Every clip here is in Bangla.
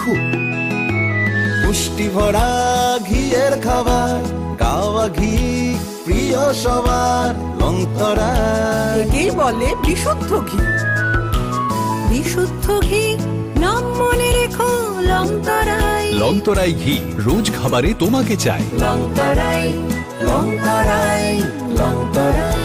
বিহু পুষ্টি ভরা ঘিয়ের খাবার গাওয়া ঘি প্রিয় সবার লংতরায় একেই বলে বিশুদ্ধ ঘি। বিশুদ্ধ ঘি নাম মনে রেখো লংতরাই। লংতরাই ঘি রোজ খাবারে তোমাকে চাই। লংতরাই লংতরাই লংতরাই।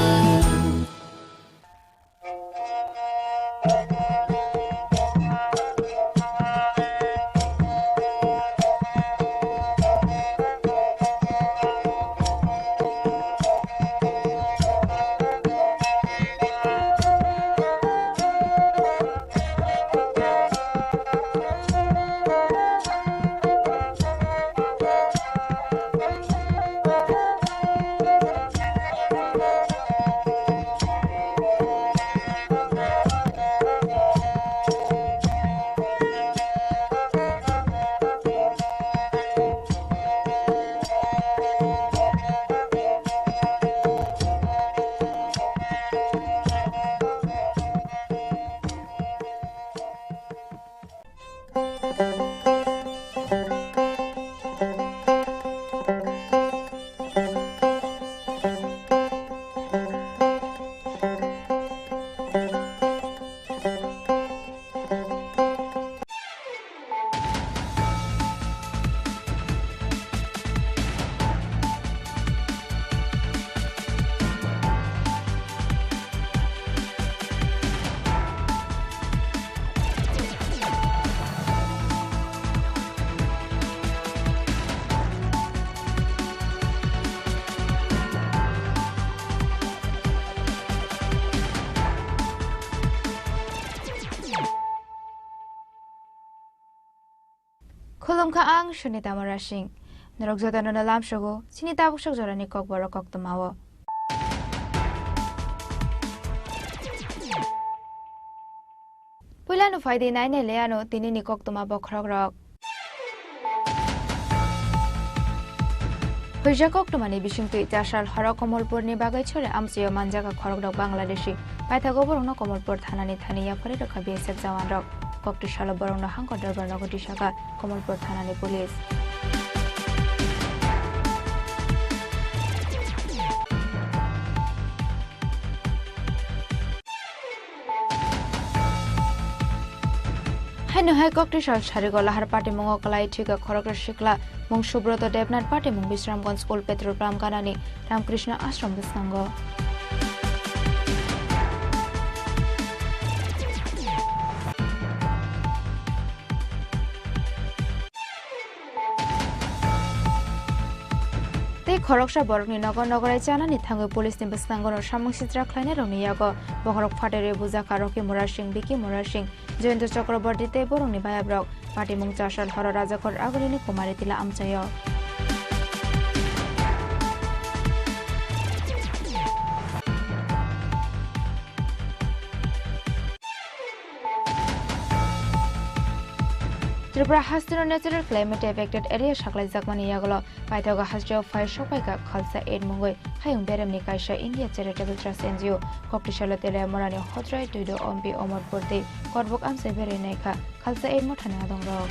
Khulumkha ang Shunita Marashing. Narogzota no nalam shogo, sinita bushok jorani kokbaro koktomawo. Pulano faidi naine leano tinini koktoma bokrogrok. Huja koktomani bishingtu itashal hara komolpur ni bagai chore amsiyo manjaga khorogrok Bangladeshi. Paitha goborno komolpur thanani thaniya phore rakha BSF jawan rok. Kokti shala borongno hangko darbar nagoti shaka komolpur thanani police. Hai no hai kokti shal shari gola har party mongo kalai thika khorokra shikla mong Subroto Debnat party mong Bisramganj School petrol pump kanani Ramkrishna Ashram bisango. Khoroksha borokni nogor nogorai janani thango police ni bisangonor samung sitra khlaine roni yago bohorok phatere buja karoki Morasing Biki Morasing Joyento Chakraborty te borokni bayabrok party mung chashal hara rajakor agolini kumari tila amchayo. Tripura Hastino natural climate affected area shaklai jakmani yagolo paithoga hastio fire shopaika khalsa aid mongoi hayung beremni kaisa India charitable trust NGO koktishala tele morani hotrai tuido ombi omorpurti korbok amse bere naika khalsa aid mothana adongro.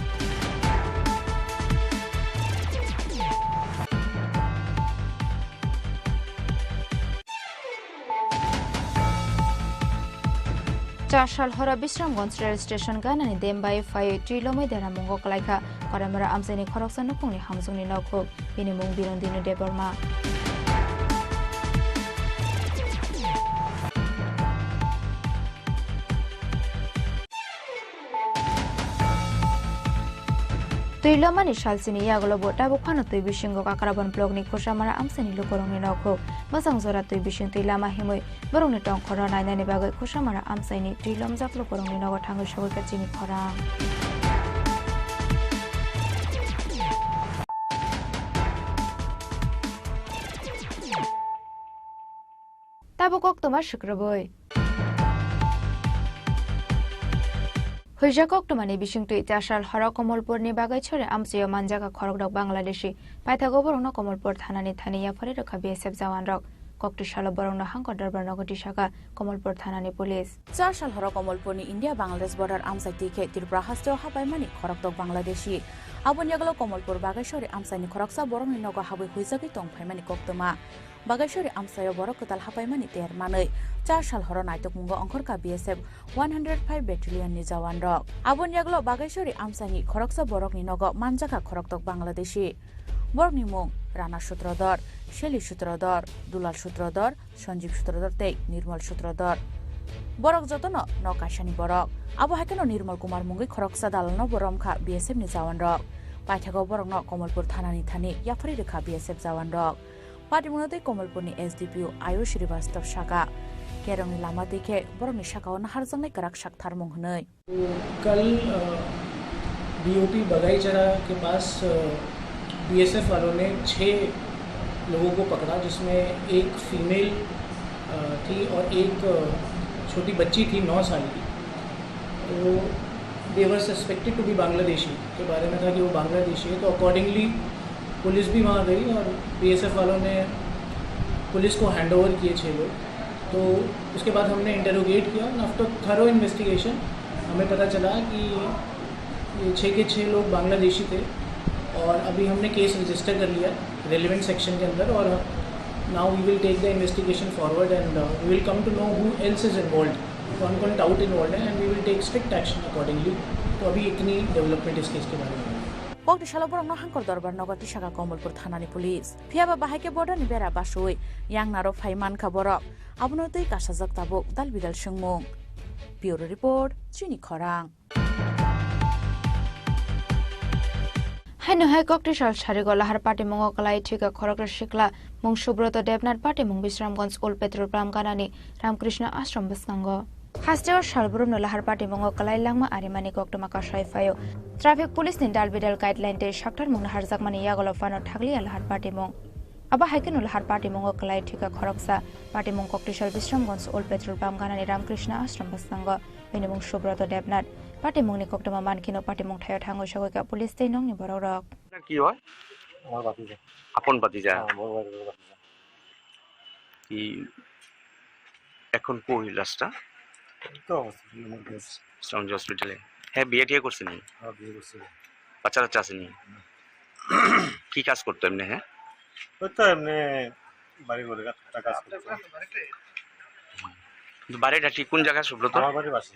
Chashal hora Bisramganj rail station ganani dembai fai trilomai dera mongo kalaika karamara amseni khoroksa nupungni hamsungni nokho bini mung birondinu deborma. Tuilomani shalsini yagolo bota bukhano tui bishingo kakarabon blogni khosamara amseni lukorongni nokho masang zora tui bishing tuilama himoi borongni tong khora nainani bagai khosamara amsaini tuilom jaklo korongni nogo thango shogolka chini khora. Tabukok tomar shukraboi. Huja koktomani bishingtu itashal hara komolpur ni bagai chore amsiyo manjaga khorokrok Bangladeshi paitha goborno komolpur thanani thaniya phore rakha BSF jawan rok ককটিশাল বরং হাঙ্কর দরবার নগরী শাখা কমলপুর থানানি পুলিশ 4 সাল হর কমলপুরনি ইন্ডিয়া বাংলাদেশ বর্ডার আমসাইতি খে ত্রিপুরা হাস্তেও হাবাইমানি খরকদক বাংলাদেশি আবনিয়াগল কমলপুর বাগেশ্বরী আমসাইনি খরকসা বরংনি নগ হাবৈ হুইজাগি তংফাইমানি কক্তমা বাগেশ্বরী আমসায় বরক কতাল হাবাইমানি তের মাनै 4 সাল হর নাইতক মুঙ্গ অংখরকা BSF 105 battalion ni jawan rok aboniaglo bageশ্বরী আমসাইনি খরকসা বরকনি নগ মানজাকা খরকদক বাংলাদেশি বরকনি মুং রানা সূত্রধর শেলি সূত্রধর দুলাল সূত্রধর সঞ্জীব সূত্রধর তেই নির্মল সূত্রধর বরক যতন নকাশানি বরক আবো হাকেন নির্মল কুমার মুঙ্গি খরকসা দালানো বরমখা বিএসএফ ni jawan rok পাইথাগো বরক ন কমলপুর থানানি থানি ইয়াফারি রেখা বিএসএফ jawan rok পাটিমুনতে কমলপুরনি এসডিপিও আয়ুষ শ্রীবাস্তব শাখা केरंगनी लामा देखे बरंनि शाखाव नाहारजंनाय गराक शाकथार मुं होनै कल बीओपी बगाईचरा के पास बीएसएफ वालों ने 6 लोगों को पकड़ा जिसमें एक फीमेल थी और एक छोटी बच्ची थी 9 साल की। तो दे वर सस्पेक्टेड टू बी बांग्लादेशी के बारे में था कि वो बांग्लादेशी है। तो अकॉर्डिंगली पुलिस भी वहाँ गई और बीएसएफ वालों ने पुलिस को हैंडओवर किए 6 लोग। तो उसके बाद हमने इंटरोगेट किया। आफ्टर थरो इन्वेस्टिगेशन हमें पता चला कि ये 6 के 6 लोग बांग्लादेशी थे और अभी हमने केस रजिस्टर कर लिया रेलिवेंट सेक्शन के अंदर। और now we will take the investigation forward and we will come to know who else is involve, कौन कौन डाउट इन्वॉल्व है, and we will take strict action accordingly. तो अभी इतनी डेवलपमेंट इस केस के बारे में। ককটিশাল বরং হাঙ্কর দরবার নগরী শাখা কমলপুর থানানি পুলিশ ফিয়াবা বাহাইকে বর্ডারনি বেড়া বাসুই ইয়াংনারো ফাইমান খাবরক আবনতৈ কাসাজাক তাবুক দাল বিদাল সংমুং ব্যুরো রিপোর্ট চিনি খরাং হাই ককটিশাল সারিগল লাহার পার্টি মুঙ্গ কলাই ঠিকা খরকের শিকলা মুং সুব্রত দেবনাথ পার্টি মুং বিশ্রামগঞ্জ ওল পেট্রোল পাম্প গানানি রামকৃষ্ণ আশ্রম বসকাঙ্গ হাস্টেওয়ার সালবরুম লাহার পার্টি মুঙ্গ কলাই লাংমা আরিমানি কক্টমা কাশাইফায়ো ট্রাফিক পুলিশ नि डालबिडाल गाइडलाइन ते शाक्टार मुंग हार जाकमानि यागल फानो ठागलिया लाहार पार्टी मुंग आबा हाइकेन लाहार पार्टी मुंग कलाई ठिका खरकसा पार्टी मुंग ककटिशाल विश्रामगंज ओल पेट्रोल पाम्प गानानि रामकृष्ण आश्रम बसंग बेनि मुंग सुब्रत देबनाथ पार्टी मुंगनि कक्टमा मानकिनो पार्टी मुंग थायो थांगो सगयका पुलिस ते नंगनि बरक কি হয় আমার বাতিজা আপন ভাতিজা কি এখন কই লাস্টটা তো স্ট্রং হসপিটালে হ্যাঁ বিয়ে টিয়ে করছেন নি বিয়ে করছে বাচ্চা টাচ্চা আসেনি কি কাজ করতো এমনি হ্যাঁ ওই তো এমনি বাড়ি ঘরে কাজ করছে। কিন্তু বাড়িটা ঠিক কোন জায়গায় সুব্রত? আমার বাড়ির পাশে।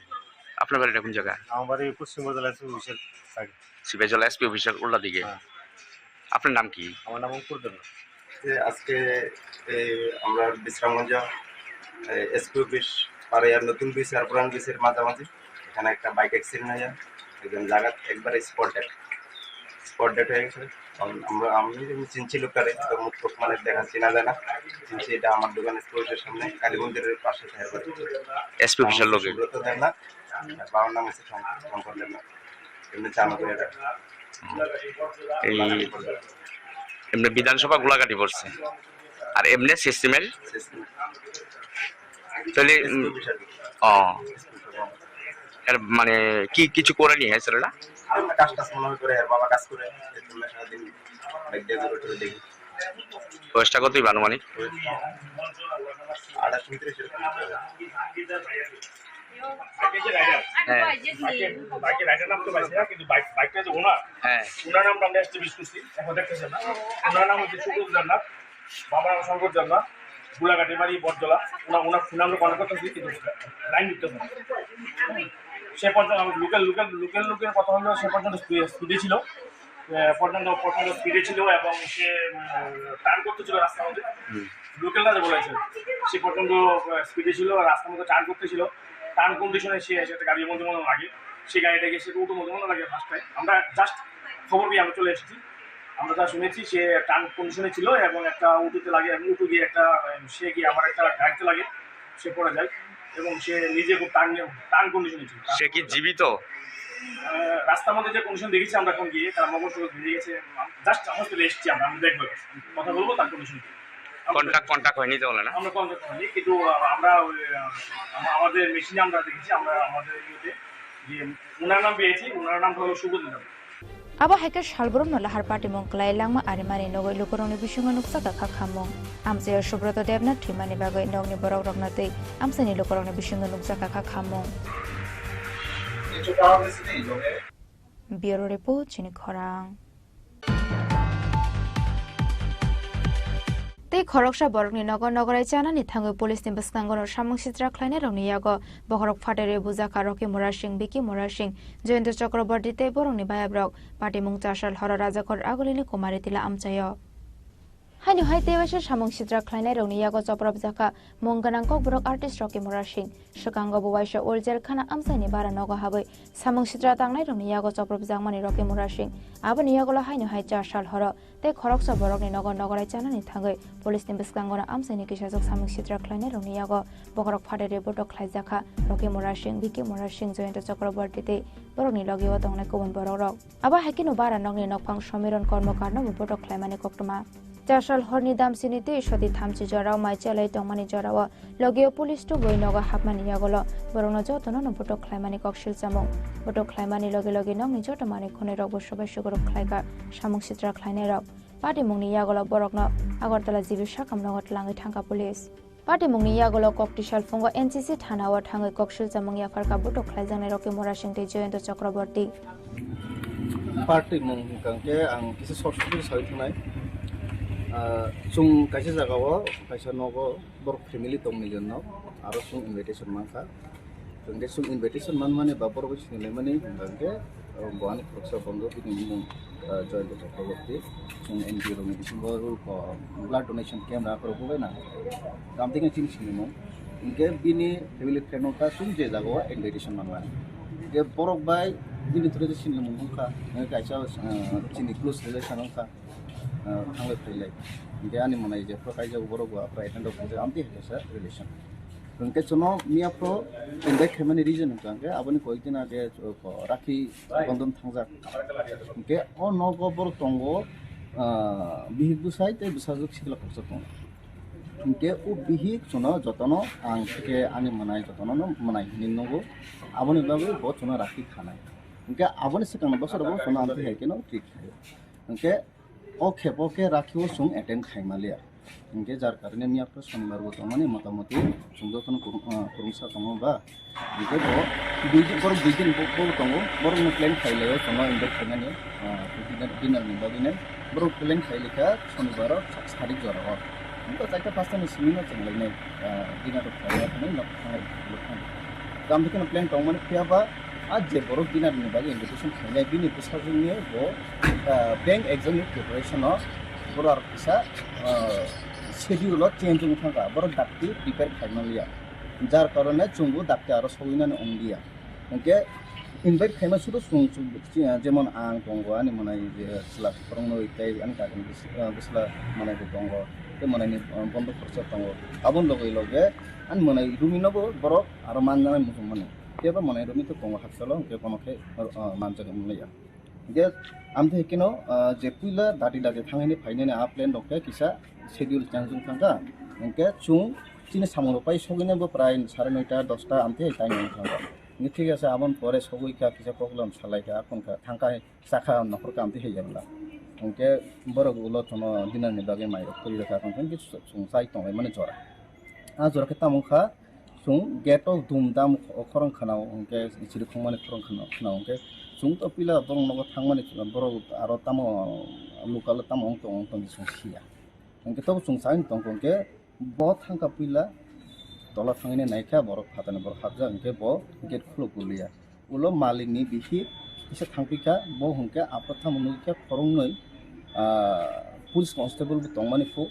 আপনার বাড়িটা কোন জায়গায়? আমার বাড়ি পশ্চিম বর্ধমান অফিসের আগে সিবাইজলা এসপি অফিসার উল্টা দিকে। আপনার নাম কি? আমার নাম অঙ্কুর দেব। আজকে আমরা বিশ্রামগঞ্জ এসপি অফিস পাড়ার নতুন ব্রিজ আর পুরান ব্রিজের মাঝামাঝি এখানে একটা বাইক অ্যাক্সিডেন্ট হয়ে যায়। একজন জায়গা একবারে স্পট ডেট হয়ে গেছে। আমি চিনছি লোকটারে, মুখ টুক মানে দেখা চেনা যায় না, চিনছি এটা আমার দোকান এসপি অফিসের সামনে কালী মন্দিরের পাশে এসপি অফিসার লোক সুব্রত দেবনাথ, বাবার নাম হচ্ছে শঙ্কর দেবনাথ, এমনি চালু করে এই এমনি বিধানসভা গোলাঘাটি পড়ছে আর এমনি সিস্টেমের তাহলে এর মানে কি কিছু করে নি হ্যাঁ ছেলেটা কাজ টাজ মনে করে আর বাবা কাজ করে সারাদিন দেখি। বয়সটা কতই আনুমানিক? 28-29 গোলাঘাটি বাড়ি বটজলা। ওনার ফোন আমরা কন্ট্যাক্ট করতেছি কিন্তু লাইন দিতে হবে। সে পর্যন্ত লোকের কথা হলো সে পর্যন্ত স্পিডে ছিল এবং সে টার্ন করতেছিল রাস্তার মধ্যে। লোকালরা যে বলেছে সে পর্যন্ত স্পিডে ছিল, রাস্তার মধ্যে টার্ন করতেছিল। টার্ন কন্ডিশনে সে একটা গাড়ির মধ্যে মনে লাগে, সেই গাড়িটাকে সে উঠো মধ্যে মনে লাগে ফার্স্ট টাইম। আমরা জাস্ট খবর পেয়ে আমরা চলে এসেছি। আমরা যা শুনেছি সে টার্ন কন্ডিশনে ছিল এবং একটা উঠোতে লাগে এবং উঠো গিয়ে একটা সে গিয়ে আমার একটা গাড়িতে লাগে, সে পড়ে যায় এবং সে নিজে খুব টার্ন কন্ডিশনে ছিল। সে কি জীবিত? রাস্তার মধ্যে যে কন্ডিশন দেখেছি আমরা এখন গিয়ে তার মগজ ভেঙে গেছে। জাস্ট হসপিটালে এসেছি, আমরা দেখবো কথা বলবো তার কন্ডিশন। কন্টাক্ট হয়নি তো বলে না? আমরা কন্টাক্ট হয়নি, কিন্তু আমরা আমাদের মেশিনে আমরা দেখেছি, আমরা আমাদের ইয়েতে যে ওনার নাম পেয়েছি, ওনার নাম হলো সুব্রত দেব। abo haike shalbrom no lahar party mong klai langma arimani nogoi lukorongni bisunga nuksa ka khamong amse Subroto Devnath thimani bagoi nogni borok rognate amsani lukorongni bisunga nuksa ka khamong Bureau Report Chini Khorang Tei khoroksa borokni nogon nogorai chanani thangoi police ni baskangono samung sitra khlaine rongni yago bohorok phatere buja karoki Mora Singh Biki Mora Singh Joyento Chakraborty tei borokni bayabrok party mung chashal horo rajakor agolini kumari tila amchayo Hainu hai tewasha samung sitra khlaine rongni yago choprab jaka mungganang kok borok artist Rocky Mora Singh Sukango buwaisa Uljer Khana amsaini bara nogo habai samung sitra tangnai rongni yago choprab jangmani Rocky Mora Singh aboni yagola hainu hai chashal horo tei khoroksa borokni nogon nogorai chanani thangai police ni biskangona amsaini kisajok samung sitra khlaine rongni yago bohorok phatere botok khlaijaka Rocky Mora Singh Biki Mora Singh Joyento Chakraborty tei borokni logiwa tongnai kubun borok aba hakino bara nogni nokphang somiron kormokarno botok khlaimani koktuma Chashal horni damsini te shoti thamchi jorao mai chalai tongmani jorao logio police to boinoga hapmani yagolo borona jotono no botok khlaimani kokshil samung botok khlaimani loge loge nongni jotomani khone rok bosobai sugoro khlaiga samung sitra khlaine rok party mungni yagolo borokno Agartala jibi sakam nogot langai thangka police party mungni yagolo koktishal fungo NCC thana wa thangai kokshil samung yafarka botok khlaijang Rocky Mora Singh te Joyento Chakraborty party mung kangke ang kisi sorti sai thunai sung kaisa jagao kaisa nogo bor family tong million no aro sung invitation manka tungge sung invitation man mane babor bo single mane tungge boani khoksa bondo bini mung Joyento Chakraborty sung NGO ro ni sung ko blood donation camp ra kro ko na kam tinga chin single mung inge bini family friend ka sung je jagao invitation man mane ge borok bai bini thore single mung ka kaisa chini close relation ka थांलाय फैलाय बे आनि मनाय जे प्रकाय बरो गवा प्राइटेंड अफ जे आमति हेसा रिलेशन उनके चनो मिया प्रो इनवाइट खेमनि रीजन कांगे आबनि कोइदिन आगे राखी बंधन थांजा उनके ओ नगो बरो तंगो बिहि बुसाय ते बुसाजुक सिखला खरसा तंग उनके ओ बिहि चनो जतनो आं के आनि मनाय जतनो न मनाय निनगो आबनि बाबु बो चनो राखी खानाय उनके आबनि सिकांग बसर बो चनो आमति हेकेनो ठीक उनके ओके राखिओ सुं अटेंड खाइमालिया इनके जार कारणे मिया प्र शनिवार बो तमाने मोटामोटी सुंदरखन कुरुंसा तंगो बा इनके बो बिदिन बो तंगो बर न प्लान खाइलायो तंगो इनवाइट खाइनानि डिनर नि बादिने बर प्लान खाइलिका शनिवार सारि जरा इनको जायका पास्तानि सिमिनो चंगलाइने डिनर खाइलाखने न खाइ गाम दिखन प्लान तंगो माने फियाबा आज जे बर डिनर नि बागै इनविटेशन खाइलाय बिनि पुसाजुनि बो बैंक एग्जाम प्रिपरेशन बर आरसा शेड्यूल चेंज थांगा बर डाक्ति प्रिपेयर खाइमालिया जार कारणे चुंगु डाक्ति आरो सविनानि अंगिया ओके इनवाइट खाइमा सुदु सुं जेमन आं दंगो आनि मनाय जे स्ला परंनो इताय आनि कागन बिस्ला मनाय दंगो ते मनायनि बन्द खरसा दंगो आबन लगे लगे आनि मनाय रुमिनबो बर आरो माननाय मुसुमाने तेबा मनाय रुमि तो दंगो हासलो के कोनखे मानजागो मुलिया जे आमथे हेकेनो जे पुइला दादि दादि थांनायनि फाइनायनि आ प्लान दंखे किसा शेड्यूल चांजुं थांगा इनके चुं चिनि सामनो पाइ सगिनबो प्राय 9:30 10टा आमथे टाइम थांगा नि ठीक আছে आमन परे सगुइका किसा प्रॉब्लेम सालायका कोनका थांका साखा नखर कामथे हेजाबला इनके बरो गुलो थनो दिननि बागे माइरो करि रखा कोन कि सुं साइ तंगाय माने जरा आ जरा के तामुखा सुं गेट अफ धुमधाम खरं खानाव इनके सिरि खंमाने खरं खानाव इनके सुं तो पिला बरं नगो थांमाने बर आरो तामो लोकाल तामो अंत सुंसिया इनके तो सुं साइन तंगो के ब थांका पिला तला थांगिने नायखा बर फाताने बर हाबजा इनके ब गेट खुलो गुलिया उलो मालिकनि बिहि इसे थांपिका ब हुंके आपथा मुनुके खरंनै पुलिस कन्स्टेबल तंमाने फु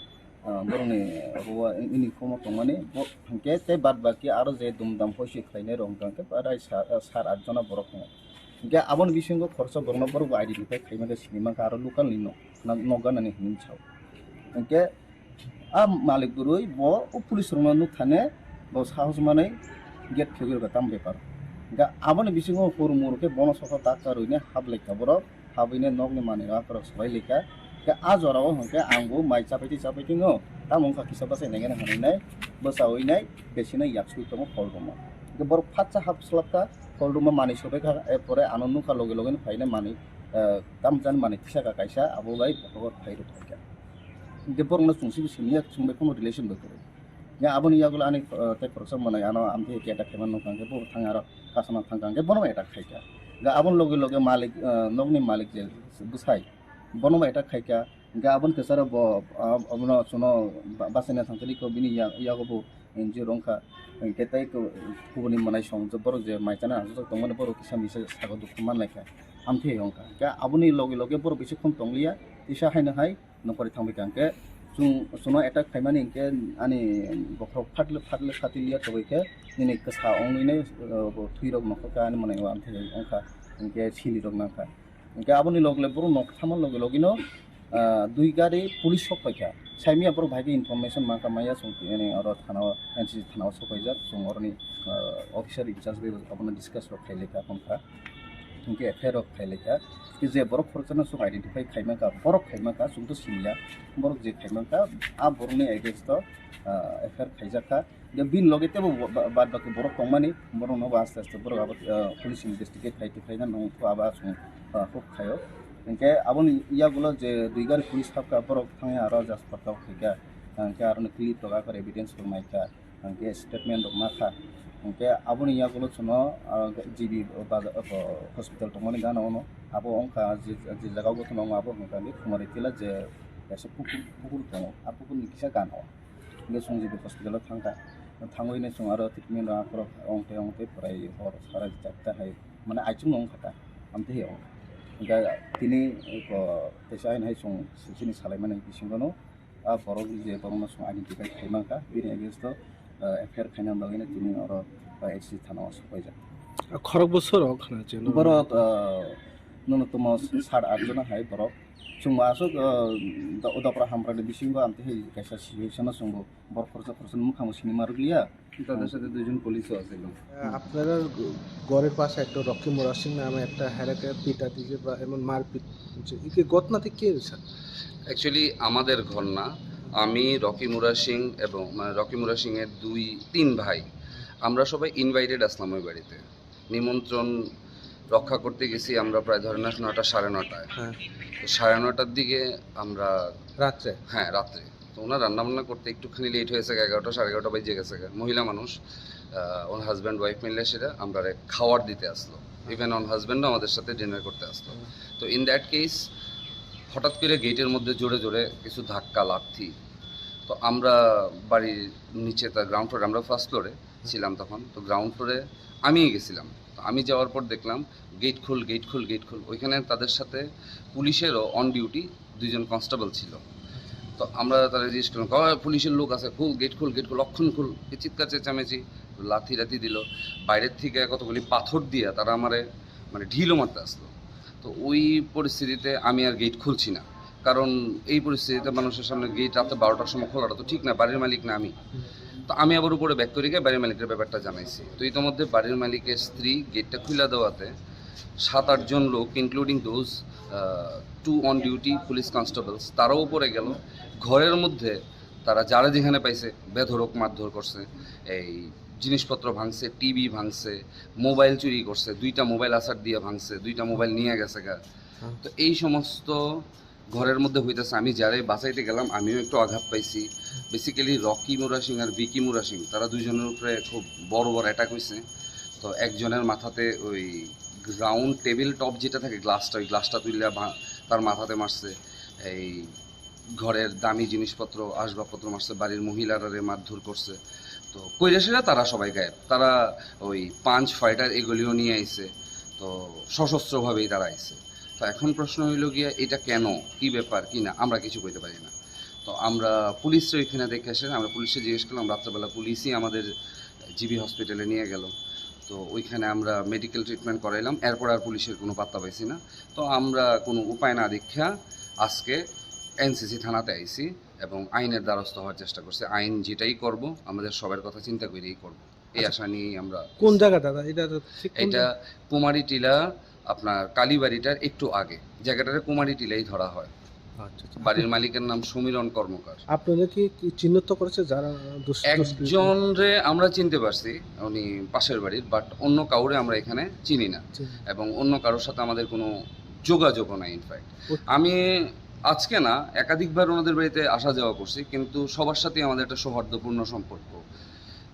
बरनि रुवा इउनिफर्म तंमाने ब हुंके ते बाद बाकी आरो जे दुमदाम होसि खाइने रंगांके बाराय 7-8 जना बर गे आबन बिसिंगो खरसा बरना बर आइडेन्टिफाइ खाइमागे सिनेमा का आरो लोकाल निनो नगानानि हिनसाव ओके आ मालिक गुरुय ब पुलिस रंना नु थाने ब साहस माने गेट फेगिर गताम बेपार गा आबन बिसिंगो फुरमुर के बन सखा ताकारुइने हाबलेका बर हाबैने नगनि माने आकर सबाइलेका के आ जराव हके आंगो माइ चापाइति नो ता मंखा किसाबासे नेगेन हानाय बसावैनाय बेसिना याक्सुइ तम फलदम के बर फाचा हाबस्लाबका फलदम मानि सबाइका एपरे आनन्द का लगे लगे फाइने मानि tamjan mani tisaka kaisa abo bai bokor phairu thaka de borna sungsi simiya sungbe kono relation bakore ya aboni yagula ani te program manai ano amthi ke eta keman nong kangke bo thangaro kasana thangkangke bono eta khaika ga abon loge loge malik nogni malik je busai bono eta khaika ga abon kesara bo abno sono basena thangteli ko bini yago bo NGO rongka ketai ko kubuni manai song bor je maitana aso tongmane bor kisa misa sago dukman laika amthi yongka ga aboni loge loge bor bisi khum tonglia isa haina hai nokori thangbi kangke sung sono eta khaimani ke ani bokhok phatle khatilia tobaike nini kasa ongine thuirok nokka ani manai wa amthi ongka ke chili rok nangka ke aboni logle bor nok thamal loge logino দুই গাড়ি পুলিশ সপাইকা সাইমিয়া বড় ভাইকে ইনফরমেশন মাকা মাইয়া সংতি এনে আরো থানা এনসি থানা সপাইজা সংরনি অফিসার ইনচার্জ বে আপনা ডিসকাস রখাইলেকা কোনকা ইনকে এফআইআর রখাইলেকা कि जे बरक फरचना सु आइडेंटिफाई खाइमाका बरक खाइमाका सुंतो सिमला बरक जे खाइमाका आ बरने एगेंस्ट एफआईआर खाइजाका जे बिन लगेते बाद बाकी बरक कमानि बरक न बास आस्ते बरक अब पुलिस इन्वेस्टिगेट खाइते खाइना न तो आबा सु खूब खायो इनके आबन इयागुलो जे दुइगार पुलिस थाबका बरक थांगे आरो जास पटाव खाइका इनके आरो क्लिप तगा कर एविडेंस फर माइका इनके स्टेटमेंट दग माखा इनके आबन इयागुलो सुनो जीबी हॉस्पिटल तमनि गाना ono abo ongka je jaga go tono abo ongka ni khumari tila je ese pukur tono apukur ni kisa gano nge songji be hospital thangka thangoi ne song aro treatment ra kro ongte prai hor sara jatta hai mane aichung ong khata amte he ong ga tini ko pesai nai song sini salai mane bisingono a borok je borona song identify khaimaka bini against to affair khaina bagine tini aro HC thana sopaija খরক বছর ওখানে ছিল borok ন্যূনতম 8.5 জন হাই বরক সুংমা আসুক উদাপরা হামরানি বিসিংগো আমতে হে কাইসা সিচুয়েশন সঙ্গো বর খরচ মুখামু সিনেমা রুগলিয়া তাদের সাথে দুইজন পুলিশও আছিল আপনারা ঘরের পাশে একটা রকি মুরা সিং নামে একটা হেরাকে পিটা দিছে বা এমন মারপিট হচ্ছে এই ঘটনাতে কে হইছে অ্যাকচুয়ালি আমাদের ঘর না আমি রকি মুরা সিং এবং রকি মুরা সিং এর 2-3 ভাই আমরা সবাই ইনভাইটেড আসলাম ওই বাড়িতে নিমন্ত্রণ রক্ষা করতে গেছি আমরা প্রায় ধরে না 9টা 9:30 হ্যাঁ তো 9:30টার দিকে আমরা রাত্রে রাত্রে তো ওনার রান্নাবান্না করতে একটুখানি লেট হয়েছে 11টা 11:30 বেজে গেছে মহিলা মানুষ ওর হাজব্যান্ড ওয়াইফ মিলে সেটা আমরা খাওয়ার দিতে আসলো ইভেন ওর হাজব্যান্ডও আমাদের সাথে ডিনার করতে আসলো তো ইন দ্যাট কেস হঠাৎ করে গেটের মধ্যে জোরে জোরে কিছু ধাক্কা লাথি তো আমরা বাড়ির নিচে তার গ্রাউন্ড ফ্লোরে আমরা ফার্স্ট ফ্লোরে ছিলাম তখন তো গ্রাউন্ড ফ্লোরে আমিই গেছিলাম আমি যাওয়ার পর দেখলাম গেট খুল ওইখানে তাদের সাথে পুলিশেরও অন ডিউটি 2 জন কনস্টেবল ছিল তো আমরা তারা জিজ্ঞেস করলাম পুলিশের লোক আছে গেট খুল অক্ষণ খুল চিৎকার চেঁচামেচি লাথি দিল বাইরের থেকে কতগুলি পাথর দিয়ে তারা আমারে মানে ঢিলও মারতে আসলো তো ওই পরিস্থিতিতে আমি আর গেট খুলছি না কারণ এই পরিস্থিতিতে মানুষের সামনে গেট রাতে 12টার সময় খোলাটা তো ঠিক না বাড়ির মালিক না আমি তো আমি আবার উপরে ব্যাক করে গিয়ে বাড়ির মালিকের ব্যাপারটা জানাইছি তো ইতিমধ্যে বাড়ির মালিকের স্ত্রী গেটটা খুলে দেওয়াতে 7-8 জন লোক including those 2 on duty police constables তারাও উপরে গেল ঘরের মধ্যে তারা যারা যেখানে পাইছে বেধড়ক মারধর করছে এই জিনিসপত্র ভাঙছে টিভি ভাঙছে মোবাইল চুরি করছে 2টা মোবাইল আসার দিয়ে ভাঙছে 2টা মোবাইল নিয়ে গেছে তো এই সমস্ত ঘরের মধ্যে হইতেছে আমি যারাই বাঁচাইতে গেলাম আমিও একটু আঘাত পাইছি বেসিক্যালি রকি মুরা সিং আর বিকি মুরা সিং তারা দুজনের উপরে খুব বড় অ্যাটাক হয়েছে তো একজনের মাথাতে ওই গ্রাউন্ড টেবিল টপ যেটা থাকে ওই গ্লাসটা তুললে তার মাথাতে মারছে এই ঘরের দামি জিনিসপত্র আসবাবপত্র মারছে বাড়ির মহিলারা মারধর করছে তো কৈরাসীরা তারা সবাই গায়েব তারা ওই পাঞ্চ ফাইটার এগুলিও নিয়ে আইছে তো সশস্ত্রভাবেই তারা আইছে তো এখন প্রশ্ন হইল গিয়া এটা কেন কি ব্যাপার কি না আমরা কিছু কইতে পারি না তো আমরা পুলিশরা ওইখানে দেখে আসেন আমরা পুলিশে জিজ্ঞেস করলাম রাত্রেবেলা পুলিশই আমাদের জিবি হসপিটালে নিয়ে গেল তো ওইখানে আমরা মেডিকেল ট্রিটমেন্ট করাইলাম এরপর আর পুলিশের কোনো পাত্তা পাইছি না তো আমরা কোনো উপায় না দীক্ষা আজকে এনসিসি থানাতে আইছি এবং আইনের দ্বারস্থ হওয়ার চেষ্টা করছি আইন যেটাই করব আমাদের সবার কথা চিন্তা করেই করব এই আশা নিয়েই আমরা কোন জায়গা দাদা এটা কুমারী টিলা আপনার কালীবাড়িটার একটু আগে জায়গাটারে কুমারী টিলাই ধরা হয় বাড়ির মালিকের নাম সমীরণ কর্মকার আপনাদের কি চিহ্নিত করেছে যারা একজন রে আমরা চিনতে পারছি উনি পাশের বাড়ির বাট অন্য কাউরে আমরা এখানে চিনি না এবং অন্য কারোর সাথে আমাদের কোনো যোগাযোগও নাই। ইনফ্যাক্ট আমি আজকে না একাধিকবার ওনাদের বাড়িতে আসা যাওয়া করছি, কিন্তু সবার সাথেই আমাদের একটা সৌহার্দ্যপূর্ণ সম্পর্ক।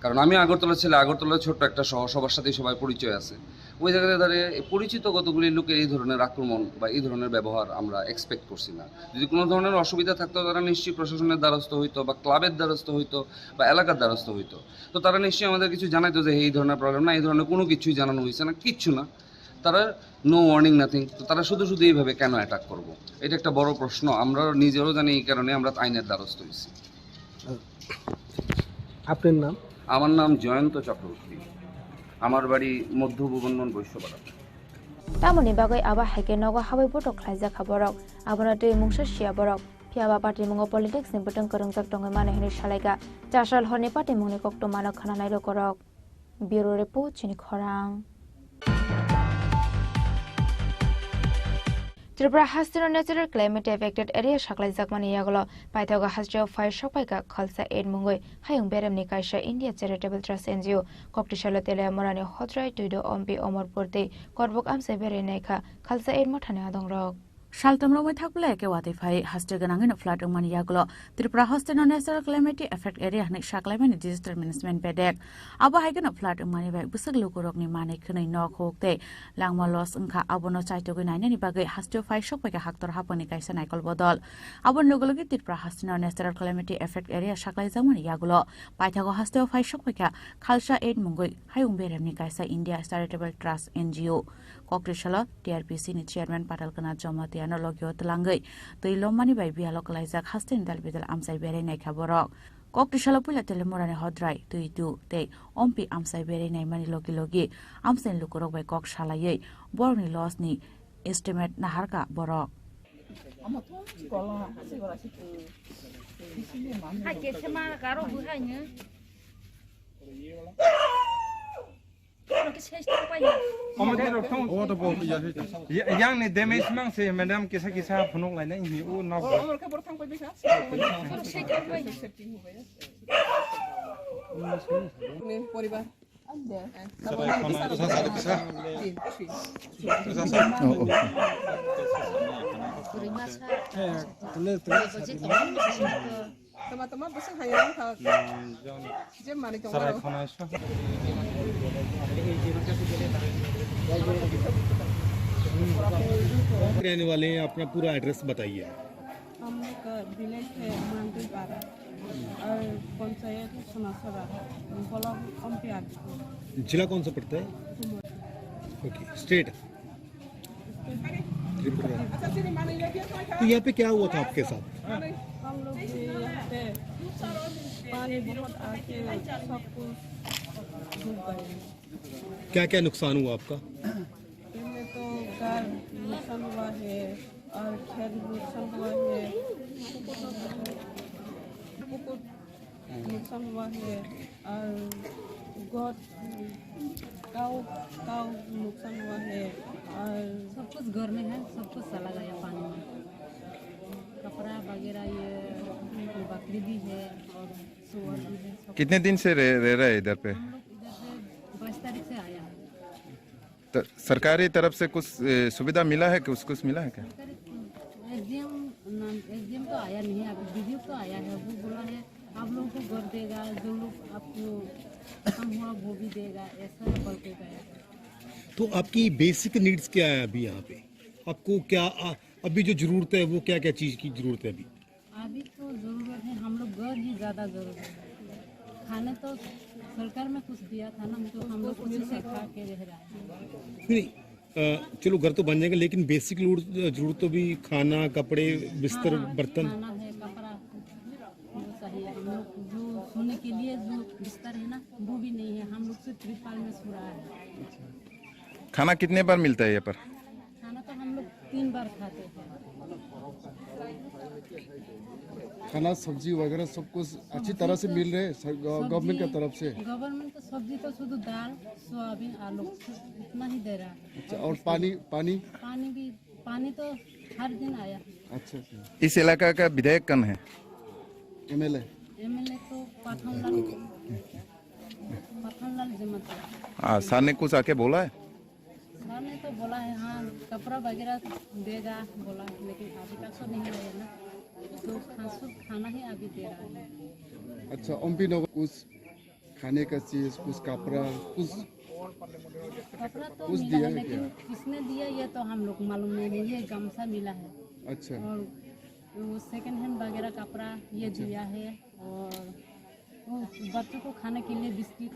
কারণ আমি আগরতলা ছেলে, আগরতলার ছোট্ট একটা শহর, সবার সাথেই সবাই পরিচয় আছে। ওই জায়গায় দাঁড়িয়ে পরিচিত কতগুলি লোকের এই ধরনের আক্রমণ বা এই ধরনের ব্যবহার আমরা এক্সপেক্ট করছি না। যদি কোনো ধরনের অসুবিধা থাকতো তারা নিশ্চয়ই প্রশাসনের দ্বারস্থ হইতো বা ক্লাবের দ্বারস্থ হইতো বা এলাকার দ্বারস্থ হইতো। তো তারা নিশ্চয়ই আমাদের কিছু জানাইতো যে এই ধরনের প্রবলেম না, এই ধরনের কোনো কিছুই জানানো হয়েছে না, কিচ্ছু না। তারা নো ওয়ার্নিং নাথিং। তো তারা শুধু শুধু এইভাবে কেন অ্যাটাক করবো, এটা একটা বড় প্রশ্ন। আমরা নিজেরও জানি, এই কারণে আমরা আইনের দ্বারস্থ হয়েছি। আপনার নাম? আমার নাম জয়ন্ত চক্রবর্তী, আমার বাড়ি মধ্য ভুবনমন বৈশ্যপাড়া। তামনি বাগৈ আবা হাইকে নগ হাবাই বটক খাইজা খাবরক আবনা दै মুংসা শিয়া বরক फियाबा पार्टी मुंगो पॉलिटिक्स नि बटन करंगजाक दंगै माने हनि सालायगा चासाल हरनि पार्टी मुंगनि कक्तो मानो खानानाय रकरक ब्यूरो रिपोर्ट चिनि खरां त्रिपुरा हास्तिनो नेचुरल क्लाइमेट एफेक्टेड एरिया साख्लायजाक माने यागलो पाइथागा हास्ट्रो फायर सपायगा खालसा एड मुंगै हायुं बेरामनि कायसा इंडिया चैरिटेबल ट्रस्ट एनजीओ कक्टिशाला तेले मरानि हद्राय दुइदो अम्पि अमरपुरते करबक आमसे बेरेनायखा खालसा एड मथाने आदंरक Shaltamro mai thakbla ke wate phai haste ganangin flat mani yaglo Tripura hostel natural climate effect area ni shaklaiman disaster management pedek aba haigen flat mani bag busag lokorok ni mane khunai nok hokte langma loss ungkha abono chaito ge naina ni bagai haste phai shok pake haktor hapani kaisa naikol bodol abon logologi Tripura hostel natural climate effect area shaklai jamani yaglo paithago haste phai shok pake khalsa aid mungoi hayung beramni kaisa India Charitable Trust NGO Kokrishala TRPC ni chairman Patal Kana Jamati Logio Tlangai, the Lomani by Bia localized Hastin Dalbidal Amsai Berene Caborok. Kokrishala Pula Telemorane Hodrai, to do, they Ompi Amsai Berene Mani Logi, Amsen Lukorok by Kok Shalaye, Borni Losni, estimate Naharka Borok. yang ni damage mang se madam kisa kisa phunok lai na hi u na পরিবার teman-teman bisa hayang jam mari रहने वाले हैं, अपना पूरा एड्रेस बताइए। हम लोग विलेज है मांगरी पारा और पंचायत सुनासरा ब्लॉक अम्पियार। जिला कौन सा पड़ता है? Okay, state Tripura. तो यहाँ पे क्या हुआ था आपके साथ? हम लोग यहाँ पे पानी बहुत आके सब कुछ डूब गए। क्या क्या नुकसान हुआ आपका? इनमें तो घर नुकसान हुआ है और खेत नुकसान हुआ है, कुकुर नुकसान हुआ है और गोट काऊ नुकसान हुआ है और सब कुछ घर में है, सब कुछ चला गया पानी में। कपड़ा वगैरह ये बकरी भी है और सुअर भी है। कितने दिन से रह रहे हैं इधर पे? हम लोग इधर से 22 तारीख से आया है। तो सरकारी तरफ से कुछ सुविधा मिला है कि कुछ मिला है क्या? एसडीएम तो आया नहीं है, अभी विद्युत तो आया है। वो बोला है आप लोगों को घर देगा, जो लोग आपको कम हुआ वो भी देगा, ऐसा बोल के गया। तो आपकी बेसिक नीड्स क्या है अभी यहाँ पे? आपको क्या अभी जो जरूरत है वो क्या क्या चीज़ की जरूरत है अभी? अभी तो जरूरत है, हम लोग घर ही ज़्यादा जरूरत है। खाने तो सरकार में कुछ दिया था ना, तो हम लोग उसी से खा के रह रहा है। नहीं, चलो घर तो बन जाएगा, लेकिन बेसिक जरूरत तो भी खाना, कपड़े, बिस्तर, बर्तन। खाना है, कपड़ा वो चाहिए। हम लोग जो सोने के लिए जो बिस्तर है ना वो भी नहीं है, हम लोग सिर्फ त्रिपाल में सो रहा है। खाना कितने बार मिलता है यहाँ पर? खाना तो हम लोग 3 बार खाते हैं। खाना सब्जी वगैरह सब कुछ अच्छी तरह से मिल रहे हैं गवर्नमेंट की तरफ से? गवर्नमेंट तो सब्जी तो शुद्ध दाल, सोयाबीन, आलू इतना ही दे रहा है। अच्छा, और पानी पानी तो हर दिन आया। अच्छा। इस इलाका का विधायक कौन है? एमएलए तो पठानलाल जमाता। हाँ, सर ने कुछ आके बोला है? सर सरकार ने तो बोला है हाँ कपड़ा वगैरह देगा बोला है, लेकिन अभी तक तो नहीं आया ना। तो खाना ही अभी दे रहा है। अच्छा उनपी लोग कुछ खाने का चीज कुछ कपड़ा कुछ कपड़ा तो कुछ मिला दिया है, है लेकिन किसने दिया ये तो हम लोग मालूम नहीं है। ये गमछा मिला है अच्छा और वो सेकंड हैंड वगैरह कपड़ा ये दिया है, और वो बच्चों को खाने के लिए बिस्किट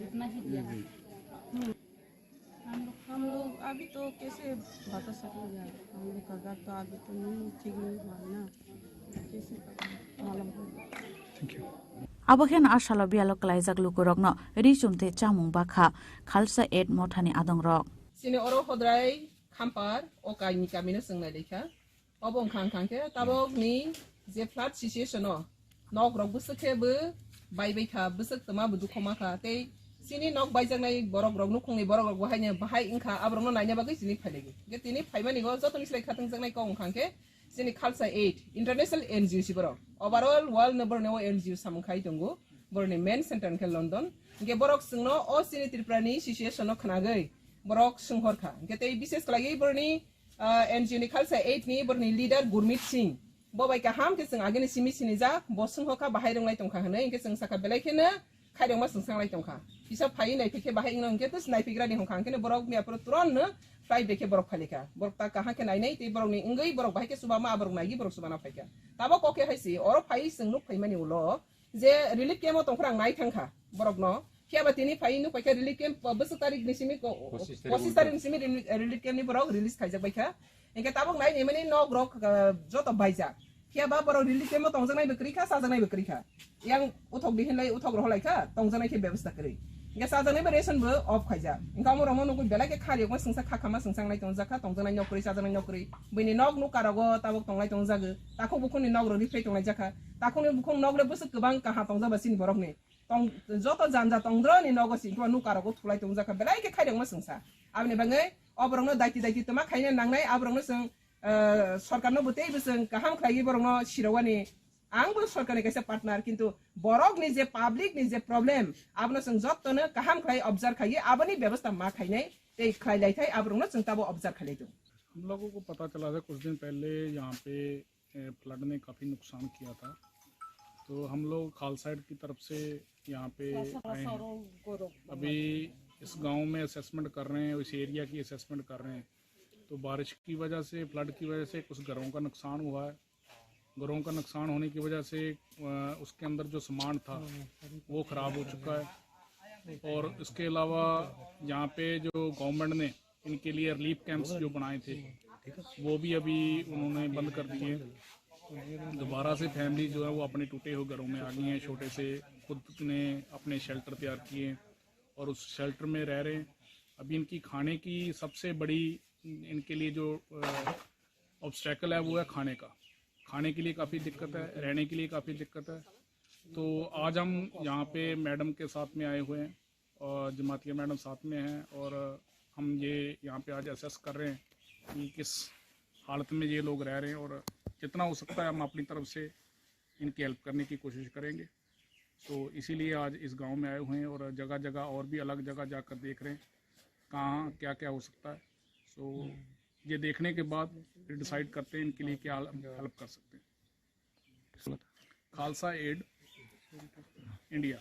इतना ही दिया है। हम लोग अभी तो कैसे बता सकेंगे, हम लोग का घर तो अभी तो नहीं ठीक नहीं हुआ ना, कैसे मालूम होगा। Abohen asalo bialo klaijak lukurokno richumte chamung bakha khalsa 8 mothani adongrok. Sini oro hodrai khampar o kaini kamino sengnai lekha obong khangkhangke tabok ni je flat situation no nok rok busake bu bai bai kha busak tama bu dukhoma kha tei sini nok baijangnai borok rok nukhungni borok rok bahai bahai ingkha abrong no naina bagai sini phailegi ge tini phaimani go jotoni slai khatang jangnai kong khangke sini khalsa 8 international NGO siboro overall world number no NGO samkhai tongo borni main center ke London ge borok singno o sini triprani situation no khnagai borok sunghorkha ge tei bises klagi borni NGO ni khalsa 8 ni borni leader Gurmit Singh bobai ka ham ke sing ageni simi sini ja bo sunghoka bahai ronglai tongkha hanai ge sing saka belai khena khairong ma singsanglai tongkha isa phai nai phike bahai nong ge tus nai phigra ni hongkhang ke borok mi apro turon na fly beke borok phalika borok ta kaha ke nai nei te borok ni ngai borok bahai ke subama aborok nai gi borok subana phaika tabo koke haisi oro phai sing nu phaimani ulo je relief camp tongkrang nai thangkha borok no kia batini phai nu paika relief camp bus tarik ni simi 25 tarik ni simi relief camp ni borok release khaijak baika engke tabok nai ni mani no grok joto baija kia ba borok relief camp tongjangnai bekri kha sajangnai bekri kha yang uthok dihinlai uthok rohlai kha tongjangnai ke byabostha kri engke sajangnai ba ration bo off khaija engka mo romo nuku belai ke khari ko singsa khakama singsangnai tongjakha tongjangnai nokri sajangnai nokri bini nok nu karago tabok tonglai tongjagu takho bukhuni nok ro rifai tonglai jakha takhoni bukhung nok re busuk gobang kaha tongjaba sin borok ni tong joto janja tongdro ni nogo singkwa nu karago thulai tongjakha belai ke khairong ma singsa abni bangai obrong no daiti daiti tama khaina nangnai abrong no sing सरकार नो बतई बसं कहम खाई बरंग नो शिरवानी आंग बो सरकार ने कैसे पार्टनर किंतु बरक नि जे पब्लिक नि जे प्रॉब्लम आबनो सं जत तो न कहम खाई ऑब्जर्व खाई आबनी व्यवस्था मा खाई नै ते खाई लाई थाई आबरंग नो संता बो ऑब्जर्व खाई दो। हम लोगों को पता चला था कुछ दिन पहले यहाँ पे फ्लड ने काफी नुकसान किया था, तो हम लोग खालसाइड की तरफ से यहाँ पे आए हैं। अभी इस गांव में असेसमेंट कर रहे हैं, इस एरिया की असेसमेंट कर रहे हैं। तो बारिश की वजह से फ्लड की वजह से कुछ घरों का नुकसान हुआ है। घरों का नुकसान होने की वजह से उसके अंदर जो सामान था वो ख़राब हो चुका है, और इसके अलावा यहाँ पे जो गवर्नमेंट ने इनके लिए रिलीफ कैंप्स जो बनाए थे वो भी अभी उन्होंने बंद कर दिए। दोबारा से फैमिली जो है वो अपने टूटे हुए घरों में आ गई हैं। छोटे से खुद ने अपने शेल्टर तैयार किए और उस शेल्टर में रह रहे हैं। अभी इनकी खाने की सबसे बड़ी इनके लिए जो ऑब्स्टेकल है वो है खाने का। खाने के लिए काफ़ी दिक्कत है, रहने के लिए काफ़ी दिक्कत है। तो आज हम यहाँ पे मैडम के साथ में आए हुए हैं और जमातिया मैडम साथ में हैं, और हम ये यहाँ पे आज असेस कर रहे हैं कि किस हालत में ये लोग रह रहे हैं, और जितना हो सकता है हम अपनी तरफ से इनकी हेल्प करने की कोशिश करेंगे। तो इसीलिए आज इस गाँव में आए हुए हैं और जगह जगह और भी अलग जगह जाकर देख रहे हैं कहाँ क्या क्या हो सकता है। तो ये देखने के बाद फिर डिसाइड करते हैं इनके लिए क्या हेल्प कर सकते हैं। Khalsa Aid India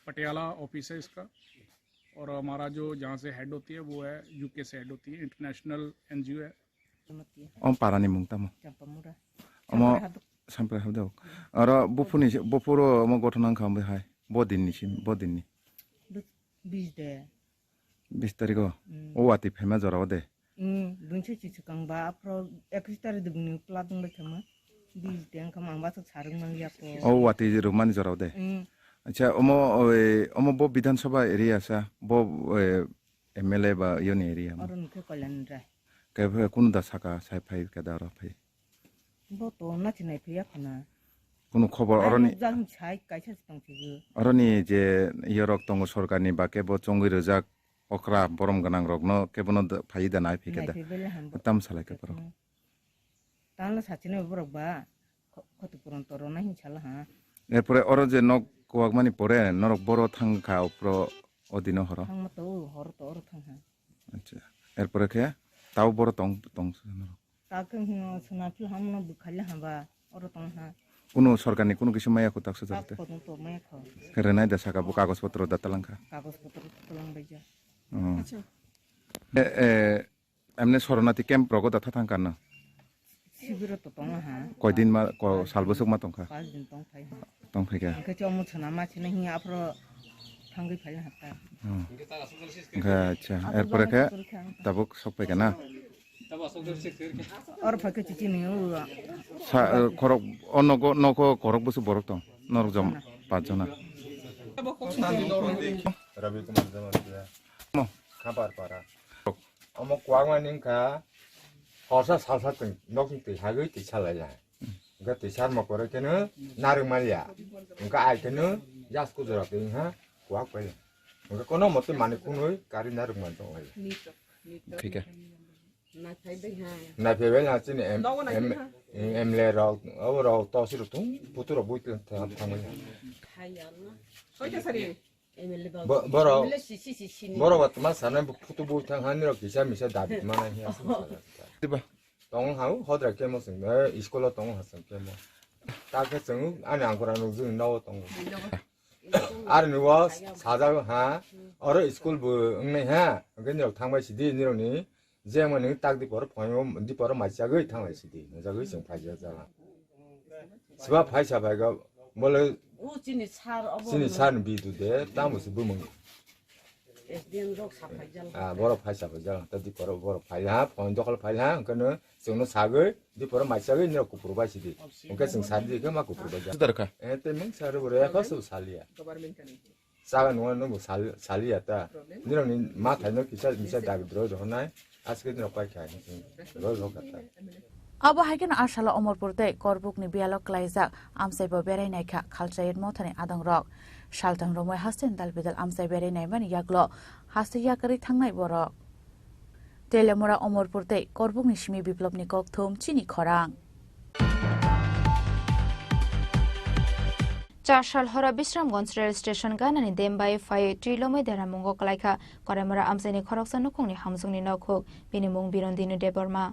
Patiala office है इसका, और हमारा जो जहाँ से हेड होती है वो है यूके से हेड होती है, इंटरनेशनल एनजीओ है। om parani mungtamo omo sampre habdo aro bopuni boporo omo gothonan khambe hai bodin ni sim bodin ni 20 tariko o wati phema jorao de lunche chi chukangba apro 21 tarik dugni pladung bathama 20 teng kamangba so sarung mangya po o wati romani jorao de acha omo bo bidhan sabha area sa bo MLA ba yoni area arun ke kalan rai ke kun da saka sai phai ke da ra phai bo to na chinai phya khana কোনো খবর অরনি জাং ছাই কাইছা tongchigu অরনি যে ইয়রক তঙ্গ সরকারনি বা কেবো চঙ্গি রজাক অকরা বরম গনাং রকনো কেবনো ফাইদা নাই ফিকেদা তাম সালাই কে পরো তাহলে সাচিনে বরক বা ক্ষতিপূরণ তর নাই ছালা হা এরপরে অর যে নক কোয়াক মানি পরে নরক বড় থাংখা উপর অদিন হর থাং মতো হর তো অর থাং হা আচ্ছা এরপরে খেয়ে তাও বড় টং টং তাকে সোনাফিল হামনা বুখালে হাবা ওর টং হা কোনো সরকারি কোনো কিছু মায়া কোথাও যাতে কত তো মায়া খাও রেনাই দে সাকা কাগজপত্র দাতালাঙ্কা কাগজপত্র তলাং বাইজা আচ্ছা এমনি শরণার্থী ক্যাম্প রগ দাথা থাকান না শিবির তো টং হা কয়দিন মা সাল বছর মা টংখা 5 দিন টং ফাই টং ফাইকা কে চমু ছনা মা ছিনে হি আপর থাঙ্গি ফাইলে হাতা আচ্ছা এরপরে খেয়ে তাবুক সব পাইকা না और फके चिची नहीं हुआ खरक नको नको खरक बसु बरक दं नरक जम 5 जना रवि कुमार जमातिया खाबार पारा अमो क्वांगवान निंका हरसा सालसा तं नकिं ति हागै ति सालाया गा ति सार मकरे केनो नारंग मालिया उनका आइ केनो जासको जरा के हा क्वा पय उनका कोनो मते माने कुनोय कारी नारंग मान दं ठीक है na phê là trên em lê rồi ở rồi to xíu tung phụ tu rồi bụi tiền thằng mình bữa rồi mà sáng nay phụ tu bụi thằng hắn rồi kỳ sao mình sẽ đạt mà này hiểu tông hảo họ đã cái mà sinh đấy school tông học sinh cái mà ta cái sinh anh ăn qua nó dừng đâu tông anh nữa 사자 ha ở school bữa này ha cái nhiều thằng mấy sĩ nhiều này 제만은 딱디 버러 보여 문디 버러 마치자고 당하시디 저거 좀 파지잖아 스바 파이샤바가 몰래 우진이 살 어버 진이 사는 비두데 땅무스 부문 에스디엔 록 사파이잘 아 버러 파이샤바자 딱디 버러 파이야 본적을 파이야 그는 저는 사글 디 버러 마치자고 이렇게 부르바시디 그러니까 생 사디 그 막고 부르바자 들어가 에때 명 사르 버려 가서 살이야 사가 노는 뭐 살이야다 니는 마 다녀 기사 미사 다기 들어줘 하나에 아스케드는 어빠이게 아니지 그걸로 갔다 abo hagen arshala omorpurde korbukni bialok klaijak amsaibo berainaikha khalchayet mothani adang rok shaltang romoi hasten dalbedal amsai berainai mani yaglo haste yakari thangnai borok telemora omorpurde korbukni simi biplobni kokthum chini khorang 4 সাল হরা বিশ্রামগঞ্জ রেল স্টেশন গানানি দেমবাই ফাই ট্রিলমই দেরা মঙ্গ কলাইখা করেমরা আমসানি খরকসা নুখংনি হামসুংনি নখুক বিনিমুং বিরন্দিনু Debbarma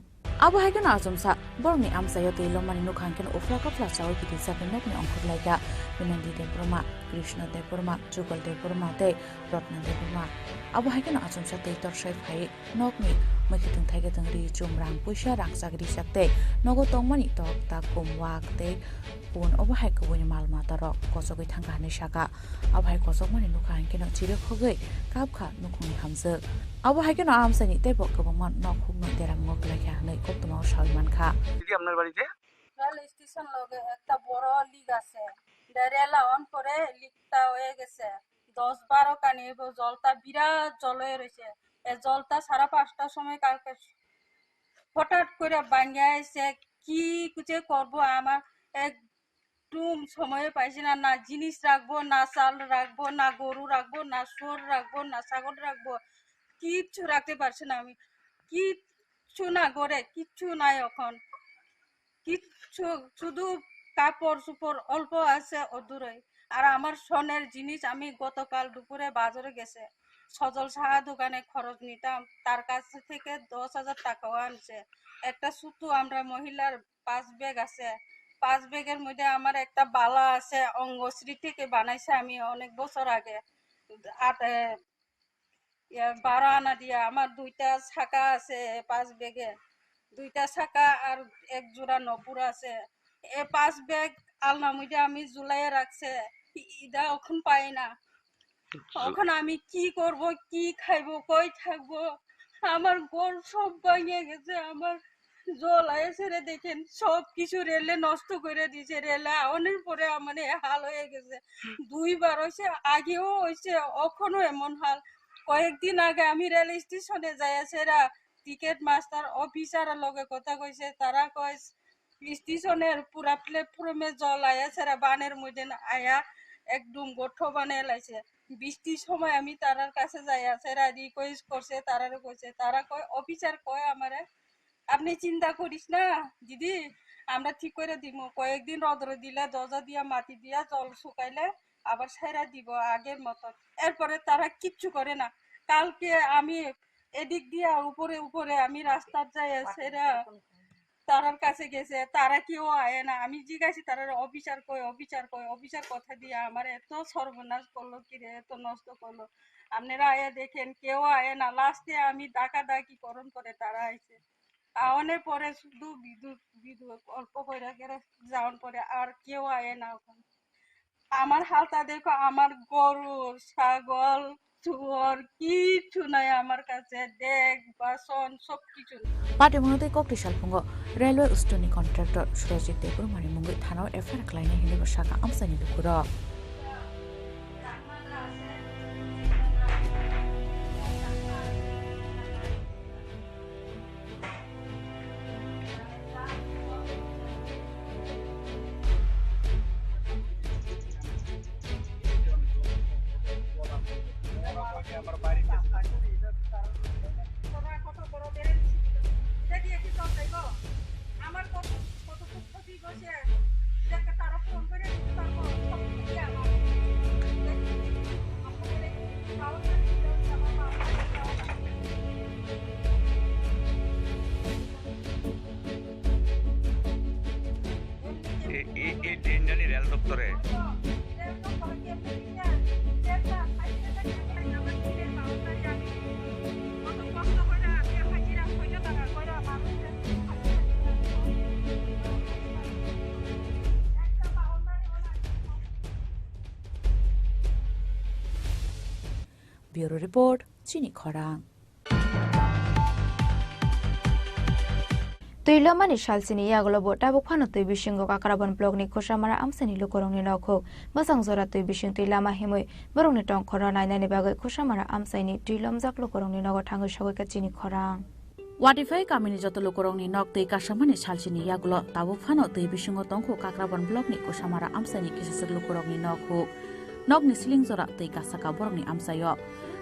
abo hagen azumsa borni amsayo te lomani nukhanken ofla kapla chawi kiti saknakni ongkhur laiga binandi debroma krishna debroma jugal debroma te rotna debroma abo hagen azumsa te torshai phai nokni makitung thaiga tangri chumrang puisha rangsagri sakte nogo tongmani tok ta kumwak te pun abo hai kubuni malma tarok kosogoi thangani saka abo hai kosogmani nukhanken chire khogei kapkha nukhuni hamse abo hagen amsani te bok kabman nokhung no deram ngok lakha nei koktomo salman kha দিদি আপনার বাড়িতে রেল স্টেশন লগে একটা বড় লিগ আছে রেলা অন করে লিগটা হয়ে গেছে 10-12 কানি জলটা বিরাট জল হয়ে রয়েছে এই জলটা 5:30টার সময় কালকে হঠাৎ করে ভাঙে আইছে কি কুচে করব আমার একটু সময় পাইছি না না জিনিস রাখবো না চাল রাখবো না গরু রাখবো না শুয়োর রাখবো না ছাগল রাখবো কিচ্ছু রাখতে পারছি না আমি কিচ্ছু না করে কিচ্ছু নাই এখন কিচ্ছু শুধু কাপড় চোপড় অল্প আছে অদূরে আর আমার সোনের জিনিস আমি গতকাল দুপুরে বাজারে গেছে সজল সাহা দোকানে খরচ নিতাম তার কাছ থেকে 10,000 টাকাও আনছে একটা সুতো আমরা মহিলার 5 ব্যাগ আছে 5 ব্যাগের মধ্যে আমার একটা বালা আছে অঙ্গশ্রী থেকে বানাইছে আমি অনেক বছর আগে 12 আনা দিয়া আমার 2টা ছাকা আছে 5 ব্যাগে 2টা ছাকা আর এক জোড়া নপুর আছে এই 5 ব্যাগ আলনা মধ্যে আমি ঝুলাইয়া রাখছে ইদা এখন পাই না এখন আমি কি করব কি খাইবো কই থাকবো আমার ঘর সব ভাঙে গেছে আমার জল আইছে দেখেন সব কিছু রেলে নষ্ট করে দিয়েছে রেলে অনেক পরে আমার হাল হয়ে গেছে 2 বার হইছে আগেও হইছে এখনো এমন হাল কয়েকদিন আগে আমি রেল স্টেশনে যাইয়াছেরা টিকেট মাস্টার অফিসারের লগে কথা কইছে তারা কয় স্টেশনের পুরা প্ল্যাটফর্মে জল আইয়াছেরা বানের মধ্যে আয়া একদম গোঠো বানায় লাইছে বৃষ্টির সময় আমি তারার কাছে যাইয়াছেরা রিকোয়েস্ট করছে তারারে কইছে তারা কয় অফিসার কয় আমারে আপনি চিন্তা করিস না দিদি আমরা ঠিক করে দিব কয়েকদিন রোদরে দিলে দরজা দিয়া মাটি দিয়া জল শুকাইলে আবার সেরা দিব আগের মতো এরপরে তারা কিচ্ছু করে না কালকে আমি এদিক দিয়া উপরে উপরে আমি রাস্তার যাই সেরা তারার কাছে গেছে, তারা কেউ আয় না। আমি জিজ্ঞাসি তারা অফিসার কই অফিসার কথা দিয়ে আমার এত সর্বনাশ করলো, কিরে এত নষ্ট করলো। আপনারা আয়া দেখেন, কেউ আয় না। লাস্টে আমি ডাকাডাকি করণ করে তারা আইছে। আওয়ানের পরে শুধু বিদ্যুৎ অল্প করে যাওয়ার পরে আর কেউ আয় না ওখানে। আমার হালটা দেখো, আমার গরু ছাগল শুয়োর কিছু নাই আমার কাছে, দেখ বাসন সবকিছু নেই। পার্টি মনোতে ককটি সালফুঙ্গ রেলওয়ে উস্টনি কন্ট্রাক্টর সুরজিৎ দেবুর মানি মুঙ্গি থানাव एफआईआर खालायनाय हिनि बसाखा आमसानि लुकुर আমার কত কত ক্ষতি বসে দেখে তারা ফোন করে দিতে পারবো সব কিছু আমার এই ট্রেন জানি রেল দপ্তরে ব্যুরো রিপোর্ট চিনি খরাং Tuilomani shalsini yaglo bota bukphano tui bishingo kakarabon blog ni khosamara amsani lukorongni nokho masang zora tui bishing tuilama himoi borongni tong khora nainai ni bagai khosamara amsaini tuilomjak lukorongni nogo thangai sagoi ka chini khorang ওয়াটিফাই Kaminey যত লোকরংনি নক তৈ কাসামানি সালসিনি ইয়াগুলো তাবো ফানো তৈ বিসঙ্গ তংখো কাকরাবন ব্লকনি কোসামারা আমসানি কিসিসক লোকরংনি নকহো নকনি সিলিং জরা তৈ কাসাকা বরংনি আমসায়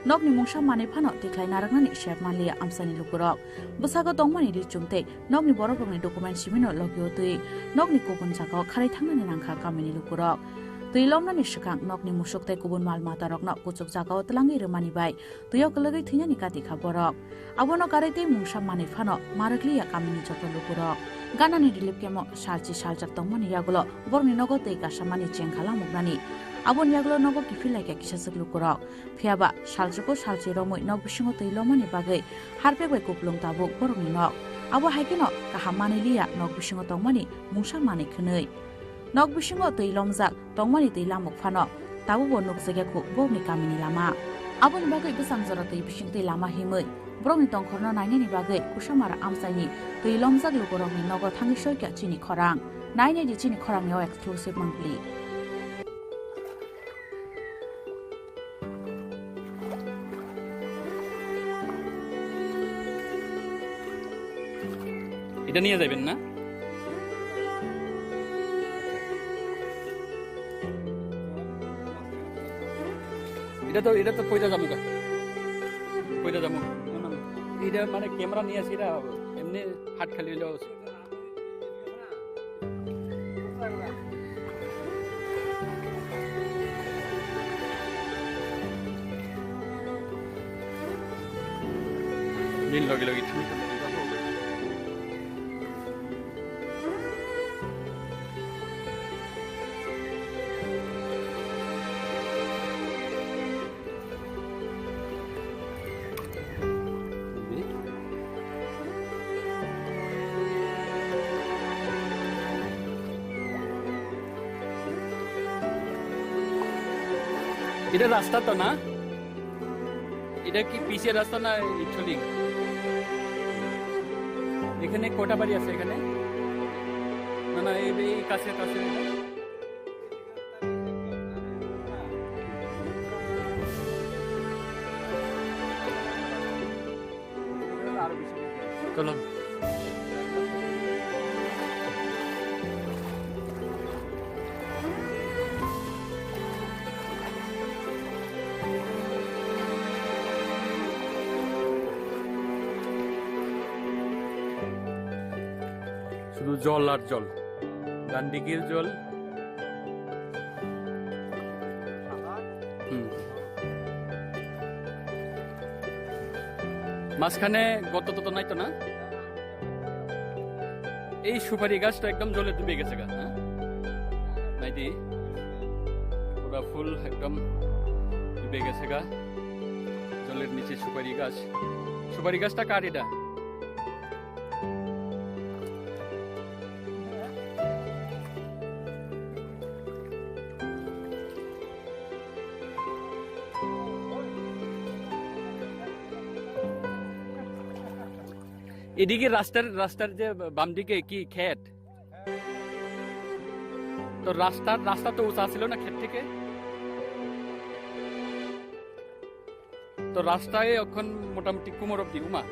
নকনি মংসা মানে ফানো তিখ্লাই নারাংনানি শেপ মানলিয়া আমসানি লোকরক বসাগো তংমানি রিচুমতে নকনি বরংনি ডকুমেন্ট সিমিনো লগিও তৈ নকনি কোবন জাগাও খারাই থাংনানি নাংখা কামিনি লোকরক তুইলমনানি সিকাং নকনি মুসুকতে কুবুন মাল মাতারকno kuchuk jagao tlangi remani bai tuyo kalagai thina ni kati khaborok abono karete mungsa mane phano marakliya kamini joto lukurok ganani dilip kemo salchi saljak tongmani yagulo borni nogo tei kasamani chengkhala mugnani abon yagulo nogo kifilai ka kisasuk lukurok phiaba salchuko salchi romoi nog bisingo tuilomani bagai harpe bai kuplung tabuk borni nok abo haikino kahamani liya nog bisingo tongmani mungsa mane khunei nok bisingo tuilomjak tongmani tuilamuk phano tabu bo nok jagakhu bogni kamini lama aboni bagai besang jora tui bising tui lama himoi brongni tongkhorno nainani bagai kusamara amsaini tuilomjak lukorokni nogo thangi soika chini khorang naine di chini khorang yo exclusive mangli এটা নিয়ে যাবেন না এটা তো কইরা যাবো এটা মানে ক্যামেরা নিয়ে আসি এটা এমনি হাত খালি হলেও দিন লগে লগে এটা রাস্তা তো না এটা কি পিসের রাস্তা না ইটলিং এখানে কোটা বাড়ি আছে এখানে না না এই কাছে কাছে চলো শুধু জল আর জল ডান দিকের জল মাঝখানে গত তত নাই তো না? এই সুপারি গাছটা একদম জলে ডুবে গেছে গা, হ্যাঁ নাইদি পুরা ফুল একদম ডুবে গেছে গা জলের নিচে। সুপারি গাছটা কার এটা? এদিকে রাস্তার যে বাম দিকে কি ক্ষেত? তো রাস্তা তো উঁচা ছিল না ক্ষেত থেকে? তো রাস্তায় এখন মোটামুটি কুমোর অব্দি উমা।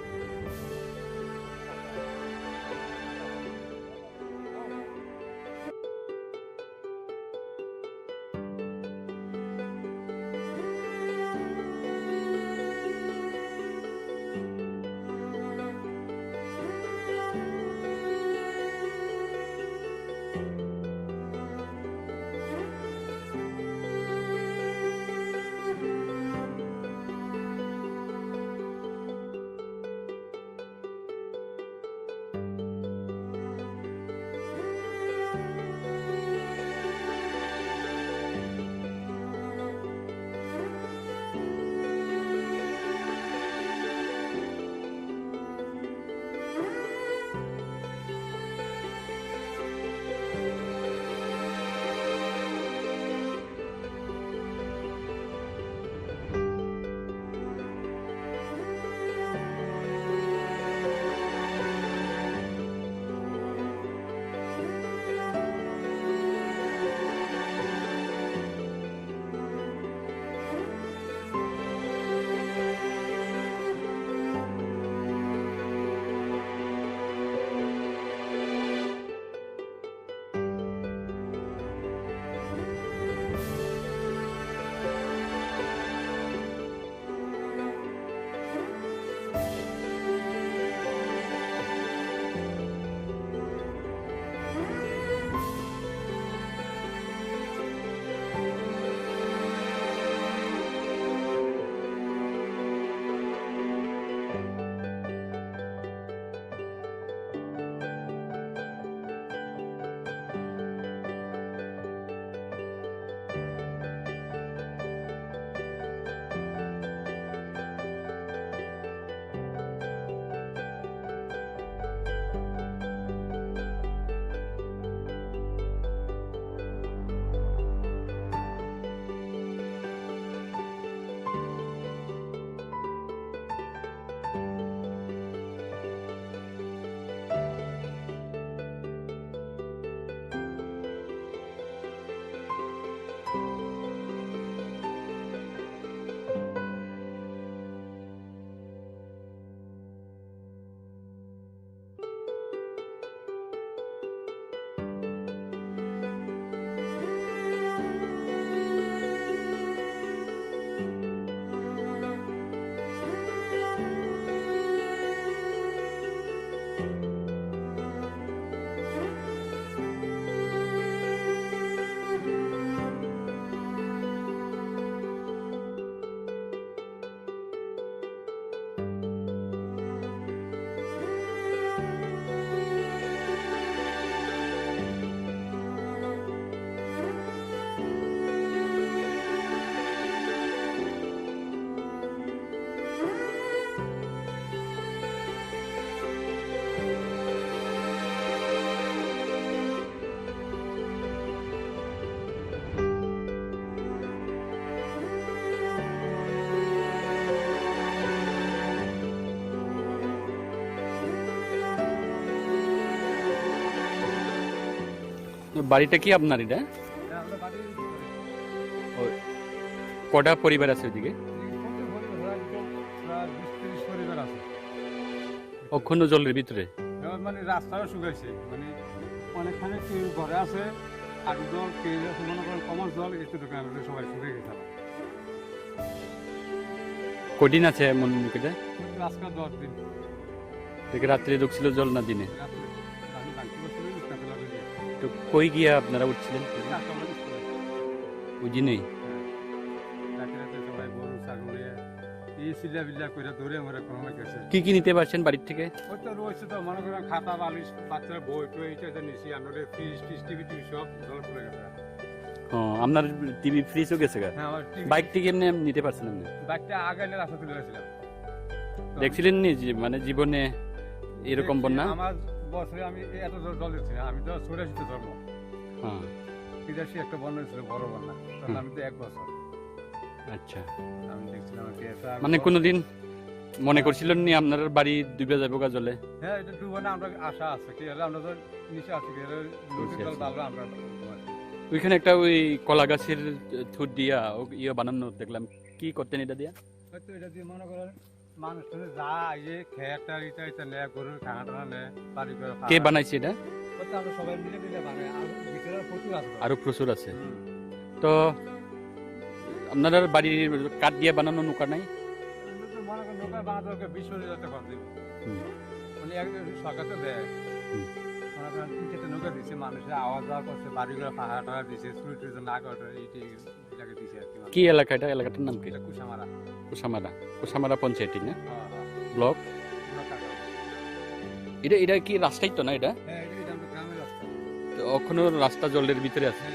বাড়িটা কি আপনার এটা? কটা পরিবার আছে ওইদিকে? অক্ষুণ্ণ জলের ভিতরে মানে রাস্তাও শুকাইছে, মানে অনেকখানে কেউ ঘরে আছে আর জল কেউ আছে মনে করেন কমার জল একটু দোকান সবাই শুকিয়ে গেছে। কদিন আছে এমন মুখেটা? আজকে 10 দিন। থেকে রাত্রে ঢুকছিল জল না দিনে? তো কই গিয়া আপনারা উঠছিলেন ওই দিনেই? রাতে রাতে সবাই গরু ছাগল এই চিল্লা বিল্লা করে দৌড়ে মরে কোনো গেছে কি নিতে পারছেন বাড়ির থেকে? ওই তো রয়েছে তো মনে করেন খাতা বালিশ বাচ্চারা বই টই এটা নিছি আমরা ফ্রিজ টিভি সব জল পড়ে গেছে। আপনার টিভি ফ্রিজও গেছে গা? হ্যাঁ, আমার টিভি বাইক থেকে এমনি নিতে পারছেন আপনি? বাইকটা আগে রাস্তা তুলে গেছিলাম। দেখছিলেন নি মানে জীবনে এরকম বন্যা? আমার বছরে আমি এত জল দিচ্ছি আমি তো 84 জন্ম। হ্যাঁ, 83 একটা বন্যা ছিল বড় বন্যা, তখন আমি তো 1 বছর। আচ্ছা, আমি দেখছিলাম মানে কোনোদিন মনে করছিলেন নি আপনার বাড়ি ডুবে যাবো গা জলে? হ্যাঁ, এটা ডুবে না আমরা আশা আছে কি হলে আমরা তো নিচে আছি কি হলে নদীর জল বাড়বে আমরা। ওইখানে একটা ওই কলা গাছের থুট দিয়া ইয়ে বানানো দেখলাম, কি করতেন এটা দিয়া? হয়তো এটা দিয়ে মনে করেন মানুষ যা ইয়ে খেয়াটা এটা নেয়, গরুর খানা টানা নেয়, বাড়ি করে। কে বানাইছে এটা? হয়তো আমরা সবাই মিলে বানাই, আর ভিতরে প্রচুর আছে, আরো প্রচুর আছে। তো আপনার বাড়ির কাঠ দিয়ে বানানো নৌকা নাই? মনে করেন নৌকা বানাতে 20,000 টাকা খরচ দিবে, মানে সরকার তো দেয়। মনে করেন 3-4টা নৌকা দিচ্ছে, মানুষের আওয়াজ যাওয়া করছে, বাড়ি করে পাহাড় টাকা দিচ্ছে, সুইটের জন্য আগটা এইটাকে দিচ্ছে আর কি। কি এলাকা এটা? এলাকাটার নাম কি? কুসামারা। কুসামারা পঞ্চায়েত না? ব্লক। এটা কি রাস্তাই তো না এটা? হ্যাঁ, এটা আমাদের গ্রামের রাস্তা। তো এখনো রাস্তা জলের ভিতরে আছে?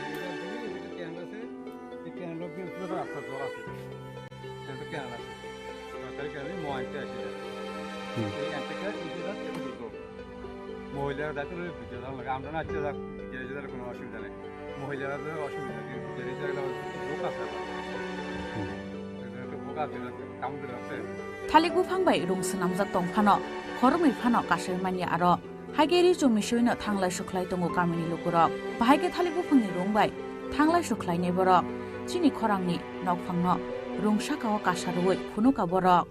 মহিলারা যাতে ভিজে যাওয়া লাগে, আমরা না ভিজে যেতে কোনো অসুবিধা নেই, মহিলারা অসুবিধা লোক আছে বোকা কাম দিলে আছে। थालिगु फांबाय रुं सनामजाक दंफानो खरमै फानो कासै मानि आरो हागेरि जमिसैनो थांलाय सुख्लाय दङ गामिनि लोगोरक बाहायगे थालिगु फांनि रुंबाय थांलाय सुख्लायनि बरक चिनि खरांनि नकफांनो रुंसाकाव कासारुवै फुनुका बरक।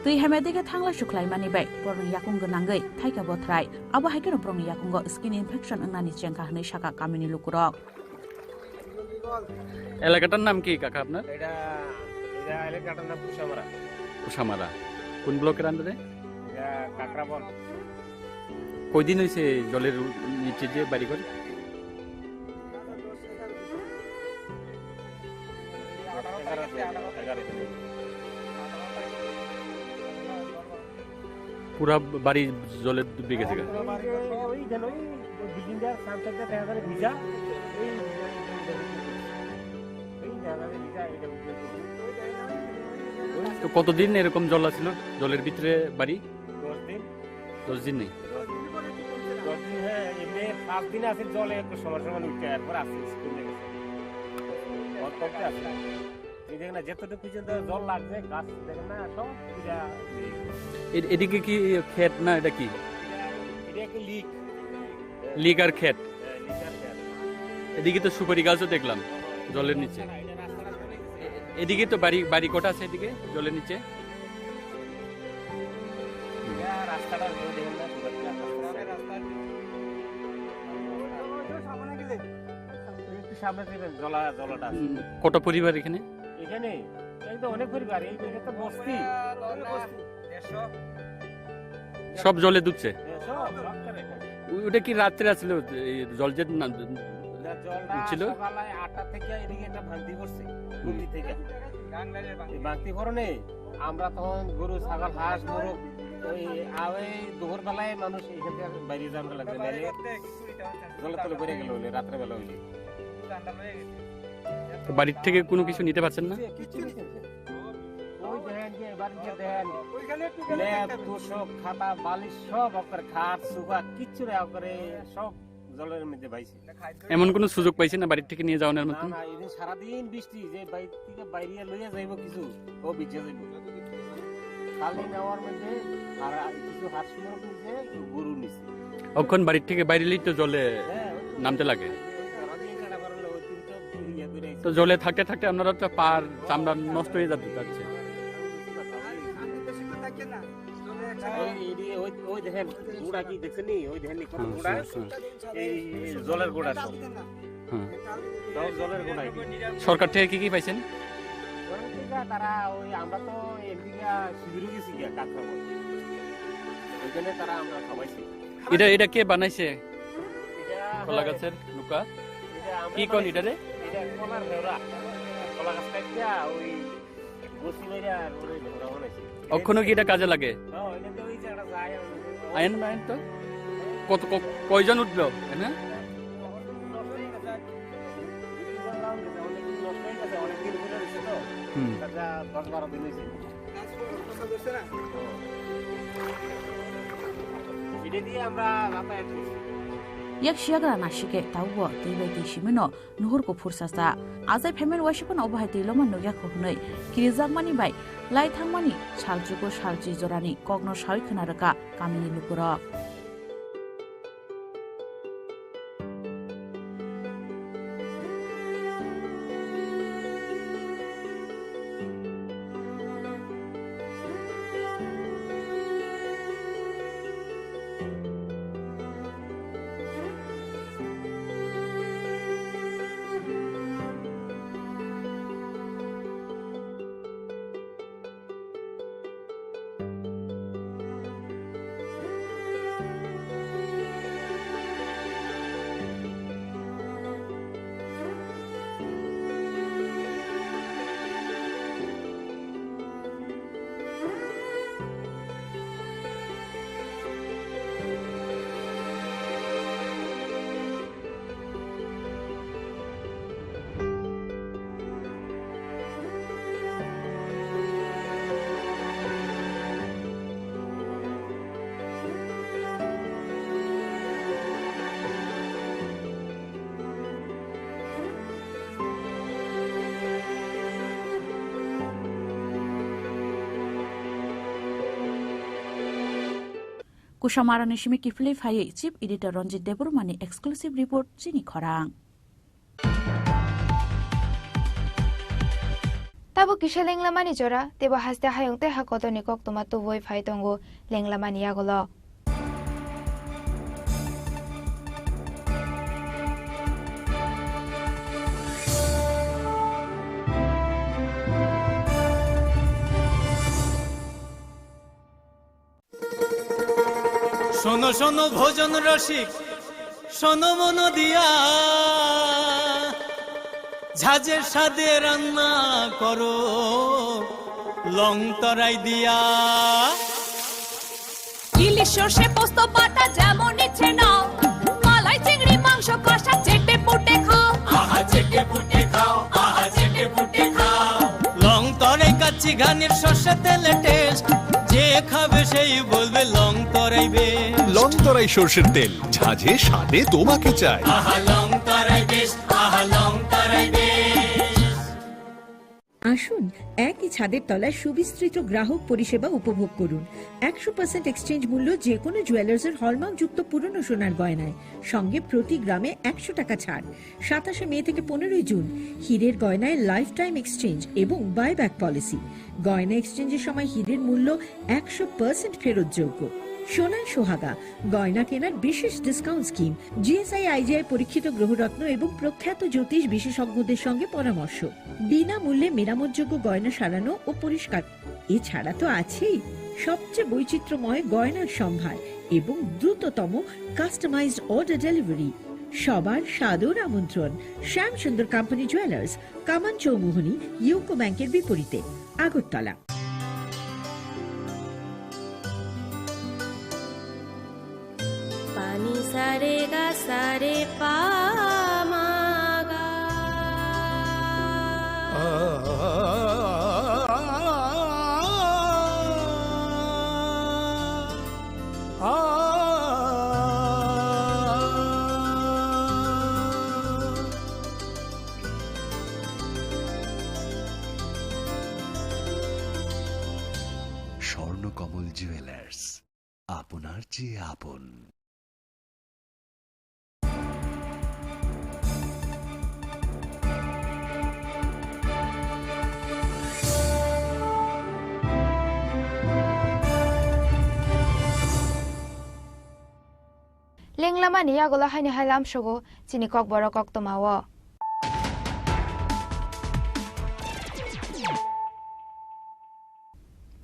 tui hemedike thangla suklai mani bai borong yakung gonangai thaika bothrai abo haikeno borong yakungo skin infection angnani chengka hnai saka kamini lukurok এলাকাটার নাম কি কাকা আপনার এটা এলাকাটার নাম কুশামারা কুশামারা কোন ব্লকের আন্ডারে এটা কাকরাবন কয়দিন হয়েছে জলের নিচে যে বাড়ি করে পুরা বাড়ি জলে ডুবে গেছে তো কতদিন এরকম জল আছিল জলের ভিতরে বাড়ি 10 দিন নেই 10 দিন হ্যাঁ এমনি 5 দিন আছে জলে একটু সমস্যা মানে উঠে এরপর আসছে স্কুলে গেছে বহুত কমতে আসছে এই দেখেন না যতটুকু পর্যন্ত জল লাগছে গাছ দেখেন না সব পুরা এদিকে কি ক্ষেত না এটা কি এটা একটা লিক আর ক্ষেত এদিকে তো সুপারি গাছও দেখলাম জলের নিচে এদিকে তো বাড়ি কটা আছে এদিকে জলের নিচে রাস্তাটা সামনে দিবেন জলাটা কত পরিবার এখানে এখানে এই তো অনেক পরিবার এই তো বস্তি সব জলে ডুবছে ওটা কি রাত্রে আসছিল জল যে ছিল সকালে 8টা থেকে এদিকে একটা ভাঙতি করছে নদী থেকে ভাঙতি করনে আমরা তখন গরু ছাগল হাঁস মোরগ ওই আওয়ে দুপুর বেলায় মানুষ এখান থেকে বাইরে যাওয়ার লাগছে জলে তলে বেড়ে গেল রাত্রে বেলা হইলে বাড়ির থেকে কোনো কিছু নিতে পারছেন না ওই দেখেন যে বাড়িতে দেখেন ল্যাব তোষক খাতা বালিশ সব আপনার খাট সুগা কিচ্ছু না করে সব জলের মধ্যে বাইছে এমন কোনো সুযোগ পাইছেন না বাড়ির থেকে নিয়ে যাওয়ার মতন না এই সারাদিন বৃষ্টি যে বাইরে থেকে বাইরে লইয়া যাইব কিছু ও ভিজে যাইব খালি নেওয়ার মধ্যে আর কিছু হাত সুন্দর করছে গরু নিছে ওখান বাড়ির থেকে বাইরে তো জলে নামতে লাগে তো জলে থাকতে থাকতে আপনারা তো পার চামড়া নষ্ট হয়ে যাচ্ছে ওই দেখেন গুড়া কি দেখছেন ওই দেখেন গুড়া এই জলের গুড়া সব জলের গুড়া সরকার থেকে কি পাইছেন তারা ওই আমরা তো এদিকে শিবিরও গেছি কাকরাবন ওইখানে তারা আমরা খাওয়াইছি এটা কে বানাইছে কলা গাছের লুকা কি কোন এটা রে এটা কলার নেওরা কলা গাছ কাটিয়া ওই বসি মেরা ওরে নেওরা বানাইছে অক্ষণ কি এটা কাজে লাগে হ্যাঁ এটা তো ওই জায়গা যায় আইন তো কত কয়জন উঠলো না yak shiagra na shike tawbo teibai te shimino nuhur ko fursasa azai phemen washipon obhai teiloma nogya khohnoi kirizagmani bai lai thangmani saljuko salji jorani kogno sai khnaraka kamini lukura Kushamara Nishimi Kifle Faye, Chief Editor Ranjit Deburmani, exclusive report, Chini Khorang. Tabo kisha lenglamani jora tebo haste hayung te hakoto ni kok toma tu voi phai tongo lenglamani yagolo. শোনো শোনো ভোজন রসিক শোনো মন দিয়া ঝাঁঝের স্বাদে রান্না করো লং তরাই দিয়া ইলিশ সর্ষে পোস্ত বাটা যেমন ইচ্ছে নাও মালাই চিংড়ি মাংস কষা চেটে পুটে খাও আহা চেটে পুটে খাও আহা চেটে পুটে খাও লং তরাই কাচ্চি ঘানির সর্ষে তেলে টেস্ট যে খাবে সেই বলবে লং তরাই বেশ লং তরাই সর্ষের তেল ঝাঁঝে স্বাদে তোমাকে চাই আহা লং তরাই বেশ আহা লং তরাই বেশ। আসুন একই ছাদের তলায় সুবিস্তৃত গ্রাহক পরিষেবা উপভোগ করুন 100% এক্সচেঞ্জ মূল্য যে কোনো জুয়েলার্সের হলমার্কযুক্ত পুরনো সোনার গয়নায় সঙ্গে প্রতি গ্রামে 100 টাকা ছাড় 27 মে থেকে 15 জুন হীরের গয়নায় লাইফ টাইম এক্সচেঞ্জ এবং বাইব্যাক পলিসি গয়না এক্সচেঞ্জের সময় হীরের মূল্য 100% ফেরতযোগ্য সোনার সোহাগা গয়না কেনার বিশেষ ডিসকাউন্ট স্কিম জিএসআই আইজিআই পরীক্ষিত গ্রহরত্ন এবং প্রখ্যাত জ্যোতিষ বিশেষজ্ঞদের সঙ্গে পরামর্শ বিনামূল্যে মেরামতযোগ্য গয়না সারানো ও পরিষ্কার এছাড়া তো আছেই সবচেয়ে বৈচিত্র্যময় গয়নার সম্ভার এবং দ্রুততম কাস্টমাইজড অর্ডার ডেলিভারি সবার সাদর আমন্ত্রণ শ্যাম সুন্দর কোম্পানি জুয়েলার্স কামান চৌমুহনী ইউকো ব্যাংকের বিপরীতে আগরতলা পানি সারে গা সারে পা মা গা স্বর্ণকমল জুয়েলার্স আপনার চেয়ে আপন Lenglamani yagola haini hailam shogo chini kok boro kok tomawo.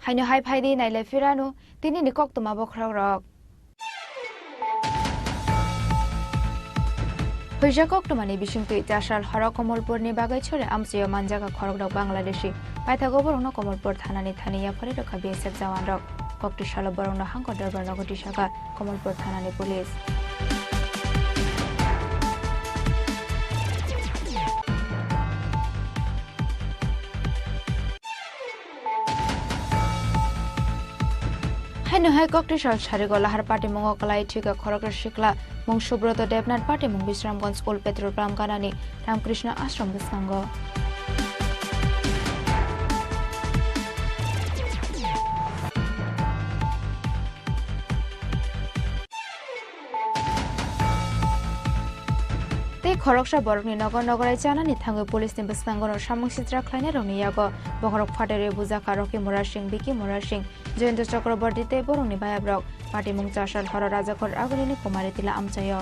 Haino hai phaidi naile firanu tini ni kok tomabo khrok rok. Hoija kok tomani bisingtu itashal hara Komolpur ni bagai chore amsiyo manjaga khorok rok Bangladeshi paithago borongno Komolpur thanani thaniya phore rokha BSF jawan rok kokti shalo borongno hangko darbar nogoti shaka Komolpur thanani police. Haino hai kokti shal charigo lahar party mongo kalai thika khorokra shikla mong Subroto Devnath party mong Bisramganj School petrol pump kanani Ramkrishna Ashram Biskango. Te khoroksha borokni nogor nogorai janani thangoi police ni Biskangono samung sitra khlaina rongni yago bokhorok phatere bujaka Rocky Mora Singh Biki Mora Singh Jayendra Chakraborty te borongni bayabrok party mung chashal hara rajakhor aguni kumari tila amchayo.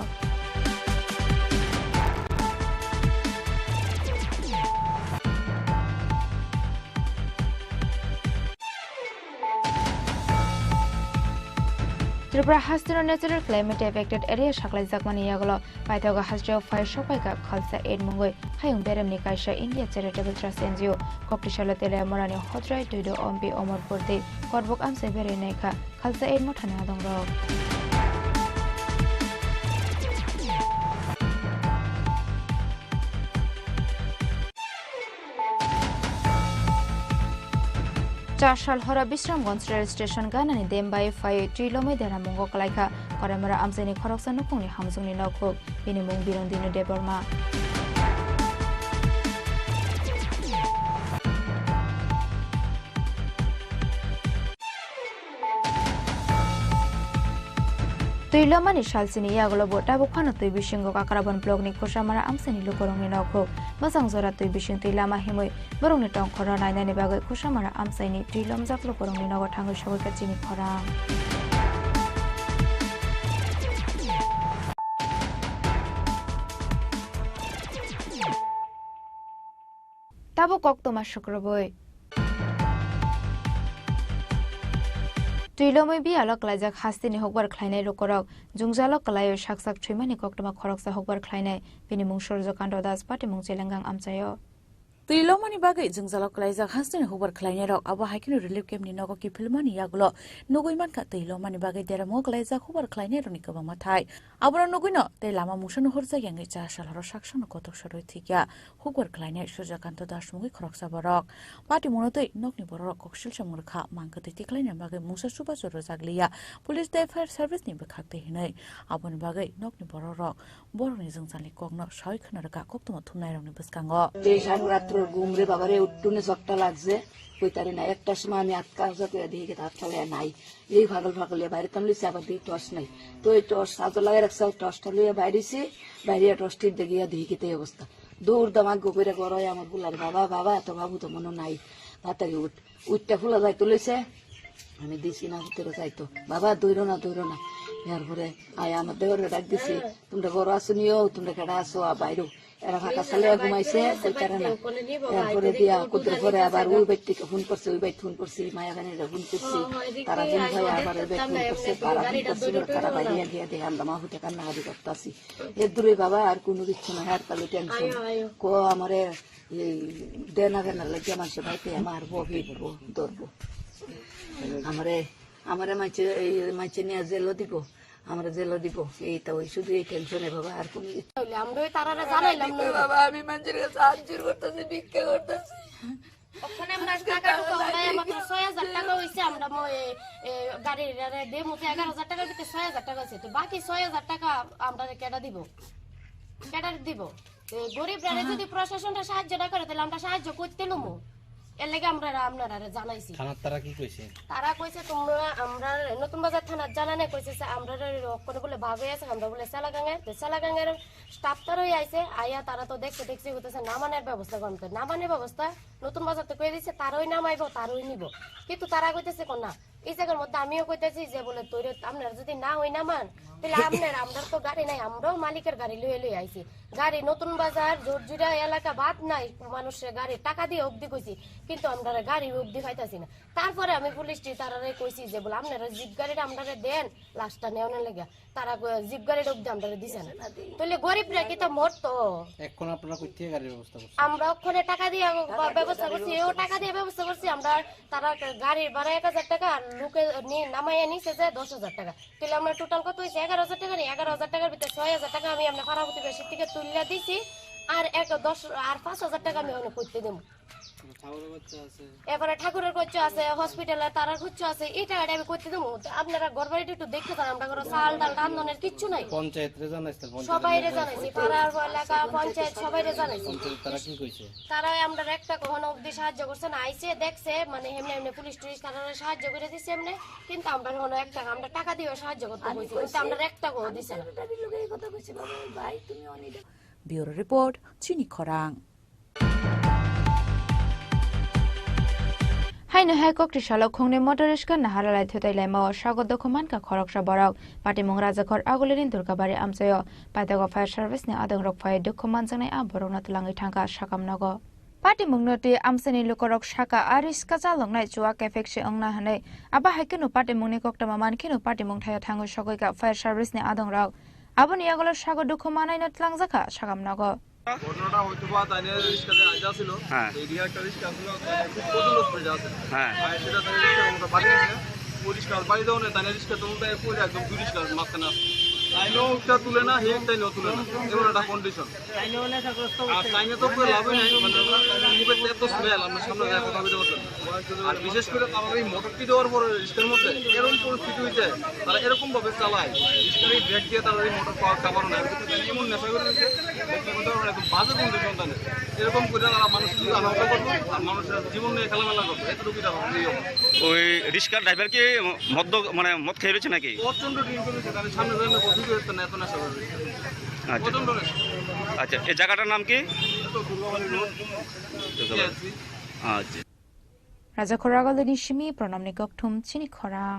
Tripura Hastino natural climate affected area shaklai jakmani yagolo paithoga hastio fire shopaika khalsa aid mongoi hayung berem ni kaisha India Charitable Trust NGO kokti shalotele morani hotrai toido ombi omorpurte korbok amse bere naika khalsa aid mothana adongro. Chashal hora Bisramganj rail station ganani dembai fai trilomai dera mongo kalaika koramara amseni khoroksa nupungni hamjungni nokhok bini mung birondino deborma. Tuilamani Shalsini Yagolo Botabukano Tui Bishingo Kakaraban blog ni Koshamara Amsani Lukorong Noko, Basang Zora Tui Bishin Tuilama Himui, Barong Tong Korona Nanibago Koshamara Amsani, Tuilam Zaklo Korong Nogo Tango Shawakatini Kora. Tabo Kokto Mashokroboy. Tuilomoi bi alok lajak hastini hokbar khlainai rokorok jungjalok kalayo saksak thrimani koktoma khoroksa hokbar khlainai bini mungshor jokando das pati mungchelangang amchayo Tuilomani bagai jungjalok kalaijak hastini hokbar khlainai rok abo haikinu relief camp ni nogo ki filmani yagulo nogoiman ka tuilomani bagai deramo kalaijak hokbar khlainai roni kaba mathai abora nogoino te lama mungshon horja yangi cha salaro sakson kotok soroi thikya hokbar khlainai surjakanto das mungi khoroksa borok pati monotoi nokni borok koksil samurkha mangkati tiklaina bagai mungsa suba soro jagliya police day fire service ni bekhakte hinai aboni bagai nokni borok boroni jungjalni kokno soi khonarka koktoma thumnai roni buskango ঘুমরে বাবারে উঠুনে চকটা লাগছে কইতারি না একটা সময় আমি আটকা করে দিকে হাত ফেলে নাই এই পাগল পাগলিয়া বাইরে টানলিছে আবার দিকে টর্চ নাই তো এই টর্চ সাজো লাগাই রাখছে টর্চটা লিয়ে বাইরেছি বাইরে টর্চটির দেখিয়া দিকে অবস্থা দৌড় দামাক গোপরে গড়াই আমার বুলার বাবা বাবা এত বাবু তো মনে নাই তাড়াতাড়ি উঠটা ফুলা যাই তুলেছে আমি দিছি না ভিতরে যাইতো বাবা দৌড়ো না এরপরে আয় আমার দেহরে ডাক দিছি তোমরা ঘর আসো নিও তোমরা কেডা আসো বাইরো এরা ফাঁকা সালে ঘুমাইছে এরপরে দিয়া কুদ্র করে আবার ওই ব্যক্তিকে ফোন করছে ওই ব্যক্তি ফোন করছি মায়া গানের ফোন করছি তারা দিন ভাই আবার ওই ব্যক্তি ফোন করছে তারা ফোন করছিল তারা বাইরে গিয়ে দিয়ে আল্লাহ মাহুতে কান্নাকাটি করতেছি এর দূরে বাবা আর কোনো কিছু না আর তাহলে টেনশন কো আমারে দেনা কেনার লাগে মানুষের ভাইতে আমার ভিড়বো ধরবো আমারে মাইছে নিয়ে জেলও দিব আমরা জেলও দিব এই তো ওই শুধু এই টেনশনে বাবা আর কোনো আমরা তারারে জানাইলাম না বাবা আমি মানুষের কাছে সাহায্য করতেছি ভিক্ষা করতেছি ওখানে আমরা টাকা আমরা মাত্র ৬০০০ টাকা হইছে আমরা গাড়ির দে মতে ১১০০০ টাকার ভিতরে ৬০০০ টাকা আছে তো বাকি ৬০০০ টাকা আমরা কেডা দিব গরিবরা যদি প্রশাসনটা সাহায্য না করে তাহলে আমরা সাহায্য করতে লমু এর লাগে আমরা আপনারা জানাইছি থানার তারা কি কইছে তারা কইছে তোমরা আমরা নতুন বাজার থানার জানানে কইছে আমরা কোনে বলে ভাবে আছে আমরা বলে সালাগাঙ্গের স্টাফ তারই আইছে আইয়া তারা তো দেখছে হতেছে নামানের ব্যবস্থা করতে নামানের ব্যবস্থা নতুন বাজার তো কই দিছে তারই নামাইবো তারই নিব কিন্তু তারা কইতেছে কোন না এই জায়গার মধ্যে আমিও কইতেছি যে বলে তোর আপনারা যদি না হই নামান তাহলে আমরা তো গাড়ি নাই আমরাও মালিকের গাড়ি লয়ে আইছি গাড়ি নতুন বাজার জোরজুড়া এলাকা বাদ নাই মানুষের গাড়ি টাকা দিয়ে অবধি কইছি কিন্তু আমরা গাড়ি অবধি পাইতাছি না তারপরে আমি পুলিশটি তারারে কইছি যে বলে আপনারা জিপ গাড়িটা আমরা দেন লাস্টটা নেওয়ার লাগে তারা জিপ গাড়িটা অবধি আমরা দিছে না তাহলে গরিবরা কি তো মরতো এখন আপনারা কই থেকে গাড়ির ব্যবস্থা করছেন আমরা ওখানে টাকা দিয়ে ব্যবস্থা করছি ও টাকা দিয়ে ব্যবস্থা করছি আমরা তারা গাড়ির ভাড়া ১০০০ টাকা আর লোকে নামাইয়া নিছে যে ১০০০০ টাকা তাহলে আমরা টোটাল কত হয়েছে ১১০০০ টাকা ১১০০০ টাকার ভিতরে ৬০০০ টাকা আমি আপনার ফারাপুতি বেশি থেকে তুলিয়া দিছি আর ৫০০০ টাকা আমি অনেক করতে দেবো এবারে ঠাকুরের খরচ আছে হসপিটালে তার খরচ আছে এই টাকাটা আমি করতে দেবো আপনারা ঘরবাড়িটা একটু দেখতে পারেন আমরা কোনো চাল ডাল রান্ধনের কিচ্ছু নাই পঞ্চায়েতরে জানাইছেন সবাইরে জানাইছি পাড়ার এলাকা পঞ্চায়েত সবাইরে জানাইছি তারা কি কইছে তারা আমরা একটা কখনো অবধি সাহায্য করছে না আইছে দেখছে মানে এমনি পুলিশ টুলিশ তারা সাহায্য করে দিচ্ছে এমনি কিন্তু আমরা কোনো একটা আমরা টাকা দিয়ে সাহায্য করতে বলছি কিন্তু আমরা একটা কোনো দিছে না ব্যুরো রিপোর্ট চিনি খরাং Haino Haikok Tishalok Hongni Motorishka Naharalai Thutailema Shago Dokumanka Khoroksa Borok Pati Mongrazakor Agulin Durkabari Amsayo Patago Fire Service ni Adang Rock Fire Dokumanzane Aborona Tlangi Tanka Shakamnago Pati Mungnoti Amsani Lukorok Shaka Aris Kazalong Night Chua Kefekshi Ongna Hane Aba Haikinu Pati Mungnikok Tamaman Kinu Pati Mungtaya Tango Shagoika Fire Service ni Adang Rock Aboni Agolo Shago Dukumana in Tlangzaka Shakamnago ঘটনাটা হয়তো বা তাইনের রিস্কাতে আইজা ছিল এদিকে একটা রিস্কা ছিল খুব প্রচুর স্পিড আছে সেটা তাইনের রিস্কার মতো বাড়ি গেছে ওই রিস্কার বাড়ি দেওয়া নেই তাইনের রিস্কা তো পড়ে একদম দুই রিস্কার মাঝখানে আছে চাইনাটা তুলে না হে চাইনাও তুলে না এমন একটা কন্ডিশন আর চাইনা তো পুরো লাভই নাই মানে মুখের এত স্মেল আমরা সামনে যায় কথা বলতে পারতেন আর বিশেষ করে আমার এই মোটরটি দেওয়ার পরে রিস্কের মধ্যে এরকম পরিস্থিতি হয়েছে তারা এরকম ভাবে চালায় রিস্কের এই ব্রেক দিয়ে তারা এই মোটর পাওয়ার কামানো না এমন নেশা করে দিচ্ছে একদম বাজে কন্ডিশন তাদের এরকম করে তারা মানুষ শুধু আনন্দ করবো আর মানুষের জীবন নিয়ে খেলামেলা করবো এতটুকুই তারা ওই রিক্সার ড্রাইভার কি মদ খেয়ে রয়েছে নাকি প্রচন্ড ড্রিঙ্ক করেছে তাদের সামনে যাই না কফি করতে না এত নেশা করে প্রচন্ড নেশা আচ্ছা এই জায়গাটার নাম কি আচ্ছা রাজা খরাগলনি সিমি প্রণামনি গকঠুম চিনি খরাং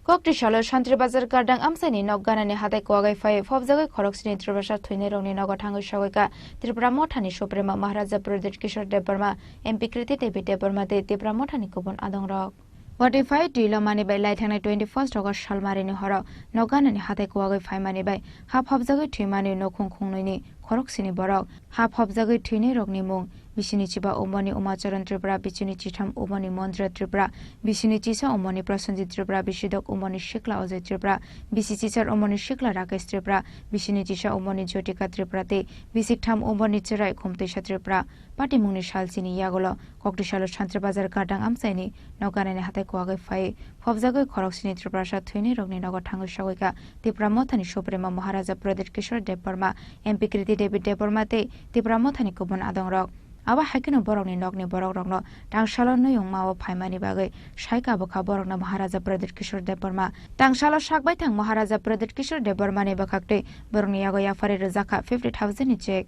ককটিশাল শান্তিবাজার গার্ডাং আমসাইনি নগানানি হাতে কোয়াগাই ফাই ফবজাগাই খরকসিনি ত্রিবাসা থুইনে রংনি নগঠাঙ্গই সগৈকা ত্রিপুরা মঠানি সুপ্রেমা মহারাজা প্রদেশ কিশোর দেববর্মা এমপি কৃতি দেবী দেববর্মা দে ত্রিপুরা মঠানি কুবন আদংরক Watify Dilo Manibai Light Hang 21st August Shalmarini Horo, Noganani Hate Kuagai Fai Manibai, Hap Hobzagi Timani no Kungkungni, Koroksini Borok, Hap Hobzagi Tini Rogni Mung, Bishinichiba Omoni Umacharan Tripura, Bichinichitam Omoni Mondra Tripura, Bishinichisa Omoni Prasanji Tripura, Bishidok Omoni Shikla Oze Tripura, Bisichar Omoni Shikla Rakesh Tripura, Bishinichisha Omoni Jotika Tripurate, Bisiktam Omoni Chirai Kumtisha Tripura, Pati Muni Shalsini Yagolo, Kokdishalo Chantrabazar Gadang Amsaini, Noganani Hate Kuagai Fai, Fobzagai Koroksini Triprasha Twini Rogni Nogotango Shawika, Tipramotani Suprema Maharaja Pradesh Kishore Deborma, MP Kriti David Debormate, Tipramotani Kubon Adongrok. Aba hakino borokni nokni borok rokno tangshalo no yongmao phaimani bagai shaika bokha borokna Maharaja Pradesh Kishore Deborma tangshalo shakbai thang Maharaja Pradesh Kishore Deborma ne bakakte borokni yago yafare razaka 50,000 ni check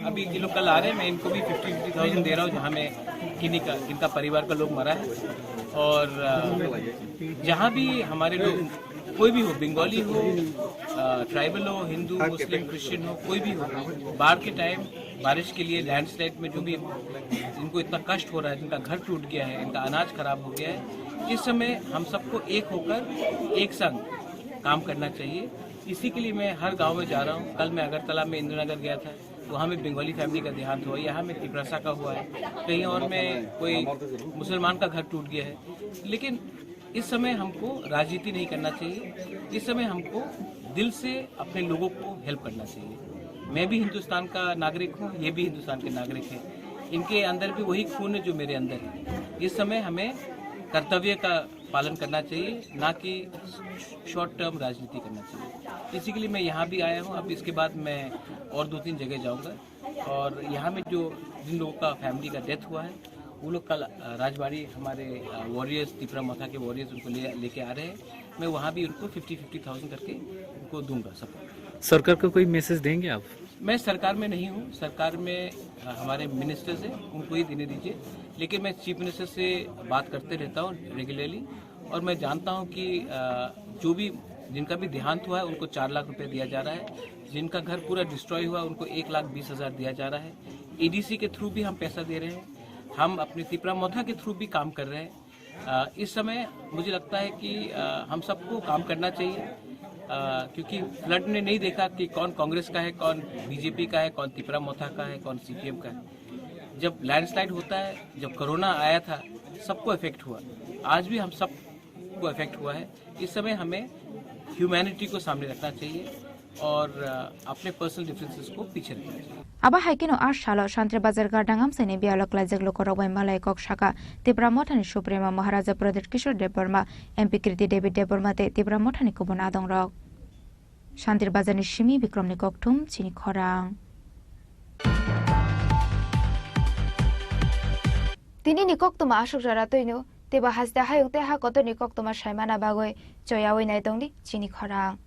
अभी ये लोग कल आ रहे हैं मैं इनको भी 50,000 दे रहा हूँ जहाँ में किनका परिवार का लोग मरा है और जहाँ भी हमारे लोग कोई भी हो बंगाली हो ट्राइबल हो हिंदू मुस्लिम क्रिश्चियन हो कोई भी हो बाढ़ के टाइम बारिश के लिए लैंडस्लाइड में जो भी इनको इतना कष्ट हो रहा है जिनका घर टूट गया है इनका अनाज खराब हो गया है इस समय हम सबको एक होकर एक संग काम करना चाहिए इसी के लिए मैं हर गांव में जा रहा हूँ कल मैं अगरतला में इंद्रनगर गया था वहाँ में बंगाली फैमिली का देहांत हुआ यहाँ में तिपरासा का हुआ है कहीं और में कोई मुसलमान का घर टूट गया है लेकिन इस समय हमको राजनीति नहीं करना चाहिए इस समय हमको दिल से अपने लोगों को हेल्प करना चाहिए मैं भी हिंदुस्तान का नागरिक हूँ ये भी हिंदुस्तान के नागरिक हैं इनके अंदर भी वही खून है जो मेरे अंदर है इस समय हमें कर्तव्य का पालन करना चाहिए ना कि शॉर्ट टर्म राजनीति करना चाहिए इसी के लिए मैं यहाँ भी आया हूँ अब इसके बाद मैं और 2-3 जगह जाऊँगा और यहाँ में जो जिन लोगों का फैमिली का डेथ हुआ है वो लोग कल राजबाड़ी हमारे वॉरियर्स तिपरा मथा के वॉरियर्स उनको लेके आ रहे हैं मैं वहाँ भी उनको 50,000 करके उनको दूंगा सपोर्ट सरकार को कोई मैसेज देंगे आप मैं सरकार में नहीं हूँ सरकार में हमारे मिनिस्टर्स हैं उनको ही देने दीजिए लेकिन मैं चीफ मिनिस्टर से बात करते रहता हूँ रेगुलरली और मैं जानता हूँ कि जो भी जिनका भी देहांत हुआ है उनको 4 लाख रुपए दिया जा रहा है जिनका घर पूरा डिस्ट्रॉय हुआ उनको 1,20,000 दिया जा रहा है एडीसी के थ्रू भी हम पैसा दे रहे हैं हम अपने तिपरा मोथा के थ्रू भी काम कर रहे हैं इस समय मुझे लगता है कि हम सबको काम करना चाहिए क्योंकि फ्लड ने नहीं देखा कि कौन कांग्रेस का है कौन बीजेपी का है कौन तिपरा मोथा का है कौन सीपीएम का है जब लैंडस्लाइड होता है जब कोरोना आया था सबको इफेक्ट हुआ आज भी हम सबको इफेक्ट हुआ है इस समय हमें ह्यूमैनिटी को सामने रखना चाहिए और अपने पर्सनल डिफरेंसेस को पीछे रखना चाहिए Aba haikino ashalo Chantrabazar Gadang Amsaini bialok lajak lokorok malai kok shaka Tipra Mothani Suprema Maharaja Pradesh Kishore Deborma MP Kriti David Deborma te Tipra Mothani kubon adongrok Chantrabazar ni Shimi Bikram ni kokthum chini khorang Tini ni koktuma ashok jara toino teba hasda hayung te ha koto ni koktuma shaimana bagoi choyawoi nai tongdi chini khorang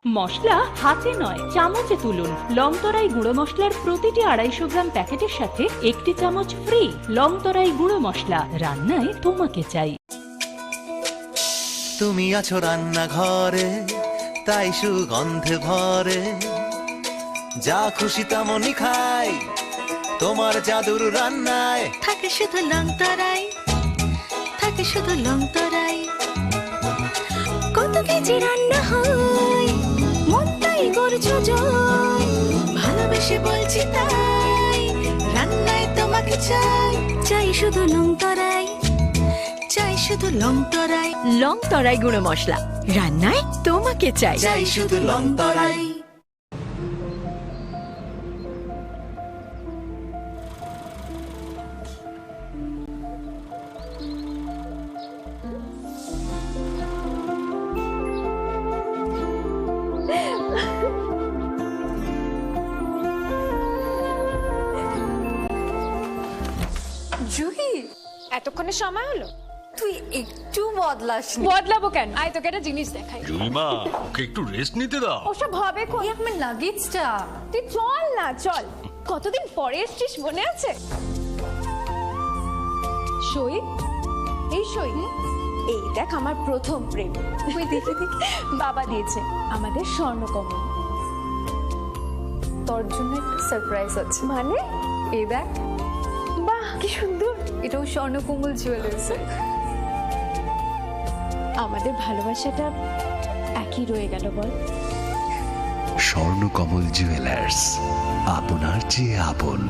মশলা হাতে নয় চামচে তুলুন লংতরাই গুঁড়ো মশলার প্রতিটি 250 গ্রাম প্যাকেটের সাথে 1টি চামচ ফ্রি লংতরাই গুঁড়ো মশলা রান্নায় তোমাকে চাই তুমি আছো রান্নাঘরে, তাই সুগন্ধে ভরে। যা খুশি তেমনই খাই, তোমার জাদুর রান্নায় থাকে শুধু লং তরাই, থাকে শুধু লং তরাই। কত কেজি রান্না হয়, মনটাই করছো জয়। ভালোবেসে বলছি তাই, রান্নায় তোমাকে চাই, চাই শুধু লং তরাই, চাই শুধু লং তরাই। লং তরাই গুঁড়ো মশলা, রান্নায় তোমাকে চাই, চাই শুধু লং তরাই। জুহি, এতক্ষণে সময় হলো? তুই একটু বদলাস। বদলাবো কেন? আয় তোকে একটা জিনিস দেখাই। জুলিমা, ওকে একটু রেস্ট নিতে দাও। ওসব হবে কোন? আমার লাগেজটা। তুই চল না, চল। কতদিন পরে এসছিস, মনে আছে? সই, এই সই, এই দেখ আমার প্রথম প্রেম। তুই দেখে দেখে বাবা দিয়েছে আমাদের স্বর্ণকমল। তোর জন্য একটা সারপ্রাইজ আছে। মানে? এই দেখ। বাহ, কি সুন্দর। এটাও স্বর্ণকমল জুয়েলার্স। আমাদের ভালোবাসাটা একই রয়ে গেল বল। স্বর্ণকমল জুয়েলার্স, আপনার চেয়ে আপন।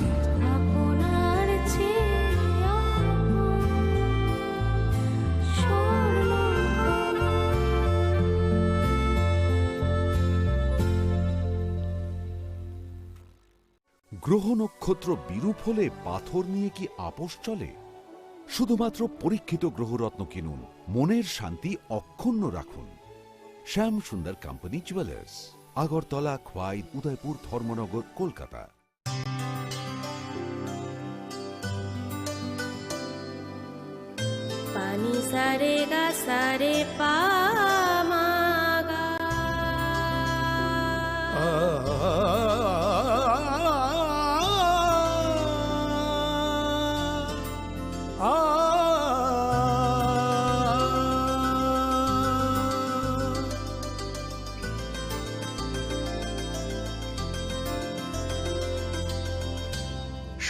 গ্রহ নক্ষত্র বিরূপ হলে পাথর নিয়ে কি আপোষ চলে? শুধুমাত্র পরীক্ষিত গ্রহরত্ন কিনুন, মনের শান্তি অক্ষুণ্ণ রাখুন। শ্যাম সুন্দর কোম্পানি জুয়েলার্স, আগরতলা, খোয়াই, উদয়পুর, ধর্মনগর, কলকাতা। পানি সারে গা সারে পা মা গা।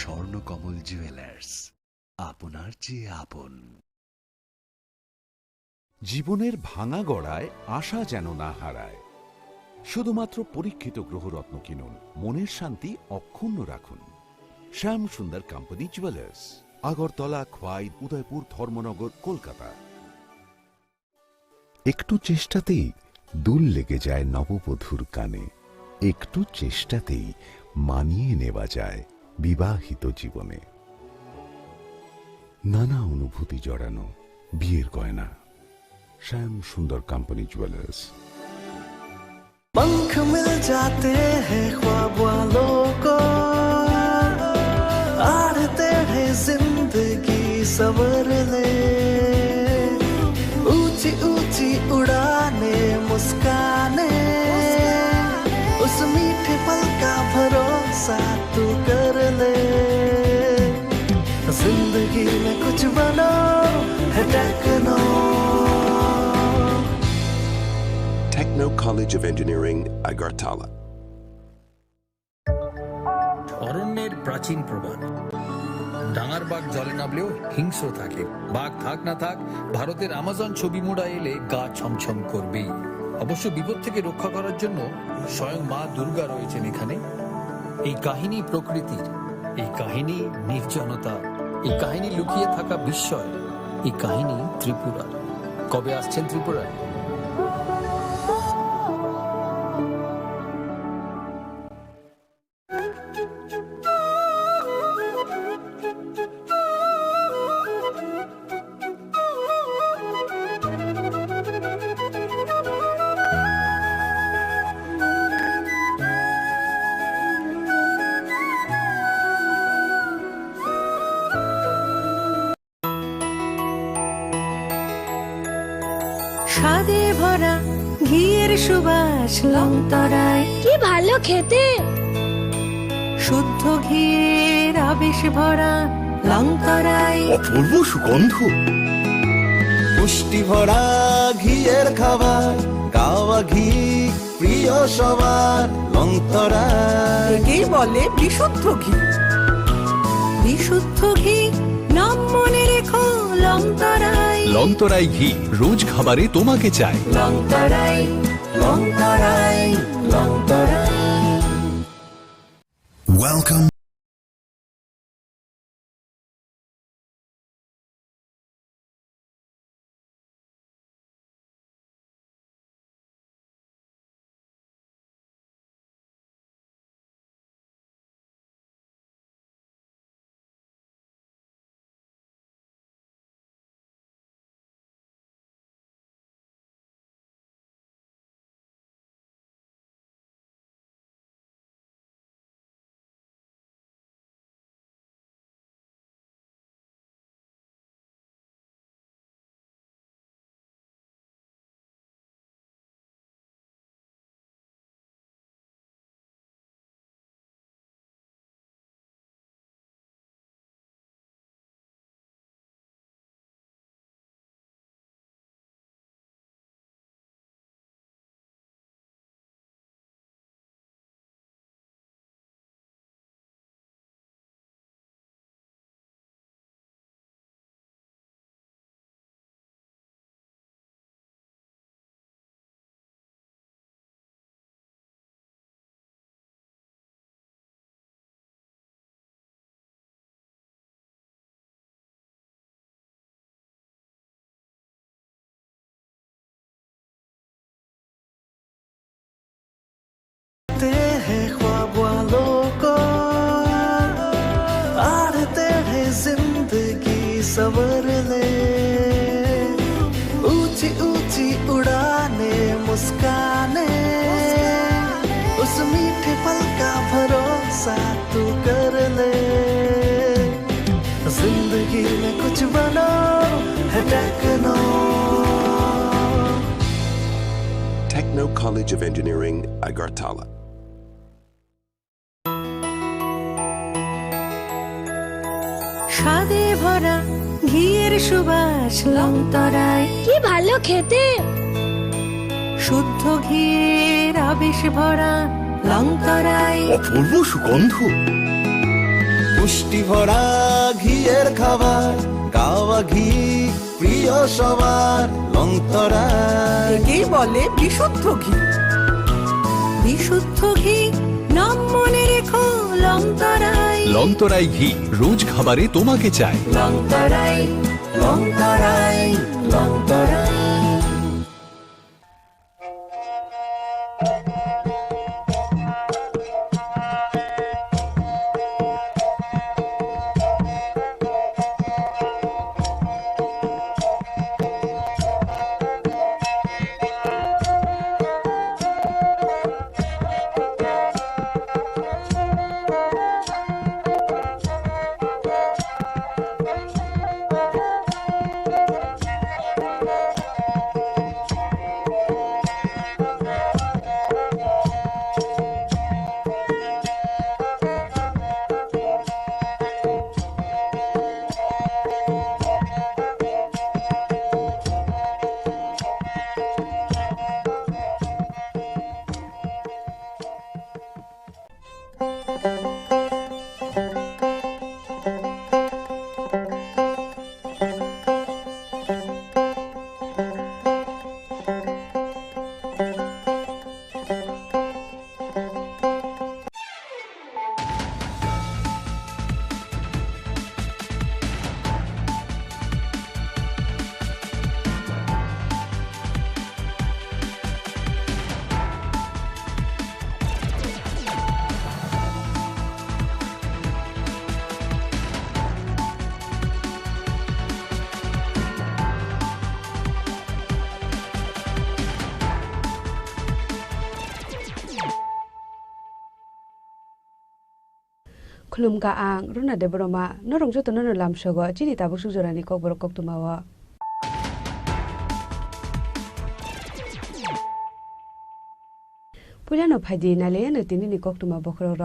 স্বর্ণকমল জুয়েলার্স, আপনার চেয়ে আপন। জীবনের ভাঙা গড়ায় আশা যেন না হারায়। শুধুমাত্র পরীক্ষিত গ্রহরত্ন কিনুন, মনের শান্তি অক্ষুণ্ণ রাখুন। শ্যাম সুন্দর কোম্পানি জুয়েলার্স, আগরতলা, খোয়াই, উদয়পুর, ধর্মনগর, কলকাতা। একটু চেষ্টাতেই দুল লেগে যায় নববধূর কানে, একটু চেষ্টাতেই মানিয়ে নেওয়া যায় বিবাহিত জীবনে। নানা অনুভূতি জড়ানো বিয়ের গয়না। श्याम सुंदर कंपनी ज्वेलर्स। पंख मिल जाते हैं ख्वाब वालों को, आड़ते हैं जिंदगी सवर ले। ऊंची ऊंची उड़ाने मुस्काने, उस मीठे पल का भरोसा तू कर ले। जिंदगी में कुछ बनो है techno. Techno College of Engineering, Agartala. অরণ্যের প্রাচীন প্রবাদ, ডাঙার বাঘ জলে নামলেও হিংস্র থাকে। বাঘ থাক না থাক, ভারতের আমাজন ছবি মোড়া এলে গা ছমছম করবেই। অবশ্য বিপদ থেকে রক্ষা করার জন্য স্বয়ং মা দুর্গা রয়েছেন এখানে। এই কাহিনী প্রকৃতির, এই কাহিনী নির্জনতা, এই কাহিনী লুকিয়ে থাকা বিস্ময়, এই কাহিনী ত্রিপুরা। কবে আসছেন ত্রিপুরায়? স্বাদে ভরা ঘিয়ের সুবাস লংতরায়, কি ভালো খেতে। শুদ্ধ ঘিয়ের আবেশ ভরা লংতরায়, অপূর্ব সুগন্ধ। পুষ্টি ভরা ঘিয়ের খাবার গাওয়া ঘি প্রিয় সবার লংতরায় একেই বলে বিশুদ্ধ ঘি। বিশুদ্ধ ঘি নাম মনে রেখো লংতরাই। লংতরাই ঘি রোজ খাবারে তোমাকে চাই। লংতরাই লংতরাই লংতরাই। ওয়েলকাম। हैं ख्वाब वालों को आड़ते हैं जिंदगी सवर ले। ऊंची ऊंची उड़ाने मुस्काने उस मीठे पल का भरोसा तू कर ले। जिंदगी में कुछ बनो है techno. Techno College of Engineering, Agartala. স্বাদে ভরা ঘিয়ের সুবাস লংতরাই। কি ভালো খেতে। শুদ্ধ ঘিয়ের আবেশ ভরা লংতরাই। অপূর্ব সুগন্ধ। পুষ্টি ভরা ঘিয়ের খাবার গাওয়া ঘি প্রিয় সবার লংতরাই। একেই বলে বিশুদ্ধ ঘি। বিশুদ্ধ ঘি নাম মনে রেখো লংতরাই। লংতরাই ঘি রোজ খাবারে তোমাকে চাই। লংতরাই লংতরাই লংতরাই। खुलुमगा आं रुना देबरमा नरंग जतो ननो लामसगो चिनि ताबु सुजरानि ककबर कक्तुमावा पुलानो फाइदि नाले न तिनि कक्तुमा बखरर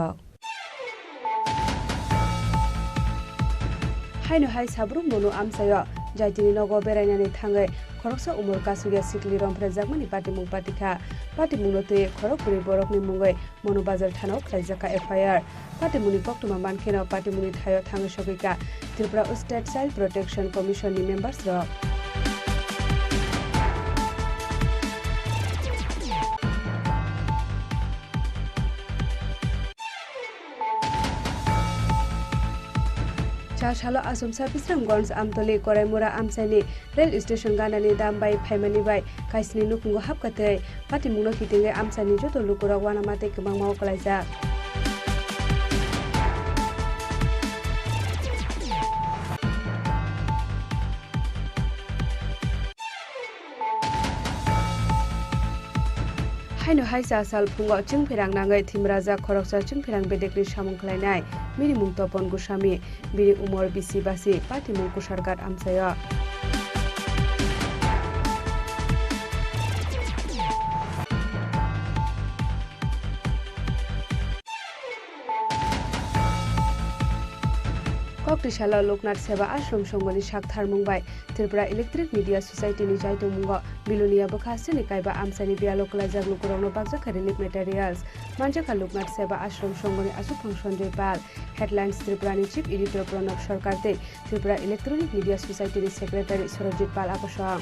हाइनो हाइ साब्रुम बोनो आमसाय जायतिनि नगो बेरायनानै थाङै खरकसा उमर कासुगिया सिकलि रमफ्रा जागमानि पाटिमुं पाटिखा पाटिमुंनो तुये खरकपुरि बरकनि मुङै मनुबाजार थानाव खालायजाका एफआईआर पाटिमुंनि कक्टुमा मानखेनाव पाटिमुंनि थायो थाङै सगैका त्रिपुरा स्टेट चाइल्ड प्रोटेक्शन कमिशननि मेम्बार्स रक Chashalo Asum Sapisram Gons Amtoli Koraimura Amsani Rail Station Ganani Dambai Paimani Bai Kaisni Nukungo Hapkate Patimuno Kitinge Amsani Joto Lukura Wanamate Kumangmao Kalaiza Haino Haisa Sal Pungo Chingpirang Nangai Timraja Koroksa Chingpirang Bedekri Shamung Klainai Minimum Topon Gusami Biri Umor Bisi Basi Patimung Kushargat Amsaya Koktishala Loknath Seva Ashram Shongoni Shakthar Mumbai Tripura Electric Media Society ni Jaito Mungo Bilunia Bokhasini Kaiba Amsani Bia Lokalaja Lukurono Bagzaka Relief Materials Manjaka Loknath Seva Ashram Shongoni Asu Function Jepal Headlines Tripura ni Chief Editor Pranab Sarkarte Tripura Electronic Media Society ni Secretary Surajit Pal Akosha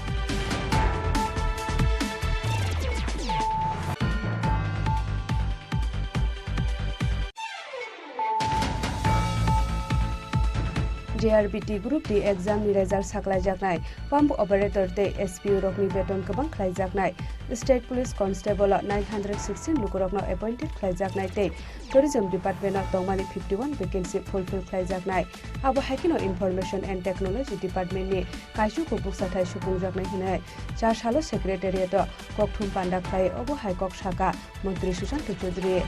JRBT Group D exam ni result saklai jaknai pump operator te SPU rokni beton kabang khlai jaknai State Police Constable 916 lukurokno appointed khlai jaknai te Tourism Department of Tongmani 51 vacancy fulfill khlai jaknai abo hakino Information and Technology Department ni kaisu ko buksathai supung jaknai hinai Chashalo Secretariat Kokthum Panda khlai obo High Kok Shaka Mantri Sushant Chaudhary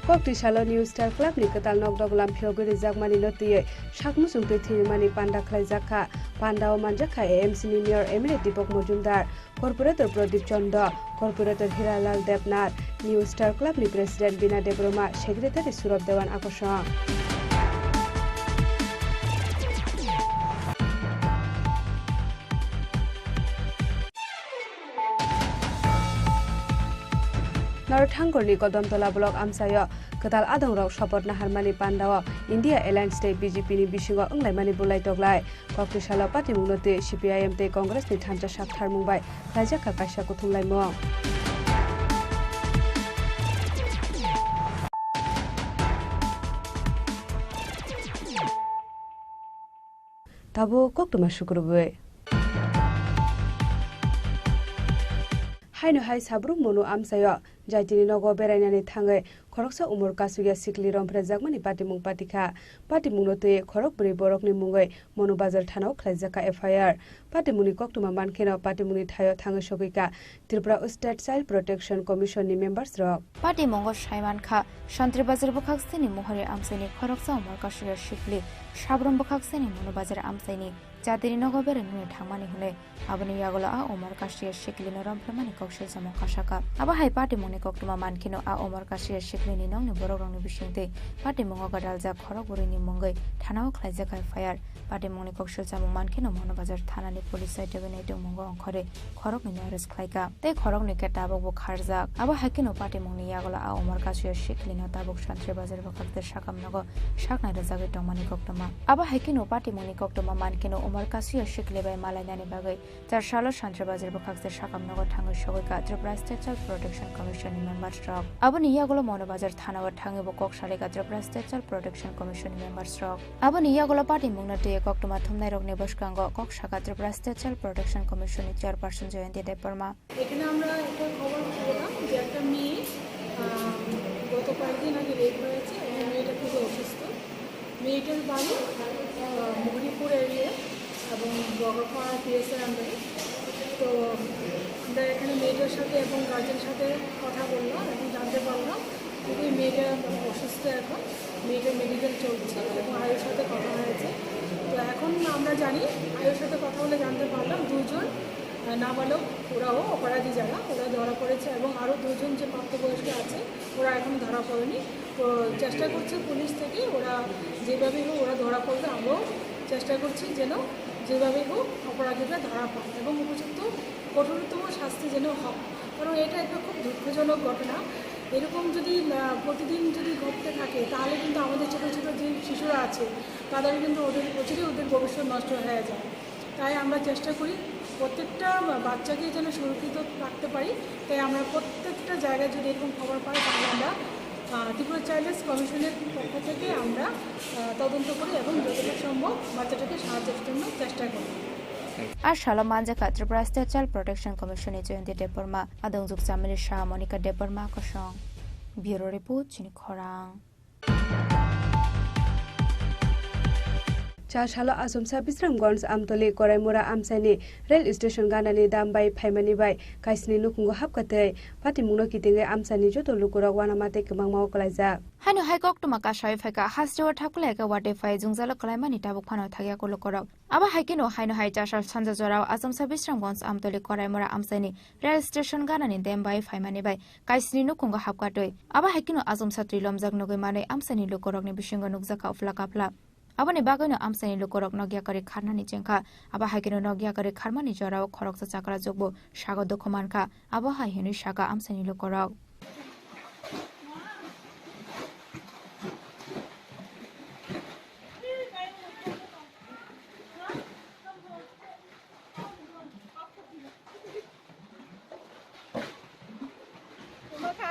Koktishala New Star Club ni katal nokdog lam phioguri jagmani notiye shakmusung prithimani panda khlai jakha pandao manjakha AMC ni mayor Emirate Deepak Mojumdar corporator Pradip Chanda corporator Hiralal Devnath New Star Club ni president Bina Debroma secretary Surab Dewan Akosha Narthangorni Kodamtola Block Amsaya Katal Adongrok Shopot Naharmani Pandawa India Alliance Day BJP ni Bishingo Unglaimani Bulai Toglai Koktishala Party Mungnote CPIM te Congress ni Thancha Shakthar Mumbai Rajaka Kaisha Kuthunglai Mo Tabo Koktuma Shukrubwe Haino Hai Sabrum Mono Amsaya Jaitini Nogo Berainani Tangai Koroksa Umur Kasugia Sikli Rompra Jagmani Patimung Patika Patimungno Tuye Korokpuri Borokni Mungai Monobazar Thanao Khlaijaka FIR Patimuni Koktuma Mankena Patimuni Thayo Thangai Sogika Tripura State Child Protection Commission ni members rok Patimungo Shaiman Kha Shantri Bazar Bokhaksini Mohore Amsani Koroksa Umur Kasugia Sikli Shabrum Bokhaksini Monobazar Amsani Jatini Nogo Berani Thangmani Hule Abani Yagola A Umar Kasugia Sikli Norampramani Kokshil Samo Kashaka Aba Hai Patimuni Koktuma Mankeno A Umar Kasugia Sikli ni nong ni borokni bisingte Patimungo Gadalja Khorokburini Mungai Thanao Khlaijaka FIR Patimungni Kokshil Samo Mankeno Monobazar Thanani Police Site Benete Mungo Khore Khorokni arrest khlaika te Khorokni Ketabok bo Kharjak Aba Hakino Patimungni Yagola A Umar Kasugia Sikli no Tabok Shantri Bazar Bakakte Shakamnogo Shaknai Razage Tongmani Koktuma Aba Hakino Patimungni Koktuma Mankeno Umar Kasugia Sikli bai Malainani Bagai Charshalo Shantri Bazar Bakakte Shakamnogo Thangai Shogoika Tripura State Child Protection Commission member stroke Abani Yagola Monobazar Thanawa Thangibo Kokshaliga Tripura State Child Protection Commission member stroke Abani Yagola Patimungna te Koktuma Thumnai Rokni Boskango Kokshaka Tripura State Child Protection Commission chairperson Jayanti Deparma এখানে আমরা একটা খবর পেলাম যে একটা মেয়ে গত কয়েকদিন আগে রেপ হয়েছে এবং মেয়েটা খুবই অসুস্থ মেয়েটার বাড়ি মুহুরিপুর এরিয়া এবং বগরপাড়া পিএসের আন্ডারে তো আমরা এখানে মেয়েটার সাথে এবং গার্জেনের সাথে কথা বললাম এবং জানতে পারলাম খুবই মেয়েটা অসুস্থ এখন মেয়েটার মেডিকেল চলছে এবং আয়ুর সাথে কথা হয়েছে তো এখন আমরা জানি আয়ুর সাথে কথা বলে জানতে পারলাম দুজন নাবালক ওরাও অপরাধী যারা ওরা ধরা পড়েছে এবং আরও দুজন যে প্রাপ্তবয়স্ক আছে ওরা এখন ধরা পড়েনি। তো চেষ্টা করছে পুলিশ থেকে ওরা যেভাবেই হোক ওরা ধরা পড়বে, আমরাও চেষ্টা করছি যেন যেভাবেই হোক অপরাধীরা ধরা পায় এবং উপযুক্ত কঠোরতম শাস্তি যেন হয়, কারণ এটা একটা খুব দুঃখজনক ঘটনা। এরকম যদি প্রতিদিন যদি ঘটতে থাকে তাহলে কিন্তু আমাদের ছোটো ছোটো যে শিশুরা আছে তাদের কিন্তু ওদের ভবিষ্যৎ নষ্ট হয়ে যায়। তাই আমরা চেষ্টা করি প্রত্যেকটা বাচ্চাকে যেন সুরক্ষিত রাখতে পারি। তাই আমরা প্রত্যেকটা জায়গায় যদি এরকম খবর পাই তাহলে আমরা ত্রিপুরা চাইল্ড রাইটস কমিশনের পক্ষ থেকে আমরা তদন্ত করি এবং যতটুকু সম্ভব বাচ্চাটাকে সাহায্যের জন্য চেষ্টা করি। আর শালা মানজাকা ত্রিপুরা স্টেট চাইল্ড প্রোটেকশন কমিশনের জয়ন্তী দেববর্মা আদংজুক চামিলি শাহ মনিকা দেববর্মা কসং ব্যুরো রিপোর্ট চিনি খরাং। चाशालो आसमसा बिस्रामगंज आमतली कराइमुरा आमसाइनि रेल स्टेशन गानानि दामबाय फाइमानि बाय काइसनि नुकुंगो हाबकातै पाटिमुनो कितिंगे आमसानि जतो लुकुराग वानामाते गोबां माव कलाइजा हानु हाइकक टुमाका साय फाइका हास्टेवर थाकुलायका वाटे फाइ जुंजालो कलाइमानि ताबुक फानो थागिया कलकराव आबा हाइकिनो हाइनो हाइ चाशाल सानजा जराव आसमसा बिस्रामगंज आमतली कराइमुरा आमसाइनि रेल स्टेशन गानानि दामबाय फाइमानि बाय काइसनि नुकुंगो हाबकातै आबा हाइकिनो आसमसा त्रिलमजाक नगैमानै आमसाइनि लुकुरागनि बिसिंगो नुकजाका उफ्लाकाफ्ला abani bagano amsani lukorok nogya kare kharnani jengkha aba haikino nogya kare kharmani jorao khoroksa chakra jogbo sago dokhomanka aba haihini saga amsani lukorok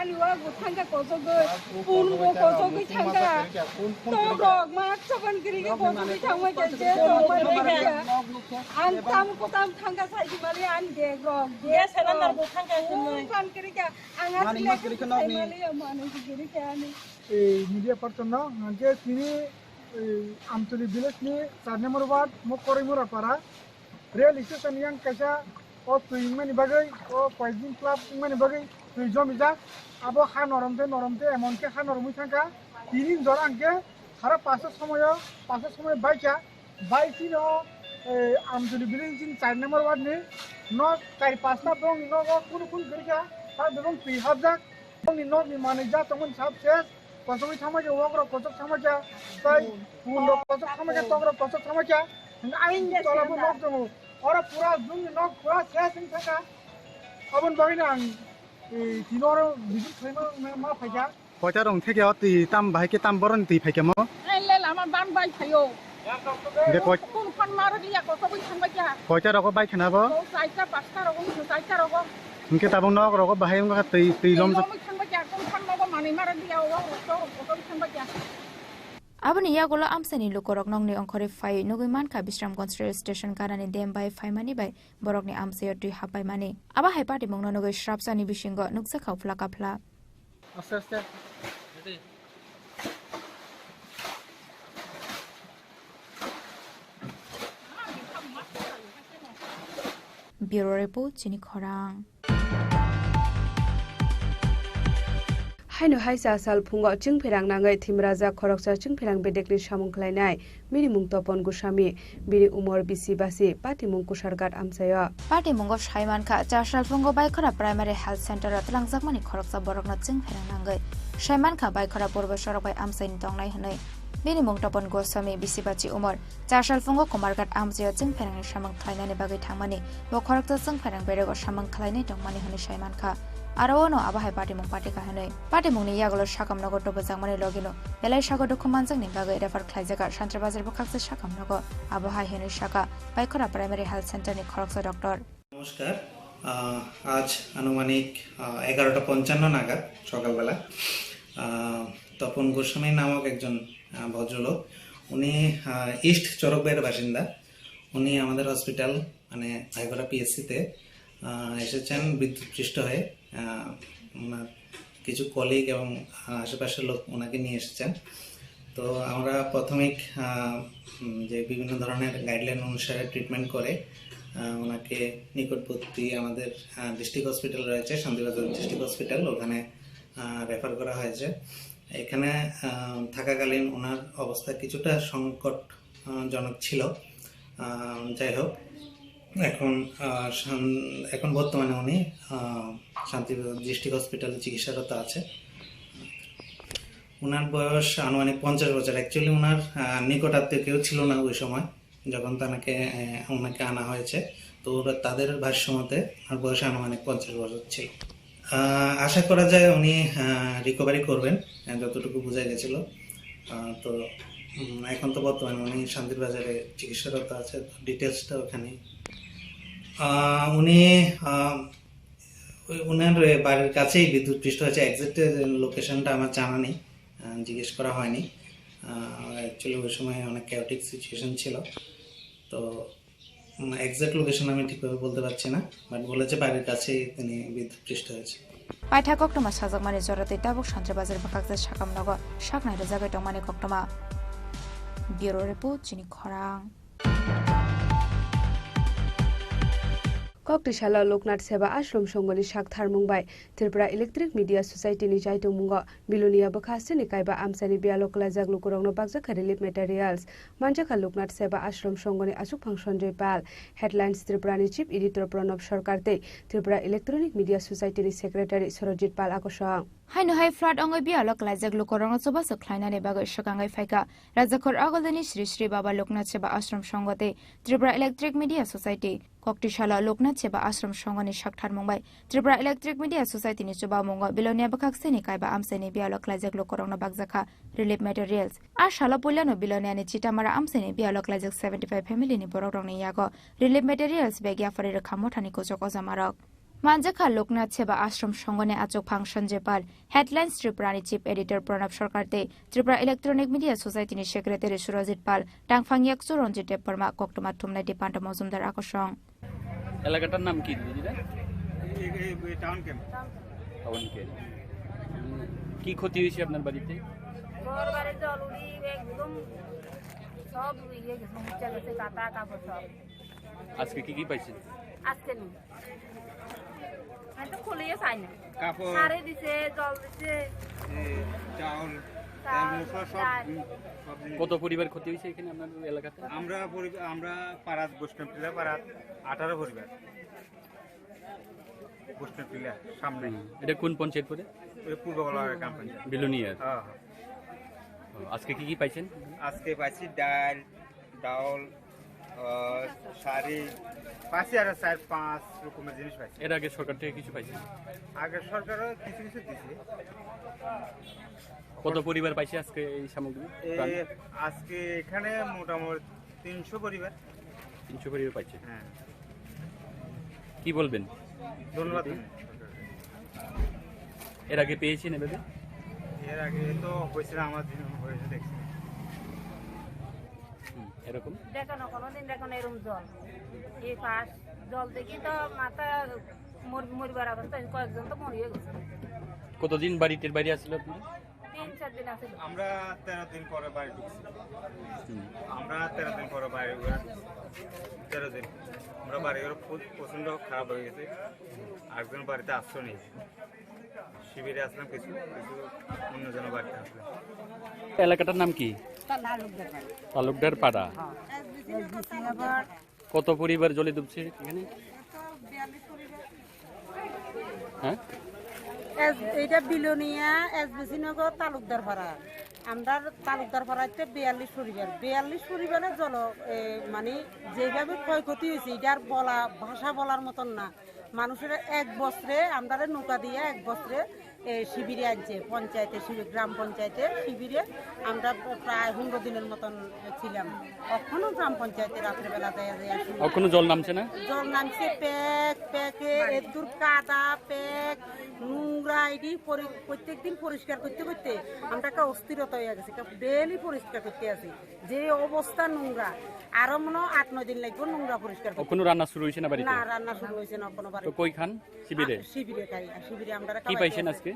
Luar bukan kosogo, pun kosogo cangga, torok mak capan kiri kosogo cangga kerja, mereka antam kotam cangga saya kembali ande grog, dia sebentar bukan kan kiri ka, angat lek kembali mana kiri ka ni. Media person na, nanti sini Amtuli village ni sarne merubah mau korimura para, real station yang kaya, oh pingman ibagai, oh poison club pingman ibagai, tujuan bisa. Abo ha noromte emonke ha noromui thangka tinin jorangke hara pasor somoy baiki no amjuli bilinjin 4 number ward ni no kai pasta dong no kun gerika ta dong pi habjak dong ni no ni manager tomon sab ses kosoi thamaje wogro kosok thamaja tai pundo kosok thamaja togro kosok thamaja ain tolabo nok jongo ora pura dung ni no pura ses ni thaka abon bagina Tinoro bijil khayma ma phaiya Koita rong theke ati tam bhai ke tam boron ti phai ke mo le lama ban bai phayo de koi kun khan maro dia ko sabai thangba kya koita roko bai khana bo saita pasta roko unke tabong nok roko bahai ngka ti lom thangba kya kun khan ma mani maro dia ko thangba kya abani yagolo amsani lukorok nongni ongkhore fai nugiman ka bisramgons rail station kanani dembai faimani bai borokni amsayo tui hapai mani aba haipati mongno nugoi shrapsani bisingo nuksa khaufla kapla aste bureau report chini khorang haino haisa sal phungo chingpherang nangai thimraja khoroksa chingpherang bedekni samung khlainai miri mung topon gosami biri umor bisi basi pati mung kusargat amsayo pati mungo saiman kha chasal phungo bai khara primary health center atlangjak mani khoroksa borokna chingpherang nangai saiman kha bai khara purba sorok bai amsaini tongnai hanai biri mung topon gosami bisi bachi umor chasal phungo komargat amsayo chingpherang samung khlainani bagai thangmani bo khorokta chingpherang berego samung khlainai tongmani hanai saiman kha Arono abahai party mong party kahanoi. Party mong ni yagolo shakam nogo to bazang mani logino. Belai shago dokumanjang ni bagai refer khlaijaga Shantra Bazar bokakse shakam nogo abahai henoi shaka Baikora Primary Health Center ni khoroksa doctor. নমস্কার আজ আনুমানিক 11:55 নাগাদ সকালবেলা তপন গোস্বামী নামক একজন ভদ্রলোক উনি ইস্ট চরকবাইয়ের বাসিন্দা উনি আমাদের হসপিটাল মানে ভাইগোরা পিএসসিতে এসেছেন বিদ্যুৎপৃষ্ট হয়ে ওনার কিছু কলিগ এবং আশেপাশের লোক ওনাকে নিয়ে এসেছেন তো আমরা প্রাথমিক যে বিভিন্ন ধরনের গাইডলাইন অনুসারে ট্রিটমেন্ট করে ওনাকে নিকটবর্তী আমাদের ডিস্ট্রিক্ট হসপিটাল রয়েছে শান্তিবাজার ডিস্ট্রিক্ট হসপিটাল ওখানে রেফার করা হয়েছে এখানে থাকাকালীন ওনার অবস্থা কিছুটা সংকটজনক ছিল যাই হোক এখন বর্তমানে উনি শান্তিপুর ডিস্ট্রিক্ট হসপিটালে চিকিৎসারত আছে। ওনার বয়স আনুমানিক 50 বছর। অ্যাকচুয়ালি ওনার নিকটাত্মীয় কেউ ছিল না ওই সময় যখন ওনাকে আনা হয়েছে। তো তাদের ভাষ্য মতে ওনার বয়স আনুমানিক 50 বছর ছিল। আশা করা যায় উনি রিকভারি করবেন, যতটুকু বোঝা গেছিল। তো এখন তো বর্তমানে উনি শান্তির বাজারে চিকিৎসারত আছে। ডিটেলসটা ওখানে উনি ওনার বাড়ির কাছেই বিদ্যুৎপৃষ্ট হয়েছে। এক্সাক্ট লোকেশনটা আমার জানা নেই, জিজ্ঞেস করা হয়নি। অ্যাকচুয়ালি ওই সময় অনেক ক্যাওটিক সিচুয়েশন ছিল, তো এক্সাক্ট লোকেশন আমি ঠিকভাবে বলতে পারছি না, বাট বলেছে বাড়ির কাছেই তিনি বিদ্যুৎপৃষ্ট হয়েছে। পাইথা কক্টমা সাজাকমানি জরাতে দাবক শান্তিবাজার বাকাকজা সাকাম নগ সাকনাই রজাগাই টংমানি কক্টমা। ব্যুরো রিপোর্ট চিনি খরাং। कक्टिशाला लोकनाथ सेवा आश्रम संगनि साकथार मुंबाई त्रिपुरा इलेक्ट्रिक मीडिया सोसाइटी नि जाइतो मुंग बिलुनिया बखासे निकायबा आमसानि बियालो कलाजाग लुकुरंगनो बागजाखा रिलीफ मेटेरियल्स मानजाखा लोकनाथ सेवा आश्रम संगनि आसुक फांसन जयपाल हेडलाइन्स त्रिपुरा नि चीफ एडिटर प्रणब सरकार ते त्रिपुरा इलेक्ट्रॉनिक मीडिया सोसाइटी नि सेक्रेटारी सरजित पाल आकर्षण हाइनो हाइ फ्लाट अंगै बियालो कलाजाग लुकुरंगनो सबा सख्लाइनानि बागै सकांगै फाइका राजाखर आगलनि श्री श्री बाबा लोकनाथ सेवा आश्रम संगते त्रिपुरा इलेक्ट्रिक मीडिया सोसाइटी कक्टिशाला लोकनाथ सेवा आश्रम संगनि साकथार मुंबाई त्रिपुरा इलेक्ट्रिक मीडिया सोसाइटी नि चुबा मुंग बिलोनिया बखाकसे निकायबा आमसानि बियालो कलाजाग लुकुरंगनो बागजाखा रिलीफ मेटेरियल्स आ शाला पुल्यानो बिलोनिया नि चिटामारा आमसानि बियालो कलाजाग 75 फैमिली नि बरकरंनि यागो रिलीफ मेटेरियल्स बेगिया फरि रखा मोठानि कोजक अजामारक मानजाखा लोकनाथ सेवा आश्रम संगने आचक फांसन जेपाल हेडलाइन्स त्रिपुरा नि चीफ एडिटर प्रणब सरकार ते त्रिपुरा इलेक्ट्रॉनिक मीडिया सोसाइटी नि सेक्रेटारी सुरजित पाल टांगफांगियाक रंजित देबबर्मा कक्टमा थुमनाय दीपान्त मजुमदार आकर्षण। এলাকাটার নাম কি দিদিরা? Town camp. কি ক্ষতি হয়েছে আপনার বাড়িতে? ঘর বাড়ি জল উড়ি একদম সব ইয়ে সমস্যা গেছে, কাটা কাপড় সব। আজকে কি কি পাইছেন? আজকে নেই, আমি তো খুলিয়ে চাই না। কাপড় সারে দিছে, জল দিছে, চাউল, কত পরিবার ক্ষতি হয়েছে এখানে আপনাদের এলাকাতে? আমরা পাড়াত বৈষ্ণবটিলা পাড়াত 18 পরিবার বৈষ্ণবটিলা সামনে। এটা কোন পঞ্চায়েত পড়ে? পূর্বগলা গ্রাম পঞ্চায়েত বিলোনিয়া। আজকে কি কি পাইছেন? আজকে পাইছি ডাল, শাড়ি পাইছি, আর 4-5 রকমের জিনিস পাইছি। এর আগে সরকার থেকে কিছু পাইছেন? আগে সরকারও কিছু কিছু দিছে। কত পরিবার পাইছে আজকে এই সামগ্রী? আজকে এখানে মোটামুটি 300 পরিবার। 300 পরিবার পাইছে। হ্যাঁ। কি বলবেন? ধন্যবাদ। এর আগে পেয়েছেন এভাবে? এর আগে তো হয়েছিল, আমার দিন হয়েছে দেখছি এরকম। দেখো না কোনোদিন দেখো না এরকম জল, এই পাশ জল দেখি তো মাথা মরিবার অবস্থা, কয়েকজন তো মরিয়ে গেছে। কতদিন বাড়িতে বাইরে আসছিল আপনি? 3-4 দিন আছে। আমরা 13 দিন পরে বাড়ি ঢুকছি। আমরা 13 দিন পরে বাড়ি 13 দিন আমরা বাড়ি প্রচন্ড খারাপ হয়ে গেছে। একজন বাড়িতে আশ্রয় নিয়েছি, শিবিরে আসলাম, কিছু অন্যজনের বাড়িতে আসলাম। এলাকাটার নাম কি? তালুকদার পাড়া। কত পরিবার জলে ডুবছে এখানে? হ্যাঁ, এইটা বিলোনিয়া এসবিসি নগর তালুকদার পাড়া। আমরা তালুকদার পাড়াতে 42 পরিবার। 42 পরিবারের জল মানে যেভাবে ক্ষয়ক্ষতি হয়েছে এটার ভাষা বলার মতন না। মানুষের এক বছরে আমরা নৌকা দিয়ে এক বছরে শিবিরে আনছে পঞ্চায়েতে, গ্রাম পঞ্চায়েতে শিবিরে আমরা প্রায় 15 দিনের মতন ছিলাম। এখনো গ্রাম পঞ্চায়েতে রাত্রেবেলা যায় এখনো জল নামছে না? জল নামছে, প্যাকে এদুর কাদা প্যাক নোংরা এটি প্রত্যেকদিন পরিষ্কার করতে করতে আমরা একটা অস্থিরতা হয়ে গেছে। ডেলি পরিষ্কার করতে আছি, যে অবস্থা নোংরা। আরো মনে 8-9 দিন লাগবে নোংরা পরিষ্কার করতে। কোনো রান্না শুরু হয়েছে না বাড়িতে? না, রান্না শুরু হয়েছে না কোনো বাড়িতে। তো কই খান? শিবিরে? শিবিরে খাই। শিবিরে আমরা কি পাইছেন আজকে?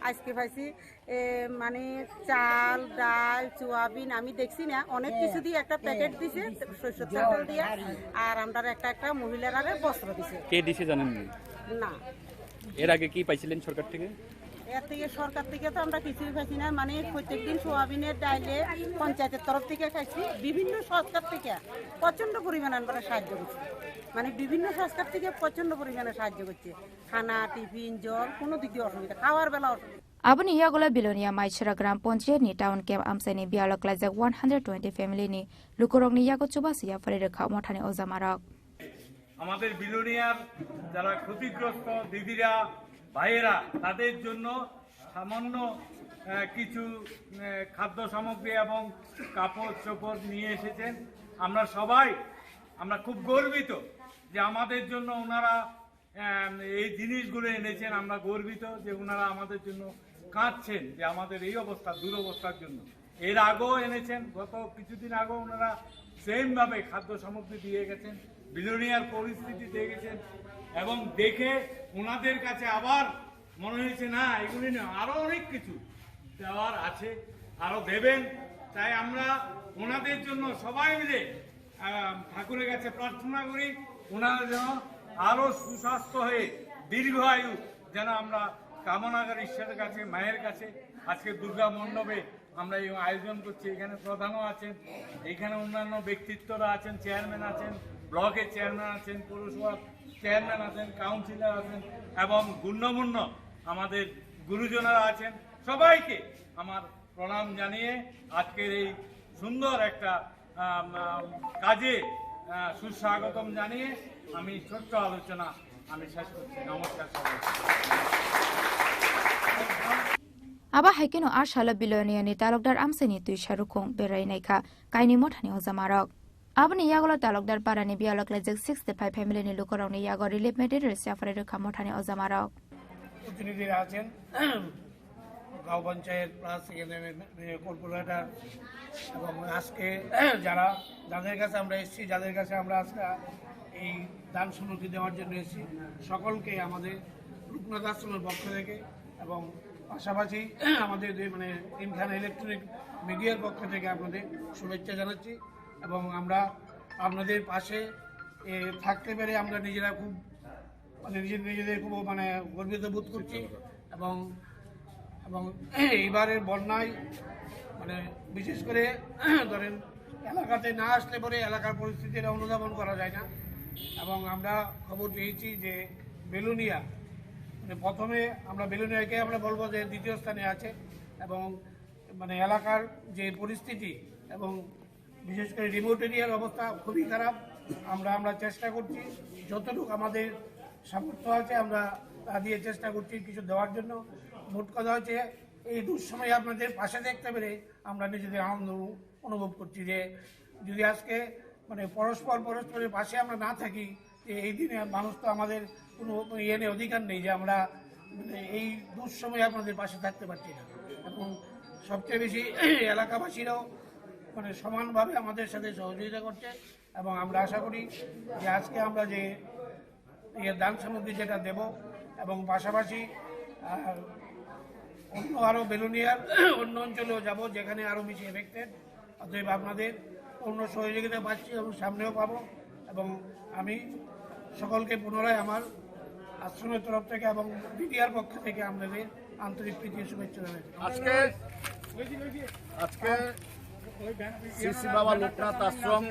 আজকে পাইছি মানে চাল, ডাল, সোয়াবিন, আমি দেখছি না অনেক কিছু দিয়ে একটা প্যাকেট দিছে, সরষের তেল দিয়ে, আর আমরা একটা মহিলারা বস্ত্র দিছে। কে দিছে জানেন না? এর আগে কি পাইছিলেন সরকার থেকে? এর থেকে সরকার থেকে তো আমরা কিছুই খাইছি না, মানে প্রত্যেকদিন সোয়াবিনের ডাইলে পঞ্চায়েতের তরফ থেকে খাইছি, বিভিন্ন সরকার থেকে প্রচণ্ড পরিমাণে আমরা সাহায্য করছি, মানে বিভিন্ন সংস্কার থেকে প্রচণ্ড পরিমাণে সাহায্য করছে, খানা টিফিন জল কোনো দিক দিয়ে অসুবিধা, খাওয়ার বেলা অসুবিধা। Abani Yagola Bilonia Maichara Gram Ponche ni town camp Amseni Bialok Lazak 120 family ni Lukorogni Yago Chubasia Freda Kamotani Ozamarok. আমাদের বিলোনিয়ার যারা ক্ষতিগ্রস্ত দিদিরা ভাইয়েরা তাদের জন্য সামান্য কিছু খাদ্য সামগ্রী এবং কাপড় চোপড় নিয়ে এসেছেন। আমরা খুব গর্বিত যে আমাদের জন্য ওনারা এই জিনিসগুলো এনেছেন। আমরা গর্বিত যে ওনারা আমাদের জন্য কাঁদছেন যে আমাদের এই অবস্থা দুরবস্থার জন্য। এর আগেও এনেছেন, গত কিছুদিন আগেও ওনারা সেমভাবে খাদ্য সামগ্রী দিয়ে গেছেন, বিলোনিয়ার পরিস্থিতি দেখেছেন এবং দেখে ওনাদের কাছে আবার মনে হয়েছে না এগুলি না, আরও অনেক কিছু দেওয়ার আছে, আরও দেবেন। তাই আমরা ওনাদের জন্য সবাই মিলে ঠাকুরের কাছে প্রার্থনা করি ওনারা যেন আরও সুস্বাস্থ্য হয়ে দীর্ঘ আয়ু যেন আমরা কামনা করি ঈশ্বরের কাছে, মায়ের কাছে। আজকে দুর্গা মণ্ডপে আমরা এই আয়োজন করছি, এখানে প্রধানও আছেন, এখানে অন্যান্য ব্যক্তিত্বরা আছেন, চেয়ারম্যান আছেন, ব্লকের চেয়ারম্যান আছেন, পৌরসভার চেয়ারম্যান আছেন, কাউন্সিলর আছেন এবং গণ্যমান্য আমাদের গুরুজনেরা আছেন। সবাইকে আমার প্রণাম জানিয়ে আজকের এই সুন্দর একটা কাজে সুস্বাগতম জানিয়ে আমি ছোট্ট আলোচনা আমি শেষ করছি। নমস্কার সবাই। Aba haikino Arshala Bilonia ni talokdar Amseni Tui Sharukong Berai Naika Kaini Motani Ozamarok. Abani Yagola talokdar Parani Bialok Lazak 65 family ni Lukoroni Yago Relief Materials Safari Kamotani Ozamarok. প্রতিনিধিরা আছেন, গাঁও পঞ্চায়েত প্লাস কর্পোরেটর এবং আজকে যাদের কাছে আমরা এসেছি, যাদের কাছে আমরা আজকে এই দান সামগ্রী দেওয়ার জন্য এসেছি, সকলকে আমাদের রূপনাথ আশ্রমের পক্ষ থেকে এবং পাশাপাশি আমাদের মানে তিনখানা ইলেকট্রনিক মিডিয়ার পক্ষ থেকে আপনাদের শুভেচ্ছা জানাচ্ছি এবং আমরা আপনাদের পাশে থাকতে পেরে আমরা নিজেরা খুব মানে নিজেদের খুব মানে গর্বিত বোধ করছি এবং এইবারের বন্যায় মানে বিশেষ করে ধরেন এলাকাতে না আসলে পরে এলাকার পরিস্থিতিটা অনুধাবন করা যায় না এবং আমরা খবর পেয়েছি যে বেলুনিয়া মানে প্রথমে আমরা বেলুনিয়াকে আমরা বলবো যে দ্বিতীয় স্থানে আছে এবং মানে এলাকার যে পরিস্থিতি এবং বিশেষ করে রিমোট এরিয়ার অবস্থা খুবই খারাপ। আমরা চেষ্টা করছি যতটুকু আমাদের সামর্থ্য আছে আমরা তা দিয়ে চেষ্টা করছি কিছু দেওয়ার জন্য। মোট কথা হচ্ছে এই দুঃসময়ে আপনাদের পাশে দেখতে পেরে আমরা নিজেদের আনন্দ অনুভব করছি যে যদি আজকে মানে পরস্পরের পাশে আমরা না থাকি, এই দিনে মানুষ তো আমাদের কোনো ইয়ে অধিকার নেই যে আমরা এই দুঃসময়ে আপনাদের পাশে থাকতে পারছি না এবং সবচেয়ে বেশি এলাকাবাসীরাও মানে সমানভাবে আমাদের সাথে সহযোগিতা করছে এবং আমরা আশা করি যে আজকে আমরা যে দান সামগ্রী যেটা দেব এবং পাশাপাশি অন্য আরও বেলুনিয়ার অন্য অঞ্চলেও যাব যেখানে আরও বেশি এফেক্টেড। অতএব আপনাদের অন্য সহযোগিতা পাচ্ছি এবং সামনেও পাবো এবং আমি সকলকে পুনরায় আমার আশ্রমের তরফ থেকে এবং মিডিয়ার পক্ষ থেকে আপনাদের আন্তরিক প্রীতি শুভেচ্ছা জানাচ্ছি। আজকে শ্রী শ্রী বাবা লোকনাথ আশ্রম,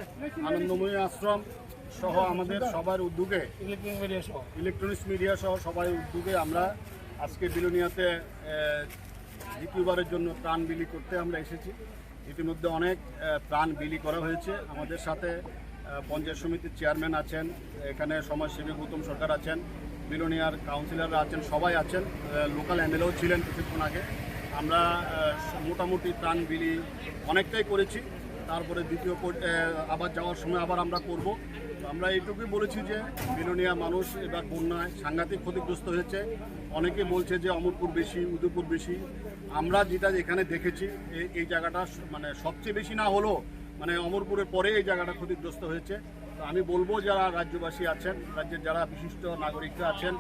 আনন্দময়ী আশ্রম সহ আমাদের সবার উদ্যোগে ইলেকট্রনিক্স মিডিয়া সহ সবাই উদ্যোগে আমরা আজকে বিলোনিয়াতে দ্বিতীয়বারের জন্য ত্রাণ বিলি করতে আমরা এসেছি। ইতিমধ্যে অনেক ত্রাণ বিলি করা হয়েছে। আমাদের সাথে পঞ্চায়েত সমিতির চেয়ারম্যান আছেন, এখানে সমাজসেবী গৌতম সরকার আছেন, বিলোনিয়ার কাউন্সিলররা আছেন, সবাই আছেন, লোকাল এমএলএও ছিলেন কিছুক্ষণ আগে। আমরা মোটামুটি ত্রাণ বিলি অনেকটাই করেছি। তারপরে দ্বিতীয় আবার যাওয়ার সময় আবার আমরা করব। আমরা এইটুকুই বলেছি যে বিলোনিয়া মানুষ এবার বন্যায় সাংঘাতিক ক্ষতিগ্রস্ত হয়েছে। অনেকে বলছে যে অমরপুর বেশি, উদয়পুর বেশি। আমরা যেটা এখানে দেখেছি এই জায়গাটা মানে সবচেয়ে বেশি না হলেও মানে অমরপুরের পরে এই জায়গাটা ক্ষতিগ্রস্ত হয়েছে। তো আমি বলবো যারা রাজ্যবাসী আছেন, রাজ্যের যারা বিশিষ্ট নাগরিকরা আছেন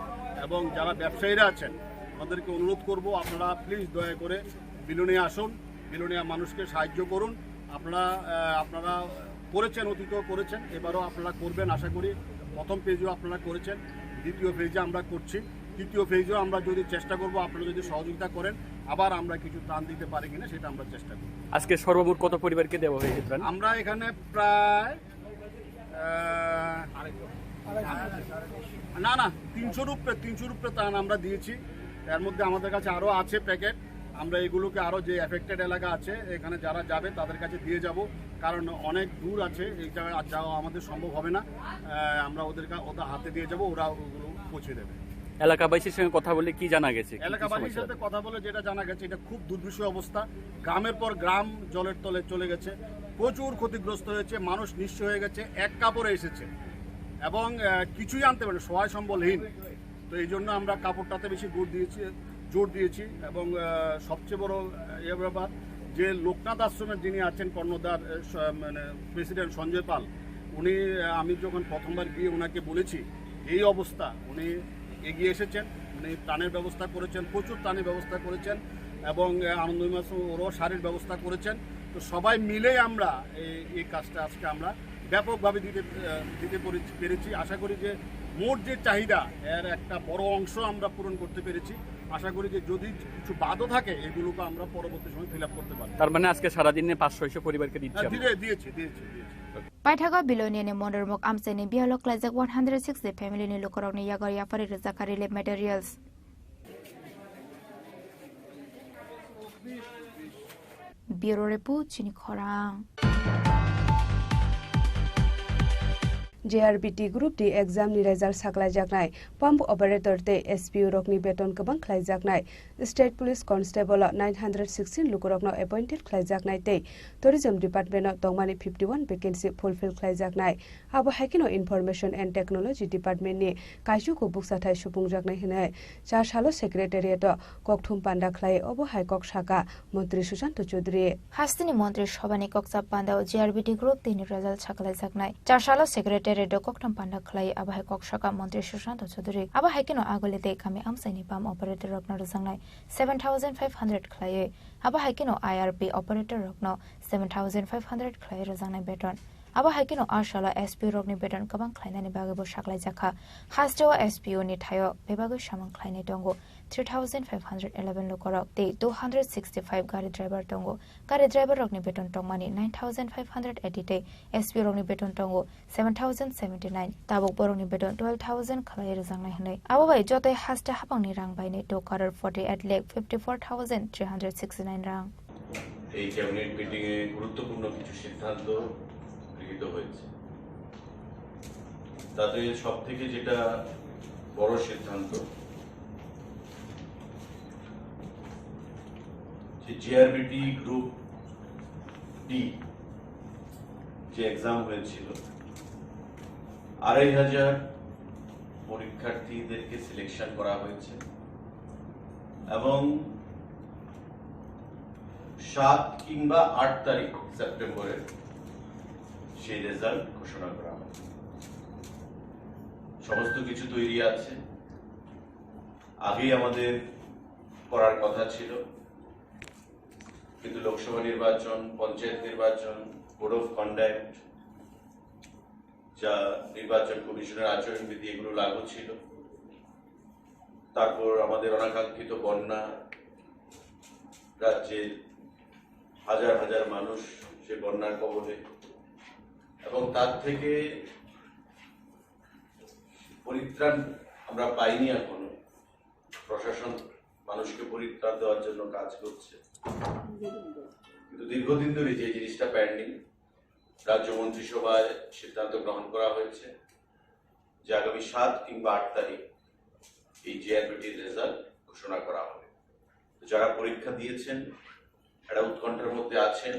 এবং যারা ব্যবসায়ীরা আছেন, আমাদেরকে অনুরোধ করব আপনারা প্লিজ দয়া করে বিলোনিয়া আসুন, বিলোনিয়া মানুষকে সাহায্য করুন। আপনারা করেছেন, অতীতও করেছেন, এবারও আপনারা করবেন আশা করি। প্রথম পেজেও আপনারা করেছেন, দ্বিতীয় পেজে আমরা করছি। তৃতীয় ফেজও আমরা যদি চেষ্টা করব, আপনারা যদি সহযোগিতা করেন, আবার আমরা কিছু ত্রাণ দিতে পারি কিনা সেটা আমরা চেষ্টা করব। আজকে সর্বমোট কত পরিবারকে দেওয়া হয়েছে ত্রাণ? আমরা এখানে প্রায় না 300 রুপে ত্রাণ আমরা দিয়েছি। এর মধ্যে আমাদের কাছে আরও আছে প্যাকেট। আমরা এগুলোকে আরও যে এফেক্টেড এলাকা আছে এখানে যারা যাবে তাদের কাছে দিয়ে যাব, কারণ অনেক দূর আছে, এই জায়গায় যাওয়া আমাদের সম্ভব হবে না। আমরা ওদের হাতে দিয়ে যাব, ওরা ওগুলো পৌঁছে দেবে। এলাকাবাসীর সঙ্গে কথা বলে কি জানা গেছে? এলাকাবাসীর সাথে কথা বলে যেটা জানা গেছে, এটা খুব দুর্বিষহ অবস্থা। গ্রামের পর গ্রাম জলের তলে চলে গেছে, প্রচুর ক্ষতিগ্রস্ত হয়েছে, মানুষ নিঃস্ব হয়ে গেছে, এক কাপড়ে এসেছে এবং কিছুই আনতে পারে সহায় সম্বলহীন। তো এই জন্য আমরা কাপড়টাতে বেশি জোর দিয়েছি এবং সবচেয়ে বড় ব্যাপার যে লোকনাথ আশ্রমের যিনি আছেন কর্ণধার মানে প্রেসিডেন্ট সঞ্জয় পাল, উনি আমি যখন প্রথমবার গিয়ে ওনাকে বলেছি এই অবস্থা, উনি এগিয়ে এসেছেন, উনি ত্রাণের ব্যবস্থা করেছেন, প্রচুর ত্রাণের ব্যবস্থা করেছেন এবং আনন্দময় ওরও শাড়ির ব্যবস্থা করেছেন। তো সবাই মিলে আমরা এই কাজটা আজকে আমরা ব্যাপকভাবে দিতে পেরেছি। আশা করি যে মোট যে চাহিদা এর একটা বড় অংশ আমরা পূরণ করতে পেরেছি। আশা করি যে যদি কিছু বাদও থাকে এগুলোকে আমরা পরবর্তী সময় ফিল আপ করতে পারি। তার মানে আজকে সারাদিনে 500 পরিবারকে দিয়েছি। Paithaga Bilonian Mondermok Amseni Biolog Lazak 160 family ni Lukoroni Yagari Afari Zakari materials. Bureau Report Chini Khorang. JRBT Group D exam ni result saklai jaknai pump operator te SPU rokni beton kabang khlai jaknai state police constable 916 lukorokno appointed khlai jaknai te tourism department tongmani 51 vacancy fulfill khlai jaknai abo hakino information and technology department ni kaisu ko buksathai supung jaknai hinai char salo secretariat kokthum panda khlai obo hai kok shaka mantri Sushant Chaudhary Hastini mantri shobani koksa panda JRBT Group tin result saklai jaknai char salo secretary Redo Koktam Panda Clay Abhay Kokshaka Montri Sushant Chaudhary Abahakino Agolite Kami Amsani Pam operator Rokno Zangai 7,500 Clay Abahakino IRP operator Rokno 7,500 Clay Razangai Beton Abahakino Arshala SPU Rokni Beton Kabang Klainani Bagabo Shaklai Jaka Hasjo SPU ni Tayo Bebago Shaman Klaini Tongo 3,511 Lokorok Day 265 Gari driver Tongo Gari driver Rokni Beton Tongmani 9,580 Day SPU Rokni Beton Tongo 7,079 Tabok Boroni Beton 12,000 Kalai Razangai Hne Ababai Jote Hasta Hapangni Rang by Neto Karar 48 Lake 54,369 Rang এই ক্যাবিনেট মিটিং এ গুরুত্বপূর্ণ কিছু সিদ্ধান্ত গৃহীত হয়েছে। তাতে সবথেকে যেটা বড় সিদ্ধান্ত যে জিআরবিটি গ্রুপ ডি যে এক্সাম হয়েছিল 2,500 পরীক্ষার্থীদেরকে সিলেকশন করা হয়েছে এবং 7 কিংবা 8 তারিখ সেপ্টেম্বরে সেই রেজাল্ট ঘোষণা করা হবে। সমস্ত কিছু তৈরি আছে, আগেই আমাদের করার কথা ছিল, কিন্তু লোকসভা নির্বাচন, পঞ্চায়েত নির্বাচন, কোড অফ কন্ডাক্ট, যা নির্বাচন কমিশনের আচরণবিধি এগুলো লাগু ছিল, তারপর আমাদের অনাকাঙ্ক্ষিত বন্যা, রাজ্যের হাজার হাজার মানুষ সে বন্যার কবলে, এবং তার থেকে পরিত্রাণ আমরা পাইনি এখনো। প্রশাসন মানুষকে পরিত্রাণ দেওয়ার জন্য কাজ করছে, কিন্তু দীর্ঘদিন ধরে যে জিনিসটা পেন্ডিং, রাজ্য মন্ত্রিসভায় সিদ্ধান্ত গ্রহণ করা হয়েছে যে আগামী 7 কিংবা 8 তারিখ এই জিআরবিটির রেজাল্ট ঘোষণা করা হবে। যারা পরীক্ষা দিয়েছেন, একটা উৎকণ্ঠার মধ্যে আছেন,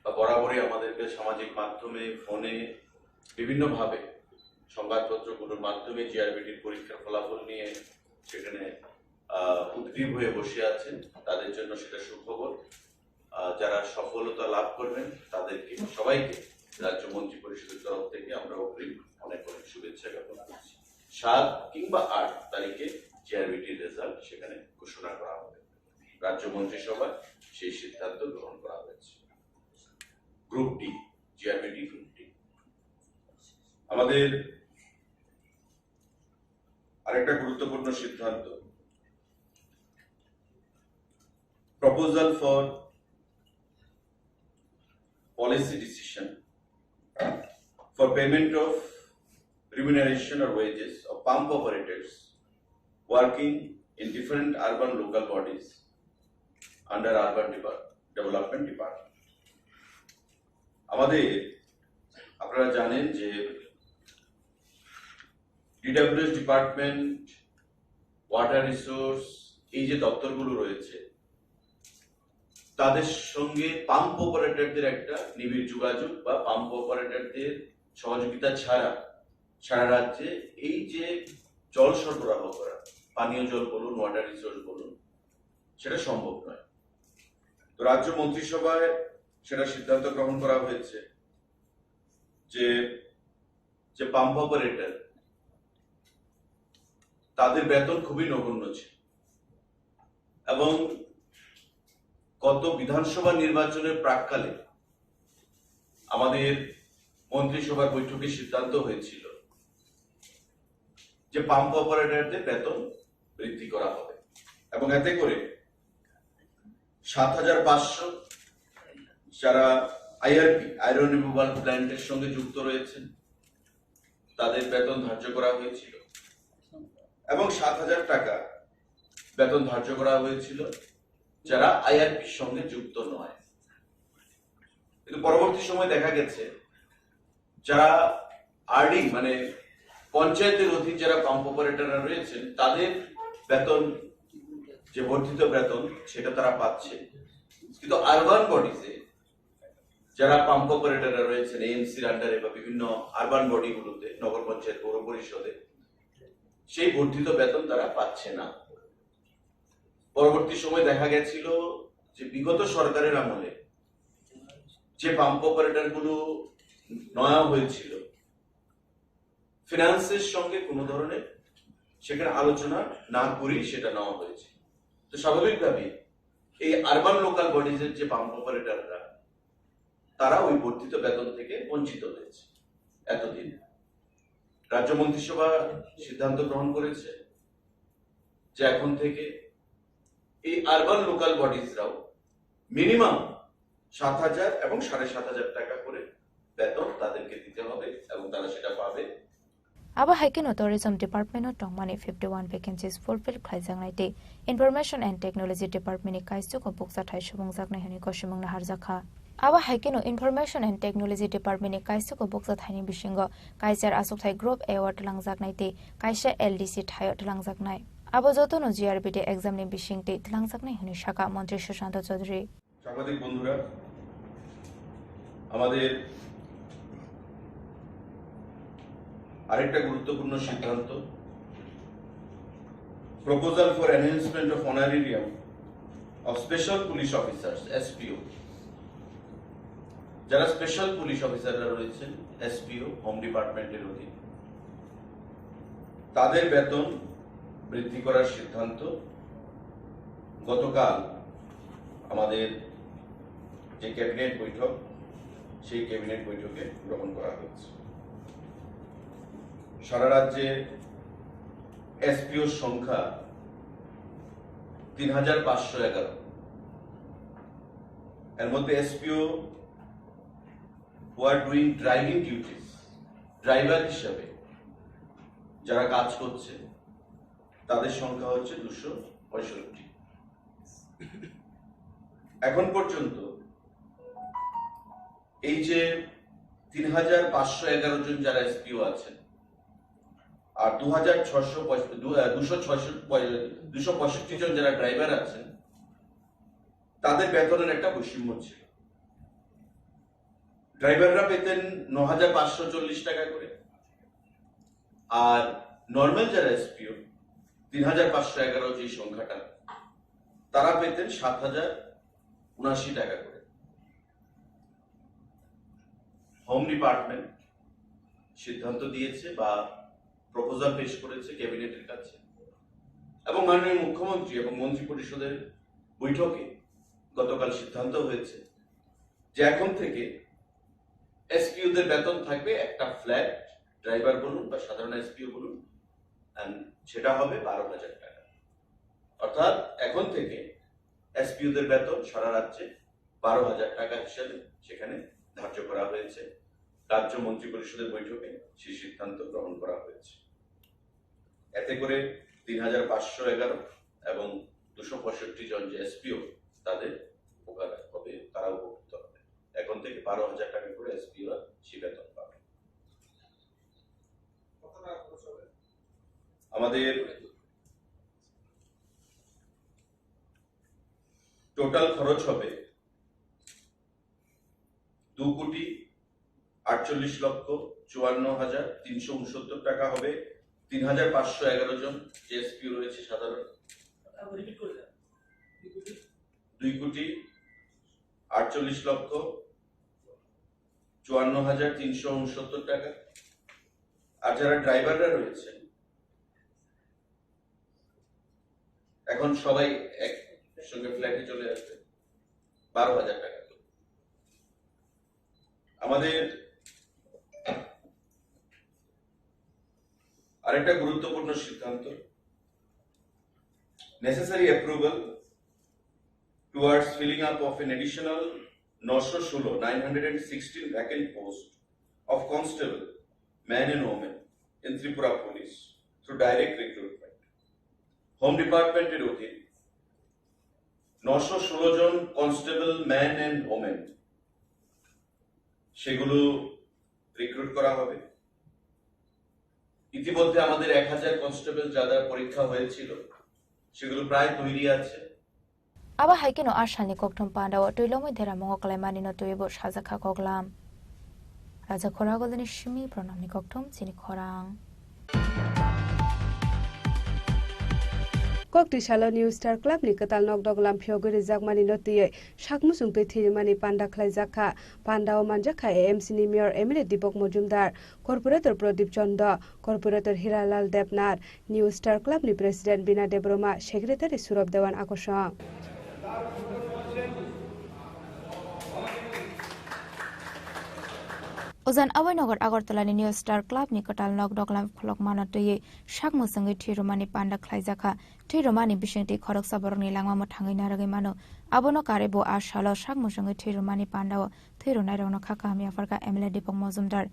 বা বরাবরই আমাদেরকে সামাজিক মাধ্যমে, ফোনে, বিভিন্নভাবে সংবাদপত্রগুলোর মাধ্যমে জিআরবিটির পরীক্ষার ফলাফল নিয়ে সেখানে উদ্গ্রীব হয়ে বসে আছেন, তাদের জন্য সেটা সুখবর। যারা সফলতা লাভ করবেন তাদেরকে সবাইকে রাজ্য মন্ত্রী পরিষদের তরফ থেকে আমরা অগ্রিম অনেক অনেক শুভেচ্ছা জ্ঞাপন করছি। 7 কিংবা 8 তারিখে জিআরবিটির রেজাল্ট সেখানে ঘোষণা করা হবে। রাজ্য মন্ত্রিসভায় সেই সিদ্ধান্ত গ্রহণ করা হয়েছে। Group D, GRBT group D, আমাদের আরেকটা গুরুত্বপূর্ণ সিদ্ধান্ত, proposal for policy decision for payment of remuneration or wages of pump operators working in different urban local bodies under urban development department. আমাদের আপনারা জানেন যে ডিডব্লিউএস ডিপার্টমেন্ট, ওয়াটার রিসোর্স, এই যে দপ্তরগুলো রয়েছে তাদের সঙ্গে পাম্প অপারেটরদের একটা নিবিড় যোগাযোগ বা পাম্প অপারেটরদের সহযোগিতা ছাড়া সারা রাজ্যে এই যে জল সরবরাহ করা, পানীয় জল বলুন, ওয়াটার রিসোর্স বলুন, সেটা সম্ভব নয়। তো রাজ্য মন্ত্রিসভায় সেটা সিদ্ধান্ত গ্রহণ করা হয়েছে যে পাম্প অপারেটর তাদের বেতন খুবই নগণ্য ছিল এবং গত বিধানসভা নির্বাচনের প্রাক্কালে আমাদের মন্ত্রিসভার বৈঠকে সিদ্ধান্ত হয়েছিল যে পাম্প অপারেটরদের বেতন বৃদ্ধি করা হবে এবং এতে করে ৭৫০০ যারা আইআরপি, আয়রন রিমুভাল প্ল্যান্টের সঙ্গে যুক্ত রয়েছেন তাদের বেতন ধার্য করা হয়েছিল এবং ৭০০০ টাকা বেতন ধার্য করা হয়েছিল যারা আইআরপির সঙ্গে যুক্ত নয়। কিন্তু পরবর্তী সময় দেখা গেছে যারা আর্নিং মানে পঞ্চায়েতের অধীন যারা পাম্প অপারেটররা রয়েছেন তাদের বেতন, যে বর্ধিত বেতন, সেটা তারা পাচ্ছে, কিন্তু আরবান বডিজে যারা পাম্প অপারেটররা রয়েছেন এএমসির আন্ডারে বা বিভিন্ন আরবান বডিগুলোতে, নগর পঞ্চায়েত, পৌর পরিষদে, সেই বর্ধিত বেতন তারা পাচ্ছে না। পরবর্তী সময় দেখা গেছিল যে বিগত সরকারের আমলে যে পাম্প অপারেটর গুলো নেওয়া হয়েছিল ফিনান্সের সঙ্গে কোনো ধরনের সেখানে আলোচনা না করেই সেটা নেওয়া হয়েছে। তো স্বাভাবিকভাবে এই আরবান লোকাল বডিজের যে পাম্প অপারেটররা তারা ওই বর্ধিত বেতন থেকে বঞ্চিত হয়েছে। এতদিন রাজ্য মন্ত্রিসভা সিদ্ধান্ত গ্রহণ করেছে যে এখন থেকে এই আরবান লোকাল বডিজরাও মিনিমাম ৭০০০ এবং ৭৫০০ টাকা করে বেতন তাদেরকে দিতে হবে এবং তারা সেটা পাবে। Aba Haikino Tourism Department of Tongmani 51 vacancies fulfilled Khaizangaite Information and Technology Department Kaistu ko buksa thai subung jaknai hani ko simung na harjakha. Aba Haikino Information and Technology Department Kaistu ko buksa thai ni bisingo Kaiser Asok Thai Group Award langjaknaite Kaisa LDC Thai langjaknai. Aba jotono GRBT exam ni bisingte langjaknai hani Shaka Mantri Sushant Chaudhary. সাংবাদিক বন্ধুরা, আমাদের আরেকটা গুরুত্বপূর্ণ সিদ্ধান্ত, proposal for enhancement of honorarium of special police officers SPO. যারা স্পেশাল পুলিশ অফিসাররা রয়েছেন এসপিও হোম ডিপার্টমেন্টের অধীন, তাদের বেতন বৃদ্ধি করার সিদ্ধান্ত গতকাল আমাদের যে ক্যাবিনেট বৈঠক, সেই ক্যাবিনেট বৈঠকে গ্রহণ করা হয়েছে। সারা রাজ্যে এসপিওর সংখ্যা ৩৫১১। এর মধ্যে SPO who are doing driving duties, driver হিসাবে যারা কাজ করছে তাদের সংখ্যা হচ্ছে ২৬৫। এখন পর্যন্ত এই যে ৩৫১১ জন যারা এসপিও আছেন আর ২৬৫ জন যারা ড্রাইভার আছেন, তাদের বেতনের একটা বৈষম্য ছিল। ড্রাইভাররা পেতেন ৯৫৪০ টাকা করে, আর নর্মাল যারা এসপিও ৩৫১১ যে সংখ্যাটা, তারা পেতেন ৭০৭৯ টাকা করে। হোম ডিপার্টমেন্ট সিদ্ধান্ত দিয়েছে বা প্রপোজাল পেশ করেছে ক্যাবিনেটের কাছে এবং মাননীয় মুখ্যমন্ত্রী এবং মন্ত্রী পরিষদের বৈঠকে গতকাল সিদ্ধান্ত হয়েছে যে এখন থেকে এসপিওদের বেতন থাকবে একটা ফ্ল্যাট, ড্রাইভার বলুন বা সাধারণ এসপিও বলুন, সেটা হবে 12,000 টাকা। অর্থাৎ এখন থেকে এসপিওদের বেতন সারা রাজ্যে 12,000 টাকা হিসেবে সেখানে ধার্য করা হয়েছে। রাজ্য মন্ত্রী পরিষদের বৈঠকে সেই সিদ্ধান্ত গ্রহণ করা হয়েছে। এতে করে 3,511 এবং 265 জন যে এসপিও তাদের উপকার হবে, তারা উপকৃত হবে। এখন থেকে 12,000 টাকা করে এসপিওরা সে বেতন পাবে। আমাদের টোটাল খরচ হবে 2,48,54,369 টাকা হবে। 3,511 জন যে এসপিও রয়েছে সাধারণ, 2,48,54,369 টাকা। আর যারা ড্রাইভাররা রয়েছে এখন সবাই একসঙ্গে ফ্ল্যাটে চলে আসবে, 12,000 টাকা। আমাদের আরেকটা গুরুত্বপূর্ণ সিদ্ধান্ত, necessary approval towards filling up of an additional 916 vacant posts of constable, man and woman in Tripura Police through direct recruitment. Home Department এর অধীন 916 জন কনস্টেবল, ম্যান এন্ড ওমেন সেগুলো রিক্রুট করা হবে। ইতিমধ্যে আমাদের 1000 কনস্টেবল যাদের পরীক্ষা হয়েছিল সেগুলো প্রায় তৈরি আছে। আবা হাইকেনো আশানি kokthom pandaw toilomoi dhera mongo kalaimani no toibo sajakha koklam raja khoragolani shimi pranamni kokthom chini khorang kokti shalo new star club ni katal nok doglam phiogori jakmani notiye sakmusung pe thirimani panda khlaijakha pandao manjakha AMC ni mayor MLA Dipok Mojumdar, corporator Pradip Chanda, corporator Hiralal Debnar, new star club ni president Bina Debroma, secretary Surab Dewan Akosha। Ozan Awai-Nagar Agartala ni New Star Club ni katal nok doglam phlok manatoye sakmusungi thiromani panda khlaijakha thiromani bisingti khorok saborni langma mo thangai naragi mano abono karebo ashalo sakmusungi thiromani pandao thirunai rokno khaka hamia farka MLA Dipok Mojumdar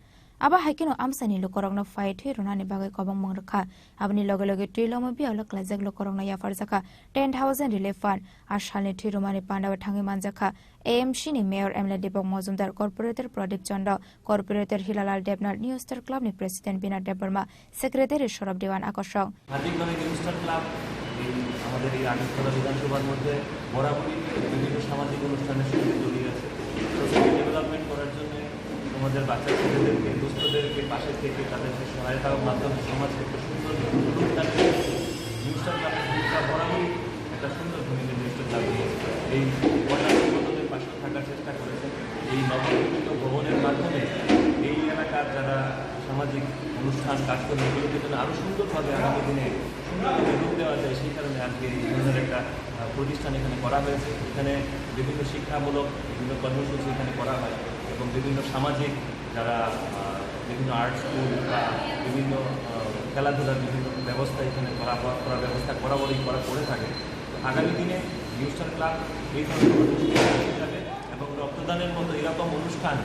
aba haikino amsani lokorokno fai thirunani bagai kobong mongrakha abni loge loge trilomo bialo klajak lokorokno yafar jakha 10,000 relief fund ashalni thiromani pandao thangai manjakha AMC ni mayor MLA Dipok Mojumdar, corporator Pradip Chanda, corporator Hilalal Debnar, New Star Club ni president Bina Debroma, secretary Surab Dewan Akosha। হার্দিকভাবে নিউ স্টার ক্লাব আমাদের এই আগরতলা বিধানসভার মধ্যে বরাবরই বিভিন্ন সামাজিক অনুষ্ঠানের সঙ্গে জড়িয়ে আছে। সোসাইটি ডেভেলপমেন্ট করার জন্য আমাদের বাচ্চা ছেলেদেরকে, দুস্থদেরকে পাশে থেকে তাদেরকে সহায়তার মাধ্যমে সমাজকে একটা সুন্দর নিউ স্টার ক্লাবের ভূমিকা বরাবরই একটা সুন্দর ভূমিকা নিউ স্টার ক্লাব এই পর্যাপ্ত পাশে থাকার চেষ্টা করেছে। এই নবনির্মিত ভবনের মাধ্যমে এই এলাকার যারা সামাজিক অনুষ্ঠান কাজকর্ম এগুলোকে যেন আরও সুন্দরভাবে আগামী দিনে সুন্দরভাবে রূপ দেওয়া যায়, সেই কারণে আজকে এই ধরনের একটা প্রতিষ্ঠান এখানে করা হয়েছে। এখানে বিভিন্ন শিক্ষামূলক বিভিন্ন কর্মসূচি এখানে করা হয় এবং বিভিন্ন সামাজিক যারা বিভিন্ন আর্ট স্কুল বা বিভিন্ন খেলাধুলার বিভিন্ন ব্যবস্থা এখানে করার ব্যবস্থা বরাবরই করে থাকে। আগামী দিনে নিউ স্টার ক্লাব এই ধরনের অনুষ্ঠান এবং রক্তদানের মতো এরকম অনুষ্ঠান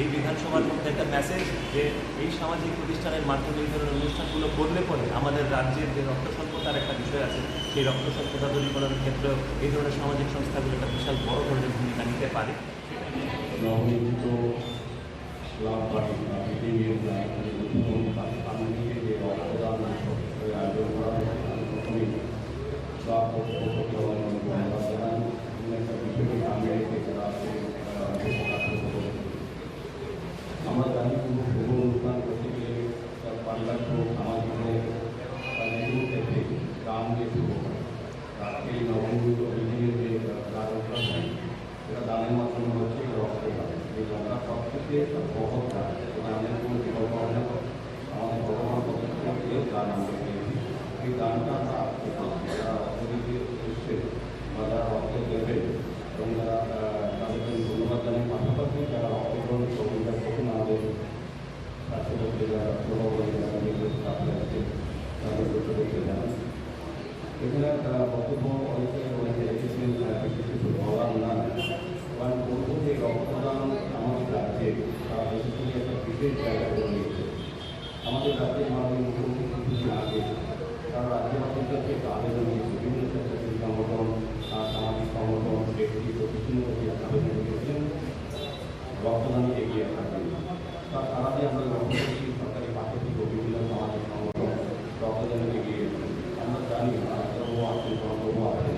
এই বিধানসভার মধ্যে একটা মেসেজ যে এই সামাজিক প্রতিষ্ঠানের মাধ্যমে এই ধরনের অনুষ্ঠানগুলো করলে পরে আমাদের রাজ্যের যে রক্ত স্বল্পতার একটা বিষয় আছে সেই রক্ত স্বল্পতা দূরীকরণের ক্ষেত্রেও এই ধরনের সামাজিক সংস্থাগুলো একটা বিশাল বড় ধরনের ভূমিকা নিতে পারে। নবনির্মিত ক্লাব বা যে রক্তদান আয়োজন করা হয়েছে প্রথমেই ক্লাব আমরা জানি শুভ অনুষ্ঠান করতে গেলে তার 5 লাখ সামাজিক থেকে গান দিয়ে শুরু হয়। এই নবনির্মিত বিল্ডিংয়ের যে গানটা হয় সেটা দানের মাধ্যমে হচ্ছে রক্তদান। এই গানটা সব থেকে সহজ গান, গানের কোনো বিকল্প হয় না। আমাদের ভগবান থেকে গান আমরা পেয়েছি। এই গানটা আমরা যারা অতিথি এসছে বা যারা রক্ত দেবে এবং যারা তাদেরকে ধন্যবাদ জানার পাশাপাশি যারা রক্তগ্রহণের প্রবণতা করছেন আমাদের স্বাস্থ্য যারা ছোটো যারা নির্দেশ আছে তাদের আবেদন দিয়েছে বিভিন্ন স্বেচ্ছাসেবী সংগঠন, সামাজিক সংগঠন, ব্যক্তি প্রতিষ্ঠান থেকে আবেদন দিয়েছিলেন রক্তদান এগিয়ে থাকবেন। তার তারা দিয়ে আমরা লক্ষ্য করছি সরকারি পাশে থেকে বিভিন্ন সামাজিক সংগঠন রক্তদানে এগিয়ে গেছেন। আমরা জানি ডাক্তারবাবু আছেন, সরকারবাবু আছেন,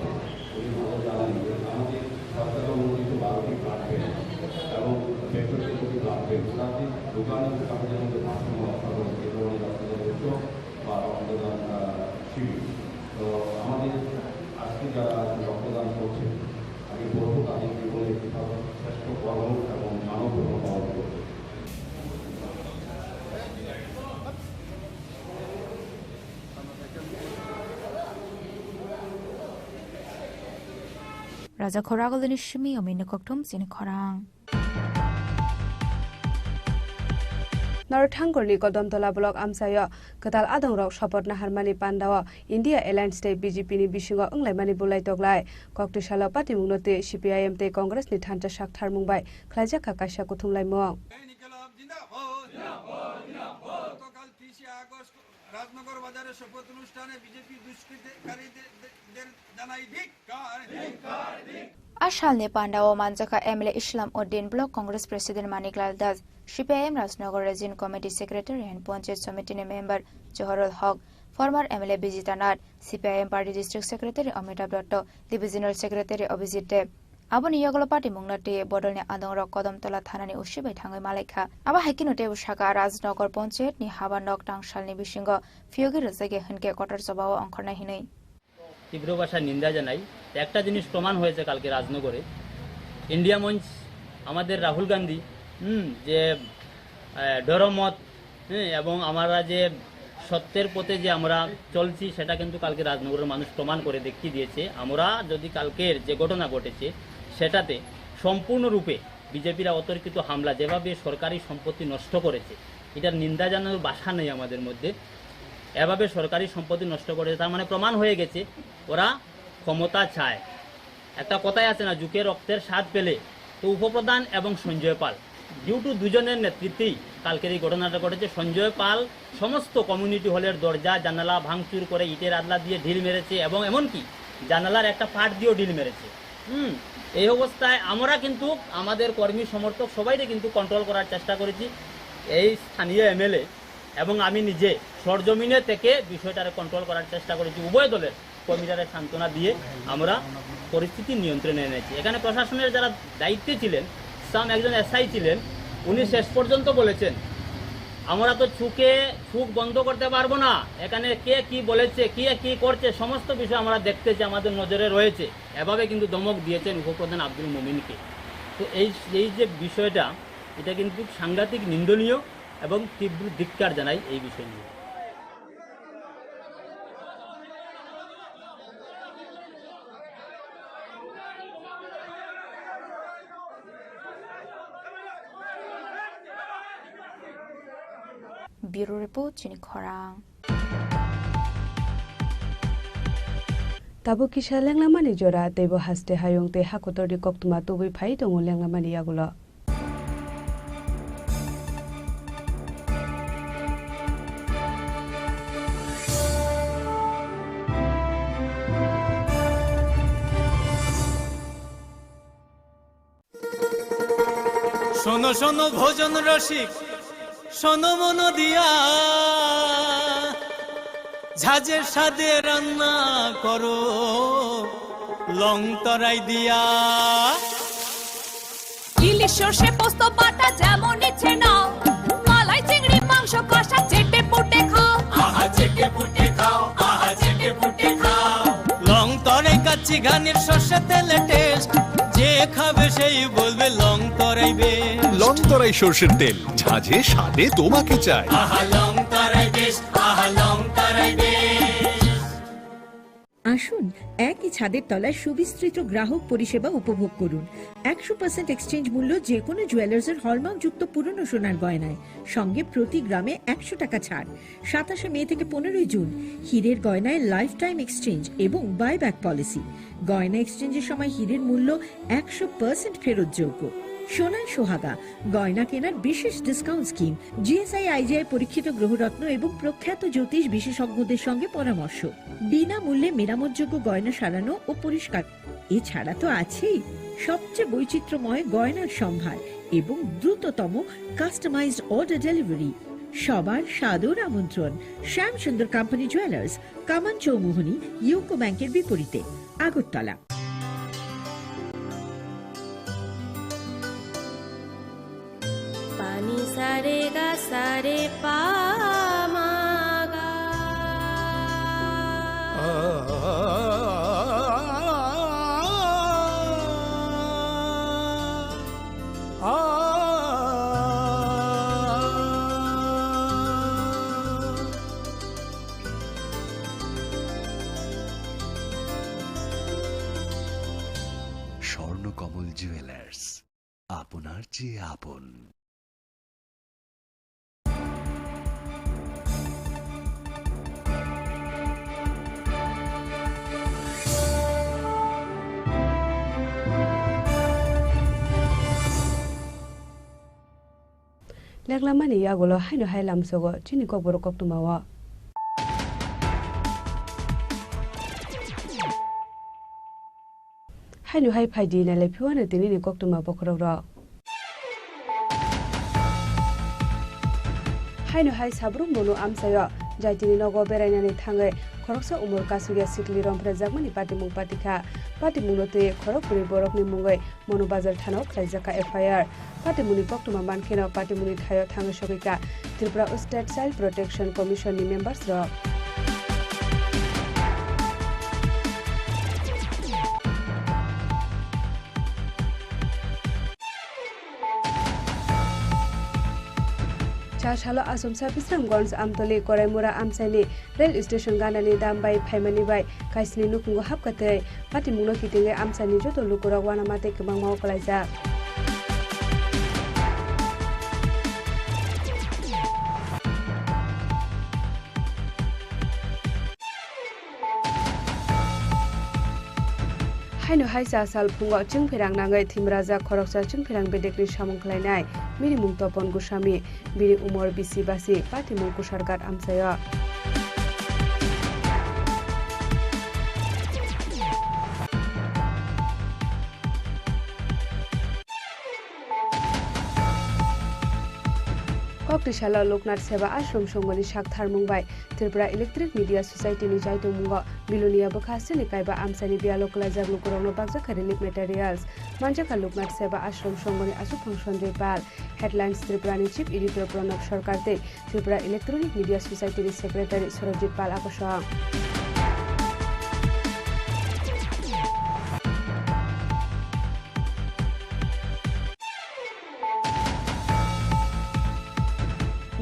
উনি ভালো জানেন যে আমাদের সরকারের অনুমোদিত 12টি ব্লাড ব্যাংক এবং বেসরকারি ব্লাড ব্যাংক তাতে দোকানের কাজের মধ্যে ভারসাম্য রক্ষা করে এই ধরনের রক্তদান উৎসব বা রক্তদান শিবির। তো আমাদের আজকে যারা রক্তদান করছেন আমি বলবো তাদের জীবনে একটি শ্রেষ্ঠ কর্ম এবং মানব ধর্ম পালন করছে। Raja Khoragolini Shimi Omini Koktum Sin Khorang. Narthangorni Kodamtola Block Amsayo, Katal Adongrok Shopot Naharmani Pandawa, India Airlines State BJP ni Bishingo Unglemani Bulai Toglai, Koktishala Pati Mungnote, CPIM Te Congress ni Tanta Shakhtar Mumbai, Klaja Kakasha Kutumlai Moang. Rajnagar বাজারে শপথ অনুষ্ঠানে বিজেপি দুষ্কৃতকারীদের জানাই ধিক্কার। Ashalne Pandawa Manjaka Emile Islam Uddin Block Congress President Maniklal Das, CPIM Rajnagar Region Committee Secretary and Panchayat Committee member Johorul Haq, former MLA Bijita Nath, CPIM Party District Secretary Amitabh Dotto, Divisional Secretary Abhijit Deb. Abon Yagolo Party Mungnati Bodolne Adongrok Kodamtola Thanani Ushibai Thangai Malaikha. Aba Hakinote Ushaka Rajnagar Panchayat ni Habanok Tangshalni Bishingo, Fiogi Razage Henke Kotar Sobawa Ankorna Hinai. তীব্র ভাষায় নিন্দা জানাই। একটা জিনিস প্রমাণ হয়েছে কালকে রাজনগরে, ইন্ডিয়া মঞ্চ আমাদের রাহুল গান্ধী যে ডরমত এবং আমরা যে সত্যের পথে যে আমরা চলছি সেটা কিন্তু কালকে রাজনগরের মানুষ প্রমাণ করে দেখিয়ে দিয়েছে। আমরা যদি কালকের যে ঘটনা ঘটেছে সেটাতে সম্পূর্ণরূপে বিজেপিরা অতর্কিত হামলা যেভাবে সরকারি সম্পত্তি নষ্ট করেছে, এটার নিন্দা জানানোর ভাষা নেই আমাদের মধ্যে। এভাবে সরকারি সম্পত্তি নষ্ট করেছে তার মানে প্রমাণ হয়ে গেছে ওরা ক্ষমতা চায়। একটা কথাই আছে না, যুকে রক্তের স্বাদ পেলে, তো উপপ্রধান এবং সঞ্জয় পাল ডিউ টু দুজনের নেতৃত্বেই কালকের এই ঘটনাটা ঘটেছে। সঞ্জয় পাল সমস্ত কমিউনিটি হলের দরজা জানালা ভাঙচুর করে ইটের আদলা দিয়ে ঢিল মেরেছে এবং এমনকি জানালার একটা পাট দিয়েও ঢিল মেরেছে। এই অবস্থায় আমরা কিন্তু আমাদের কর্মী সমর্থক সবাইকে কিন্তু কন্ট্রোল করার চেষ্টা করেছি। এই স্থানীয় এমএলএ এবং আমি নিজে সরজমিনে থেকে বিষয়টারে কন্ট্রোল করার চেষ্টা করেছি। উভয় দলের কর্মীরা সান্ত্বনা দিয়ে আমরা পরিস্থিতি নিয়ন্ত্রণে এনেছি। এখানে প্রশাসনের যারা দায়িত্বে ছিলেন, একজন এসআই ছিলেন, উনি শেষ পর্যন্ত বলেছেন আমরা তো চোখ বন্ধ করতে পারবো না, এখানে কে কি বলেছে, কে কি করছে সমস্ত বিষয় আমরা দেখতেছি, আমাদের নজরে রয়েছে। এভাবে কিন্তু ধমক দিয়েছেন উপপ্রধান আব্দুল মোমিনকে। তো এই যে বিষয়টা, এটা কিন্তু সাংঘাতিক নিন্দনীয় এবং তীব্র ধিক্কার জানাই এই বিষয় নিয়ে। Bureau Report Chini Khorang. Tabu Kisha Langlamani Jora, Debo Haste Hayong Te Hakotor de Koktuma Tobi Pai Dong Langlamani Yagulo. শোনো শোনো ভোজন রসিক, শোনো মন দিয়া, ঝাঁঝের স্বাদে রান্না করো লং তরাই দিয়া। ইলিশ সর্ষে পোস্ত বাটা যেমন ইচ্ছে নাও, মালাই চিংড়ি মাংস কষা চেটে পুটে খাও, আহা চেটে পুটে খাও, আহা চেটে পুটে খাও। লং তরাই কাচ্চি ঘানির সর্ষে তেলে টেস্ট, যে খাবে সেই বলবে লং তরাই বেশ। লং তরাই সর্ষের তেল, ঝাঁঝে স্বাদে তোমাকে চাই। আহা লং তরাই বেশ, আহা লং তরাই বেশ। আসুন একই ছাদের তলায় সুবিস্তৃত গ্রাহক পরিষেবা উপভোগ করুন। 100% এক্সচেঞ্জ মূল্য যে কোনো জুয়েলার্সের হলমার্কযুক্ত পুরনো সোনার গয়নায়, সঙ্গে প্রতি গ্রামে 100 টাকা ছাড়। 27 মে থেকে 15 জুন হীরের গয়নায় লাইফ টাইম এক্সচেঞ্জ এবং বাইব্যাক পলিসি। গয়না এক্সচেঞ্জের সময় হীরের মূল্য 100% ফেরতযোগ্য। সোনায় সোহাগা গয়না কেনার বিশেষ ডিসকাউন্ট স্কিম, জিএসআই আইজিআই পরীক্ষিত গ্রহরত্ন এবং প্রখ্যাত জ্যোতিষ বিশেষজ্ঞদের সঙ্গে পরামর্শ, বিনামূল্যে মেরামতযোগ্য গয়না সারানো ও পরিষ্কার। এছাড়া তো আছেই সবচেয়ে বৈচিত্র্যময় গয়নার সম্ভার এবং দ্রুততম কাস্টমাইজড অর্ডার ডেলিভারি। সবার সাদর আমন্ত্রণ শ্যাম সুন্দর কোম্পানি জুয়েলার্স, কামান চৌমুহনী, ইউকো ব্যাংকের বিপরীতে, আগরতলা। पानी सारे गा सारे पामागा স্বর্ণকমল জুয়েলার্স, আপনার চেয়ে আপন। Leklamani yagolo haino hailam sogo chini ko boro kok tumawa. Haino hai phaidi na le phiwana tini ni kok tuma bokrok ro. Haino hai sabrum mono amsayo jaitini nogo berainani thangai khoroksa umur kasugia sikli rompre jagmani patimung patikha patimung note khorokpuri borokni mungai mono bazar thano khaijaka FIR patimuni koktuma mankeno patimuni thayo thangai sogika Tripura State Child Protection Commission ni members ro Chashalo Asomsa Pisramgons Amtoli Koraimura Amsani Rail Station Ganani Dambai Paimani Bai Kaisni Nukungo Hapkate Patimuno Kitinge Amsani Joto Lukura Wanamate Kamangmo Kalaiza Haino haisa sal phungo chungphirang nangai thimraja khoroksa chungphirang bedekri samung khlainai minimum topon gusami biri umor bisi basi patimung kusargat amsaya Koktishala Loknath Seva Ashram Shongoni Shakthar Mumbai Tripura Electric Media Society ni Jaito Mungo Bilunia Bokhasini Kaiba Amsani Bia Lokalaja Lukurono Bagzaka Relief Materials Manjaka Loknath Seva Ashram Shongoni Asu Function Repal Headlines Tripura ni Chief Editor Pranab Sarkarte Tripura Electronic Media Society ni Secretary Sorojit Pal Akosha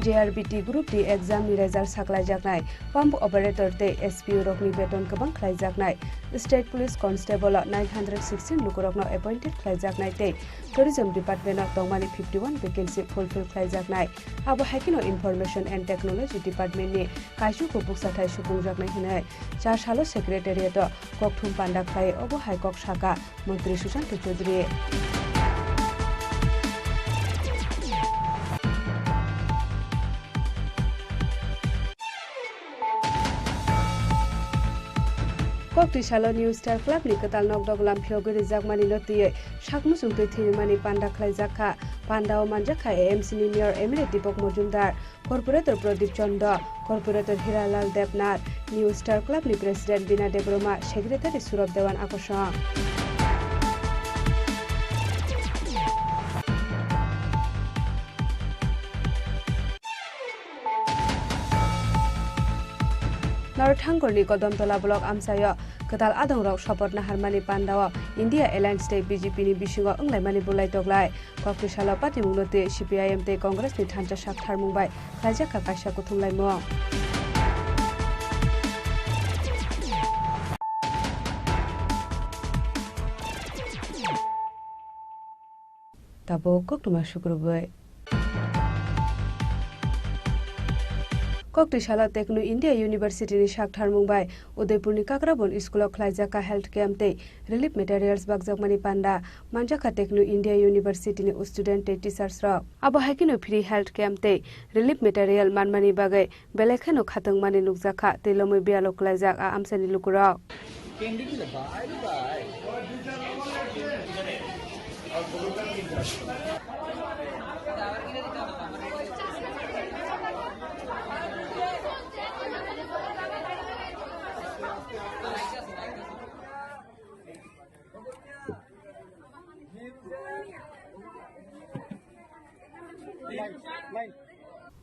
JRBT Group di exam ni result saklai jaknai pump operator te SPU rokni beton kabang khlai jaknai State Police Constable 916 lukurokno appointed khlai jaknai te Tourism Department of Tongmani 51 vacancy fulfill khlai jaknai abo hakino Information and Technology Department ni kaisu ko buksathai supung jaknai hinai Chashalo Secretariat kokthum panda khlai obo hai kok shaka Mantri Sushant Chaudhary Koktishala New Star Club ni katal nok doglam phiogri jagmani notiye sakmusung te thirmani panda khlai jakha pandao manjakha AMC ni mayor Emirates Deepak Mojumdar corporator Pradip Chanda corporator Hiralal Devnath New Star Club ni president Bina Debroma secretary Surab Dewan Akosha Narthangorni Kodamtola Block Amsayo Katal Adongrok Shopot Naharmani Pandawa India Alliance Day BJP ni Bishingo Unglaimani Bulai Toglai Koktishala Party Mungnote CPIM te Congress ni Thancha Shakthar Mumbai Rajaka Kaisha Kuthumlai Mo Tabo Koktuma Shukrubai Koktishala Tekno India University ni Shakthar Mumbai Udaipur ni Kakrabon School of Klaijaka Health Camp te relief materials Bagjagmani Panda Manjaka Tekno India University ni student te teachers ra abo hakino free health camp te relief material manmani bagai belekhano khatangmani nukjaka te lomoi bialo klaijak a amsani lukura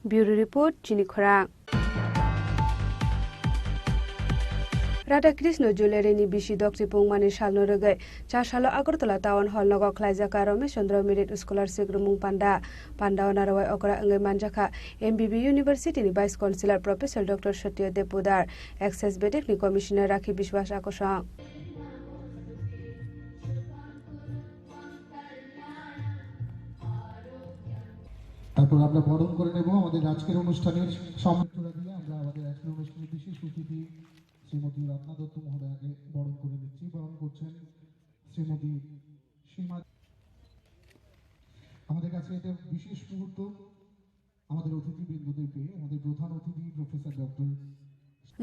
Bureau Report Chini Khorang Radhakrishna Jewelry ni bishi Dr. Pungmani Shalno Regai Chashalo Agartala Town Hall Nogo Klaijaka Ramesh Chandra Merit Scholarship Rumung Panda Narawai Okra Angai Manjaka MBB University ni Vice Chancellor Professor Dr. Satya Depudar Access Bedek ni Commissioner Rakhi Bishwas Akosang তারপর আমরা বরণ করে নেব আমাদের আজকের অনুষ্ঠানের সমাপ্তরা দিয়ে আমরা আমাদের আজকের অনুষ্ঠানের বিশেষ অতিথি শ্রীমতী রত্না দত্ত মহোদয়াকে বরণ করে নিচ্ছি বরণ করছেন শ্রীমতী সীমা আমাদের কাছে এটা বিশেষ মুহূর্ত আমাদের অতিথিবৃন্দদের পেয়ে আমাদের প্রধান অতিথি professor doctor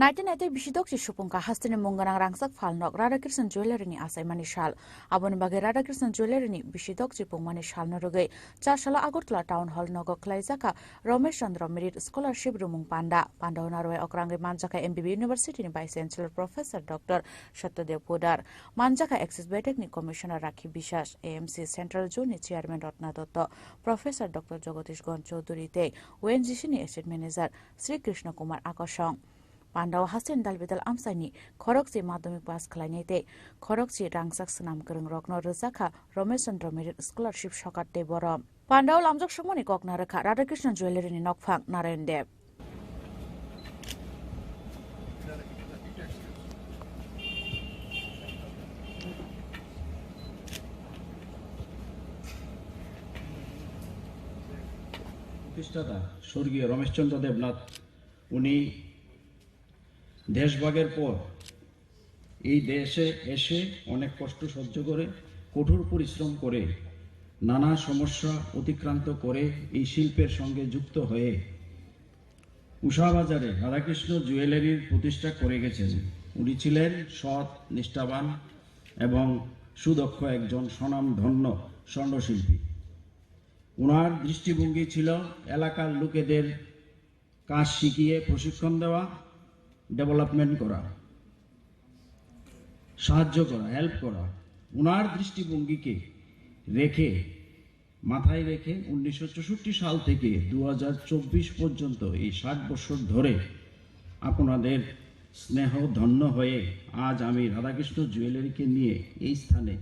Naite bisidok si supungka hastine munganang rangsak falnok Radhakrishna Jewelry ni asai mani shal abon bage Radhakrishna Jewelry ni bisidok si pungmani shal norogai 4 sala Agartala Town Hall nogo klaijaka Ramesh Chandra Merit Scholarship Rumung Panda Narwai Okrangai Manjaka MBB University ni Vice Chancellor Professor Dr. Satya Depudar Manjaka Access Bedek ni Commissioner Rakhi Bishwas AMC Central Zone ni Chairman Ratna Dotto Professor Dr. Jagadish Gon Chaudhary te ONGC ni Asset Manager Sri Krishna Kumar Akosong Pandao Hasen Dalbidal Amsani, Khorokchi Madhyamik Pass Khlainete, Khorokchi Rangsak Snam Kereng Rokno Rezaka, Ramesh Chandra Merit Scholarship Shokat Te Borom. Pandao Lamjok Shomoni Kokna Rekha, Radhakrishna Jewelry ni Nokphang Narayan Dev. প্রতিষ্ঠাতা স্বর্গীয় রমেশচন্দ্র দেবনাথ উনি দেশভাগের পর এই দেশে এসে অনেক কষ্ট সহ্য করে কঠোর পরিশ্রম করে নানা সমস্যা অতিক্রান্ত করে এই শিল্পের সঙ্গে যুক্ত হয়ে উষাবাজারে রাধাকৃষ্ণ জুয়েলারির প্রতিষ্ঠা করে গেছেন উনি ছিলেন সৎ নিষ্ঠাবান এবং সুদক্ষ একজন স্বনামধন্য স্বর্ণশিল্পী ওনার দৃষ্টিভঙ্গি ছিল এলাকার লোকেদের কাজ শিখিয়ে প্রশিক্ষণ দেওয়া ডেভেলপমেন্ট করা সাহায্য করা হেল্প করা ওনার দৃষ্টিভঙ্গিকে মাথায় রেখে 1964 সাল থেকে 2024 পর্যন্ত এই 60 বছর ধরে আপনাদের স্নেহ ধন্য হয়ে আজ আমি রাধাকৃষ্ণ জুয়েলারিকে নিয়ে এই স্থানে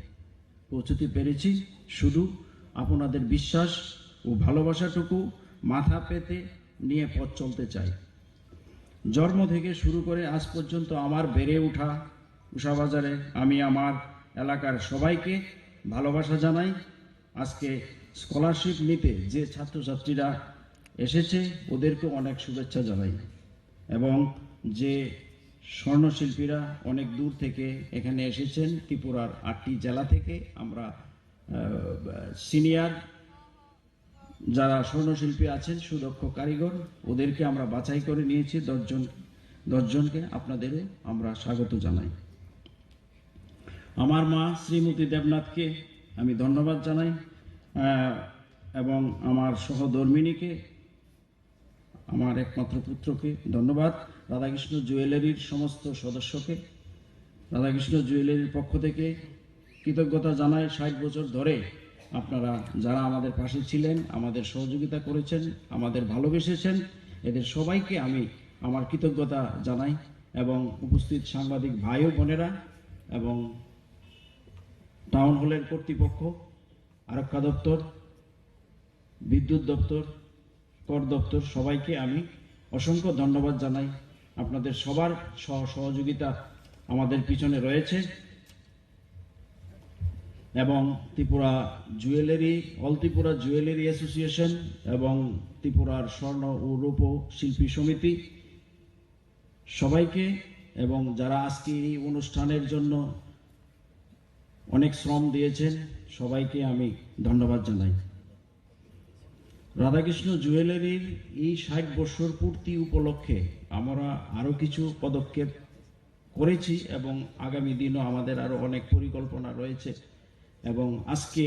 পৌঁছতে পেরেছি শুধু আপনাদের বিশ্বাস ও ভালোবাসাটুকু মাথা পেতে নিয়ে পথ চলতে চাই জন্ম থেকে শুরু করে আজ পর্যন্ত আমার বেড়ে ওঠা উষাবাজারে আমি আমার এলাকার সবাইকে ভালোবাসা জানাই আজকে স্কলারশিপ নিতে যে ছাত্রছাত্রীরা এসেছে ওদেরকে অনেক শুভেচ্ছা জানাই এবং যে স্বর্ণশিল্পীরা অনেক দূর থেকে এখানে এসেছেন ত্রিপুরার 8টি জেলা থেকে আমরা সিনিয়র যারা স্বর্ণশিল্পী আছেন সুদক্ষ কারিগর ওদেরকে আমরা বাছাই করে নিয়েছি 10 জনকে আপনাদের আমরা স্বাগত জানাই আমার মা শ্রীমতী দেবনাথকে আমি ধন্যবাদ জানাই এবং আমার সহধর্মিণীকে আমার একমাত্র পুত্রকে ধন্যবাদ রাধাকৃষ্ণ জুয়েলারির সমস্ত সদস্যকে রাধাকৃষ্ণ জুয়েলারির পক্ষ থেকে কৃতজ্ঞতা জানাই 60 বছর ধরে আপনারা যারা আমাদের পাশে ছিলেন আমাদের সহযোগিতা করেছেন আমাদের ভালোবেসেছেন এদের সবাইকে আমি আমার কৃতজ্ঞতা জানাই এবং উপস্থিত সাংবাদিক ভাই ও বোনেরা এবং টাউন হলের কর্তৃপক্ষ আরক্ষা দপ্তর বিদ্যুৎ দপ্তর কর দপ্তর সবাইকে আমি অসংখ্য ধন্যবাদ জানাই আপনাদের সবার সহযোগিতা আমাদের পিছনে রয়েছে এবং Tripura jewellery all Tripura jewellery association এবং ত্রিপুরার স্বর্ণ ও রূপ শিল্পী সমিতি সবাইকে এবং যারা আজকে এই অনুষ্ঠানের জন্য অনেক শ্রম দিয়েছেন সবাইকে আমি ধন্যবাদ জানাই। রাধাকৃষ্ণ জুয়েলারির এই 60 বছর পূর্তি উপলক্ষে আমরা আরও কিছু পদক্ষেপ করেছি এবং আগামী দিনও আমাদের আরও অনেক পরিকল্পনা রয়েছে। এবং আজকে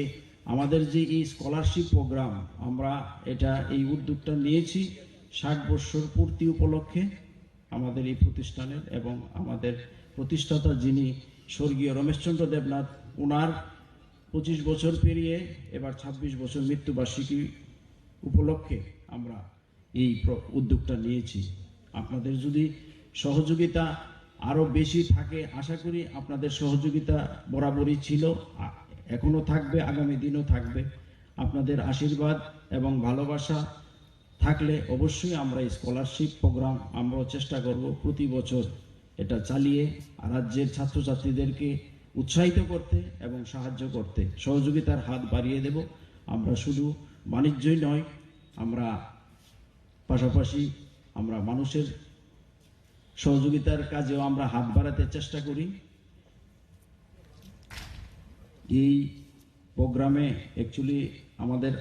আমাদের যে এই স্কলারশিপ প্রোগ্রাম আমরা এই উদ্যোগটা নিয়েছি 60 বছর পূর্তি উপলক্ষে আমাদের এই প্রতিষ্ঠানের, এবং আমাদের প্রতিষ্ঠাতা যিনি স্বর্গীয় রমেশচন্দ্র দেবনাথ, ওনার 25 বছর পেরিয়ে এবার 26 বছর মৃত্যুবার্ষিকী উপলক্ষে আমরা এই উদ্যোগটা নিয়েছি। আপনাদের যদি সহযোগিতা আরও বেশি থাকে, আশা করি আপনাদের সহযোগিতা বরাবরই ছিল, এখনো থাকবে, আগামী দিনও থাকবে। আপনাদের আশীর্বাদ এবং ভালোবাসা থাকলে অবশ্যই আমরা এই স্কলারশিপ প্রোগ্রাম আমরাও চেষ্টা করব প্রতি বছর এটা চালিয়ে রাজ্যের ছাত্রছাত্রীদেরকে উৎসাহিত করতে এবং সাহায্য করতে, সহযোগিতার হাত বাড়িয়ে দেব। আমরা শুধু বাণিজ্যই নয়, আমরা পাশাপাশি আমরা মানুষের সহযোগিতার কাজেও আমরা হাত বাড়াতে চেষ্টা করি। এই প্রোগ্রামে অ্যাকচুয়ালি আমাদের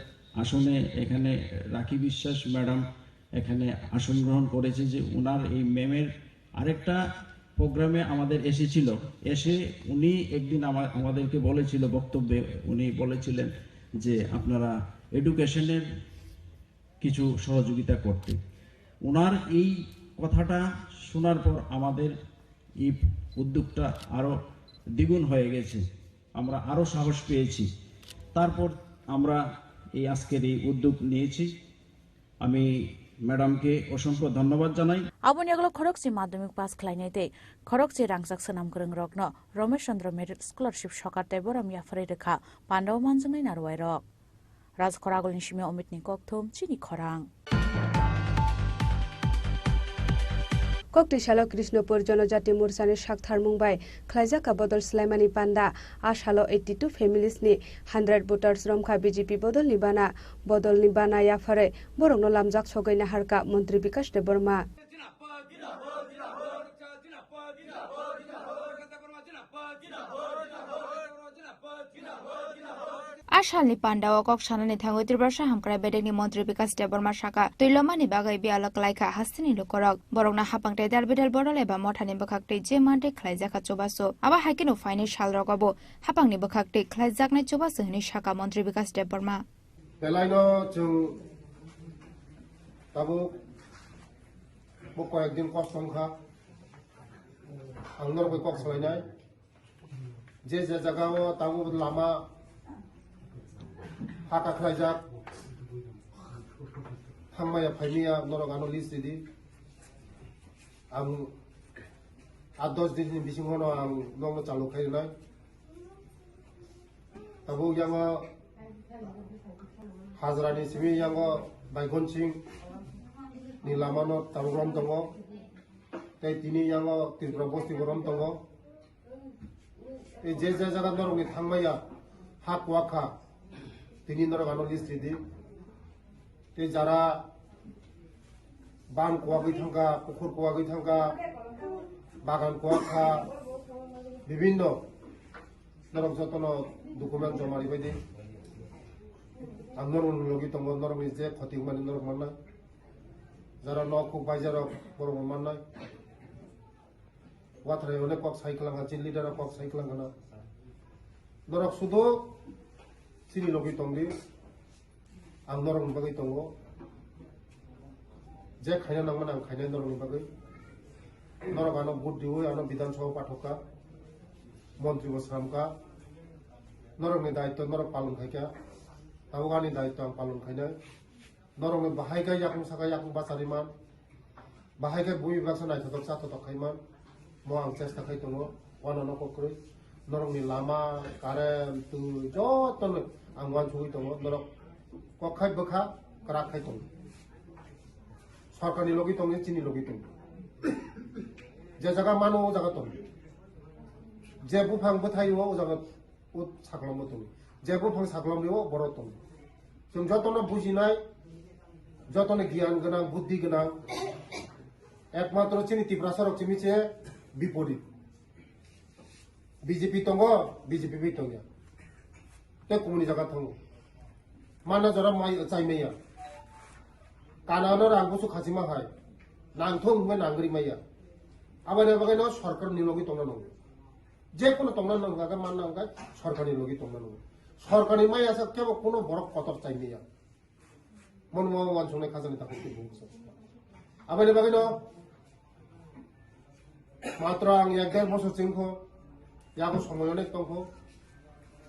আসনে এখানে রাখি বিশ্বাস ম্যাডাম এখানে আসন গ্রহণ করেছে, যে ওনার এই ম্যামের আরেকটা প্রোগ্রামে আমাদের এসেছিল, এসে উনি একদিন আমাদেরকে বলেছিল, বক্তব্যে উনি বলেছিলেন যে আপনারা এডুকেশনের কিছু সহযোগিতা করতে। ওনার এই কথাটা শোনার পর আমাদের এই উদ্যোগটা আরও দ্বিগুণ হয়ে গেছে, আমরা আরও সাহস পেয়েছি। তারপর আমরা এই আজকের এই উদ্যোগ নিয়েছি। আমি ম্যাডামকে অসংখ্য ধন্যবাদ জানাই। আবনিয়াগল খড়গসি মাধ্যমিক pass খালাইনাইতে খড়গসি রাংসাক Sanam গরং রগ্ন Ramesh Chandra merit scholarship সকারতে বরাম ইয়াফারে রেখা পান্ডব মানজংনাই নারওয়াই রক রাজখরাগলनि सिमे अमितनि कक्थुम चिनि खरां कक्टिशालो कृष्णपुर जनजाति मोर्चानि साकथार मुंबाई खलाइजाका बदल स्लाइमानि पान्दा आशालो 82 फेमिलिसनि 100 भोटार्स रमखा बीजेपी बदलनि बाना याफारे बरंनो लामजाक सगैना हारका मन्त्री विकास देबबर्मा आसालनि पान्डाव कक सानानि थांगो त्रिपुरा हामक्राय बेडेनि मन्त्री विकास देबबर्मा साका तैलमानि बागै बियालक लाइका हास्तिनि लुकरक बरंना हापांगटे दारबिदाल बदल एबा मथानि बखाकटे जे मान्टे खलाइजाका चोबासो आबा हाइकेनो फाइनि साल रगबो हापांगनि बखाकटे खलाइजाकनाय चोबासो हनि साका मन्त्री विकास देबबर्मा बेलायनो जों दाबो कয়েকদিন কষ্টংখা आंनोर बे कक सलायनाय जे जायगायाव दाबो लामा हाका खलाइजाक थांबाया फाइमिया नरगानो लिस्ट रेडी आं 8-10 दिननि बिसिङावनो आं नंनो चालु खायनाय दाबो यांगो हाजरानि सिमि यांगो बायगन सिं नि लामानो तारुरम दङ तै तिनि यांगो त्रिपुरा बस्ति गरम दङ ए जे जायगा नरगनि थांबाया हा कुवाखा তিনি নরগানো লিস্ট রেডি তে যারা বান কোয়াগৈ থাকা পুকুর কোয়াগৈ থাকা বাগান কোয়াখা বিভিন্ন নরক যতন ডকুমেন্ট জমারি বাयदि आं नरम लगि दङ नरमनि जे खतिक मानि नरक माननाय যারা নখ বাইজারক বড় মাননাय ওয়াथ्राय अनेक कक साइक्लांगा चिन लिडार कक साइक्लांगा नरक सुदो सिनि लगी तंगि आं नरम बागै दङ जे खायना नांगोन आं खायनाय नरमनि बागै नरगानो बुट दिउ आनो विधानसभा पाठका मन्त्री बसरामका नरमनि दायित्व नरक पालन खायका दावगानि दायित्व आं पालन खायनाय नरमनि बाहायगा याकुं सागा याकुं बासारिमान बाहायगा बुइ बिभागसो नायथदक जाथदक खायमान म आं चेष्टा खाय दङ वानानो कक्रै नरमनि लामा कारेन्ट तु जतन आं वान सगै दङ नरक कखाय बखा कराखाय दङ सरकारनि लगि दङ चिनि लगि दङ जे जागा मानो ओ जागा दङ जे बुफां बथायो ओ जागा ओ साग्लामो दङ जे बुफां साग्लामनियो बर' दङ जों जतन बुजिनाय जतन गियान गोनां बुद्धि गोनां একমাত্র চিনি ত্রিপুরা সড়ক চিমিছে বিপরীত বিজেপি দङ বিজেপি দङ তে কমিউনি জায়গা थाङो माना जरा माइ चाइमैया कानानो रांगोसु खासिमा हाय नांथों हुए नांगरी मैया आबाने बागानो सरकार निलोगी तंगना नंगो जे कोनो तंगना नंगा मान नंगा सरकार निलोगी तंगना नंगो सरकारनि माइया सा केबो कोनो बरक कतर चाइमैया मनमो वानसुने खाजानि थाखाय बुंसो आबाने बागानो मात्र आं एक देर बছর सिंखो याबो समयने तंखो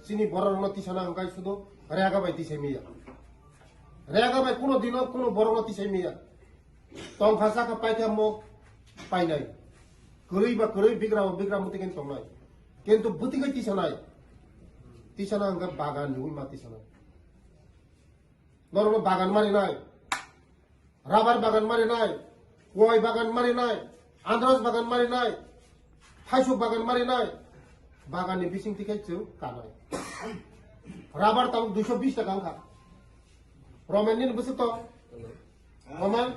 सिनि बररनो तिसाना अंगाय सुदो रेगा बाय तिसाइमिया रेगा बाय कोनो दिनो कोनो बररनो तिसाइमिया तंग भाषा का पाइथा मो पाइनाय गरै बा गरै बिग्रा मुतिकेन तंनाय किन्तु बुतिगै तिसाना अंगा बागान नुइ मा तिसाना नरनो बागान मारिनाय राबार बागान मारिनाय गय बागान मारिनाय आन्द्रस बागान मारिनाय थाइसु बागान मारिनाय बागाननि बिसिं तिखायचो कानाय राबार ताव 220 টাকা अंखा रमेननि बसु तो रमेन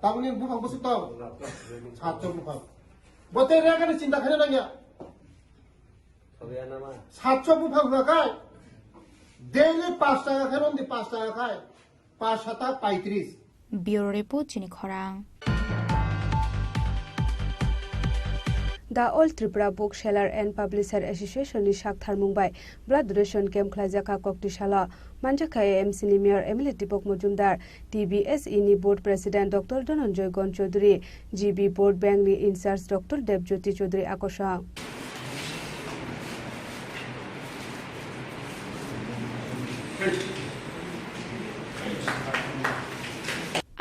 तावनि बुफां बसु तो 700 बुफां बते रेगानि चिन्ता खाने नांगिया 700 बुफां होखाय डेली 5 টাকা खाय रन्दि 5 টাকা खाय 5 7 35 ব্যুরো রিপোর্ট চিনি খরাং The All Tripura Bookseller and Publisher Association ni Shakthar Mumbai Blood Donation Camp Khlajaka Koktishala Manjaka AMC ni Mayor Emily Tipok Mujumdar TBS ni Board President Dr. Dhananjay Gon Chaudhary GB Board Bank ni In Charge Dr. Debjyoti Chaudhary Akosha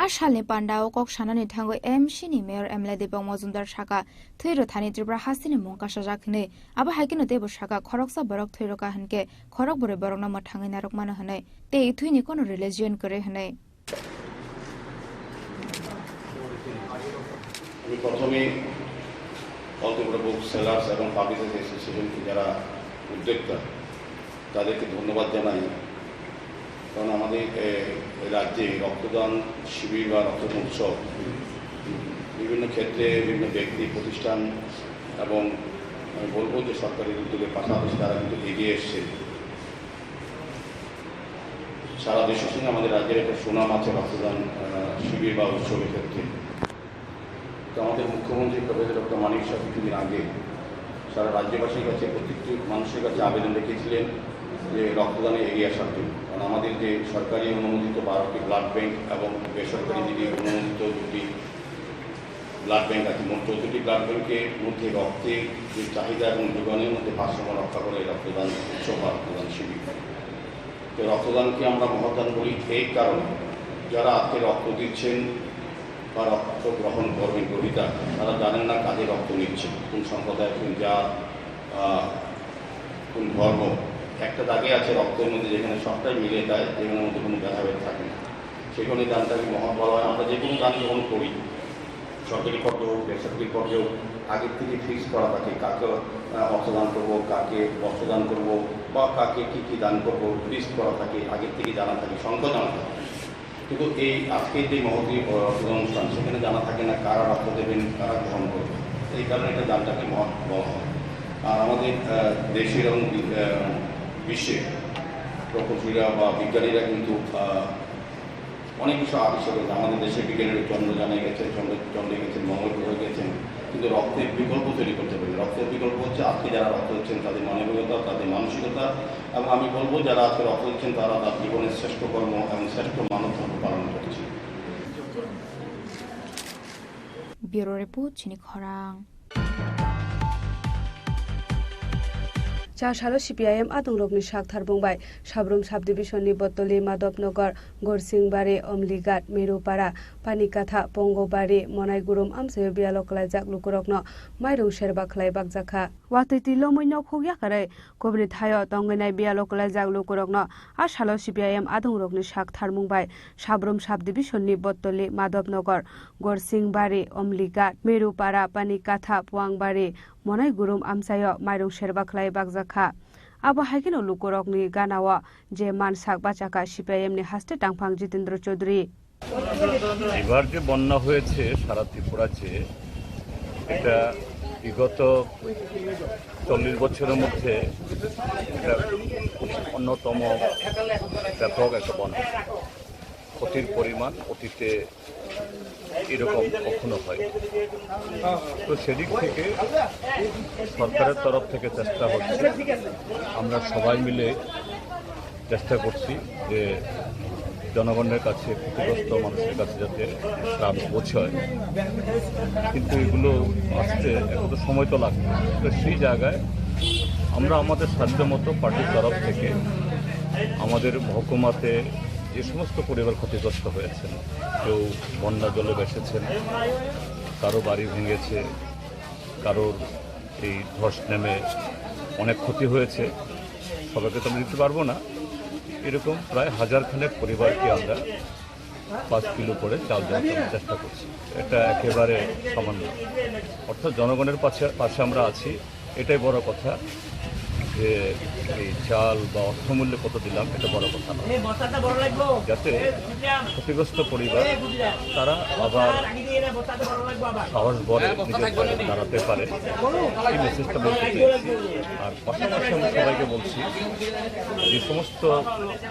आशालनि पान्डाओ कक सानानि थांगो एमसी नि मेयर एमएलए देबं मजुमदार शाखा थैरो थानि त्रिपुरा हासिनि मुंका सजाखने आबा हाइकिनो देबो शाखा खरकसा बरक थैरो का हनके खरक बरे बरक न मथाङै नारक मान हनै ते इथुइनि कोनो रिलिजियन करे हनै আমি প্রথমে অল ত্রিপুরা বুক সেলার্স এবং পাবলিশার্স অ্যাসোসিয়েশন কি যারা উদ্যোক্তা তাদেরকে ধন্যবাদ জানাই কারণ আমাদের রাজ্যে রক্তদান শিবির বা রক্ত উৎসব বিভিন্ন ক্ষেত্রে বিভিন্ন ব্যক্তি প্রতিষ্ঠান এবং আমি বলবো যে সরকারি উদ্যোগের পাশাপাশি তারা কিন্তু এগিয়ে এসছে সারা দেশের সঙ্গে আমাদের রাজ্যের একটা সুনাম আছে রক্তদান শিবির বা উৎসবের ক্ষেত্রে তো আমাদের মুখ্যমন্ত্রী প্রফেসর ডক্টর মানিক শাহ কিছুদিন আগে সারা রাজ্যবাসীর কাছে প্রত্যেকটি মানুষের কাছে আবেদন রেখেছিলেন যে রক্তদানে এগিয়ে আসার জন্য কারণ আমাদের যে সরকারি অনুমোদিত 12টি ব্লাড ব্যাংক এবং বেসরকারি যদি অনুমোদিত 2টি ব্লাড ব্যাংক আছে মোট 14টি ব্লাড ব্যাংকের মধ্যে রক্তের যে চাহিদা এবং যোগানের মধ্যে ভারসাম্য রক্ষা করে রক্তদান উৎসব বা রক্তদান শিবির তো রক্তদানকে আমরা মহাদান বলি এই কারণে যারা আজকে রক্ত দিচ্ছেন বা রক্ত গ্রহণ করবেন গ্রহীতা তারা জানেন না কাজে রক্ত নিচ্ছেন কোন সম্প্রদায় কোন জাত কোন ধর্ম একটা দাগে আছে রক্তের মধ্যে যেখানে সবটাই মিলে যায় যেখানের মধ্যে কোনো ভেদাভেদ থাকে না সেখানে দানটাকে মহৎ বলা হয় আমরা যে কোনো দান গ্রহণ করি সরকারি পর্যায়ে হোক বেসরকারি পর্যায়ে হোক আগের থেকে ফিক্স করা থাকে কাকে অর্থদান করবো কাকে বস্ত্রদান করবো বা কাকে কী কী দান করবো লিস্ট করা থাকে আগের থেকে জানা থাকে সংখ্যা জানা থাকে কিন্তু এই আজকের যে মহতী রক্তদান অনুষ্ঠান সেখানে জানা থাকে না কারা রক্ত দেবেন কারা গ্রহণ করবে এই কারণে এটা দানটাকে মহৎ বলা হয় আর আমাদের দেশের এবং বিশ্বে প্রকৌশলীরা বা বিজ্ঞানীরা কিন্তু অনেক কিছু আবিষ্কার করেছে আমাদের দেশের বিজ্ঞানীরা চন্দ্রযানে গেছেন চন্দ্রে গেছেন মঙ্গল গ্রহে গেছেন কিন্তু রক্তের বিকল্প তৈরি করতে পারি রক্তের বিকল্প হচ্ছে আজকে যারা রক্ত দিচ্ছেন তাদের মানবিকতা তাদের মানসিকতা এবং আমি বলবো যারা আজকে রক্ত দিচ্ছেন তারা তার জীবনের শ্রেষ্ঠ কর্ম এবং শ্রেষ্ঠ মানব ধর্ম পালন করছে ব্যুরো রিপোর্ট চিনি খরাং চাশালো সিপিআইএম আদংরকনি শাকথার বুংবাই সাব্রুম সাব ডিভিশননি বত্তলি মাধবনगर গরসিংবাড়ি অমলিঘাট মেরুপাড়া পানিকাথা পঙ্গবাড়ি মনাইগুরুম আমসাयो बियालो खलायजाक लुकुरकनो माइरं सेरबा खलायबाक जाखा वातैति लमैनो खुगयाखारै कबरि थायो तंगैनाय बियालो खलायजाक लुकुरकनो आसालो सिपिआइएम आदंरकनि शाकथार मुंबाय साब्रुम साब डिभिशननि बत्तली माधबनगर गरसिंबाড়ি অমলিঘাট मेरुपाড়া पानिकाथा पुवांबाড়ি मनाइगुरुम আমসাयो माइरं सेरबा खलायबाक जाखा आबो हाइकेनो लुकुरकनि गानाव जे मानसाक बाचाका सिपिआइएमनि हास्ते टांफां जितेन्द्र चौधरी এবার যে বন্যা হয়েছে সারা ত্রিপুরাতে, এটা বিগত 40 বছরের মধ্যে এটা অন্যতম ব্যাপক একটা বন্যা। ক্ষতির পরিমাণ অতীতে এরকম কখনো হয়। তো সেদিক থেকে সরকারের তরফ থেকে চেষ্টা হচ্ছে, আমরা সবাই মিলে চেষ্টা করছি যে জনগণের কাছে, ক্ষতিগ্রস্ত মানুষের কাছে যাতে ত্রাণ পৌঁছয়। কিন্তু এগুলো আসতে একটু সময় তো লাগবে। তো সেই জায়গায় আমরা আমাদের সাধ্যমতো পার্টির তরফ থেকে আমাদের মহকুমাতে যে সমস্ত পরিবার ক্ষতিগ্রস্ত হয়েছেন, কেউ বন্যা জলে বেসেছেন, কারো বাড়ি ভেঙেছে, কারোর এই ধস নেমে অনেক ক্ষতি হয়েছে, সবাইকে তো আমরা দিতে পারবো না। এরকম প্রায় 1000 খানেক পরিবারকে আমরা 5 কিলো করে চাল দেওয়ার জন্য চেষ্টা করছি। এটা একেবারে সামান্য, অর্থাৎ জনগণের পাশে আমরা আছি। এটাই বড় কথা, যে এই চাল বা অর্থমূল্যে কত দিলাম এটা বড় কথা না, যাতে ক্ষতিগ্রস্ত পরিবার তারা আবার সাহস বলে নিজের পায়ে দাঁড়াতে পারে, এই মেসেজটা বলতে চেয়েছি। আর পাশাপাশি আমি সবাইকে বলছি, যে সমস্ত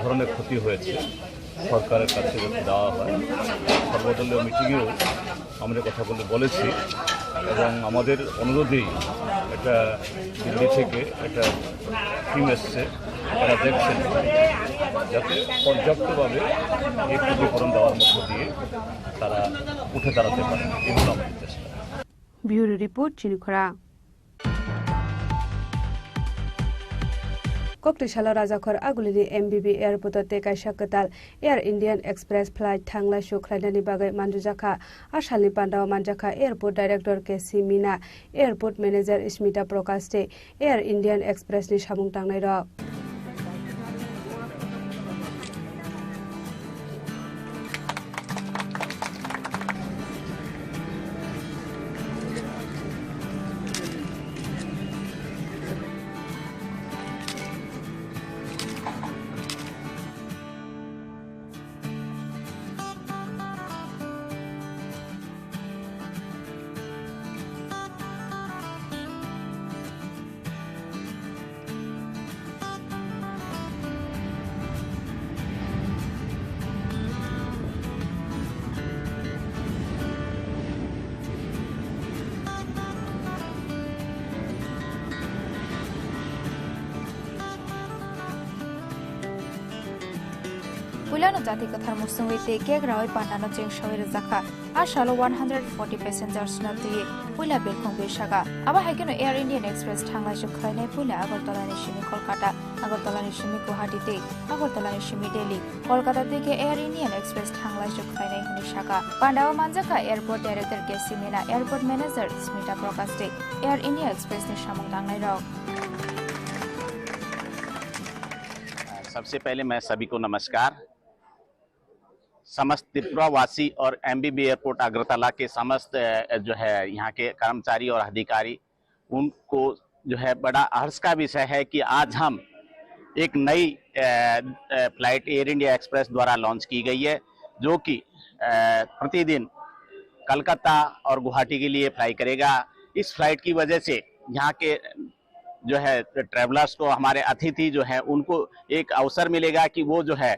ধরনের ক্ষতি হয়েছে সরকারের কাছে যাতে দেওয়া হয়। সর্বদলীয় মিটিংয়েও আমরা কথাগুলো বলেছি, এবং আমাদের অনুরোধেই এটা দিল্লি থেকে একটা টিম এসছে, তারা দেখছেন যাতে পর্যাপ্তভাবে এই ক্ষতিপূরণ দেওয়ার মধ্য দিয়ে তারা উঠে দাঁড়াতে পারে। এগুলো আমাদের চেষ্টা। ব্যুরো রিপোর্ট, চিনিখরা। Koktishala Rajakhor Agulini MBB Airport Tekaisha Katal Air Indian Express Flight Thangla Shukhlaidani Bagai Manjujaka Ashali Pandao Manjaka Airport Director KC Mina Airport Manager Smita Prokaste Air Indian Express ni Shamung Tangnai Rok Pulano Jati Kathar Musungwite, Kegrawai Pandano Cheng Shawir Zaka, Ashalo 140 passengers not the Pula Bilkong Shaga, Aba Hakino Air Indian Express Tangla Shukrane, Pula, Agotala Nishimi Kolkata, Agotala Nishimi Guwahati, Agotala Nishimi Delhi, Kolkata Deke Air Indian Express Tangla Shukrane Hunishaga, Pandao Manjaka Airport Director Kesimina, Airport Manager Smita Prokaste, Air India Express Nishamung Tangnai Rok. सबसे पहले मैं सभी को नमस्कार। समस्त त्रिपुरा वासी और एमबीबी एयरपोर्ट अगरतला के समस्त जो है यहाँ के कर्मचारी और अधिकारी, उनको जो है बड़ा हर्ष का विषय है कि आज हम एक नई फ्लाइट एयर इंडिया एक्सप्रेस द्वारा लॉन्च की गई है, जो कि प्रतिदिन कलकत्ता और गुवाहाटी के लिए फ्लाई करेगा। इस फ्लाइट की वजह से यहाँ के जो है ट्रैवलर्स को, हमारे अतिथि जो है, उनको एक अवसर मिलेगा कि वो जो है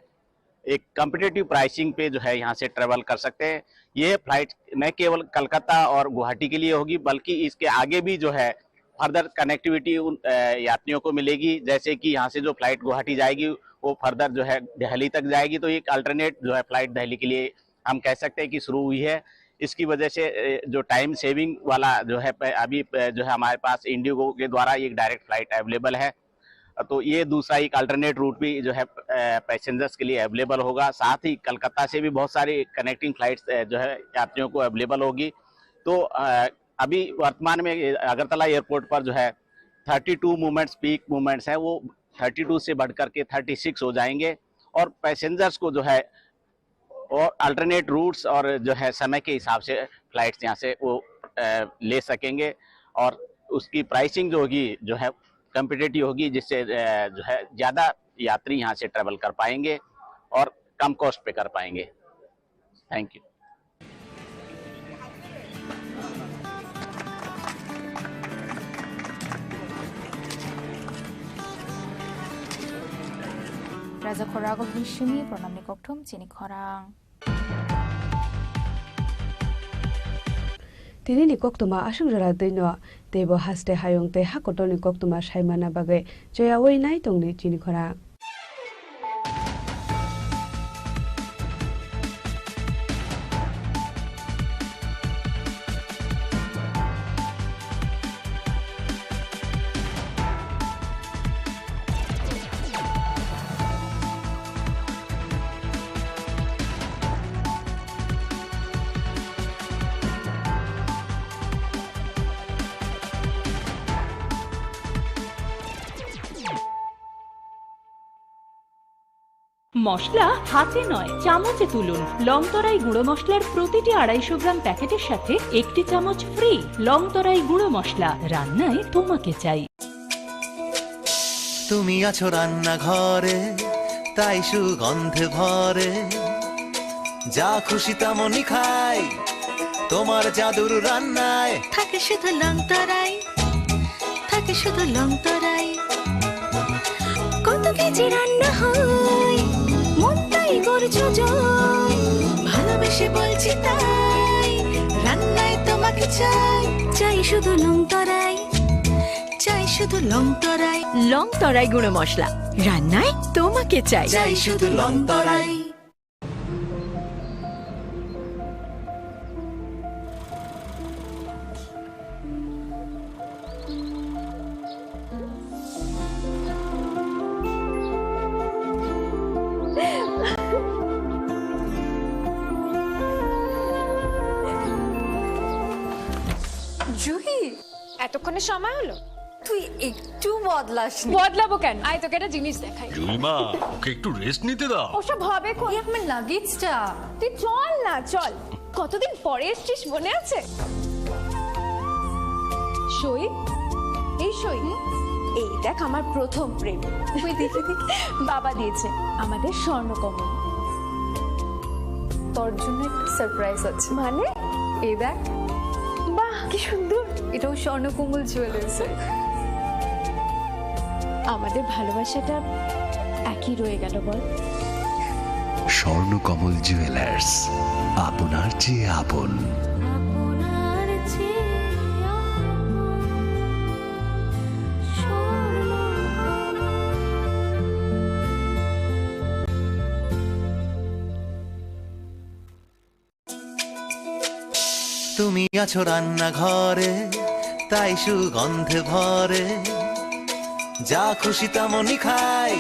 एक कम्पिटिटिव प्राइसिंग पे जो है यहाँ से ट्रैवल कर सकते हैं। ये फ्लाइट न केवल कलकत्ता और गुवाहाटी के लिए होगी, बल्कि इसके आगे भी जो है फर्दर कनेक्टिविटी उन यात्रियों को मिलेगी। जैसे कि यहाँ से जो फ्लाइट गुवाहाटी जाएगी वो फर्दर जो है दिल्ली तक जाएगी, तो एक अल्टरनेट जो है फ्लाइट दिल्ली के लिए हम कह सकते हैं कि शुरू हुई है। इसकी वजह से जो टाइम सेविंग वाला जो है अभी जो है हमारे पास इंडिगो के द्वारा एक डायरेक्ट फ्लाइट अवेलेबल है, तो ये दूसरा एक अल्टरनेट रूट भी जो है पैसेंजर्स के लिए अवेलेबल होगा। साथ ही कलकत्ता से भी बहुत सारी कनेक्टिंग फ्लाइट्स जो है यात्रियों को अवेलेबल होगी। तो अभी वर्तमान में अगरतला एयरपोर्ट पर जो है 32 मूवमेंट्स, पीक मूवमेंट्स हैं, वो 32 से बढ़कर के 36 हो जाएंगे, और पैसेंजर्स को जो है और अल्टरनेट रूट्स और जो है समय के हिसाब से फ्लाइट्स यहाँ से वो ले सकेंगे, और उसकी प्राइसिंग जो होगी जो है कम्पिटिटिव होगी, जिससे जो है ज़्यादा यात्री यहाँ से ट्रैवल कर पाएंगे और कम कॉस्ट पे कर पाएंगे। Thank you. Raja Khorago Bishimi, Pranamni Koktum, Chini Khorang. Tini ni koktuma asung jara dino tebo haste hayong te hakotoni koktuma saimana bagai joya wei nai tongni chini khorang. মশলা হাতে নয় চামচে তুলুন। লংতরাই গুঁড়ো মশলার প্রতিটি 250 গ্রাম প্যাকেটের সাথে 1টি চামচ ফ্রি। লংতরাই গুঁড়ো মশলা, রান্নায় তোমাকে চাই। তুমি আছো রান্নাঘরে, তাই সুগন্ধে ভরে, যা খুশি তেমনই খাই, তোমার জাদুর রান্নায় থাকে শুধু লংতরাই, থাকে শুধু লংতরাই। কত কেজি রান্না হয়, মনটাই করছো জয়, ভালোবেসে বলছি তাই, রান্নায় তোমাকে চাই, চাই শুধু লংতরাই, চাই শুধু লংতরাই। লংতরাই গুঁড়ো মশলা, রান্নায় তোমাকে চাই, চাই শুধু লংতরাই। জুহি, এতক্ষণে সময় হলো? তুই একটু বদলাসনি। বদলাবো কেন? আয় তোকে একটা জিনিস দেখাই। জুইমা, ওকে একটু রেস্ট নিতে দাও। ওসব হবে কই? আমার লাগেজটা। তুই চল না, চল। কতদিন পরে এসেছিস, মনে আছে? সই, এই সই, এই দেখ আমার প্রথম প্রেম। তুই দেখে দেখ, বাবা দিয়েছে আমাদের স্বর্ণকমল। তোর জন্য একটা সারপ্রাইজ আছে। মানে? এই দেখ। বাহ, কি সুন্দর। এটাও স্বর্ণকমল জুয়েলার্স। আমাদের ভালোবাসাটা একই রয়ে গেল বল। স্বর্ণকমল জুয়েলার্স, আপনার চেয়ে আপন। তুমি আছো রান্নাঘরে, তাই সুগন্ধে ভরে, যা খুশি তেমনই খাই,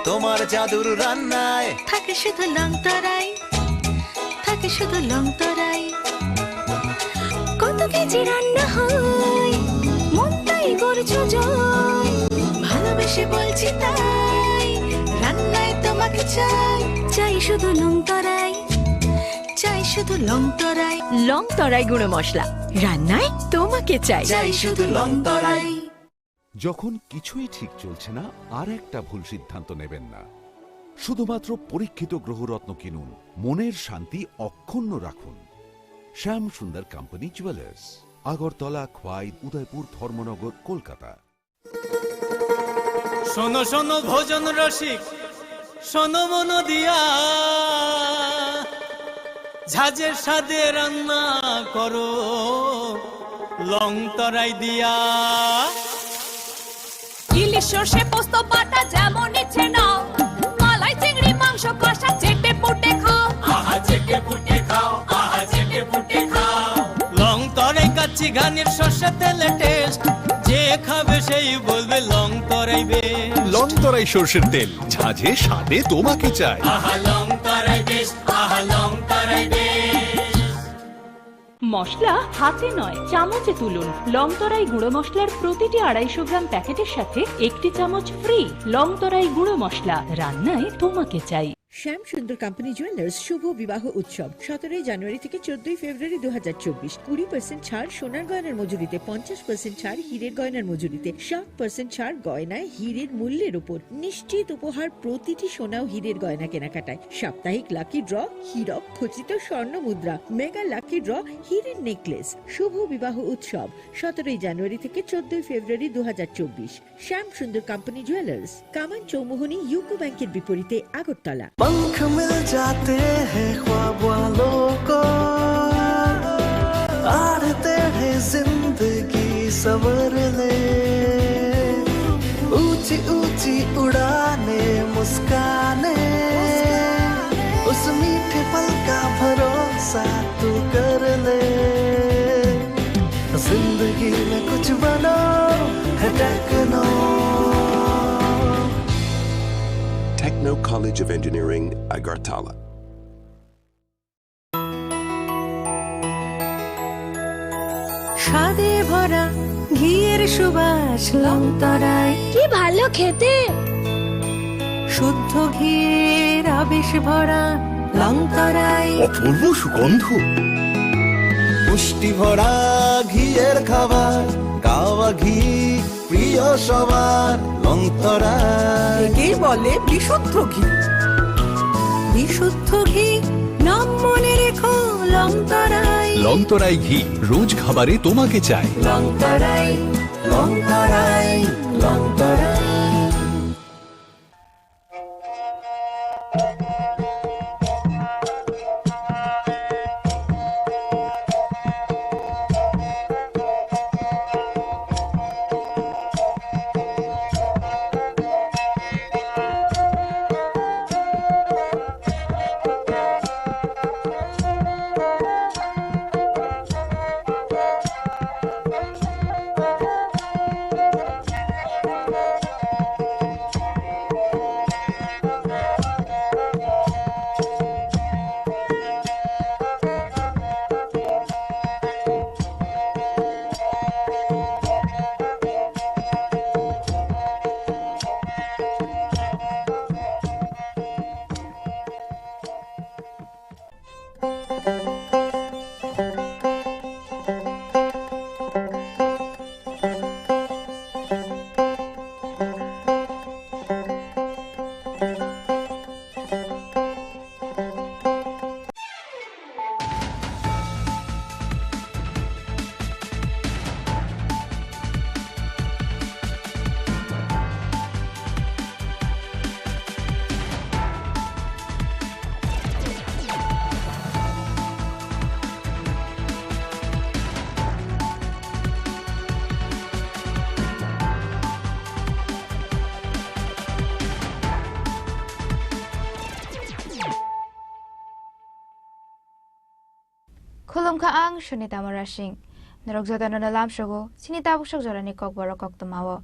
তোমার জাদুর রান্নায় থাকে শুধু লংতরাই, থাকে শুধু লংতরাই। কত কেজি রান্না হয়, মনটাই করছো জয়, ভালোবেসে বলছি তাই, রান্নায় তোমাকে চাই, চাই শুধু লংতরাই, চাই শুধু লংতরাই। লংতরাই গুঁড়ো মশলা, রান্নায় তোমাকে চাই, চাই শুধু লংতরাই। যখন কিছুই ঠিক চলছে না, আর একটা ভুল সিদ্ধান্ত নেবেন না। শুধুমাত্র পরীক্ষিত গ্রহরত্ন কিনুন, মনের শান্তি অক্ষুণ্ণ রাখুন। শ্যাম সুন্দর কোম্পানি জুয়েলার্স, আগরতলা, খোয়াই, উদয়পুর, ধর্মনগর, কলকাতা। শোনো শোনো ভোজন রসিক, শোনো মন দিয়া, ঝাঁঝের স্বাদে রান্না করো লংতরাই দিয়া। ইলিশ সর্ষে পোস্ত বাটা যেমন ইচ্ছে নাও, মালাই চিংড়ি মাংস কষা চেটে পুটে খাও, আহা চেটে পুটে খাও, আহা চেটে পুটে খাও। লংতরাই কাচ্চি ঘানির সর্ষে তেলে টেস্ট, যে খাবে সেই বলবে লংতরাই বেশ। লংতরাই সর্ষের তেল, ঝাঁঝে স্বাদে তোমাকে চাই। আহা লংতরাই বেশ, আহা লংতরাই বেশ। মশলা হাতে নয় চামচে তুলুন। লংতরাই গুঁড়ো মশলার প্রতিটি 250 গ্রাম প্যাকেটের সাথে 1টি চামচ ফ্রি। লংতরাই গুঁড়ো মশলা, রান্নায় তোমাকে চাই। শ্যাম সুন্দর কোম্পানি জুয়েলার্স শুভ বিবাহ উৎসব 17 জানুয়ারি থেকে 14 ফেব্রুয়ারি 2024। 20% ছাড় সোনার গয়নার মজুরিতে, 50% ছাড় হীরের গয়নার মজুরিতে, 60% ছাড় গয়নায় হীরের মূল্যের উপর, নিশ্চিত উপহার প্রতিটি সোনা ও হীরের গয়না কেনাকাটায়, সাপ্তাহিক লাকি ড্র, হীরক খচিত স্বর্ণ মুদ্রা, মেগা লাকি ড্র, হীরের নেকলেস। শুভ বিবাহ উৎসব 17 জানুয়ারি থেকে 14 ফেব্রুয়ারি 2024। শ্যাম সুন্দর কোম্পানি জুয়েলার্স, কামান চৌমুহনী ইউকো ব্যাংকের বিপরীতে, আগরতলা। पंख मिल जाते हैं ख्वाब वालों को, आड़ते हैं जिंदगी सवर ले, ऊंची ऊंची उड़ाने मुस्काने, उस मीठे पल का भरोसा तू कर ले, जिंदगी में कुछ बनो है techno. Techno College of Engineering, Agartala. স্বাদে ভরা ঘিয়ের সুবাস লংতরায়, কি ভালো খেতে। শুদ্ধ ঘিয়ের আবেশ ভরা লংতরায়, অপূর্ব সুগন্ধ। পুষ্টি ভরা ঘিয়ের খাবার, গাওয়া ঘি প্রিয় সবার, লংতরা একে বলে বিশুদ্ধ ঘি। বিশুদ্ধ ঘি নাম মনে রেখো লংতরাই। লংতরাই ঘি রোজ খাবারে তোমাকে চাই। লংতরাই, লংতরাই, লংতরাই। Khulumka ang Sunita Marashing. Narogzota na nalam shugo, sinita busog zora ni kok baro kok tumawo.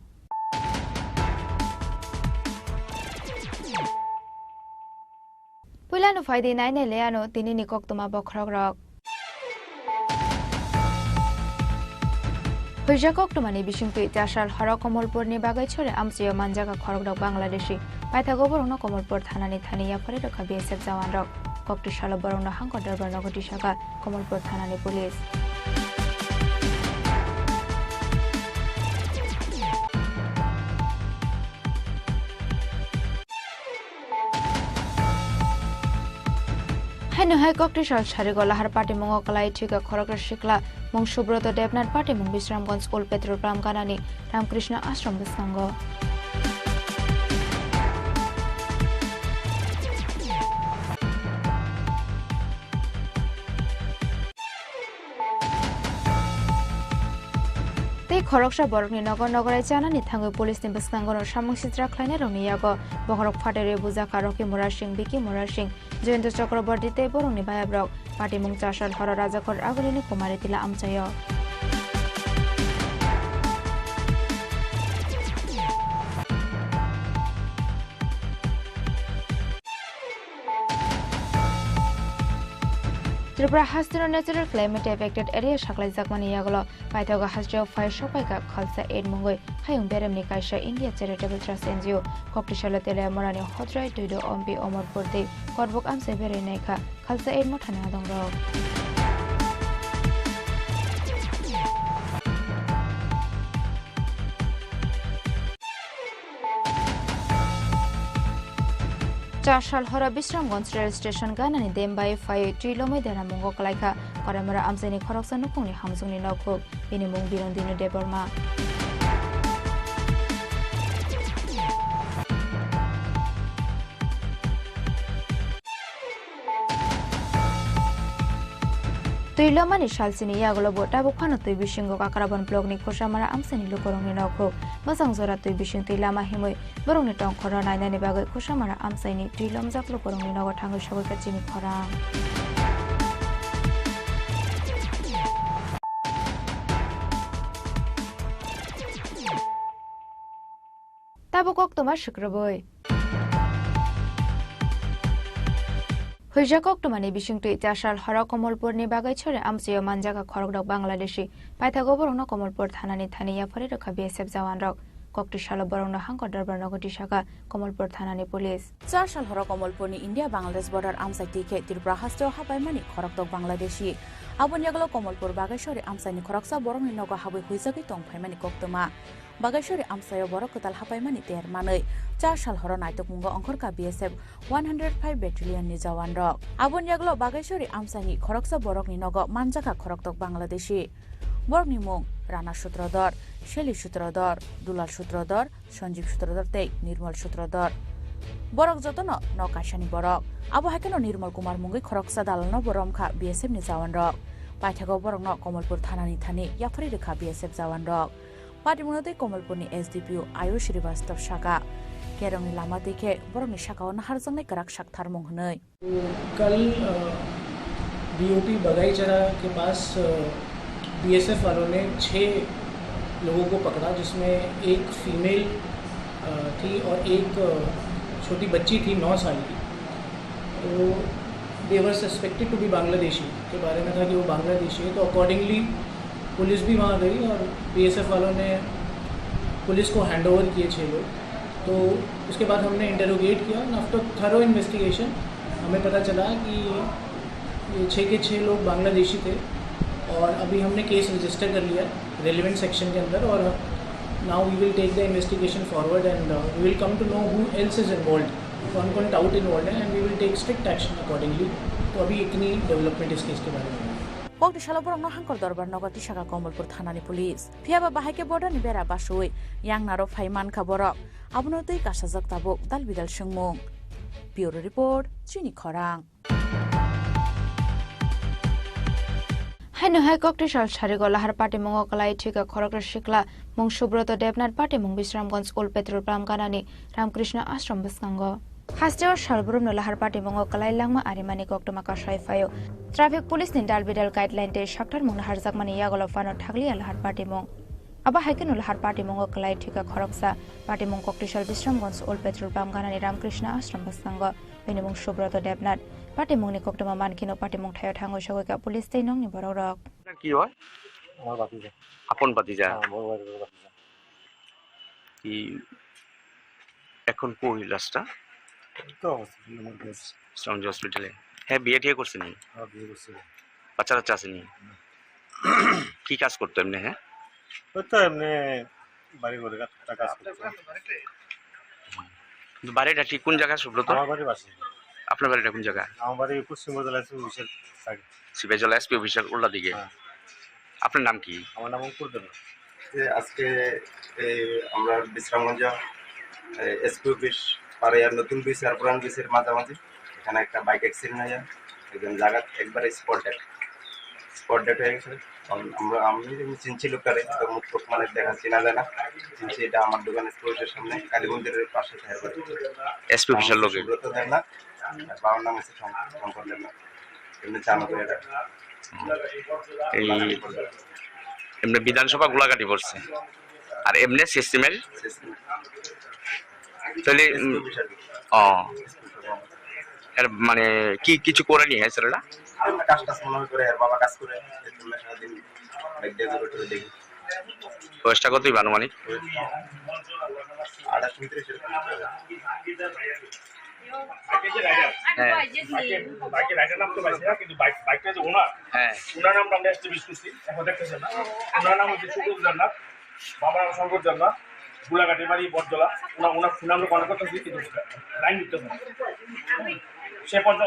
Pula no faide nai ne leano tini ni kok tumabo krog rok. Huija kok tumani bishingtu itashal hara Komolpur ni bagai chore amsiyo manjaga khorog rok Bangladeshi. Paitha gobor no Komolpur thanani thaniya phare rakha BSF jawan rok. Kokti shala barong na hang kodar barno goti shaka Komolpur thanani police. Hai no hai kokti shal shari gola har party mongo kalai thika khorok shikla mong Subroto Debnat party mong Bisramganj Old Petrol Pump kanani Ramkrishna Ashram Bisango. Khoroksa borokni nogor nogorai janani thangoi police ni biskangonor samung sitra khlaine roni yago bohorok phatere bujaka roki Morar Singh Biki Morar Singh Jayanta Chakraborty te borokni bayabrok party mung chashal hara rajakor agulini kumari tila amchayo. Tripura হাস্তির ন্যাচারাল ক্লাইমেট এফেক্টেড এরিয়া সাকলাই জাকমানি ইয়াগুলো পাইথাগা হাস্টিও ফায়ার সপাইকা খালসা এড মঙ্গই হায়ুং বেরেমনি কাইসা ইন্ডিয়া চ্যারিটেবল ট্রাস্ট এনজিও কক্টিশালা তেলে মরানি হদ্রাই দুইদো অম্পি অমরপুর দে করবক আমসে বেরে নাইখা খালসা এড মঠানা দং রক চারশাল হরা বিশ্রামগঞ্জ রেল স্টেশন গানানি দেমবাই ফাই ট্রিলমে দেনা মঙ্গ কলাইখা করামরা আমসাইনি খরকসা নুপুংনি হামজুংনি নখুক বিনি মুং বিরন্দিনি Debbarma Tuilamani Shalsini Yagolobo Tabukano Tui Bishingo Kakarabon Blogni Koshamara Amsani Lukoroni Noko, Basang Zora Tui Bishin Tilama Himoi, Boroni Tong Korona Nanibago Koshamara Amsani, Tilam Zaklokoroni Nogo Tango Shawaka Jimmy Korang. Tabukok Tomas Shukraboy. Hujakok to mani bishing to Itashal Hara Komolpur ni Bagachore Amsio Manjaka Korok Bangladeshi, Paitagoborono Komolpur Hanani Tania Farika BSF Zawan Rock, Kok to Shalaborono Hanko Durbanogoti Shaka, Komolpur Hanani Police. Charshal Hara Komolpur ni India Bangladesh border Amsa Tike, Tirpura Hasto Habaimani, Korok Bangladeshi. Abon Yagalo Komolpur Bagashore Amsani Koroksa Borong Nogo Habu Huizaki Tong Paimani Koktoma. Bagashore Amsayo Borokotal Hapaimani Ter Manoi, Charshal Hora Naitok Mungo Onkorka BSF 105 battalion Nizawan Rock. Abon Yaglo Bagashore Amsani Koroksa Borok Nogo Manjaka Koroktok Bangladeshi. Borni Mung, Rana Shutrodor, Shelly Shutrodor, Dulal Shutrodor, Sanjeev Shutrodor Tei, Nirmal Shutrodor. Borok Jotono, no Kashani Borok. Abo Hakano Nirmal Kumar Mungi Koroksa Dalano Boromka BSF Nizawan Rock. Paithago Borok no Komolpur Thanani Thani, Yafarika BSF Zawan Rock. Patimunote Komolpurni SDPU Ayush Shrivastava Shaka Kerong Lama Deke Boroni Shaka और नहर संग करक शक्तार मोहनई कल बीओटी बगाईचरा के पास बीएसएफ वालों ने 6 लोगों को पकड़ा जिसमें एक फीमेल थी और एक छोटी बच्ची थी 9 साल की तो दे वर सस्पेक्टेड टू बी बांग्लादेशी के बारे में था कि वो बांग्लादेशी है तो अकॉर्डिंगली पुलिस भी वहाँ गई और बीएसएफ वालों ने पुलिस को हैंडओवर किए 6 लोग तो उसके बाद हमने इंटरोगेट किया आफ्टर थरो इन्वेस्टिगेशन हमें पता चला कि ये 6 के 6 लोग बांग्लादेशी थे और अभी हमने केस रजिस्टर कर लिया रेलिवेंट सेक्शन के अंदर और now we will take the investigation forward and we will come to know who else is involve कौन कौन डाउट इन्वॉल्व है and we will take strict action accordingly तो अभी इतनी डेवलपमेंट इस केस के बारे में Kok Shalabor no Hankor Dorbar Nogati Shaka Komolpur Thanani Police. Piaba Bahake Border ni Bera Bashui, Yang Naro Faiman Kaborok, Abunote Kashazak Tabuk, Dalbidal Shungmung. Bureau Report, Chini Korang. Haino Haikok to Shal Sharigola Har Party Mongokalai Chika Korokra Shikla, Mong Shubroto Debnat Party Mong Bisramgons Old Petrol Pram Ganani, Ramkrishna Ashram Baskango. Hasteo Shalburum no Lahar Party Mongo Kalai Langma Arimani Koktoma Kashai Fayo. Traffic Police in Dalbidal Guideline Day Shaktar Mong Harzakmani Yagolofano Tagli Lahar Party Mong. Aba Haken Lahar Party Mongo Kalai Tika Koroksa, Party Mong Koktishal Bisramgons Old Petrol Pam Ganani Ramkrishna Ashram Basango, Benimong Shubroto Debnat, Party Mong ni Koktoma Mankino Party Mong Tayo Tango Shawaka Police Day Nong ni Borok. কি হয় আপন ভাতিজা কি এখন কই লাস্টটা তো স্ট্রং হসপিটালে হ্যাঁ বিয়ে ঠিক করছেন হ্যাঁ বিয়ে করছেন বাচ্চা বাচ্চা আসেনি কি কাজ করতে এমনি হ্যাঁ তো এমনি বাড়ি ঘরে কাজ করতে বাড়িটা ঠিক কোন জায়গা সুব্রত আমার বাড়ি বাসে আপনার বাড়িটা কোন জায়গা আমার বাড়ি পশ্চিম জেলা অফিসের সাইড সিবেজলা এসপি অফিসের উল্টা দিকে আপনার নাম কি আমার নাম অঙ্কুর দেব আজকে আমরা বিশ্রামগঞ্জ এসপি অফিস পাড়ার নতুন ব্রিজ আর পুরান ব্রিজের মাঝামাঝি এখানে একটা বাইক অ্যাক্সিডেন্ট হয়ে যায় একজন জায়গা একবারে স্পট ডেট হয়ে গেছে আমি চিনছি লোকটারে তো মুখ মানে দেখা চেনা যায় না চিনছি এটা আমার দোকান স্টোরের সামনে কালী মন্দিরের পাশে এসপি অফিসের লোক সুব্রত দেবনাথ বাবার নাম হচ্ছে শঙ্কর দেবনাথ এমনি চালু করে এই এমনি বিধানসভা গোলাঘাটি পড়ছে আর এমনি সিস্টেমের তাহলে ও এর মানে কি কিছু করে নি হ্যাঁ ছেলেটা কাজ টাজ মনে করে আর বাবা কাজ করে সারাদিন বাইক দিয়ে ঘুরে দেখি। বয়সটা কতই আনুমানিক? 28-29 এরকম। বাইকের রাইডার নাম তো পাইছি না, কিন্তু বাইকটা যে ওনার নামটা আমরা এস্টাবলিশ করছি, এখন দেখতেছেন না। ওনার নাম হচ্ছে সুবোধ জান্নাত, বাবার নাম শঙ্কর জান্নাত, গোলাঘাটি বাড়ি বটজলা। ওনার ফোন আমরা কন্ট্যাক্ট করতেছি, কিন্তু লাইন দিতেছে না। সে পর্যন্ত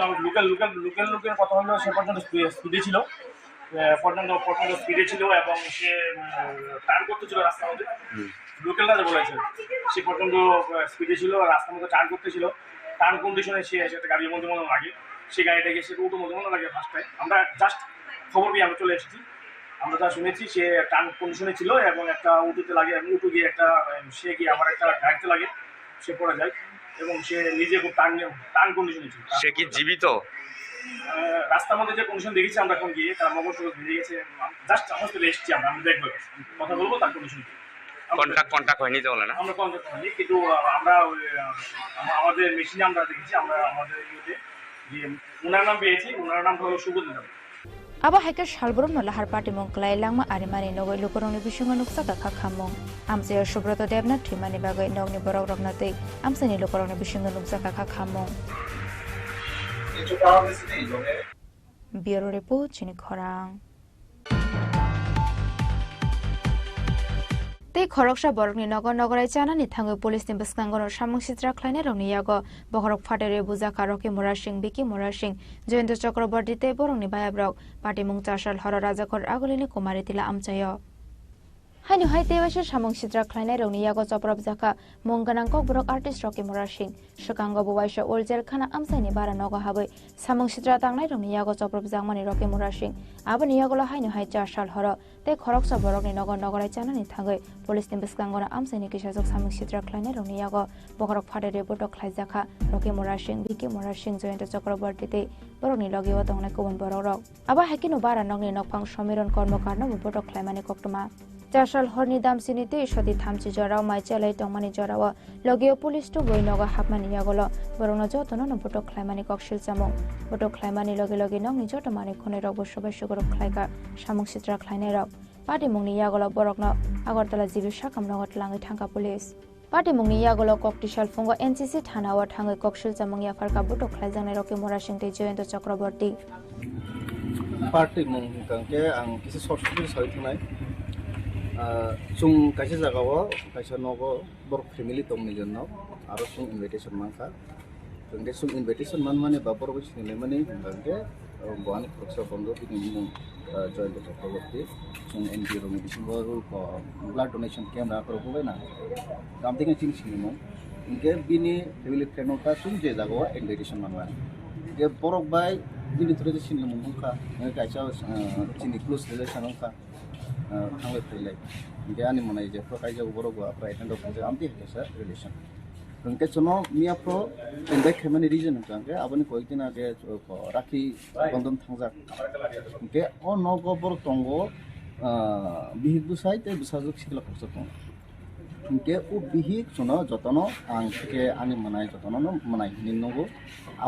লোকের কথা হলো সে পর্যন্ত স্পিডে ছিল, স্পিডে ছিল এবং সে টার্ন করতেছিল রাস্তার মধ্যে। লোকালরা যে বলেছে সে পর্যন্ত স্পিডে ছিল, রাস্তার মধ্যে টার্ন করতেছিল। টার্ন কন্ডিশনে সে একটা গাড়ির মধ্যে মনে লাগে, সেই গাড়িটাকে সে উঠোর মধ্যে মনে লাগে ফার্স্ট টাইম। আমরা জাস্ট খবর পেয়ে আমরা চলে এসেছি। আমরা যা শুনেছি সে টার্ন কন্ডিশনে ছিল এবং একটা উঠোতে লাগে, এবং উঠো গিয়ে সে গিয়ে আমার একটা গাড়িতে লাগে, সে পড়ে যায় এবং সে নিজে খুব টার্ন কন্ডিশনে ছিল। সে কি জীবিত? রাস্তার মধ্যে যে কন্ডিশন দেখেছি আমরা এখন গিয়ে, তার মগজ ভেঙে গেছে। জাস্ট হসপিটালে এসেছি, আমরা দেখবো, কথা বলবো তার কন্ডিশন। কন্টাক্ট হয়নি তো বলে না? আমরা কন্টাক্ট হয়নি, কিন্তু আমরা আমাদের মেশিনে আমরা দেখেছি, আমরা আমাদের ইয়েতে যে ওনার নাম পেয়েছি, ওনার নাম হলো সুবোধ জান্নাত। abo haikar shalbrum no lahar party mong klai langma arimani nogoi lukorong ni bisunga nuksa ka khamong amse subroto devna thimani bagai nogni borok rokna tei amse ni lukorong ni bisunga nuksa ka khamong bureau report chini khorang tei khoroksa borokni nogor nogorai chanani thangoi police ni biskangon samung sitra khlaine rongni yago bokhorok phatere buja karoki mora sing biki mora sing joyendra chakraborty te borongni bayabrok party mung chasal horo rajakor agolini kumari tila amchayo haino haite bashe samung sitra khlaine rongni yago choprab jaka mungganang kok borok artist roki mora sing sukango buwaisha oljel khana amsaini bara nogo habai samung sitra tangnai rongni yago choprab jakmani roki mora sing aboni yagola haino hai chasal horo te khoroksa borokni nogor nogorai chanani thangoi police ni biskangona amsaini kisajok samung sitra khlaine rongni yago bokhorok phatere boto khlaijaka roki mora sing biki mora sing joyendra chakraborty te borokni logiwa tongnai kubon borok aba hakino bara nogni nokphang samiron kormokarno boto khlaimani koktuma Chasal horni dam sinite shoti thamchi jorao mai chalai tongmani jorao logio police to goi noga hapmani yagolo borongno jotono no boto khlaimani kokshil chamong boto khlaimani loge nongni jotomani khone rok bo sobai sugoro khlaika samung sitra khlaine rok party mungni yagolo borokno agartala jibi sakam nogot langai thangka police party mungni yagolo koktishal fungo NCC thana wa thangai kokshil chamong ya farka boto khlaijangnai roki mora singte joyendra chakraborty party mung kangke ang kisi sorti sai thanai chung kaisa jagao kaisa nogo borok family tongni jonno aro chung invitation manka tongde chung invitation mane babor bo sinile mane bangke bani khorsa bondo bini mung join the chakraborty chung NGO ro bisingo ko blood donation camp ra koro bobe na gamtinga ching sinimo inge bini family friend ta chung je jagao invitation manwa ge borok bai bini thore sinile mung ka kaisa chini close relation ka थांलाय फैलाय बे आनि मनाय जे फ्राय जागो बरगो आफ्राय एटेन्ड अफ जे आमति हेसा रिलेशन रंके चनो मिया प्रो इनभाइट खामनि रीजन जांगे आबनि कयदिन आगे राखी बंधन थांजा के अ नगो बर तंगो बिहिक बुसाय ते बुसाजुक सिखला खरस तंग के उ बिहिक चनो जतनो आं के आनि मनाय जतनो न मनाय निनगो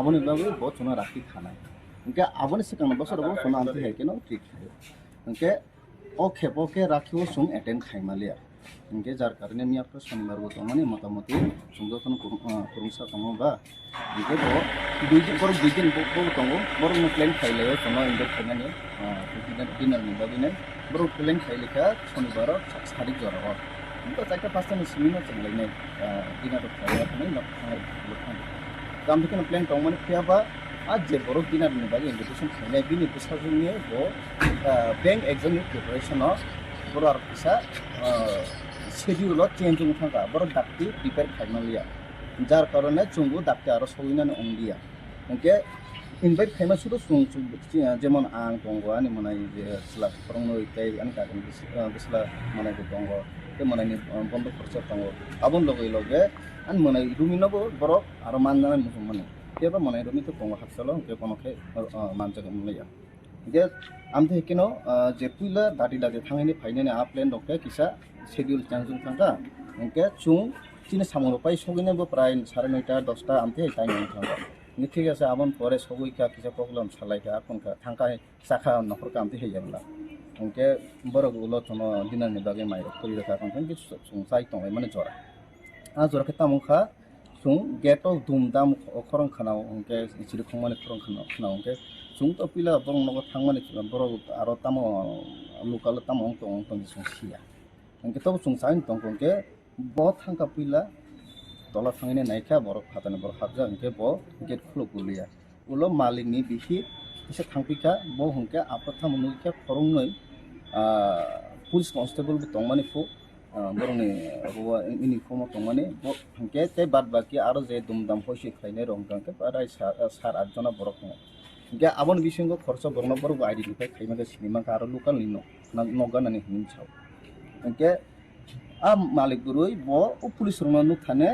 आबनि बाबु ब चनो राखि खानाय के आबनि सिकान बसर बो चनो आमति हे के न ठीक के ओके राखिओ सुं एटेंड खाइमालिया इनके जार कारणे मियाफ्रा शनिबार गो तमाने मोटामोटी सुंगजन कुरुंसा तमबा इनके बो दुइजन बो तंगो बरो न प्लेन खाइलायो तनो इनके खाइनाने डिनर निबा दिने बरो प्लेन खाइलिका शनिबार सारि जराव इनके जायका पास्ता नि सिमिनो चंगलाइने डिनर खाइला खाने न खाइ गामथिकन प्लेन तंगमाने फियाबा आज जे बरो डिनर निबा इनविटेशन खाइनाय बिनि बुसाजुनि बो बैंक एग्जाम प्रिपरेशन बर आरसा शेड्यूल चेंजिंग थांगा बर डाक्टी प्रिपेयर खाइमालिया जार कारणे चुंगु डाक्टी आरो सविनाने अंगिया ओके इनभाइट खाइमा सुदो सुं जेमन आं दंगो आनि मनाय जे स्ला परंनो इताय आनि कागन बिसला मनाय दंगो ते मनायनि बन्द खर्च दंगो आबन लगे आनि मनाय रुमिनबो बर आरो माननाय मुसुमने केबा मनाय रुमि तो दंगो हाबसलो के कोनखे मानजागो मोनलाया जे आमथे केनो जे पुइला दाटी दाटी थांगायनि फाइनायनि आ प्लेन दंके किसा शेड्यूल चांजों थांगा ओके चुं चिने सामरो पाइ सगिनेबो प्राय 9:30 10टा आमथे टाइम थांगा ঠিক আছে আমন পরে সবইকা কিছু প্রবলেম সালাইকা এখনকা থাঙ্কা চাকা নখরকা আমতে হয়ে যাবলা ওকে বড় গুলো কোনো দিনারনি বাগে মাইর করি রাখা এখন কিছু চাই তংলাই মানে জরা জরাকে তামুখা সুং গেট দুমদাম খরং খানাও ওকে ইচির খংমানে খরং খানাও ওকে সুং তো পিলা বরং নগো থাংমানে বড় আরো তামো লোকাল তামো অং সুং সিয়া ওকে তো সুং সাইন তং ওকে ব থাঙ্কা পিলা তলা থাঙিনে নাইখা বড় হাতানে বড় হাবজা ওকে ব গেট খুলো গুলিয়া উলো মালিকনি বিহি এসে থাংপিকা ব হংকে আপথা মনুকে খরং নই পুলিশ কনস্টেবল তংমানে ফু বরংনি ইউনিফর্ম তংমানে ব হংকে তে বাদ বাকি আরো যে দুমদাম হইছে খাইনে রংগাंके প্রায় 7-8 জন বড় খং গে আবন বিসঙ্গ খরচ বরণ বড় আইডেন্টিফাই খাইমাকে সিনেমা আরো লোকাল নিনো নগানানি হিনছাও ওকে আ মালিক গুরুই ব পুলিশ রংনু থানে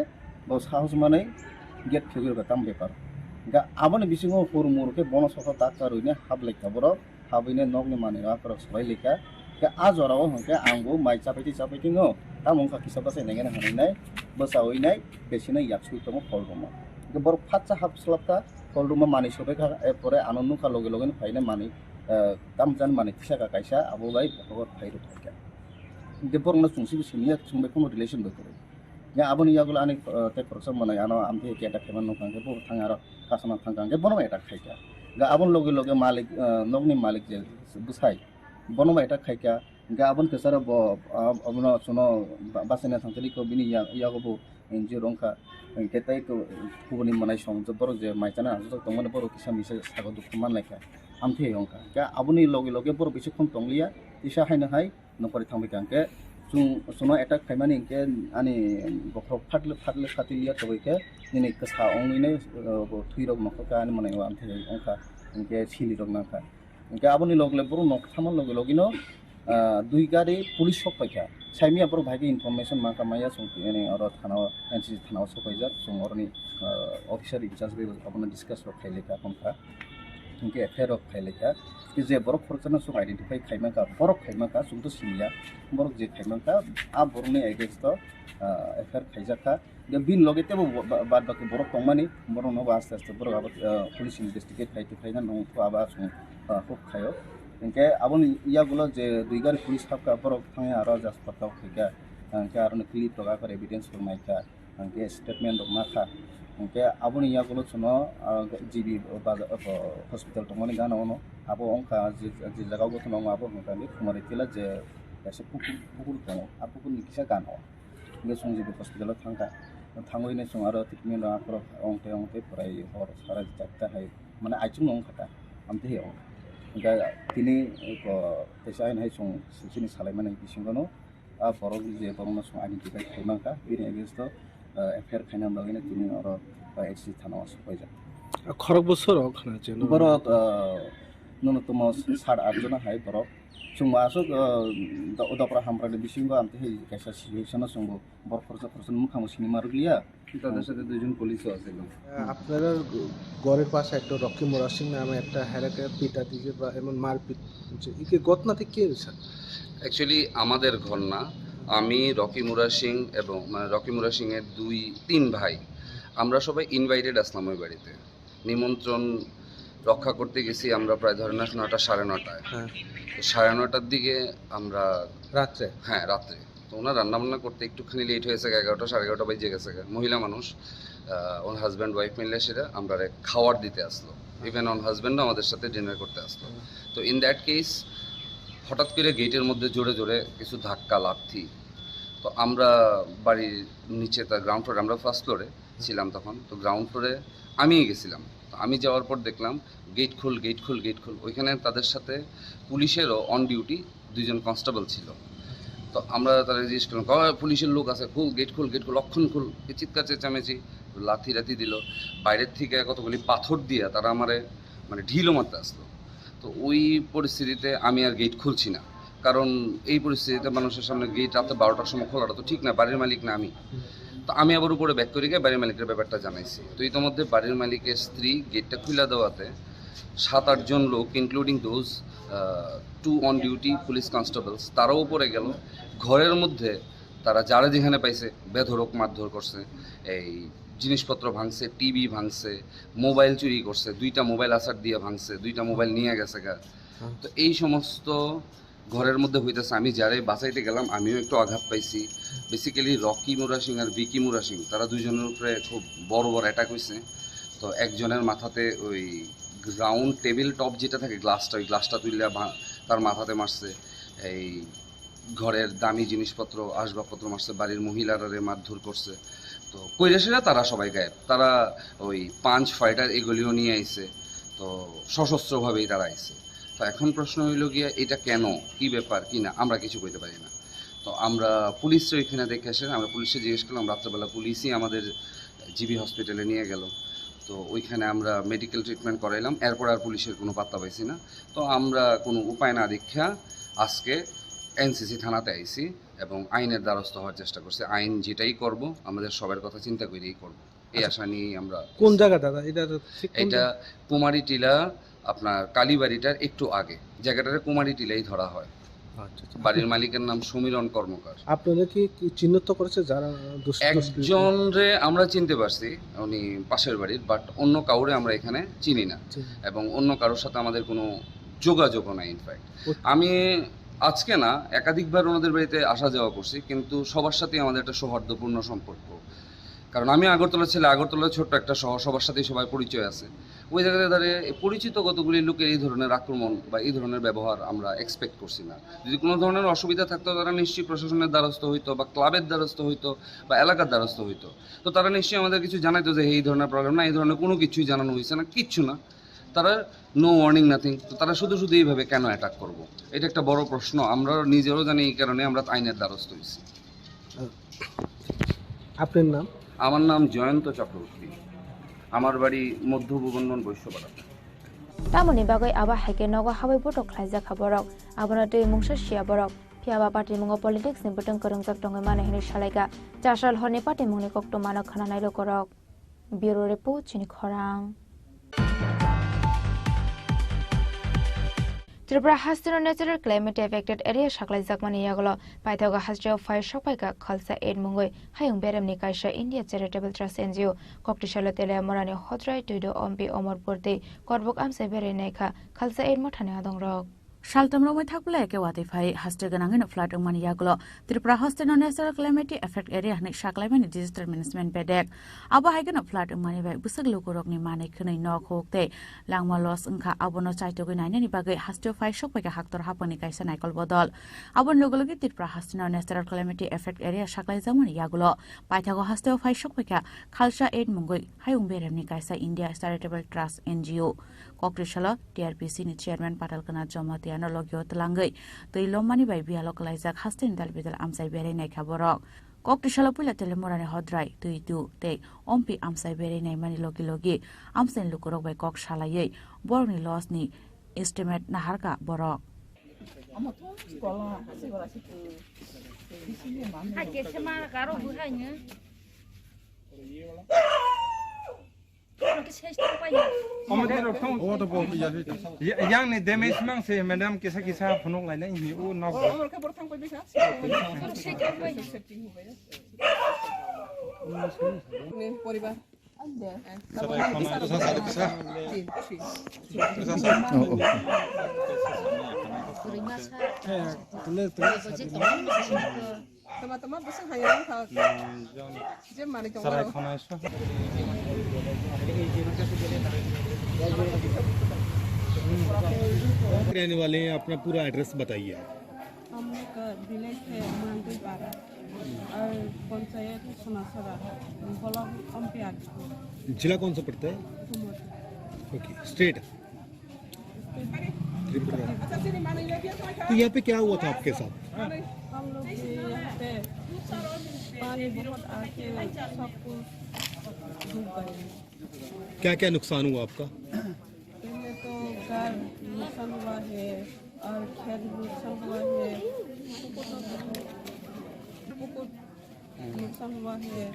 ব সাহস মানে গেট ফেগির কাম ব্যাপার গা আবন বিসঙ্গ হরমুরকে বন সফা তাকারইনে হাবলেকা বড় হাবইনে নগনি মানে আফর সবাই লেখা কে আজরাও হকে আঙ্গো মাই চাপাইতি নো তামংকা কিসাবাসে নেগেনে হানাইনাই বসাওইনাই বেসিনা ইয়াকসুই তম ফলরুমা গে বড় ফাচ্চা হাবসলাপকা ফলরুমা মানি সবেকা পরে আনন্দ কা লগে লগে ফাইনে মানি তামজান মানি কিসাকা কাইসা আবুলাই ভগত ফাইরু থাকা গে বরংনা সুংসি সুনিয়া সুংবে কোনো রিলেশন বকরে গে আবনি ইয়াগুলো আনি তে খরচা মানে আনো আমতে কে এটা খেমান নকাঙ্গে বড় থাঙ্গা আর কাসনা থাঙ্গাঙ্গে বনো এটা খাইকা গে আবন লগে লগে মালিক নগনি মালিক যে বুসাই বনমা এটা খাইকা গে আবন কেসারা ব আবন সুনো বাসেনা থাঙ্গলি কো বিনি ইয়াগবো এনজি রংকা কেতাই কো ফুবনি মানাই সং বড় যে মাইচানা আজ তংমানে বড় কিসা মিসে সাগো দুখ মান লাইকা আমথে রংকা গে আবনি লগে লগে বড় বেশি খম তংলিয়া দিশা হাইনা হাই নকরি থামবিকাঙ্কে सुनो এটা খাইমানি ইনকে আনি বখর ফাটলে ফাটিলিয়া তবইকে নিনে কসা অংইনে থুইরক নখকা আনি মানে আমথে অংকা ইনকে সিলি রক নাখা ইনকে আবনি লগলে বড় নখ থামান লগে লগিনো দুই গাড়ি পুলিশ সপাইকা সাইমিয়া বড় ভাইকে ইনফরমেশন মাকা মাইয়া সংতিনে আর থানা এনসি থানা সপাইজা সমরনি অফিসার ইনচার্জ বে আপনা ডিসকাস রক খাইলেকা কোনকা ইনকে এফআইআর রক খাইলেকা যে বড় খরচনা সব আইডেন্টিফাই খাইমাকা বড় খাইমাকা সুতো সিনিয়া বড় যে খাইমাকা আ বড়নি এগেইনস্ট এফআইআর খাইজাকা বিন লগেতে বাদ বাকি বড় তংমানি বড় নবা আস্তে আস্তে বড় আবার পুলিশ ইনভেস্টিগেট খাইতে খাইনা নং আবার হুক খায়ো ইনকে আবন ইয়াগুলো যে দুই গাড়ি পুলিশ হাবকা বড় থাঙে আর জাস পাতাও খাইকা ইনকে আর ক্লিপ লগা করে এভিডেন্স ফরমাইকা ইনকে স্টেটমেন্ট মাখা ইনকে আবন ইয়াগুলো শুনো GB hospital তংমানি Gaana ono abo ongka je jaga go tono abo hokani kumari tila je ese pukur tono apukur ni kisa gano nge songji be hospital thangka thangoi ne song aro treatment akro ongte prai hor sara jakta hai mane aichung nong khata amte he ong ga tini ko tesai nai song sini salai mane bisingono a borok je borona song identify khaimaka bini against to affair khaina bagine tini aro HC thana sopaija খরক বছর ওখানে আছে বড় ন্যূনতম 7-8 জন হাই বড় সুংবা আসক দপরা হামরানি বিসিংবা আমতে হে কাইসা সিচুয়েশন সঙ্গ বড় খরচ মুখামো সিনেমা রুলিয়া তাদের সাথে দুইজন পুলিশও আছে আপনারা গড়ের পাশে একটা রকি মোরা সিং নামে একটা হেরাকে পিটা দিছে বা এমন মারপিট হচ্ছে একে ঘটনাতে কে হইছে অ্যাকচুয়ালি আমাদের ঘর না আমি রকি মোরা সিং এবং মানে রকি মোরা সিং এর 2-3 ভাই আমরা সবাই ইনভাইটেড আসলাম ওই বাড়িতে নিমন্ত্রণ রক্ষা করতে গেছি আমরা প্রায় ধরে না 9:30 হ্যাঁ তো 9:30টার দিকে আমরা রাত্রে রাত্রে তো ওনার রান্নাবান্না করতে একটুখানি লেট হয়েছে 11টা 11:30 বাজে গেছে মহিলা মানুষ ওর হাজব্যান্ড ওয়াইফ মিলে সেটা আমরা খাবার দিতে আসলো ইভেন ওর হাজব্যান্ডও আমাদের সাথে ডিনার করতে আসলো তো ইন দ্যাট কেস হঠাৎ করে গেটের মধ্যে জোরে জোরে কিছু ধাক্কা লাথি তো আমরা বাড়ির নিচে তার গ্রাউন্ড ফ্লোরে আমরা ফার্স্ট ফ্লোরে ছিলাম তখন তো গ্রাউন্ড ফ্লোরে আমিই গেছিলাম তো আমি যাওয়ার পর দেখলাম গেট খুল ওইখানে তাদের সাথে পুলিশেরও অন ডিউটি 2 জন কনস্টেবল ছিল তো আমরা তারা জিজ্ঞেস করলাম পুলিশের লোক আছে গেট খুল অক্ষণ খুল চিৎকার চেঁচামেচি লাথি দিল বাইরের থেকে কতগুলি পাথর দিয়ে তারা আমারে মানে ঢিলও মারতে আসলো তো ওই পরিস্থিতিতে আমি আর গেট খুলছি না কারণ এই পরিস্থিতিতে মানুষের সামনে গেট রাতে 12টার সময় খোলাটা তো ঠিক না বাড়ির মালিক না আমি তো আমি আবার উপরে ব্যাক করে গিয়ে বাড়ির মালিকের ব্যাপারটা জানাইছি তো ইতিমধ্যে বাড়ির মালিকের স্ত্রী গেটটা খুলে দেওয়াতে 7-8 জন লোক including those 2 on duty police constables তারাও উপরে গেল ঘরের মধ্যে তারা যারা যেখানে পাইছে বেধড়ক মারধর করছে এই জিনিসপত্র ভাঙছে, টিভি ভাঙছে, মোবাইল চুরি করছে, 2টা মোবাইল আসার দিয়ে ভাঙছে, 2টা মোবাইল নিয়ে গেছে গা। তো এই সমস্ত ঘরের মধ্যে হইতেছে। আমি যারে বাঁচাইতে গেলাম আমিও একটু আঘাত পাইছি। বেসিক্যালি রকি মুরা সিং আর বিকি মুরা সিং তারা দুজনের উপরে খুব বড় বড় অ্যাটাক হয়েছে। তো একজনের মাথাতে ওই রাউন্ড টেবিল টপ যেটা থাকে গ্লাসটা, ওই গ্লাসটা তুললে তার মাথাতে মারছে। এই ঘরের দামি জিনিসপত্র আসবাবপত্র মারছে, বাড়ির মহিলারা মারধর করছে। তো কৈরাসীরা তারা সবাই গায়েব, তারা ওই পাঞ্চ ফাইটার এগুলিও নিয়ে আইছে। তো সশস্ত্রভাবেই তারা আইছে। তো এখন প্রশ্ন হইল গিয়া এটা কেন, কি ব্যাপার কি না, আমরা কিছু কইতে পারি না। তো আমরা পুলিশরা ওইখানে দেখে আসেন, আমরা পুলিশে জিজ্ঞেস করলাম, রাত্রেবেলা পুলিশই আমাদের জিবি হসপিটালে নিয়ে গেল। তো ওইখানে আমরা মেডিকেল ট্রিটমেন্ট করাইলাম, এরপর আর পুলিশের কোনো পাত্তা পাইছি না। তো আমরা কোনো উপায় না দীক্ষা আজকে এনসিসি থানাতে আইছি এবং আইনের দ্বারস্থ হওয়ার চেষ্টা করছি। আইন যেটাই করব আমাদের সবার কথা চিন্তা করেই করব, এই আশা নিয়েই আমরা। কোন জায়গা দাদা এটা কুমারী টিলা, আপনার কালীবাড়িটার একটু আগে জায়গাটারে কুমারী টিলাই ধরা হয়। বাড়ির মালিকের নাম সমীরণ কর্মকার। আপনারা কি চিহ্নিত করেছে যারা একজন রে আমরা চিনতে পারছি, উনি পাশের বাড়ির, বাট অন্য কাউরে আমরা এখানে চিনি না এবং অন্য কারোর সাথে আমাদের কোনো যোগাযোগও নাই। ইনফ্যাক্ট আমি আজকে না একাধিকবার ওনাদের বাড়িতে আসা যাওয়া করছি, কিন্তু সবার সাথেই আমাদের একটা সৌহার্দ্যপূর্ণ সম্পর্ক। কারণ আমি আগরতলা ছেলে, আগরতলার ছোট্ট একটা শহর, সবার সাথেই সবাই পরিচয় আছে। ওই জায়গাতে দাঁড়িয়ে পরিচিত কতগুলি লোকের এই ধরনের আক্রমণ বা এই ধরনের ব্যবহার আমরা এক্সপেক্ট করছি না। যদি কোনো ধরনের অসুবিধা থাকতো তারা নিশ্চয়ই প্রশাসনের দ্বারস্থ হইতো বা ক্লাবের দ্বারস্থ হইতো বা এলাকার দ্বারস্থ হইতো। তো তারা নিশ্চয়ই আমাদের কিছু জানাইতো যে এই ধরনের প্রবলেম না, এই ধরনের কোনো কিছুই জানানো হয়েছে না, কিচ্ছু না। তারা নো ওয়ার্নিং নাথিং। তো তারা শুধু শুধু এইভাবে কেন অ্যাটাক করবো, এটা একটা বড় প্রশ্ন। আমরা নিজেরও জানি, এই কারণে আমরা আইনের দ্বারস্থ হয়েছি। আপনার নাম? আমার নাম জয়ন্ত চক্রবর্তী, আমার বাড়ি মধ্য ভুবনবন বৈশ্যপাড়া। তামনি বাগৈ আবা হাইকে নগা হাবাই বটক খাইজা খাবরক আবনা তৈ মুংসা শিয়া বরক ফিয়াবা পার্টি মুঙ্গ পলিটিক্স नि बटं करंगजाक दंगै माने हिनि सालायगा चासाल हरनि पार्टी मुंनि कक्ट मानक खाना नायलो करक ब्यूरो रिपोर्ट चिनि खरां। त्रिपुरा हास्तिनो नेचारेल क्लाइमेट एफेक्टेड एरिया साकलाय जाकमानि यागलो पाइथागा हास्ट्रियाव फायर सपायगा खालसा एड मुंगै हायुं बेरामनि कायसा इंडिया चैरिटेबल ट्रास्ट एनजीओ कक्टिशाला तेले मरानि हद्राय टुइदो अम्पि अमरपुरते करबक आमसे बेरायनायखा खालसा एड मथानि आदंरक सालतमरमै थाकबले एके वातिफाइ हास्टे गनाङैनो फ्लाड उमानि यागलो त्रिपुरा हास्टेनो नेचारेल क्लाइमेट एफेक्ट एरिया हनै साकलायमानि डिजास्टार मैनेजमेंट बेडेक आबो हाइगनो फ्लाड उमानि बाय बुसक लोकरकनि माने खनै नक होकते लांमा लस ओंखा आबोनो चाइतोगै नायनानि बागै हास्टेव फाइ सपायगा हाक्तर हापनि कायसा नायकल बदल आबोन लोगोलोगि त्रिपुरा हास्टेनो नेचारेल क्लाइमेट एफेक्ट एरिया साकलायजामनि यागलो पाइथागो हास्टेव फाइ सपायगा खालसा एड मुंगै हायुं बेरामनि कायसा इंडिया चैरिटेबल ट्रास्ट एनजीओ कक्टिशाला टीआरपीसी नि चेयरमैन पाटालकना जमाते लगियो तलांगै तै लम्मानि बाय बियालो कलाइजाक हास्टेन दालबिदाल आमसाय बेरायनाय खाबरक कक्टिशाला पुला तेलेमरानि हद्राय तै तु तै अम्पि आमसाय बेरायनाय मानि लगी लगी आमसाय लुकुरक बाय कक सालायै बरनि लसनि एस्टिमेट नाहारका बरक yang ni damage mang se madam kisa kisa phunok lai nai hi u nok পরিবার teman-teman bisa hayang hal je mari रहने वाले हैं, अपना पूरा एड्रेस बताइए। हम लोग विलेज है मांगलपाड़ा और पंचायत सोनासरा ब्लॉक अम्पियार। जिला कौन सा पड़ता है? Okay, state Tripura. तो यहाँ पे क्या हुआ था आपके साथ? हम लोग यहाँ पे पानी बहुत आके सब कुछ डूब गए। क्या क्या नुकसान हुआ आपका? पहले तो घर नुकसान हुआ है और खेत नुकसान हुआ है, नुकसान हुआ है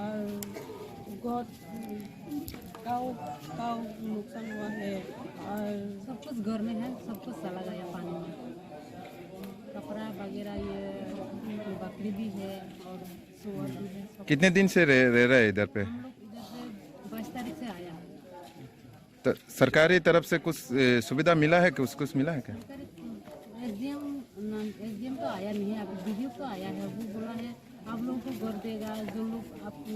और गाँव नुकसान हुआ है और सब कुछ घर में है, सब कुछ चला गया पानी में। कपड़ा वगैरह ये बकरी भी है और सुअर भी है। कितने दिन से रह रहे हैं इधर पे? हम लोग इधर तारीख से आया है। तो सरकारी तरफ से कुछ सुविधा मिला है कि कुछ मिला है क्या? एसडीएम तो आया नहीं है, अब बीडीओ तो आया है। वो बोला है आप लोगों को घर देगा, जो लोग आपको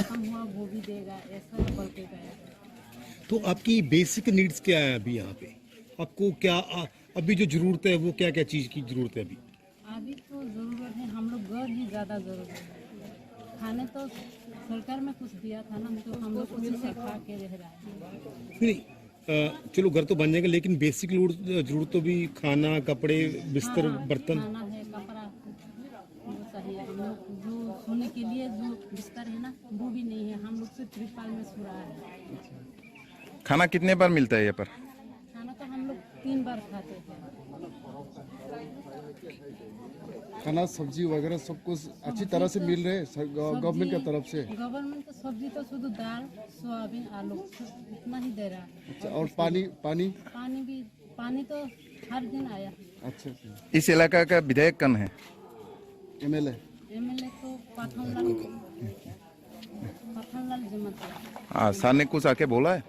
कम हुआ वो भी देगा, ऐसा बोल के गया। तो आपकी बेसिक नीड्स क्या है अभी यहाँ पे? आपको क्या अभी जो जरूरत है वो क्या क्या चीज़ की जरूरत है अभी? अभी तो ज़रूरत है, हम लोग घर ही ज़्यादा ज़रूरत है। खाने तो सरकार में कुछ दिया था ना, तो हम लोग उसी से खा के रह रहे हैं। नहीं, चलो घर तो बन जाएगा, लेकिन बेसिक जरूरत तो भी खाना, कपड़े, बिस्तर, बर्तन। खाना है, कपड़ा वो चाहिए। हम लोग जो सोने के लिए जो बिस्तर है ना वो भी नहीं है, हम लोग से त्रिपाल में सो रहा है। खाना कितने बार मिलता है यहाँ पर? खाना तो हम लोग 3 बार खाते हैं। खाना सब्जी वगैरह सब कुछ अच्छी तरह से मिल रहे हैं गवर्नमेंट की तरफ से? गवर्नमेंट तो सब्जी तो शुद्ध दाल, सोयाबीन, आलू इतना ही दे रहा है। अच्छा, और पानी पानी तो हर दिन आया। अच्छा, इस इलाका का विधायक कौन है? एमएलए तो पाठनलाल जमात। हाँ, सर ने कुछ आके बोला है?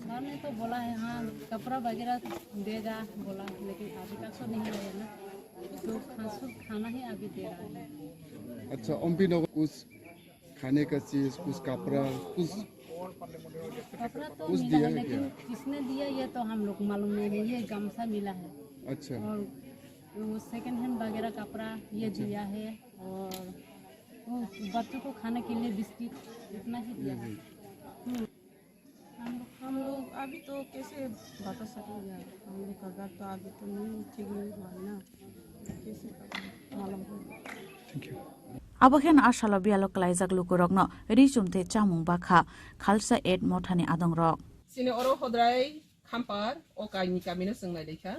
सर ने तो बोला है हाँ कपड़ा वगैरह देगा बोला, लेकिन अभी तक तो नहीं आया ना, तो खाना ही अभी दे रहा है। अच्छा, एमपी नगर कुछ खाने का चीज, कुछ कपड़ा तो कुछ मिला दिया है, है लेकिन किसने दिया ये तो हम लोग मालूम नहीं है। ये गमछा मिला है। अच्छा, और वो सेकंड हैंड वगैरह कपड़ा ये दिया है, और वो बच्चों को खाने के लिए बिस्किट इतना ही दिया है। हम लोग अभी तो कैसे बता सकेंगे, हम लोग का घर तो अभी तो नहीं ठीक नहीं हुआ ना, कैसे मालूम होगा। Abohen ashala bialo klaijak lukurokno rijumte chamung bakha khalsa ed mothani adongrok. Sini oro hodrai khampar o kaini kamino sungnai lekha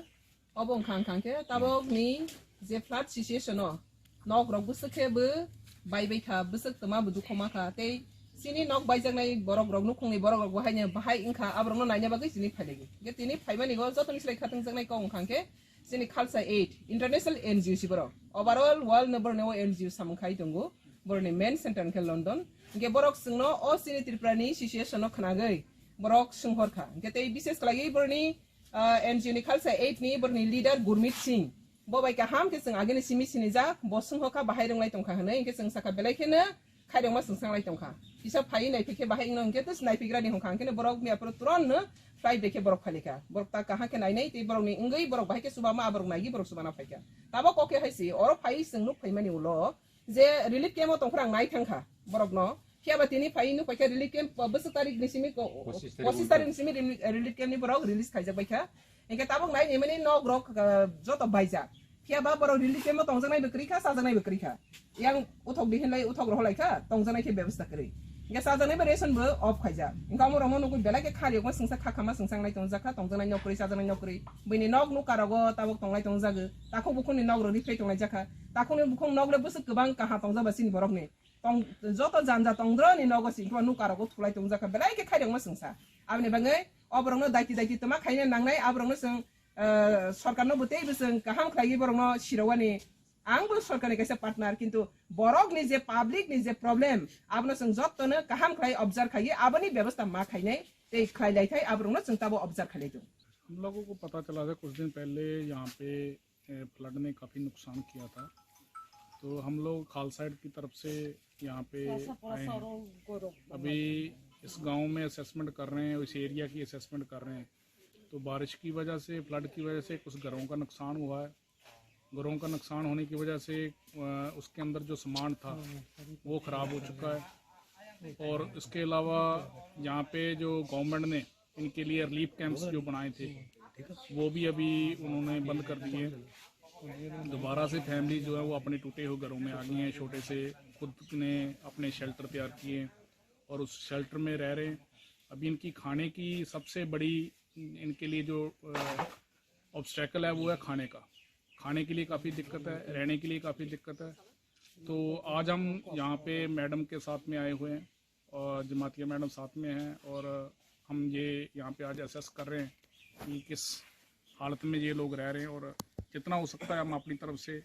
obong khangkhangke tabok ni je flat situation no nok rok busakhe bu bai bai kha busak tama budu khoma kha tei sini nok baijaknai borok rok nu khongni borok rok bahai bahai ingkha abrok no naina bagai sini phailegi ge tini phaimani go jotoni slai khatang jaknai kong khangke sini khalsa 8 international NGO siboro overall world number no NGO samkhai tongo borni main center ke London ge borok singno o sini triprani situation no khnagai borok sunghor kha ge tei bises klagi borni NGO ni khalsa 8 ni borni leader Gurmit Singh bo bai ka ham ke sing ageni simi sini ja bo sungho kha bahai ronglai tongkha hne ge sing saka belai khena khaidong ma sungsang lai tongkha isa phai nai pike bahai ngong ge tus nai pigra ni hongkhang ke borok mi apro turon ne fly beke borok phalika borok ta kaha ke nai nai te borok ni ngai borok bahai ke subama borok nagi borok subana phaika tabo koke haisi oro phai sing nu phaimani ulo je relief camp tongkrang nai thangkha borok no khiaba tini phai nu phaika relief camp 20 tarik ni simi ko 25 tarik ni simi relief camp ni borok release khaijak baikha engke tabok nai ni mani no borok joto baija khiaba borok relief camp tongjangnai bekri kha sajangnai bekri kha yang uthok dihinlai uthok rohlai kha tongjangnai ke byabostha kri ge sajangnai be ration bo off khaija engka mo romo nuku belai ke khari ko singsa khakama singsangnai tongjaka tongjangnai nokri sajangnai nokri bini nok nu karago tabok tonglai tongjago tako bukhuni nok ro rifai tonglai jaka tako ni bukhung nok le busuk gobang kaha tongjaba sini borok ni tong joto janja tongdro ni nogo singko nu karago thulai tongjaka belai ke khari ko singsa abni bangai obrong no daiti tama khaina nangnai abrong no sing सरकार नो बुते बिसं kaham khlai borong no shirawani angbo सरकार ni kaisa partner kintu borok ni je public ni je problem abno sing jot to ne kaham khlai observe khai abani व्यवस्था मा खाइनै ते खलाई लाई Thai abrong no sing tabo observe khai दो। हम लोगों को पता चला था कुछ दिन पहले यहाँ पे फ्लड ने काफी नुकसान किया था, तो हम लोग खालसाइड की तरफ से यहाँ पे आए हैं। अभी इस गांव में असेसमेंट कर रहे हैं, इस एरिया की असेसमेंट कर रहे हैं। तो बारिश की वजह से, फ्लड की वजह से कुछ घरों का नुकसान हुआ है। घरों का नुकसान होने की वजह से उसके अंदर जो सामान था वो ख़राब हो चुका है, और इसके अलावा यहाँ पे जो गवर्नमेंट ने इनके लिए रिलीफ कैंप्स जो बनाए थे वो भी अभी उन्होंने बंद कर दिए। दोबारा से फैमिली जो है वो अपने टूटे हुए घरों में आ गई हैं। छोटे से खुद ने अपने शेल्टर तैयार किए और उस शेल्टर में रह रहे हैं। अभी इनकी खाने की सबसे बड़ी इनके लिए जो ऑब्स्टेकल है वो है खाने का। खाने के लिए काफ़ी दिक्कत है, रहने के लिए काफ़ी दिक्कत है। तो आज हम यहाँ पे मैडम के साथ में आए हुए हैं और जमातिया मैडम साथ में हैं, और हम ये यहाँ पे आज असेस कर रहे हैं कि किस हालत में ये लोग रह रहे हैं, और जितना हो सकता है हम अपनी तरफ से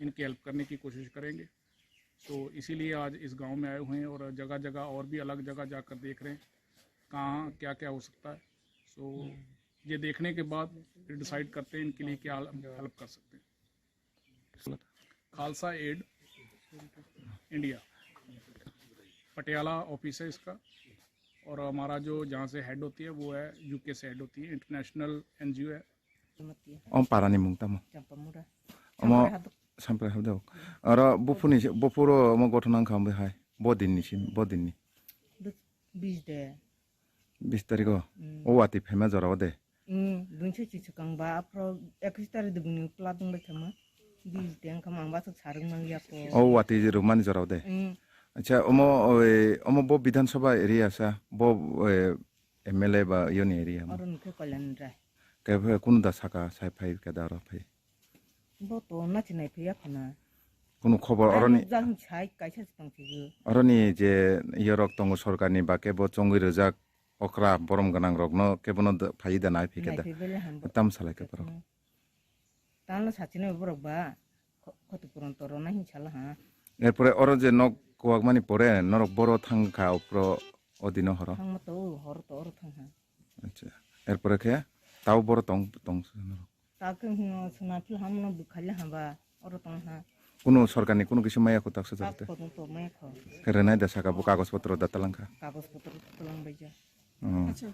इनकी हेल्प करने की कोशिश करेंगे। सो इसीलिए आज इस गांव में आए हुए हैं और जगह जगह और भी अलग जगह जाकर देख रहे हैं कहाँ क्या क्या हो सकता है। सो ये देखने के बाद फिर डिसाइड करते हैं इनके लिए क्या हेल्प कर सकते हैं। Khalsa Aid India Patiala office है इसका, और हमारा जो जहाँ से हेड होती है वो है यूके से हेड होती है, इंटरनेशनल एनजीओ है। पारानि मुंगतामो सामफ्राय हाबदो आरो बफुरो म गथनां खामबे हाय बदिननि 20 तारिख ओ वाति फेमा जराव दे दुंसे चिचकांबा आफ्रो 21 तारिख दुगनि प्ला दंबाय थामा 20 दें खामांबा तो सारंग यापो ओ वाति रुमानि जराव दे अच्छा ओमो बो विधानसभा एरिया सा बो एमएलए बा योनि एरिया और उनके कल्याण राय के कुन दा साका साइ फाइ के दारो फाइ बो तो नाथि नाय फैया खना कुनु खबर अरनि जाम छाय कायसा सिपांथिगो अरनि जे यरक तंग सरकारनि बाके बो चंगि रजाक अक्रा बरम गनां रगनो केबनो फाइ दा नाय फिकेदा तम सालाय के पर तानो साचिने बरबा खतपुरन तोर नाही छला हा एरपरे अर जे नक कोवागमानि परे नरक बरो थांखा उप्रो अदिनो हर थांम तो हर तो अर थांहा अच्छा एरपरे के ताव बरो तंग ताके हिनो सुनाफिल हमनो बुखाले हाबा अर तंहा कुनु सरकारनि कुनु किसु माया को ताक्स जरते तो माया ख केरनाय दसाका बु कागज पत्र दतलंखा कागज पत्र तलंबायजा अच्छा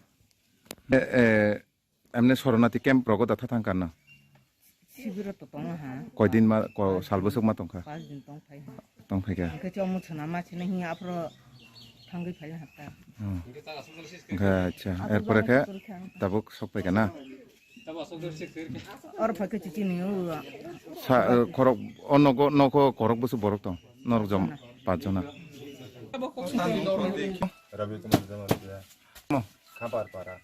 एमने शरणार्थी कैंप रगो दथा थांका ना शिबिर तो तंग हा कय दिन मा सालबसक मा तंखा 5 दिन तंग फाइ तंफैका के चमु छना मा छ नहीं आफ्रो थांगै फाइ हाता अच्छा एरपरे के तबक सकपैका ना और फाके चिचि नियो खरक अनको नको खरक बसु बरक त नरक जम 5 जना रवि कुमार जमातिया खापार पारा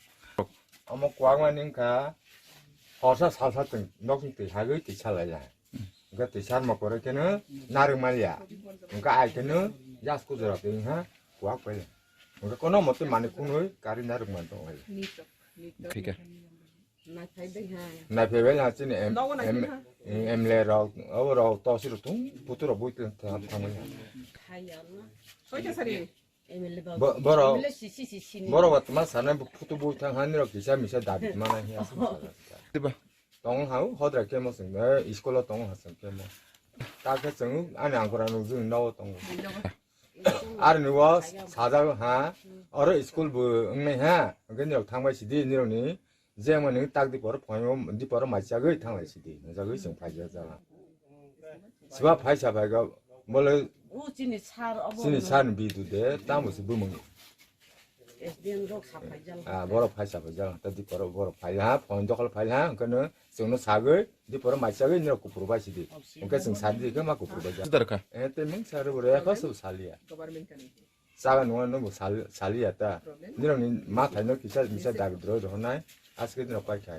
अमो क्वागमानिंका हसा सालसातों नकनि हागै तिसालाया गा तिसार मकरे केनो नारमालिया उनका आइकेनो जासको जराते हा क्वाग पहिले उनका कोनो मते माने कुनै गारि नारमान दं ठीक है ना फेबे ना चिने एम ले राव अब राव तसिरो तुम पुतुरो बुइते थांमै बरो बर्तमान साने पुतु बुइथां हानिरो किसा मिसा दाबि माना हिया दिबा दं हाउ हद्रा केमो संगे स्कुल दं हासं केमो ताके जों आनि आंगरानो जों नाव दं आरो नुवा साजा हा आरो स्कुल बो नै हा गेनियाव थांबाय सिदि निरनि जेमोन ताकदि पर फयम दि पर माइसागै थांबाय सिदि नजागै जों फाइजा जाला सिबा फाइसा फाइगा बोले चिनि सार बिदु दे तामस बुमं एसडीएम रक साफाइ जाला बर फाइसा फाइजा तदि पर बर फाइला फन दखल फाइला कनो जोंनो सागै दि पर माइसागै निर कुपुरबाय सिदि ओके जों सादि के मा कुपुरबाय जा दरका एते मिं सार बर याखस सालिया गभर्नमेन्ट कनि सागा नङा नो सालिया ता निरनि मा थाइनो किसा मिसा दागद्रो रहनाय आजके दिन पाइखाय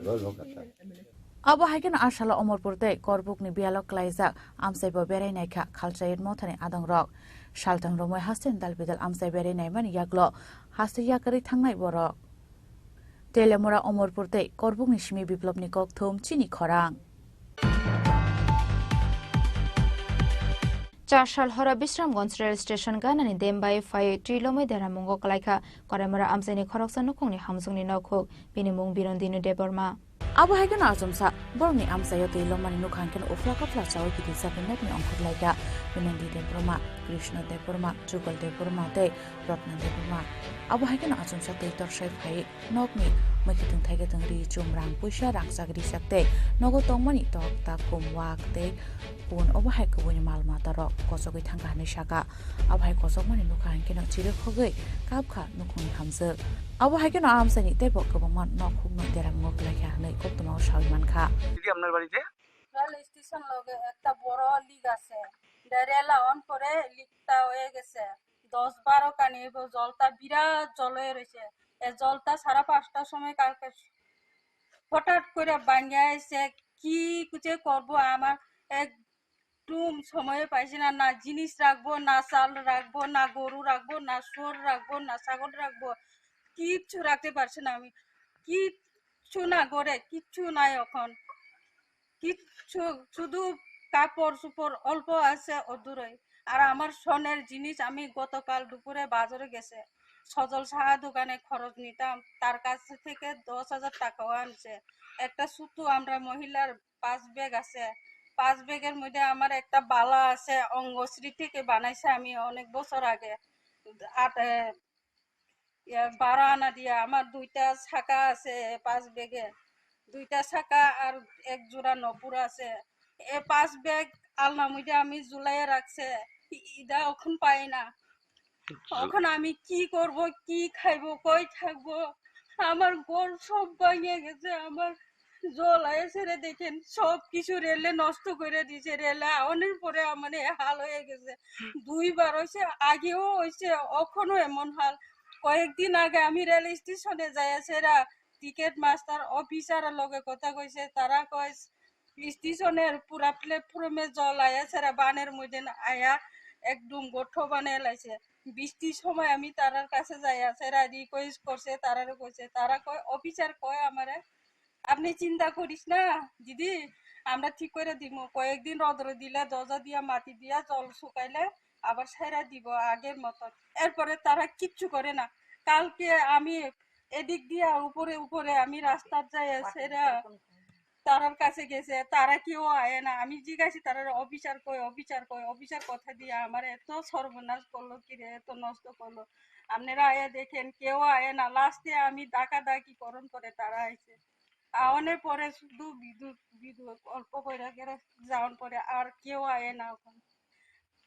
रोज होकता अब हाइकेन आशाला अमरपुरते करबुकनि बियालक क्लाइजा आमसाइबो बेरायनायखा खालचायत मथानि आदं रक सालथां रमय हास्टेन दालबिदाल आमसाइ बेरायनाय मानि याग्लो हास्ते याकरि थांनाय बरक तेलेमुरा अमरपुरते करबुकनि सिमी बिप्लबनि कक थोम चिनि खरां चारसाल हरा विश्रामगंज रेल स्टेशन गानानि देमबाय फाय ट्रिलोमै देरामुंगो कलाइखा करेमरा आमसाइनि खरकसा नुखुंनि हामजुंनि नखुक बिनिमुं बिरन्दिनु Debbarma Abu hagen azumsa borni amsayo tilo mani nukhanken ufla kapla chawi kiti sabinat ni ongkhor laika Binandi Debroma Krishna Debroma Jugal Debroma te Ratna Debroma Abu hagen azumsa te torshai phai nokni makitung thaigatang ri chumrang puisha rangsagri sakte nogo tongmani tok ta kumwak te pun obu hai kubuni malmata rok kosogoi thangka hani shaka abu hai kosog mani nukhanken chire khogoi kapkha nukhuni hamse Abu hagen amsani te bok kubman nokhung no deram ngok lakha nei কতমাও সালমান খা দিদি আপনার বাড়িতে রেল স্টেশন লগে একটা বড় লিগ আছে রেল অন করে লিগটা হয়ে গেছে 10-12 কানি জলটা বিরাট জল হয়ে রয়েছে এই জলটা 5:30টার সময় কালকে হঠাৎ করে ভাঙিয়া এসে কি কুচে করব আমার একটু সময় পাইছি না না জিনিস রাখবো না চাল রাখবো না গরু রাখবো না শুয়োর রাখবো না ছাগল রাখবো কিচ্ছু রাখতে পারছি না আমি কি কিচ্ছু না করে কিচ্ছু নাই এখন কিচ্ছু শুধু কাপড় চোপড় অল্প আছে অদূরই। আর আমার সোনের জিনিস আমি গতকাল দুপুরে বাজারে গেছে সজল সাহা দোকানে খরচ নিতাম, তার কাছ থেকে 10,000 টাকাও আনছে। একটা সুতো আমরা মহিলার 5 ব্যাগ আছে, 5 ব্যাগের মধ্যে আমার একটা বালা আছে অঙ্গশ্রী থেকে বানাইছে আমি অনেক বছর আগে 12 আনা দিয়া। আমার 2টা ছাকা আছে 5 ব্যাগে, 2টা ছাকা আর 1 জোড়া নপুর আছে। এ 5 ব্যাগ আলনা মধ্যে আমি ঝুলাইয়া রাখছে, ইদা এখন পাই না। এখন আমি কি করব, কি খাইবো, কই থাকবো? আমার ঘর সব ভাঙিয়ে গেছে, আমার জলায় ছেড়ে দেখেন সব কিছু রেলে নষ্ট করে দিছে। রেলে অনেক পরে আমার হাল হয়ে গেছে, 2বার হয়েছে, আগেও হয়েছে, এখনো এমন হাল। কয়েকদিন আগে আমি রেল স্টেশনে যাই, সেরা টিকিট মাস্টার অফিসারের লগে কথা কইছে, তারা কয় স্টেশনের পুরা প্ল্যাটফর্মে জল আয়া সেরা বানের মধ্যে আয়া একদম গোঠো বানিয়ে লাইছে। বৃষ্টির সময় আমি তারার কাছে যাই, সেরা রিকোয়েস্ট করছে, তারারও কইছে, তারা কয় অফিসার কয় আমারে আপনি চিন্তা করিস না দিদি, আমরা ঠিক করে দিব, কয়েকদিন রোদরে দিলে দরজা দিয়া মাটি দিয়া জল শুকাইলে আবার সেরা দিব আগের মতন। এরপরে তারা কিচ্ছু করে না। কালকে আমি এদিক দিয়া উপরে উপরে আমি রাস্তার যাই, সেরা তারার কাছে গেছে, তারা কেউ আয় না। আমি জিজ্ঞাসি তারা অফিসার কই, অফিসার কই, অফিসার কথা দিয়ে আমার এত সর্বনাশ করলো, কিরে এত নষ্ট করলো। আপনারা আয়া দেখেন কেউ আয় না। লাস্টে আমি ডাকাডাকি করণ করে তারা আইছে। আওয়ানের পরে শুধু বিদ্যুৎ অল্প করে যাওয়ার পরে আর কেউ আয় না। এখন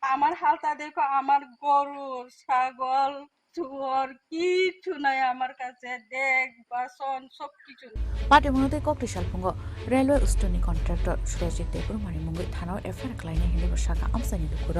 আমার হালটা দেখো, আমার গরু ছাগল শুয়োর কিছু নাই আমার কাছে, দেখ বাসন সবকিছু। পাটিমুনতে ককটিশাল ফুঙ্গ রেলওয়ে উস্টনি কন্ট্রাক্টর সুরজিৎ দেবুর মারিমুঙ্গি থানার এফআইআর ক্লাইনে হিন্দু বসাকা আমসানি লুকুর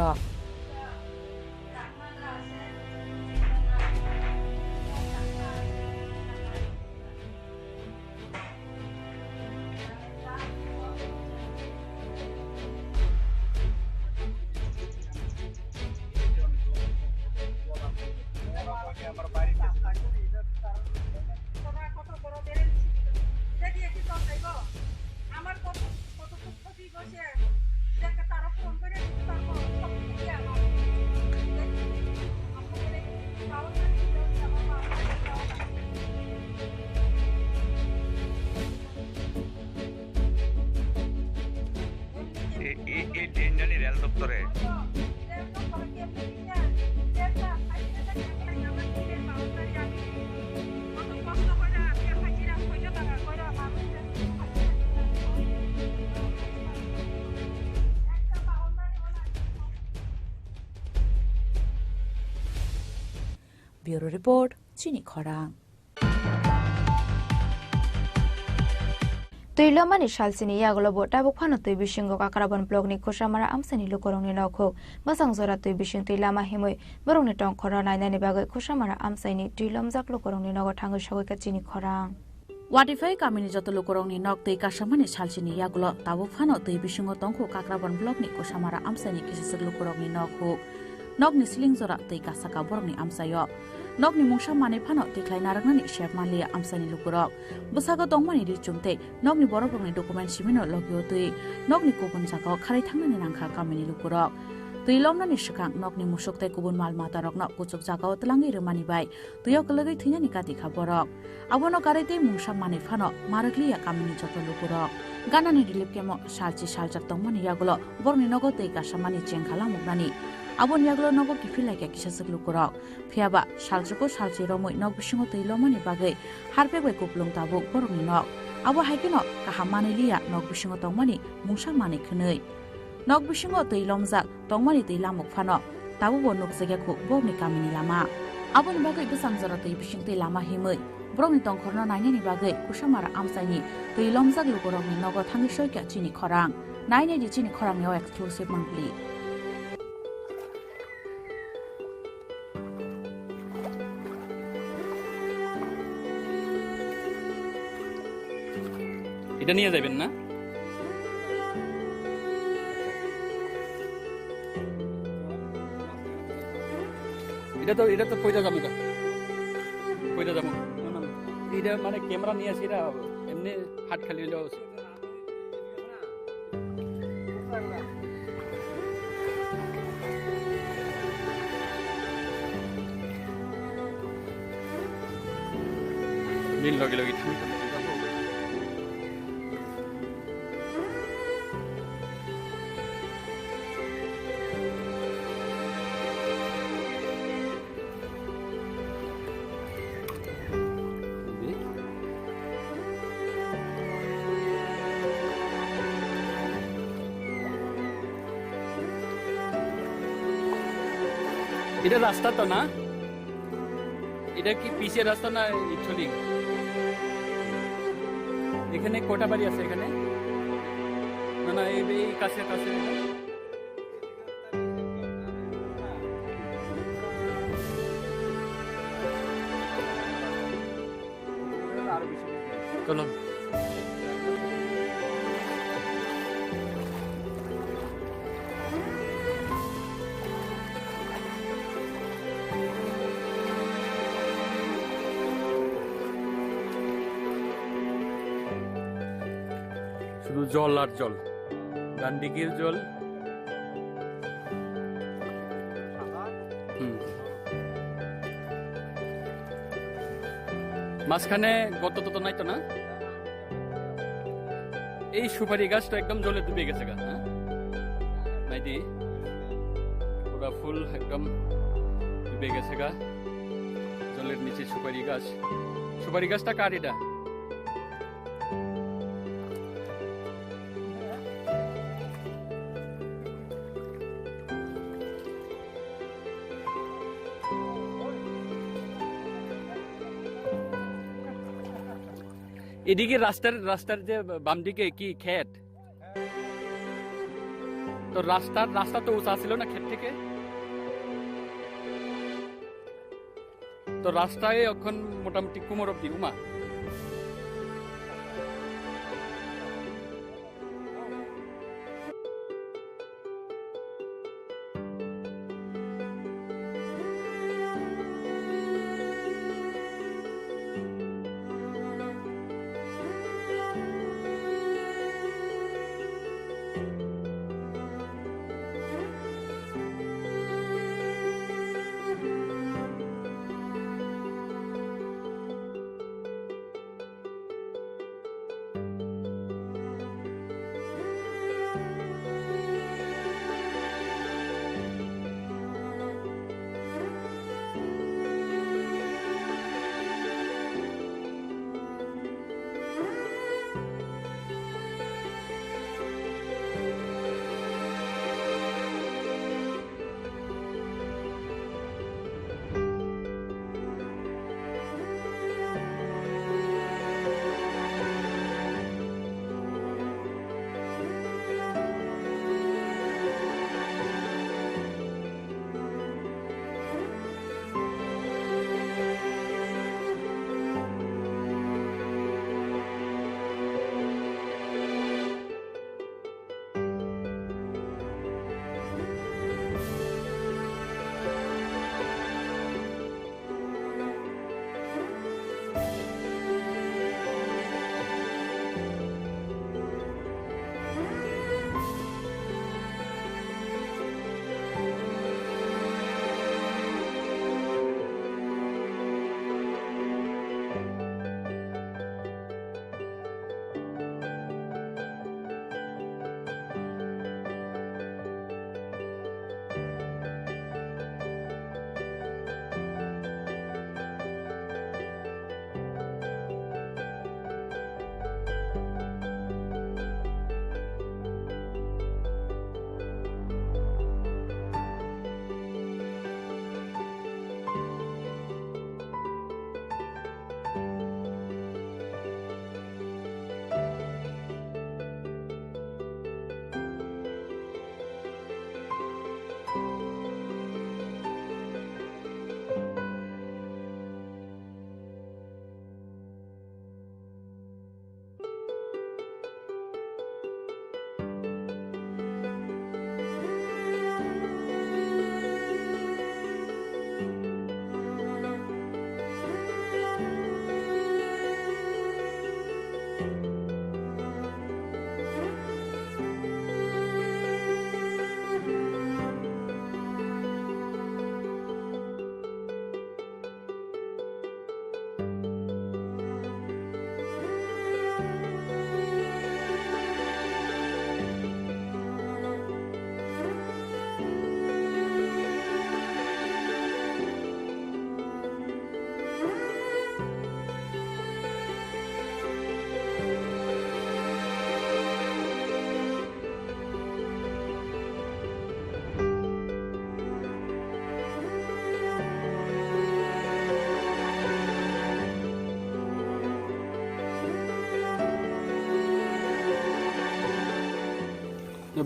রেল দপ্তরে ব্যুরো রিপোর্ট চিনি খরাং তৈলমানি সালসিনি ইয়াগলো বটা বুকফানো তৈ বিশিঙ্গ কাকারাবন ব্লগনি খোসামারা আমসানি লুকরংনি নখো বাসাং জরা তৈ বিশিং তৈলামা হিমৈ বরংনি টংখরা নাইনানি বাগৈ খোসামারা আমসাইনি তৈলমজাক লুকরংনি নগ থাঙ্গৈ সাগৈকা চিনি খরাং ওয়াটিফাই কামিনি যত লুকরংনি নক তৈ কাসামানি সালসিনি ইয়াগলো তাবু ফানো তৈ বিশিঙ্গ টংখো কাকারাবন ব্লগনি খোসামারা আমসাইনি কিসিসক লুকরংনি নখো নগনি সিলিং জরা তৈ কাসাকা বরংনি আমসাयो নগনি মুংসা মানে Fanon তিখ্লাই নারাংনানি chef Malia আমসানি লুকুরক বসাগো দংমানি রিচুমতে নগনি বরবংনি document Cimino লগিও তুই নগনি কুবুন জাগাও খাरै थांनानि नांखा कामिनि लुकुरक তুই লমনানি সিকাং নগনি মুসুকতে কুবুন মাল মাতারকন কুচুক জাগাও তলাঙ্গি রমানি বাই তুইও কলগৈ থিনানি কাতি খাবরক আবনো কারাইতে মুংসা মানে ফানো মারকলিয়া কামিনি যত লুকুরক গানানি রিলিফ কেমো সালচি সালজাক দংমানি ইয়াগুলো বরনি নগতে কাসামানি চেংখালা মুগনানি abon yaglo nogo kifilai ka kisasuk lukurok phiaba saljoko salchi romoi nog bisingo teilomani bagai harpe bai kuplung tabuk borongni nok abo haikino kahamani liya nog bisingo tongmani mungsa mani khunei nog bisingo teilomjak tongmani teilamuk phano tabu bo nok jega ku borni kamini lama abon bagai bisang jara tei bising tei lama himoi borongni tongkhorno nainani bagai kusamara amsaini teilomjak lukurokni nogo thangi soika chini khorang naine di chini khorang yo exclusive monthly এটা নিয়ে যাবেন না এটা তো পয়সা যাবো পয়সা যাবো এটা মানে ক্যামেরা নিয়ে আসি এটা এমনি হাত খালি হলেও বিল লগে লগে থামি এটা রাস্তা তো না এটা কি পিসের রাস্তা না ইটলি এখানে কটা বাড়ি আছে এখানে না না এই কাছে কাছে চলো শুধু জল আর জল ডান দিকের জল মাঝখানে গত তো নাই তো না এই সুপারি গাছটা একদম জলে ডুবে গেছে গা হ্যাঁ নাইদি পুরা ফুল একদম ডুবে গেছে গা জলের নিচে সুপারি গাছটা কার এটা এদিকে রাস্তার যে বাম দিকে কি ক্ষেত তো রাস্তা তো উঁচা ছিল না ক্ষেত থেকে তো রাস্তায় এখন মোটামুটি কুমোর অব্দি উমা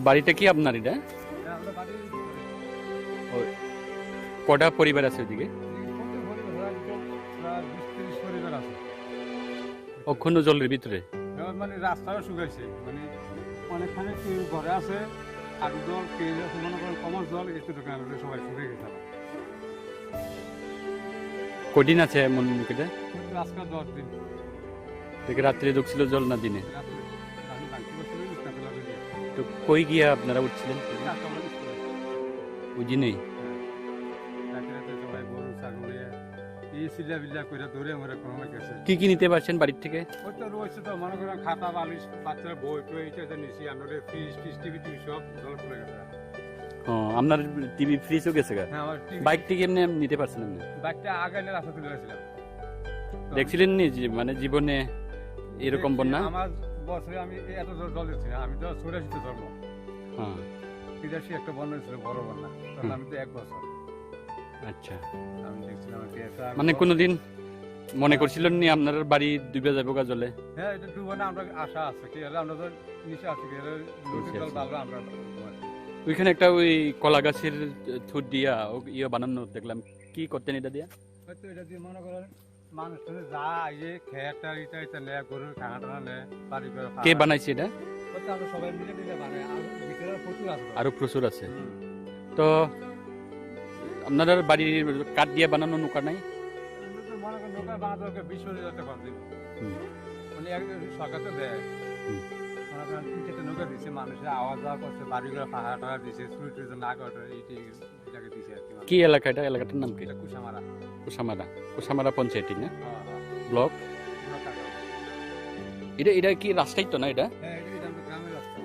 বাড়িটা কি আপনার এটা? কটা পরিবার আছে ওইদিকে? অক্ষুণ্ণ জলের ভিতরে মানে রাস্তাও শুকাইছে, মানে অনেকখানে কেউ ঘরে আছে আর জল কেউ আছে মনে করেন কমার জল একটু দোকান সবাই শুকিয়ে গেছে। কদিন আছে এমন মুখেটা? আজকে 10 দিন। দেখে রাত্রে ঢুকছিল জল না দিনে? তো কই গিয়া আপনারা উঠছিলেন ওই দিনেই? কি কি নিতে পারছেন বাড়ির থেকে? রয়েছে তো মনে করেন খাতা বালিশ বাচ্চারা বই টই এটা নিছি, আমরা ফ্রিজ টিজ টিভি সব জল পড়ে গেছে। আপনার টিভি ফ্রিজও গেছে গা? বাইক থেকে এমনি নিতে পারছেন? আপনি বাইকটা আগে রাস্তা তুলে গেছিলাম। দেখছিলেন নি মানে জীবনে এরকম বন্যা? আমার বছরে আমি এত জল দিচ্ছি না, আমি তো 84 জন্ম। হ্যাঁ, 83 একটা বন্যা ছিল, বড় বন্যা, তখন আমি তো 1 বছর। আচ্ছা, আমি দেখছিলাম মানে কোনোদিন মনে করছিলেন নি আপনার বাড়ি ডুবে যাবো গা জলে? হ্যাঁ, এটা ডুবে না, আমরা আশা আছে কি হলে আমরা তো নিচে আছি কি হলে নদীর জল বাড়বে আমরা। ওইখানে একটা ওই কলা গাছের থুট দিয়া ইয়ে বানানো দেখলাম, কি করতেন এটা দিয়া? হয়তো এটা দিয়ে মনে করেন মানুষ যা ইয়ে খেয়াটা এটা এটা নেয়, গরুর খানা টানা নেয়, বাড়ি করে। কে বানাইছে এটা? আমরা সবাই মিলে মিলে বানাই, আর ভিতরে প্রচুর আছে, আরো প্রচুর আছে। তো আপনার বাড়ির কাঠ দিয়ে বানানো নৌকা নাই? মনে করেন নৌকা বানাতে 20,000 টাকা খরচ, মানে সরকার তো দেয়। মনে করেন 3-4টা নৌকা দিচ্ছে, মানুষের আওয়াজ যাওয়া করছে, বাড়ি করে পাহাড় টাকা দিচ্ছে, সুইটের জন্য না করে এটাকে দিচ্ছে আর কি। কি এলাকা এটা? এলাকাটার নাম কি? কুসামারা। কুসামারা, কুসামারা পঞ্চায়েত না? ব্লক। এটা এটা কি রাস্তাই তো না এটা? হ্যাঁ, এটা আমাদের গ্রামের রাস্তা।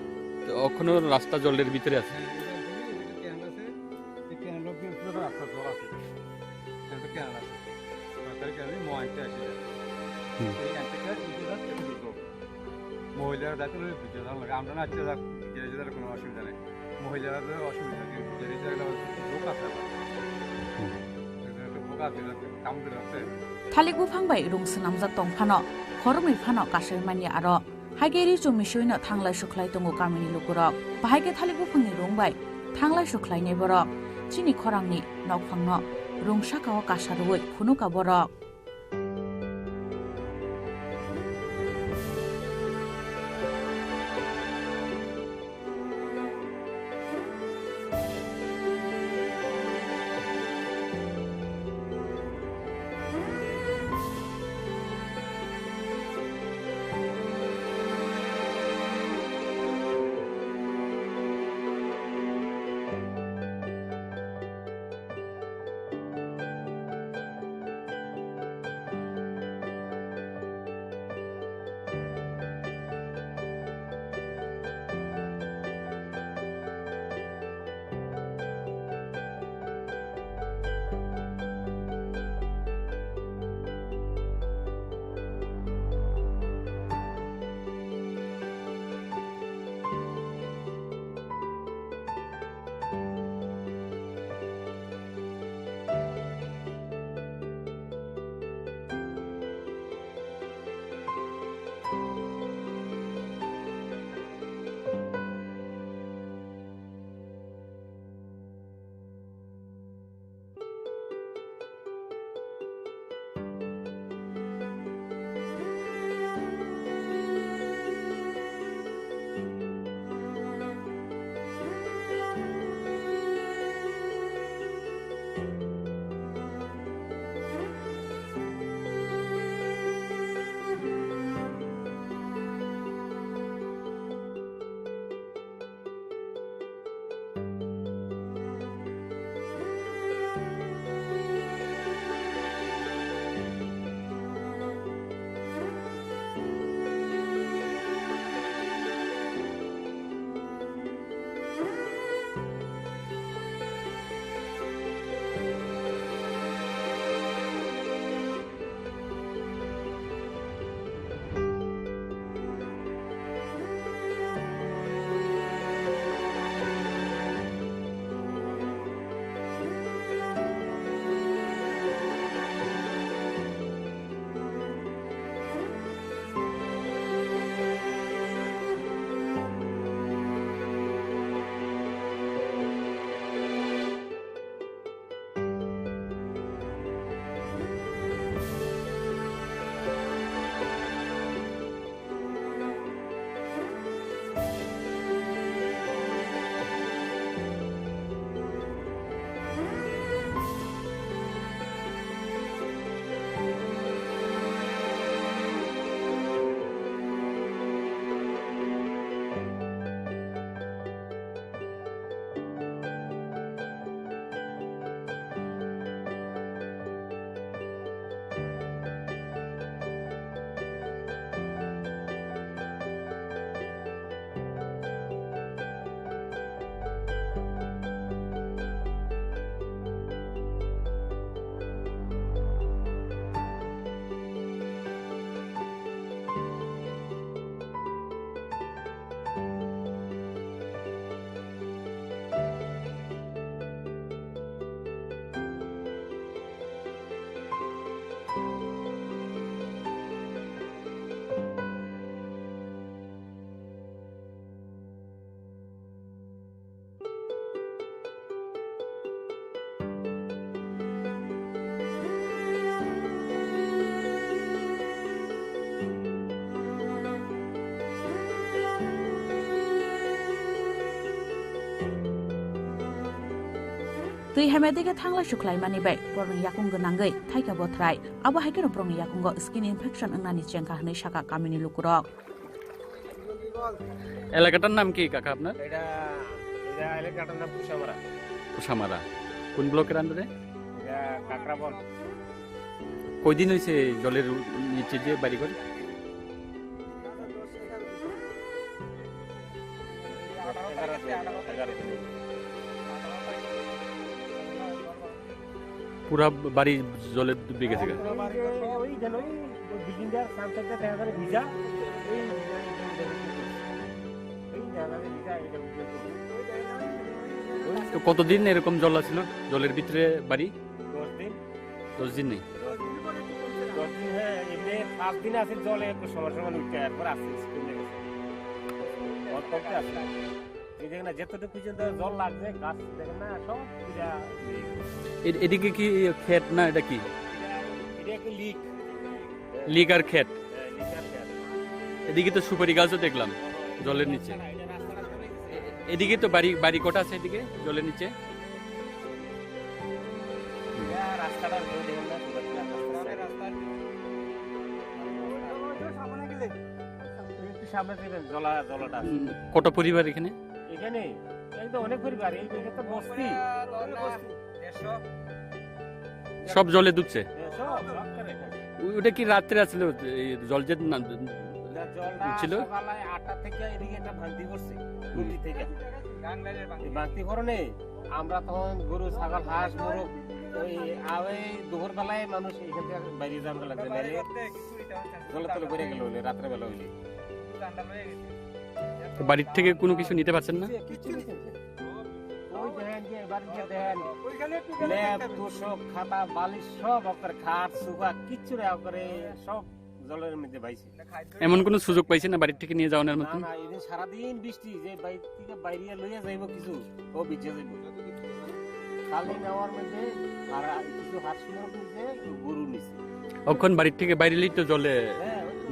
তো এখনো রাস্তা জলের ভিতরে আছে? মহিলারা যাতে লাগে, আমরা না যাতে কোনো অসুবিধা নেই, মহিলারা অসুবিধা লোক আছে, লোক আছে কাম আছে। थालिक बुफांबाय रुंसो नामजाक तंफानो खरमै फानो कासैमानि आरो हाइगेरि जमिसैनो थांलाय सुख्लाय दङ गामिनि लोगोरक बाहायगे थालिक बुफांनि रुंबाय थांलाय सुख्लायनि बरक चिनि खरांनि नकफांनो रुंसाकाव कासारुवै फुनुका बरक। tui hemedike thangla suklai mani bai prong yakung ganangai thaika botrai abo haikeno prong yakungo skin infection angnani chengka hnai saka kamini lukurok এলাকাটার নাম কি কাকা আপনার? এটা এলাকাটার নাম কুসামারা। কুসামারা কোন ব্লকের আন্ডারে? এটা কাকরাবন। কয়দিন হয়েছে জলের নিচে যে বাড়ি করে? পুরা বাড়ি জলে ডুবে গেছে। তো কতদিন এরকম জল আছিল জলের ভিতরে বাড়ি? 10 দিন নেই। 10 দিন হ্যাঁ, এমনি 5 দিন আছে জলে একটু সময় উঠতে একবার আসছে স্কুলে গেছে। অত করতে আসছে। এই দেখেন না যতটুকু পর্যন্ত জল লাগছে গাছ দেখেন না সব পুরা এদিকে কি ক্ষেত না এটা কি? এটা একটা লিক। লিক আর ক্ষেত। লিক আর ক্ষেত। এদিকে তো সুপারি গাছও দেখলাম জলের নিচে। এদিকে তো বাড়ি কটা আছে এদিকে জলের নিচে? রাস্তাটা কত পরিবার এখানে? এখানে একদম অনেক পরিবার, এই তো বস্তি সব জলে ডুবছে। ওটা কি রাত্রে আসছিল জল যে ছিল? সকালে 8টা থেকে এদিকে একটা ভাঙতি করছে নদী থেকে। ভাঙতি করনে আমরা তখন গরু ছাগল হাঁস মোরগ ওই দুপুর বেলায় মানুষ এখান থেকে বাইরে জানতে লাগছে, জলে তলে বেড়ে গেল রাত্রে বেলা হইলে। বাড়ির থেকে কোনো কিছু নিতে পারছেন না? ওই দেখেন যে বাড়িতে দেখেন ল্যাব তোষক খাতা বালিশ সব আপনার খাট সুগা কিচ্ছু না করে সব জলের মধ্যে বাইছে। এমন কোনো সুযোগ পাইছে না বাড়ির থেকে নিয়ে যাওয়ার মতন? না, এদিন সারাদিন বৃষ্টি, যে বাইরে থেকে বাইরে লইয়া যাইব কিছু ও ভিজে যাইব খালি নেওয়ার মধ্যে। আর কিছু হাত সুন্দর করছে গরু নিছে। অখন বাড়ির থেকে বাইরে তো জলে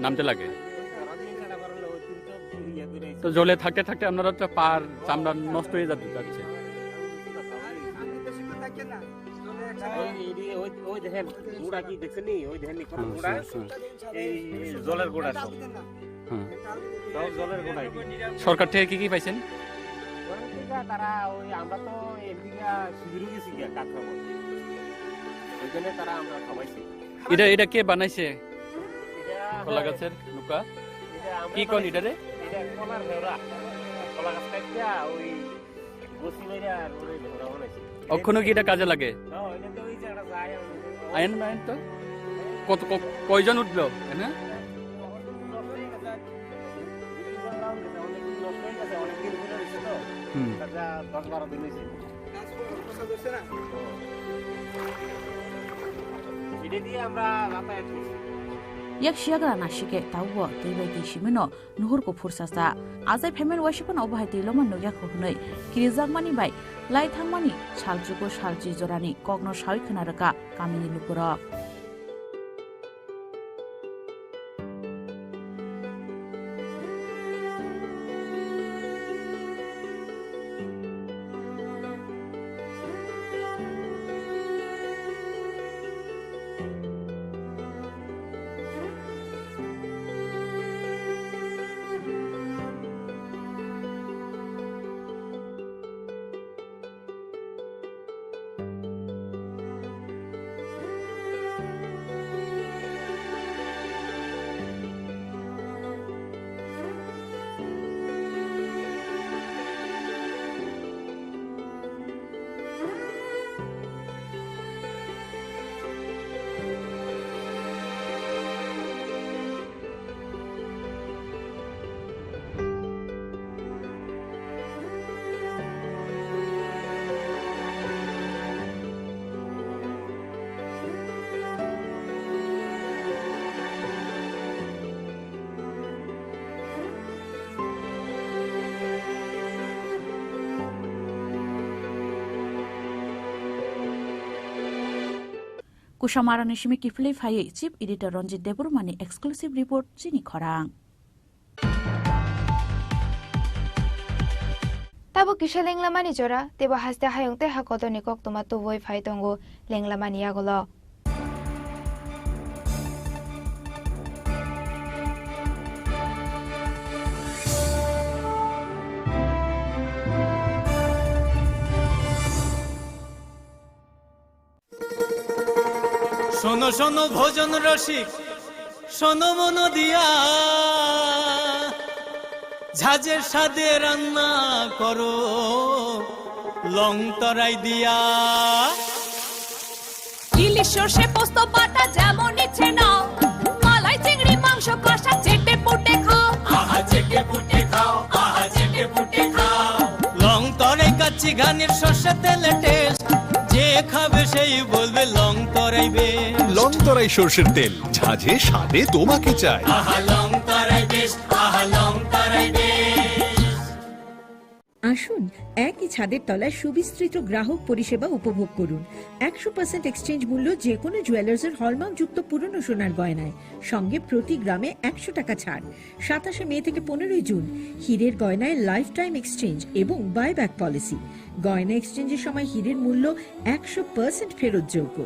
নামতে লাগে। তো জলে থাকতে থাকতে আপনারা তো পার চামড়া নষ্ট হয়ে যাচ্ছে। ওই দেখেন গোড়া কি দেখছেন, ওই দেখেন গোড়া, এই জলের গোড়া সব জলের গোড়া। সরকার থেকে কি কি পাইছেন? তারা ওই আমরা তো এদিকে শিবিরও গেছি কাকরাবন, ওইখানে তারা আমরা খাওয়াইছি। এটা কে বানাইছে? কলা গাছের নৌকা কি কোন এটা রে? এটা কলার ভেড়া, কলা গাছ কাটিয়া ওই বসি মেরা রোডে ভেড়া বানাইছে। অক্ষণ কি এটা কাজে লাগে? হ্যাঁ, এটা তো ওই জায়গা যায় আইন তো কত কয়জন উঠলো না? yak shiagra na shike tawo teibai ti shimino nuhur ko fursasa azai phemen washipon obhai ti loman no yak hunai kirizak mani bai lai thangmani saljuko salji jorani kogno sai khnaraka kamini lukura Kushamara Nishimi Kifle Faye, Chief Editor Ronjit Deburmani, exclusive report, Chini Korang. Tabo kisha lenglamani jora, tebo haste hayong te hakoto ni kok tomato voi phai tongo lenglamani yagolo. শোনো শোনো ভোজন রসিক শোনো মন দিয়া ঝাঁঝের সাদে রান্না করো লং তরাই দিয়া ইলিশ সর্ষে পোস্ত বাটা যেমন ইচ্ছে নাও মালাই চিংড়ি মাংস কষা চেটে পুটে খাও আহা চেটে পুটে খাও আহা চেটে পুটে খাও লং তরাই কাচ্চি ঘানির সর্ষে তেলে টেস্ট যে খাবে সেই বলবে লং তরাইবে লং তরাই সরষের তেল ঝাঁঝে স্বাদে তোমাকে চাই আহা লং তরাই বেস্ট আহা লং তরাই আসুন একই ছাদের তলায় সুবিস্তৃত গ্রাহক পরিষেবা উপভোগ করুন 100% এক্সচেঞ্জ মূল্য যে কোনো জুয়েলার্সের হলমার্কযুক্ত পুরনো সোনার গয়নায় সঙ্গে প্রতি গ্রামে 100 টাকা ছাড় 27 মে থেকে 15 জুন হীরের গয়নায় লাইফ টাইম এক্সচেঞ্জ এবং বাইব্যাক পলিসি গয়না এক্সচেঞ্জের সময় হীরের মূল্য 100% ফেরতযোগ্য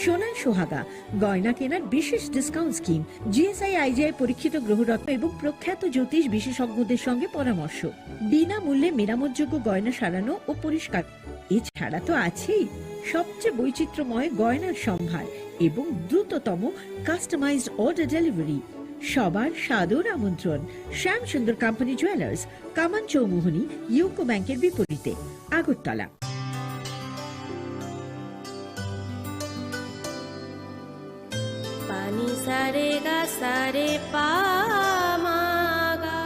সোনায় সোহাগা গয়না কেনার বিশেষ ডিসকাউন্ট স্কিম জিএসআই আইজিআই পরীক্ষিত গ্রহরত্ন এবং প্রখ্যাত জ্যোতিষ বিশেষজ্ঞদের সঙ্গে পরামর্শ বিনামূল্যে মেরামতযোগ্য গয়না সারানো ও পরিষ্কার এছাড়া তো আছেই সবচেয়ে বৈচিত্র্যময় গয়নার সম্ভার এবং দ্রুততম কাস্টমাইজড অর্ডার ডেলিভারি সবার সাদর আমন্ত্রণ শ্যাম সুন্দর কোম্পানি জুয়েলার্স কামান চৌমুহনী ইউকো ব্যাংকের বিপরীতে আগরতলা পানি সারে গা সারে পা মা গা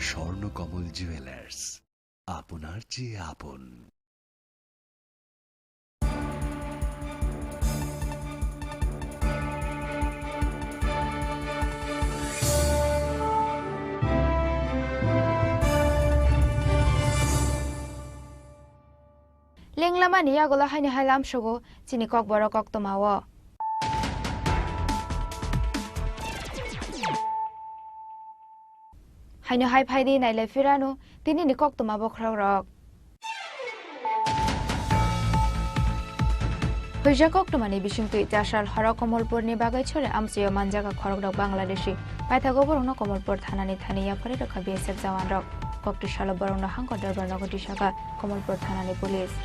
স্বর্ণকমল জুয়েলার্স আপনার চেয়ে আপন Lenglamani yagola haini hailam shogo chini kok boro kok tomawo. Haino hai phaidi naile firanu tini ni kok tomabo khrok. Hoja kok tomani bishingtu itashal hara komolpur ni bagai chore amsiyo manjaga khorok dok Bangladeshi paithago borongno komolpur thanani thaniya phare rakha BSF jawan rok kokti shalo borongno hangko darbar nogoti shaka komolpur thanani police.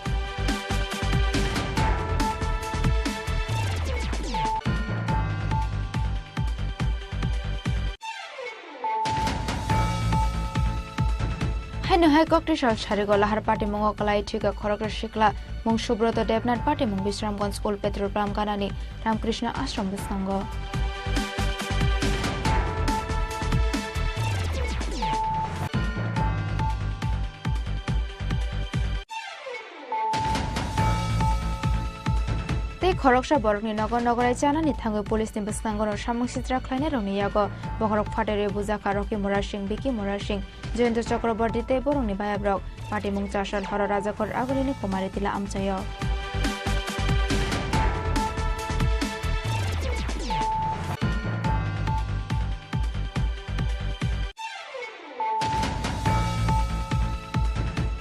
Haino hai kokti shal sharigola har party mongo kalai thika khorokra shikla mong Subroto Devnath party mong Bisramganj School petrol pump kanani Ramkrishna Ashram biskango. Tei khoroksha borokni nogor nogorai janani thango police ni biskango samung sitra khlaine rongni yago bohorok phatere bujaka Rocky Morar Singh Biki Morar Singh Jayanta Chakraborty te borongni bayabrok party mung chashal hara rajakor agolini kumari tila amchayo.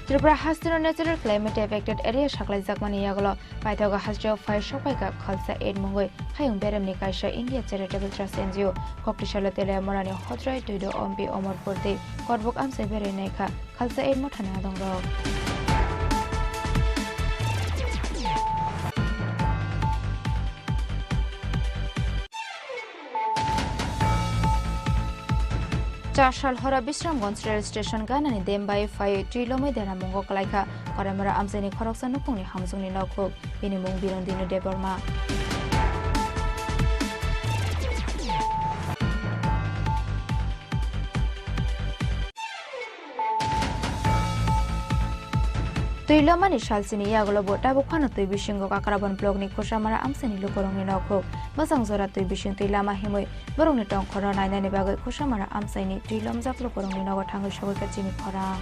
Tripura Hastino natural climate affected area shaklai jakmani yagolo paithago hasjo fire shopaika khalsa aid mongoi hayung berem ni kaisha India Charitable Trust NGO kokti shalotele morani hotrai toido ombi omorporte korbok amse bere naikha khalsa aid mothana dongro. Chashal hora Bisramganj rail station ganani dembai fai trilomai dena mongo kalaika koramara amseni khoroksa nupungni hamsungni nokhok bini mung birondino deborma. Tuilamani Shalsini Yagolo Botabukano Tui Bishingo Kakaraban Blogni Koshamara Amsani Lukorong Noko, Basang Zora Tui Bishin Tuilama Himui, Baroni Tong Korona and Bago Koshamara Amsani, Tuilam Zaklokorong Nova Tango Shawaka Jimmy Kora.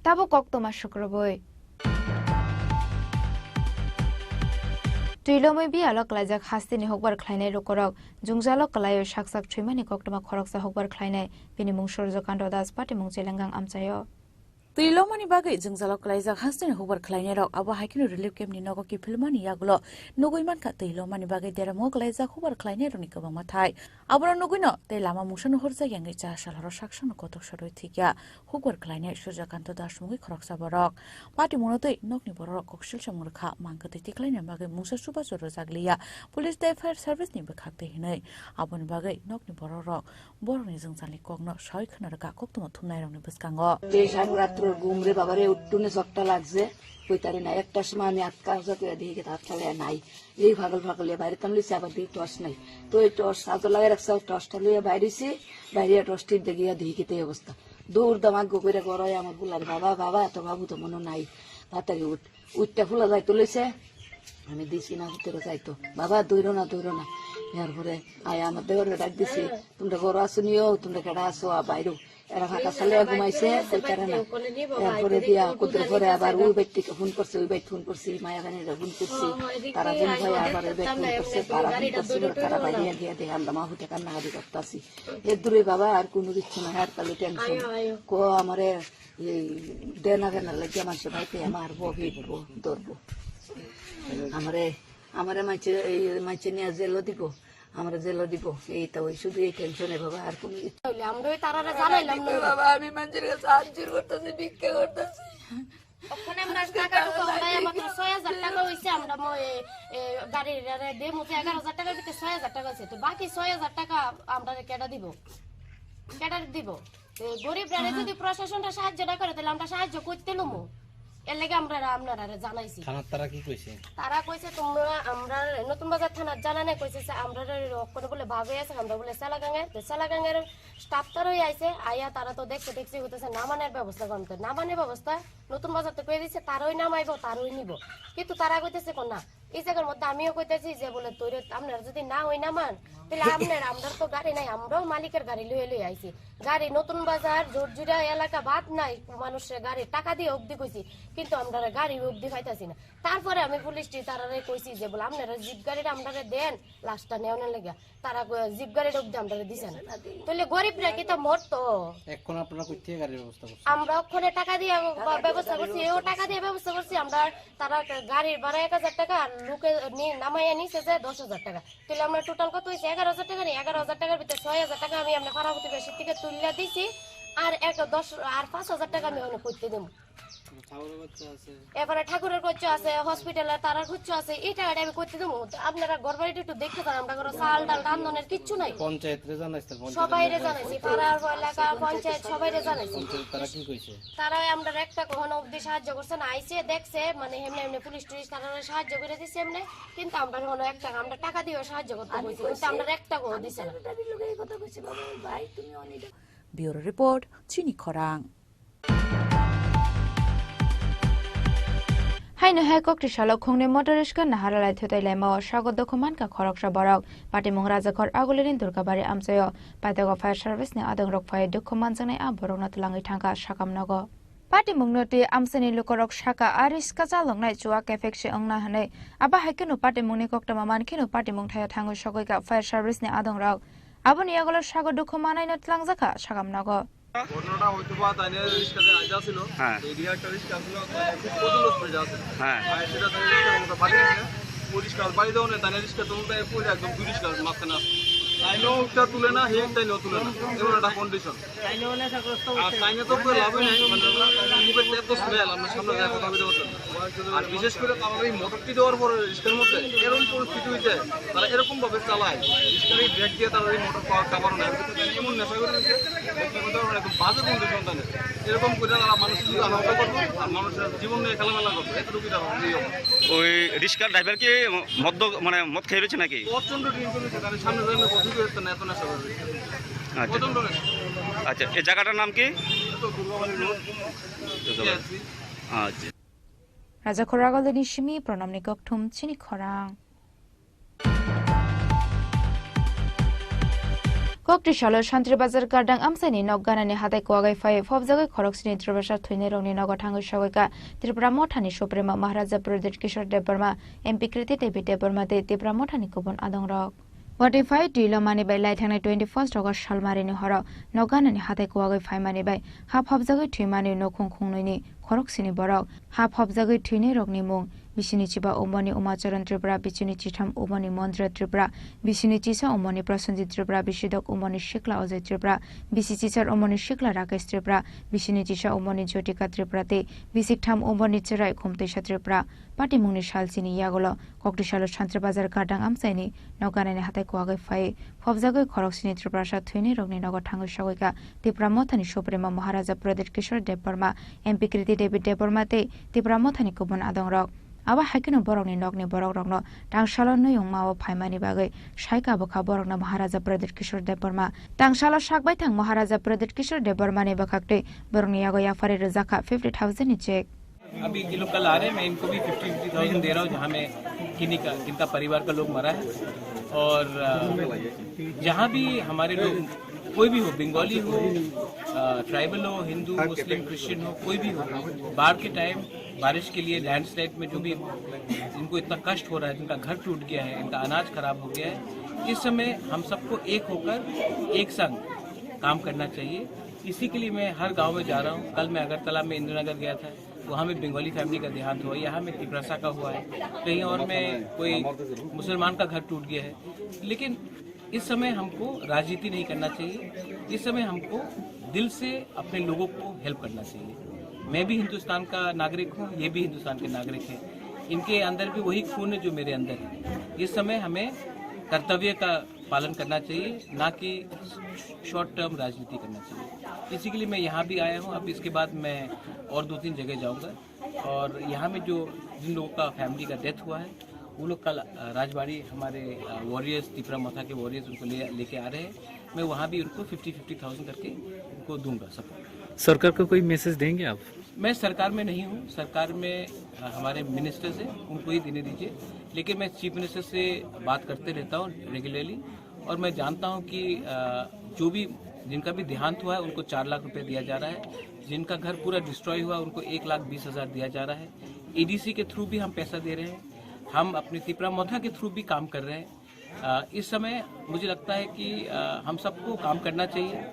Tabo Koktoma Shukraboy. Tuilomoi bi alok lajak hastini hokbar khlainai rokorok jungjalok kalayo saksak thrimani koktoma khoroksa hokbar khlainai bini mungshor jokando das pati mungchelangang amchayo Tuilomani bagai jungjalok kalaijak hastini hokbar khlainai rok abo haikinu relief camp ni nogo ki filmani yagulo nogoiman ka tuilomani bagai deramo kalaijak hokbar khlainai roni kabang mathai aboro nogoino tei lama mungsan horja yangai cha salharo saksan kotok saroi thikya hokbar khlainai surjakanto das mungi khoroksa borok pati monotoi nokni borok koksil samurkha mangkati tiklaina bagai mungsa suba joro jagliya police day fire service ni bekhakte hinai aboni bagai nokni borok boroni jungjalni kokno soi khonarka koktoma thumnai rokni buskango ঘুমরে বাবারে উঠুনে চকটা লাগছে কইতারি না একটা সময় আমি আটকা করে দিকে হাত ফেলে নাই এই পাগল পাগল বাইরে টানলিছে আবার দিকে টর্চ নাই তো এই টর্চ সাজো লাগাই রাখছে টর্চটা লিয়ে বাইরেছি বাইরে টর্চটি দেখিয়া দিকে অবস্থা দৌড় দামাক গোপরে গড়াই আমার বুলার বাবা বাবা এত বাবু তো মনে নাই ভাতারি উঠটা ফুলা যাইতো লইছে আমি দিছি না ভিতরে যাইতো বাবা দৌড়ো না এরপরে আয় আমার দেওয়ারে ডাক দিছি তোমরা ঘর আসো নিও তোমরা কেডা আসো বাইরে এরা ফাঁকা সালে ঘুমাইছে এরপরে দিয়া কুদ্র করে আবার ওই ব্যক্তিকে ফোন করছে ওই ব্যক্তি ফোন করছি মায়া গানিরা ফোন করছি তারা দিন ভাই আবার ওই ব্যক্তি ফোন করছে তারা ফোন করছিল তারা বাইরে গিয়ে দেখে আল্লাহ মাহুতে কান্নাকাটি করতেছি এর দূরে বাবা আর কোনো দিচ্ছে না হার কালে টেনশন কো আমারে দেনা কেনার লাগে মানুষের ভাইতে মারবো ভিড়বো ধরবো আমারে মাইছে নিয়ে জেলও দিব আমরা জেলও দিব এই তো ওই শুধু এই টেনশনে বাবা আর কোনো আমরা তারারে জানাইলাম না বাবা আমি মানুষের কাছে সাহায্য করতেছি ভিক্ষা করতেছি ওখানে আমরা টাকা আমরা মাত্র ৬০০০ টাকা হইছে আমরা গাড়ির দে মুতে ১১০০০ টাকার ভিতরে ৬০০০ টাকা আছে তো বাকি ৬০০০ টাকা আমরা কেডা দিব গরিব রে যদি প্রশাসনটা সাহায্য না করে তাহলে আমরা সাহায্য করতে লমু এর লাগি আমরা আপনারা জানাইছি তারা কি কইছে তারা কইছে তোমরা আমরা নতুন বাজার থানা জানানে কইছে আমরা কোন বলে ভাবে আছে আমরা বলে সালাগাঙ্গের স্টাফ তারই আইছে আইয়া তারা তো দেখছে হইতেছে নামানের ব্যবস্থা করতে নামানের ব্যবস্থা নতুন বাজার তো কই দিছে তারই নামাইবো তারই নিব কিন্তু তারা কইতেছে কোন না এই জায়গার মধ্যে আমিও কইতেছি যে বলে তোর আপনারা যদি না হই নামান তাহলে আমরা তো গাড়ি নাই আমরাও মালিকের গাড়ি লই আইছি গাড়ি নতুন বাজার জোরজুরা এলাকা বাদ নাই মানুষের গাড়ি টাকা দিয়ে অবধি কইছি কিন্তু আমরা গাড়ি অবধি পাইতাছি না তারপরে আমি পুলিশটি তারারে কইছি যে বলে আপনারা জিপ গাড়িটা আপনারা দেন লাস্টটা নেওয়ার লাগা তারা জিপ গাড়িটা অবধি আমরা দিছে না তাহলে গরিবরা কি তো মরতো এখন আপনারা কই থেকে গাড়ির ব্যবস্থা করছেন আমরা ওখানে টাকা দিয়ে ব্যবস্থা করছি এও টাকা দিয়ে ব্যবস্থা করছি আমরা তারা গাড়ির ভাড়া ১০০০ টাকা আর লোকে নামাইয়া নিছে যে ১০০০০ টাকা তাহলে আমরা টোটাল কত হইছে ১১০০০ টাকা ১১০০০ টাকার ভিতরে ৬০০০ টাকা আমি আমরা ফারাবতী বেশি থেকে তুলিয়া দিছি আর ৫০০০ টাকা আমি ওখানে করতে দেব এবারে ঠাকুরের খরচ আছে হসপিটালে তার খরচ আছে এই টাকাটা আমি করতে দেবো আপনারা ঘরবাড়িটা একটু দেখতে পারেন আমরা কোনো চাল ডাল রান্ধনের কিচ্ছু নাই পঞ্চায়েতরে জানাইছেন সবাইরে জানাইছি পাড়ার এলাকা পঞ্চায়েত সবাইরে জানাইছি তারা কি কইছে তারা আমরা একটা কখনো অবধি সাহায্য করছে না আইছে দেখছে মানে এমনি পুলিশ টুলিশ তারা সাহায্য করে দিচ্ছে এমনি কিন্তু আমরা কোনো একটা আমরা টাকা দিয়ে সাহায্য করতে বলছি কিন্তু আমরা একটা কোনো দিছে না ব্যুরো রিপোর্ট চিনি খরাং Haino Hekok Tishalok Hongni Motorishka Naharalai Thutai Shago Dokumanka Khoroksha Borok, Pati Mungraza Kor Agulin Durkabari Amsayo, Patago Fire Service ne Adang Rock Fire Dokumansane Aborona Langi Tanka Shakam Nago. Pati Mungnoti Amsani Lukorok Shaka Aris Kazalong Night Chuak Effection Ongna Hane, Aba Hekino Pati Munikok Tamaman Kino Pati Mungtaya Tango Shagoika Fire Service ne Adang Rock. Aboniagolo Shago Dukumana not Langzaka Shakam Nago. ঘটনাটা হয়তো বা তাইনের রিস্কাতে আইজা ছিল এরিয়া একটা রিস্কা ছিল খুব প্রচুর স্পিড আছে আর সেটা তাইনের রিস্কার মতো বাড়ি আছে পরিষ্কার বাড়ি দাও না তাইনের রিস্কা তুমি তাই পুরো একদম পরিষ্কার মাঝখানে আছে তাইনেও একটা তুলে না হে তাইনেও তুলে না এমন একটা কন্ডিশন আর তাইনে তো পুরো লাভই নাই মানে মুখের এত স্মেল আমরা সামনে যায় কথা বলতে পারতাম আর বিশেষ করে তারা এই মোটরটি দেওয়ার পরে রিস্কের মধ্যে এরকম পরিস্থিতি হয়েছে তারা এরকম ভাবে চালায় রিস্কের এই ব্রেক দিয়ে তারা এই মোটর কামানো না এমন নেশা করে রয়েছে একদম বাজে বন্ধু সন্তানে এরকম করে তারা মানুষের যদি আহত করবে আর মানুষের জীবন নিয়ে খেলামেলা করবে এতটুকু তারা ওই রিক্সার ড্রাইভার কি মদ খেয়ে রয়েছে নাকি? প্রচন্ড ড্রিঙ্ক করেছে তাদের সামনে সামনে বসে রয়েছে না এত নেশা করবে প্রচন্ড নেশা। আচ্ছা এই জায়গাটার নাম কি? আচ্ছা Raja Koragal ni Shimi pronamni kokthum chini khorang. Kokti shalo Shantri Bazar Gardang Amsani Nogganani Hadai Kwagai Fai Fobzagai Khoroksini Tribasha Twine Rongni Nogotango Shawaka Tripura Mothani Suprema Maharaja Pradesh Kishore Debarma MP Kriti Devi Debarma de Tripura Mothani Kubon Adongrok. Spotify Dilo Mani by Light Hang 21st August Shalmarini Horo Nogganani Hadai Kwagai Fai Mani by Hap Hobzagai Twimani no Kungkungni Khoroksini Borok Hap Hobzagai Twine Rongni Mung Bishini Chiba Omoni Umacharan Tripura Bichini Chitam Omoni Mondra Tripura Bishini Chisa Omoni Prasanjit Tripura Bishidok Omoni Shikla Ozai Tripura Bisichar Omoni Shikla Rakesh Tripura Bishini Chisha Omoni Jotika Tripura Te Bisiktam Omoni Chirai Khomtesha Tripura Pati Mungni Shalsini Yagolo Kokti Shalo Shantri Bazar Gardang Amsaini Nogganani Hatai Kwagai Fai Fobzagai Khoroksini Tripura Sha Twine Rongni Nogotango Shawika Tripura Mothani Suprema Maharaja Pradesh Kishore Debarma MP Kriti Devi Debarma Te Tripura Mothani Kubon Adongrok Aba hakino borokni nokni borok rokno tangshalo noyong mawo phaimani bagai shaika bokha borokna Maharaja Pradesh Kishore Debarma tangshalo shakbai thang Maharaja Pradesh Kishore Debarma ne bakakte borokni yago yafare razaka 50,000 ni check अभी ये लोग कल आ रहे हैं मैं इनको भी 50,000 दे रहा हूँ जहाँ में किनका परिवार का लोग मरा है और जहाँ भी हमारे लोग कोई भी हो बंगाली हो ट्राइबल हो हिंदू मुस्लिम क्रिश्चियन हो कोई भी हो बाढ़ के टाइम बारिश के लिए लैंडस्लाइड में जो भी इनको इतना कष्ट हो रहा है जिनका घर टूट गया है इनका अनाज खराब हो गया है इस समय हम सबको एक होकर एक संग काम करना चाहिए इसी के लिए मैं हर गांव में जा रहा हूं कल मैं अगरतला में इंद्रनगर गया था वहाँ में बंगाली फैमिली का देहांत हुआ यहाँ में तिपरासा का हुआ है कहीं और में कोई मुसलमान का घर टूट गया है लेकिन इस समय हमको राजनीति नहीं करना चाहिए इस समय हमको दिल से अपने लोगों को हेल्प करना चाहिए मैं भी हिंदुस्तान का नागरिक हूँ ये भी हिंदुस्तान के नागरिक हैं इनके अंदर भी वही खून है जो मेरे अंदर है इस समय हमें कर्तव्य का पालन करना चाहिए ना कि शॉर्ट टर्म राजनीति करना चाहिए इसी के लिए मैं यहाँ भी आया हूँ अब इसके बाद मैं और 2-3 जगह जाऊँगा और यहाँ में जो जिन लोगों का फैमिली का डेथ हुआ है वो लोग कल राजबाड़ी हमारे वॉरियर्स तिपरा मोथा के वॉरियर्स उनको लेके आ रहे हैं मैं वहाँ भी उनको 50,000 करके उनको दूंगा सपोर्ट सरकार को कोई मैसेज देंगे आप? मैं सरकार में नहीं हूँ सरकार में हमारे मिनिस्टर्स हैं उनको ही देने दीजिए लेकिन मैं चीफ मिनिस्टर से बात करते रहता हूँ रेगुलरली और मैं जानता हूँ कि जो भी जिनका भी देहांत हुआ है उनको 4 लाख रुपए दिया जा रहा है जिनका घर पूरा डिस्ट्रॉय हुआ उनको 1,20,000 दिया जा रहा है एडीसी के थ्रू भी हम पैसा दे रहे हैं हम अपने तिपरा मोथा के थ्रू भी काम कर रहे हैं इस समय मुझे लगता है कि हम सबको काम करना चाहिए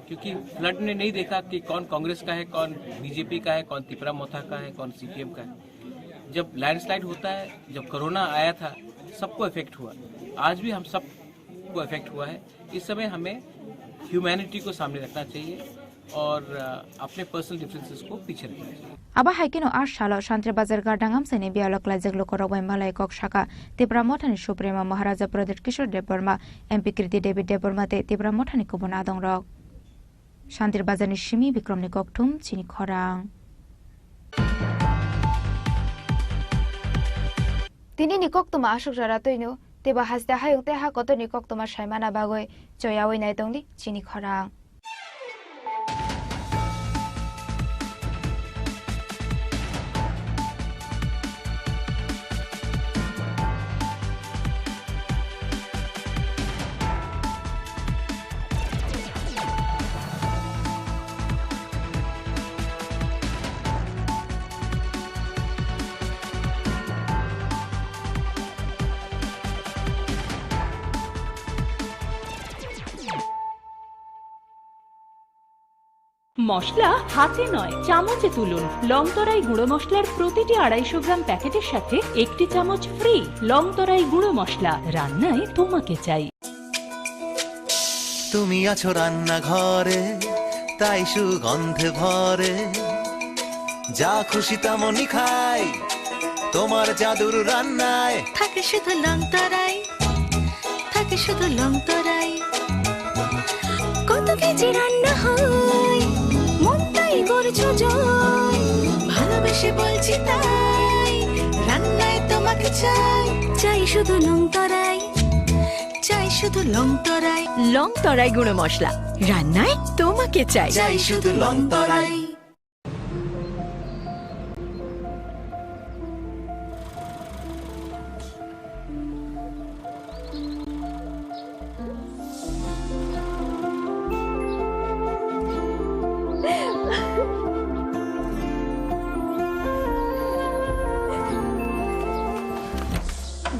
क्योंकि फ्लड ने नहीं देखा कि कौन कांग्रेस का है कौन बीजेपी का है कौन तिपरा मोथा का है कौन सीपीएम का है जब लैंडस्लाइड होता है जब कोरोना आया था सबको इफेक्ट हुआ आज भी हम सबको इफेक्ट हुआ है इस समय हमें ह्यूमैनिटी को सामने रखना चाहिए और अपने पर्सनल डिफरेंसेस को पीछे रखना चाहिए Aba haikino ashalo Shantri Bazar Gardang Amsani bialok lajek lokorobai malai kok shaka Tripura Mothani Suprema Maharaja Pradesh Kishore Debarma MP Kriti Devi Debarma te Tripura Mothani Kubon Adongrok Shantri Bazar ni Shimi Bikromni Kokthum chini khorang Tini ni koktuma ashok jara toino teba hasda hayung te ha koto ni koktuma shaimana bagoi joyawoi nai tongli chini khorang মশলা হাতে নয় চামচে তুলুন লংতরাই গুঁড়ো মশলার প্রতিটি 250 গ্রাম প্যাকেটের সাথে একটি চামচ ফ্রি লংতরাই গুঁড়ো মশলা রান্নায় তোমাকে চাই তুমি আছো রান্না ঘরে তাই সুগন্ধে ভরে যা খুশি তেমনই খাই তোমার জাদুর রান্নায় থাকে শুধু লংতরাই, থাকে শুধু লংতরাই। কত কেজি রান্না হয় মনটাই করছো জয়, ভালোবেসে বলছি তাই রান্নায় তোমাকে চাই, চাই শুধু লংতরাই, চাই শুধু লংতরাই। লংতরাই গুঁড়ো মশলা, রান্নায় তোমাকে চাই, চাই শুধু লংতরাই।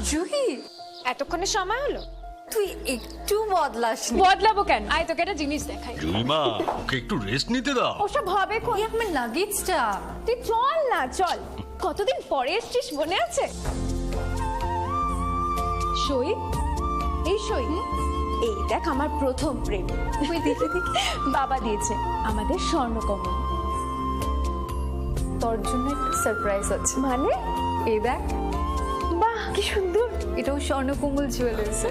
জুহি, এতক্ষণে সময় হলো? তুই একটু বদলাস। বদলাবো কেন? আয় তোকে একটা জিনিস দেখাই। জুইমা, ওকে একটু রেস্ট নিতে দাও। ওসব হবে কোন? আমার লাগেজটা। তুই চল না, চল। কতদিন পরে এসছিস, মনে আছে? সই, এই সই, এই দেখ আমার প্রথম প্রেম। ওই দেখে দেখে বাবা দিয়েছে আমাদের স্বর্ণকমল। তোর জন্য একটা সারপ্রাইজ আছে। মানে? এই দেখ। বাহ, কি সুন্দর। এটাও স্বর্ণকমল জুয়েলার্স।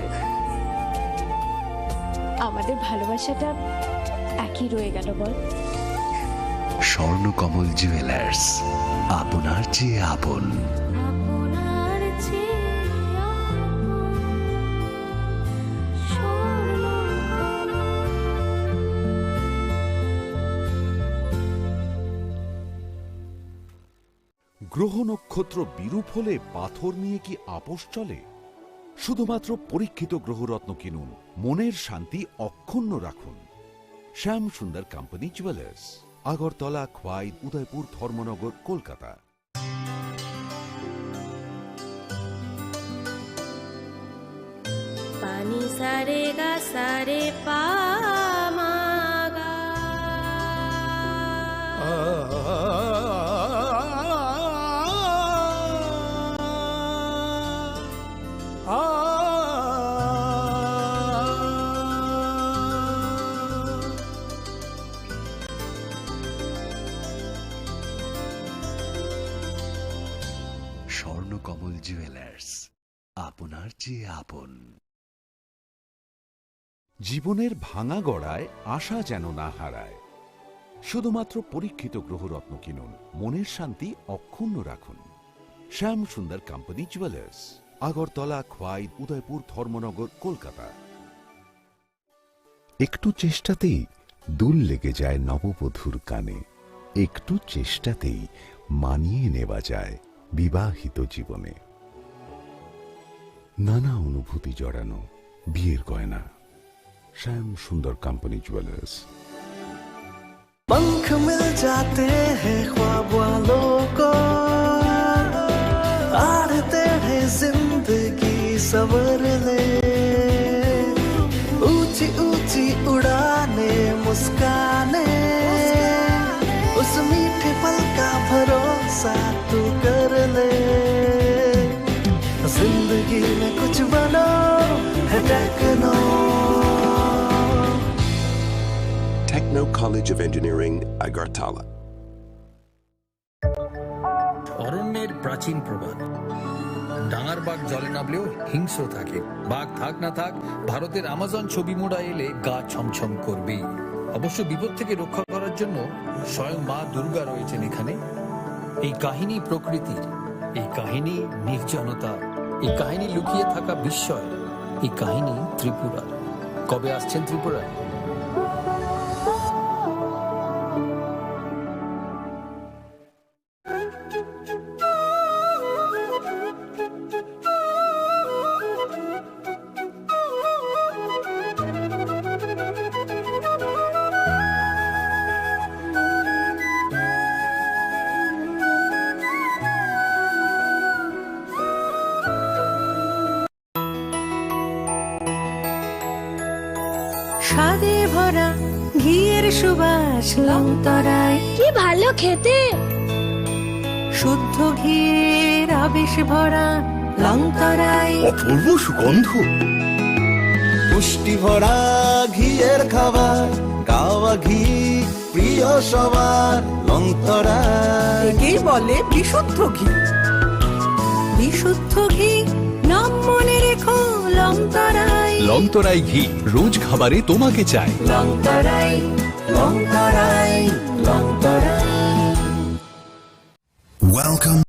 আমাদের ভালোবাসাটা একই রয়ে গেল বল। স্বর্ণকমল জুয়েলার্স, আপনার চেয়ে আপন। গ্রহ নক্ষত্র বিরূপ হলে পাথর নিয়ে কি আপোষ চলে? শুধুমাত্র পরীক্ষিত গ্রহরত্ন কিনুন, মনের শান্তি অক্ষুণ্ণ রাখুন। শ্যাম সুন্দর কোম্পানি জুয়েলার্স, আগরতলা, খোয়াই, উদয়পুর, ধর্মনগর, কলকাতা। পানি সারে গা সারে পা মা গা। স্বর্ণকমল জুয়েলার্স, আপনার চেয়ে আপন। জীবনের ভাঙা গড়ায় আশা যেন না হারায়। শুধুমাত্র পরীক্ষিত গ্রহরত্ন কিনুন, মনের শান্তি অক্ষুণ্ণ রাখুন। শ্যাম সুন্দর কোম্পানি জুয়েলার্স, আগরতলা, খোয়াই, উদয়পুর, ধর্মনগর, কলকাতা। একটু চেষ্টাতেই দুল লেগে যায় নববধূর কানে, একটু চেষ্টাতেই মানিয়ে নেওয়া যায় বিবাহিত জীবনে। নানা অনুভূতি জড়ানো বিয়ের গয়না। श्याम सुंदर कंपनी ज्वेलर्स। पंख मिल जाते हैं ख्वाब वालों को, आड़ते हैं जिंदगी सवर ले, ऊंची ऊंची उड़ाने मुस्काने, उस मीठे पल का भरोसा तू कर ले। जिंदगी में कुछ बनो है techno. Techno College of Engineering, Agartala. অরণ্যের প্রাচীন প্রবাদ, ডাঙার বাঘ জলে নামলেও হিংস্র থাকে। বাঘ থাক না থাক, ভারতের আমাজন ছবি মোড়া এলে গা ছমছম করবেই। অবশ্য বিপদ থেকে রক্ষা করার জন্য স্বয়ং মা দুর্গা রয়েছেন এখানে। এই কাহিনী প্রকৃতির, এই কাহিনী নির্জনতা, এই কাহিনী লুকিয়ে থাকা বিস্ময়, এই কাহিনী ত্রিপুরার। কবে আসছেন ত্রিপুরায়? স্বাদে ভরা ঘিয়ের সুবাস লংতরায়, কি ভালো খেতে। শুদ্ধ ঘিয়ের আবেশ ভরা লংতরায়, অপূর্ব সুগন্ধ। পুষ্টি ভরা ঘিয়ের খাবার গাওয়া ঘি প্রিয় সবার লংতরায় একেই বলে বিশুদ্ধ ঘি। বিশুদ্ধ ঘি নাম মনে রেখো লংতরাই। লংতরাই ঘি রোজ খাবারে তোমাকে চাই। লংতরাই লংতরাই লংতরাই। Welcome.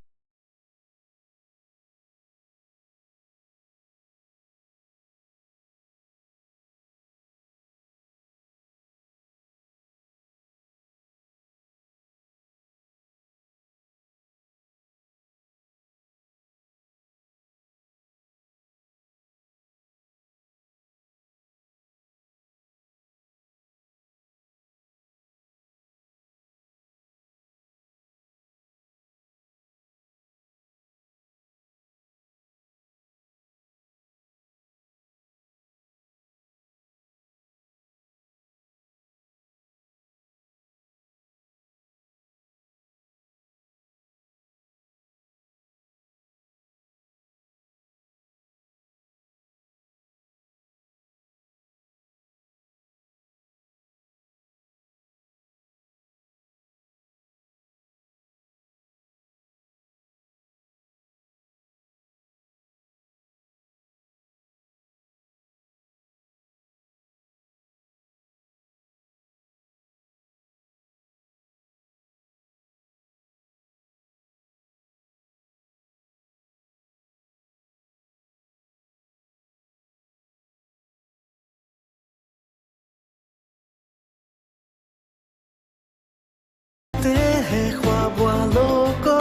हैं ख्वाब वालों को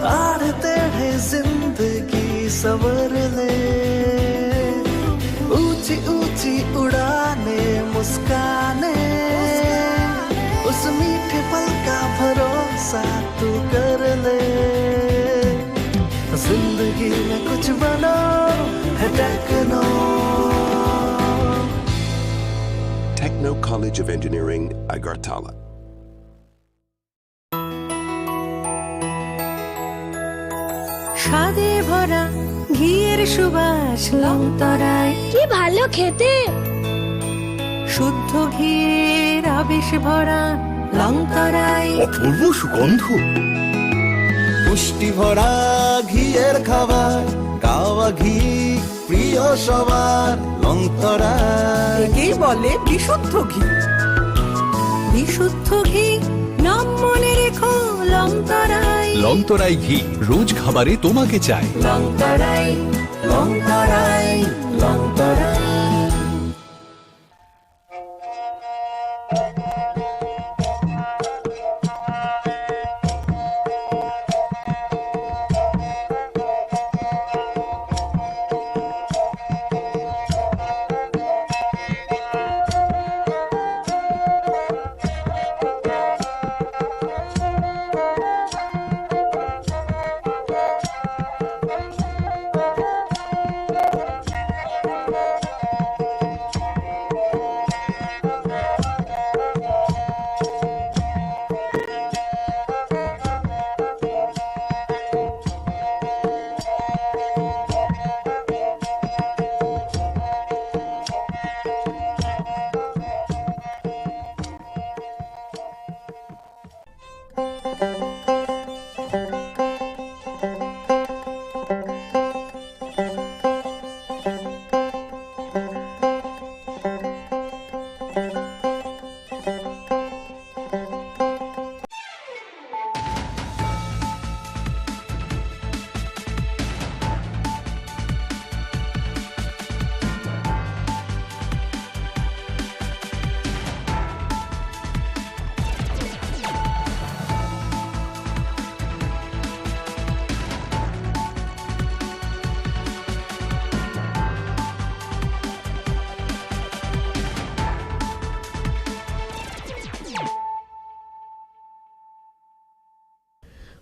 आते हैं जिंदगी सवर ले ऊंची ऊंची उड़ाने मुस्काने उस मीठे पल का भरोसा तू कर ले जिंदगी में कुछ बनो है techno Techno College of Engineering, Agartala. স্বাদে ভরা ঘিয়ের সুবাস লংতরায়। কি ভালো খেতে। শুদ্ধ ঘিয়ের আবেশ ভরা লংতরায়। অপূর্ব সুগন্ধ। পুষ্টি ভরা ঘিয়ের খাবার গাওয়া ঘি প্রিয় সবার লংতরায়। একেই বলে বিশুদ্ধ ঘি। বিশুদ্ধ ঘি নাম মনে রেখো লংতরাই। লংতরাই ঘি রোজ খাবারে তোমাকে চাই। লংতরাই লংতরাই লংতরাই।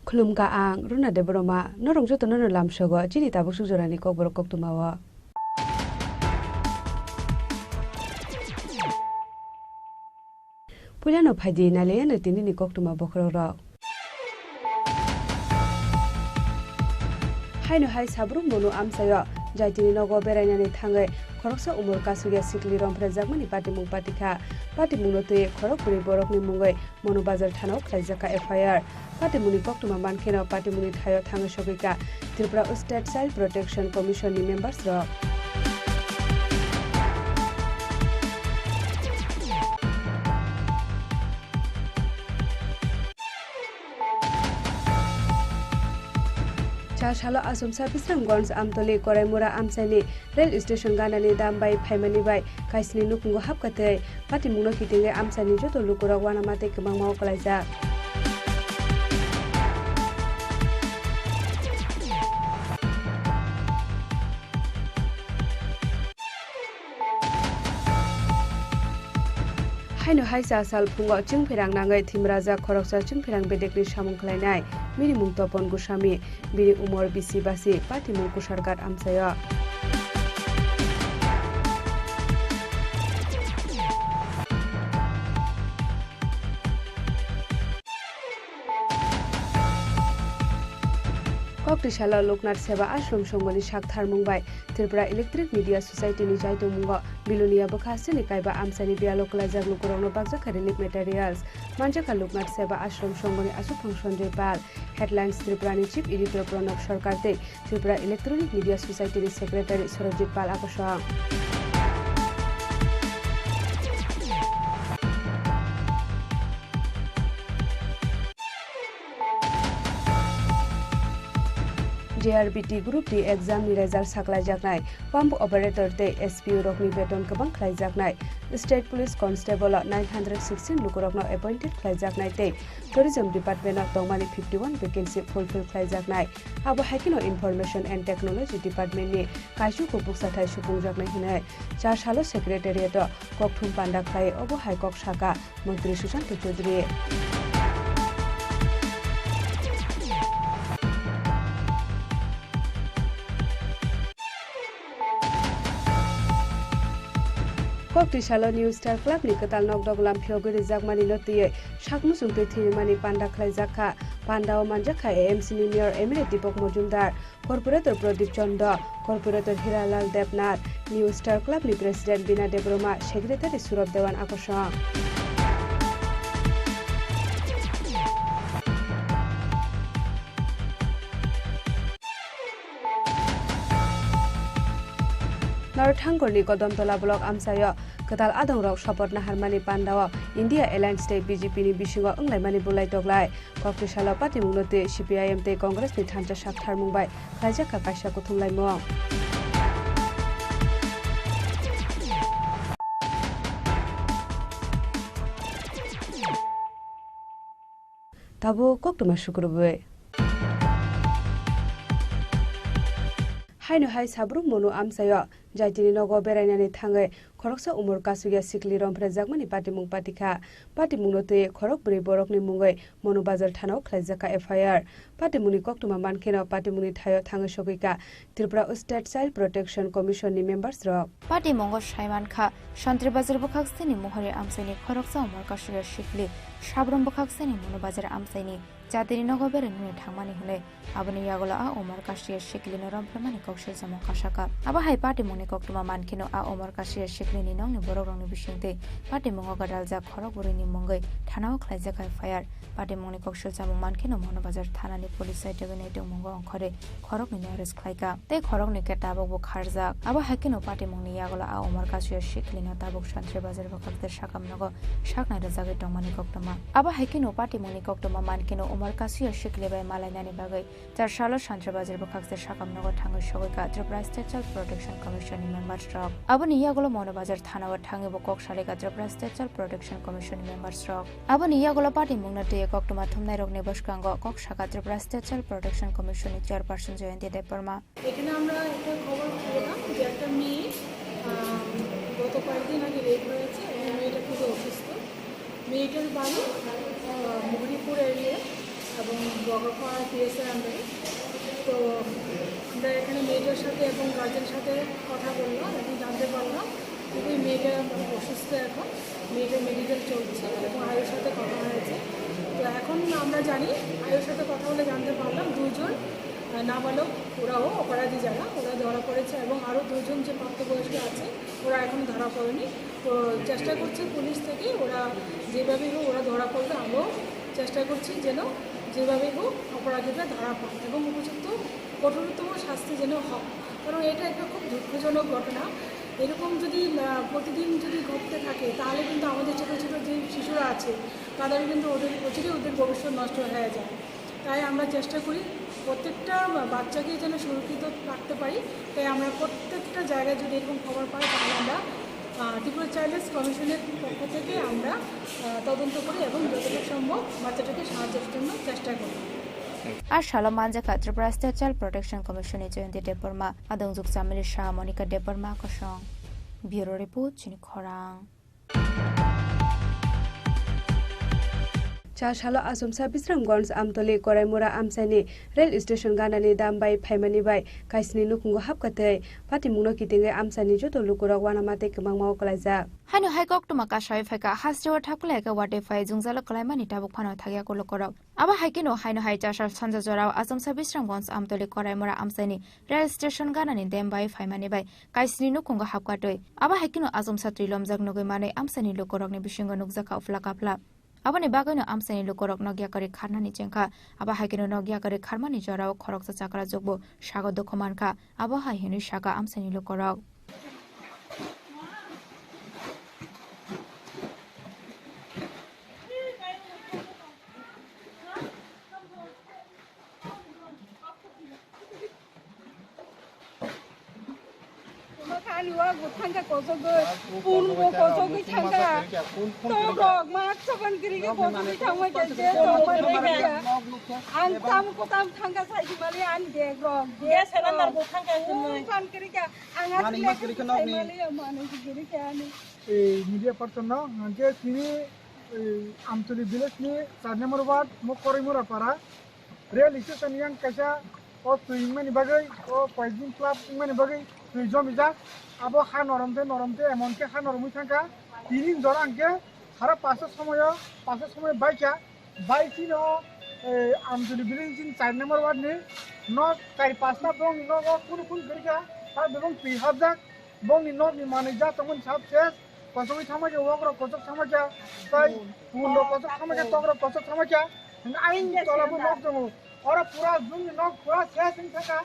खुलुमगा आं रुना दे बरमा न रंजो तनो न लामसगो जिनि ताबो सुजरानि कक बर कक तुमावा पुलानो फाइदि नाले न तिनि नि कक तुमा बखरो र हायनो हाय साब्रुम बोनु आमसायो जायतिनि नगो बेरायनानै थाङै খরকসা উমর কাসুগিয়া সিকলি রমফ্রা জাগমানি পাটিমুং পাটিখা পাটিমুংনো তুই খরকপুরি বরকনি মুঙ্গই মনুবাজার থানাও খাইজাকা এফআইআর পাটিমুনি কক্টুমা মানখেনাও পাটিমুনি থায়ো থাঙে সগৈকা ত্রিপুরা স্টেট চাইল্ড প্রোটেকশন কমিশনनि मेम्बार्स रक सालो आसम सार्भिस गन्ज आमतली कराइमुरा आमसाइनि रेल स्टेशन गानानि दाम बाय फाइमानि बाय काइसनि नुकुंगो हाबखाथै पाटिमुंनो किथिंगे आमसाइनि जत लुकुराव वानामाते गोबां मावकलायजा हाइनो हाइसा साल फुङाव चिंफेरां नाङै थिमराजा खरकसा चिंफेरां बेदेकनि सामुंखलायनाय मिनिमुं तपन गोस्वामी बिनि उमर बिसि बासि पाटिमुं कुसारगाट आमसाया कक्टिशाला लोकनाथ सेवा आश्रम संगनि साकथार मुंबाय त्रिपुरा इलेक्ट्रिक मीडिया सोसाइटीनि जायतो मुंग बिलुनिया बखासिनि कायबा आमसानि बियालोकला जागलुकुरावनो बागजाखा रिलिफ मेटेरियल्स मानजाखा लोकनाथ सेवा आश्रम संगनि आसु फंक्शन पाल हेडलाइन्स त्रिपुरानि चीफ एडिटर प्रणब सरकार ते त्रिपुरा इलेक्ट्रनिक मीडिया सोसाइटीनि सेक्रेटारि सरजित पाल आकर्षण JRBT ग्रुप डी एग्जाम नि रिजल्ट साखलायजानाय पंप ऑपरेटर ते SPU रकनि बेतन गोबां खालायजानाय स्टेट पुलिस कन्स्टेबल 916 लुकुरकनो अपॉइंटेड खालायजानाय ते tourism department of तंगमानि 51 vacancy fulfil खालायजानाय आबो हाइकिनो इनफॉरमेशन एंड टेक्नोलॉजी डिपार्टमेंट नि काइसु कुपुक साथाय सुफुंजानाय हिनाय चार सालो सेक्रेटारिएट ककथुम पांडा खाय अबो हाइकक शाखा मंत्री सुशांत चौधरी कक्टिशाला न्यू स्टार क्लब नि कताल नगदगलाम फियोगरि जागमानि नतिये साकमुसुं पेथिमानि पांडा खलायजाखा पांडाव मानजाखा एएमसी नि मेयर एमएलए दीपक Majumdar corporator Pradip Chand corporator Hiralal Debnath new star club नि प्रेसिडेंट बीना देबरमा सेक्रेटारि सुरभ देवान आकर्षण नरथांगरनि कदमतला ब्लक आमसाय कताल आदंरक सपट नाहारमानि पांडाव इंडिया एलायंस ते बीजेपी नि बिसिङाव अंलायमानि बुलाय दगलाय कक्टिशाला पार्टी मुंगनते CPIM ते कांग्रेस नि थांचा साकथार मुंबाय रायजाखा कायसा कुथुमलाय मं ताबो कक्टमा शुक्रबे हाइनो हाइ साब्रुक मनु आमसाय जायतिनि नगो बेरायनानै थाङै खरकसा उमर कासुगिया सिकली रमफ्रा जागमानि पाटिमुं पाटिखा पाटिमुंनो तुय खरक ब्रै बरकनि मुङै मनुबाजार थानाव खालायजाका एफआईआर पाटिमुंनि कक्टुमा मानखेनाव पाटिमुंनि थायो थाङै सगैका त्रिपुरा स्टेट चाइल्ड प्रोटेक्शन कमिशननि मेम्बार्स रक पाटिमुंगो साइमानखा शान्त्रिबाजार बखाक्सेनि महरे आमसाइनि खरकसा उमर कासुगिया सिकली साब्रम बखाक्सेनि मनुबाजार आमसाइनि जातिनि नगो बेरायनानै थांमानि हले आबनि यागला आ उमर कासुगिया सिकली रमफ्रामानि कक्से जमा कासाका आबा हाइ पाटिमुंनि कक्टुमा मानखेनो आ उमर कासुगिया सिकलिनि नंनि बरगरंनि बिसिंते पाटिमुंगो गदालजा खरकबुरिनि मुंगै थानाव खालायजाका एफआईआर पाटिमुंनि कक्से जमा मानखेनो मनुबाजार थानानि पुलिस साइटगनि दंमुंगो अंखरे खरकनि अरेस्ट खालायका ते खरकनि केटाबक खारजा आबा हाइकिनो पाटिमुंनि यागला आ उमर कासुगिया सिकलिनि ताबक शान्त्रिबाजार बखाक्ते साकामनगो साकनाय रजागै दंमानि कक्टमा आबा हाइकिनो पाटिमुंनि कक्टमा मानखेनो उमर कासुगिया सिकलिबाय मालायनानि बागै चारसालो शान्त्रिबाजार बखाक्ते साकामनगो थाङै सगैका त्रिपुरा स्टेट चाइल्ड प्रोटेक्शन कमिशननि मेम्बार्स रक आबनि यागला मनुबाजार थानाव थाङै बकक सारेका त्रिपुरा स्टेट चाइल्ड प्रोटेक्शन कमिशननि मेम्बार्स रक आबनि यागला पाटिमुंनो ते कक्टमा थुमनाय रगनि बसकांगो कक शाखा त्रिपुरा स्टेट चाइल्ड प्रोटेक्शन कमिशननि চেয়ারপারসন জয়ন্তী দেববর্মা এখানে আমরা একটা খবর পেলাম যে একটা মেয়ে গত কয়েকদিন আগে রেপ হয়েছে এবং মেয়েটা খুবই অসুস্থ মেয়েটার বাড়ি মহরিপুর এরিয়া এবং বগরপাড়া পিএসের আন্ডারে তো আমরা এখানে মেয়েটার সাথে এবং গার্জেনের সাথে কথা বললাম এবং জানতে পারলাম খুবই মেয়েটা অসুস্থ এখন মেয়েটার মেডিকেল চলছে এবং আয়ুর সাথে কথা হয়েছে তো এখন আমরা জানি আয়ুর সাথে কথা বলে জানতে পারলাম দুজন নাবালক ওরাও অপরাধী যারা ওরা ধরা পড়েছে এবং আরও দুজন যে প্রাপ্তবয়স্ক আছে ওরা এখন ধরা পড়েনি। তো চেষ্টা করছে পুলিশ থেকে ওরা যেভাবেই হোক ওরা ধরা পড়বে, আরও চেষ্টা করছি যেন যেভাবেই হোক অপরাধীরা ধরা পায় এবং উপযুক্ত কঠোরতম শাস্তি যেন হয়, কারণ এটা একটা খুব দুঃখজনক ঘটনা। এরকম যদি প্রতিদিন যদি ঘটতে থাকে তাহলে কিন্তু আমাদের ছোটো ছোটো যে শিশুরা আছে তাদের কিন্তু ওদের ভবিষ্যৎ নষ্ট হয়ে যায়। তাই আমরা চেষ্টা করি প্রত্যেকটা বাচ্চাকে যেন সুরক্ষিত রাখতে পারি। তাই আমরা প্রত্যেকটা জায়গায় যদি এরকম খবর পাই তাহলে আমরা ত্রিপুরা চাইল্ড রাইটস কমিশনের পক্ষ থেকে আমরা তদন্ত করি এবং যতটুকু সম্ভব বাচ্চাটাকে সাহায্যের জন্য চেষ্টা করি। আর শালা মানজাকা ত্রিপুরা স্টেট চাইল্ড প্রোটেকশন কমিশনের জয়ন্তী দেববর্মা আদংজুক চামিলি শাহ মনিকা দেববর্মা কসং ব্যুরো রিপোর্ট চিনি খরাং। चाशालो आसमसा बिस्रामगंज आमतली कराइमुरा आमसानि रेल स्टेशन गानानि दाम बाय फाइमानि बाय काइसनि नुखुंगो हाबकाथै पाटिमुनो कितिंगे आमसानि जतो लुकुरक वानामाते कमां मावकलायजा हानु हाइकक तुमा काशाय फाइका हास्टेवर थाकलायका वाटे फाइ जुंजालो कलाइमानि टाबुक फानो थागिया को लुकुरक आबा हाइकिनो हाइनो हाइ चाशाल सनजा जराव आसमसा बिस्रामगंज आमतली कराइमुरा आमसानि रेल स्टेशन गानानि दाम बाय फाइमानि बाय काइसनि नुखुंगो हाबकाथै आबा हाइकिनो आसमसा त्रिलमजाक नुगै माने आमसानि लुकुरकनि बिसिंगो नुकजाका उफ्लाकाफ्ला abani bagano amsani lukorok nogya kare kharnani chengka aba haikino nogya kare kharmani jorao khoroksa chakra jogbo sago dokhomanka aba haihini saka amsani lukorok Kaliwa gutanga kosogo pungo kosogo changa torok mak saban kiriga kosogo changa jeje tomarega antam kotam thanga sai mali an degro ge selandar gutanga kan kiriga angat kiriga mali mane kiriga ani media person no je tini amtuli village ni 4 number ward mokorimura para rail station yang kasha o tuimani bagai o poison club imani bagai tuijomija abo ha নরমতে এমনকে হা নরমই থাকা তিন জরাঙ্কে সারা পাঁচের সময় বাইকি ন আমজলি বিলিং 4 নম্বর ওয়ার্ড নি ন 4-5টা বং ন কোন করিকা তার এবং 3000 বং নি ন নি মানে যা তখন সব শেষ কসবই থামাকে ওগর কসব থামাকে তাই পুল কসব থামাকে তগর কসব থামাকে আইন তলাবো নক দম ওরা পুরা জুম ন পুরা শেষ ইন থাকা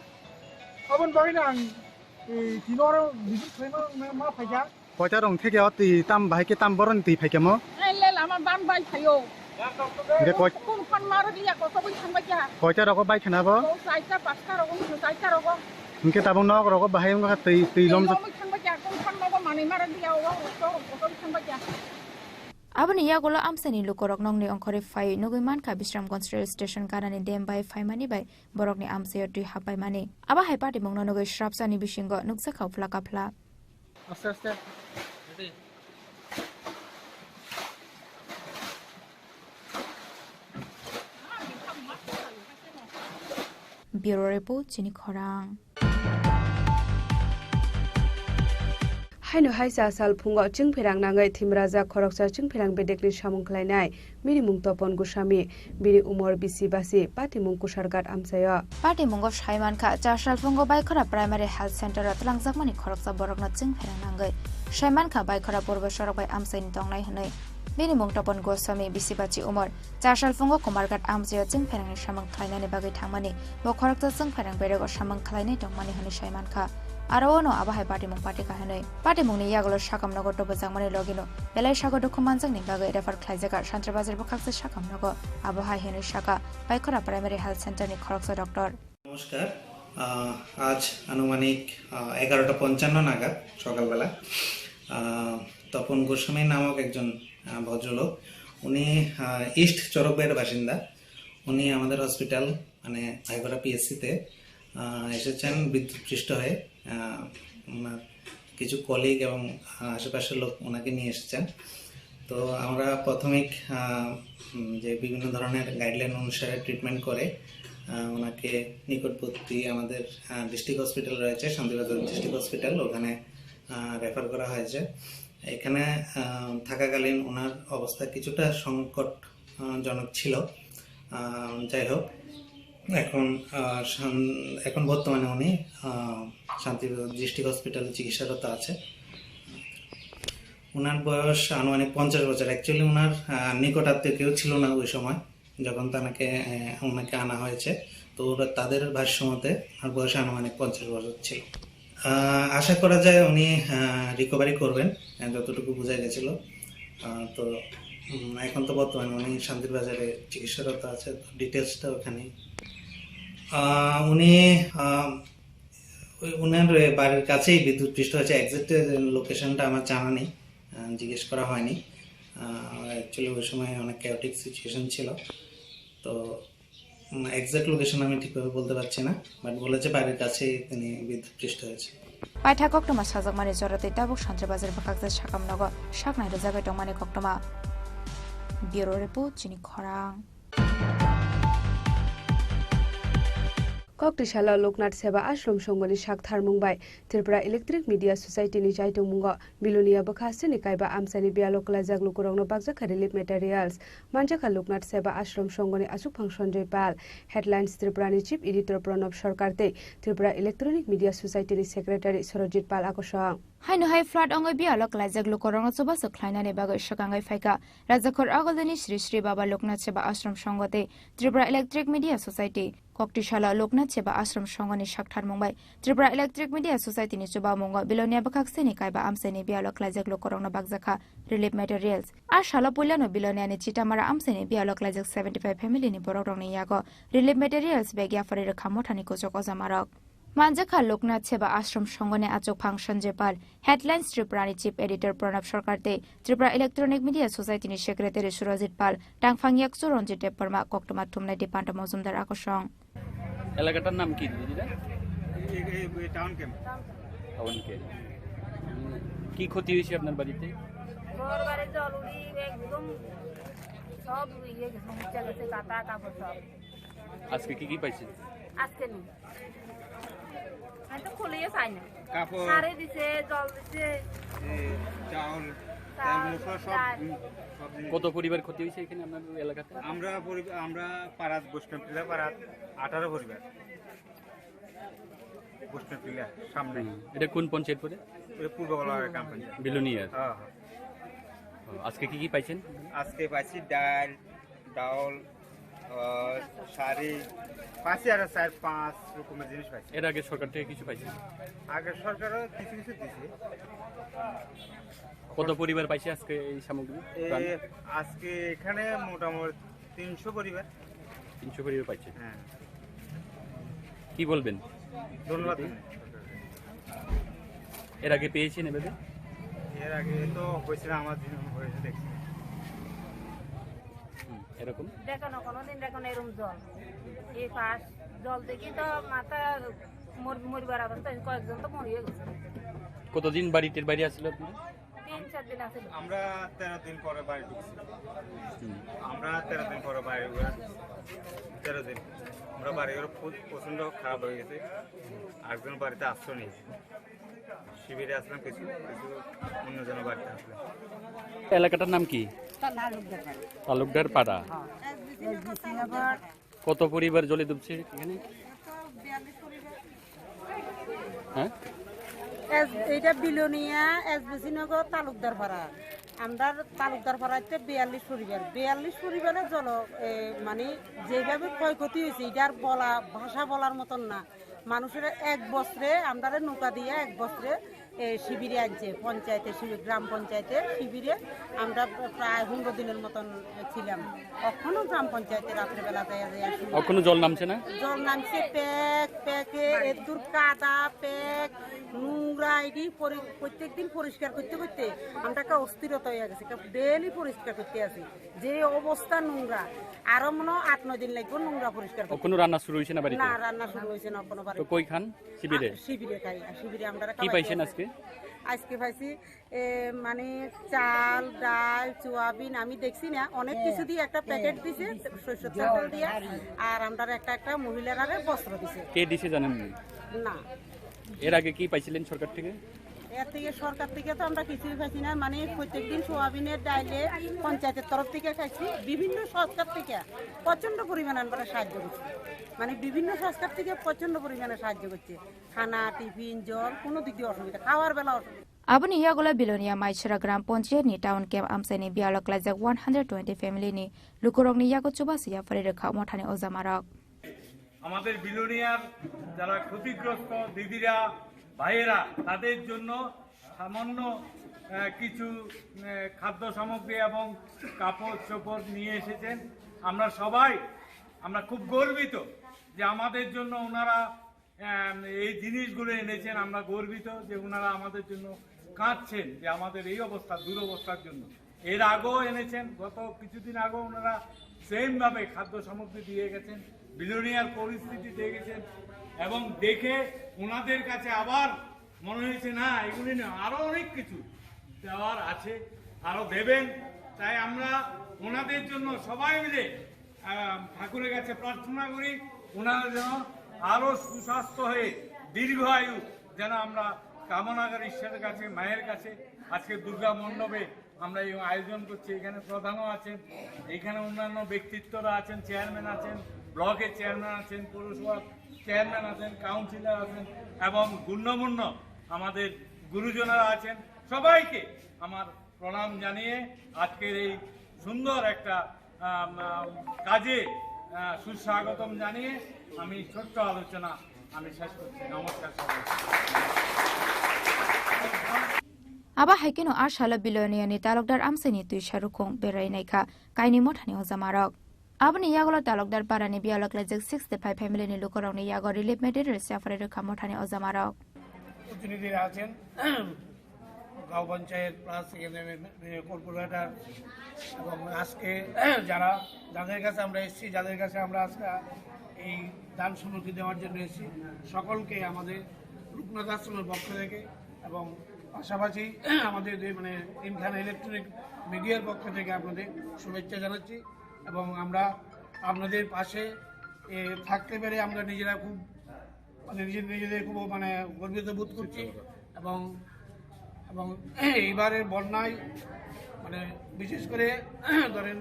অবন বহিনা tinoro bisu khema ma phaiga koita rong theke ati tam bhai ke tam boron ti phaike mo le lama ban bai phayo ge koi kun fan mar dia ko sobi thangba ja koita roko bai khana bo saita pasta roko unke tabong nok roko bahai ngka ti lom thangba ja kun fan ma mani mar dia o sobi thangba ja abani yagola amsani lukorok nongni ongkhore fai nugaiman ka bisramgons rail station kanani dem bai faimani bai borokni amsayo tui hapai mani aba hai party mongno nugai shrapsani bisingo nuksa khaufla kapla aste aste bureau report chini khorang हाइनो हाइसा साल फुंगाव चिंफेरां नांगै थिमराजा खरकसा चिंफेरां बेदेखनि सामुं खलायनाय मिरिमुं तपन गोस्वामी बिरि उमर बिसि बासि पाटिमुं कुसारगाट आमसायो पाटिमुंगो साइमानखा चारसाल फुंगो बाइखरा प्राइमारि हेल्थ सेन्टर तलांगजाकमानि खरकसा बरकना चिंफेरां नांगै साइमानखा बाइखरा पूर्व सरक बाय आमसायनि तंनाय हनै मिरिमुं तपन गोस्वामी बिसि बाचि उमर चारसाल फुंगो कुमारगाट आमसायो चिंफेरांनि सामुं खलायनायनि बागै थांमानि बो खरकसा चिंफेरां बेरेगो सामुं खलायनाय दंमानि हनै साइमानखा आरो no abahai patimung patika hanai patimungni yagolo sakamnogo tobojangmani logino belai sago dokumanjangni bagai refer khlaijaka santrabazar bokakse sakamnogo abahai henai saka baikora primary health center ni khoroksa doctor নমস্কার আজ আনুমানিক 11:55 নাগাদ সকালবেলা তপন গোস্বামী নামক একজন ভদ্রলোক উনি ইস্ট চরকবাইয়ের বাসিন্দা উনি আমাদের হসপিটাল মানে আইগরা পিএসসি তে এসেছেন বিদ্যুৎপৃষ্ট হয়ে ওনার কিছু কলিগ এবং আশেপাশের লোক ওনাকে নিয়ে এসেছেন তো আমরা প্রাথমিক যে বিভিন্ন ধরনের গাইডলাইন অনুসারে ট্রিটমেন্ট করে ওনাকে নিকটবর্তী আমাদের ডিস্ট্রিক্ট হসপিটাল রয়েছে শান্তিবাজার ডিস্ট্রিক্ট হসপিটাল ওখানে রেফার করা হয়েছে এখানে থাকাকালীন ওনার অবস্থা কিছুটা সংকটজনক ছিল যাই হোক এখন বর্তমানে উনি শান্তি ডিস্ট্রিক্ট হসপিটালে চিকিৎসারত আছে। ওনার বয়স আনুমানিক 50 বছর। অ্যাকচুয়ালি ওনার নিকটাত্মীয় কেউ ছিল না ওই সময় যখন ওনাকে আনা হয়েছে। তো তাদের ভাষ্য মতে ওনার বয়স আনুমানিক 50 বছর ছিল। আশা করা যায় উনি রিকভারি করবেন, যতটুকু বোঝা গেছিল। তো এখন তো বর্তমানে উনি শান্তির বাজারে চিকিৎসারত আছে। ডিটেলসটা ওখানে উনি ওনার বাড়ির কাছেই বিদ্যুৎপৃষ্ট হয়েছে। এক্সাক্ট লোকেশনটা আমার জানা নেই, জিজ্ঞেস করা হয়নি। অ্যাকচুয়ালি ওই সময় অনেক ক্যাওটিক সিচুয়েশন ছিল, তো এক্সাক্ট লোকেশন আমি ঠিকভাবে বলতে পারছি না, বাট বলেছে বাড়ির কাছেই তিনি বিদ্যুৎপৃষ্ট হয়েছে। পাইথা কক্টমা সাজাকমানি জরতে তাবুক শান্তিবাজার বাকাকজা সাকামনগ সাকনাই রজাগাই টংমানি কক্টমা। ব্যুরো রিপোর্ট চিনি খরাং। कक्टिशाला लोकनाथ सेवा आश्रम संघनि साकथार मुंबाई त्रिपुरा इलेक्ट्रिक मीडिया सोसाइटीनि जायटं मुंग बिलोनिया बखासे निकायबा आमसानि बियालोकला जागलुकुरंनो बागजाखा रिलिफ मेटेरियल्स मानजाखा लोकनाथ सेवा आश्रम संघनि आसुक सञ्जय पाल हेडलाइन्स त्रिपुरानि चीफ एडिटर प्रणब सरकार ते त्रिपुरा इलेक्ट्रनिक मीडिया सोसाइटीनि सेक्रेटारि सरजित पाल आकर्षण हाइनो हाइ फ्लाड अंगै बियालक लाइजागलुकुरंनो चबा सख्लाइनानि बागै सकांगै फाइका राजाखर आगलनि श्री श्री बाबा लोकनाथ सेवा आश्रम संघते त्रिपुरा इलेक्ट्रिक मीडिया सोसाइटी कक्टिशाला लोकनाथ सेवा आश्रम संघनि साकथार मुंबाई त्रिपुरा इलेक्ट्रिक मीडिया सोसाइटीनि चबा मुंग बिलोनिया बखाकसे निकायबा आमसेनि बियालक लाइजागलुकुरंनो बागजाखा रिलिफ मेटेरियल्स आर शाला पुल्यानो बिलोनियानि चिटामारा आमसेनि बियालक लाइजाग 75 फेमिलिनि बरकरंनि यागो रिलिफ मेटेरियल्स बेगिया फरि रखा मोठानि कोचक अजामारक मानजाखा लोकनाथ सेवा आश्रम संघने आचक फांक्शन जेपाल हेडलाइन्स त्रिपुरानि चीफ एडिटर प्रणब सरकार ते त्रिपुरा इलेक्ट्रनिक मीडिया सोसाइटीनि सेक्रेटारि सुरजित पाल टांगफांगियाकसु रंजित देबबर्मा कक्टमा थुमनाय दीपान्त मजुमदार आकर्षण। এলাকাটার নাম কি দিদিরা? Town camp. Town camp. কি ক্ষতি হয়েছে আপনার বাড়িতে? ঘর বাড়ি জল উড়ি একদম সব ইয়ে সমস্যা গেছে, কাটা কাপড় সব। আজকে কি কি পাইছেন? আজকে নি আমি তো খুলিয়ে চাই না, কাপড় সারে দিছে, জল দিছে, চাউল কত পরিবার ক্ষতি হয়েছে এখানে আপনার এলাকাতে? আমরা পাড়াত বৈষ্ণবটিলা পাড়াত 18 পরিবার বৈষ্ণবটিলা সামনে। এটা কোন পঞ্চায়েত পড়ে? পূর্বকলা কোম্পানি বিলোনিয়ার। আজকে কি কি পাইছেন? আজকে পাইছি ডাল শাড়ি পাইছি, আর 4-5 রকমের জিনিস পাইছি। এর আগে সরকার থেকে কিছু পাইছেন? আগে সরকারও কিছু কিছু দিছে। কত পরিবার পাইছে আজকে এই সামগ্রী? আজকে এখানে মোটামুটি 300 পরিবার। 300 পরিবার পাইছে। হ্যাঁ। কি বলবেন? ধন্যবাদ। এর আগে পেয়েছেন এভাবে? এর আগে তো হয়েছিল, আমার দিন হয়েছে দেখছি এরকম। দেখো না কোনোদিন দেখো না এরকম জল, এই পাশ জল দেখি তো মাথা মরিবার অবস্থা, কয়েকজন তো মরিয়ে গেছে। কতদিন বাড়িতে বাইরে আসছিল আপনি? 3-4 দিন আছে। আমরা 13 দিন পরে বাড়ি ঢুকছি। আমরা 13 দিন পরে বাড়ি 13 দিন আমরা বাড়ি প্রচন্ড খারাপ হয়ে গেছে। একজন বাড়িতে আশ্রয় নিয়েছি, শিবিরে আসলাম, কিছু অন্যজনের বাড়িতে আসলাম। এলাকাটার নাম কি? তালুকদার পাড়া। কত পরিবার জলে ডুবছে এখানে? হ্যাঁ, এইটা বিলোনিয়া এসবিসি নগর তালুকদার পাড়া। আমরা তালুকদার পাড়াতে 42 পরিবার। 42 পরিবারের জল মানে যেভাবে ক্ষয়ক্ষতি হয়েছে এটার ভাষা বলার মতন না। মানুষের এক বস্ত্রে আমরা নৌকা দিয়ে এক বস্ত্রে শিবিরে আনছে পঞ্চায়েতে, গ্রাম পঞ্চায়েতে শিবিরে আমরা প্রায় 15 দিনের মতন ছিলাম। এখনো গ্রাম পঞ্চায়েতে রাত্রেবেলা এখনো জল নামছে না? জল নামছে, প্যাকে এদুর কাদা প্যাক নোংরা এটি প্রত্যেকদিন পরিষ্কার করতে করতে আমরা একটা অস্থিরতা হয়ে গেছে। ডেলি পরিষ্কার করতে আছি, যে অবস্থা নোংরা। আরো মনে 8-9 দিন লাগবে নোংরা পরিষ্কার করতে। কোনো রান্না শুরু হয়েছে না বাড়িতে? না, রান্না শুরু হয়েছে না কোনো বাড়িতে। তো কই খান? শিবিরে? শিবিরে খাই। শিবিরে আমরা কি পাইছেন আজকে? আজকে পাইছি মানে চাল, ডাল, সোয়াবিন, আমি দেখছি না অনেক কিছু দিয়ে একটা প্যাকেট দিছে, শস্য চাল দিয়ে, আর আমরা একটা মহিলারা বস্ত্র দিছে। কে দিছে জানেন না? এর আগে কি পাইছিলেন সরকার থেকে? এর থেকে সরকার থেকে তো আমরা কিছুই খাইছি না, মানে প্রত্যেকদিন সোয়াবিনের ডাইলে পঞ্চায়েতের তরফ থেকে খাইছি, বিভিন্ন সরকার থেকে প্রচণ্ড পরিমাণে আমরা সাহায্য করছি, মানে বিভিন্ন সরকার থেকে প্রচণ্ড পরিমাণে সাহায্য করছে, খানা টিফিন জল কোনো দিক দিয়ে অসুবিধা, খাওয়ার বেলা অসুবিধা। Abani Yagola Bilonia Maichara Gram Ponche ni town camp Amseni Bialok Lazak 120 family ni Lukurogni Yago Chubasiya Farida Motani Ozamarak. আমাদের বিলোনিয়ার যারা ক্ষতিগ্রস্ত দিদিরা ভাইয়েরা তাদের জন্য সামান্য কিছু খাদ্য সামগ্রী এবং কাপড় চোপড় নিয়ে এসেছেন। আমরা খুব গর্বিত যে আমাদের জন্য ওনারা এই জিনিসগুলো এনেছেন। আমরা গর্বিত যে ওনারা আমাদের জন্য কাঁদছেন যে আমাদের এই অবস্থা দুরবস্থার জন্য। এর আগেও এনেছেন, গত কিছুদিন আগেও ওনারা সেমভাবে খাদ্য সামগ্রী দিয়ে গেছেন, বিলোনিয়ার পরিস্থিতি দেখেছেন এবং দেখে ওনাদের কাছে আবার মনে হয়েছে না এগুলি না, আরও অনেক কিছু দেওয়ার আছে, আরও দেবেন। তাই আমরা ওনাদের জন্য সবাই মিলে ঠাকুরের কাছে প্রার্থনা করি ওনারা যেন আরও সুস্বাস্থ্য হয়ে দীর্ঘ আয়ু যেন আমরা কামনা করি ঈশ্বরের কাছে, মায়ের কাছে। আজকে দুর্গা মণ্ডপে আমরা এই আয়োজন করছি, এখানে প্রধানও আছেন, এখানে অন্যান্য ব্যক্তিত্বরা আছেন, চেয়ারম্যান আছেন, ব্লকের চেয়ারম্যান আছেন, পৌরসভার চেয়ারম্যান আছেন, কাউন্সিলর আছেন এবং গণ্যমান্য আমাদের গুরুজনেরা আছেন। সবাইকে আমার প্রণাম জানিয়ে আজকের এই সুন্দর একটা কাজে সুস্বাগতম জানিয়ে আমি ছোট্ট আলোচনা আমি শেষ করছি। নমস্কার সবাই। Aba Haikino Arshala Bilonia ni Talokdar Amseni Tui Sharukong Beraineka Kaini Motani Ozamarok. Abani Yagola Talokdar Parani Bialok Lazak 65 family ni Lukoroni Yago Relief Material Safari Kamotani Ozamarok. প্রতিনিধিরা আছেন, গাঁও পঞ্চায়েত প্লাস কর্পোরেটর এবং আজকে যাদের কাছে আমরা এসেছি, যাদের কাছে আমরা আজকে এই দান সামগ্রী দেওয়ার জন্য এসেছি, সকলকে আমাদের রূপনাথ আশ্রমের পক্ষ থেকে এবং পাশাপাশি আমাদের মানে ইনখানা ইলেকট্রনিক মিডিয়ার পক্ষ থেকে আপনাদের শুভেচ্ছা জানাচ্ছি এবং আমরা আপনাদের পাশে থাকতে পেরে আমরা নিজেরা খুব মানে নিজেদের খুব মানে গর্বিত বোধ করছি এবং এইবারের বন্যায় মানে বিশেষ করে ধরেন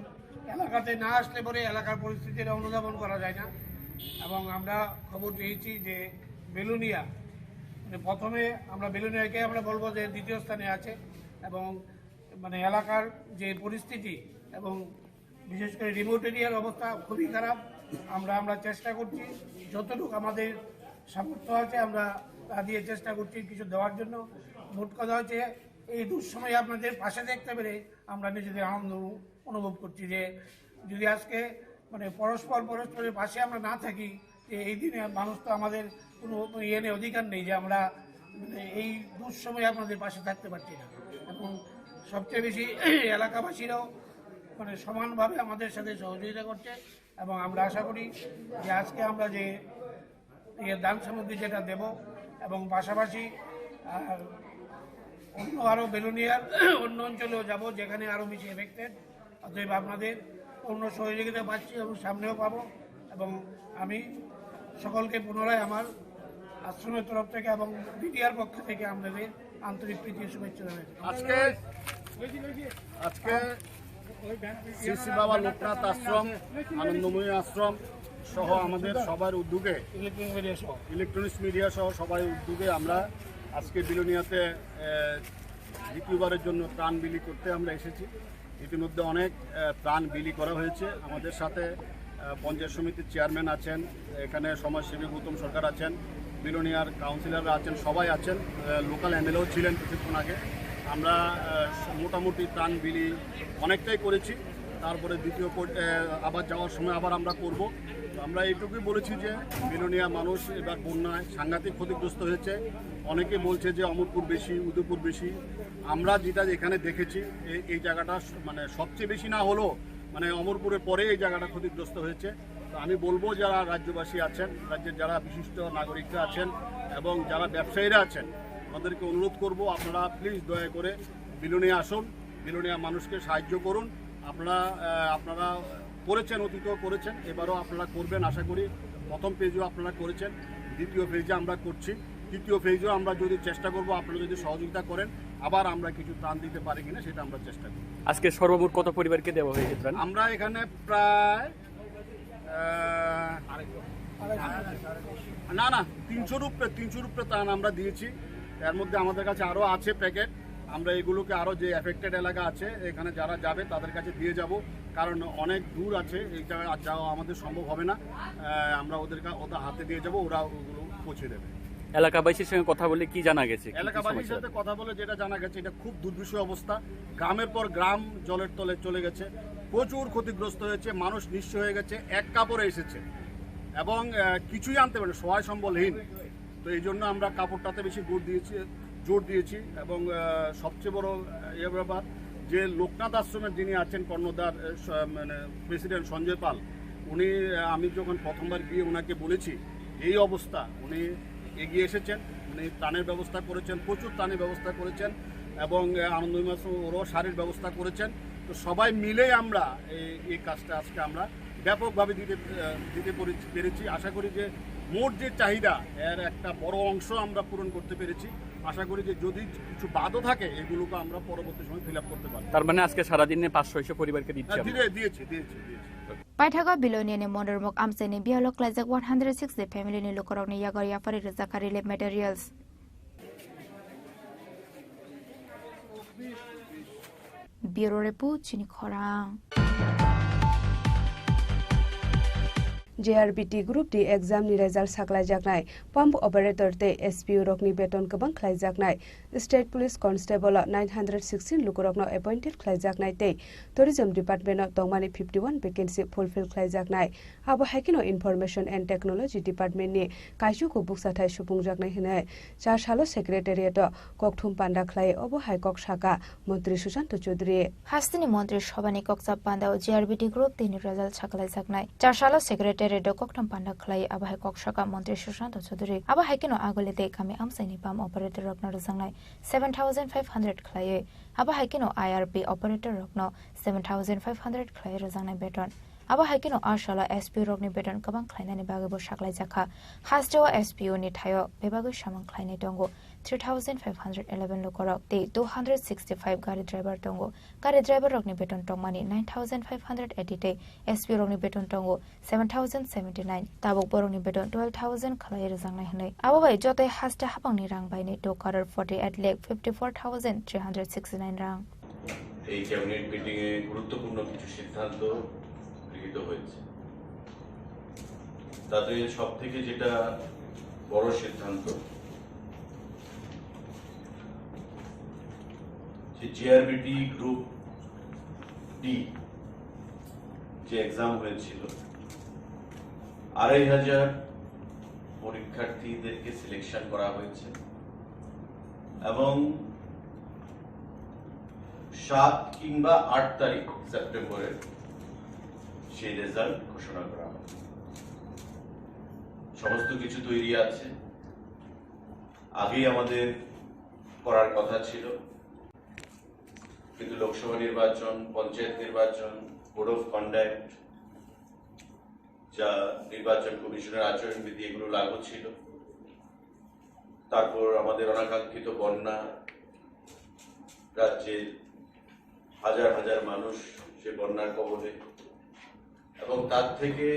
এলাকাতে না আসলে পরে এলাকার পরিস্থিতিটা অনুধাবন করা যায় না এবং আমরা খবর পেয়েছি যে বেলুনিয়া মানে প্রথমে আমরা বেলুনিয়াকে আমরা বলবো যে দ্বিতীয় স্থানে আছে এবং মানে এলাকার যে পরিস্থিতি এবং বিশেষ করে রিমোট এরিয়ার অবস্থা খুবই খারাপ। আমরা চেষ্টা করছি যতটুকু আমাদের সামর্থ্য আছে আমরা তা দিয়ে চেষ্টা করছি কিছু দেওয়ার জন্য। মোট কথা হচ্ছে এই দুঃসময়ে আপনাদের পাশে দেখতে পেরে আমরা নিজেদের আনন্দ অনুভব করছি যে যদি আজকে মানে পরস্পরের পাশে আমরা না থাকি, যে এই দিনে মানুষ তো আমাদের কোনো অধিকার নেই যে আমরা এই দুঃসময়ে আপনাদের পাশে থাকতে পারছি না এবং সবচেয়ে বেশি এলাকাবাসীরাও মানে সমানভাবে আমাদের সাথে সহযোগিতা করছে এবং আমরা আশা করি যে আজকে আমরা যে দান সামগ্রী যেটা দেব এবং পাশাপাশি অন্য আরও বেলুনিয়ার অন্য অঞ্চলেও যাব যেখানে আরও বেশি এফেক্টেড। অতএব আপনাদের পূর্ণ সহযোগিতা পাচ্ছি এবং সামনেও পাবো এবং আমি সকলকে পুনরায় আমার আশ্রমের তরফ থেকে এবং মিডিয়ার পক্ষ থেকে আপনাদের আন্তরিক প্রীতি শুভেচ্ছা জানাচ্ছি। আজকে শ্রী শ্রী বাবা লোকনাথ আশ্রম, আনন্দময়ী আশ্রম সহ আমাদের সবার উদ্যোগে, ইলেকট্রনিক্স মিডিয়া সহ সবাই উদ্যোগে আমরা আজকে বিলোনিয়াতে দ্বিতীয়বারের জন্য ত্রাণ বিলি করতে আমরা এসেছি। ইতিমধ্যে অনেক ত্রাণ বিলি করা হয়েছে। আমাদের সাথে পঞ্চায়েত সমিতির চেয়ারম্যান আছেন, এখানে সমাজসেবী গৌতম সরকার আছেন, বিলোনিয়ার কাউন্সিলররা আছেন, সবাই আছেন, লোকাল এমএলএও ছিলেন কিছুক্ষণ আগে। আমরা মোটামুটি ত্রাণ বিলি অনেকটাই করেছি। তারপরে দ্বিতীয় আবার যাওয়ার সময় আবার আমরা করব। আমরা এইটুকুই বলেছি যে বিলোনিয়া মানুষ এবার বন্যায় সাংঘাতিক ক্ষতিগ্রস্ত হয়েছে। অনেকে বলছে যে অমরপুর বেশি, উদয়পুর বেশি। আমরা যেটা এখানে দেখেছি এই জায়গাটা মানে সবচেয়ে বেশি না হলেও মানে অমরপুরের পরে এই জায়গাটা ক্ষতিগ্রস্ত হয়েছে। তো আমি বলবো যারা রাজ্যবাসী আছেন, রাজ্যের যারা বিশিষ্ট নাগরিকরা আছেন এবং যারা ব্যবসায়ীরা আছেন, আমাদেরকে অনুরোধ করব আপনারা প্লিজ দয়া করে বিলোনিয়া আসুন, বিলোনিয়া মানুষকে সাহায্য করুন। আপনারা করেছেন, অতীতও করেছেন, এবারও আপনারা করবেন আশা করি। প্রথম পেজেও আপনারা করেছেন, দ্বিতীয় পেজে আমরা করছি। তৃতীয় ফেজও আমরা যদি চেষ্টা করব, আপনারা যদি সহযোগিতা করেন, আবার আমরা কিছু ত্রাণ দিতে পারি কিনা সেটা আমরা চেষ্টা করব। আজকে সর্বমোট কত পরিবারকে দেওয়া হয়েছে ত্রাণ? আমরা এখানে প্রায় না 300 রুপে ত্রাণ আমরা দিয়েছি। এর মধ্যে আমাদের কাছে আরও আছে প্যাকেট। আমরা এগুলোকে আরও যে এফেক্টেড এলাকা আছে এখানে যারা যাবে তাদের কাছে দিয়ে যাব, কারণ অনেক দূর আছে, এই জায়গায় যাওয়া আমাদের সম্ভব হবে না। আমরা ওদের হাতে দিয়ে যাব, ওরা ওগুলো পৌঁছে দেবে। এলাকাবাসীর সঙ্গে কথা বলে কি জানা গেছে? এলাকাবাসীর সাথে কথা বলে যেটা জানা গেছে, এটা খুব দুর্বিষহ অবস্থা। গ্রামের পর গ্রাম জলের তলে চলে গেছে, প্রচুর ক্ষতিগ্রস্ত হয়েছে, মানুষ নিঃস্ব হয়ে গেছে, এক কাপড়ে এসেছে এবং কিছুই আনতে পারে, সহায় সম্বলহীন। তো এই জন্য আমরা কাপড়টাতে বেশি জোর দিয়েছি এবং সবচেয়ে বড় ব্যাপার যে লোকনাথ আশ্রমের যিনি আছেন কর্ণধার মানে প্রেসিডেন্ট সঞ্জয় পাল, উনি আমি যখন প্রথমবার গিয়ে ওনাকে বলেছি এই অবস্থা, উনি এগিয়ে এসেছেন, উনি ত্রাণের ব্যবস্থা করেছেন, প্রচুর ত্রাণের ব্যবস্থা করেছেন এবং আনন্দময়ী মাস ওরও শাড়ির ব্যবস্থা করেছেন। তো সবাই মিলে আমরা এই কাজটা আজকে আমরা ব্যাপকভাবে দিতে পেরেছি। আশা করি যে মোট যে চাহিদা এর একটা বড় অংশ আমরা পূরণ করতে পেরেছি। আশা করি যে যদি কিছু বাদও থাকে এগুলোকে আমরা পরবর্তী সময় ফিল আপ করতে পারব। তার মানে আজকে সারাদিনে 500 পরিবারকে দিয়েছি। Paithaga Bilonian Mondermok Amseni Biolog Lazak 160 family ni Lukoroni Yagari Afari Zakari materials. Bureau Report Chini Khorang. JRBT Group D exam ni result saklai jaknai pump operator te SPU rokni beton kabang khlai jaknai state police constable 916 lukurokno appointed khlai jaknai te tourism department no tongmani 51 vacancy fulfill khlai jaknai abo hakino information and technology department ni kaisu ko buksathai supung jaknai hinai 4 salo secretariat kokthum panda khlai obo hai kok shaka মন্ত্রী সুশান্ত চৌধুরী হাস্তিনি মন্ত্রী সভানি কক্সা পান্ডাও JRBT Group তিনি result সাকলাই jaknai 4 salo secretary Redo Koktam Panda Clay Abahai Kokshaka Montri Sushant Chodhuri Abahai Kino Agolete Kami Amsani Pam operator Rokno Zangai 7,500 Clay Abahai Kino IRP operator Rokno 7,500 Clay Zangai Beton Abahai Kino Arshala SPU Rokni Beton Kabang Klainani Bagabo Shaklai Jaka Hasjo SPU ni Tayo Bebago Shaman Klaini Dongo 3,511 Lokorok Day 265 Gari driver Tongo Gari driver Rokni Beton Tongmani 9,580 Day SPU Rokni Beton Tongo 7,079 Tabok Boroni Beton 12,000 Kalai Zangai Hane Ababai Jote Hasta Hapangni Rang by Nito Karar 48 Lake 54,369 Rang এই ক্যাবিনেট মিটিং এ গুরুত্বপূর্ণ কিছু সিদ্ধান্ত গৃহীত হয়েছে। তাতে সবথেকে যেটা বড় সিদ্ধান্ত যে JRBT গ্রুপ ডি যে এক্সাম হয়েছিল 2,500 পরীক্ষার্থীদেরকে সিলেকশন করা হয়েছে এবং 7 কিংবা 8 তারিখ সেপ্টেম্বরের সেই রেজাল্ট ঘোষণা করা হবে। সমস্ত কিছু তৈরি আছে, আগেই আমাদের করার কথা ছিল, কিন্তু লোকসভা নির্বাচন, পঞ্চায়েত নির্বাচন, কোড অফ কন্ডাক্ট, যা নির্বাচন কমিশনের আচরণবিধি এগুলো লাগু ছিল, তারপর আমাদের অনাকাঙ্ক্ষিত বন্যা, রাজ্যের হাজার হাজার মানুষ সে বন্যার কবলে, এবং তার থেকে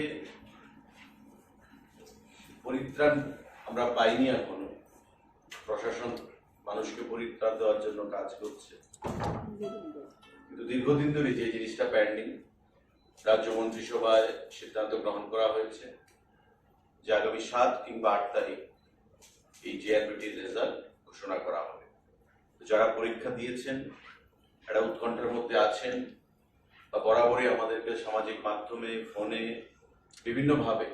পরিত্রাণ আমরা পাইনি এখনো। প্রশাসন মানুষকে পরিত্রাণ দেওয়ার জন্য কাজ করছে, কিন্তু দীর্ঘদিন ধরে যে জিনিসটা পেন্ডিং, রাজ্য মন্ত্রিসভায় সিদ্ধান্ত গ্রহণ করা হয়েছে যে আগামী 7 কিংবা 8 তারিখ এই JRBTর রেজাল্ট ঘোষণা করা হবে। যারা পরীক্ষা দিয়েছেন, একটা উৎকণ্ঠার মধ্যে আছেন, বা বরাবরই আমাদেরকে সামাজিক মাধ্যমে, ফোনে, বিভিন্নভাবে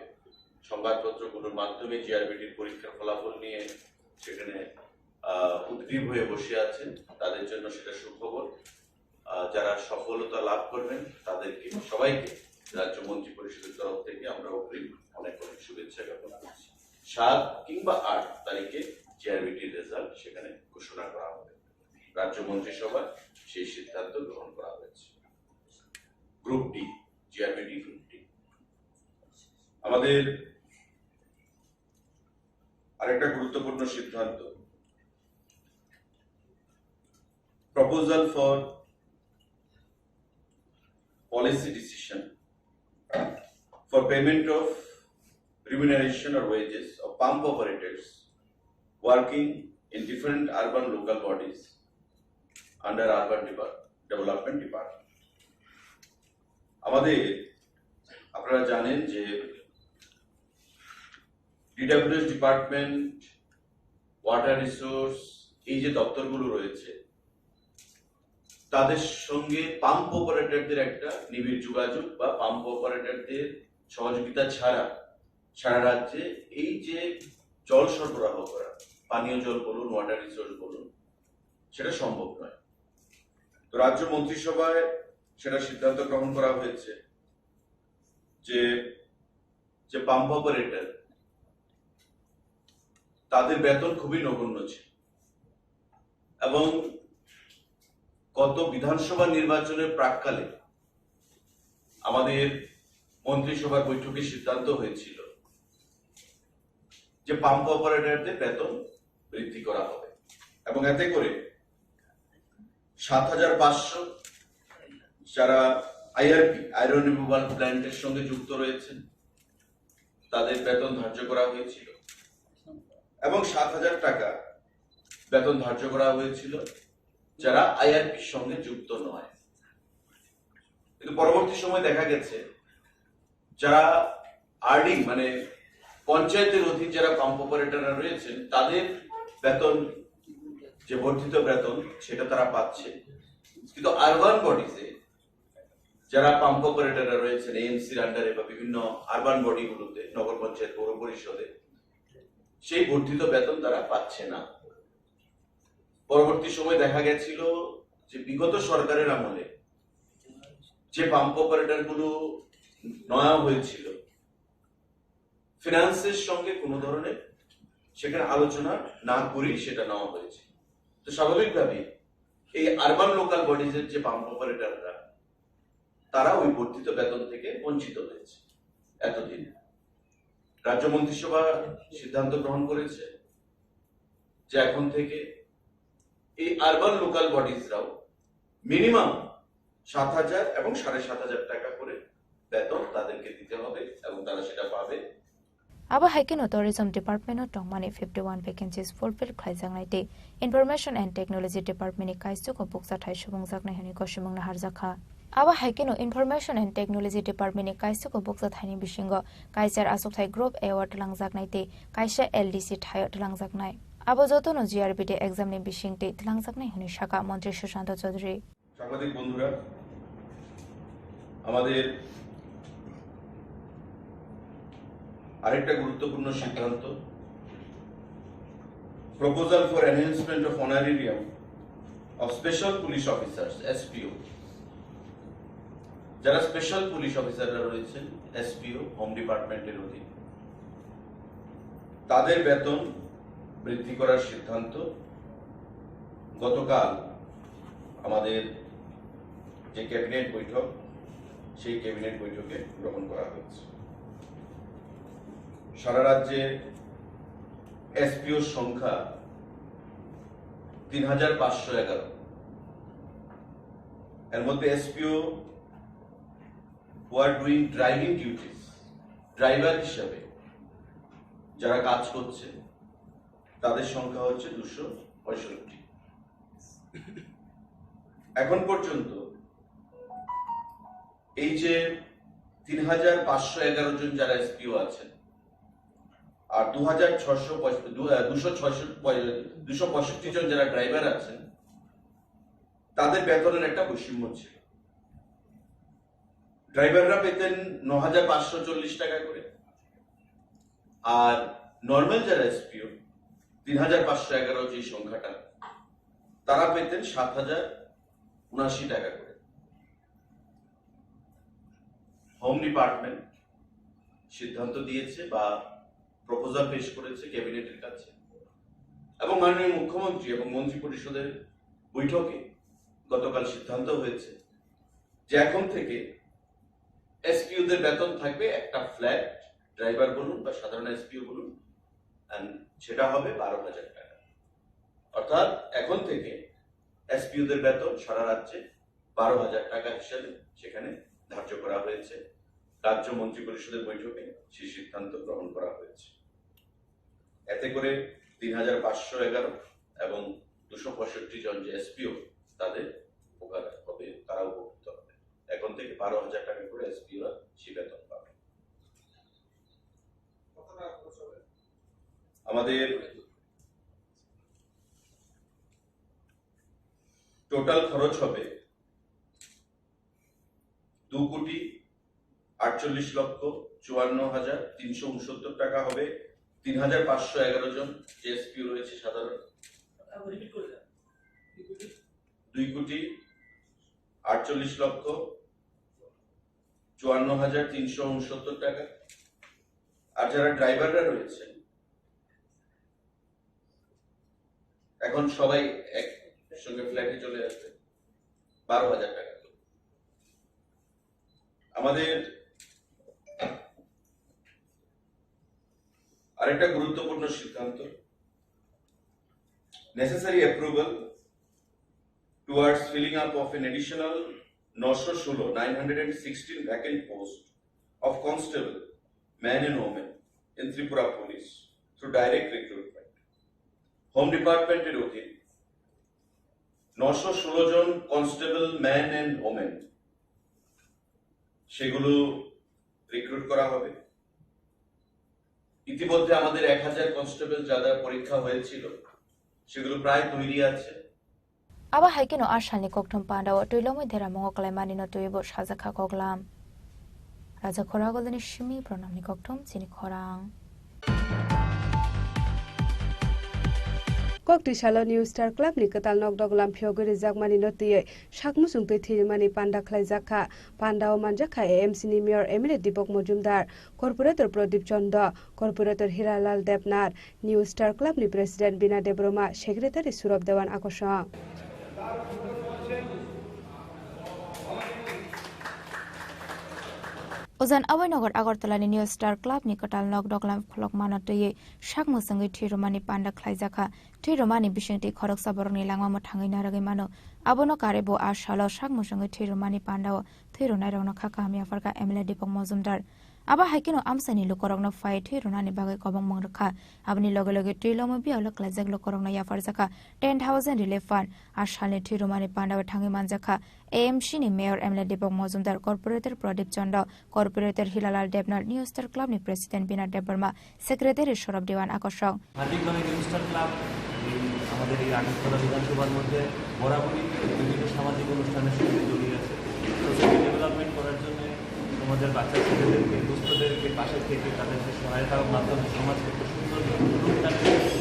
সংবাদপত্রগুলোর মাধ্যমে JRBTর পরীক্ষার ফলাফল নিয়ে সেখানে উদ্গ্রীব হয়ে বসে আছেন, তাদের জন্য সেটা সুখবর। যারা সফলতা লাভ করবেন তাদেরকে সবাইকে রাজ্য মন্ত্রী পরিষদের তরফ থেকে আমরা অগ্রিম অনেক অনেক শুভেচ্ছা জ্ঞাপন করছি। 7 কিংবা 8 তারিখে JRBTর রেজাল্ট সেখানে ঘোষণা করা হবে। রাজ্য মন্ত্রিসভা সেই সিদ্ধান্ত গ্রহণ করা হয়েছে। Group D, JRBT group D, আমাদের আরেকটা গুরুত্বপূর্ণ সিদ্ধান্ত, proposal for policy decision for payment of remuneration or wages of pump operators working in different urban local bodies under urban development department. আমাদের আপনারা জানেন যে ডিডব্লিউএস ডিপার্টমেন্ট, ওয়াটার রিসোর্স, এই যে দপ্তরগুলো রয়েছে তাদের সঙ্গে পাম্প অপারেটরদের একটা নিবিড় যোগাযোগ বা পাম্প অপারেটরদের সহযোগিতা ছাড়া সারা রাজ্যে এই যে জল সরবরাহ করা, পানীয় জল বলুন, ওয়াটার রিসোর্স বলুন, সেটা সম্ভব নয়। তো রাজ্য মন্ত্রিসভায় সেটা সিদ্ধান্ত গ্রহণ করা হয়েছে যে পাম্প অপারেটর তাদের বেতন খুবই নগণ্য ছিল এবং গত বিধানসভা নির্বাচনের প্রাক্কালে আমাদের মন্ত্রিসভার বৈঠকে সিদ্ধান্ত হয়েছিল যে পাম্প অপারেটরদের বেতন বৃদ্ধি করা হবে এবং এতে করে ৭৫০০ যারা আইআরপি, আয়রন রিমুভাল প্ল্যান্টের সঙ্গে যুক্ত রয়েছেন তাদের বেতন ধার্য করা হয়েছিল এবং ৭০০০ টাকা বেতন ধার্য করা হয়েছিল যারা আইআরপির সঙ্গে যুক্ত নয়। কিন্তু পরবর্তী সময় দেখা গেছে যারা আর্নিং মানে পঞ্চায়েতের অধীন যারা পাম্প অপারেটররা রয়েছেন তাদের বেতন, যে বর্ধিত বেতন, সেটা তারা পাচ্ছে, কিন্তু আরবান বডিজে যারা পাম্প অপারেটররা রয়েছেন এএমসির আন্ডারে বা বিভিন্ন আরবান বডিগুলোতে, নগর পঞ্চায়েত, পৌর পরিষদে, সেই বর্ধিত বেতন তারা পাচ্ছে না। পরবর্তী সময় দেখা গেছিল যে বিগত সরকারের আমলে যে পাম্প অপারেটর গুলো নেওয়া হয়েছিল ফিনান্সের সঙ্গে কোনো ধরনের সেখানে আলোচনা না করেই সেটা নেওয়া হয়েছে। তো স্বাভাবিকভাবে এই আরবান লোকাল বডিজের যে পাম্প অপারেটররা তারা ওই বর্ধিত বেতন থেকে বঞ্চিত হয়েছে। এতদিন রাজ্য মন্ত্রিসভা সিদ্ধান্ত গ্রহণ করেছে যে এখন থেকে এই আরবান লোকাল বডিজরাও মিনিমাম ৭০০০ এবং ৭৫০০ টাকা করে বেতন তাদেরকে দিতে হবে এবং তারা সেটা পাবে। Aba Haikino Tourism Department of Tongmani 51 vacancies fulfilled Khaizangaite Information and Technology Department Kaisu ko buksa thai subung jakna hani ko subung na harjakha. Aba Haikino Information and Technology Department Kaisu ko buksa thani bishingo Kaisar Asok Thai Group Award langjaknaite Kaisa LDC Thai langjaknai. Aba jotono GRBT exam ni bishingte langjaknai hani Shaka Mantri Sushant Chaudhary. সাংবাদিক বন্ধুরা, আমাদের আরেকটা গুরুত্বপূর্ণ সিদ্ধান্ত, proposal for enhancement of honorarium of special police officers SPO. যারা স্পেশাল পুলিশ অফিসাররা রয়েছেন এসপিও হোম ডিপার্টমেন্টের অধীন, তাদের বেতন বৃদ্ধি করার সিদ্ধান্ত গতকাল আমাদের যে ক্যাবিনেট বৈঠক, সেই ক্যাবিনেট বৈঠকে গ্রহণ করা হয়েছে। সারা রাজ্যে এসপিওর সংখ্যা ৩৫১১। এর মধ্যে SPO who are doing driving duties, driver হিসাবে যারা কাজ করছে তাদের সংখ্যা হচ্ছে ২৬৫। এখন পর্যন্ত এই যে ৩৫১১ জন যারা এসপিও আছেন আর ২৬৫ জন যারা ড্রাইভার আছেন, তাদের বেতনের একটা বৈষম্য ছিল। ড্রাইভাররা পেতেন ৯৫৪০ টাকা করে, আর নর্মাল যারা এসপিও ৩৫১১ যে সংখ্যাটা, তারা পেতেন ৭০৭৯ টাকা করে। হোম ডিপার্টমেন্ট সিদ্ধান্ত দিয়েছে বা প্রপোজাল পেশ করেছে ক্যাবিনেটের কাছে এবং মাননীয় মুখ্যমন্ত্রী এবং মন্ত্রী পরিষদের বৈঠকে গতকাল সিদ্ধান্ত হয়েছে যে এখন থেকে এসপিওদের বেতন থাকবে একটা ফ্ল্যাট, ড্রাইভার বলুন বা সাধারণ এসপিও বলুন, সেটা হবে 12,000 টাকা। অর্থাৎ এখন থেকে এসপিওদের বেতন সারা রাজ্যে 12,000 টাকা হিসেবে সেখানে ধার্য করা হয়েছে। রাজ্য মন্ত্রী পরিষদের বৈঠকে সেই সিদ্ধান্ত গ্রহণ করা হয়েছে। এতে করে 3,511 এবং 265 জন যে এসপিও তাদের উপকার হবে, তারা উপকৃত হবে। এখন থেকে 12,000 টাকা করে এসপিওরা সে বেতন পাবে। আমাদের টোটাল খরচ হবে 2,48,54,369 টাকা হবে। 3,511 জন যে এসপিও রয়েছে সাধারণ, 2,48,54,369 টাকা। আর যারা ড্রাইভাররা রয়েছে এখন সবাই একসঙ্গে ফ্ল্যাটে চলে আসবে, 12,000 টাকা। আমাদের আরেকটা গুরুত্বপূর্ণ সিদ্ধান্ত, necessary approval towards filling up of an additional 916 vacant posts of constable, man and woman in Tripura Police through direct recruitment. Home Department এর অধীন 916 জন কনস্টেবল, ম্যান এন্ড ওমেন সেগুলো রিক্রুট করা হবে। ইতিমধ্যে আমাদের 1000 কনস্টেবল যাদের পরীক্ষা হয়েছিল সেগুলো প্রায় তৈরি আছে। আবা হাইকেনো আশানি kokthom pandaw toilomoi dhera mongoklai manino toibo sajakha koklam raja khoragolani shimi pranamni kokthom chini khorang kokti salo new star club ni katal nok doglam phiogori jakmani notiye sakmusung tei thirmani panda khlaijakha pandao manjakha AMC ni mayor MLA Dipok Mojumdar, corporator Pradip Chanda, corporator Hiralal Debnar, new star club ni president Bina Debroma, secretary Surab Dewan Akosha. Ozan Awai-Nagar Agartala ni New Star Club ni katal nok doglam kholok manatoye sakmusungi thiromani panda khlaijakha thiromani bisingti khorok saborni langma mothangai naragi mano abono karebo ashalo sakmusungi thiromani pandao thironai rokno khaka hamia farka MLA Dipok Mojumdar aba haikino amsani lokorokno fai thirunani bagai kobong mangrakha abni loge loge trilomo bialo klajak lokorokno yafarjaka 10,000 relief fund ashalni thiromani pandao thangai manjakha AMC ni mayor MLA Dipok Mojumdar, corporator Pradip Chanda, corporator Hilalal Debnar, New Star Club ni president Bina Debroma, secretary Surab Dewan Akosha. হার্দিকভাবে নিউ স্টার ক্লাব আমাদের এই আগরতলা বিধানসভার মধ্যে বরাবরই বিভিন্ন সামাজিক অনুষ্ঠানের সঙ্গে জড়িয়ে আছে। সোসাইটি ডেভেলপমেন্ট করার জন্য আমাদের বাচ্চা ছেলেদেরকে, দুস্থদেরকে পাশে থেকে তাদেরকে সহায়তার মাধ্যমে সমাজকে একটা সুন্দর রূপ দান করেছে।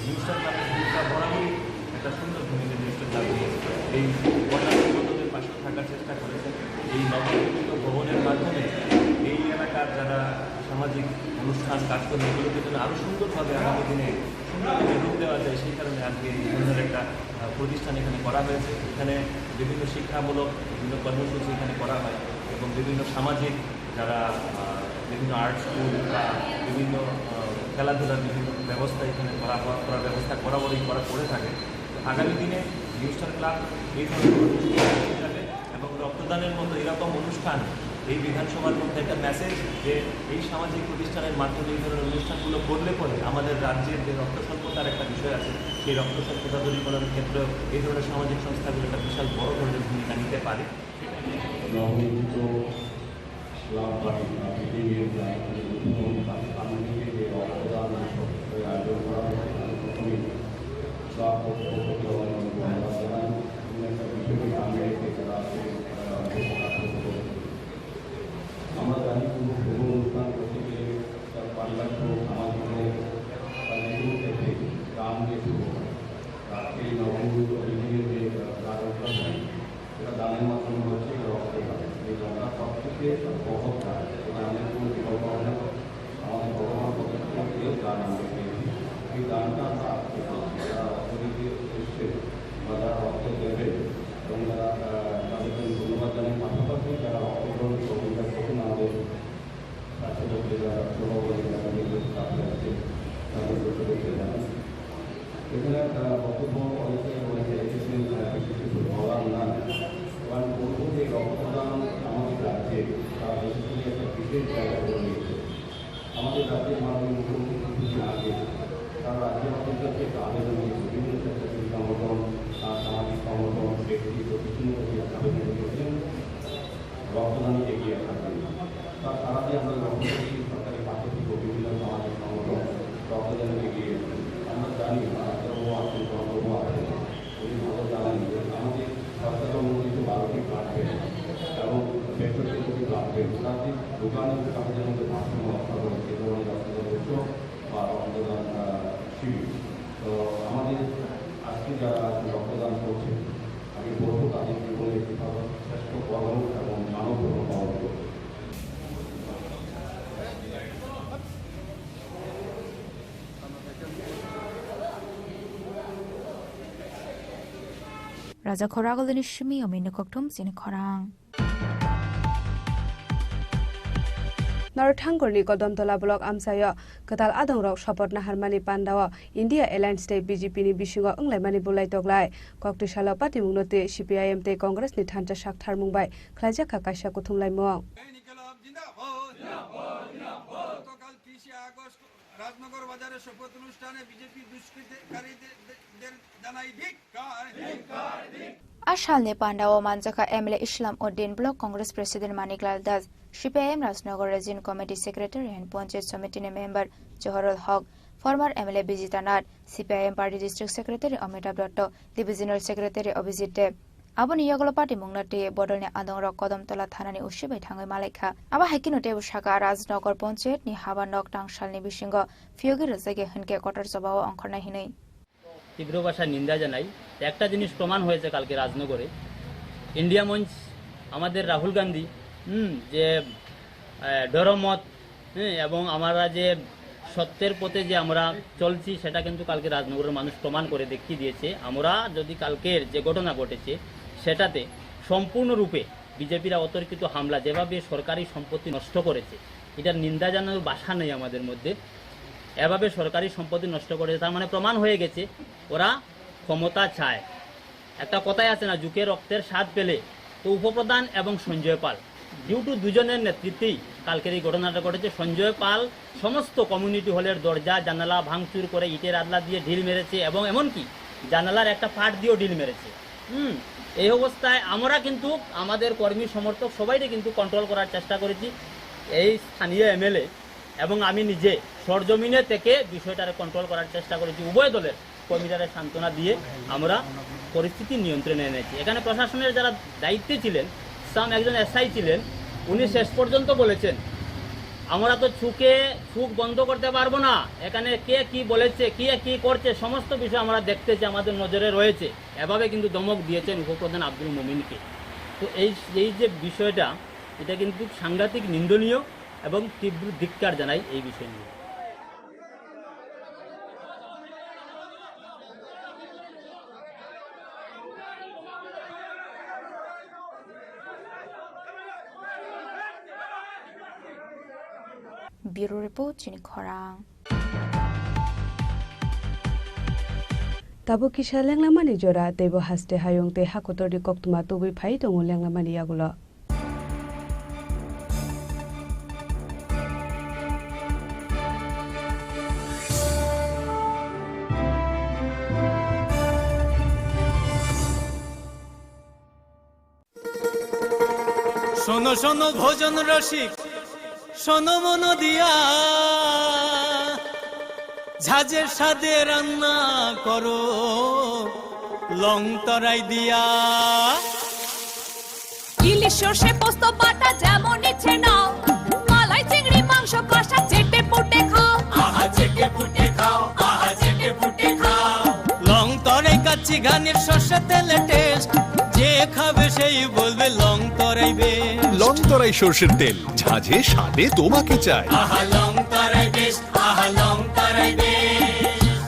নিউ স্টার ক্লাবের ভূমিকা বরাবরই একটা সুন্দর ভূমিকা নিউ স্টার ক্লাব নিয়েছে। এই বন্যাদের পাশে থাকার চেষ্টা করেছে। এই নবনির্মিত ভবনের মাধ্যমে এই এলাকার যারা সামাজিক অনুষ্ঠান কাজকর্ম এগুলোকে যেন আরও সুন্দরভাবে আগামী দিনে সুন্দরভাবে রূপ দেওয়া যায়, সেই কারণে আজকে এই ধরনের একটা প্রতিষ্ঠান এখানে করা হয়েছে। এখানে বিভিন্ন শিক্ষামূলক বিভিন্ন কর্মসূচি এখানে করা হয় এবং বিভিন্ন সামাজিক যারা বিভিন্ন আর্ট স্কুল বা বিভিন্ন খেলাধুলার বিভিন্ন ব্যবস্থা এখানে করার ব্যবস্থা বরাবরই করে থাকে। আগামী দিনে নিউ স্টার ক্লাব এই ধরনের অনুষ্ঠান যাবে এবং রক্তদানের মতো এরকম অনুষ্ঠান এই বিধানসভার মধ্যে একটা মেসেজ যে এই সামাজিক প্রতিষ্ঠানের মাধ্যমে এই ধরনের অনুষ্ঠানগুলো করলে পরে আমাদের রাজ্যের যে রক্ত স্বল্পতার একটা বিষয় আছে সেই রক্ত স্বল্পতা দূরীকরণের ক্ষেত্রেও এই ধরনের সামাজিক সংস্থাগুলো একটা বিশাল বড় ধরনের ভূমিকা নিতে পারে। আমরা জানি কোনো শুভ অনুষ্ঠান করতে গেলে তার পারিবারিক সামাজিক থেকে গান দিয়ে শুরু হয়। এই নবমূল অভিযোগের যে গান অনুষ্ঠান হয় সেটা গানের মাধ্যমে হচ্ছে রক্তদান। এই গানটা সব থেকে বহৎ গান, এই গানের কোনো বিকল্প হয় না। আমাদের ভগবান প্রতিষ্ঠাকে গান আমরা পেয়েছি। এই গানটা আমরা আজকে পেয়েছি যারা রক্তদিকে এসছে বা যারা রক্ত দেবে এবং যারা তাদেরকে ধন্যবাদ জানার পাশাপাশি যারা রক্তগ্রহণ অভিযোগ করছেন আমাদের স্বাস্থ্য যারা ছোটো বলে যারা নির্দেশ কাছে আছে তাদের দোকানের কাজের মধ্যে ভারসাম্য রক্ষা করে এ ধরনের রক্তদান উৎসব বা রক্তদান শিবির। তো আমাদের আজকে যারা রক্তদান করছে আমি বলবো তাদেরকে বলে শ্রেষ্ঠ কর্ম এবং মানব ধর্ম পালন করবে। Raja Khoragolini Shimi Omini Koktum Sin Khorang. Northangorni Kodamtola Block Amsayo, Katal Adongrok Shopot Naharmani Pandawa, India Alliance State BJP ni Bishingo Unglemani Bulai Toglai, Kokti Shalapati Munote, CPIM Te Congress ni Tanta Shakhtar Mumbai, Klaja Kakasha Kutumlai Moang. Rajnagar বাজারে শপথ অনুষ্ঠানে বিজেপি দুষ্কৃতকারীদের জানাই ধিক্কার। Ashalne Pandawa Manjaka MLA Islam Uddin Block Congress President Maniklal Das, CPIM Rajnagar Region Committee Secretary and Panchayat Committee member Johorul Haq, former MLA Bijita Nath, CPIM Party District Secretary Amitabh Dotto, Divisional Secretary Abhijit Dev. Abon iyagolo party mungnate bodolne adongrok Kodamtola thanani ushibai thangai malaikha aba haikinote ushaka Rajnagar Panchayat ni Habanok Tangshal ni Bishingo Fiogi Razage Hinke Kotar Sabao Ankhorna Hinai. তীব্র ভাষায় নিন্দা জানাই। একটা জিনিস প্রমাণ হয়েছে কালকে রাজনগরে, ইন্ডিয়া মঞ্চ আমাদের রাহুল গান্ধী যে ডরমত এবং আমরা যে সত্যের পথে যে আমরা চলছি সেটা কিন্তু কালকে রাজনগরের মানুষ প্রমাণ করে দেখিয়ে দিয়েছে। আমরা যদি কালকের যে ঘটনা ঘটেছে সেটাতে সম্পূর্ণরূপে বিজেপিরা অতর্কিত হামলা যেভাবে সরকারি সম্পত্তি নষ্ট করেছে, এটার নিন্দা জানানোর ভাষা নেই আমাদের মধ্যে। এভাবে সরকারি সম্পত্তি নষ্ট করেছে তার মানে প্রমাণ হয়ে গেছে ওরা ক্ষমতা চায়। একটা কথাই আছে না, যুকে রক্তের স্বাদ পেলে, তো উপপ্রধান এবং সঞ্জয় পাল ডিউ টু দুজনের নেতৃত্বেই কালকের এই ঘটনাটা ঘটেছে। সঞ্জয় পাল সমস্ত কমিউনিটি হলের দরজা জানালা ভাঙচুর করে ইটের আদলা দিয়ে ঢিল মেরেছে এবং এমনকি জানালার একটা পাট দিয়েও ঢিল মেরেছে। এই অবস্থায় আমরা কিন্তু আমাদের কর্মী সমর্থক সবাইকে কিন্তু কন্ট্রোল করার চেষ্টা করেছি। এই স্থানীয় এমএলএ এবং আমি নিজে সরজমিনে থেকে বিষয়টাকে কন্ট্রোল করার চেষ্টা করেছি। উভয় দলের কর্মীদের সান্ত্বনা দিয়ে আমরা পরিস্থিতি নিয়ন্ত্রণে এনেছি। এখানে প্রশাসনের যারা দায়িত্বে ছিলেন, একজন এসআই ছিলেন, উনি শেষ পর্যন্ত বলেছেন আমরা তো চোখ বন্ধ করতে পারবো না, এখানে কে কি বলেছে, কে কি করছে সমস্ত বিষয় আমরা দেখতেছি, আমাদের নজরে রয়েছে। এভাবে কিন্তু ধমক দিয়েছেন উপপ্রধান আব্দুল মোমিনকে। তো এই যে বিষয়টা, এটা কিন্তু সাংঘাতিক নিন্দনীয় এবং তীব্র ধিক্কার জানাই এই বিষয় নিয়ে। Bureau Report Chini Khorang. Tabo kisha lenglamani jora tebo haste hayong te hakotor di koktuma tobi phai tongo lenglamani yagulo. শোনো শোনো ভোজন রসিক, শোনো মন দিয়া, ঝাঁঝের সাথে রান্না করো লং তরাই দিয়া। ইলিশ সর্ষে পোস্ত বাটা যেমন ইচ্ছে নাও, মালাই চিংড়ি মাংস কষা চেটে পুটে খাও, আহা চেটে পুটে খাও, আহা চেটে পুটে খাও। লং তরাই কাচ্চি ঘানির সর্ষে তেলে টেস্ট, যে খাবে সেই বলবে লং তরাই বেশ। লং তরাই সরষের তেল, ঝাঁঝে স্বাদে তোমাকে চাই। আহা লং তরাই বেশ, আহা লং তরাই বেশ।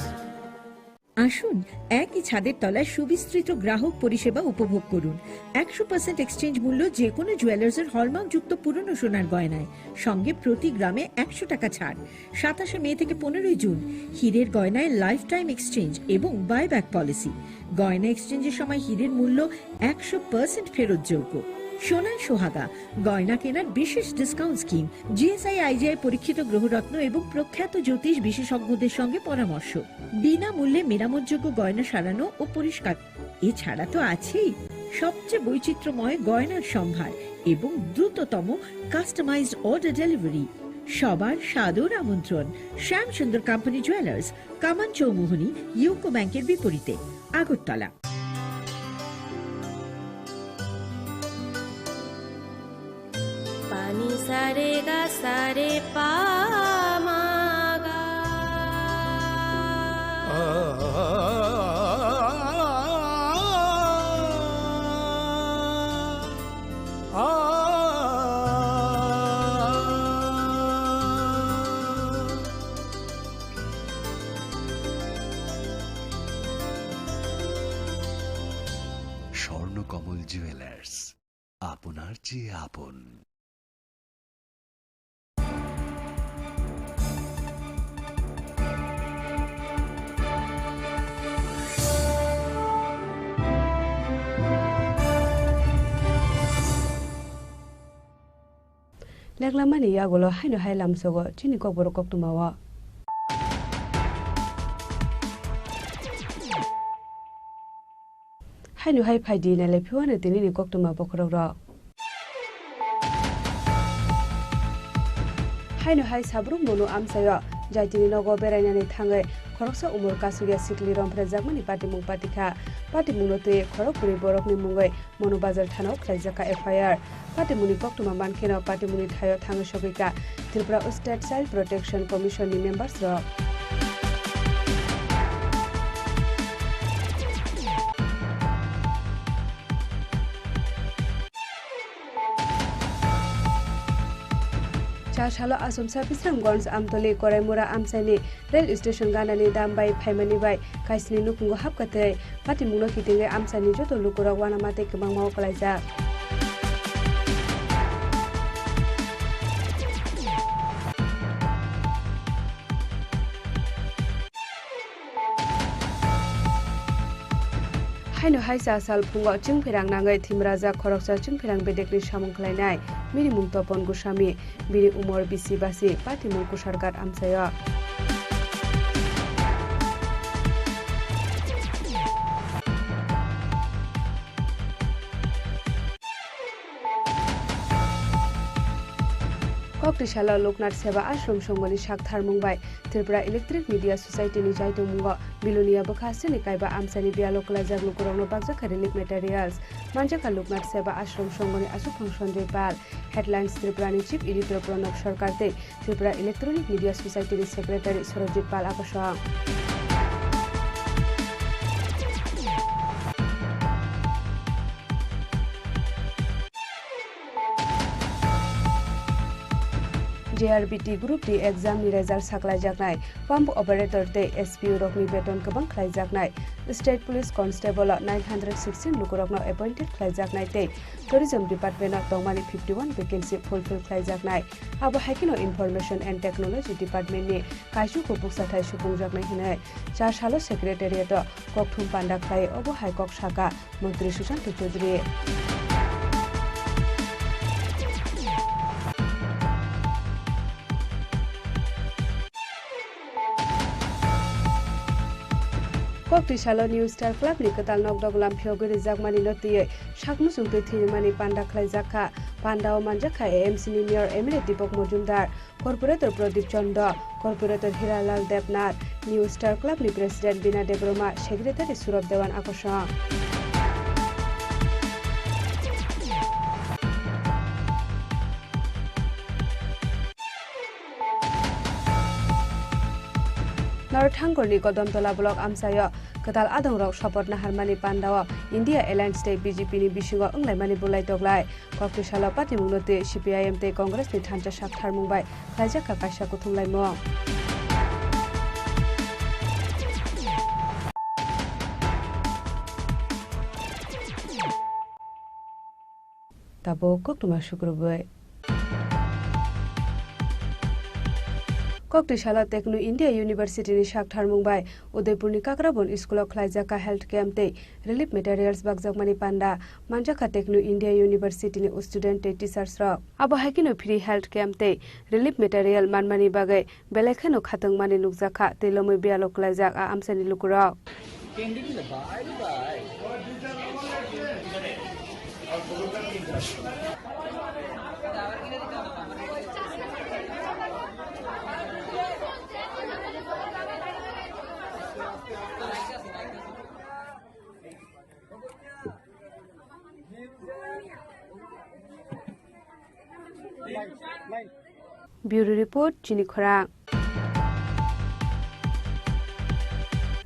আসুন একই ছাদের তলায় সুবিস্তৃত গ্রাহক পরিষেবা উপভোগ করুন। 100% এক্সচেঞ্জ মূল্য যে কোনো জুয়েলার্সের হলমার্কযুক্ত পুরনো সোনার গয়নায়, সঙ্গে প্রতি গ্রামে 100 টাকা ছাড়। 27 মে থেকে 15 জুন হীরের গয়নায় লাইফ টাইম এক্সচেঞ্জ এবং বাইব্যাক পলিসি। গয়না এক্সচেঞ্জের সময় হীরের মূল্য 100% ফেরতযোগ্য। সোনার সোহাগা গয়না কেনার বিশেষ ডিসকাউন্ট স্কিম, জিএসআই আইজিআই পরীক্ষিত গ্রহরত্ন এবং প্রখ্যাত জ্যোতিষ বিশেষজ্ঞদের সঙ্গে পরামর্শ, বিনামূল্যে মেরামতযোগ্য গয়না সারানো ও পরিষ্কার। এছাড়া তো আছেই সবচেয়ে বৈচিত্র্যময় গয়নার সম্ভার এবং দ্রুততম কাস্টমাইজড অর্ডার ডেলিভারি। সবার সাদর আমন্ত্রণ শ্যামসুন্দর কোম্পানি জুয়েলার্স, কামান চৌমুহনী, ইউকো ব্যাংকের বিপরীতে, Agartala. ni sa re ga sa re pa ma ga Swarnakamal jewellers, আপনার চেয়ে আপন। Leklamani yagolo haino hailam sogo chini kok boro kok tumawa. Haino hai phaidi na le phiwane tini ni kok tuma bokrok ro. Haino hai sabruk mono amsayo jaitini nogo berainani thangai khoroksa umur kasuria sikli rompre jagmani patimung patikha patimung note khorokpuri borokni mungai mono bazar thanao khlaijaka FIR patimuni koktuma mankhena patimuni thayo thangai sokika Tripura State Child Protection Commission ni members ro Chashalo Asumsa Pisramgons Amtoli Koraimura Amsani Rail Station Ganani Dambai Paimani Bai Kaisni Nukungo Hapkate Patimuno Kitinge Amsani Joto Lukura Wanamate Kamangmao Kalaiza Haino haisa sal phungo chungphirang nangai thimraja khoroksa chungphirang bedekni samung khlainai mini mung topon gosami biri umor bisi basi pati mung kusarkat amsaya Koktishala Loknath Seva Ashram Shongoni Shakthar Mumbai Tripura Electric Media Society ni Jaito Mungo Bilonia Bakhase ni Kaiba Amsani Bia Lokala Jaglu Kurongno Bakjaka Relief Materials Manjaka Loknath Seva Ashram Shongoni Asu Function Pal Headlines Tripura ni Chief Editor Pranab Sarkar te Tripura Electronic Media Society ni Secretary Sorojit Pal Akasha JRBT Group di exam ni result saklai jaknai pump operator te SPU rokni beton kabang khlai jaknai State Police Constable 916 lukurokno appointed khlai jaknai te Tourism Department of Tongmani 51 vacancy fulfill khlai jaknai abo hakino Information and Technology Department ni kaisu kubuk sathai supung jaknai hinai char salo secretariat kokthum panda khlai obo hai kok shaka Mantri Sushant Chaudhary Koktishala New Star Club ni katal nok doglam phioguri jagmani notiye shakmu sungte thirmani panda khlai jakha pandao manjakha AMC ni mayor Emre Deepak Mojumdar corporator Pradeep Chanda corporator Hiralal Devnath New Star Club ni president Bina Debroma secretary Surab Dewan Akosha Northangorni Kodamtola Block Amsayo Katal Adongrok Shopot Naharmani Pandawa India Alliance State BJP ni Bishingo Anglaimani Bulai Toglai Koktishala Party Mungnote CPIM te Congress ni Thancha Shakthar Mumbai Khaijaka Kaisha Kuthunglai Mo Tabo Koktuma Shukrubai Koktishala Techno India University ni Shakthar Mumbai Udaipur ni Kakrabon School of Khlaijaka Health Camp te Relief Materials Bakjakmani Panda Manjaka Techno India University ni student te teachers ra abo hakino free health camp te Relief Material manmani bagai belekhano khatangmani nukjaka te lomoi bialo khlaijak a amsani lukura bureau report চিনিখরা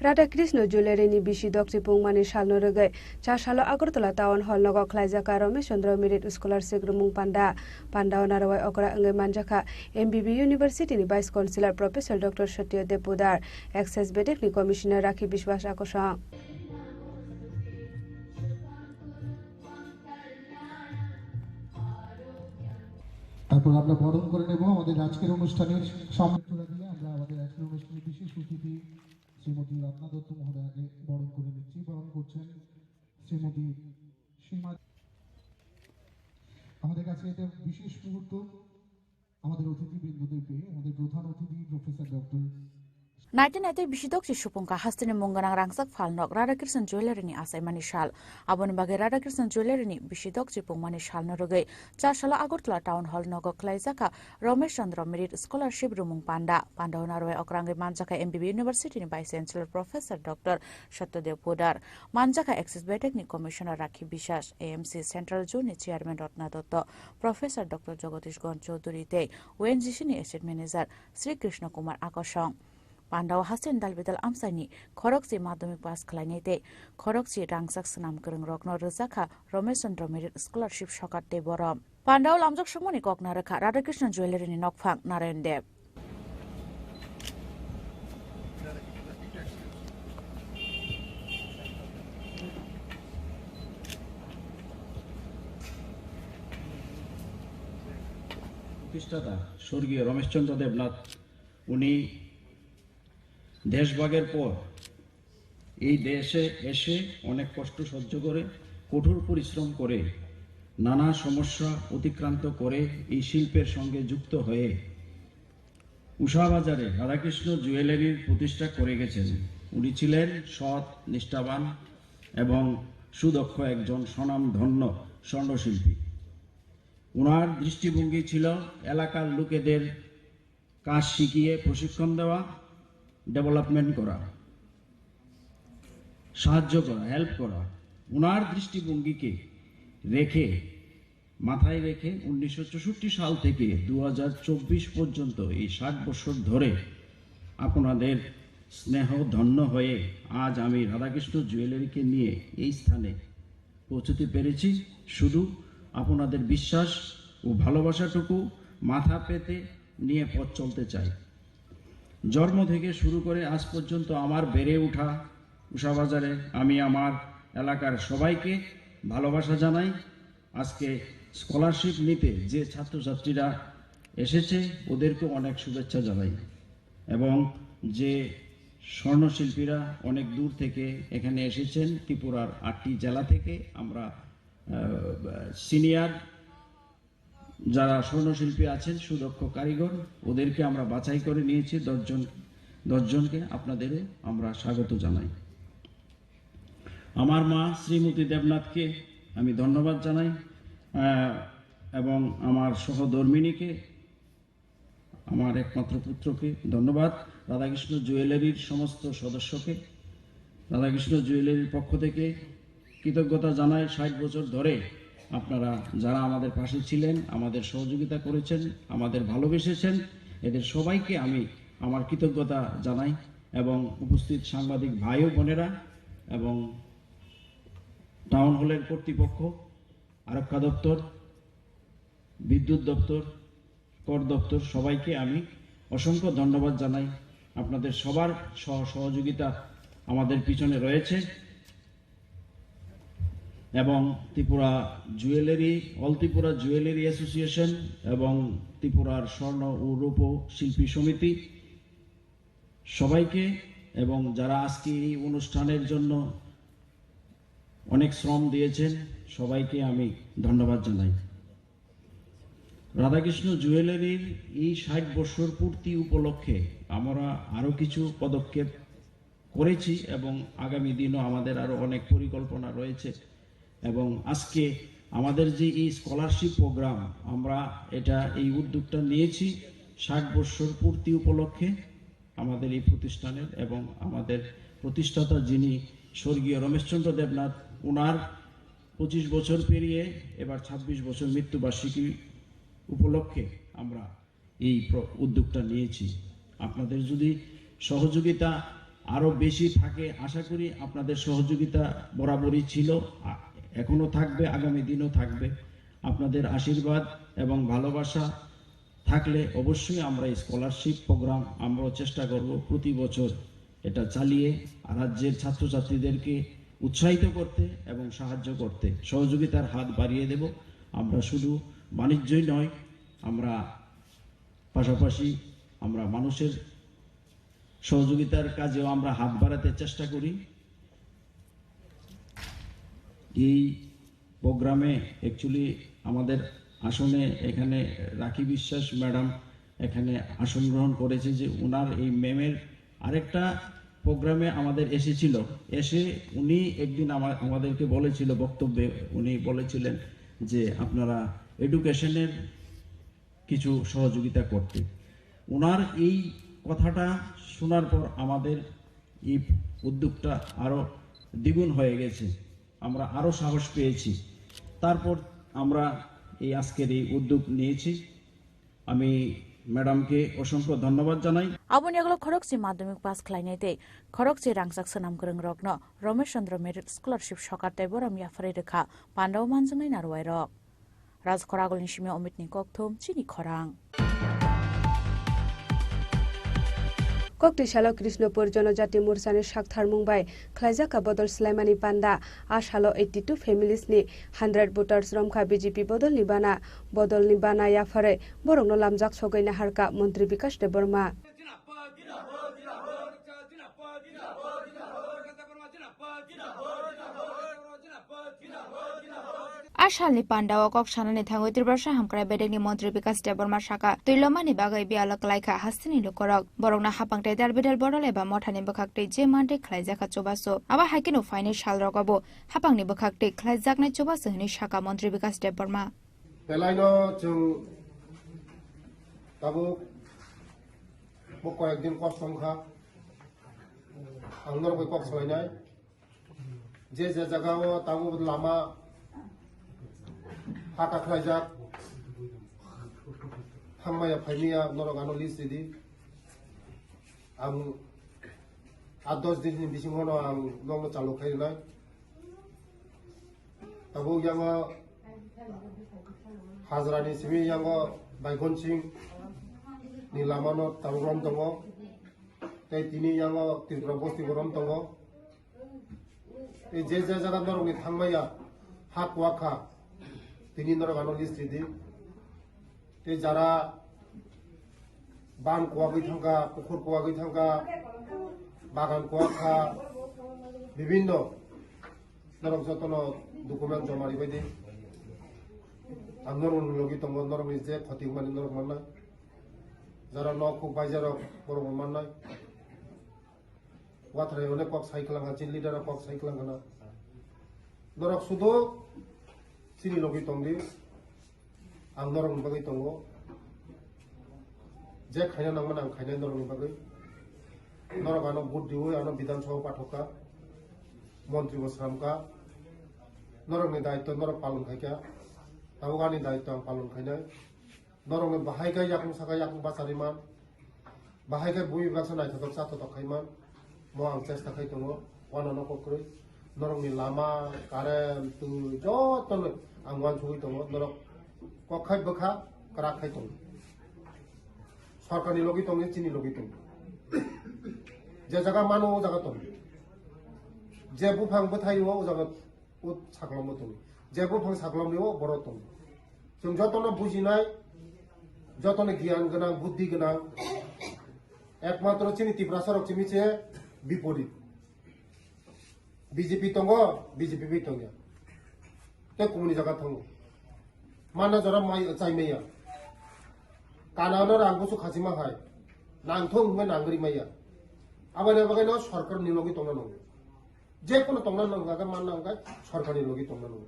রাধাকৃষ্ণ জুয়েলারিনি বিশি দক্সিপুংমানি সালনো রোগै 4 সালো আগরতলা টাউन हल नगो खलाइजाका रमेश चंद्र मेरिट स्कॉलरशिप रुमुं पांडा नारवाय अकरा अंगे मानजाखा एमबीबी यूनिवर्सिटी नि vice councillor professor doctor Satyadev पुदार excise बेटेकनि कमिशनर राखी विश्वास आकर्षण তারপর আমরা বরণ করে নেব আমাদের আজকের অনুষ্ঠানের সম্মাননা দিয়ে আমরা আমাদের আজকের অনুষ্ঠানের বিশেষ অতিথি শ্রীমতী রত্না দত্ত মহোদয়াকে বরণ করে নিচ্ছি। বরণ করছেন শ্রীমতী সীমা। আমাদের কাছে এটা বিশেষ মুহূর্ত। আমাদের অতিথিবৃন্দদের পেয়ে আমাদের প্রধান অতিথি প্রফেসর ডক্টর नाइटे बिसिदक सुपुंका हास्तिनि मुंगनां रांसाक फालनक राधाकृष्ण ज्वेलारिनि आसाइमानि साल आबोनि बागै राधाकृष्ण ज्वेलारिनि बिसिदक चिपुंमानि सालनो रोगै 4 साला আগরতলা टाउन हल नगो खलाइजाका रमेश चंद्र मेरिट स्कॉलरशिप रुमुं पांडा नारवाय अक्रांगे मानजाका MBB university vice chancellor professor doctor Satyadev पुदार मानजाका एक्सेस बेटेकनि commissioner Rakhi Biswas AMC central जोननि chairman Ratna Dutta professor doctor Jagadish Gan Chaudhary ते ONGC asset manager Shri Krishna Kumar आकर्षण पांडाव हासेन दालबेदाल आमसाइनि खरकसी माध्यमिक पास खालायनायते खरकसी रांसाक सनाम गोरों रत्न रोजाखा रमेश चंद्र मेरिट स्कॉलरशिप सकाते बरम पांडाव लामजक समनि ककना रेखा राधाकृष्ण ज्वेलारिनि नकफां नारायण देव प्रतिष्ठाता स्वर्गीय रमेश चंद्र देवनाथ उनी देशभागের পর এই দেশে এসে অনেক কষ্ট সহ্য করে কঠোর পরিশ্রম করে নানা সমস্যা অতিক্রান্ত করে এই শিল্পের সঙ্গে যুক্ত হয়ে উষাবাজারে রাধাকৃষ্ণ জুয়েলারির প্রতিষ্ঠা করে গেছেন। উনি ছিলেন সৎ, নিষ্ঠাবান এবং সুদক্ষ একজন স্বনামধন্য স্বর্ণশিল্পী। ওনার দৃষ্টিভঙ্গি ছিল এলাকার লোকেদের কাজ শিখিয়ে প্রশিক্ষণ দেওয়া, डेवलपमेंट करा, साहाय्य करा, हेल्प करा। उनार दृष्टिभंगी के रेखे माथाय रेखे 1964 साल থেকে 2024 পর্যন্ত এই 60 বছর ধরে আপনাদের স্নেহ ধন্য হয়ে আজ আমি রাধাকৃষ্ণ জুয়েলারিকে নিয়ে এই স্থানে পৌঁছতে পেরেছি। শুধু আপনাদের বিশ্বাস ও ভালোবাসাটুকু মাথা পেতে নিয়ে পথ চলতে চাই। জন্ম থেকে শুরু করে আজ পর্যন্ত আমার বেড়ে ওঠা উষাবাজারে আমি আমার এলাকার সবাইকে ভালোবাসা জানাই। আজকে স্কলারশিপ নিতে যে ছাত্রছাত্রীরা এসেছে ওদেরকে অনেক শুভেচ্ছা জানাই এবং যে স্বর্ণশিল্পীরা অনেক দূর থেকে এখানে এসেছেন, ত্রিপুরার 8টি জেলা থেকে আমরা সিনিয়র যারা স্বর্ণশিল্পী আছেন, সুদক্ষ কারিগর, ওদেরকে আমরা বাছাই করে নিয়েছি 10 জনকে। আপনাদেরও আমরা স্বাগত জানাই। আমার মা শ্রীমতী দেবনাথকে আমি ধন্যবাদ জানাই এবং আমার সহধর্মিণীকে, আমার একমাত্র পুত্রকে ধন্যবাদ। রাধাকৃষ্ণ জুয়েলারির সমস্ত সদস্যকে রাধাকৃষ্ণ জুয়েলারির পক্ষ থেকে কৃতজ্ঞতা জানাই। 60 বছর ধরে আপনারা যারা আমাদের পাশে ছিলেন, আমাদের সহযোগিতা করেছেন, আমাদের ভালোবেসেছেন, এদের সবাইকে আমি আমার কৃতজ্ঞতা জানাই এবং উপস্থিত সাংবাদিক ভাই ও বোনেরা এবং টাউন হলের কর্তৃপক্ষ, আরক্ষা দপ্তর, বিদ্যুৎ দপ্তর, কর দপ্তর, সবাইকে আমি অসংখ্য ধন্যবাদ জানাই। আপনাদের সবার সহযোগিতা আমাদের পিছনে রয়েছে এবং Tripura jewellery, all Tripura jewellery association এবং ত্রিপুরার স্বর্ণ ও রূপ শিল্পী সমিতি সবাইকে এবং যারা আজকে এই অনুষ্ঠানের জন্য অনেক শ্রম দিয়েছেন সবাইকে আমি ধন্যবাদ জানাই। রাধাকৃষ্ণ জুয়েলারির এই 60 বছর পূর্তি উপলক্ষে আমরা আরও কিছু পদক্ষেপ করেছি এবং আগামী দিনও আমাদের আরও অনেক পরিকল্পনা রয়েছে এবং আজকে আমাদের যে এই স্কলারশিপ প্রোগ্রাম আমরা এই উদ্যোগটা নিয়েছি 60 বছর পূর্তি উপলক্ষে আমাদের এই প্রতিষ্ঠানের এবং আমাদের প্রতিষ্ঠাতা যিনি স্বর্গীয় রমেশচন্দ্র দেবনাথ, ওনার 25 বছর পেরিয়ে এবার 26 বছর মৃত্যুবার্ষিকী উপলক্ষে আমরা এই উদ্যোগটা নিয়েছি। আপনাদের যদি সহযোগিতা আরও বেশি থাকে, আশা করি আপনাদের সহযোগিতা বরাবরই ছিল, এখনও থাকবে, আগামী দিনও থাকবে। আপনাদের আশীর্বাদ এবং ভালোবাসা থাকলে অবশ্যই আমরা স্কলারশিপ প্রোগ্রাম আমরাও চেষ্টা করব প্রতি বছর এটা চালিয়ে রাজ্যের ছাত্রছাত্রীদেরকে উৎসাহিত করতে এবং সাহায্য করতে, সহযোগিতার হাত বাড়িয়ে দেব। আমরা শুধু বাণিজ্যই নয়, আমরা পাশাপাশি আমরা মানুষের সহযোগিতার কাজেও আমরা হাত বাড়াতে চেষ্টা করি। এই প্রোগ্রামে অ্যাকচুয়ালি আমাদের আসনে এখানে রাখি বিশ্বাস ম্যাডাম এখানে আসন গ্রহণ করেছে, যে ওনার এই ম্যামের আরেকটা প্রোগ্রামে আমাদের এসেছিল, এসে উনি একদিন আমাদেরকে বলেছিল, বক্তব্যে উনি বলেছিলেন যে আপনারা এডুকেশনের কিছু সহযোগিতা করতে। ওনার এই কথাটা শোনার পর আমাদের এই উদ্যোগটা আরও দ্বিগুণ হয়ে গেছে, আমরা আরও সাহস পেয়েছি। তারপর আমরা এই আজকের এই উদ্যোগ নিয়েছি। আমি ম্যাডামকে অসংখ্য ধন্যবাদ জানাই। আবনি আগলো খড়গসি মাধ্যমিক pass খাইনাইতে খড়গসি রাংসাক Sanam গরং রগ্ন Ramesh Chandra merit scholarship সকাতে বরম ইয়াফারে রেখা পান্ডাও মানজংনাই নারওয়াই রক রাজখরা আগলनि सिमे अमितनि कक्थुम चिनि खरां कक्टिसालो कृष्णपुर जनजाति मोर्चानि साकथार मुंबाई खलाइजाका बदल स्लाइमानि पान्दा आसालो 82 फेमिलिसनि 100 भोटार्स रमखा बीजेपी बदलनि बाना याफारे बरंनो लामजाक सगैना हारका मन्त्री विकास देबबर्मा आसालनि पान्डाव कक सानानि थांगै त्रिपुरा हामक्राय बेदेनि मन्त्री विकास देबबर्मा साका तुइलमानि बागै बियालक लाइखा हास्तिनि लुकरक बरंना हापांगते दालबेदाल बदल एबा मथानि बखाकते जे मानते खलाइजाका चोबासो आबा हाइकेनो फाइने साल रगाबो हापांनि बखाकते खलाइजाकनाय चोबासो हनि साका मन्त्री विकास देबबर्मा पेलाइनो जों दाबो कয়েকদিন কষ্ট সংখ্যা आंनोर बय कक सलायनाय जे जायगायाव दाबो लामा हाटा खलाइजाक थांमाया फाइनिया नरगानो लिस्ट दिदि आं 8-10 दिननि बिसिङावनो आं नंनो चालु खायनाय दाबो यांग हाजरानि सिमि यांग बायगन सिं नि लामानो ताबुरम दङ तै तिनि यांग त्रिपुरा बस्ति गरम दङ ए जे जायगा नरगनि थांमाया हा कुवाखा তিনি নরগানো লিস্ট দিদি তে যারা বান কোয়াগৈ থাকা পুকুর কোয়াগৈ থাকা বাগান কোয়াখা বিভিন্ন নরক যতন ডকুমেন্ট জমারি বায়দি আর নরম লগি দङ নরমनि যে ক্ষতি মানে নরক মাননাय যারা নখ বাইজারক বড় মানनाय ওয়াথরে অনেক কক সাইকেল চিন লিডার কক সাইকেল গানা নরক শুধু চিনি লগি তংদি आं नरमनि बागै दङ जे खायना नांगोन आं खायनाय नरमनि बागै नरक आनो भोट दिवो आनो विधानसभा पाठका मन्त्री बसरामका नरकनि दायित्व नरक पालन खायका दावगानि दायित्व आं पालन खायनाय नरकनि बाहायगा याकुं साका याकुं बासारिमान बाहायगा बुइ बासा नायथादक साथादक खायमान मो आं चेष्टा खाय दङ वानानो कक्रै नरकनि लामा कारेन्ट तु जतनो आं वान सगै दङ नरक कखाय बखा कराखाय दं सरकारनि लगि दं चिनि लगि दं जे जागा मानो ओ जागा दं जे बुफां बथायो ओ जागा ओ साग्लामो दं जे बुफां साग्लामनियो बर दं जों जतनो बुजिनाय जतनो गियान गोनां बुद्धि गोनां एकमात्र चिनि त्रिपुरा सरक चिमिचे बिपरीत बीजेपी दङ बीजेपी बि दङ ते कमुनि जागा दङ माना जरा माइ चाइमेया कानानो रांगुसु खासिमा हाय नांथो उमे नांगरि माया आबाने बगानो सरकार निलगि तंना नं जे कोनो तंना नंगा मान नंगा सरकार निलगि तंना नं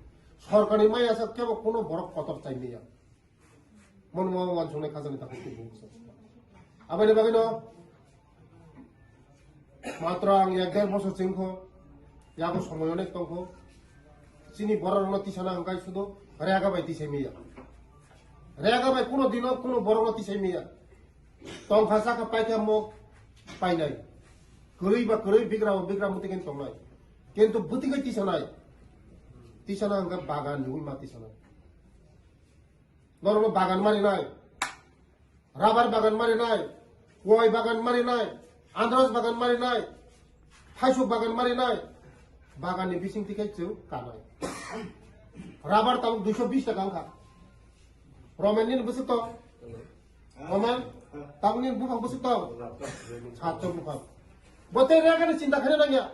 सरकार नि माया सा केबो कोनो बरक कतर चाइमेया मनमो वान सुने खाजानि ताकि बुंसो आबाने बगानो मात्र आं 1-1.5 বছর सिंखो यागो समय अनेक दंखो चिनि बररनो तिसाना अंगाय सुदो रेगा बाय तिसाय मिया रेगा बाय कोनो दिनो कोनो बररनो तिसाय मिया tong phasa ka pai ka mo pai nai kurui ba kurui bigra muti ken tong nai কিন্তু বুতিকে তিসানা আঙ্গা বাগান নুই মা তিসানা নরম বাগান মারি নাই রাবার বাগান মারি নাই কয় বাগান মারি নাই আন্দ্রস বাগান মারি নাই থাইসুক বাগান মারি নাই বাগানে বিসিং থেকে চেউ কানাই রাবার তাও 220 টাকা আঙ্কা রমেনিন বসে তো রমান তামনি বুফাং বসে তো 700 বুফাং বতে রেগানে চিন্তা করে না গিয়া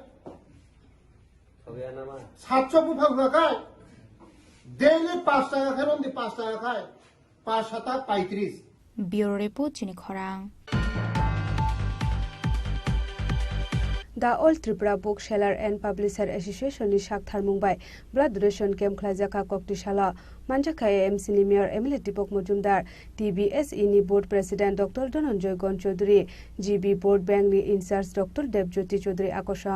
700 বুফাং খায় ডেইলি 5 টাকা খায় রন্দি 5 টাকা খায় 5 7 35 ব্যুরো রিপোর্ট চিনি খরাং The All Tripura Bookseller and Publisher Association ni Shakthar Mumbai blood donation camp khlajaka koktishala manjaka AMC ni Mayor Emily Dipok Mojumdar TBSE ni Board President Dr. Dhananjay Gon Chaudhary GB Board Bank ni In Charge Dr. Debjyoti Chaudhary akosha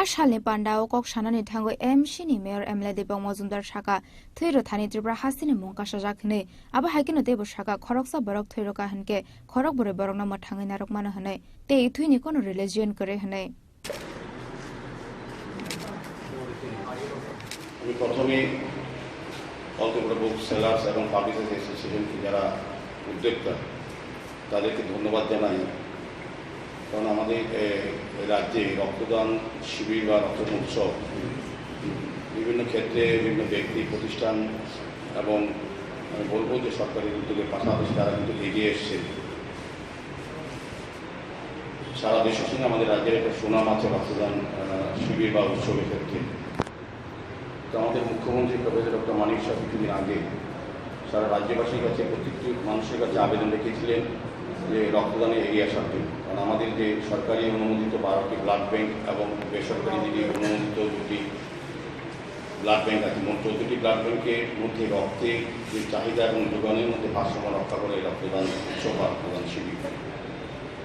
আশালে পান্ডাও কক সানানি থাঙ্গো এমসি নি মেয়র এমলে দেবং মজুমদার শাখা থৈরো থানি ত্রিপুরা হাসিনি মুংকা সাজাকনে আবা হাইকিনো দেব শাখা খরকসা বরক থৈরো কাহানকে খরক বরে বরক নাম থাঙ্গি নারক মানো হনে তে ইথুইনি কোন রিলিজিয়ন করে হনে আমি প্রথমে অল ত্রিপুরা বুক সেলার্স এবং পাবলিশার্স অ্যাসোসিয়েশন যারা উদ্যোক্তা তাদেরকে ধন্যবাদ জানাই কারণ আমাদের রাজ্যে রক্তদান শিবির বা রক্তদান উৎসব বিভিন্ন ক্ষেত্রে বিভিন্ন ব্যক্তি প্রতিষ্ঠান এবং আমি বলবো যে সরকারি উদ্যোগের পাশাপাশি তারা কিন্তু এগিয়ে এসছে সারা দেশের সঙ্গে আমাদের রাজ্যের একটা সুনাম আছে রক্তদান শিবির বা উৎসবের ক্ষেত্রে তো আমাদের মুখ্যমন্ত্রী প্রফেসর ডক্টর মানিক শাহ কিছুদিন আগে সারা রাজ্যবাসীর কাছে প্রত্যেকটি মানুষের কাছে আবেদন রেখেছিলেন যে রক্তদানে এগিয়ে আসার জন্য কারণ আমাদের যে সরকারি অনুমোদিত 12টি ব্লাড ব্যাংক এবং বেসরকারি যেটি অনুমোদিত 2টি ব্লাড ব্যাংক আছে মোট 14টি ব্লাড ব্যাংকের মধ্যে রক্তের যে চাহিদা এবং যোগানের মধ্যে ভারসাম্য রক্ষা করে রক্তদান উৎসব বা রক্তদান শিবির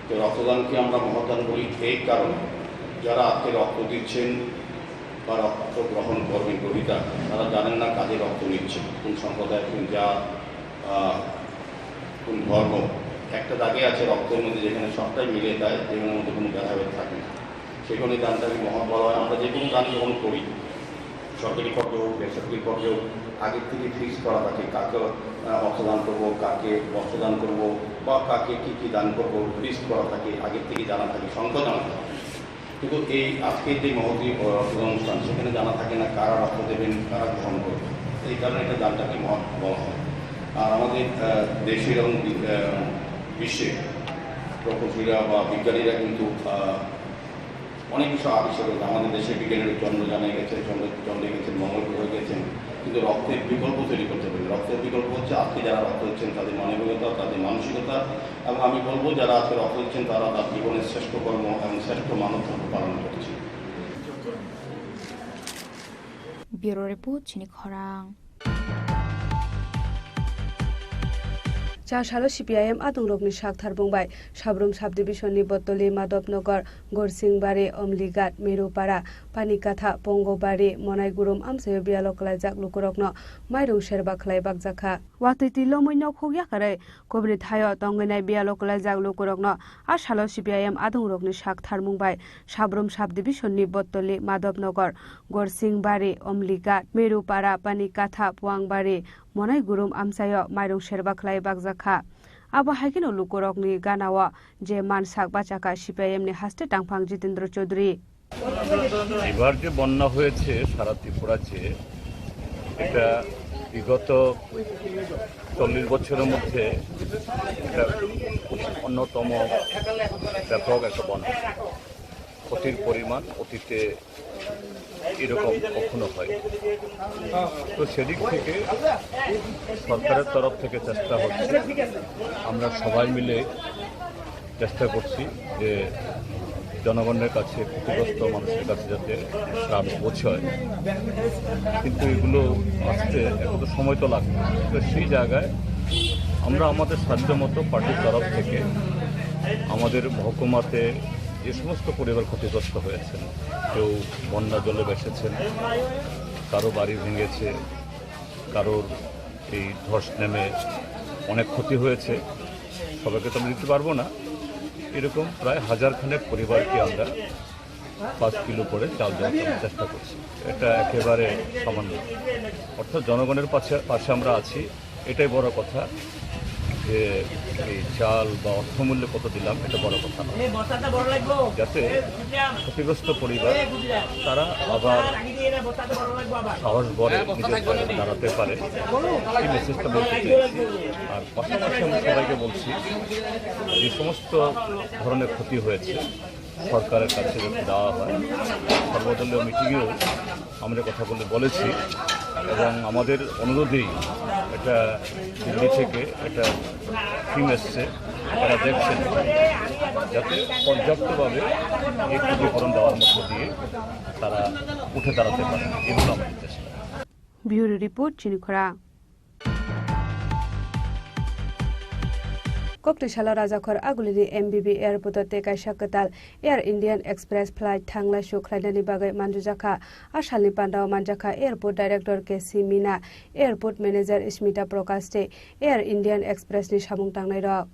তো রক্তদানকে আমরা মহদান বলি এই কারণে যারা আজকে রক্ত দিচ্ছেন বা রক্ত গ্রহণ করবেন গ্রহীতা তারা জানেন না কাজে রক্ত নিচ্ছে কোন সম্প্রদায় কোন জাত কোন ধর্ম একটা দাগে আছে রক্তের মধ্যে যেখানে সবটাই মিলে যায় যেখানের মধ্যে কোনো ভেদাভেদ থাকে সেখানে দানটাকে মহৎ বলা হয় আমরা যে কোনো দান গ্রহণ করি সরকারি পর্যায়ে হোক বেসরকারি পর্যায়ে হোক আগের থেকে ফিক্স করা থাকে কাকে অর্থদান করবো কাকে বস্ত্রদান করবো বা কাকে কী কী দান করবো ফিক্স করা থাকে আগের থেকে জানা থাকে সংখ্যা জানা থাকে কিন্তু এই আজকের যে মহতী রক্তদান অনুষ্ঠান সেখানে জানা থাকে না কারা রক্ত দেবেন কারা গ্রহণ করবেন এই কারণে একটা দানটাকে মহৎ বলা হয় আর আমাদের দেশের এবং বিশ্বে প্রকৌশলীরা বা বিজ্ঞানীরা কিন্তু অনেক কিছু আবিষ্কার করেছে আমাদের দেশের বিজ্ঞানীরা চন্দ্রযানে গেছে চন্দ্রে গেছেন মঙ্গল গ্রহে গেছেন কিন্তু রক্তের বিকল্প তৈরি করতে পারে রক্তের বিকল্প হচ্ছে আজকে যারা রক্ত দিচ্ছেন তাদের মানবিকতা তাদের মানসিকতা এবং আমি বলবো যারা আজকে রক্ত দিচ্ছেন তারা তার জীবনের শ্রেষ্ঠ কর্ম এবং শ্রেষ্ঠ মানব ধর্ম পালন করছে ব্যুরো রিপোর্ট চিনি খরাং চাশালো সিপিআইএম আদংরকনি শাকথার বুংবাই সাব্রুম সাব ডিভিশননি বত্তলি মাধবনগর গরসিংবাড়ি অমলিঘাট মেরুপাড়া পানিকাথা পঙ্গবাড়ি মনাইগুরুম আমসায় বিয়ালকলাইজাক লুকুরকনো মাইরং সেরবা খলাইবাক জাখা ওয়াতৈতি লমৈন্য খুগিয়াকারে কবরি থায় তঙ্গনাই বিয়ালকলাইজাক লুকুরকনো আশালো সিপিআইএম আদংরকনি শাকথার মুংবাই সাব্রুম সাব ডিভিশননি বত্তলি মাধবনগর গরসিংবাড়ি অমলিঘাট মেরুপাড়া পানিকাথা পুয়াংবাড়ি মনাইগুরুম আমসায় মাইরং সেরবা খলাইবাক জাখা আবো হাইকিনো লুকুরকনি গানাওয়া যে মানসাক বাচাকা সিপিআইএমনি হাস্তে টাংফাং জিতেন্দ্র চৌধুরী এবার যে বন্যা হয়েছে সারা ত্রিপুরাতে এটা বিগত 40 বছরের মধ্যে এটা অন্যতম ব্যাপক একটা বন্যা ক্ষতির পরিমাণ অতীতে এরকম কখনো হয় তো সেদিক থেকে সরকারের তরফ থেকে চেষ্টা হচ্ছে আমরা সবাই মিলে চেষ্টা করছি যে জনগণের কাছে ক্ষতিগ্রস্ত মানুষের কাছে যাতে ত্রাণ পৌঁছয় কিন্তু এগুলো আসতে একটু সময় তো লাগবে তো সেই জায়গায় আমরা আমাদের সাধ্য মতো পার্টির তরফ থেকে আমাদের মহকুমাতে যে সমস্ত পরিবার ক্ষতিগ্রস্ত হয়েছেন, কেউ বন্যা জলে ভেসেছেন, কারো বাড়ি ভেঙেছে, কারোর এই ধস নেমে অনেক ক্ষতি হয়েছে, সবাইকে তো আমরা দিতে পারবো না। এরকম প্রায় 1000 খানেক পরিবারকে আমরা 5 কিলো করে চাল দেওয়ার চেষ্টা করছি। এটা একেবারে সামান্য, অর্থাৎ জনগণের পাশে আমরা আছি, এটাই বড় কথা। যে এই চাল বা অর্থমূল্য কত দিলাম এটা বড় কথা না, যাতে ক্ষতিগ্রস্ত পরিবার তারা আবার সাহস বলে নিজের পায়ে দাঁড়াতে পারে, এই মেসেজটা বলতে চাইছি। আর পাশাপাশি আমি সবাইকে বলছি, যে সমস্ত ধরনের ক্ষতি হয়েছে সরকারের কাছে যাতে দেওয়া হয়। সর্বদলীয় মিটিংয়েও আমরা কথা বলেছি এবং আমাদের অনুরোধেই এটা দিল্লি থেকে একটা টিম এসছে, তারা দেখছেন যাতে পর্যাপ্তভাবে এই ক্ষতিপূরণ দেওয়ার মধ্য দিয়ে তারা উঠে দাঁড়াতে পারে, এগুলো আমাদের চেষ্টা। ব্যুরো রিপোর্ট চিনিখরা। Koktishala Rajakhor Agulini MBB Airport Kaisa Katal Air Indian Express flight Thangla Shukhlainani Bagai Manjujaka Ashalni Pandao Manjaka Airport Director KC Mina Airport Manager Smita Prokaste Air Indian Express ni samung tangnai rok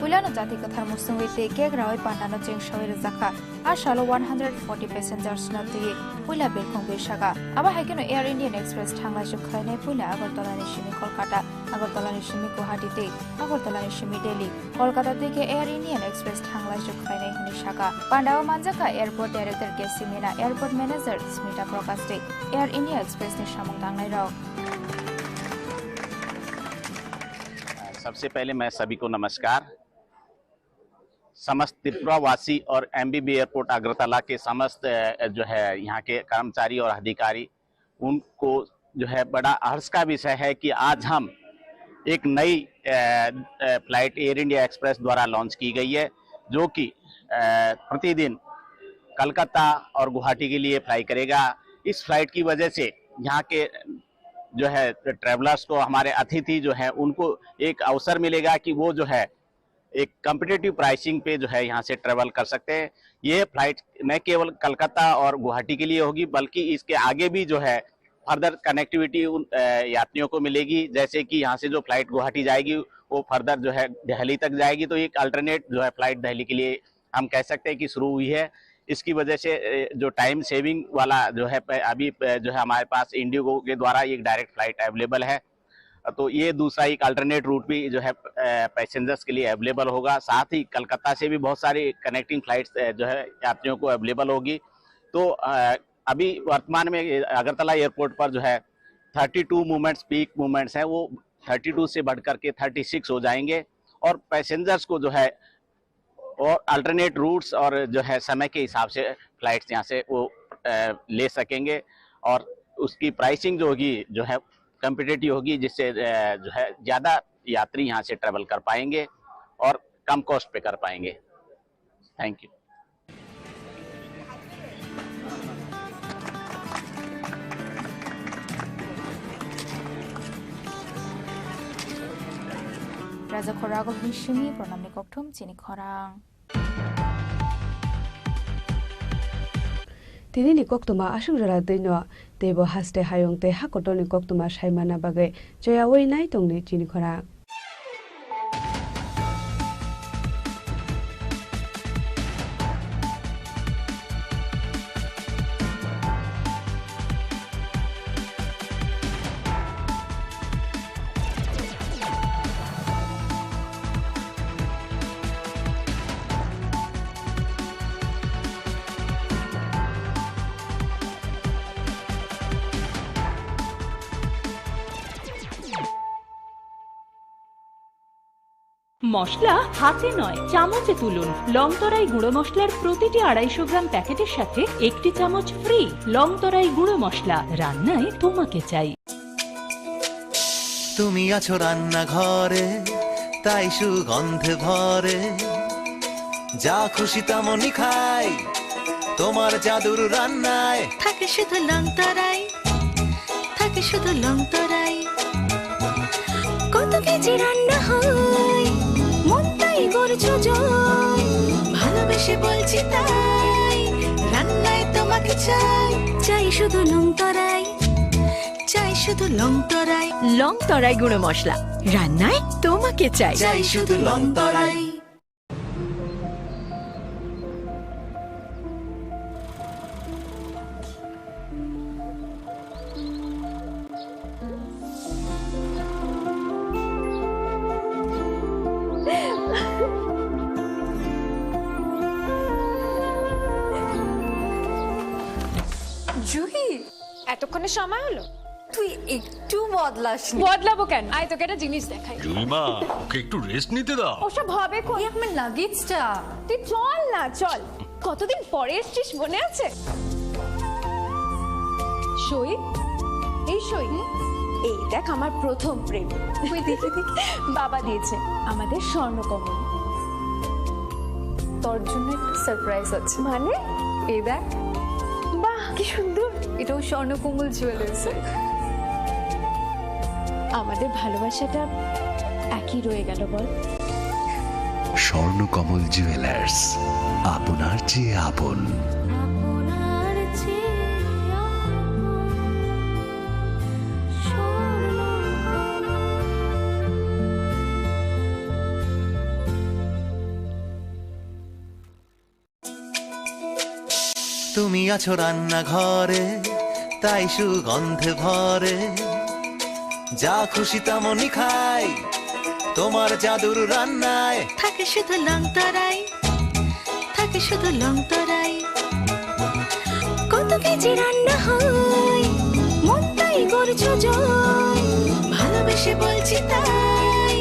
Pulano jati kathar musungwi te kegrawai pandano jeng shawai zaka ashalo 140 passengers na tuye pula belkhong beshaga aba haikeno Air Indian Express thangla shukhlainai pula Agartala ni shimi Kolkata Agartala ni shimi Guwahati te Agartala ni shimi Delhi Kolkata থেকে Air Indian Express thangla shukhlainai huni shaka Pandao Manjaka Airport Director KC Mina Airport Manager Smita Prokaste Air India Express ni samung tangnai rok सबसे पहले मैं सभी को नमस्कार। समस्त त्रिपुरा वासी और एमबीबी एयरपोर्ट अगरतला के समस्त जो है यहाँ के कर्मचारी और अधिकारी, उनको जो है बड़ा हर्ष का विषय है कि आज हम एक नई फ्लाइट एयर इंडिया एक्सप्रेस द्वारा लॉन्च की गई है, जो कि प्रतिदिन कलकत्ता और गुवाहाटी के लिए फ्लाई करेगा। इस फ्लाइट की वजह से यहाँ के जो है ट्रैवलर्स को, हमारे अतिथि जो है, उनको एक अवसर मिलेगा कि वो जो है एक कम्पिटिटिव प्राइसिंग पे जो है यहाँ से ट्रैवल कर सकते हैं। ये फ्लाइट न केवल कलकत्ता और गुवाहाटी के लिए होगी, बल्कि इसके आगे भी जो है फर्दर कनेक्टिविटी उन यात्रियों को मिलेगी। जैसे कि यहाँ से जो फ्लाइट गुवाहाटी जाएगी वो फर्दर जो है दिल्ली तक जाएगी, तो एक अल्टरनेट जो है फ्लाइट दिल्ली के लिए हम कह सकते हैं कि शुरू हुई है। इसकी वजह से जो टाइम सेविंग वाला जो है अभी जो है हमारे पास इंडिगो के द्वारा एक डायरेक्ट फ्लाइट अवेलेबल है, तो ये दूसरा एक अल्टरनेट रूट भी जो है पैसेंजर्स के लिए अवेलेबल होगा। साथ ही कलकत्ता से भी बहुत सारी कनेक्टिंग फ्लाइट्स जो है यात्रियों को अवेलेबल होगी। तो अभी वर्तमान में अगरतला एयरपोर्ट पर जो है 32 मूवमेंट्स, पीक मूवमेंट्स हैं, वो 32 से बढ़कर के 36 हो जाएंगे और पैसेंजर्स को जो है और अल्टरनेट रूट्स और जो है समय के हिसाब से फ्लाइट्स यहाँ से वो ले सकेंगे और उसकी प्राइसिंग जो होगी जो है कम्पिटिटिव होगी, जिससे जो है ज़्यादा यात्री यहाँ से ट्रैवल कर पाएंगे और कम कॉस्ट पे कर पाएंगे। Thank you. Rajakhor Agulini shimi pranamni kokthum chini khorang Tini ni koktuma asung jara dino debo haste hayong te hakotoni koktuma saimana bagai joya wei nai tongni chini khorang মশলা হাতে নয় চামচে তুলুন। লংতরাই গুঁড়ো মশলার প্রতিটি 250 গ্রাম প্যাকেটের সাথে 1টি চামচ ফ্রি। লংতরাই গুঁড়ো মশলা, রান্নায় তোমাকে চাই। তুমি আছো রান্নাঘরে, তাই সুগন্ধে ভরে, যা খুশি তেমনই খাই, তোমার জাদুর রান্নায় থাকে শুধু লংতরাই, থাকে শুধু লংতরাই। কত কেজি রান্না হয়, মন তাই করছো জয়, ভালোবেসে বলছি তাই, রান্নায় তোমাকে চাই, চাই শুধু লংতরাই, চাই শুধু লংতরাই। লংতরাই গুঁড়ো মশলা, রান্নায় তোমাকে চাই, চাই শুধু লংতরাই। জুহি, এতক্ষণে সময় হলো? তুই একটু বদলাস। বদলাবো কেন? আয় তোকে একটা জিনিস দেখাই। জুলিমা, ওকে একটু রেস্ট নিতে দাও। ওসব হবে কই? আমার লাগেজটা। তুই চল না, চল। কতদিন পরে এসেছিস, মনে আছে? সই, এই সই, এই দেখ আমার প্রথম প্রেম। তুই দেখে দেখে বাবা দিয়েছে আমাদের স্বর্ণকমল। তোর জন্য একটা সারপ্রাইজ আছে। মানে? এই দেখ। বাহ, কি সুন্দর। এটাও স্বর্ণকমল জুয়েলার্স। আমাদের ভালোবাসাটা একই রয়ে গেল বল। স্বর্ণকমল জুয়েলার্স, আপনার চেয়ে আপন। তুমি আছো রান্নাঘরে, তাই সুগন্ধে ভরে, যা খুশি তেমনই খাই, তোমার জাদুর রান্নায় থাকে শুধু লংতরাই, থাকে শুধু লংতরাই। কত কেজি রান্না হয়, মন তাই করছো জয়, ভালোবেসে বলছি তাই,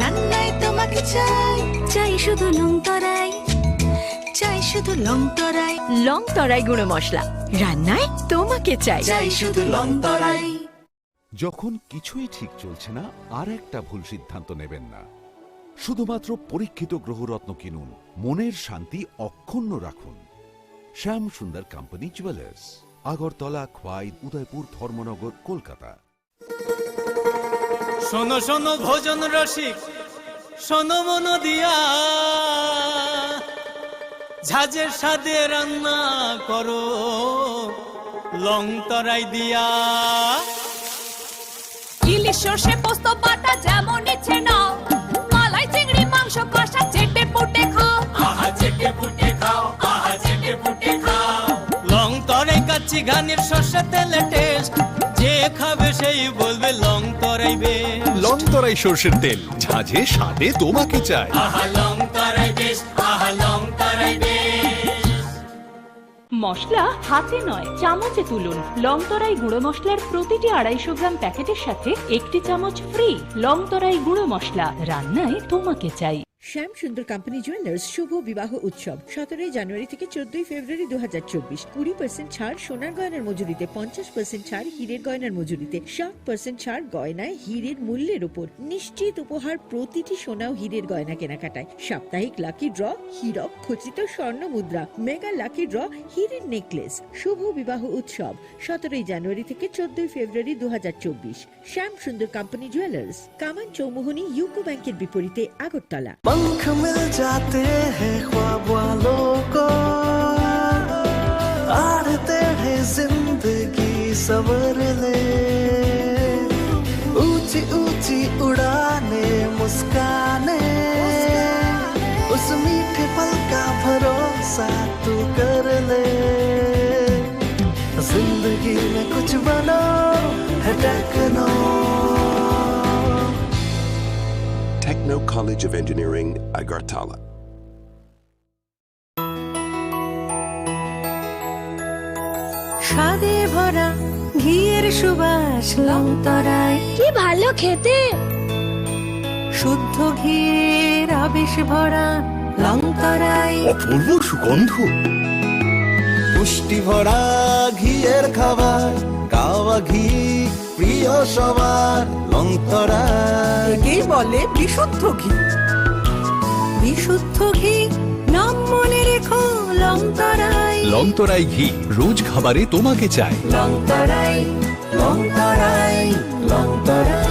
রান্নায় তোমাকে চাই, চাই শুধু লংতরাই, চাই শুধু লংতরাই। লংতরাই গুঁড়ো মশলা, রান্নায় তোমাকে চাই, চাই শুধু লংতরাই। যখন কিছুই ঠিক চলছে না, আর একটা ভুল সিদ্ধান্ত নেবেন না। শুধুমাত্র পরীক্ষিত গ্রহরত্ন কিনুন, মনের শান্তি অক্ষুণ্ণ রাখুন। শ্যাম সুন্দর কোম্পানি জুয়েলার্স, আগরতলা, খোয়াই, উদয়পুর, ধর্মনগর, কলকাতা। শোনো শোনো ভোজন রসিক, শোনো মন দিয়া, ঝাঁঝের স্বাদে রান্না করো লংতরাই দিয়া। ইলিশ সর্ষে পোস্ত বাটা যেমন ইচ্ছে নাও, মালাই চিংড়ি মাংস কষা চেটে পুটে খাও, আহা চেটে পুটে খাও, আহা চেটে পুটে খাও। লংতরাই কাচ্চি ঘানির সর্ষে তেলে টেস্ট, যে খাবে সেই বলবে লংতরাই বেশ। লংতরাই সর্ষের তেল, ঝাঁঝে স্বাদে তোমাকে চাই। আহা লংতরাই বেশ, আহা লংতরাই বেশ। মশলা হাতে নয় চামচে তুলুন। লংতরাই গুঁড়ো মশলার প্রতিটি 250 গ্রাম প্যাকেটের সাথে 1টি চামচ ফ্রি। লংতরাই গুঁড়ো মশলা, রান্নায় তোমাকে চাই। শ্যাম সুন্দর কোম্পানি জুয়েলার্স শুভ বিবাহ উৎসব 17 জানুয়ারি থেকে 14 ফেব্রুয়ারি 2024। 20% ছাড় সোনার গয়নার মজুরিতে, 50% ছাড় হীরের গয়নার মজুরিতে, 60% ছাড় গয়নায় হীরের মূল্যের উপর। নিশ্চিত উপহার প্রতিটি সোনা ও হীরের গয়না কেনাকাটায়। সাপ্তাহিক লাকি ড্র, হীরক খচিত স্বর্ণ মুদ্রা, মেগা লাকি ড্র, হীরের নেকলেস। শুভ বিবাহ উৎসব 17 জানুয়ারি থেকে 14 ফেব্রুয়ারি 2024। শ্যাম সুন্দর কোম্পানি জুয়েলার্স, কামান চৌমুহনী ইউকো ব্যাংকের বিপরীতে, আগরতলা। पंख मिल जाते हैं ख्वाब वालों को, आड़ टेढ़े जिंदगी सवर ले, ऊंची ऊंची उड़ाने मुस्काने, उस मीठे पल का भरोसा तू कर ले। जिंदगी में कुछ बनो है techno. Techno College of Engineering, Agartala. স্বাদে ভরা ঘিয়ের সুবাস লংতরাই, কি ভালো খেতে। শুদ্ধ ঘির আবেশ ভরা লংতরাই, অপূর্ব সুগন্ধ, পুষ্টি ভরা ঘিয়ের খাবার, কাওয়া ঘি প্রিয় সবার লংতরাই। একেই বলে বিশুদ্ধ ঘি। বিশুদ্ধ ঘি নাম মনে রেখো লংতরাই। লংতরাই ঘি রোজ খাবারে তোমাকে চাই। লংতরাই লংতরাই লংতরাই।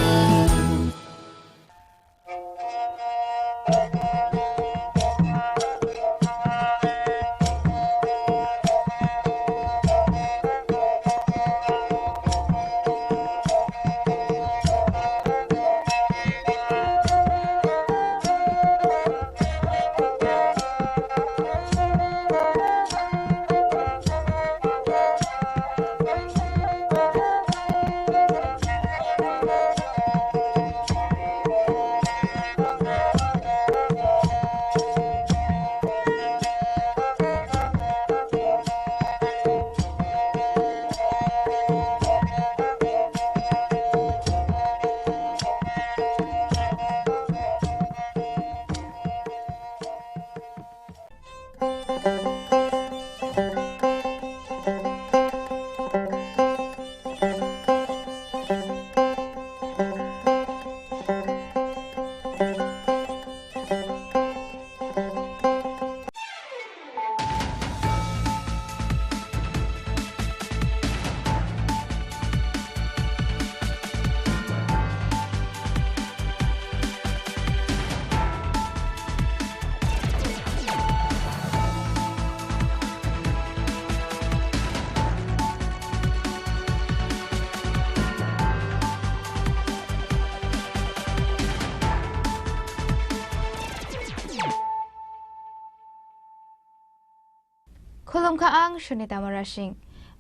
Khulumkha ang Sunita Marashing.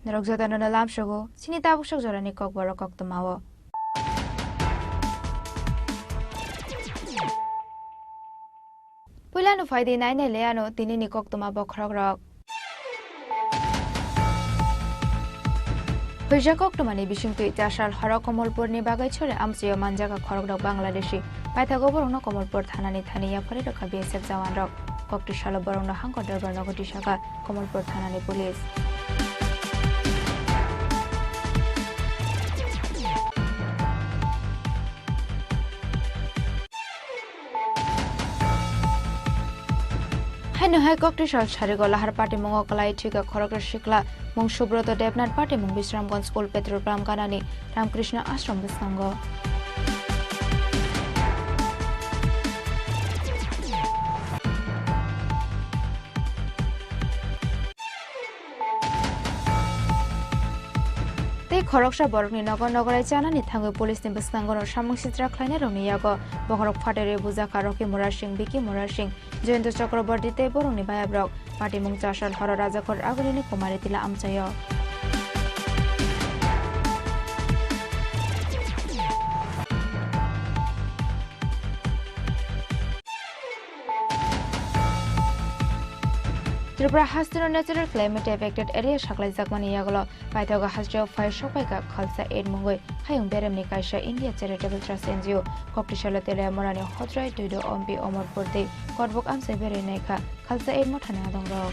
Narogzota no nalam shogo, sinita bushok jorani kok baro kok tumawo. Pulano faidi naine leano tini ni kok tumabo krok rok. Huija kok tumani bishingtu itashal hara Komolpur ni bagai chore amsiyo manjaga khorok rok Bangladeshi. Paitha goborno Komolpur thanani thaniya pore rokha BSF jawan rok. Kokti shalo borongno hangko darbar nogoti shaka Komolpur thanani police. Haino hai kokti shal shari go lahar party mongo kalai thika khorok shikla mong Subroto Debnath party mong Bisramganj School petrol pump kanani Ramkrishna Ashram bisango. Khoroksha borokni nogor nogorai janani thango police ni bisnangonor samung sitra khlaine roni yago bohorok phatere buja karoki Murar Singh Biki Murar Singh Jayন্ত Chakraborty te borokni bayabrok party mung chashal horo rajakor agulini kumari tila amchayo. Tripura Hastino natural climate affected area shaklai jakmani yagolo paithoga hasjo fire shopaika khalsa aid mungoi hayung beremni kaisa India charitable trust NGO koktishala tele morani hotrai tuido ompi omorpurti korbok amsai bere naika khalsa aid mothana adongro.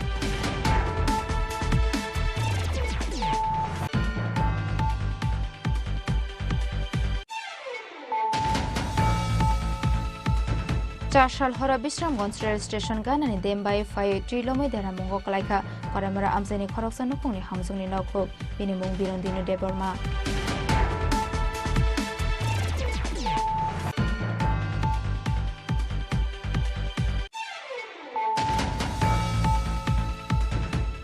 Chashal hora Bisramganj rail station ganani dembai fai trilomai dera mongo kalaika koramara amsani khoroksa nupungni hamsungni nokho bini mung birondinu deborma.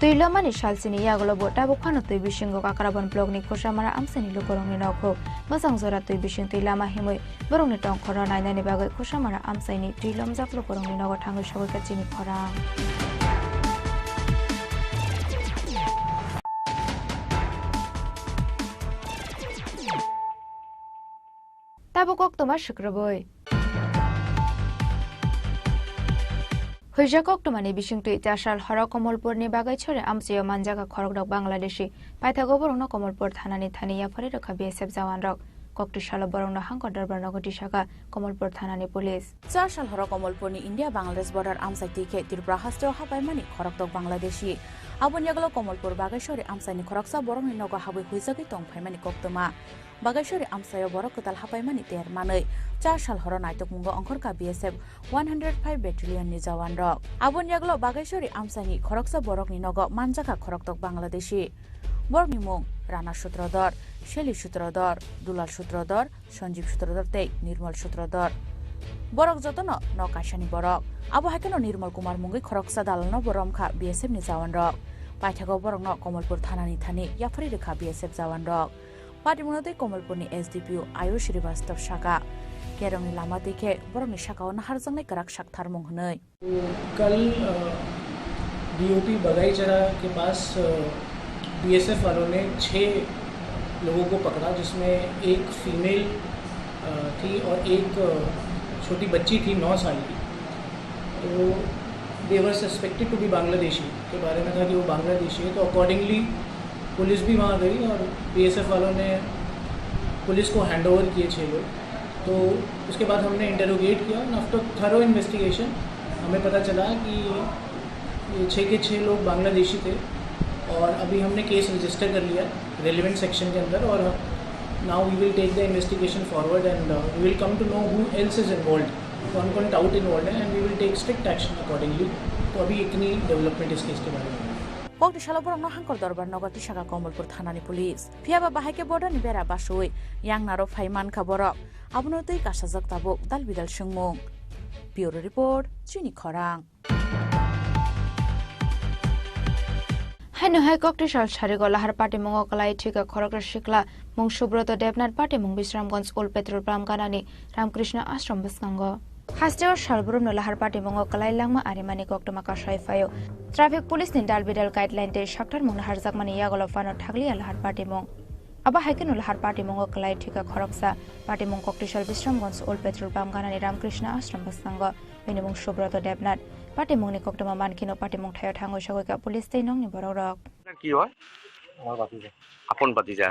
Tuilomani shalsini yagolo bota bukhano tui bishingo kakarabon blog ni khosamara amsani lukorongni nokho masang zora tui bishing tuilama himoi borongni tong khora nainani bagai khosamara amsaini tuilom jak lukorongni nogo thangoi sagoika chini khora. Tabukok toma shukraboi. Huija kok tumani bishingtu itashal hara Komolpur ni bagai chore amsiyo manjaga khorok rok Bangladeshi paitha goborongno Komolpur thanani thaniya pore rokha BSF jawan rok ককটি সাল বরং হাঙ্কর দরবার নগটি শাখা কমলপুর থানানি পুলিশ 4 সাল হর কমলপুরনি ইন্ডিয়া বাংলাদেশ বর্ডার আমসাইতিকে ত্রিপুরা হাস্টেও হাবাইমানি খরকতক বাংলাদেশি আবনিয়াগল কমলপুর বাগেশ্বরী আমসাইনি খরকসা বরংনি নগ হাবই হুইজাগি তংফাইমানি কক্তমা বাগেশ্বরী আমসাইও বড় কতাল হাবাইমানি তের মাनै 4 সাল হর নাইতক মুঙ্গ অংখরকা বিএসএফ 105 ব্যাটালিয়ন নি জওয়ান রক আবনিয়াগল বাগেশ্বরী আমসাইনি খরকসা বরংনি নগ মানজাকা খরকতক বাংলাদেশি বরংনি মুং রানা সূত্রধর শেলি সূত্রধর দুলাল সূত্রধর সঞ্জীব সূত্রধর তেই নির্মল সূত্রধর বরক যতন ন কাশানি বরক আবু হাকেন নির্মল কুমার মুঙ্গি খরকসা দালানো বরমখা বিএসএফ নি জওয়ান রক পাইথাগো বরং ন কমলপুর থানানি থানি ইয়াফারি রেখা বিএসএফ জওয়ান রক পাটিমুনতে কমলপুরনি এসডিপিও আয়ুষ শ্রীবাস্তব শাখা केरंगनी लामा देखे बरंगनी शाखाओ नाहारजंगनै कराक शाकथार मुं हनै कल डीओपी बगाईचरा के पास बीएसएफ वालों ने 6 लोगों को पकड़ा जिसमें एक फीमेल थी और एक छोटी बच्ची थी 9 साल की। तो दे वर सस्पेक्टेड टू बी बांग्लादेशी के बारे में था कि वो बांग्लादेशी है। तो अकॉर्डिंगली पुलिस भी वहाँ गई और बीएसएफ वालों ने पुलिस को हैंड ओवर किए 6 लोग। तो उसके बाद हमने इंटरोगेट किया। आफ्टर थरो इन्वेस्टिगेशन हमें पता चला कि ये 6 के 6 लोग बांग्लादेशी थे और अभी हमने केस रजिस्टर कर लिया रेलिवेंट सेक्शन के अंदर। और now we will take the investigation forward and we will come to know who else is involve, कौन डाउट इन्वॉल्व है, and we will take strict action accordingly. तो अभी इतनी डेवलपमेंट इस केस के बारे में। कक्ति सालबरंग हांकर दरबार नगरती शाखा कमलपुर थानानि पुलिस फियाबा बाहायके बर्डारनि बेरा बासुय यांगनारो फाइमान खबरक आबनोतै कासाजक ताबुक दाल बिदाल सुंमुं ब्यूरो रिपोर्ट चिनि खरां हाइनो हाइ कक्ति साल सारिगो लाहार पार्टी मुंग कलाई ठिका खरकर शिकला मुंग सुब्रत देवनाथ पार्टी मुंग विश्रामगंज ओल्ड पेट्रोल पंप गानानि रामकृष्ण आश्रम बसकांग हास्टेवर सालबुरुम लाहार पार्टी मुंग कलाई लांगमा आरिमानि कक्टमा कासाय फायो ट्राफिक पुलिस नि दाल बिदाल गाइडलाइन ते शाक्टार मुंग हारजाक मानि यागलो फानो थागलिया लाहार पार्टी मुंग अब हाइकेन लाहार पार्टी मुंग कलाई ठिका खरकसा पार्टी मुंग कक्टिसल विश्रामगंज ओल्ड पेट्रोल पंप गानानि रामकृष्ण आश्रम बसकांग बेनि मुंग सुब्रत देवनाथ पार्टी मुंगनि कक्टमा मानखिनो पार्टी मुंग थायो थांगो सगैका पुलिस तै नंगनि बरक কি হয় আমার ভাতিজা আপন ভাতিজা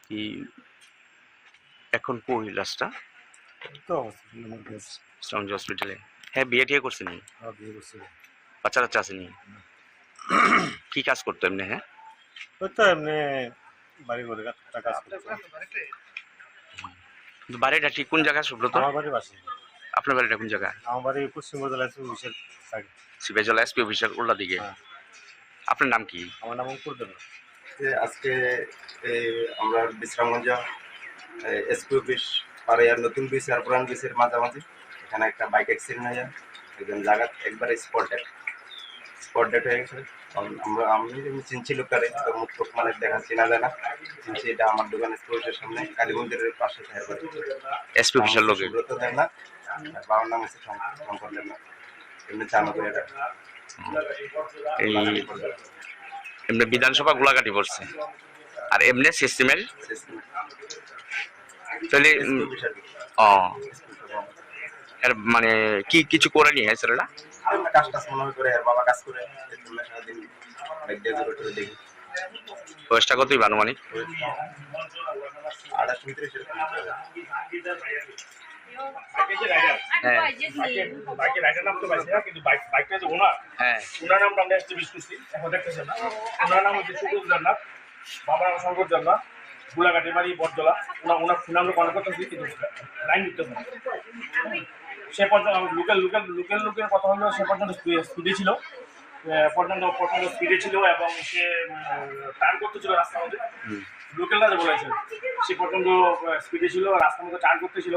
কি এখন কোন লাস্টটা তো হসপিটালে হ্যাঁ বিয়ে টিয়ে করছেন হ্যাঁ বিয়ে করছে বাচ্চা কাচ্চা আছে নি কি কাজ করতে এমনি হ্যাঁ তো এমনি বাড়ি করে কাজ করতে বাড়িটা ঠিক কোন জায়গা সুব্রত আমার বাড়ি বাসে আপনার বাড়িটা কোন জায়গা আমার বাড়ি পশ্চিম বর্ধমান অফিসের সিবেজলা এসপি অফিসের উল্টা দিকে আপনার নাম কি আমার নাম অঙ্কুর দেবনাথ আজকে আমরা বিশ্রামগঞ্জ এসপি অফিস পাড়ার নতুন ব্রিজ আর পুরান ব্রিজের মাঝামাঝি এখানে একটা বাইক অ্যাক্সিডেন্ট হয়ে যায় একজন জায়গা একবারে স্পট ডেট হয়ে গেছে আমি চিনছি লোকটারে তো মুখ টুক মানে দেখা চেনা যায় না চিনছি এটা আমার দোকান স্টোরের সামনে কালীগঞ্জের পাশে এসপি অফিসের লোক সুব্রত দেবনাথ বাবার নাম হচ্ছে শঙ্কর দেবনাথ এমনি চানো তো এটা এই এমনি বিধানসভা গোলাঘাটি পড়ছে আর এমনি সিস্টেমের তাহলে এর মানে কি কিছু করে নি হ্যাঁ ছেলেটা কাজ মনে করে বাবা কাজ করে সারাদিন বাইক দিয়ে ঘুরে দেখি বয়সটা কতই বানুমানিক 28 গোলাঘাটের বাড়ি বটজলা ওনার ফোন আমরা কল করতেছি কিন্তু লাইন দিতে পারি সে পর্যন্ত লোকের কথা হলো সে পর্যন্ত স্পিডে ছিল এবং সে টার্ন করতেছিল রাস্তার মধ্যে লোকালরা যে বলেছে সে পর্যন্ত স্পিডে ছিল রাস্তার মধ্যে টার্ন করতেছিল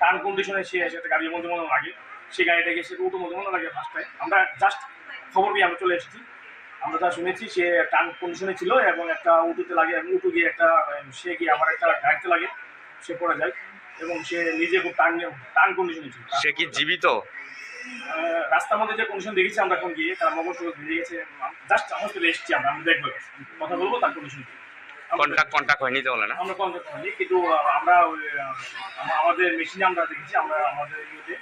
টার্ন কন্ডিশনে সে এসে একটা গাড়ির মধ্যে মনে লাগে সেই গাড়িটাকে সে উঠো মধ্যে মনে লাগে ফার্স্ট টাইম আমরা জাস্ট খবর পেয়ে আমরা চলে এসেছি আমরা যা শুনেছি সে টার্ন কন্ডিশনে ছিল এবং একটা উঠোতে লাগে এবং উঠো গিয়ে একটা সে গিয়ে আমার একটা গাড়িতে লাগে সে পড়ে যায় এবং সে নিজে খুব টার্ন কন্ডিশনে ছিল সে কি জীবিত রাস্তার মধ্যে যে কন্ডিশন দেখেছি আমরা এখন গিয়ে তার মগজ বেরিয়ে গেছে জাস্ট আমরা চলে এসেছি আমরা দেখবো কথা বলবো তার কন্ডিশন কন্টাক্ট হয়নি তো বলে না আমরা কন্টাক্ট হয়নি কিন্তু আমরা আমাদের মেশিনে আমরা দেখেছি আমরা আমাদের ইয়েতে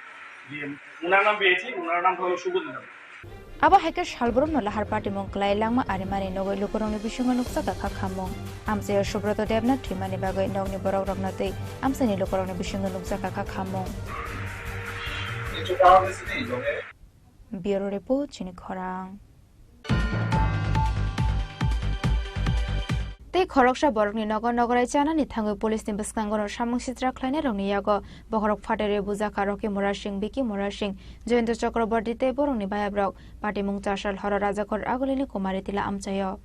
যে ওনার নাম পেয়েছি ওনার নাম হলো Subodh. abo hacker shalbrum no lahar party mong klai langma arimani nogoi lukorong ni bisunga nuksa ka khamong amse subroto devna thimani bagoi nogni borok roknatei amsani lukorong ni bisunga nuksa ka khamong Bureau report chini khorang tei khoroksa borokni nogo nogorai chanani thangoi police ni baskangon samung sitra khlaine rongni yago bokhorok phatere buja karoke mora sing biki mora sing joyento chakraborti tei borokni bayabrok party mung chasal horo rajakor agolini kumari tila amchayo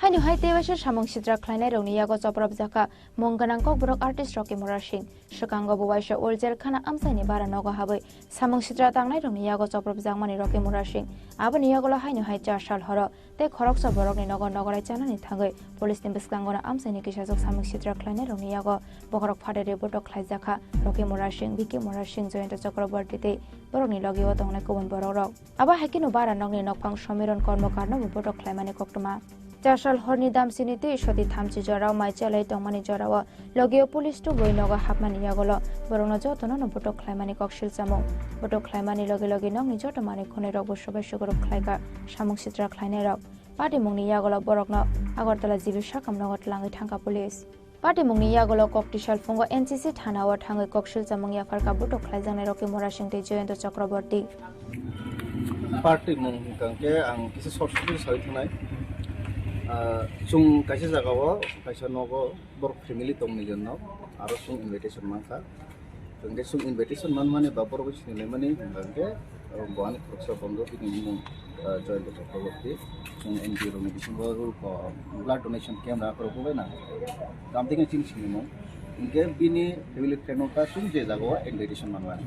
Hainu hai tebasha samung sitra khlaine rongni yago choprab jaka mongganang kok borok artist roke mora sing sukango buwaisha oljel khana amsaini bara nogo habai samung sitra tangnai rongni yago choprab jangmani roke mora sing aboni yagola hainu hai chasal horo tei khoroksa borokni nogo nogorai chanani thangoi police ni baskangona amsaini kisajok samung sitra khlaine rongni yago bokhorok phatere botok khlaijaka roke mora sing biki mora sing joyento chakraborti tei borokni logiwa tongnai kubun borok aba hakinu bara nogni nokphang samiron kormokarno botok khlaimani koktuma Chasal horni dam sinite shoti thamchi jorao mai chalai tongmani jorao logio police to goi nogo hapmani yagolo borongno jotono no botok khlaimani koksil samung botok khlaimani loge loge nongni jotomani khone rok bo sobai sugorok khlaika samung sitra khlaine rok party mungni yagolo borokno agartala jibi sakam nogot langai thangka police party mungni yagolo koktisal fungo NCC thana wa thangai koksil samung ya farka botok khlaijane roke mora singte joyento chakraborti party mung kangke ang kisi sorsuti sai thanai chung kaisa jagao kaisa nogo borok family tongni jonno aro chung invitation manka tongge chung invitation mane ba borok sinile mane bangke boani khoksa bondo bini mung join the chakraborti chung NGO ni bisingo ko blood donation camp ra koro na something chin sinimo inge bini family friend ka chung je jagao invitation manwa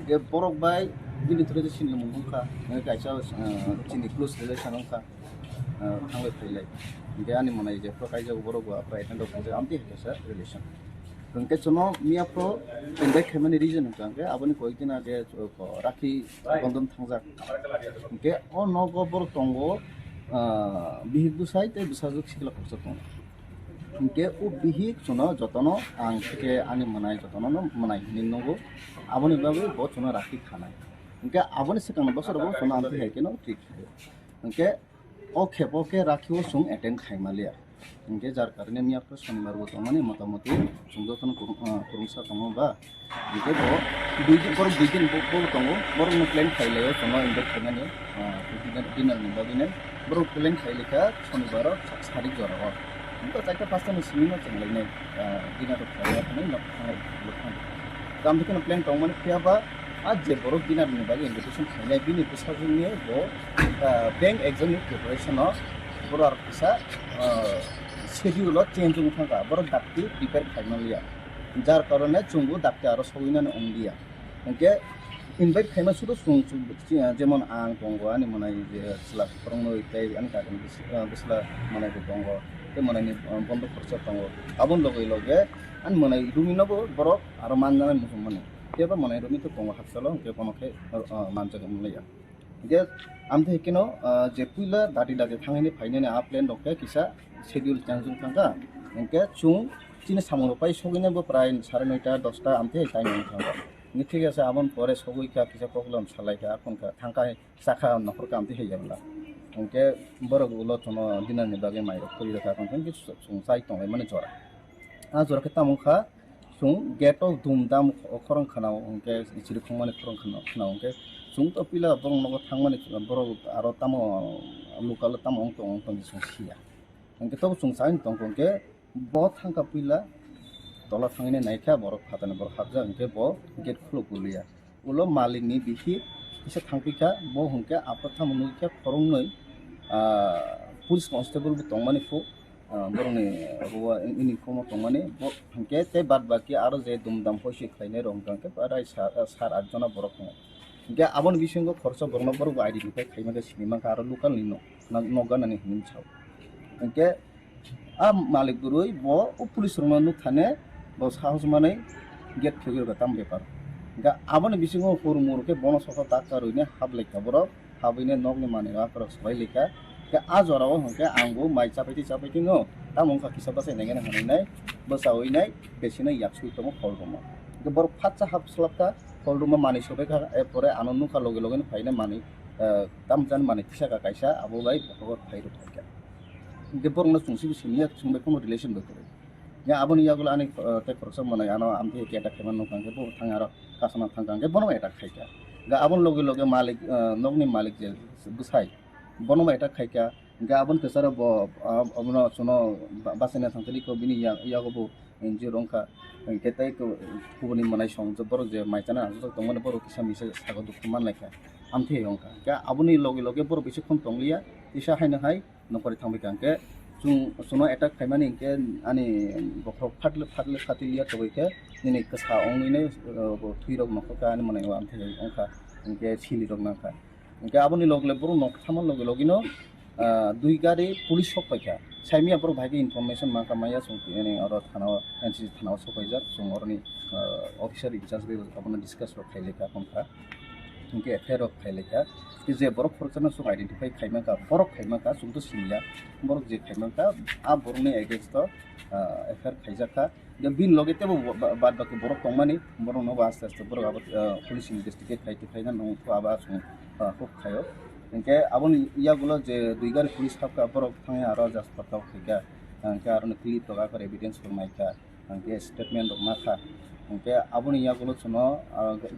ge borok bai bini thore sinile mung ka kaisa chini close relation ka थांलाय फैलाय बे आनि मनाय जे प्रकाइजो बरोगो आपरा एटेंड अफ जे आमति हेसा रिलेशन रंके चनो मियाप्रो इनभाइट खामनि रीजन कांगे आबनि कोइकिना जे राखी बंधन थांजा के ओ नगो बर तंगो बिहिक दुसाइ ते बिसाजुक सिकला खरसा तंग के ओ बिहिक चनो जतनो आं के आनि मनाय जतनो मनाय निनगो आबनि बाबे ब चनो राखि खानाय के आबनि सिकां बसरबो चनो आमति हेकेनो ठीक के ओके ओके राखियो सुं अटेंड खाइमालिया इनके जार कारणे मियाफ्रो शनिबार गो तमाने मोटामोटी सुंदोतन कुरुंसा तंगो बा इनके बो दुइदिन बो तंगो बरो न प्लान खाइलायो तंगो इनके खानाने डिनर निबा दिने बरो प्लान खाइलेका शनिबार सारि जराव इनको चाइटा पास्ता नि सिमिनो चंगलाइने डिनर खाइला खाने न खाइ दाम दिखन प्लान तंगमाने खयाबा आज जे बरो डिनर निबा इनविटेशन खाइला बिनि बिसाजुनि बो बैंक एग्जाम प्रिपरेशन बर फिसा शेड्यूल चेंज होगा बर डाक्टी प्रिपेयर खाइमालिया जार कारणे चुंगु डाक्टी आरो सविनान अंदिया इनके इनभाइट खाइमा सुदो सुं जेमन आं दंगो आनि मनाय जे स्ला फोरंनो इताय आनि कागन बिस्ला मनाय दंगो ते मनायनि बन्द खरचा दंगो आबन लगे लगे आनि मनाय रुमिनबो बर आरो मानजानाय मुसुमने केबा मनाय रुमि तो दंगो हाबसालो के कोनखे मानजागमलिया जे आमथे केनो जे पुइला दाटी दागे थांगैनि फाइनाने आ प्लान दके किसा शेड्यूल चेंज थांगा इनके चुं चिने सामनो पाइ सगिनेबो प्राय 9:30 10टा आमथे टाइम थांगा नि ठीक আছে आबन परे सगुइका किसा प्रॉब्लेम सालायका कोनका थांका साखा नखरका आमथे हेयाबला इनके बरग उलो चनो दिनानि दागे माइरो खरि रखा कोन कि सुं साइ तंगाय माने जरा आ जरा खता मुखा सुं गेटो धुमधाम खरं खानाव इनके इचिरि खंमाने खरं खानाव इनके सुंग तो पिला बरं नगो थांमाने बरं आरो तामो लोकल तामो अंग संसिया इनके तो सुंग साइन तंग के बहुत थांका पिला तला थांगने नायखा बर फाताने बर हाबजा इनके ब गेट खुलो गुलिया उलो मालिकनि बिखि इसे थांपिका ब हंके आपथा मनुके खरंनै पुलिस कन्स्टेबल तंगमाने फु बरंनि रुवा इउनिफर्म तंगमाने ब हंके ते बाद बाकी आरो जे दुमदाम होसि खाइने रंगांके प्राय 7-8 जना बर के आबन बिसंगो खरचा बरनो बर आइडेंटिफाई खाइमाके सिनेमा आरो लोकल नि नगानानि हिनसाव के आ मालिक गुरुय ब पुलिस रंगानु थाने ब साहस माने गेट खेगिरगा ताम बेपार गा आबन बिसंगो फरमुर के बन सखा ताकारैने हाबलेका बर हाबैने नगनि माने आकर सबाइलेका के आ जराव हके आंगो माइ चापाइति नो तामंका किसा बासाय नेगेन हानाय बसावैनाय बेसिना याक्सुइ तम खलदम के बर फाचा हाबस्लाबका खलदम मानि सबाइका एपरे आनन्दखा लगे लगे फाइना मानि tamjan mani tisaka kaisa abolai bokor phairu thaka ge borno chungsi bisiniya chungbe kono relation bekore ya aboni yagul ani te korsa mane ano amte ke eta kheman no kangke bo thangaro kasana thangkangke bono eta khaika ga abon loge loge malik nogni malik je busai bono eta khaika ga abon tesara bo abono sono basene thangteli ko bini yago bo enji rongka ketai ko kubuni manai song boro je maitana aso tongmane boro kisa mise sago dukku manlaika amte yongka ga aboni loge loge boro bisi khon tonglia isa haina hai nokori thangbe kangke chung sono eta khaimani ke ani bokro phatle khatilia tobaike nini kasa ongine thuirok nokka ani mane amte ongka ke chili rok naka ke aboni logle boro nok thamon loge logino দুই গাড়ি পুলিশ সপাইকা সাইমিয়া বড় ভাইকে ইনফরমেশন মাকা মাইয়া সঙ্গে এনে আর থানাও এনসি থানাও সপাইজাক সমরনি অফিসার ইনচার্জ বে আপনা ডিসকাস খাইলেকা কোনকা ইনকে এফআইআর খাইলেকা कि जे बरफ फरचना सो आइडेंटिफाई खाइमाका बरफ खाइमाका सुंदो सिनिया बरफ जे खाइमाका आ बरने एगेंस्ट एफआईआर खाइजाका द बिन लगेते बाद बाकी बरफ तंमानि बरफ नो बास आस्ते बरफ अब पुलिस इनभेस्टिगेट खाइते खाइना नो तो आबा सु हो खायो इनके आबन यागुलो जे दुइगार पुलिस थाबका बरफ थांगे आरो जास पताव खाइका इनके आरो क्लिप लगा कर एविडेंस फरमाइका इनके स्टेटमेंट माखा इनके आबन यागुलो सुनो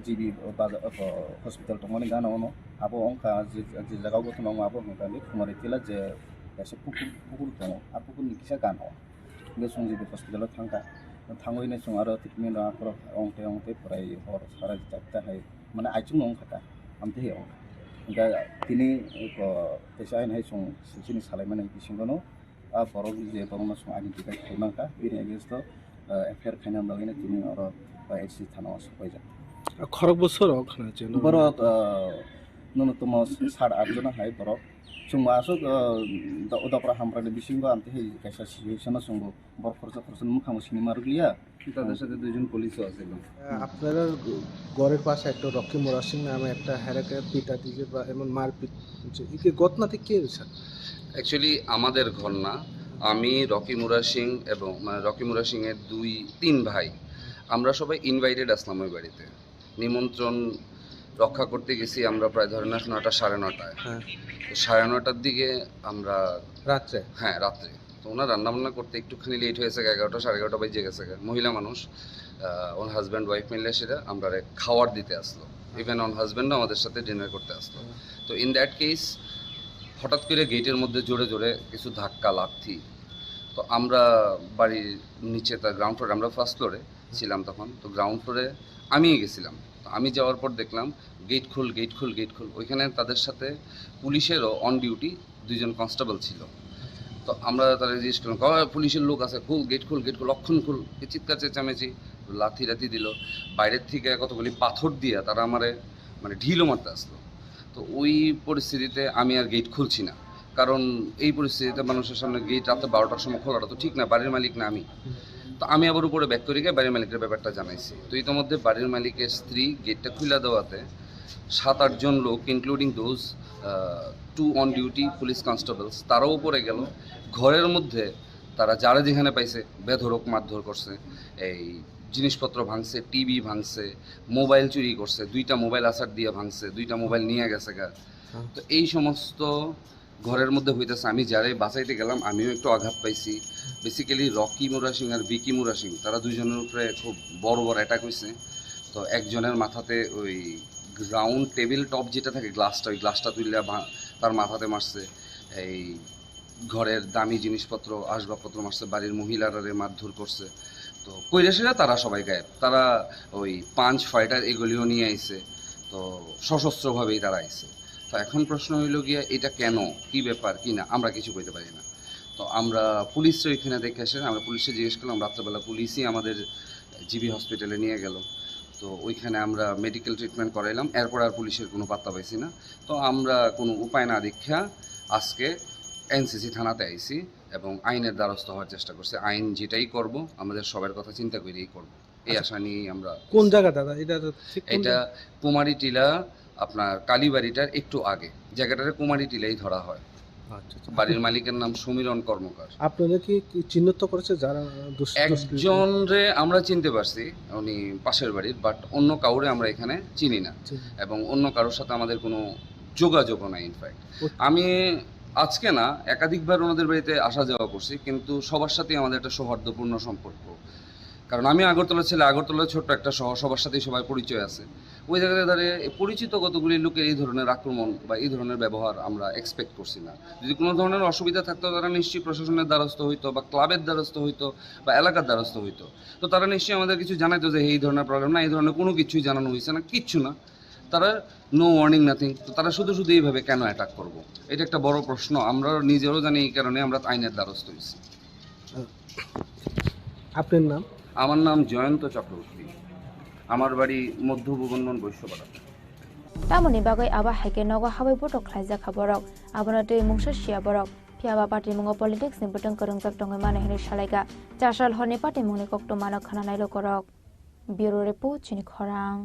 जीबी हॉस्पिटल तंमानि गाना ono abo ongka je jaga go tono abo ongka ni kumari tila je ese pukur tono apukur ni kisa gano nge sungji be hospital thangka thangoi ne sung aro treatment akro ongte purai hor sara jakta hai mane aichung ongka ta amte he ong ga tini ko pesai nai sung sini salai mane bisingono a borok je borona sung identify khaimaka bini against to affair khaina bagine tini aro HC thana sopaija খরক বছর ওখানে আছে বরক ন্যূনতম 8.5 জন হাই বরক সুংবা আসক দপরা হামরানি বিসিংবা আমতে হে কাইসা সিচুয়েশন সঙ্গ বর খরচ মুখামো সিনেমা রুলিয়া তাদের সাথে দুইজন পুলিশও আছে আপনারা গড়ের পাশে একটা রকি মোরা সিং নামে একটা হেরাকে পিটা দিছে বা এমন মারপিট কি ঘটনাতে কি হয়েছে অ্যাকচুয়ালি আমাদের ঘর না আমি রকি মোরা সিং এবং রকি মোরা সিং এর 2-3 ভাই আমরা সবাই ইনভাইটেড আসলাম ওই বাড়িতে নিমন্ত্রণ রক্ষা করতে গেছি আমরা প্রায় ধরে না 9টা 9:30 হ্যাঁ 9:30টার দিকে আমরা রাত্রে রাত্রে তো ওনার রান্নাবান্না করতে একটুখানি লেট হয়েছে 11টা 11:30 বেজে গেছে মহিলা মানুষ ওর হাজব্যান্ড ওয়াইফ মিলে সেটা আমরা খাবার দিতে আসলো ইভেন ওর হাজব্যান্ডও আমাদের সাথে ডিনার করতে আসলো তো ইন দ্যাট কেস হঠাৎ করে গেটের মধ্যে জোরে জোরে কিছু ধাক্কা লাথি তো আমরা বাড়ির নিচে তার গ্রাউন্ড ফ্লোরে আমরা ফার্স্ট ফ্লোরে ছিলাম তখন তো গ্রাউন্ড ফ্লোরে আমি গেছিলাম তো আমি যাওয়ার পর দেখলাম গেট খুল ওইখানে তাদের সাথে পুলিশেরও অন ডিউটি 2 জন কনস্টেবল ছিল তো আমরা তারা জিজ্ঞেস করলাম পুলিশের লোক আছে গেট খুল লক্ষণ খুল এই চিৎকার চেঁচামেচি লাথি দিল বাইরের থেকে কতগুলি পাথর দিয়ে তারা আমারে মানে ঢিলও মারতে আসলো তো ওই পরিস্থিতিতে আমি আর গেট খুলছি না কারণ এই পরিস্থিতিতে মানুষের সামনে গেট রাতে 12টার সময় খোলাটা তো ঠিক না বাড়ির মালিক না আমি তো আমি আবার উপরে ব্যাক করে গিয়ে বাড়ির মালিকের ব্যাপারটা জানাইছি তো ইতিমধ্যে বাড়ির মালিকের স্ত্রী গেটটা খুলে দেওয়াতে 7-8 জন লোক including those 2 on duty police constables তারাও উপরে গেল ঘরের মধ্যে তারা যারা যেখানে পাইছে বেধড়ক মারধর করছে এই জিনিসপত্র ভাঙছে টিভি ভাঙছে মোবাইল চুরি করছে 2টা মোবাইল আসার দিয়ে ভাঙছে 2টা মোবাইল নিয়ে গেছে তো এই সমস্ত ঘরের মধ্যে হইতেছে আমি যারাই বাঁচাইতে গেলাম আমিও একটু আঘাত পাইছি বেসিক্যালি রকি মোরা সিং আর বিকি মোরা সিং তারা দুজনের উপরে খুব বড় অ্যাটাক হয়েছে তো একজনের মাথাতে ওই গ্রাউন্ড টেবিল টপ যেটা থাকে ওই গ্লাসটা তুললে তার মাথাতে মারছে এই ঘরের দামি জিনিসপত্র আসবাবপত্র মারছে বাড়ির মহিলারা মারধর করছে তো কৈরাসীরা তারা সবাই গায়েব তারা ওই পাঞ্চ ফাইটার এগুলিও নিয়ে আইছে তো সশস্ত্রভাবেই তারা আইছে তো এখন প্রশ্ন হইল গিয়া এটা কেন কি ব্যাপার কি না আমরা কিছু কইতে পারি না তো আমরা পুলিশরা ওইখানে দেখে আসেন আমরা পুলিশে জিজ্ঞেস করলাম রাত্রেবেলা পুলিশই আমাদের জিবি হসপিটালে নিয়ে গেল তো ওইখানে আমরা মেডিকেল ট্রিটমেন্ট করাইলাম এরপর আর পুলিশের কোনো পাত্তা পাইছি না তো আমরা কোনো উপায় না দেখা আজকে এনসিসি থানাতে আইছি এবং আইনের দ্বারস্থ হওয়ার চেষ্টা করছি আইন যেটাই করব আমাদের সবার কথা চিন্তা করেই করব এই আশা নিয়েই আমরা কোন জায়গা দাদা এটা কুমারী টিলা আপনার কালীবাড়িটার একটু আগে জায়গাটারে কুমারী টিলাই ধরা হয় বাড়ির মালিকের নাম সমীরণ কর্মকার আপনারা কি চিহ্নিত করেছে যারা একজন রে আমরা চিনতে পারছি উনি পাশের বাড়ির বাট অন্য কাউরে আমরা এখানে চিনি না এবং অন্য কারোর সাথে আমাদের কোনো যোগাযোগও নাই। ইনফ্যাক্ট আমি আজকে না একাধিকবার ওনাদের বাড়িতে আসা যাওয়া করছি, কিন্তু সবার সাথেই আমাদের একটা সৌহার্দ্যপূর্ণ সম্পর্ক। কারণ আমি আগরতলা ছেলে, আগরতলার ছোট্ট একটা শহর, সবার সাথেই সবাই পরিচয় আছে। ওই জায়গায় দাঁড়িয়ে পরিচিত কতগুলি লোকের এই ধরনের আক্রমণ বা এই ধরনের ব্যবহার আমরা এক্সপেক্ট করছি না। যদি কোনো ধরনের অসুবিধা থাকতো তারা নিশ্চয়ই প্রশাসনের দ্বারস্থ হইতো বা ক্লাবের দ্বারস্থ হইতো বা এলাকার দ্বারস্থ হইতো। তো তারা নিশ্চয়ই আমাদের কিছু জানাইতো যে এই ধরনের প্রবলেম না, এই ধরনের কোনো কিছুই জানানো হয়েছে না, কিচ্ছু না। তারা নো ওয়ার্নিং নাথিং। তো তারা শুধু শুধু এইভাবে কেন অ্যাটাক করবো, এটা একটা বড় প্রশ্ন। আমরা নিজেরও জানি, এই কারণে আমরা আইনের দ্বারস্থ হয়েছি। আপনার নাম? আমার নাম জয়ন্ত চক্রবর্তী, আমার বাড়ি মধ্য ভুবনন বৈশ্যপাড়া। তামনি বাগৈ আবা হাইকে নগ হাবাই বটক খাইজা খাবরক আবনা তৈ মুংস শিয়া বরক ফিয়াবা পার্টি মুঙ্গ পলিটিक्स नि बटं करंजाक दंगै माने हिनि सालायगा चासाल हरनि पार्टी मुंनि कक्ट मानक खाना नायलो करक ब्यूरो रिपोर्ट चिनि खरां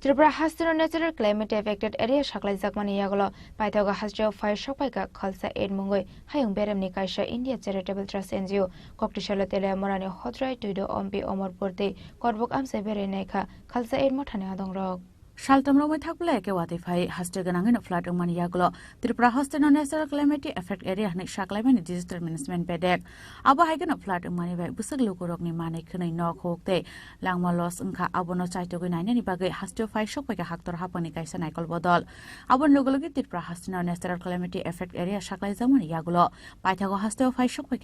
त्रिपुरा हास्तिनो नेचारेल क्लाइमेट एफेक्टेड एरिया साकलाय जाकमानि यागलो पाइथागा हास्ट्रो फायर सपायका खालसा एड मुंगै हायुं बेरामनि कायसा इंडिया चैरिटेबल ट्रस्ट एनजीओ कक्टिशाला तेले मरानि हद्राय तुइदो अम्पी अमरपुरते करबक आमसे बेरायनायखा खालसा एड मथाने आदंरक Shaltamlo mai thakbla ke wate phai haste ganangin flat mani yaglo Tripura hosteno natural climate effect area ni shaklaimani disaster management pedek aba haigen flat mani bai busag lokorok ni mane khunai nok hokte langma loss ungkha abono chaito goi naine ni bagai haste phai shok pai haktor hapani kaisa naikol bodol abon logologi Tripura hosteno natural climate effect area shaklai jamani yaglo paithago haste phai shok pai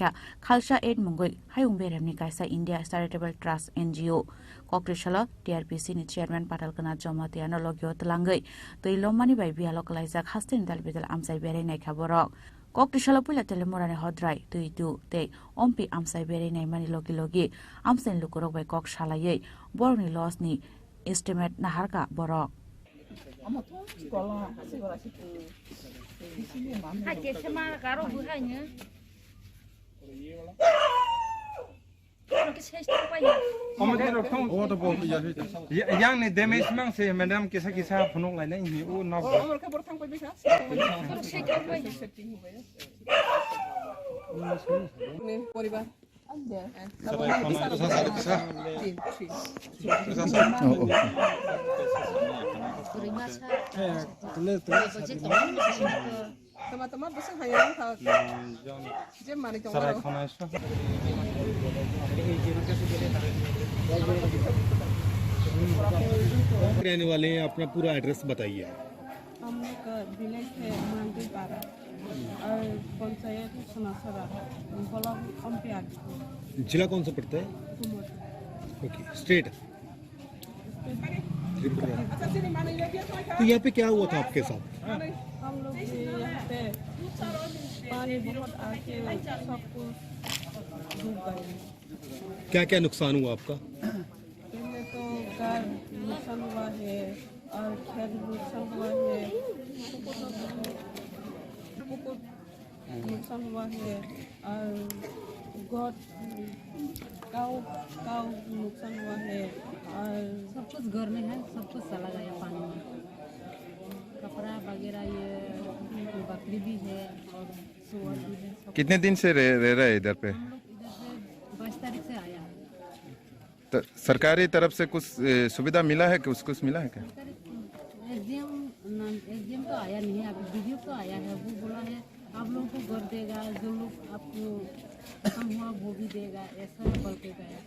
khalsa aid mungoi hayung beremni kaisa India Charitable Trust NGO Kokrishala TRPC ni chairman Patal Kana Jomati Logio Tlangai, the Lomani by Via localized Hastin Dalbidal Amsai Berene Caborok. Koktishala Pula Telemorane Hodrai, to do, they Ompi Amsai Berene Mani Logi Logi, Amsen Lukurok by Kok Shalaye, Borni Losni, estimate Naharka Borok. yang ni damage mang se madam kisa kisa phunok lai lai ni o na পরিবার teman-teman bisa hayang jam mari रहने वाले हैं, अपना पूरा एड्रेस बताइए। हम लोग विलेज है मांगटी पारा और पंचायत सुनासरा ब्लॉक एमपीआर। जिला कौन सा पड़ता है? Okay, state Tripura. तो यहाँ पे क्या हुआ था आपके साथ? हम लोग यहाँ पे पानी बहुत आके सब कुछ डूब गए। क्या क्या नुकसान हुआ आपका? पहले तो घर नुकसान हुआ है और खेत नुकसान हुआ है, नुकसान हुआ है और गोट काऊ नुकसान हुआ है और सब कुछ घर में है, सब कुछ चला गया पानी में। कपड़ा वगैरह ये बकरी भी है और सुअर भी है। कितने दिन से रह रहे हैं इधर पे? 22 तारीख से आया है। तो सरकारी तरफ से कुछ सुविधा मिला है कि कुछ मिला है क्या? एसडीएम तो आया नहीं है, अभी वीडियो तो आया है, वो बोला है आप लोगों को घर देगा, जो लोग आपको खत्म हुआ वो भी देगा, ऐसा बोल के गया।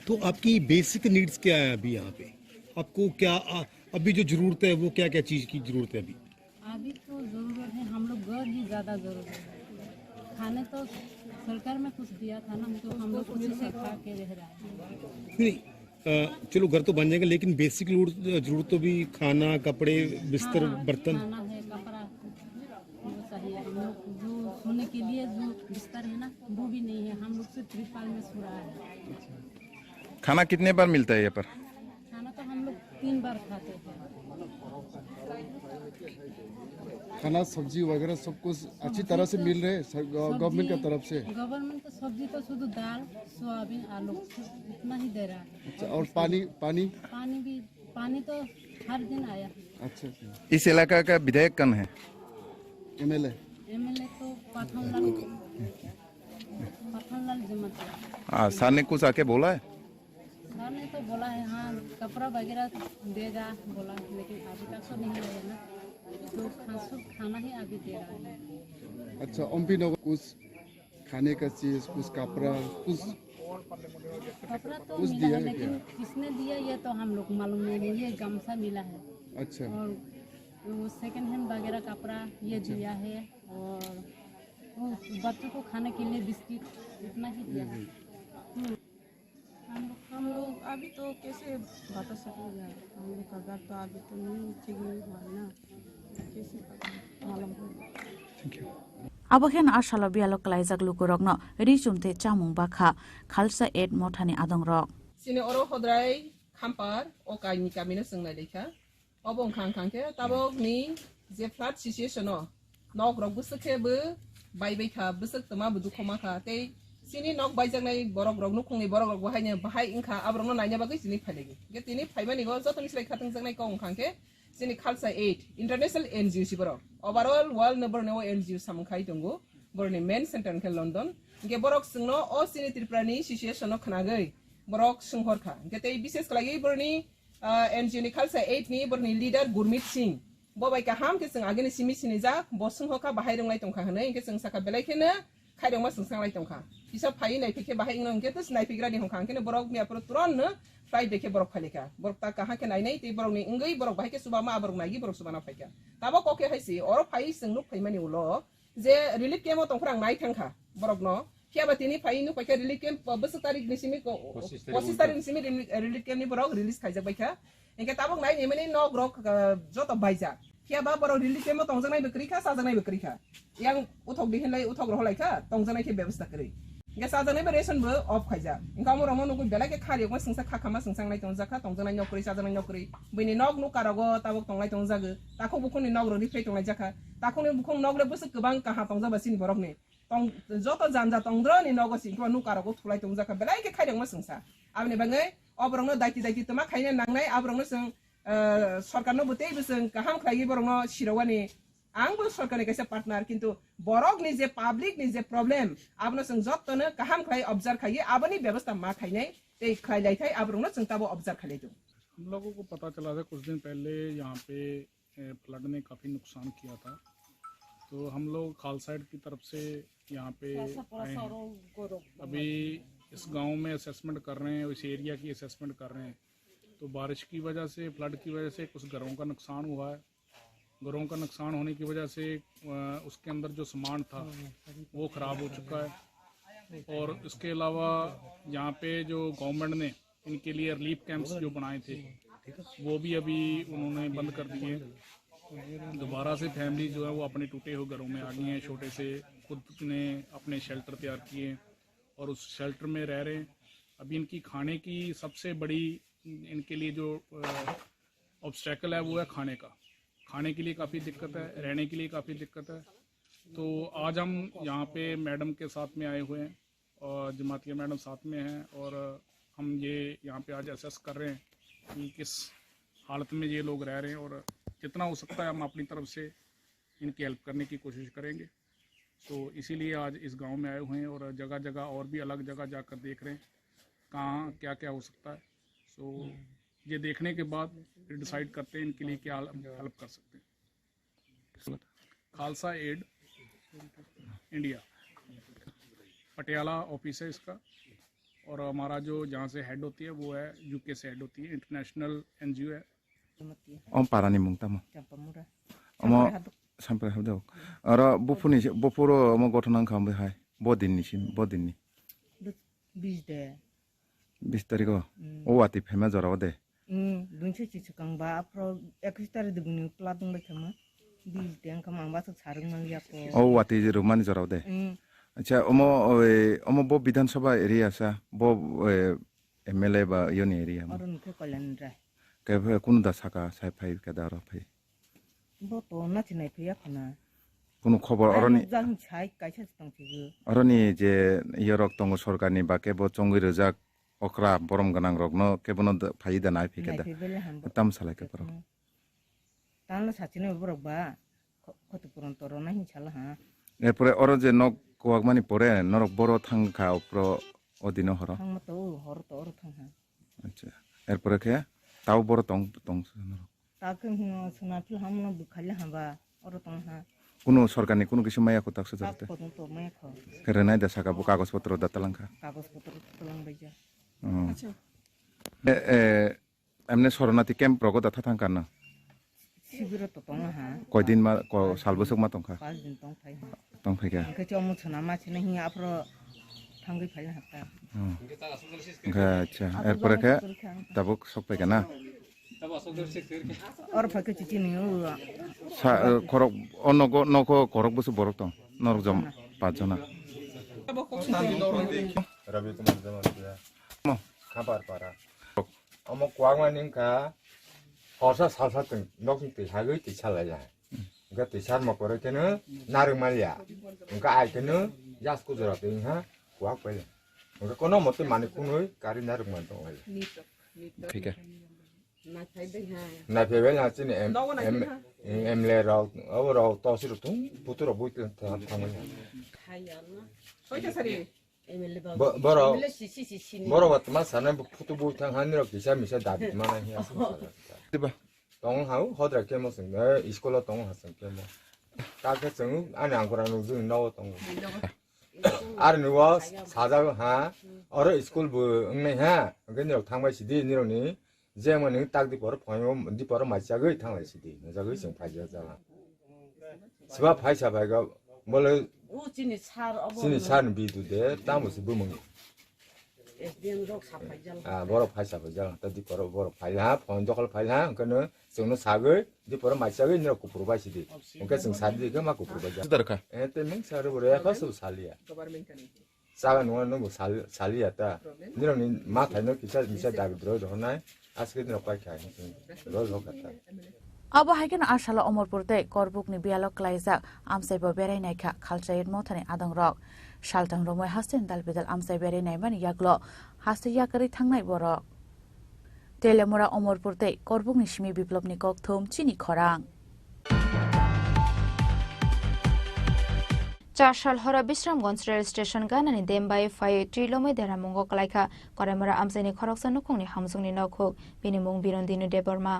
तो आपकी बेसिक नीड्स क्या है अभी यहाँ पे? आपको क्या अभी जो जरूरत है वो क्या क्या चीज की जरूरत है अभी? अभी तो जरूरत है, हम लोग घर ही ज्यादा जरूरत है। खाने तो सरकार में कुछ दिया था ना, तो हम लोग उसी से खा के रह रहा है। नहीं, चलो घर तो बन जाएगा, लेकिन बेसिक जरूरत तो भी खाना, कपड़े, बिस्तर, बर्तन। खाना है, कपड़ा वो चाहिए। हम लोग जो सोने के लिए जो बिस्तर है ना, वो भी नहीं है, हम लोग सिर्फ त्रिपाल में सो रहा है। खाना कितने बार मिलता है यहाँ पर? खाना तो हम लोग 3 बार खाते हैं। खाना, सब्जी वगैरह सब कुछ अच्छी तरह से मिल रहे हैं गवर्नमेंट की तरफ से? गवर्नमेंट तो सब्जी तो शुद्ध दाल, सोयाबीन, आलू इतना ही दे रहा है। अच्छा, और पानी पानी तो हर दिन आया। अच्छा। इस इलाका का विधायक कौन है? एमएलए तो पाथनलाल जमात। सर ने कुछ आके बोला है? सर ने तो बोला है हाँ, कपड़ा कपड़ा वगैरह देगा बोला, लेकिन अभी तक तो नहीं आया ना, तो खाना ही अभी दे रहा है। अच्छा, अम्बी नगर कुछ खाने का चीज, कुछ कपड़ा, कुछ तो कुछ मिला दिया है, है लेकिन किसने दिया ये तो हम लोग मालूम नहीं। ये गमछा मिला है, अच्छा, और वो सेकंड हैंड वगैरह कपड़ा ये दिया है, और वो बच्चों को खाने के लिए बिस्किट इतना ही दिया है। हम लोग अभी तो कैसे बता सकेंगे, हम लोग का घर तो अभी तो नहीं ठीक नहीं हुआ ना, कैसे मालूम होगा। Abohen asalo bialo klaijak lukurokno richumte chamung bakha khalsa ed mothani adongrok. Sini oro hodrai khampar o kaini kamina sungnai lekha obong khang khangke tabok ni je flat situation no nok rok busake bu bai bai kha busuk tama budu khoma kha tei sini nok bai jangnai borok rok nukungni borok rok bahai bahai ingkha abrok no naina bagai sini phalegi ge tini phaimani go jotoni slai khatung jangnai kong khangke sini khalsa 8 international NGO siboro overall world number no NGO samkhai tongo borni main center ke London ge borok sungno o sini triprani situation no khanagai borok sunghor kha ge tei bises klagi borni NGO ni khalsa 8 ni borni leader Gurmit Singh bobai ka ham ke sung ageni simi sini ja bosung hoka bahai ronglai tongkha hanai ge sung saka belai khena khaidong ma sung sanglai tongkha isa phai nai phike bahai ngong ge tus nai phigra ni hongkhang kene borok mi apro turon na fly dekhe borok phalika borok ta kaha ke nai nai te borok ni ngai borok bahai ke suba ma borok nai gi borok suba na phaika tabo koke haisi oro phai sung nuk phai mani ulo je relief camp tongkrang nai thangkha borok no kiaba tini phai nu paika relief camp bus tarik ni simi ko 25 tarik ni simi relief camp ni borok release khaijak baika engke tabok nai ni mani no borok joto baija kiaba borok relief camp tongjangnai bekri kha sajangnai bekri kha yang uthok dihinlai uthok rohlai kha tongjangnai ke byabostha kri engke sajangnai be ration bo off khaija engka mo romo nugu belai ke khari ko singsa khakama singsangnai tongjaka tongjangnai nokri sajangnai nokri bini nok nu karago tabok tonglai tongjago tako bukuni nok ro ni phei tonglai jaka tako ni bukung nok le bus kebang kaha tongjaba sini borok ni tong joto janja tongdro ni nogo singko nu karago thulai tongjaka belai ke khaidong ma singsa abni bangai obrongno daiti tama khaina nangnai abrongno sing सरकारनो बतै बिसं kaham khlai borongno sirawani angbo सरकारनि kaisa partner kintu borok ni je public ni je problem abno sing jottone kaham khlai observe khai abani व्यवस्था मा खाइनै तै खाइलाई थाइ abrongno sing tabo observe खाइलै दो। हम लोगों को पता चला था कुछ दिन पहले यहाँ पे फ्लड ने काफ़ी नुकसान किया था, तो हम लोग खालसाइड की तरफ से यहाँ पे आए हैं। अभी इस गांव में असेसमेंट कर रहे हैं, इस एरिया की असेसमेंट कर रहे हैं। तो बारिश की वजह से फ्लड की वजह से कुछ घरों का नुकसान हुआ है। घरों का नुकसान होने की वजह से उसके अंदर जो सामान था वो ख़राब हो चुका है, और इसके अलावा यहाँ पे जो गवर्नमेंट ने इनके लिए रिलीफ कैंप्स जो बनाए थे वो भी अभी उन्होंने बंद कर दिए। दोबारा से फैमिली जो है वो अपने टूटे हुए घरों में आ गई हैं, छोटे से खुद ने अपने शेल्टर तैयार किए और उस शेल्टर में रह रहे हैं। अभी इनकी खाने की सबसे बड़ी इनके लिए जो ऑब्स्टेकल है वो है खाने का। खाने के लिए काफ़ी दिक्कत है, रहने के लिए काफ़ी दिक्कत है। तो आज हम यहाँ पे मैडम के साथ में आए हुए हैं और जमातिया मैडम साथ में हैं, और हम ये यहाँ पे आज असेस कर रहे हैं कि किस हालत में ये लोग रह रहे हैं, और जितना हो सकता है हम अपनी तरफ से इनकी हेल्प करने की कोशिश करेंगे। तो इसीलिए आज इस गांव में आए हुए हैं और जगह जगह और भी अलग जगह जाकर देख रहे हैं कहाँ क्या क्या हो सकता है। तो ये देखने के बाद फिर डिसाइड करते हैं इनके लिए क्या हेल्प कर सकते हैं। Khalsa Aid India Patiala office है इसका, और हमारा जो जहाँ से हेड होती है वो है यूके से हेड होती है, इंटरनेशनल NGO है। पारानि मुंगतामो अमो सामफ्राय हाबदो आरो बुफुनि बुफुरो अमो गथनां खामबे हाय बदिननिसिम बदिननि 20 तारिख ओ आति फेमा जराव दे दुंसे चिचकांबा प्रो 21 तारिख दुगुनि प्लादुं बायखामा 20 दें खामांबा तो सारंग याको ओ आति जरो मानि जराव दे अच्छा अमो बो विधानसभा एरिया सा बो MLA बा योनि एरिया अरुण को कल्याण राय के कुनु दा साका साइ फाइ के दारो फाइ बो तो नाथि नाय फैया खना कुनु खबर अरनि जां छाय कायसा तंथिगो अरनि जे यरक तंग सरकारनि बाके बो चंगि रजाक अक्रा बरम गनां रगनो केबनो फाइदा नाय फिकेदा तम सालाय के पर तानलो साचिने बरकबा खतपुरन तरो नाहि छाला हा एरपरे अर जे नक कोवागमानि परे नरक बरो थांखा अप्रो अदिनो हर थांमतो हर तो अर थांहा अच्छा एरपरे के তাও বড় তং তং তাকে সোনাফিল হামনো বুখালে হাবা অর তং হা কোনো সরকারনি কোনো কিছু মায়া কথা আছে তাক যাতে পদন তো মায়া খ কেরেনাই দে সাকা কাগজপত্র দাতালাংখা কাগজপত্র তলাং বাইজা আচ্ছা এমনি শরণার্থী ক্যাম্প রগত দাথা থাকান না শিবির তো তং হা কয়দিন মা সালবসক মা তংখা 5 দিন তং ফাই তং ফাইকা কে চমু ছনা মাছি নাহি আপরো থাঙ্গি ফাইল হাতা আচ্ছা এরপরে কে তাবুক সব পাইকা না और फके चिची नहीं हो खरक अनग नक खरक बसु बरक दं नरक जम 5 जना रवि कुमार जमा खाबार पारा अम क्वांगमानिंका हरसा सालसा तं नखि तिसागै तिसाला जा गा तिसार मकर केनो नारमालिया उनका आइकेनो यासको जराते हा क्वाक पहिले उनका कोनो मते माने कुनै कारी नारमान दं ठीक है na phê là trên em lê rồi ở rồi to xíu rồi tung bút rồi bút thằng thằng mình bữa rồi mà sáng nay bút bút thằng hắn rồi kỳ sao mình sẽ đạt mà này hiểu đi ba tông hảo họ đã kêu một sinh đấy iskola tông hảo sinh kêu một ta cái sinh anh ăn qua nó dừng nấu tông anh nữa 사자 하 ở iskol bu này ha cái nhiều thằng mấy gì đi nhiều này 제만 능 딱디 버러 보여 뭔디 버러 맞자고 이탕을 시디 저거 좀 파지잖아 스바 파이샤바가 뭘 진이 차는 비두데 따무스 부멍이 아 버러 파이샤바잖아 따디 버러 파이하 본적을 파이하 그는 정노 사글 디 버러 맞자고 이런 거 부르바시디 그러니까 정 사디 그 맞고 부르바자 쓰다르카 에 때문에 사르 버려 가서 살리야 싸가 노는 뭐 살리야다 이런 마타는 기사 미사 다비 들어줘 Abo haiken ashala omorpurte korbuk ni bialok klaijak amsai bo berai naikha khalchayet mothani adang rok shaltang romoi hasten dalbidal amsai berai naimani yaklo haste yakari thangnai borok telemora omorpurte korbuk ni simi biplop ni kok thum chini khorang চারশাল হরা বিশ্রামগঞ্জ রেল স্টেশন গানানি দেমবাই ফাই ট্রিলমে দেরামঙ্গ কলাইখা করেমরা আমসাইনি খরকসা নুখংনি হামসুংনি নখুক বিনিমুং বিরন্দিনু দেবর্মা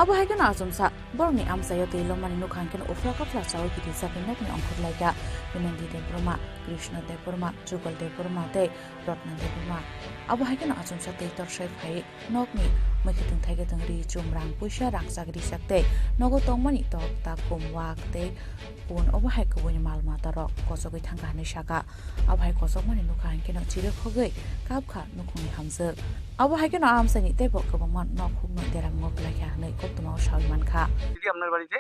আবু হাইকেন আজমসা বরনি আমসাইয় তেলমani নুখাংকেন উফরা কফলা চাওই কিতি সাকিন নকনি অংখলাইকা বিনন্দি দেবর্মা কৃষ্ণ দেবর্মা যুগল দেবর্মা তে রত্ন দেবর্মা আবু হাইকেন আজমসা তে তরসাই ফাই নকনি মখিতিং থাইগে তংরি চুমরাং পুইসা রাংসাগরি সাকতে নগো তংমানি তক তা কুমওয়াক তে pun obo hai ko boni mal mata ro kosogoi thangka ni saka abo hai kosog mani nukha hankeno chire khogoi kapkha nukhuni hamse abo hai keno amsani tebo kobangman nokhuk no derang ngok lakha nei koptuma salman kha দিদি আপনার বাড়িতে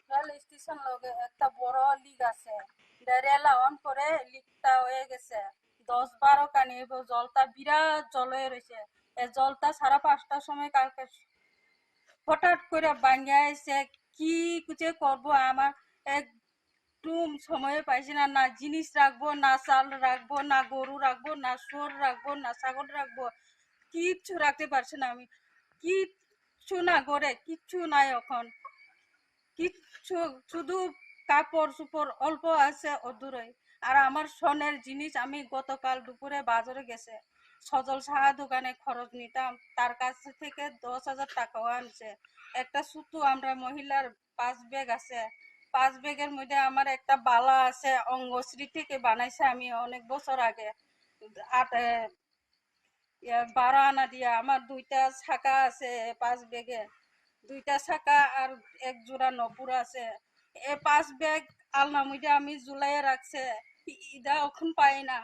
রেল স্টেশন লগে একটা বড় লিগ আছে রেল অন করে লিগটা হয়ে গেছে 10-12 কানি জলটা বিরাট জল হয়ে রয়েছে এই জলটা 5:30টার সময় কালকে হঠাৎ করে ভাঙিয়া এসে কি কুচে করব আমার এক সময় পাইছি না না জিনিস রাখবো না চাল রাখবো না গরু রাখবো না শুয়োর রাখবো না ছাগল রাখবো কিচ্ছু রাখতে পারছি না আমি কিচ্ছু না ঘরে কিচ্ছু নাই এখন কিচ্ছু শুধু কাপড় চোপড় অল্প আছে অদূরে আর আমার সোনের জিনিস আমি গতকাল দুপুরে বাজারে গেছে সজল সাহা দোকানে খরচ নিতাম তার কাছ থেকে 10,000 টাকাও আনছে একটা সুতো আমরা মহিলার 5 ব্যাগ আছে 5 ব্যাগের মধ্যে আমার একটা বালা আছে অঙ্গশ্রী থেকে বানাইছে আমি অনেক বছর আগে 12 আনা দিয়া আমার 2টা ছাকা আছে 5 ব্যাগে 2টা ছাকা আর এক জোড়া নপুর আছে এই 5 ব্যাগ আলনা মধ্যে আমি ঝুলাইয়া রাখছে ইদা এখন পাই না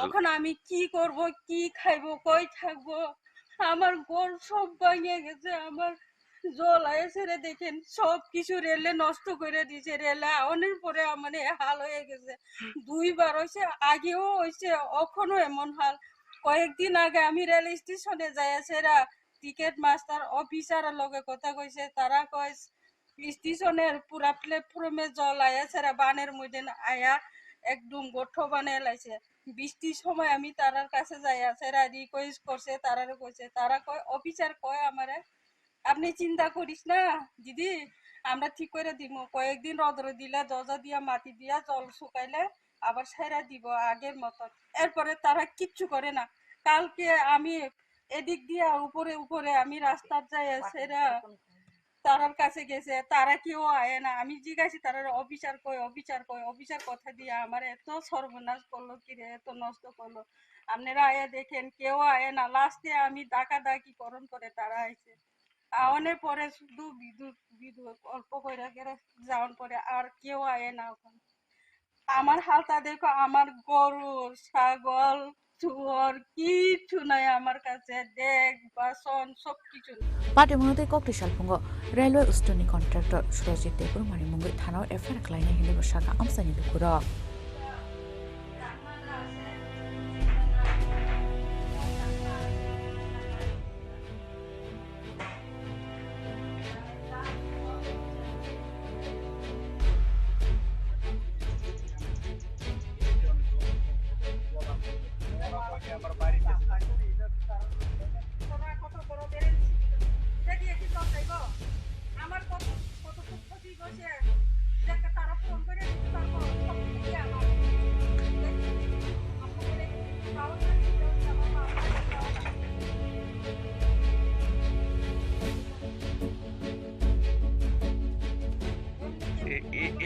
এখন আমি কি করব কি খাইবো কই থাকবো আমার ঘর সব ভাঙে গেছে আমার জল আইছে দেখেন সব কিছু রেলে নষ্ট করে দিয়েছে রেলে অনেক পরে আমার হাল হয়ে গেছে 2 বার হইছে আগেও হইছে এখনো এমন হাল কয়েকদিন আগে আমি রেল স্টেশনে যাইছেরা টিকেট মাস্টার অফিসারের লগে কথা কইছে তারা কয় স্টেশনের পুরা প্ল্যাটফর্মে জল আইছেরা বানের মধ্যে আয়া একদম গোঠো বানায় লাইছে বৃষ্টির সময় আমি তারার কাছে যাইছেরা রিকোয়েস্ট করছে তারারে কইছে তারা কয় অফিসার কয় আমারে আপনি চিন্তা করিস না দিদি আমরা ঠিক করে দিব কয়েকদিন রোদরে দিলে দরজা দিয়া মাটি দিয়া জল শুকাইলে আবার সাইরা দিব আগের মতো এরপরে তারা কিচ্ছু করে না কালকে আমি এদিক দিয়া উপরে উপরে আমি রাস্তার যাই সেরা তারার কাছে গেছে, তারা কেউ আয় না। আমি জিজ্ঞাসি তারা অফিসার কই অফিসার কই, অফিসার কথা দিয়ে আমার এত সর্বনাশ করলো, কিরে এত নষ্ট করলো। আপনারা আয়া দেখেন কেউ আয় না। লাস্টে আমি ডাকাডাকি করণ করে তারা আইছে। আওয়ানের পরে শুধু বিদ্যুৎ বিদ্যুৎ অল্প করে যাওয়ার পরে আর কেউ আয় না ওখানে। আমার হালটা দেখো, আমার গরু ছাগল চুয়ার কিছু নাই আমার কাছে, দেখ বাসন সবকিছু নেই। পার্টি মনোতে ককটি সালফুঙ্গ রেলওয়ে উস্টনি কন্ট্রাক্টর সুরজিৎ দেবুর মানি মুঙ্গৈ থানাव एफआईआर खालायनाय हिन्दु बसाका आमसानि लुकुरो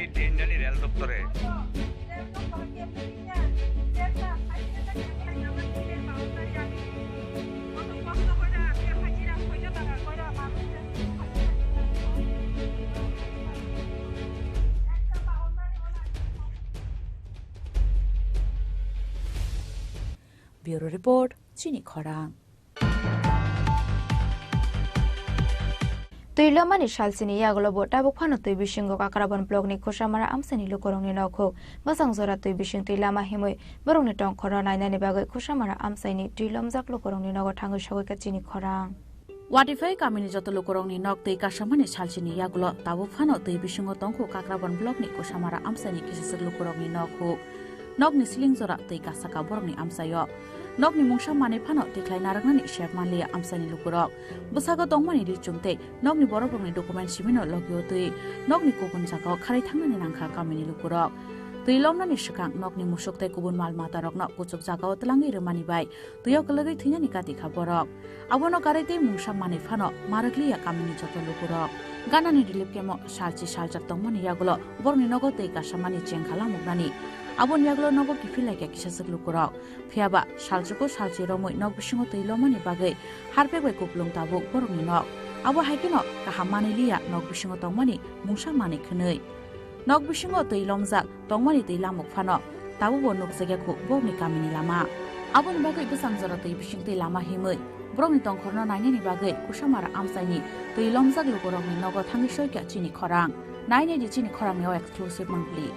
এই ট্রেনটানি রেল দপ্তরে Bureau Report, Chini Khorang. Tuilamani Shalsini Yagolo Bota Bukano to Bishingo Kakarabon blog ni Koshamara Amsani Lukorong Noko, Basang Zora to Bishing Tuilama Himui, Baroniton Korona Nanibago, Koshamara Amsani, Tuilam Zak Lukorong Nogo Tango Shawaka Chini Khorang. Watify Kamini Joto Lukorong ni Nok, the Kashamani Shalsini Yagulo, Tabu Fano to Bishingo Tonko Kakarabon blog ni Koshamara Amsani Kisses Lukorong Noko. Nok ni Sling Zora to Kasaka Borni Amsayo. Nok ni mungsha mane phano tiklai narangani chef manlia amsani lukurok busaga tongmani ri chumte nok ni borok ni document simino logyo tui nok ni kubun jaka khari thangnani nangkha kamini lukurok tui lomna ni shikang nok ni musukte kubun mal mata rokna kuchuk jaka otlangi remani bai tuyo kalagai thina ni kati khaborok abono karete mungsha mane phano marakliya kamini joto lukurok ganani dilip kemo salchi saljak tongmani yagulo borni nogote kasamani chengkhala mugnani Abon Yaglo Nogo Kifilaka Kisasuk Lukurok, Fiaba, Shaljuko Shalchi Romo, Nog Bishingo Tilomani Bagay, Harpe Kuplung Tabu, Borni Nok, Abo Hakino, Kahamani Lia, Nog Bishingo Tongmani, Musha Mani Kunui. Nog Bishingo Tilomzak, Tongmani Tilamuk Fano, Tabu Nok Zagaku, Borni Kamini Lama. Abon Bagay Busanzora Bishing Lama Himui, Broni Tongkorno Nine Bagay, Kushamara Amsani, Tilomzak Lukurok Nogo Tangishoka Chini Korang, Nine di Chini Korang no exclusive monthly.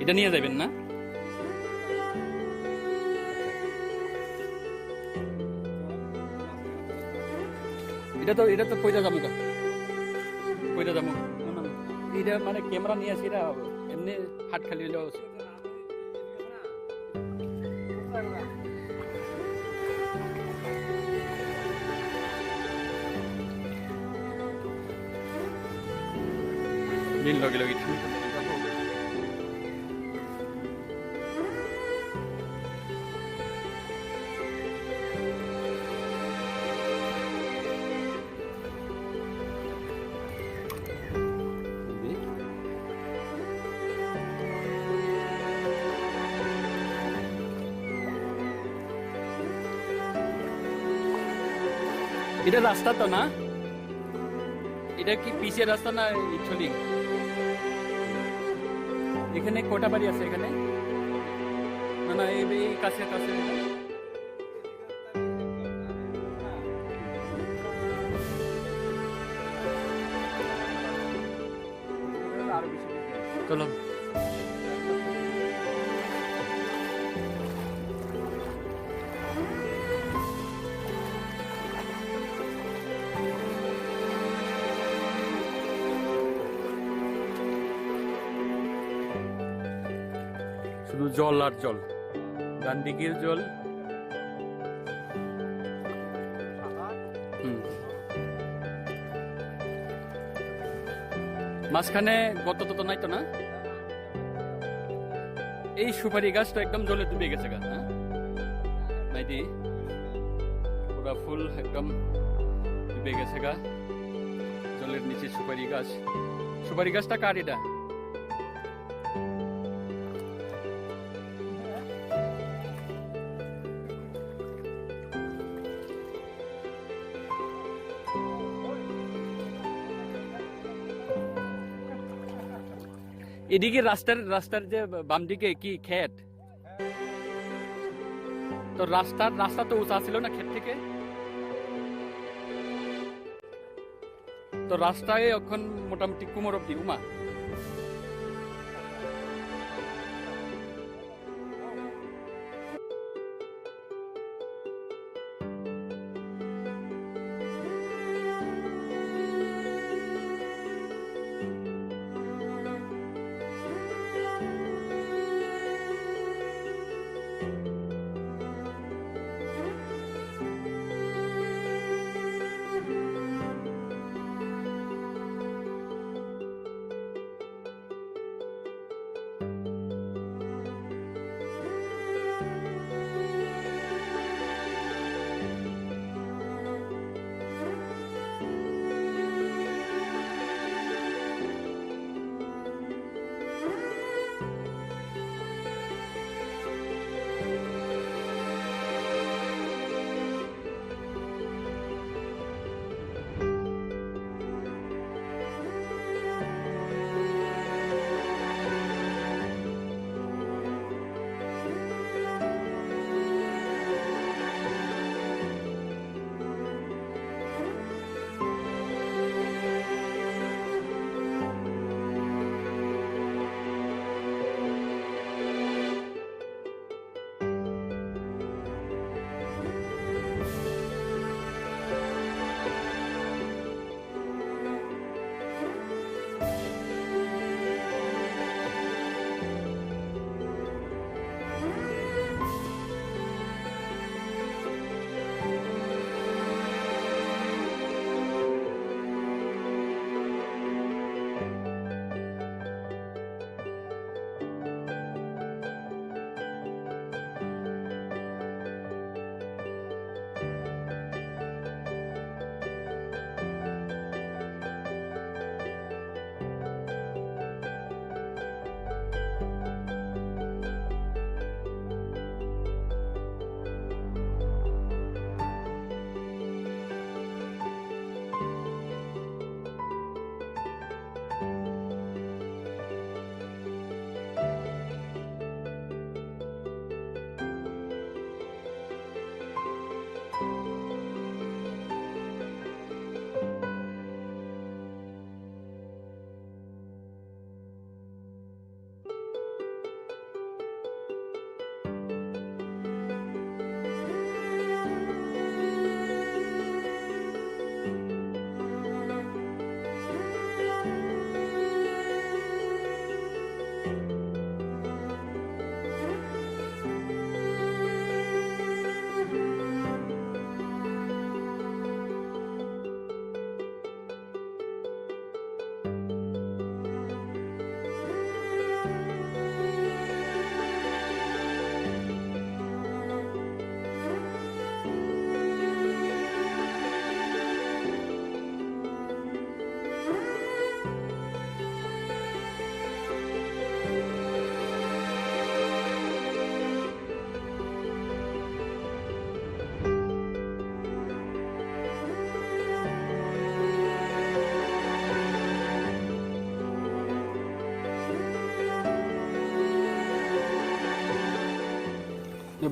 এটা নিয়ে যাবেন না এটা তো কইরা যাবো এটা মানে ক্যামেরা নিয়ে আসি এমনি হাত খালি হইলেও দিন লগে লগে এটা রাস্তা তো না এটা কি পিসের রাস্তা না ইটলি এখানে কোটা বাড়ি আছে এখানে না না এই কাছে কাছে চলো শুধু জল আর জল গান্ধিগির জল মাঝখানে গত তো নাই তো না? এই সুপারি গাছটা একদম জলে ডুবে গেছে গা, হ্যাঁ নাইদি পুরা ফুল একদম ডুবে গেছে গা জলের নিচে। সুপারি গাছটা কার এটা? এদিকে রাস্তার যে বাম দিকে কি ক্ষেত? তো রাস্তা তো উঁচা ছিল না ক্ষেত থেকে? তো রাস্তায় এখন মোটামুটি কুমোর অব্দি উমা।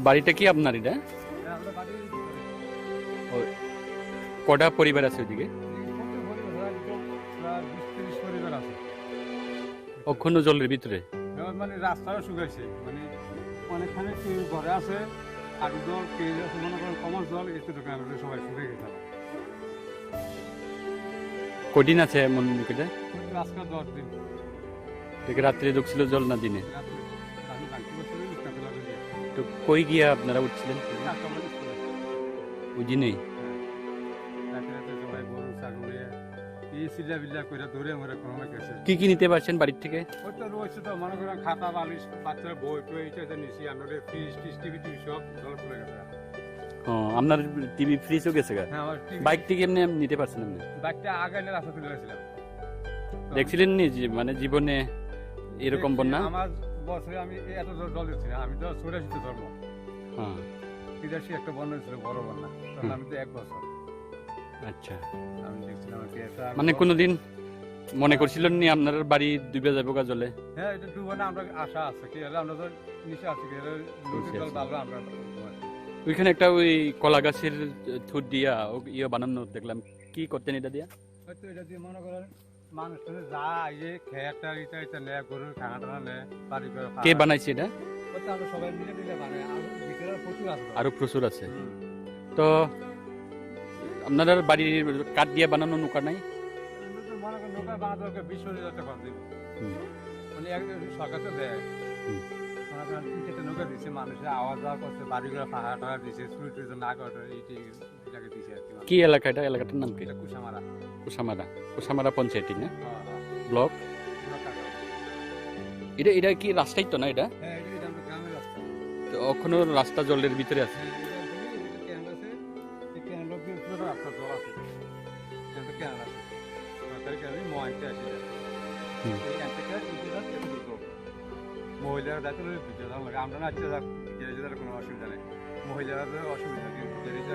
বাড়িটা কি আপনার এটা? কটা পরিবার আছে ওইদিকে? অক্ষুণ্ণ জলের ভিতরে মানে রাস্তাও শুকাইছে, মানে অনেকখানে কেউ ঘরে আছে, আলু জল কেউ আছে, মনে করেন কমার জল এত দোকান সবাই শুকে গেছে। কদিন আছে এমন কেটে? আজকে 10 দিন। রাত্রে ঢুকছিল জল না দিনে? তো কই গিয়া আপনারা উঠছিলেন ওই দিনেই? চিল্লা বিল্লা করে ধরে মরে কোনো গেছে কি নিতে পারছেন বাড়ির থেকে? ওই তো রয়েছে তো মনে করেন খাতা বালিশ বাচ্চারা বই টই এটা নিছি আমাদের ফ্রিজ টিভি সব জল পড়ে গেছে। আপনার টিভি ফ্রিজও গেছে গা? হ্যাঁ আমার টিভি। বাইকটি কেমনে নিতে পারছেন আপনি? বাইকটা আগে রাস্তা তুলে গেছিলাম। দেখছিলেন নি মানে জীবনে এরকম বন্যা? আমার বছরে আমি এত জল দিচ্ছি না, আমি তো 84 জন্ম। হ্যাঁ 83 একটা বন্যা ছিল, বড় বন্যা, তখন আমি তো 1 বছর। আচ্ছা আমি দেখছিলাম কি এটা মানে কোনোদিন মনে করছিলেন নি আপনার বাড়ি ডুবে যাবে গা জলে? হ্যাঁ এটা ডুবে না, আমরা আশা আছে কি হলে আমরা তো নিচে আছি কি হলে নদীর জল ভালো আমরা। ওইখানে একটা ওই কলা গাছের থুট দিয়া ইয়ে বানানো দেখলাম, কি করতেন এটা দিয়া? হয়তো এটা দিয়ে মনে করেন মানুষ যা আইয়ে খেয়াটা এটা নেয়, গরুর খানা টানা নেয়, বাড়ি করে। কে বানাইছে এটা? ওটা আমরা সবাই মিলে মিলে বানাই, আর ভিতরে প্রচুর আছে। আরো প্রচুর আছে। তো আপনার বাড়ির কাঠ দিয়ে বানানো নৌকা নাই? মনে করেন নৌকা বানাতে 20,000 টাকা দিব, মানে সরকার তো দেয়। মনে করেন ইটেতে নৌকা দিচ্ছে, মানুষের আওয়াজ যাওয়া করছে, বাড়ি করে ফাঁকা টাকা দিচ্ছে, সুইটের জন্য না করে এইটাকে দিচ্ছে আর কি। কি এলাকা এটা? এলাকাটার নাম কি? কুসামারা। কুসামারা পঞ্চায়েত না ব্লক? এটা কি রাস্তাই তো না এটা? হ্যাঁ এটা আমরা গ্রামের রাস্তা। তো এখনো রাস্তা জলের ভিতরে আছে? মহিলারা দায়িত্ব লাগে, আমরা না যেতে কোনো অসুবিধা নেই, মহিলারা অসুবিধা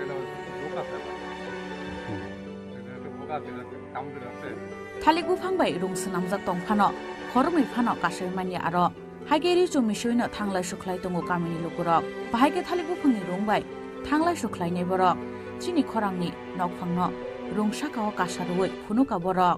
লোক আছে থালি গুফাংবাই রুংসু নামজাক তংফানো খরमै ফানো কাশাইमानि आरो हाइगेरि जमिसुइनो थांलाय सुख्लाय दङ गामिनि लोगरक बाहायगे थालि गुफांनि रुंबाय थांलाय सुख्लायनि बरक चिनि खरांनि नकफांनो रुंसाकाव कासारुय फुनुका बरक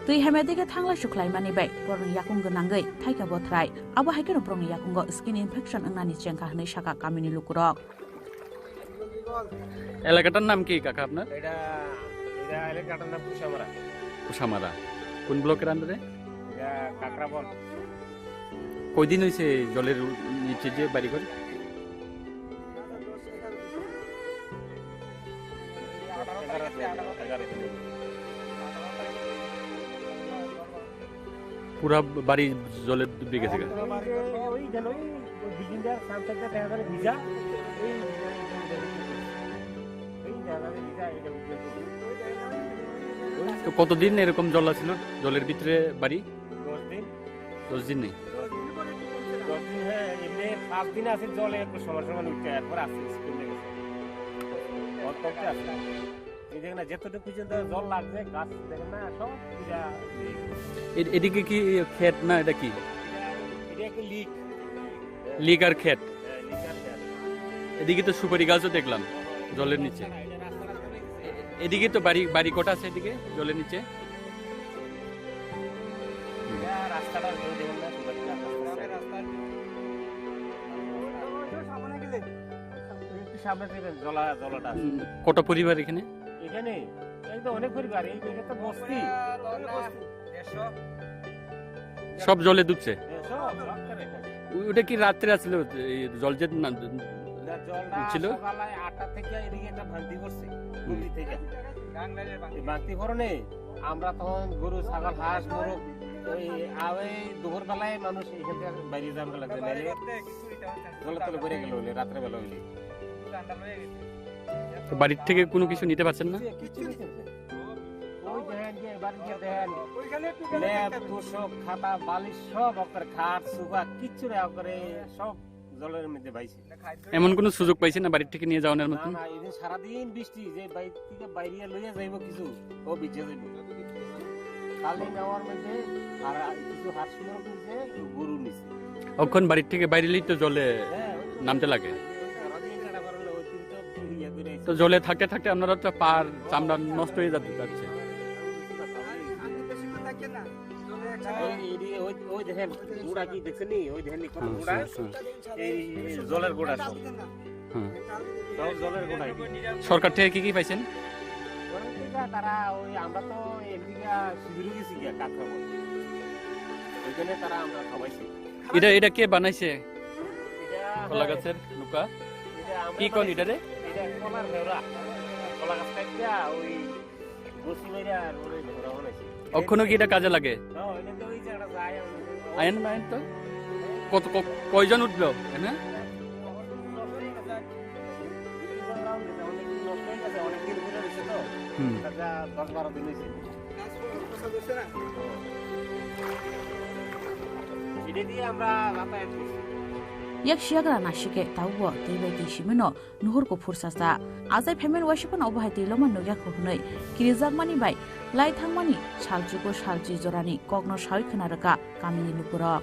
tui hemedike thangla suklai mani bai porong yakung genangai thaika botrai abo haikeno porong yakungo skin infection angani chengka hnai saka kamini lukurok এলাকাটার নাম কি কাকা আপনার এটা এলাকাটার নাম কুসামারা কুসামারা কোন ব্লকের আন্ডারে এটা কাকরাবন কয়দিন হয়েছে জলের নিচে যে বাড়ি ঘর পুরা বাড়ি জলে ডুবে গেছে তো কতদিন এরকম জল ছিল জলের ভিতরে বাড়ি 10 দিন নেই 10 দিন হ্যাঁ এমনি 5 দিন আছে জলে একটু সমস্যা উঠতে এরপর আসছে স্কুলে গেছে অতটা আছে এই দেখেন না যতটুকু পর্যন্ত জল লাগছে গাছ দেখেন না সব পুরা এদিকে কি ক্ষেত না এটা কি এটা কি লিক আর ক্ষেত এদিকে তো সুপারি গাছও দেখলাম জলের নিচে এদিকে তো বাড়ি কোটা আছে এদিকে জলের নিচে রাস্তাটা দেখেন না সুপারি গাছ সামনে থেকে জলাটা কত পরিবার এখানে এখানে এই তো অনেক পরিবার এই জায়গা তো বস্তি সব জলে ডুবছে ওটা কি রাত্রে আসলে জল যে ছিল সকালে 8টা থেকে এদিকে একটা ভান্তি করছে নদী থেকে এই ভান্তি করনে আমরা তখন গরু ছাগল হাঁস মোরগ ওই আওয়ে দুপুর বেলায় মানুষ এখান থেকে বাইরে যান গেল জলে তলে পড়ে গেল রাত্রে বেলা হইলে তো বাড়ির থেকে কোনো কিছু নিতে পারছেন না কিছু নিতে ওই দেখেন যে বাড়িতে দেখেন ল্যাব তোষক খাতা বালিশ সব আপনার খাট সুবা কিচ্ছু রে করে সব জলের মধ্যে বাইছে এমন কোনো সুযোগ পাইছেন না বাড়ির থেকে নিয়ে যাওয়ার মতন না এই সারাদিন বৃষ্টি যে বাইরে থেকে বাইরে লইয়া যাইব কিছু ও ভিজে যাইব খালি নেওয়ার মধ্যে আর কিছু হাঁস মুরগ নিছে গরু নিছে ওখান বাড়ির থেকে বাইরেলেই তো জলে নামতে লাগে তো জলে থাকতে থাকতে আপনারা তো পার চামড়া নষ্ট হয়ে যাচ্ছে ওই দেখেন গুড়া কি দেখছেন ওই দেখেন কত গুড়া এই জলের গুড়া সব জলের গুড়া সরকার থেকে কি কি পাইছেন তারা ওই আমরা তো এদিকে শিবিরে গেছি গিয়া কাকরাবন ওইখানে তারা আমরা খাওয়াইছি এটা কে বানাইছে কলা গাছের লুকা কি কোন এটা রে এটা কলার ভেড়া কলা গাছ কাটিয়া ওই বসি মাইরা আর ওরে ভেড়া বানাইছে ওখানে কি এটা কাজে লাগে হ্যাঁ ওইটা তো ওই জায়গাটা যায় আইন তো কত কয়জন উঠলো হ্যাঁ yak shiagra na shike tawbo tebe ti shimeno nuhur ko fursasa azai phemen washipon obhai ti loma nogya ko hunai kirizak mani bai lai thangmani saljugo salji jorani kogno sai khanaraka kamini lupura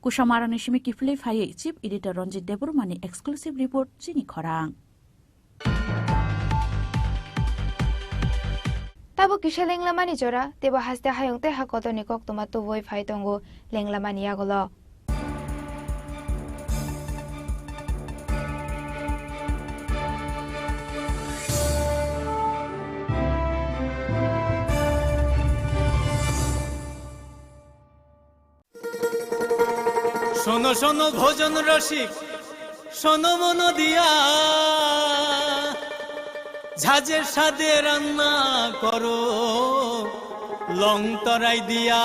Kushamara Nishimi Kifle Faye, Chief Editor Ronjit Deburmani, exclusive report, Chini Korang. Tabo kisha lenglamani jora, tebo haste hayong te hakoto ni kok tomato voi phai tongo lenglamani yagolo. শোনো শোনো ভোজন রসিক শোনো মন দিয়া ঝাঁঝের সাদে রান্না করো লং তরাই দিয়া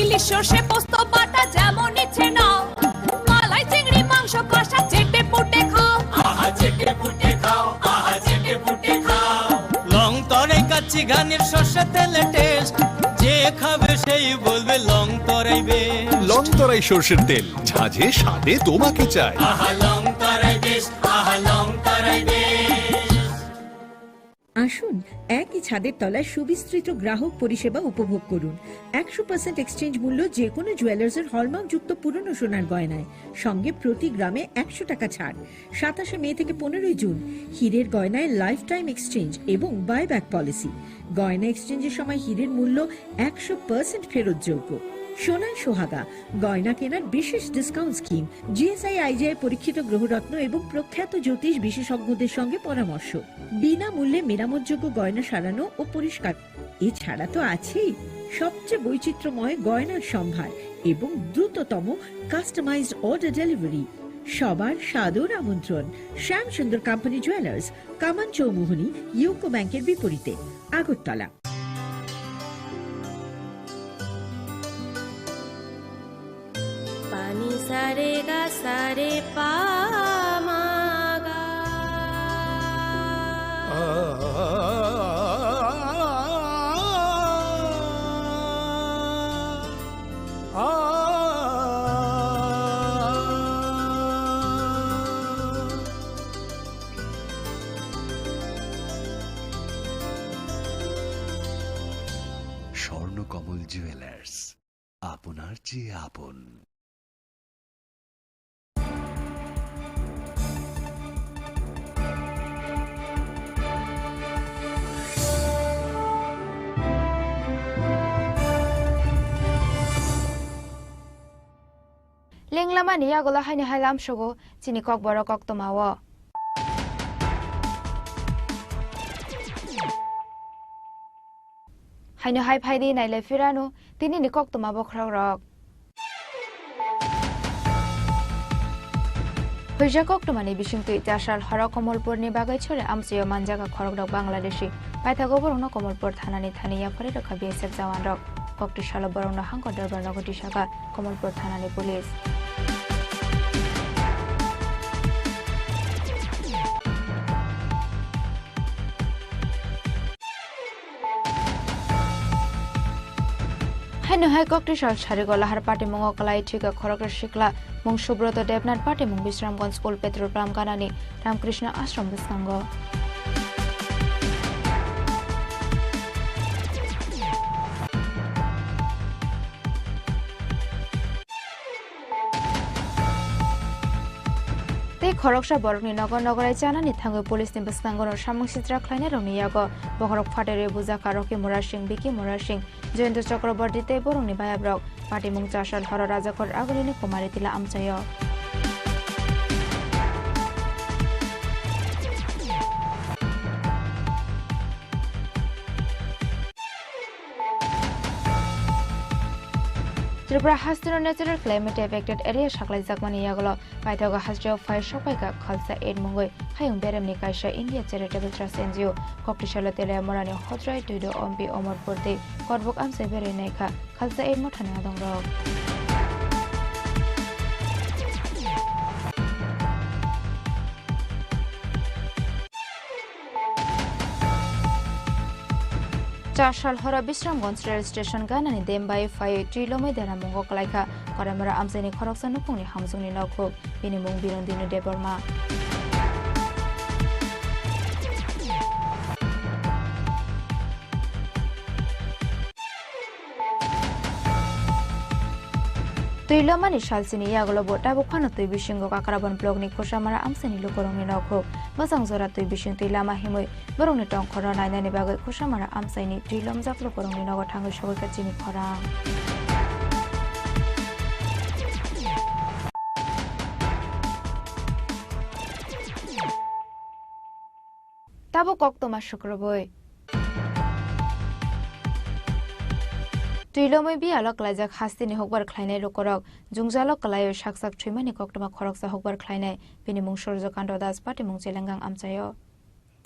ইলিশ সর্ষে পোস্ত বাটা যেমন ইচ্ছে নাও মালাই চিংড়ি মাংস কষা চেটে পুটে খাও আহা চেটে পুটে খাও আহা চেটে পুটে খাও লং তরাই কাচ্চি ঘানির সর্ষে তেলে টেস্ট যে খাবে সেই বলবে লং তরাই বেশ লং তরাই সর্ষের তেল ঝাঁঝে স্বাদে তোমাকে চাই আহা লং তরাই বেশ আহা লং তরাই বেশ আসুন একই ছাদের তলায় সুবিস্তৃত গ্রাহক পরিষেবা উপভোগ করুন 100% এক্সচেঞ্জ মূল্য যে কোনো জুয়েলার্সের হলমার্কযুক্ত পুরনো সোনার গয়নায় সঙ্গে প্রতি গ্রামে 100 টাকা ছাড় 27 মে থেকে 15 জুন হীরের গয়নায় লাইফ টাইম এক্সচেঞ্জ এবং বাইব্যাক পলিসি গয়না এক্সচেঞ্জের সময় হীরের মূল্য 100% ফেরতযোগ্য সোনার সোহাগা গয়না কেনার বিশেষ ডিসকাউন্ট স্কিম জিএসআই আইজিআই পরীক্ষিত গ্রহরত্ন এবং প্রখ্যাত জ্যোতিষ বিশেষজ্ঞদের সঙ্গে পরামর্শ বিনামূল্যে মেরামতযোগ্য গয়না সারানো ও পরিষ্কার এছাড়া তো আছেই সবচেয়ে বৈচিত্র্যময় গয়নার সম্ভার এবং দ্রুততম কাস্টমাইজড অর্ডার ডেলিভারি সবার সাদর আমন্ত্রণ শ্যাম সুন্দর কোম্পানি জুয়েলার্স কামান চৌমুহনী ইউকো ব্যাংকের বিপরীতে আগরতলা পানি সারে গা সারে পা মা গা স্বর্ণকমল জুয়েলার্স আপনার চেয়ে আপন Lenglamani yagola haini hailam shogo chini kok boro kok tomawo. Haino hai phaidi naile firanu tini ni kok tomabo khrok rok. Hoija kok tomani bishingtu itashal hara Komolpur ni bagai chore amsiyo manjaga khorok rok Bangladeshi paithago borongno Komolpur thanani thaniya phare rakha BSF jawan rok kokti shalo borongno hangko darbar nagoti shaka Komolpur thanani police. Haino hai kokti shal Sharigola har party mongo kalai thika khorokar shikla mong Subroto Devnath party mong Bisramganj school petrol pump kanani Ramkrishna ashram biskango. Te khoroksha borokni nogor nogorai janani thango police ni biskango samung sitra khlaine rongni yago bohorok phatere bujaka roki Mura Singh Biki Mura Singh Jayন্ত চক্রবর্তী তে বরংনি বায়াব্রক পার্টি মুং চাশাল হর রাজাকর আগলিনি কুমারী তিলা আমচায় ত্রিপুরা হাস্তির ন্যাচারাল ক্লাইমেট এফেক্টেড এরিয়া সাকলাই জাকমানি ইয়াগলো পাইথাগো হাস্টিও ফাই সপাইকা খালসা এড মঙ্গই হায়ুং বেরেমনি কাইসা ইন্ডিয়া চ্যারিটেবল ট্রাস্ট এনজিও কপটিশাল তেলে মরানি হদ্রাই দুইদো অম্পি অমরপুরতে করবক আমসে বেরে নাইখা খালসা এড মঠানে আদং রক চাশাল হরা বিশ্রামগঞ্জ রেল স্টেশন গানানি দেমবাই ফাই ট্রিলমে দেরা মঙ্গ কলাইখা করামরা আমজেনি খরকসা নুপুংনি হামজুংনি নখুক বিনি মুং বিরন্দিনি Debbarma Tuilamani Shalsini Yagolo Botabukano Tui Bishingo Kakaraban Blogni Koshamara Amsani Lukorong Noko, Masang Zora Tui Bishin Tuilama Himui, Baroni Tong Korona Nanibago Koshamara Amsani, Tuilam Zaklo Korong Noko Tango Shawakachini Kora. Tabo Kokto Mashukroboy. Tuilomoi bi alok lajak hastini hokbar khlainai rokorok jungjalok kalayo saksak thrimani koktoma khoroksa hokbar khlainai bini mung Surjo Kanto Das Pati mung Chelengang amchayo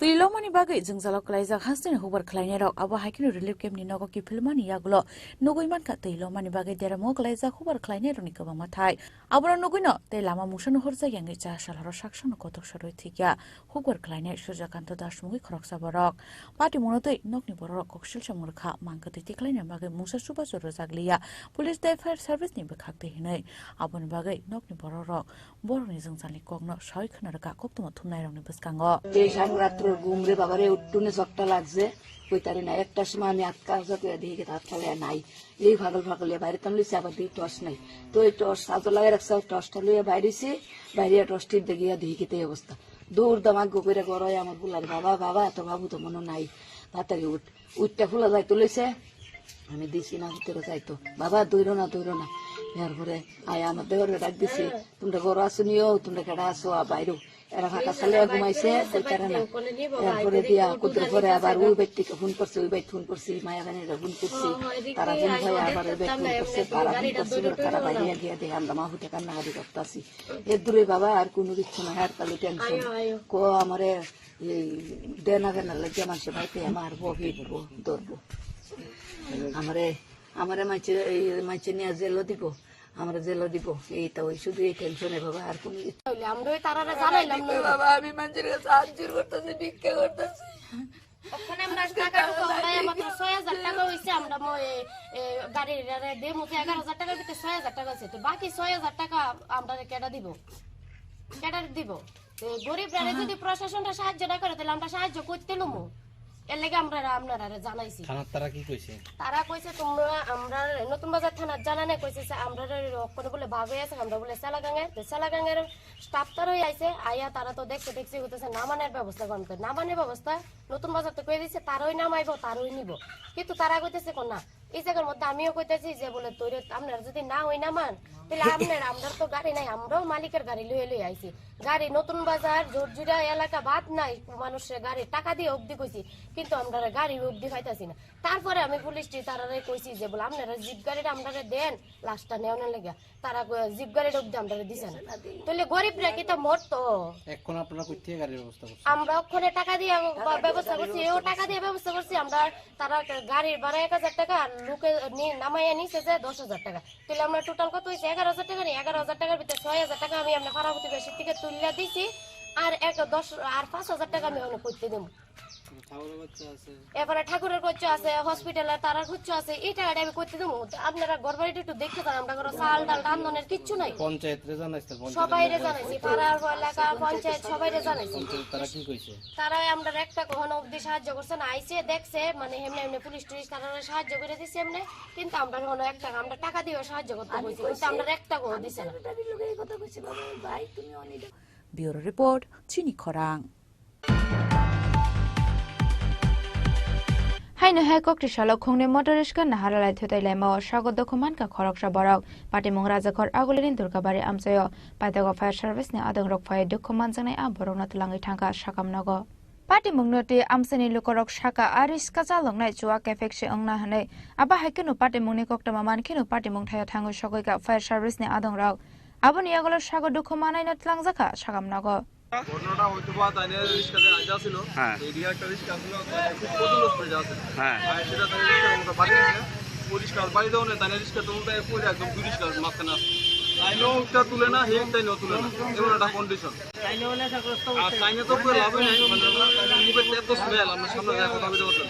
Tuilomani bagai jungjalok lajak hastini hokbar khlainai rok abo haikinu relief camp ni nogo ki filmani yagulo nogoiman ka Tuilomani bagai deramok lajak hokbar khlainai roni kaba mathai abora nogoino te lama mungsan horja yangi cha salharo sakson kotok saroi thikya hokbar khlainai Surjo Kanto Das mungi khoroksa borok Pati monotoi nokni borok koksil samurkha mangkati tiklaina bagai mungsa suba joro jaglia police day fire service ni bekhakte hinai abon bagai nokni borok boroni jungjalni kokno soi khnar ka koktoma thumnai rongni buskango এই সাংরাত্র ঘুমরে বাবারে উঠটুনে চকটা লাগছে কইতারে না একটা সময় আমি আটকা যাতে দেখে হাত ফেলে নাই এই পাগল পাগলে বাইরে তাম লইছে আবার দিই টর্চ নাই তো এই টর্চ সাজো লাগাই রাখছে টর্চটা লইয়া বাইরেছি বাইরে টর্চটি দেখিয়া দেখি এই অবস্থা দূর দামাক গোপেরে গড়াই আমার বুলার বাবা বাবা এত বাবু তো মনে নাই তাড়াতাড়ি উঠটা ফুলা যাইতো লইছে আমি দিছি না ভিতরে যাইতো বাবা দৌড়ো না এরপরে আয় আমার দেওয়ারে ডাক দিছি তোমরা গড় আসুনিও তোমরা কেডা আসো বাইরেও এরা ফাঁকা সালে ঘুমাইছে কইতারে না এরপরে দিয়া কুদ্র পরে আবার ওই ব্যক্তিকে ফোন করছে ওই ব্যক্তি ফোন করছি মায়া গানিরা ফোন করছি তারা ফোন হয় আবার ওই ব্যক্তি ফোন করছে তারা ফোন করছিল তারা বাইরে গিয়ে দেখে আমরা মাহুতে কান্নাকাটি করতেছি এর দূরে বাবা আর কোনো দিচ্ছে না হার তালে টেনশন কো আমারে এই দেনা কেনা লাগে মানুষ ভাইতে আমার বহিবো ধরবো আমারে মাইছে নিয়ে জেলও দিব আমরা জেলও দিব এই তো ওই শুধু এই টেনশনে বাবা আর কোনো আমরা তারারে জানাইলাম না বাবা আমি মানুষের কাছে সাহায্য করতেছি ভিক্ষা করতেছি ওখানে আমরা টাকাটুকু আমরা মাত্র ৬০০০ টাকা হইছে আমরা গাড়ির দেমু ১১০০০ টাকার ভিতরে ৬০০০ টাকা আছে তো বাকি ৬০০০ টাকা আমরা কেডা দিব গরিবরা যদি প্রশাসনটা সাহায্য না করে তাহলে আমরা সাহায্য করতে লমু এর লাগে আমরা আপনারা জানাইছি তারা কি কইছে তারা কইছে তোমরা আমরা নতুন বাজার থানার জানানে কইছে আমরা কোন বলে ভাবে আছে আমরা বলে সালাগাঙ্গের স্টাফ তারই আইছে আইয়া তারা তো দেখছে হইতেছে নামানের ব্যবস্থা করতে নামানের ব্যবস্থা নতুন বাজার তো কই দিছে তারই নামাইবো তারই নিব কিন্তু তারা কইতেছে কোন না এই জায়গার মধ্যে আমিও কইতেছি যে বলে তোরে আপনারা যদি না হই নামান তাহলে আমরা তো গাড়ি নাই আমরাও মালিকের গাড়ি লই আইছি গাড়ি নতুন বাজার জোরজুরা এলাকা বাদ নাই মানুষের গাড়ি টাকা দিয়ে অবধি কইছি কিন্তু আমরা গাড়ি অবধি পাইতাছি না তারপরে আমি পুলিশ তারারে কইছি যে বলে আপনারা জিপ গাড়িটা আপনারা দেন লাস্টটা নেওয়ার লাগা তারা জিপ গাড়ির অবধি আপনারা দিছেন তাহলে গরিবরা কি তো মরতো এখন আপনারা কই থেকে গাড়ির ব্যবস্থা করছেন আমরা ওখানে টাকা দিয়ে ব্যবস্থা করছি ও টাকা দিয়ে ব্যবস্থা করছি আমরা তারা গাড়ির ভাড়া ১০০০ টাকা আর লোকে নামাইয়া নিছে যে ১০০০০ টাকা তাহলে আমরা টোটাল কত হইছে ১১০০০ টাকা নি ১১০০০ টাকার ভিতরে ৬০০০ টাকা আমি আমরা ভাড়া প্রতিবেশী থেকে তুলিয়া দিছি আর ৫০০০ টাকা আমি অনেক করতে দেব এবারে ঠাকুরের খরচ আছে হসপিটালের তারার খরচ আছে এই টাকাটা আমি করতে দেবো আপনারা ঘর বাড়িটা একটু দেখতে পারেন আমরা কোনো চাল ডাল রান্ধনের কিচ্ছু নাই পঞ্চায়েতরে জানাইছে সবাইরে জানাইছি পাড়ার এলাকা পঞ্চায়েত সবাইরে জানাইছি তারা কি কইছে তারা আমরা একটা কখনো অবধি সাহায্য করছে না আইসে দেখছে মানে এমনি পুলিশ টুলিশ তারা সাহায্য করে দিচ্ছে এমনি কিন্তু আমরা কোনো একটা আমরা টাকা দিয়ে সাহায্য করতে বলছি কিন্তু আমরা একটা করে দিছে না ব্যুরো রিপোর্ট চিনি খরাং Haino Hekok Tishalok Hongni Motorishka Naharalai Thutailemo Shago Dokumanka Khoroksha Borok Patimong Rajakor Agulin Durgabari Amsayo Patago Fire Service ne Adang Rock Fire Dokumanzane Aborong Natulangi Tanka Shakamnago Patimong Noti Amsani Lukorok Shaka Aris Kazalong Night Chuak Effection Ongna Hane Aba Hekinu Patimoni Koktamaman Kinu Patimong Tayo Tango Shogoka Fire Service ne Adang Rock Aboniagolo Shago Dukumana Natlangzaka Shakamnago ঘটনাটা হয়তো বা তাই রিস্কাতে আইজা ছিল এরিয়া একটা রিস্কা ছিল খুব প্রচুর পড়ে যাচ্ছে আর সেটা তাই রিস্কা বাড়ি আছে পরিষ্কার বাড়ি দাও না তাই রিস্কা তোমরা পুরো একদম পরিষ্কার মাঝখানে আছে তাইনোটা তুলে না হেড তাইনো তুলে না এমন একটা কন্ডিশন তাইনো না সাগ্রস্ত আর তাইনো তো পুরো লাভ নাই মানে মুখে এত স্মেল আমরা সামনে দেখা কথা বলতে পারতাম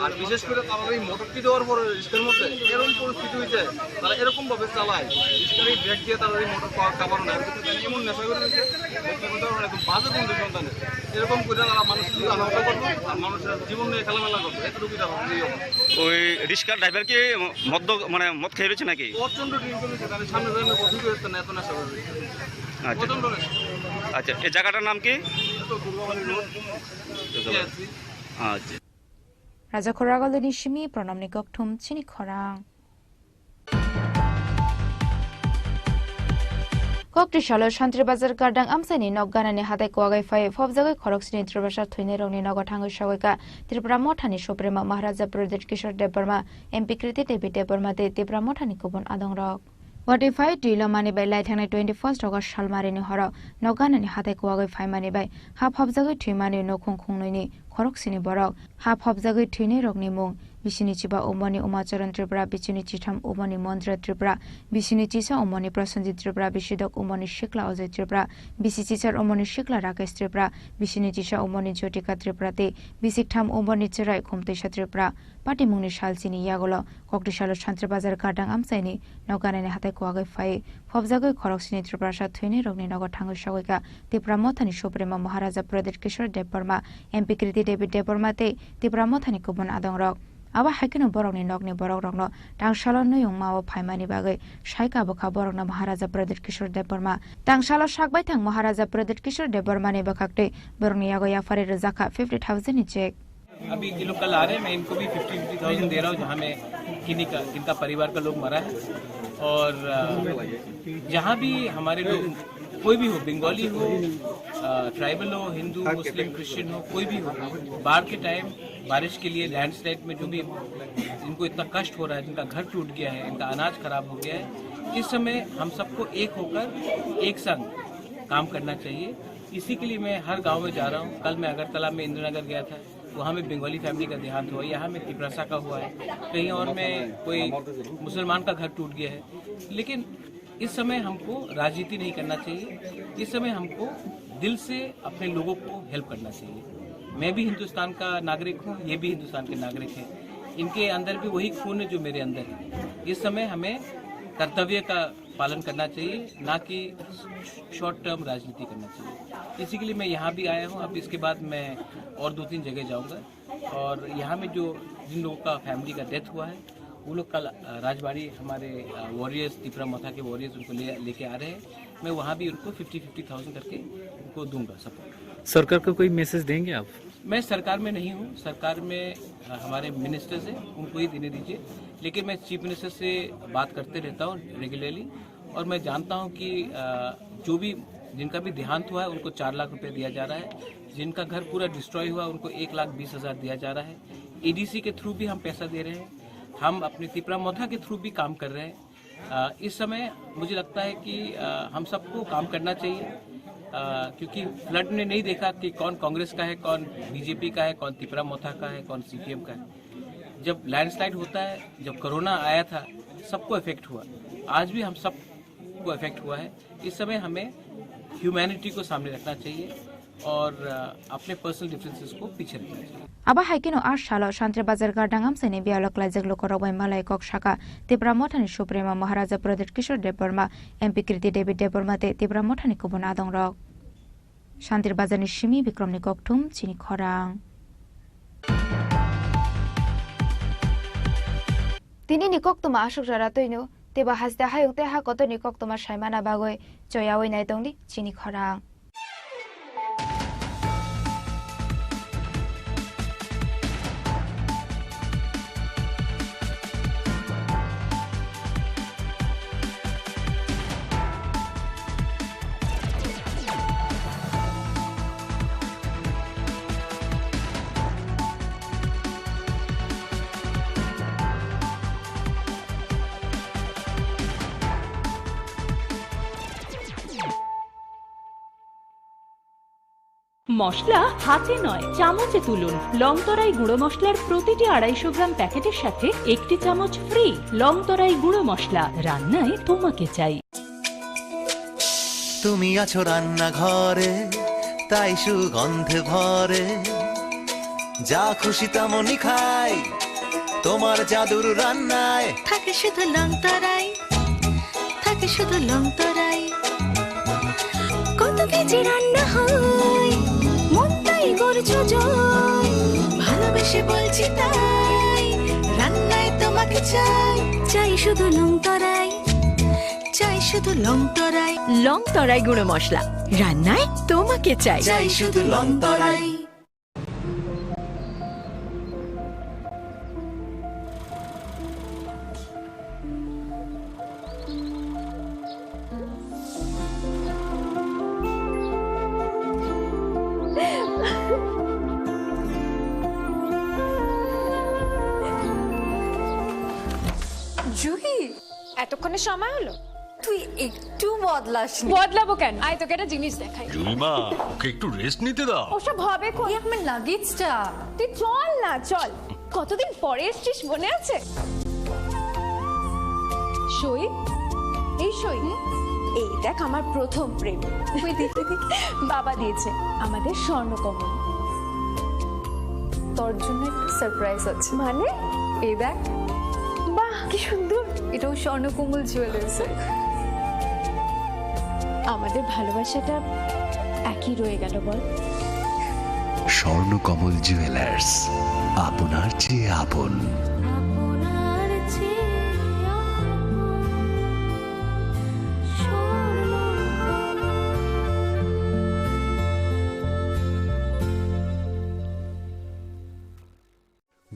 আর বিশেষ করে তারা এই মোটরটি দেওয়ার পরে রিস্কের মধ্যে এরকম পরিস্থিতি হয়েছে, তারা এরকম ভাবে চালায় রিস্কের এই ব্রেক দিয়ে তারা এই মোটর কাভার নেয়, এমন নেশা করে দিচ্ছে একদম বাজে কন্ডিশন তাদের। এরকম করে তারা মানুষকে আনন্দ করবে আর মানুষের জীবন নিয়ে খেলামেলা করবে, এতটুকু তারা ওই রিক্সা ড্রাইভার কি মদ খেয়ে রয়েছে নাকি? প্রচন্ড ড্রিঙ্ক করেছে, তাদের সামনে সামনে কথা করতে না, এত নেশা করে আচ্ছা প্রচন্ড নেশা। আচ্ছা, এই জায়গাটার নাম কি? আচ্ছা। Raja Koragal ni Shimi Pranam ni Goktum Chini Khorang. Kokti Shalo Shantri Bazar Gardang Amsani Nogana ni Hade Kwagai Fai Fobzagai Khoroksini Tribasha Twinero ni Nogotango Shawika Tripura Motani Suprema Maharaja Pradesh Kishore Debarma MP Kriti Devi Debarma de Tripura Motani Kubon Adong Rock. Modify Dilo Money by Light Hang 21st August Shalmarini Horo Nogana ni Hade Kwagai Fai Money by Half Hobzagai Twimani no Kongkongni Khoroksini Borok Half Hobzagai Twinero ni Mung Bishinichiba Omani Umacharan Tripura Bichinichitam Omani Mondra Tripura Bishinichisa Omani Prasanjit Tripura Bishidok Omani Shikla Oze Tripura Bisichichar Omani Shikla Rakesh Tripura Bishinichisha Omani Jotika Tripura Te Bisiktam Omani Chirai Kumtesha Tripura Pati Mungni Shalsini Yagolo Kokti Shalo Shantri Bazar Kadang Amsaini Noganani Hate Kwagai Fai Fobzagai Khoroksini Tripura Shathwini Rogni Nogotango Shawika Tripura Mothani Suprema Maharaja Pradesh Kishore Debarma MP Kriti Devi Debarma Te Tripura Mothani Kubon Adong Rok Aba Hakino Borogni Nogni Borok Rogno Tangshalo no Yung Mao Paimani Bagai Shaika Boka Borogna Maharaja Pradesh Kishore Debarma Tangshalo Shakbai Tang Maharaja Pradesh Kishore Debarma Ne Bakakte Borogni Yago Yafari Zaka 50,000 check. अभी ये लोग कल आ रहे हैं, मैं इनको भी 50,000 दे रहा हूँ, जहाँ में किनका परिवार का लोग मरा है। और जहाँ भी हमारे लोग कोई भी हो, बंगाली हो, ट्राइबल हो, हिंदू मुस्लिम क्रिश्चियन हो, कोई भी हो, बाढ़ के टाइम बारिश के लिए लैंडस्लाइड में जो भी इनको इतना कष्ट हो रहा है, जिनका घर टूट गया है, इनका अनाज खराब हो गया है, इस समय हम सबको एक होकर एक संग काम करना चाहिए। इसी के लिए मैं हर गाँव में जा रहा हूँ। कल मैं अगरतला में इंद्रनगर गया था, वहाँ में बंगाली फैमिली का देहांत हुआ, यहाँ में तिपरासा का हुआ है, कहीं और में कोई मुसलमान का घर टूट गया है। लेकिन इस समय हमको राजनीति नहीं करना चाहिए, इस समय हमको दिल से अपने लोगों को हेल्प करना चाहिए। मैं भी हिंदुस्तान का नागरिक हूँ, ये भी हिंदुस्तान के नागरिक हैं, इनके अंदर भी वही खून है जो मेरे अंदर है। इस समय हमें कर्तव्य का पालन करना चाहिए, ना कि शॉर्ट टर्म राजनीति करना चाहिए। इसी के लिए मैं यहाँ भी आया हूँ। अब इसके बाद मैं और 2-3 जगह जाऊँगा। और यहाँ में जो जिन लोगों का फैमिली का डेथ हुआ है, वो लोग कल राजबाड़ी हमारे वॉरियर्स त्रिपुरा माता के वॉरियर्स उनको लेके आ रहे हैं। मैं वहाँ भी उनको 50,000 करके उनको दूंगा सपोर्ट। सरकार को कोई मैसेज देंगे आप? मैं सरकार में नहीं हूँ, सरकार में हमारे मिनिस्टर्स हैं, उनको ही देने दीजिए। लेकिन मैं चीफ मिनिस्टर से बात करते रहता हूँ रेगुलरली, और मैं जानता हूँ कि जो भी जिनका भी देहांत हुआ है उनको 4 लाख रुपए दिया जा रहा है, जिनका घर पूरा डिस्ट्रॉय हुआ उनको 1,20,000 दिया जा रहा है। एडीसी के थ्रू भी हम पैसा दे रहे हैं, हम अपने त्रिपुरा मोथा के थ्रू भी काम कर रहे हैं। इस समय मुझे लगता है कि हम सबको काम करना चाहिए, क्योंकि फ्लड ने नहीं देखा कि कौन कांग्रेस का है, कौन बीजेपी का है, कौन त्रिपुरा मोथा का है, कौन सीपीएम का है। जब लैंडस्लाइड होता है, जब कोरोना आया था, सबको इफेक्ट हुआ, आज भी हम सबको इफेक्ट हुआ है। इस समय हमें ह्यूमैनिटी को सामने रखना चाहिए और अपने पर्सनल डिफरेंसेस को पीछे रखना चाहिए। Aba Haikino Ashalo Shantri Bazar Gardang Amsani Bialok Lajak Lokorobai Malay Kok Shaka Tripura Mothani Suprema Maharaja Pradesh Kishore Debarma MP Kriti Devi Debarma Te Tripura Mothani Kubon Adong Rok Shantri Bazar ni Shimi Bikram ni Koktum Chini Khorang Tini ni Koktuma Ashok Raratoino Teba Hasda Hayuk Te Hakoto ni Koktuma Shaimana Bagoi Joyawi Naitongdi Chini Khorang মশলা হাতে নয় চামচে তুলুন। লংতরাই গুঁড়ো মশলার প্রতিটি 250 গ্রাম প্যাকেটের সাথে 1টি চামচ ফ্রি। লংতরাই গুঁড়ো মশলা, রান্নায় তোমাকে চাই। তুমি আছো রান্নাঘরে, তাই সুগন্ধে ভরে যা খুশি তেমনই খাই তোমার জাদুর রান্নায় থাকে শুধু লংতরাই, থাকে শুধু লংতরাই। কত কেজি রান্না হয় মন তাই করছো জয়, ভালোবেসে বলছি তাই রান্নায় তোমাকে চাই, চাই শুধু লংতরাই, চাই শুধু লংতরাই। লংতরাই গুঁড়ো মশলা, রান্নায় তোমাকে চাই, চাই শুধু লংতরাই। জুহি, এতক্ষণে সময় হলো? তুই একটু বদলাস। বদলাবো কেন? আয় তোকে একটা জিনিস দেখাই। জুলিমা, ওকে একটু রেস্ট নিতে দাও। ওসব হবে কই, আমার লাগেজটা। তুই চল না, চল। কতদিন পরে এসছিস, মনে আছে? সই, এই সই, এই দেখ আমার প্রথম প্রেম। বাবা দিয়েছে আমাদের স্বর্ণকমল। তোর জন্য একটা সারপ্রাইজ আছে। মানে? এই দেখ। বাহ, কি সুন্দর। এটাও স্বর্ণকমল জুয়েলার্স। আমাদের ভালোবাসাটা একই রয়ে গেল বল। স্বর্ণকমল জুয়েলার্স, আপনার চেয়ে আপন।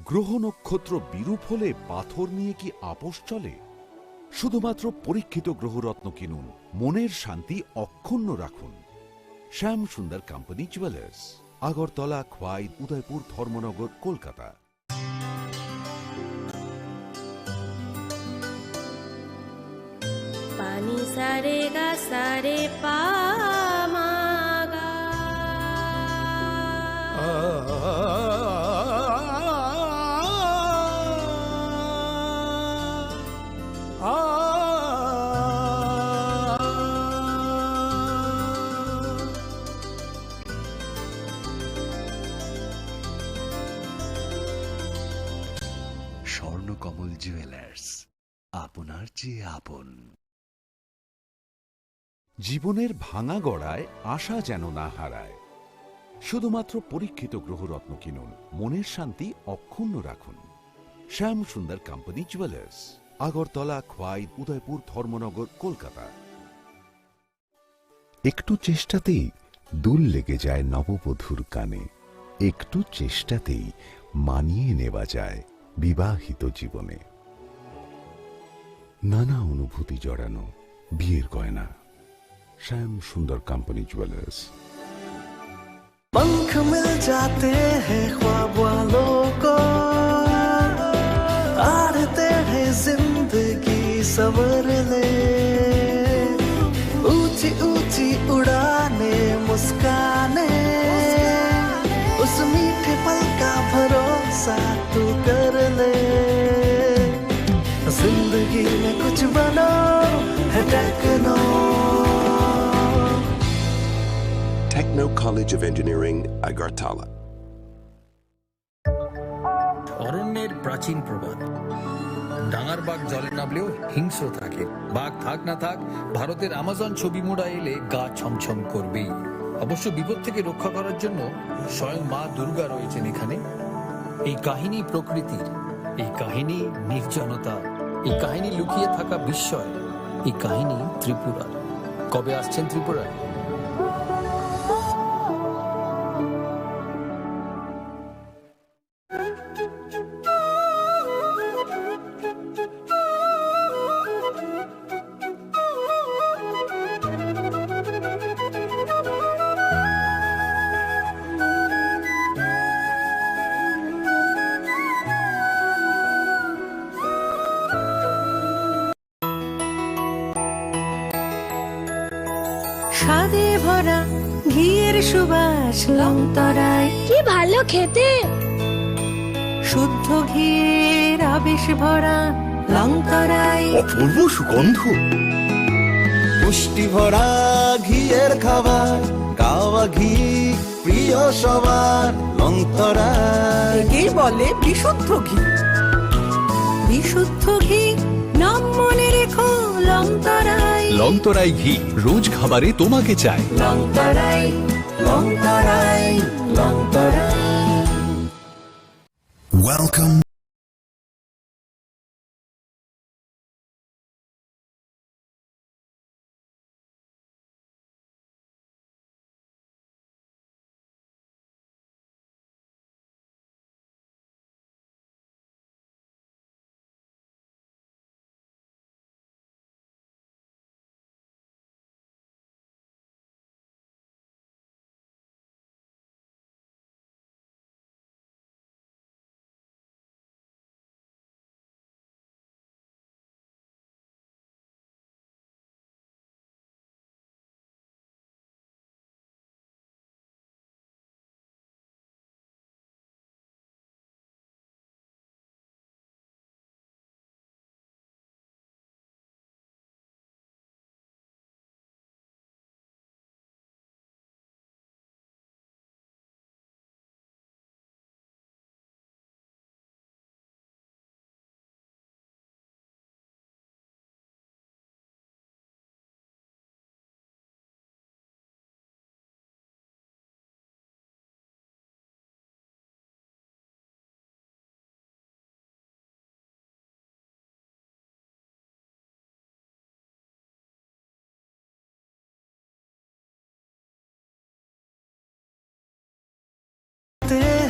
গ্রহ নক্ষত্র বিরূপ হলে পাথর নিয়ে কি আপোষ চলে? শুধুমাত্র পরীক্ষিত গ্রহরত্ন কিনুন, মনের শান্তি অক্ষুণ্ণ রাখুন। শ্যাম সুন্দর কোম্পানি জুয়েলার্স, আগরতলা, খোয়াই, উদয়পুর, ধর্মনগর, কলকাতা। পানি সারে গা সারে পা মা গা। স্বর্ণকমল জুয়েলার্স, আপনার চেয়ে আপন। জীবনের ভাঙা গড়ায় আশা যেন না হারায়। শুধুমাত্র পরীক্ষিত গ্রহরত্ন কিনুন, মনের শান্তি অক্ষুণ্ণ রাখুন। শ্যাম সুন্দর কোম্পানি জুয়েলার্স, আগরতলা, খোয়াই, উদয়পুর, ধর্মনগর, কলকাতা। একটু চেষ্টাতেই দুল লেগে যায় নববধূর কানে, একটু চেষ্টাতেই মানিয়ে নেওয়া যায় বিবাহিত জীবনে। নানা অনুভূতি জড়ানো বিয়ের গয়না। श्याम सुंदर कंपनी ज्वेलर्स। पंख मिल जाते हैं ख्वाब वालों को, आड़ते हैं जिंदगी सवर ले, ऊंची ऊंची उड़ाने मुस्काने, उस मीठे पल का भरोसा तू कर ले। जिंदगी में कुछ बनो है techno. Techno College of Engineering, Agartala. অরণ্যের প্রাচীন প্রবাদ, ডাঙার বাঘ জলে নামলেও হিংস্র থাকে। বাঘ থাক না থাক, ভারতের আমাজন ছবি মোড়া এলে গা ছমছম করবেই। অবশ্য বিপদ থেকে রক্ষা করার জন্য স্বয়ং মা দুর্গা রয়েছেন এখানে। এই কাহিনী প্রকৃতির, এই কাহিনী নির্জনতা, এই কাহিনী লুকিয়ে থাকা বিস্ময়, এই কাহিনী ত্রিপুরা। কবে আসছেন ত্রিপুরায়? স্বাদে ভরা ঘিয়ের সুবাস লংতরায়, কি ভালো খেতে। শুদ্ধ ঘিয়ের আবেশ ভরা লংতরায়, অপূর্ব সুগন্ধ। পুষ্টি ভরা ঘিয়ের খাবার, গাওয়া ঘি প্রিয় সবার লংতরাই। একেই বলে বিশুদ্ধ ঘি। বিশুদ্ধ ঘি নাম মনে রেখো লংতরাই। লংতরাই ঘি রোজ খাবারে তোমাকে চাই। লংতরাই লংতরাই লংতরাই। Welcome.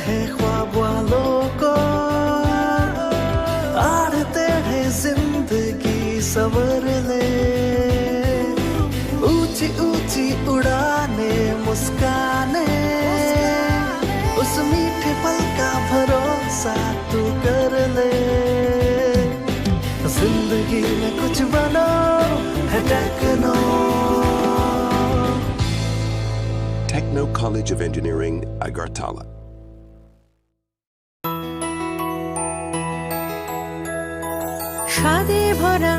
हैं ख्वाब वालों को आड़ते हैं जिंदगी सवर ले। ऊंची ऊंची उड़ाने मुस्काने उस मीठे पल का भरोसा तू कर ले। जिंदगी में कुछ बनो है techno. Techno College of Engineering, Agartala. স্বাদে ভরা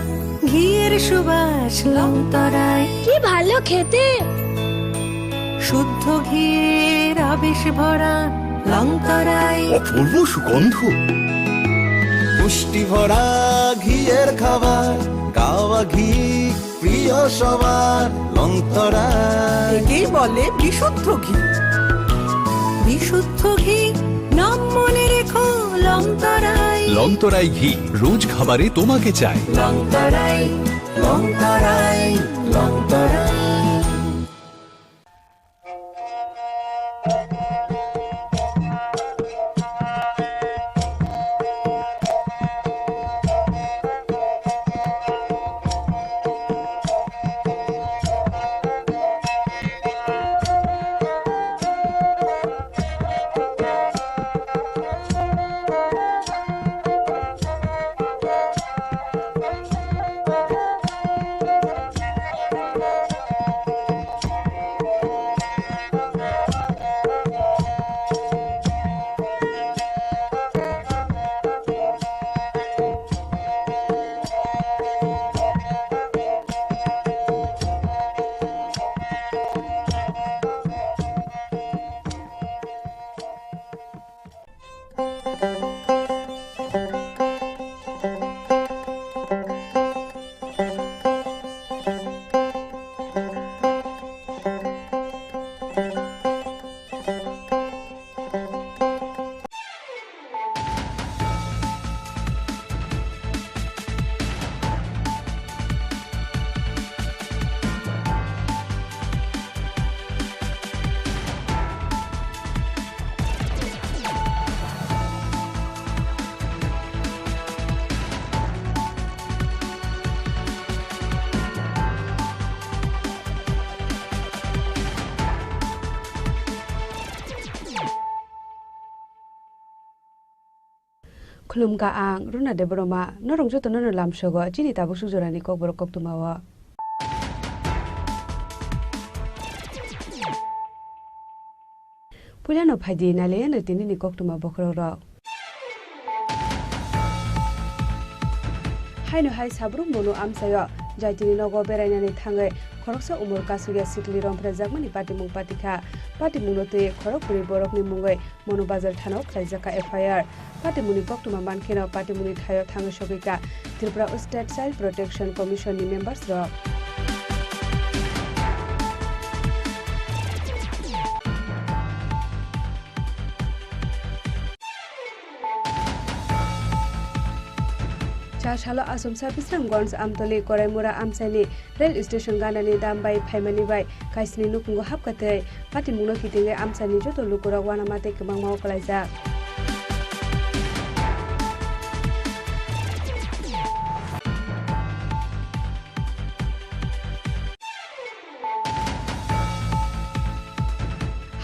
ঘিয়ের সুবাস লংতরাই। কি ভালো খেতে। শুদ্ধ ঘিয়ের আবেশ ভরা লংতরাই। অপূর্ব সুগন্ধ। পুষ্টি ভরা ঘিয়ের খাবার গাওয়া ঘি প্রিয় সবার লংতরাই। একেই বলে বিশুদ্ধ ঘি। বিশুদ্ধ ঘি নাম মনে রেখো লংতরাই। লংতরাই ঘি রোজ খাবারে তোমাকে চাই। লংতরাই লংতরাই লংতরাই। खुलुमगा आं रुना देबरमा नरंग जतो ननो लामसोगो जिनि ताबो सुजरानि ककबर कक्तुमावा पुलानो फाइदि नाले न तिनि कक्तुमा बखरर हायनो हाय साब्रु मनो आमसायो जायतिनि नगो बेरायनानै थाङै খরকসা উমর কাসুরিয়া সিকলি রমফ্রে জাগমানি পাটিমুং পাটিখা পাটিমুংনতে খরকপুরি বরকনি মুঙ্গৈ মনুবাজার থানাও খাইজাকা এফআইআর পাটিমুনি কক্টুমা मानखेनाव पाटिमुनि थायो थाङो सगैका त्रिपुरा स्टेट चाइल्ड प्रोटेक्शन कमिशननि मेम्बार्स रक चारसालो आसम सार्भिस रंगन्स आमतली कराइमुरा आमसाइनि रेल स्टेशन गानानि दामबाय फाइमानि बाय काइसनि नुकुंगो हाबकातै पाटिमुंनो कितिंगे आमसाइनि जतो लुकुरा वानामाते गोबां मावकलायजा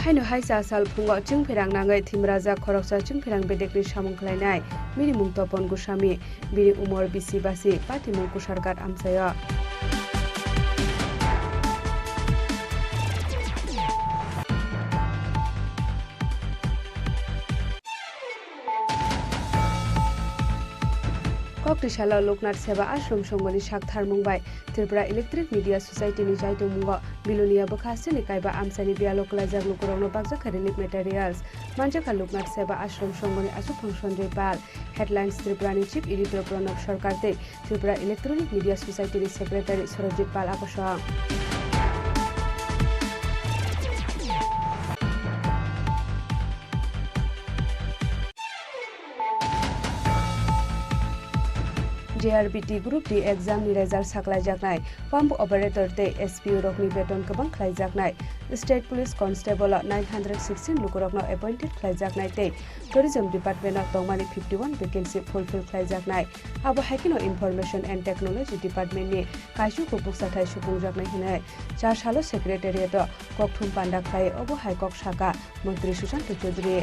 हाइनो हाइसा साल फुंगाव चिंफेरां नाङै थिमराजा खरकसा चिंफेरां बेदेकनि सामुं खालायनाय मिनिमुं तपन गोस्वामी बिनि उमर बिसि बासि पाटिमुं कुसारगाट आमसाया कक्टिशाला लोकनाथ सेवा आश्रम संगनि साकथार मुंबाय त्रिपुरा इलेक्ट्रिक मीडिया सोसाइटीनि जायतो मुंगा बिलोनिया बखासिनि कायबा आमसानि बियालोकला जागलुकुरावनो बागजाखा रिलिफ मेटेरियल्स मानजाखा लोकनाथ सेवा आश्रम संगनि आसुफां सन्जय पाल हेडलाइन्स त्रिपुरानि चीफ एडिटर प्रणब सरकार ते त्रिपुरा इलेक्ट्रनिक मीडिया सोसाइटीनि सेक्रेटारि सरजित पाल आकर्षण JRBT Group D exam ni result saklai jaknai pump operator te SPU rokni beton kabang khlai jaknai state police constable 916 lukurokno appointed khlai jaknai te tourism department of tongmani 51 vacancy fulfill khlai jaknai abo hakino information and technology department ni kaisu kupuk sathai supung jaknai hinai char salo secretariat kokthum panda khlai abo hai kok shaka mantri sushant chaudhary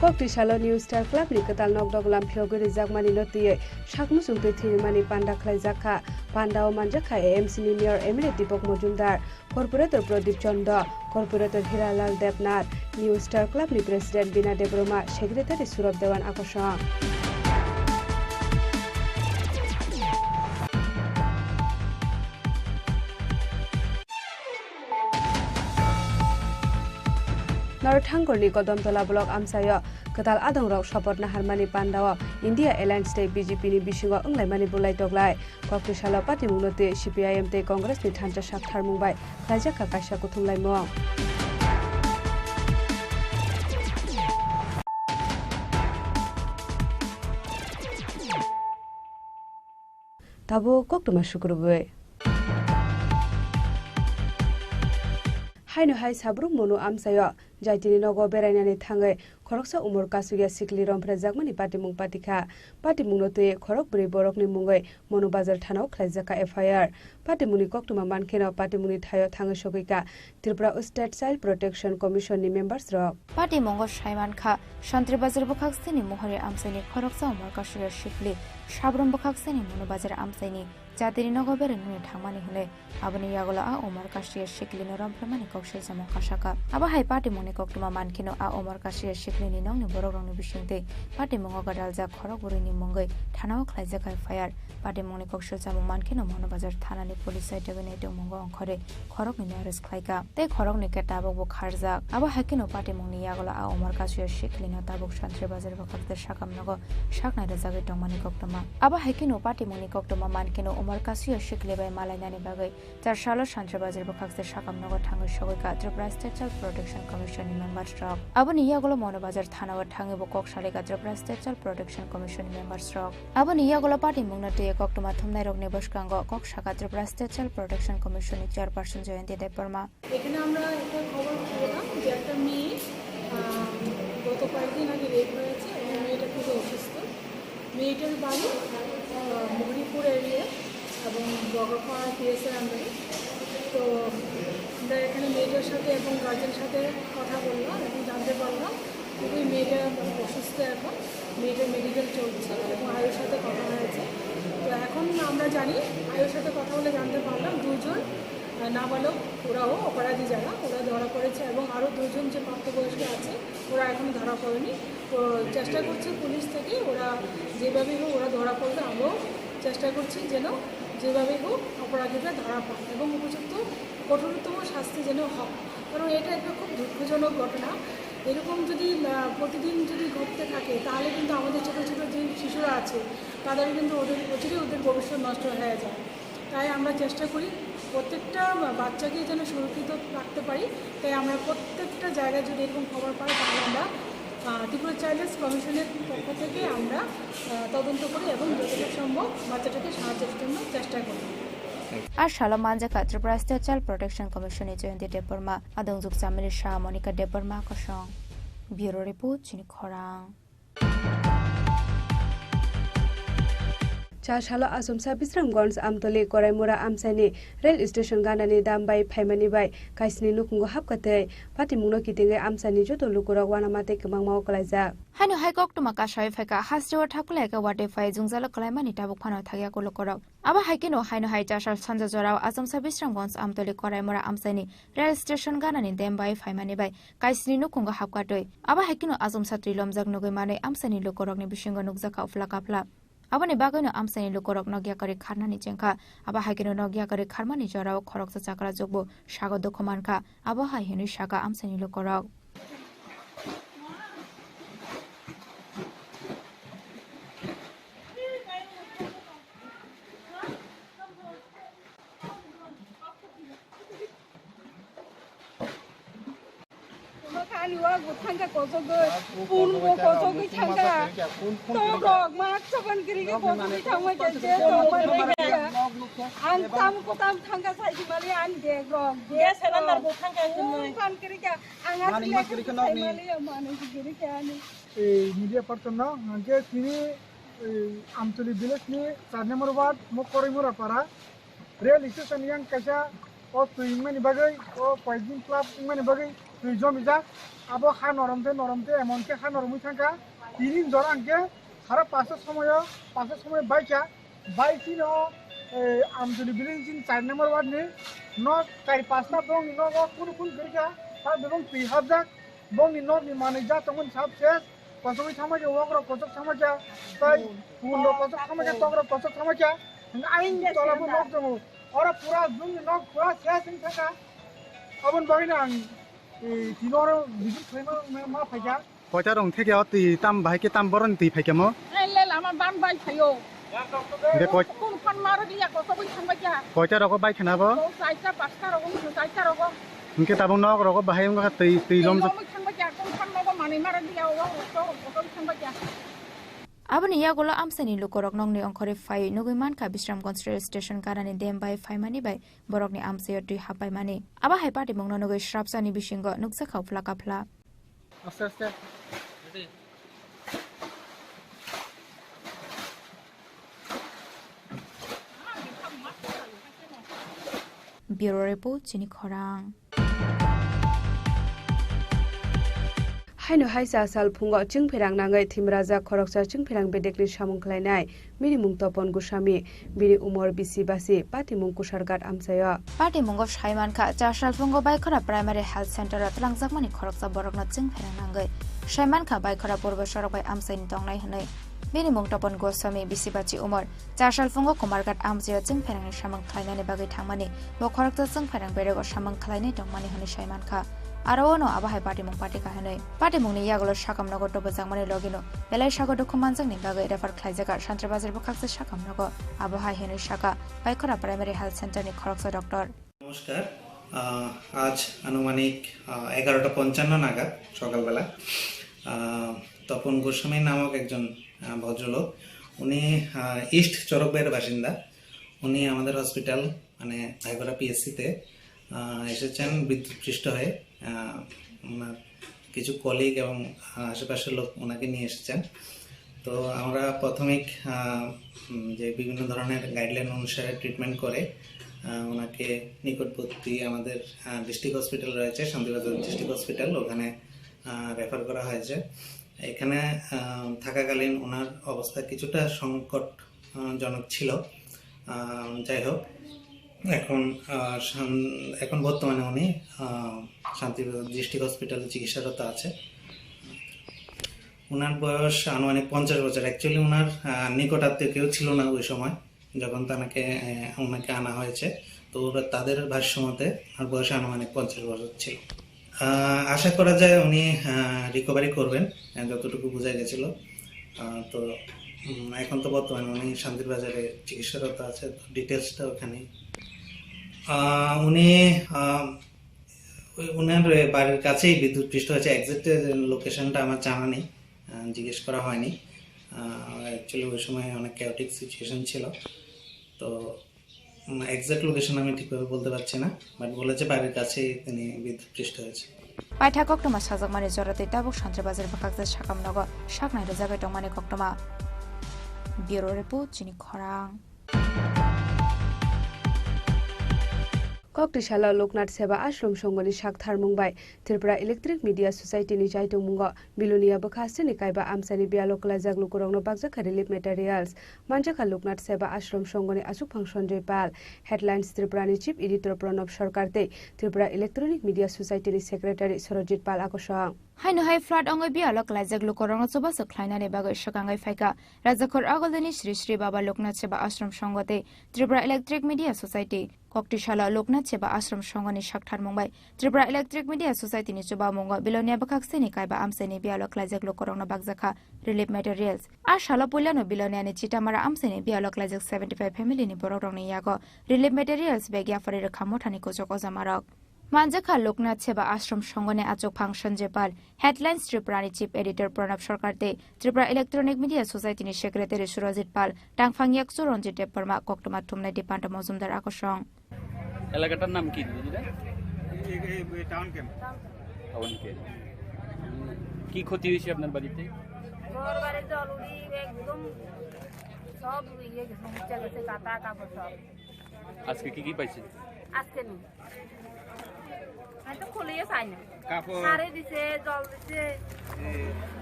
कक्टिशाला न्यू स्टार क्लब नि कताल नगदग लामफियोगरि जागमानि नतिये साकमु सुंपे थिरिमानि पांडा खलाय जाखा पांडाव मानजाखा एएमसी नि मेयर एमएलए दीपक Majumdar corporator Pradip Chand corporator Hiralal Devnath new star club नि प्रेसिडेंट बीना देबरमा सेक्रेटारि सुरभ देवान आकर्षण नरथांगरनि कदमतला ब्लक आमसाय कताल आदंराव सपट नाहारमानि पांडाव इंडिया एलायंस ते बीजेपी नि बिसिंग अंगलायमानि बुलाय तगलाय कक्टिशाला पार्टी मुंगते सीपीआईएम ते कांग्रेस नि थांचा साकथार मुंबाय खायजाखा कायसा कुथुमलाय मं ताबो कक्टमा शुक्रबार हाइनो हाइ साब्रुक मनु आमसाय जायतिनि नगो बेरायनानै थाङै खरकसा उमर कासुरिया सिकली रमफ्रे जागमानि पाटिमुं पाटिखा पाटिमुंनोते खरकबुरि बरकनि मुङै मनुबाजार थानाव खाइजाका एफआईआर पाटिमुनि कक्टुमा मानखेनाव पाटिमुनि थायो थाङो सगैका त्रिपुरा स्टेट चाइल्ड प्रोटेक्शन कमिशननि मेम्बार्स रक पाटिमुंगो साइमानखा शान्त्रिबाजार बखाक्सेनि महरे आमसाइनि खरकसा उमर कासुरिया सिकली साब्रम बखाक्सेनि मनुबाजार आमसाइनि जातिनि नगो बेरायनानै थांमानि हले आबनि यागला आ उमर कासुरिया सिकली रमफ्रेमानि कक्सेल जामो कासाका आबा हाइ पाटिमुंनि कक्टुमा मानखेनो आ उमर कासुरिया सिकलीनि नंनि बरगरंनि बिसिंते पाटिमुंगो गडालजा खरकबुरिनि मुङै थानाव खाइजाका एफआईआर पाटिमुंनि कक्सेल जामो मानखेनो मनुबाजार थानानि पुलिस साइटगनि मुंगो अंखरे खरकनि अरेस्ट खाइका ते खरकनि केटाबो खारजा आबा हाइकेनो पाटिमुंनि यागला आ उमर कासुरिया सिकलीनि ताबुक शान्त्रिबाजार बखाक्ते साकामनगो साकनाय रजागै दंमानि कक्टमा आबा हाइकेनो पाटिमुंनि कक्टमा मानखेनो उमर कासुरिया सिकली बाय मालायनानि बागै चारसालो शान्त्रिबाजार बखाक्ते साकामनगो थाङो सगैका त्रिपुरा स्टेट चाइल्ड प्रोटेक्शन कमिशननि मेम्बार्स रक आबनि यागला मनुबाजार थानाव थाङेबो ककसालेका त्रिपुरा स्टेट चाइल्ड प्रोटेक्शन कमिशननि मेम्बार्स रक आबनि यागला पाटिमुंनो ते कक्टमा थुमनाय रगनि बसकांगो ककसाका त्रिपुरा स्टेट चाइल्ड प्रोटेक्शन कमिशननि চেয়ারপারসন জয়ন্তী দেববর্মা এখানে আমরা একটা খবর পেলাম যে একটা মেয়ে গত কয়েকদিন আগে রেপ হয়েছে এবং মেয়েটা খুবই অসুস্থ মেয়েটার বাড়ি মুগরিপুর এরিয়া এবং বগরপাড়া পিএসের আন্ডারে তো আমরা এখানে মেয়েটার সাথে এবং গার্জেন সাথে কথা বললাম এবং জানতে পারলাম খুবই মেয়েটা অসুস্থ এখন মেয়েটার মেডিকেল চলছে এবং আয়ুর সাথে কথা হয়েছে তো এখন আমরা জানি আয়ুর সাথে কথা বলে জানতে পারলাম দুজন নাবালক ওরাও অপরাধী যারা ওরা ধরা পড়েছে এবং আরও 2 জন যে প্রাপ্তবয়স্ক আছে ওরা এখনও ধরা পড়েনি। তো চেষ্টা করছে পুলিশ থেকে ওরা যেভাবেই হোক ওরা ধরা পড়বে, আমরাও চেষ্টা করছি যেন যেভাবেই হোক অপরাধীরা ধরা পায় এবং উপযুক্ত কঠোরতম শাস্তি যেন হয়, কারণ এটা একটা খুব দুঃখজনক ঘটনা। এরকম যদি প্রতিদিন যদি ঘটতে থাকে তাহলে কিন্তু আমাদের ছোটো ছোটো যে শিশুরা আছে তাদের কিন্তু ওদের ভবিষ্যৎ নষ্ট হয়ে যায়। তাই আমরা চেষ্টা করি প্রত্যেকটা বাচ্চাকে যেন সুরক্ষিত রাখতে পারি। তাই আমরা প্রত্যেকটা জায়গায় যদি এরকম খবর পাই তাহলে আমরা ত্রিপুরা চাইল্ড রাইটস কমিশনের পক্ষ থেকে আমরা তদন্ত করি এবং যতটা সম্ভব বাচ্চাটাকে সাহায্যের জন্য চেষ্টা করি। আর শালা মানজাকা ত্রিপুরা স্টেট চাইল্ড প্রোটেকশন কমিশনের জয়ন্তী দেববর্মা আদংজুক চামিলি শাহ মনিকা দেববর্মা কসং ব্যুরো রিপোর্ট চিনি খরাং। चारसालो आसमसा बिस्रामगंज आमतली कराइमुरा आमसाइनि रेल स्टेशन गानानि दामबाय फाइमानि बाय काइसनि नुकुंगो हाबकाते पातिमुंनो कितिंगे आमसानि जतो लुकुरक वानामाते गोबां मावकलायजा हानो हाइकक टुमाका साय फाइका हास्टेव थाकुलायका वाटे फाइ जुंजालो कलायमानि ताबुक फानो थागिया को लुकुरक आबा हाइकेनो हाइनो हाइ चारसाल सनजा जराव आसमसा बिस्रामगंज आमतली कराइमुरा आमसाइनि रेल स्टेशन गानानि दामबाय फाइमानि बाय काइसनि नुकुंगो हाबकाते आबा हाइकेनो आसमसा त्रिलमजाक नुगैमाने आमसाइनि लुकुरकनि बिसिंगो नुकजाका उफ्लाकाफ्ला abani bagano amsani lukorok nogya kari kharnani jengka aba haikino nogya kari kharmani jorao khorok sa chakra jogbo sago dokhomanka aba hai hinu saka amsani lukorok Liwa gutanga kosogo pungo kosogo thanga to rok mak saban kiri ke kosogo thangma jaje to mane an tam ko tam thanga sai di mali an de rok de sanandar ko thanga kan kiri ke anga kiri ke mali mane kiri ke ani media person na ge tini amtuli village ni 4 number ward mokorimura para rail station yang kaisa o tuimani bagai o poison club imani bagai tuijomija abo ha noromte emonke ha noromui thangka tinin jor angke hara pasor somoy baiki no amtuli village in 4 number ward ni no kai pasta bong no kun kirika ta bong pi habjak bong ni no ni manija tongun sab ses pasoi thamaje ogro kosok thamaja tai pulo kosok thamaja togro kosok thamaja ain tolabo nok jongo ora pura jung ni nok pura ses in thaka abon bagina ang tinoro bijin thema ma phaja kocha rong theke ati tam bhai ke tam boron ti phaike mo le lama ban bai phayo de kun fan maro dia ko so bui thangba ja kocha roko bai khana bo saita pasta roko saita roko unke tabung nok roko bahai ngka ti lom so bui thangba ja kun fan maro mani maro dia o so bui thangba ja abani yagola amsani lukorok nongni ongkhore fai nuguiman ka bisramgঞ্জ rail station karani dembai faimani bai borokni amsayo tui hapai mani aba hai party mongno nugui shrapsani bisingo nuksa khaufla kapla aste aste bureau report chini khorang haino haisa sal phungo chingphirang nangai thimraja khoroksa chingphirang bedekni samung khlainai miri mung topon gosami biri umor bisi basi pati mung kusargat amsayo pati mungo shaiman kha chasal phungo bai khara primary health center tlangjakmani khoroksa borokna chingphirang nangai shaiman kha bai khara purbo sorok bai amsaini tongnai hanai biri mung topon gosami bisi bachi umor chasal phungo kumargat amsayo chingphirangni samung khlainani bagai thangmani bo khorokta chingphirang berego samung khlainai tongmani hanai shaiman kha Arono abahai party mong party kahanai party mong ni yagolo shakam nago to bajang mane logino belai shago dokuman jang ni bagai refer khlaijaka shantrabazar bokakse shakam nago abahai hene shaka Baikora primary health center ni khoroksa doctor নমস্কার আজ আনুমানিক 11:55 নাগাদ সকালবেলা তপন গোস্বামী নামক একজন ভদ্রলোক উনি ইস্ট চরকবাইয়ের বাসিন্দা উনি আমাদের হসপিটাল মানে ভাইগোরা পিএসসি তে এসেছেন বিদ্যুৎপৃষ্ট হয়ে কিছু কলিগ এবং আশেপাশের লোক ওনাকে নিয়ে এসেছেন তো আমরা প্রাথমিক যে বিভিন্ন ধরনের গাইডলাইন অনুসারে ট্রিটমেন্ট করে ওনাকে নিকটবর্তী আমাদের ডিস্ট্রিক্ট হসপিটাল রয়েছে শান্তিবাজার ডিস্ট্রিক্ট হসপিটাল ওখানে রেফার করা হয়েছে এখানে থাকাকালীন ওনার অবস্থা কিছুটা সংকটজনক ছিল যাই হোক এখন বর্তমানে উনি শান্তিবাজার ডিস্ট্রিক্ট হসপিটালে চিকিৎসারত আছে। ওনার বয়স আনুমানিক 50 বছর। অ্যাকচুয়ালি ওনার নিকটাত্মীয় কেউ ছিল না ওই সময় যখন ওনাকে আনা হয়েছে। তো তাদের ভাষ্য মতে ওনার বয়স আনুমানিক 50 বছর ছিল। আশা করা যায় উনি রিকভারি করবেন যতটুকু বোঝা গেছিল। তো এখন তো বর্তমানে উনি শান্তিবাজারে চিকিৎসারত আছে। ডিটেলসটা ওখানে উনি ওনার বাড়ির কাছেই বিদ্যুৎপৃষ্ট হয়েছে। এক্সাক্ট লোকেশনটা আমার জানা নেই, জিজ্ঞেস করা হয়নি। অ্যাকচুয়ালি ওই সময় অনেক ক্যাওটিক সিচুয়েশন ছিল, তো এক্সাক্ট লোকেশন আমি ঠিকভাবে বলতে পারছি না, বাট বলেছে বাড়ির কাছেই তিনি বিদ্যুৎপৃষ্ট হয়েছে। পাইথা কক্টমা সাজাকমানি জরাতে তাবুক শান্তিবাজার বাকাকজা সাকামনগ সাকনাই রোজাগাই টংমানি কক্টমা। ব্যুরো রিপোর্ট চিনি খরাং। कक्टिशाला लोकनाथ सेवा आश्रम संगनि साकथार मुंबाई त्रिपुरा इलेक्ट्रिक मीडिया सोसाइटीनि जायटं मुंग बिलुनिया बखासिनि कायबा आमसानि बियालकला जागलुकुरंनो बागजाखा रिलिफ मेटेरियल्स मानजाखा लोकनाथ सेवा आश्रम संगनि आसुक फांसन जयपाल हेडलाइन्स त्रिपुरानि चीफ एडिटर प्रणब सरकार ते त्रिपुरा इलेक्ट्रनिक मीडिया सोसाइटीनि सेक्रेटारि सरजित पाल आकर्षण हाइनो हाइ फ्लाड अंगै बियालक लाइजाक लुकरंनो चबा सख्लाइनानि बागै सकांगै फाइका राजाखर आगलनि श्री श्री बाबा लोकनाथ सेवा आश्रम संगते त्रिपुरा इलेक्ट्रिक मीडिया सोसाइटी कक्टिशाला लोकनाथ सेवा आश्रम संगनि साकथार मुंबाई त्रिपुरा इलेक्ट्रिक मीडिया सोसाइटीनि चबा मुंग बिलोनिया बखाक्सेनि कायबा आमसेनि बियालक लाइजाक लुकरंनो बागजाखा रिलिफ मेटेरियल्स आ शाला पुल्यानो बिलोनियानि चिटामारा आमसेनि बियालक लाइजाक 75 फेमिलिनि बरकरंनि यागो रिलिफ मेटेरियल्स बेगिया फरि रखा मोठानि कोचक अजामारक मानजाखा लोकनाथ सेवा आश्रम संगने आचक फांसन जेपाल हेडलाइन्स त्रिपुरानि चीफ एडिटर प्रणब सरकार ते त्रिपुरा इलेक्ट्रनिक मीडिया सोसाइटीनि सेक्रेटारि सुरजित पाल टांगफांगियाक रंजित देबबर्मा कक्टमा थुमनाय दीपान्त मजुमदार आकर्षण। এলাকাটার নাম কি দিদিরা? Town camp. Town camp. কি ক্ষতি হয়েছে আপনার বাড়িতে? ঘর বাড়ি জল উড়ি একদম সব ইয়ে সমস্যা গেছে, কাটা কাপড় সব। আজকে কি পাইছেন? আজকে নি আমি তো খুলিয়ে চাই না, কাপড় সারে দিছে, জল দিছে,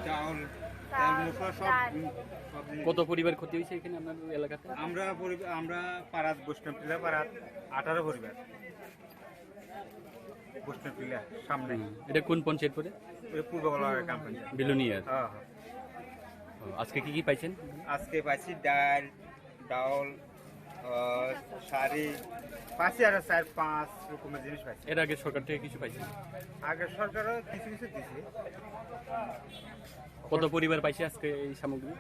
চাউল কত পরিবার ক্ষতি হয়েছে এখানে আপনার এলাকাতে? আমরা পাড়াত বৈষ্ণবটিলা পাড়াত 18 পরিবার বৈষ্ণবটিলা সামনে। এটা কোন পঞ্চায়েত পড়ে? পূর্বকলা কোম্পানি বিলোনিয়া। আজকে কি কি পাইছেন? আজকে পাইছি ডাউল শাড়ি পাইছি, আর 4-5 রকমের জিনিস পাইছি। এর আগে সরকার থেকে কিছু পাইছেন? আগে সরকারও কিছু কিছু দিছে। কত পরিবার পাইছে আজকে এই সামগ্রী?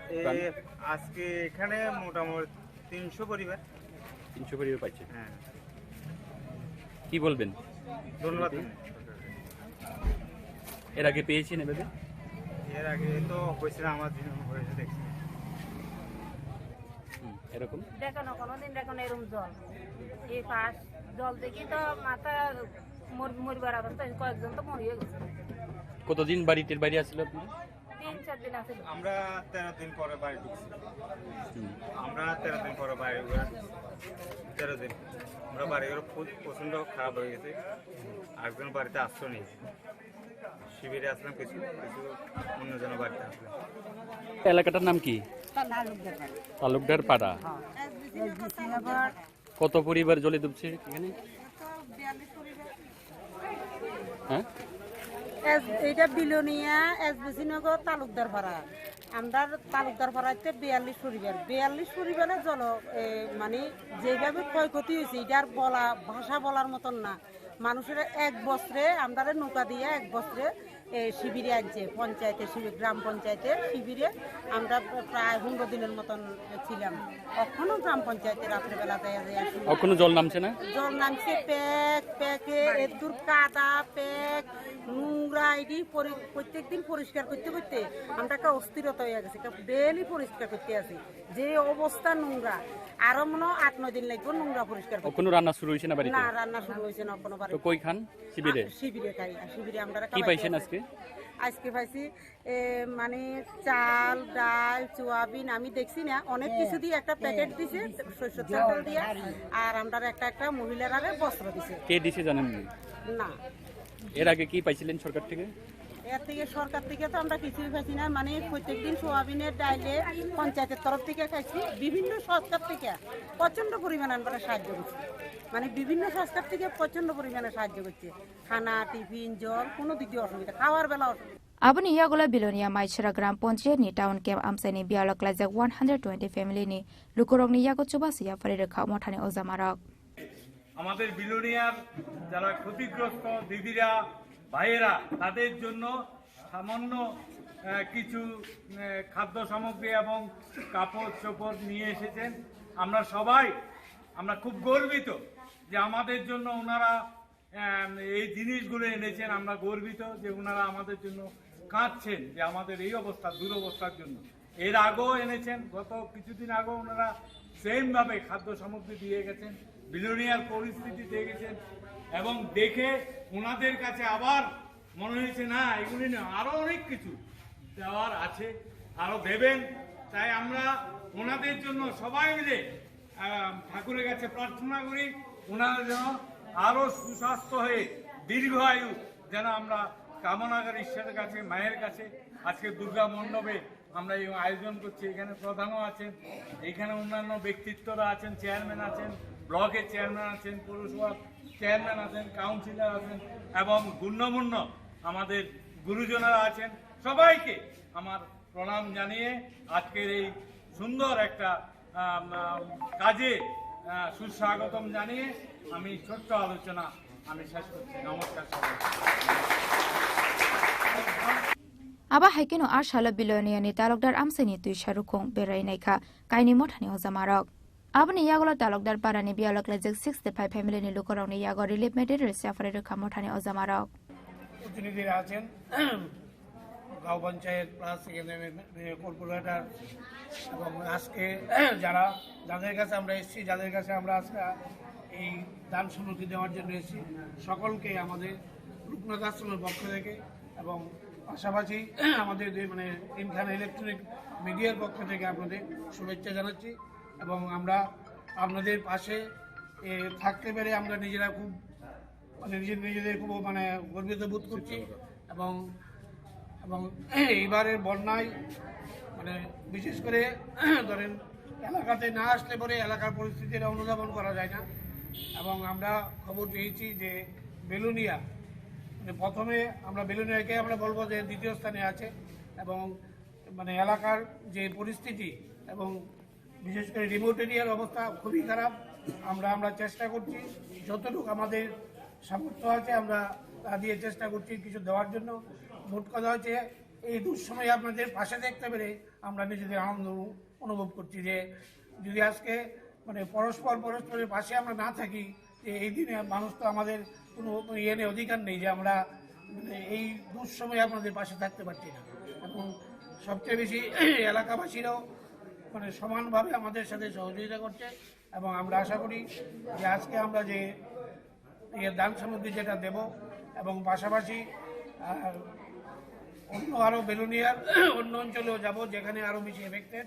আজকে এখানে মোটামুটি 300 পরিবার। 300 পরিবার পাইছে। হ্যাঁ, কি বলবেন? ধন্যবাদ। এর আগে পেয়েছেন এভাবে? এর আগে তো হয়েছিল, আমার দিন হয়েছে দেখছি এরকম। দেখো না কোনোদিন দেখো না এরকম জল, এই পাশ জল দেখি তো মাথা মরিবার অবস্থা, কয়েকজন তো মরিয়ে গেছে। কতদিন বাড়িতে বাইরে আসছিল আপনি? 3-4 দিন আছে। আমরা 13 দিন পরে বাড়ি ঢুকছি। আমরা 13 দিন পরে বাড়ি 13 দিন আমরা বাড়ি প্রচন্ড খারাপ হয়ে গেছে। একজন বাড়িতে আশ্রয় নিয়েছি, শিবিরে আসলাম, কিছু অন্যজন বাড়িতে আসলাম। এলাকাটার নাম কি? তালুকদার পাড়া। কত পরিবার জলে ডুবছে এখানে? হ্যাঁ, এইটা বিলোনিয়া এসবিসি নগর তালুকদার পাড়া। আমরা তালুকদার পাড়াতে 42 পরিবার। 42 পরিবারের জল মানে যেভাবে ক্ষয়ক্ষতি হয়েছে এটার ভাষা বলার মতন না। মানুষের এক বস্ত্রে আমরা নৌকা দিয়ে এক বস্ত্রে শিবিরে আনছে পঞ্চায়েতে, গ্রাম পঞ্চায়েতে শিবিরে আমরা প্রায় 15 দিনের মতন ছিলাম। এখনো গ্রাম পঞ্চায়েতে রাত্রেবেলা এখনো জল নামছে না? জল নামছে, প্যাকে এদুর কাদা প্যাক নোংরা এটি প্রত্যেকদিন পরিষ্কার করতে করতে আমরা একটা অস্থিরতা হয়ে গেছে। ডেলি পরিষ্কার করতে আছি, যে অবস্থা নোংরা। আরো মনে 8-9 দিন লাগবে নোংরা পরিষ্কার করতে। কোনো রান্না শুরু হয়েছে না বাড়িতে? না, রান্না শুরু হয়েছে না কোনো বাড়িতে। তো কই খান? শিবিরে? শিবিরে খাই। শিবিরে আমরা কি পাইছেন আজকে? আজকে পাইছি মানে চাল, ডাল, সোয়াবিন, আমি দেখছি না অনেক কিছু দিয়ে একটা প্যাকেট দিছে, শস্য চাল দিয়ে, আর আমরা একটা মহিলারা বস্ত্র দিছে। কে দিছে জানেন না? এর আগে কি পাইছিলেন সরকার থেকে? এর থেকে সরকার থেকে তো আমরা কিছুই পাইছি না, মানে প্রত্যেকদিন সোয়াবিনের ডাইলে পঞ্চায়েতের তরফ থেকে খাইছি, বিভিন্ন সরকার থেকে প্রচণ্ড পরিমাণে আমরা সাহায্য করছি, মানে বিভিন্ন সংস্থার থেকে প্রচণ্ড পরিমাণে সাহায্য করছে, খানা টিফিন জল কোনো দিক দিয়ে অসুবিধা, খাওয়ার বেলা অসুবিধা। Abani Yagola Bilonia Maichara Gram Ponche ni town camp Amsani Bialak Lazak 120 family ni Lukurogni Yago Chubasi Farida Kamotani Ozamarak. আমাদের বিলোনিয়ার যারা ক্ষতিগ্রস্ত দিদিরা ভাইয়েরা তাদের জন্য সামান্য কিছু খাদ্য সামগ্রী এবং কাপড় চোপড় নিয়ে এসেছেন। আমরা খুব গর্বিত যে আমাদের জন্য ওনারা এই জিনিসগুলো এনেছেন। আমরা গর্বিত যে ওনারা আমাদের জন্য কাঁদছেন যে আমাদের এই অবস্থা দুরবস্থার জন্য। এর আগেও এনেছেন, গত কিছুদিন আগেও ওনারা সেমভাবে খাদ্য সামগ্রী দিয়ে গেছেন, বিলোনিয়ার পরিস্থিতি দেখেছেন এবং দেখে ওনাদের কাছে আবার মনে হয়েছে না এগুলি না, আরও অনেক কিছু দেওয়ার আছে, আরও দেবেন। তাই আমরা ওনাদের জন্য সবাই মিলে ঠাকুরের কাছে প্রার্থনা করি ওনারা যেন আরও সুস্বাস্থ্য হয়ে দীর্ঘ আয়ু যেন আমরা কামনা করি ঈশ্বরের কাছে, মায়ের কাছে। আজকে দুর্গা মণ্ডপে আমরা এই আয়োজন করছি, এখানে প্রধানও আছেন, এখানে অন্যান্য ব্যক্তিত্বরা আছেন, চেয়ারম্যান আছেন, ব্লকের চেয়ারম্যান আছেন, পৌরসভার চেয়ারম্যান আছেন, কাউন্সিলর আছেন এবং গণ্যমান্য আমাদের গুরুজনেরা আছেন। সবাইকে আমার প্রণাম জানিয়ে আজকের এই সুন্দর একটা কাজে সুস্বাগতম জানিয়ে আমি ছোট্ট আলোচনা আমি শেষ করছি। নমস্কার সবাই। Aba haikino Arshala Bilonia ni talokdar Amsani tu Sharukong Berai Naika Kaini Motani Ozamarok. Abani Yagola talokdar Parani Bialok Lazak 65 family ni Lukoroni Yago Relief Material Safari Kamotani Ozamarok. প্রতিনিধিরা আছেন, গাঁও পঞ্চায়েত প্লাস কর্পোরেটর এবং আজকে যাদের কাছে আমরা এসেছি, যাদের কাছে আমরা আজকে এই দান সামগ্রী দেওয়ার জন্য এসেছি, সকলকে আমাদের রূপনাথ আশ্রমের পক্ষ থেকে এবং পাশাপাশি আমাদের মানে তিনখানা ইলেকট্রনিক মিডিয়ার পক্ষ থেকে আপনাদের শুভেচ্ছা জানাচ্ছি এবং আমরা আপনাদের পাশে থাকতে পেরে আমরা নিজেরা খুব নিজেদের খুব মানে গর্বিত বোধ করছি এবং এইবারের বন্যায় মানে বিশেষ করে ধরেন এলাকাতে না আসলে পরে এলাকার পরিস্থিতিটা অনুধাবন করা যায় না এবং আমরা খবর পেয়েছি যে বেলুনিয়া মানে প্রথমে আমরা বেলুনিয়াকে আমরা বলবো যে দ্বিতীয় স্থানে আছে এবং মানে এলাকার যে পরিস্থিতি এবং বিশেষ করে রিমোট এরিয়ার অবস্থা খুবই খারাপ। আমরা চেষ্টা করছি যতটুকু আমাদের সামর্থ্য আছে আমরা তা দিয়ে চেষ্টা করছি কিছু দেওয়ার জন্য। মোট কথা হচ্ছে এই দুঃসময়ে আপনাদের পাশে দেখতে পেরে আমরা নিজেদের আনন্দ অনুভব করছি যে যদি আজকে মানে পরস্পরের পাশে আমরা না থাকি, যে এই দিনে মানুষ তো আমাদের কোনো অধিকার নেই যে আমরা এই দুঃসময়ে আপনাদের পাশে থাকতে পারছি না এবং সবচেয়ে বেশি এলাকাবাসীরাও মানে সমানভাবে আমাদের সাথে সহযোগিতা করছে এবং আমরা আশা করি যে আজকে আমরা যে দান সামগ্রী যেটা দেব এবং পাশাপাশি অন্য আরও বেলুনিয়ার অন্য অঞ্চলেও যাব যেখানে আরও বেশি এফেক্টেড।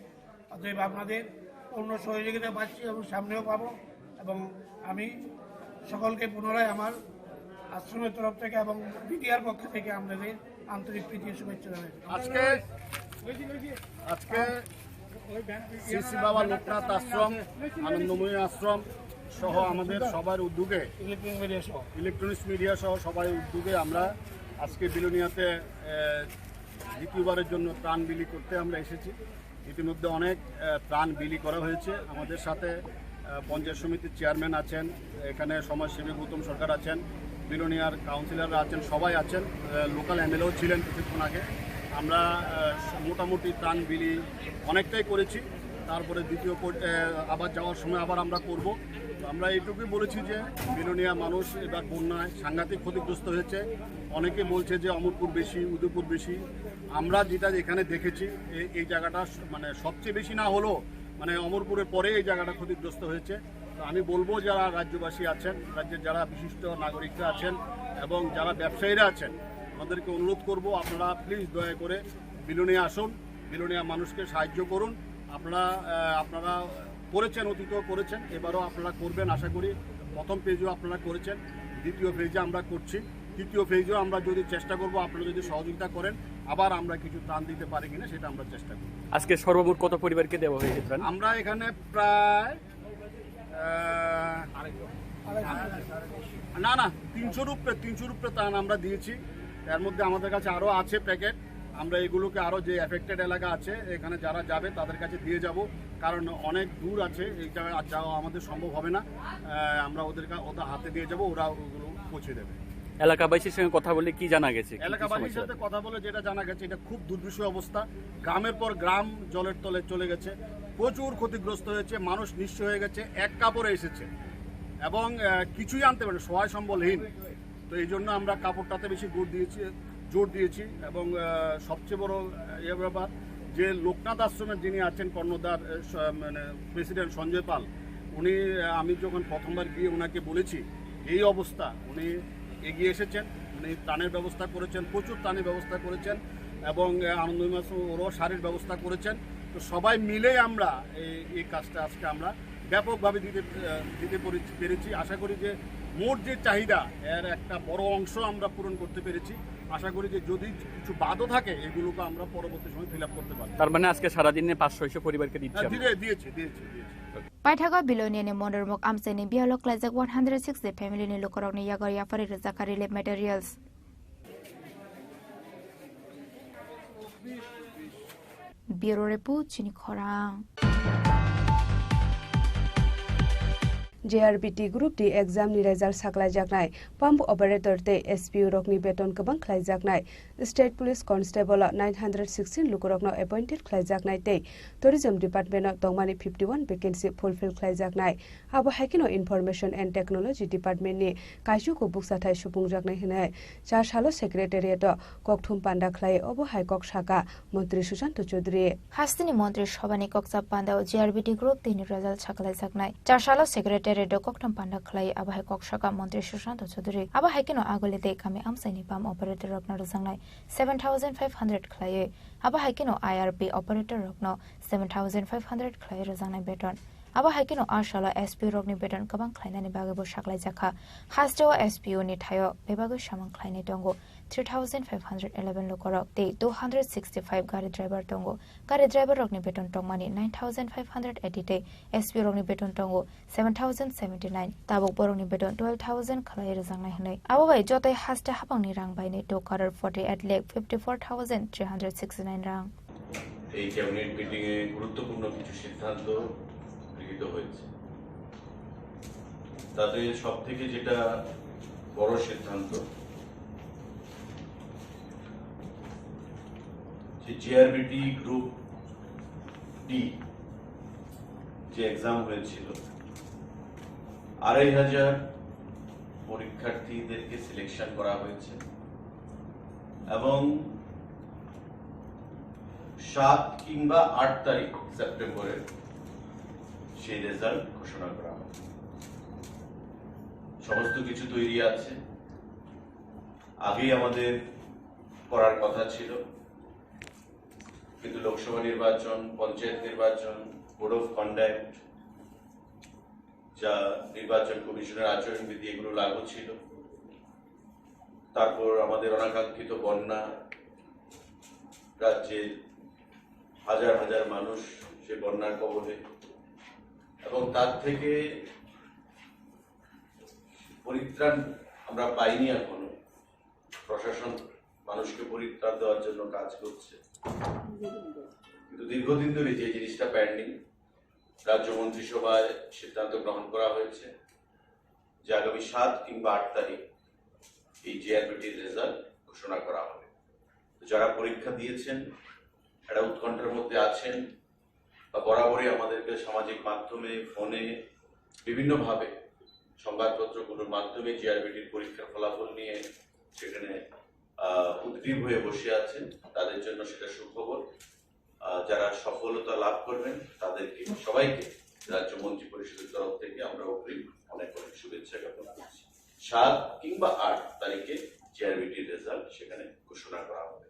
অতএব আপনাদের অন্য সহযোগিতা পাচ্ছি এবং সামনেও পাবো এবং আমি সকলকে পুনরায় আমার আশ্রমের তরফ থেকে এবং বিটিআর পক্ষ থেকে আপনাদের আন্তরিক প্রীতি শুভেচ্ছা জানাই। আজকে শ্রী শ্রী বাবা লোকনাথ আশ্রম, আনন্দময়ী আশ্রম সহ আমাদের সবার উদ্যোগে, ইলেকট্রনিক্স মিডিয়া সহ সবাই উদ্যোগে আমরা আজকে বিলোনিয়াতে দ্বিতীয়বারের জন্য ত্রাণ বিলি করতে আমরা এসেছি। ইতিমধ্যে অনেক ত্রাণ বিলি করা হয়েছে। আমাদের সাথে পঞ্চায়েত সমিতির চেয়ারম্যান আছেন, এখানে সমাজসেবী গৌতম সরকার আছেন, বিলোনিয়ার কাউন্সিলররা আছেন, সবাই আছেন, লোকাল এমএলএও ছিলেন কিছুক্ষণ আগে। আমরা মোটামুটি ত্রাণ বিলি অনেকটাই করেছি। তারপরে দ্বিতীয় আবার যাওয়ার সময় আবার আমরা করব। আমরা এইটুকুই বলেছি যে বিলোনিয়া মানুষ এবার বন্যায় সাংঘাতিক ক্ষতিগ্রস্ত হয়েছে। অনেকে বলছে যে অমরপুর বেশি, উদয়পুর বেশি। আমরা যেটা এখানে দেখেছি এই জায়গাটা মানে সবচেয়ে বেশি না হলেও মানে অমরপুরের পরে এই জায়গাটা ক্ষতিগ্রস্ত হয়েছে। তো আমি বলবো যারা রাজ্যবাসী আছেন, রাজ্যের যারা বিশিষ্ট নাগরিকরা আছেন এবং যারা ব্যবসায়ীরা আছেন, আমাদেরকে অনুরোধ করব আপনারা প্লিজ দয়া করে বিলোনিয়া আসুন, বিলোনিয়া মানুষকে সাহায্য করুন। আপনারা করেছেন, অতীতও করেছেন, এবারও আপনারা করবেন আশা করি। প্রথম পেজও আপনারা করেছেন, দ্বিতীয় পেজে আমরা করছি। তৃতীয় ফেজেও আমরা যদি চেষ্টা করব, আপনারা যদি সহযোগিতা করেন, আবার আমরা কিছু ত্রাণ দিতে পারি কিনা সেটা আমরা চেষ্টা করব। আজকে সর্বমোট কত পরিবারকে দেওয়া হয়েছে ত্রাণ? আমরা এখানে প্রায় না 300 রুপে ত্রাণ আমরা দিয়েছি। এর মধ্যে আমাদের কাছে আরও আছে প্যাকেট। আমরা এগুলোকে আরও যে এফেক্টেড এলাকা আছে এখানে যারা যাবে তাদের কাছে দিয়ে যাব, কারণ অনেক দূর আছে, এই জায়গায় যাওয়া আমাদের সম্ভব হবে না। আমরা ওদের হাতে দিয়ে যাব, ওরা ওগুলো পৌঁছে দেবে। এলাকাবাসীর সঙ্গে কথা বলে কি জানা গেছে? এলাকাবাসীর সাথে কথা বলে যেটা জানা গেছে, এটা খুব দুর্বিষহ অবস্থা। গ্রামের পর গ্রাম জলের তলে চলে গেছে, প্রচুর ক্ষতিগ্রস্ত হয়েছে, মানুষ নিঃস্ব হয়ে গেছে, এক কাপড়ে এসেছে এবং কিছুই আনতে পারে, সহায় সম্বলহীন। তো এই জন্য আমরা কাপড়টাতে বেশি জোর দিয়েছি এবং সবচেয়ে বড় ব্যাপার যে লোকনাথ আশ্রমের যিনি আছেন কর্ণধার মানে প্রেসিডেন্ট সঞ্জয় পাল, উনি আমি যখন প্রথমবার গিয়ে ওনাকে বলেছি এই অবস্থা, উনি এগিয়ে এসেছেন, উনি ত্রাণের ব্যবস্থা করেছেন, প্রচুর ত্রাণের ব্যবস্থা করেছেন এবং আনন্দময়ী মাছ ওরও সারের ব্যবস্থা করেছেন। তো সবাই মিলেই আমরা এই কাজটা আজকে আমরা ব্যাপকভাবে দিতে পেরেছি। আশা করি যে মোট যে চাহিদা এর একটা বড় অংশ আমরা পূরণ করতে পেরেছি। আশা করি যে যদি কিছু বাদও থাকে এগুলোকে আমরা পরবর্তী সময় ফিল আপ করতে পারি। তার মানে আজকে সারাদিনে 500 পরিবারকে দিচ্ছি। দিয়েছি। Paithaga Bilonian Mondermok Amseni Biolog Lazak 160 family ni Lokoroni Yagari Afari Zakari materials. Bureau Report Chini Khorang. JRBT Group D exam ni result saklai jaknai pump operator te SPU rokni beton kabang khlai jaknai state police constable 916 lukurokno appointed khlai jaknai te tourism department tongmani 51 vacancy fulfill khlai jaknai abo hakino information and technology department ni kaisu ko buksathai supung jaknai hinai char salo secretariat kokthum panda khlai obo hai kok shaka মন্ত্রী সুশান্ত চৌধুরী হাস্তিনি মন্ত্রী সভানি কক্সা পান্ডা JRBT Group তিনি result সাকলাই jaknai char salo secretary Koktam Panda Clay, Abahai Kokshaka, Montri Sushant Chuduri, Abahakino Agolite Kami Amsani Pam operator of Narzangai, 7,500 Clay, Abahakino IRP operator Rokno, 7,500 Clay Razanai Beton. Abahakino Arshala SP Rogni Beton Kabang Kleinani Bagabu Shaklai Zaka, Hasto SPU Nitayo, Bebago Shaman Kleine Dongo, 3,511 Lokorok, Day 265 Gari driver Tongo, Gari driver Rogni Beton Tongmani, 9,580 Day, SP Rogni Beton Tongo, 7,079, Tabok Boroni Beton 12,000 Kalai Razangai, Away Jotai Hasta Hapani Rang by Nito Karar 48 Lake 54,369 Rang. এই ক্যাবিনেট মিটিং এ গুরুত্বপূর্ণ কিছু সিদ্ধান্ত গৃহীত হয়েছে। তাতে সবথেকে যেটা বড় সিদ্ধান্ত যে JRBT গ্রুপ ডি যে এক্সাম হয়েছিল 2,500 পরীক্ষার্থীদেরকে সিলেকশন করা হয়েছে এবং 7 কিংবা 8 তারিখ সেপ্টেম্বরের সেই রেজাল্ট ঘোষণা করা হবে। সমস্ত কিছু তৈরি আছে, আগেই আমাদের করার কথা ছিল, কিন্তু লোকসভা নির্বাচন, পঞ্চায়েত নির্বাচন, বোর্ড অফ কন্ডাক্ট, যা নির্বাচন কমিশনের আচরণবিধি এগুলো লাগু ছিল, তারপর আমাদের অনাকাঙ্ক্ষিত বন্যা, রাজ্যে হাজার হাজার মানুষ সে বন্যার কবলে, এবং তার থেকে পরিত্রাণ আমরা পাইনি এখনো। প্রশাসন মানুষকে পরিত্রাণ দেওয়ার জন্য কাজ করছে, কিন্তু দীর্ঘদিন ধরে যে জিনিসটা পেন্ডিং, রাজ্য মন্ত্রিসভায় সিদ্ধান্ত গ্রহণ করা হয়েছে যে আগামী 7 কিংবা 8 তারিখ এই JRBTর রেজাল্ট ঘোষণা করা হবে। যারা পরীক্ষা দিয়েছেন, একটা উৎকণ্ঠার মধ্যে আছেন, বা বরাবরই আমাদেরকে সামাজিক মাধ্যমে, ফোনে, বিভিন্নভাবে সংবাদপত্রগুলোর মাধ্যমে JRBTর পরীক্ষার ফলাফল নিয়ে সেখানে উদ্গ্রীব হয়ে বসে আছেন, তাদের জন্য সেটা সুখবর। যারা সফলতা লাভ করবেন তাদেরকে সবাইকে রাজ্য মন্ত্রী পরিষদের তরফ থেকে আমরা অগ্রিম অনেক অনেক শুভেচ্ছা জ্ঞাপন করছি। 7 কিংবা 8 তারিখে JRBTর রেজাল্ট সেখানে ঘোষণা করা হবে।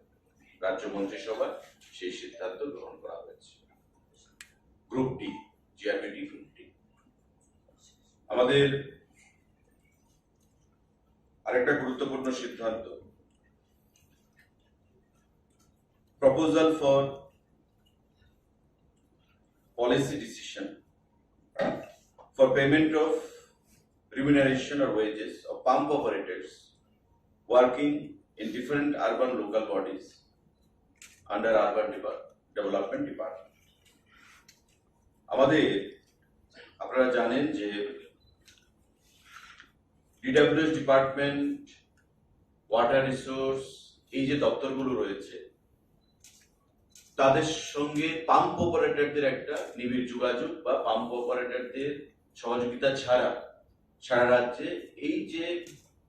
রাজ্য মন্ত্রিসভায় সেই সিদ্ধান্ত গ্রহণ করা হয়েছে। Group D, JRBT group D, আমাদের আরেকটা গুরুত্বপূর্ণ সিদ্ধান্ত, proposal for policy decision for payment of remuneration or wages of pump operators working in different urban local bodies under urban development department. আমাদের আপনারা জানেন যে ডিডব্লিউএস ডিপার্টমেন্ট, ওয়াটার রিসোর্স, এই যে দপ্তরগুলো রয়েছে তাদের সঙ্গে পাম্প অপারেটরদের একটা নিবিড় যোগাযোগ বা পাম্প অপারেটরদের সহযোগিতা ছাড়া সারা রাজ্যে এই যে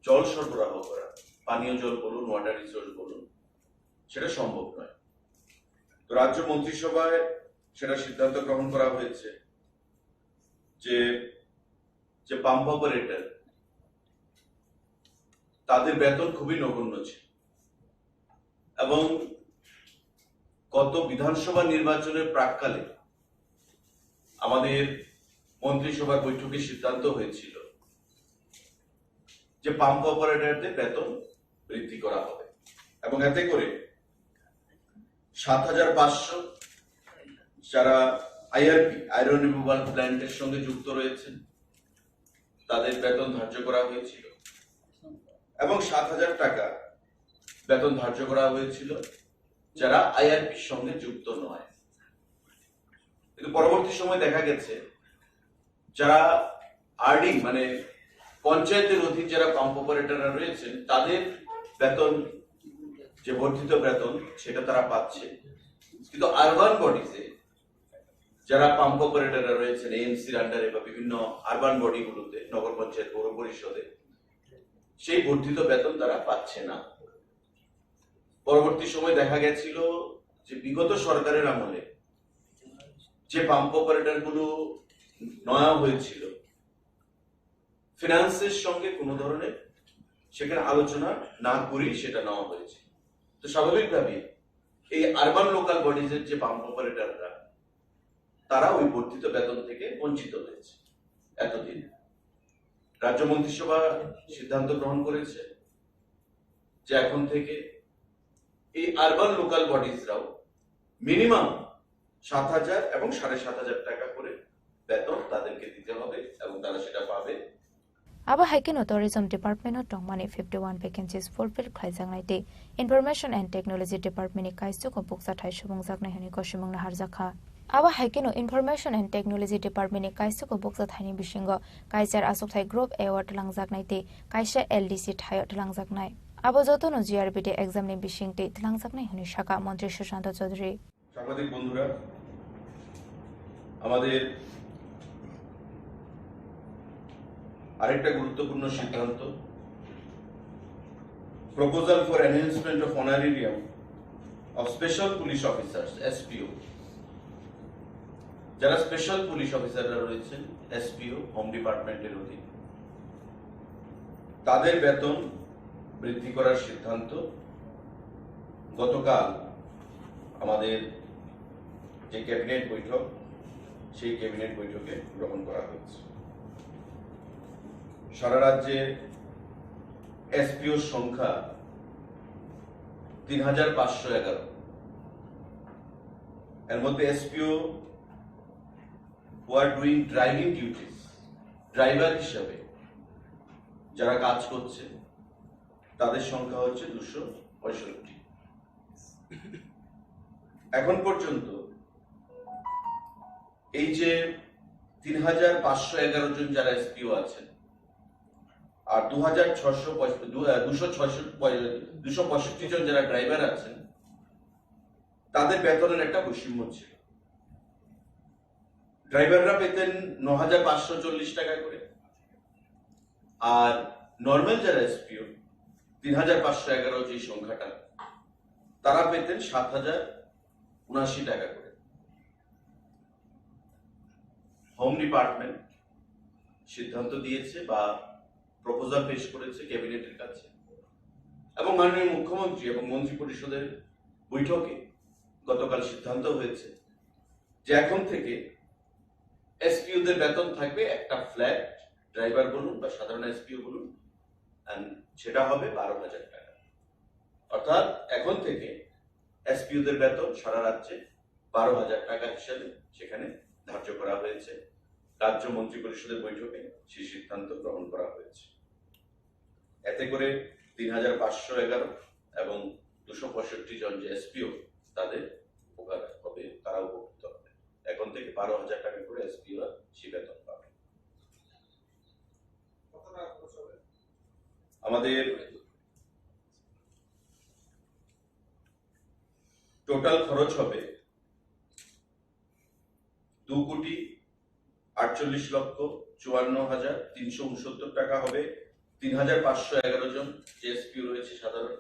জল সরবরাহ করা, পানীয় জল বলুন, ওয়াটার রিসোর্স বলুন, সেটা সম্ভব নয়। তো রাজ্য মন্ত্রিসভায় সেটা সিদ্ধান্ত গ্রহণ করা হয়েছে যে পাম্প অপারেটর তাদের বেতন খুবই নগণ্য ছিল এবং গত বিধানসভা নির্বাচনের প্রাক্কালে আমাদের মন্ত্রিসভার বৈঠকে সিদ্ধান্ত হয়েছিল যে পাম্প অপারেটরদের বেতন বৃদ্ধি করা হবে এবং এতে করে ৭৫০০ যারা আইআরপি, আয়রন রিমুভাল প্ল্যান্টের সঙ্গে যুক্ত রয়েছেন তাদের বেতন ধার্য করা হয়েছিল এবং ৭০০০ টাকা বেতন ধার্য করা হয়েছিল যারা আইআরপির সঙ্গে যুক্ত নয়। কিন্তু পরবর্তী সময় দেখা গেছে যারা আরডি মানে পঞ্চায়েতের অধীন যারা পাম্প অপারেটররা রয়েছেন তাদের বেতন, যে বর্ধিত বেতন, সেটা তারা পাচ্ছে, কিন্তু আরবান বডিজে যারা পাম্প অপারেটররা রয়েছেন এএমসির আন্ডারে বা বিভিন্ন আরবান বডিগুলোতে, নগর পঞ্চায়েত, পৌর পরিষদে, সেই বর্ধিত বেতন তারা পাচ্ছে না। পরবর্তী সময় দেখা গেছিল যে বিগত সরকারের আমলে যে পাম্প অপারেটর গুলো নেওয়া হয়েছিল ফিনান্সের সঙ্গে কোনো ধরনের সেখানে আলোচনা না করেই সেটা নেওয়া হয়েছে। তো স্বাভাবিকভাবে এই আরবান লোকাল বডিজের যে পাম্প অপারেটররা তারা ওই বর্ধিত বেতন থেকে বঞ্চিত হয়েছে। এতদিন রাজ্য মন্ত্রিসভা সিদ্ধান্ত গ্রহণ করেছে যে এখন থেকে এই আরবান লোকাল বডিজরাও মিনিমাম ৭০০০ এবং ৭৫০০ টাকা করে বেতন তাদেরকে দিতে হবে এবং তারা সেটা পাবে। Aba Haikin Tourism Department of Tongmani 51 vacancies fulfilled Khaizangnai Information and Technology Department Kaisuk of Buksa Thai Shubungzak Nahani Koshimung Naharzakha. Aba Haikin Information and Technology Department Kaisuk of Buksa Thani Bishingo Kaiser Asok Thai Group Award Langzak Naite Kaisha LDC Thai Langzak Nai. Aba Jotono GRBT exam ni Bishingte Langzak Nai Huni Shaka Montri Sushant Chaudhary. সাংবাদিক বন্ধুরা, আমাদের আরেকটা গুরুত্বপূর্ণ সিদ্ধান্ত, proposal for enhancement of honorarium of special police officers SPO. যারা স্পেশাল পুলিশ অফিসাররা রয়েছেন এসপিও হোম ডিপার্টমেন্টের অধীন, তাদের বেতন বৃদ্ধি করার সিদ্ধান্ত গতকাল আমাদের যে ক্যাবিনেট বৈঠক, সেই ক্যাবিনেট বৈঠকে গ্রহণ করা হয়েছে। সারা রাজ্যে এসপিওর সংখ্যা ৩৫১১। এর মধ্যে SPO who are doing driving duties, driver হিসাবে যারা কাজ করছে তাদের সংখ্যা হচ্ছে ২৬৫। এখন পর্যন্ত এই যে ৩৫১১ জন যারা এসপিও আছেন আর ২৬৫ জন যারা ড্রাইভার আছেন, তাদের বেতনের একটা বৈষম্য ছিল। ড্রাইভাররা পেতেন ৯৫৪০ টাকা করে, আর নর্মাল যারা এসপিও ৩৫১১ যে সংখ্যাটা, তারা পেতেন ৭০৭৯ টাকা করে। হোম ডিপার্টমেন্ট সিদ্ধান্ত দিয়েছে বা প্রপোজাল পেশ করেছে ক্যাবিনেটের কাছে এবং মাননীয় মুখ্যমন্ত্রী এবং মন্ত্রী পরিষদের বৈঠকে গতকাল সিদ্ধান্ত হয়েছে যে এখন থেকে এসপিওদের বেতন থাকবে একটা ফ্ল্যাট, ড্রাইভার বলুন বা সাধারণ এসপিও বলুন, সেটা হবে 12,000 টাকা। অর্থাৎ এখন থেকে এসপিওদের বেতন সারা রাজ্যে 12,000 টাকা হিসেবে সেখানে ধার্য করা হয়েছে। রাজ্য মন্ত্রী পরিষদের বৈঠকে সেই সিদ্ধান্ত গ্রহণ করা হয়েছে। এতে করে 3,511 এবং 265 জন যে এসপিও তাদের উপকার হবে, তারা উপকৃত হবে। এখন থেকে 12,000 টাকা করে এসপিওরা সে বেতন পাবে। আমাদের টোটাল খরচ হবে 2,48,54,369 টাকা হবে। 3,511 জন যে এসপিও রয়েছে সাধারণ,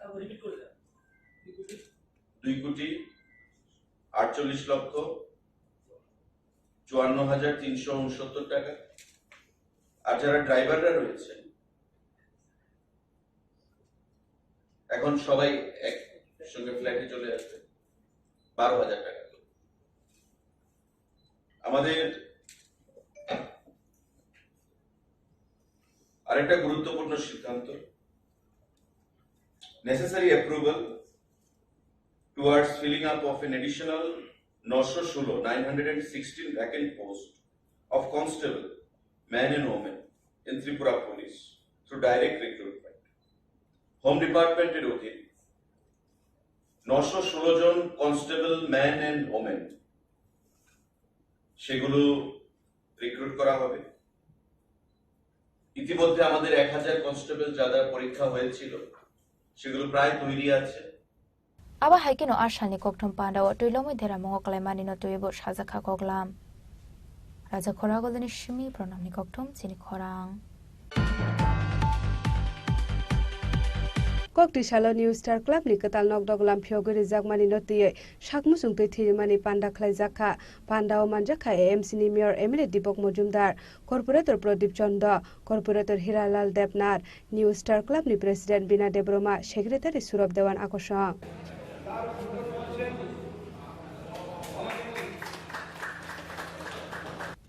2,48,54,369 টাকা। আর যারা ড্রাইভাররা রয়েছে এখন সবাই একসঙ্গে ফ্ল্যাটে চলে আসবে, 12,000 টাকা। আমাদের আরেকটা গুরুত্বপূর্ণ সিদ্ধান্ত, necessary approval towards filling up of an additional 916 vacant posts of constable, men and women in Tripura Police through direct recruitment. Home Department এর অধীন 916 জন কনস্টেবল ম্যান এন্ড ওমেন সেগুলো রিক্রুট করা হবে। ইতিমধ্যে আমাদের 1,000 কনস্টেবল যারা পরীক্ষা হয়েছিল সেগুলো প্রায় তৈরি আছে। আবা হাইকেনো আশানি ককঠম পান্ডাও টুইলমই ধেরা মঙ্গকলাই মানিনো টুইবো সাজাখা কগলাম রাজা খরাগলনি সিমি প্রণামনি ককঠম চিনি খরাং Kokti Shalo New Star Club ni ketal nok doglam phiogori jakmani notiye sakmusung tei thirimani panda khlaijaka pandao manjaka AMC ni mayor MLA Dipok Mojumdar corporator Pradip Chanda corporator Hiralal Debnar New Star Club ni president Bina Debroma secretary Surab Dewan Akosha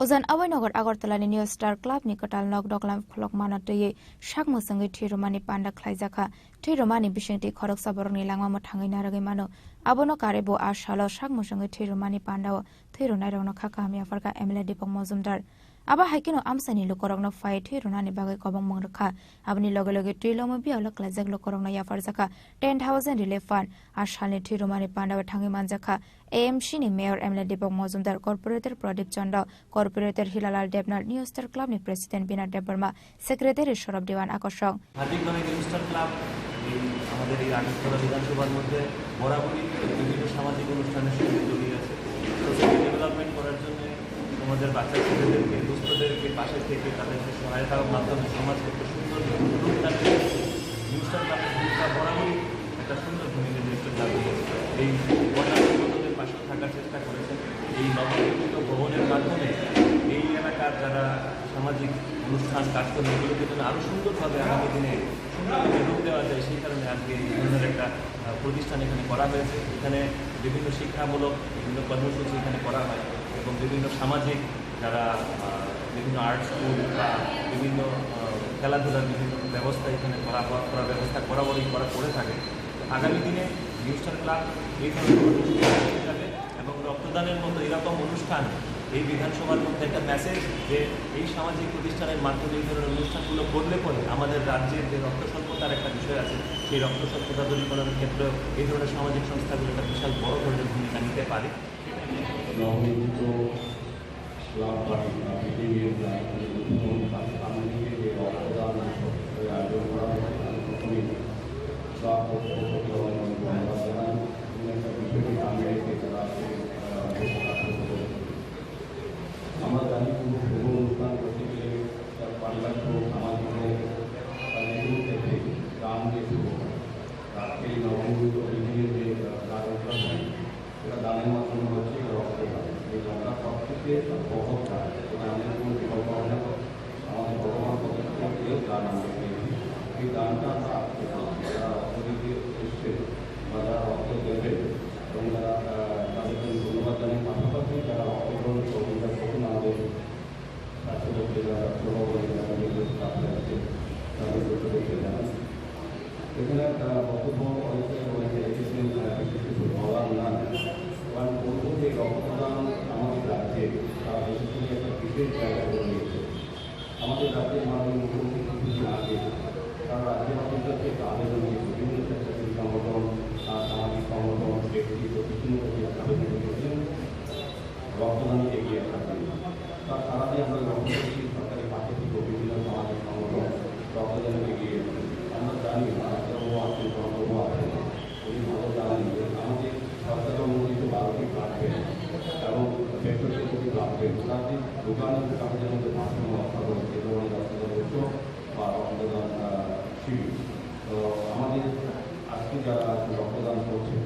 Ozan Awai-Nagar Agartala New Star Club ni ketal nok doglam phlok manatoye sakmusungi thirumani panda khlaijaka thirumani bisingti khorok saborni langma mothangai naragoi mano abono karebo ashalo sakmusungi thirumani pandao thirunai rokno khakami afarka MLA Dipok Mojumdar aba haikino amsani lokorokno fai thirunani bagai kobong mangrakha abni loge loge trilomo bialo klajak lokorokno yafarjaka 10,000 relief fund ashalni thirumani pandao thangai manjaka AMC ni mayor MLA Dipok Mojumdar corporator Pradip Chanda corporator Hilalal Debnar New Star Club ni president Bina Debroma secretary Surab Dewan Akosha হার্দিকভাবে নিউ স্টার ক্লাব আমাদের এই আটকতলা বিধানসভার মধ্যে বরাবরই বিভিন্ন সামাজিক অনুষ্ঠানের সঙ্গে জড়িয়ে আছে সোসাইটি ডেভেলপমেন্ট করার জন্য আমাদের বাচ্চা ছেলেদেরকে দুস্থদেরকে পাশে থেকে তাদেরকে সহায়তার মাধ্যমে সমাজকে একটা সুন্দর রূপ দান করেছে নিউ স্টার ক্লাবের ভূমিকা বরাবরই একটা সুন্দর ভূমিকা নিউ স্টার ক্লাব এই বন্যাদের পাশে থাকার চেষ্টা করেছে এই নবনির্মিত ভবনের মাধ্যমে এই এলাকার যারা সামাজিক অনুষ্ঠান কাজকর্ম এগুলোকে যেন আরও সুন্দরভাবে আগামী দিনে সুন্দরভাবে রূপ দেওয়া যায় সেই কারণে আজকে এই ধরনের একটা প্রতিষ্ঠান এখানে করা হয়েছে এখানে বিভিন্ন শিক্ষামূলক বিভিন্ন কর্মসূচি এখানে করা হয় এবং বিভিন্ন সামাজিক যারা বিভিন্ন আর্ট স্কুল বা বিভিন্ন খেলাধুলার বিভিন্ন ব্যবস্থা এখানে করার ব্যবস্থা বরাবরই করে থাকে আগামী দিনে নিউ স্টার ক্লাব এই ধরনের অনুষ্ঠান যাবে এবং রক্তদানের মতো এরকম অনুষ্ঠান এই বিধানসভার মধ্যে একটা মেসেজ যে এই সামাজিক প্রতিষ্ঠানের মাধ্যমে এই ধরনের অনুষ্ঠানগুলো করলে পরে আমাদের রাজ্যের যে রক্ত স্বল্পতার একটা বিষয় আছে সেই রক্ত স্বল্পতা দূরীকরণের ক্ষেত্রেও এই ধরনের সামাজিক সংস্থাগুলো একটা বিশাল বড় ধরনের ভূমিকা নিতে পারে আমরা জানি কোনো শুভ অনুষ্ঠান করতে গেলে তার পারিবারিক সামাজিক থেকে গান দিয়ে শুরু হয় আজকে এই নবমূলত বিল্ডিংয়ের যে গান অনুষ্ঠান হয় সেটা গানের মাধ্যমে হচ্ছে রক্তদান এই রক্তদান সব থেকে বহৎ গান এটা আমাদের কোনো বিকল্প হয় না আমাদের বর্তমান প্রতিষ্ঠানকে গান আমরা পেয়েছি এই গানটা আমরা আজকে যারা রক্তদিতে এসছে বা যারা রক্ত দেবে এবং যারা তাদেরকে ধন্যবাদ জানাই পাশাপাশি যারা অংশগ্রহণ করবেন প্রথম আমাদের স্বাস্থ্য যারা প্রভাব যারা আছে তাদের এখানে বক্তব্য অনেকে বলেছে বিশেষ কিছু বলার না, কারণ বলবো যে রক্তদান আমাদের রাজ্যে তারা বিশেষ করে একটা বিশেষ জায়গা করে নিয়েছে। আমাদের রাজ্যের মাননীয় মুখ্যমন্ত্রী কিছুদিন আগে তারা রাজ্যের অফিসকে একটা আবেদন দিয়েছে, বিভিন্ন স্বেচ্ছাসেবী সংগঠন, সামাজিক সংগঠন, ব্যক্তি প্রতিষ্ঠানের প্রতি একটা আবেদন দিয়েছেন রক্তদানে এগিয়ে আসার জন্য। তার সারাতে আমরা লক্ষ্য করছি সরকারি পাশে থেকে বিভিন্ন সামাজিক সংগঠন রক্তদানে এগিয়ে এসেছেন। আমরা জানি ডাক্তারবাবু আছেন, জনবাবু আছেন, উনি ভালো জানেন যে আমাদের সরকার অনুমোদিত 12টি ব্লাড ব্যাংক এবং পেট্রোলের প্রতি ব্লাড ব্যাংক তাদের দোকানের কাজের মধ্যে ভারসাম্য রক্ষা করেছে এবং রক্তদান উৎসব বা রক্তদান শিবির। তো আমাদের আজকে যারা রক্তদান করছে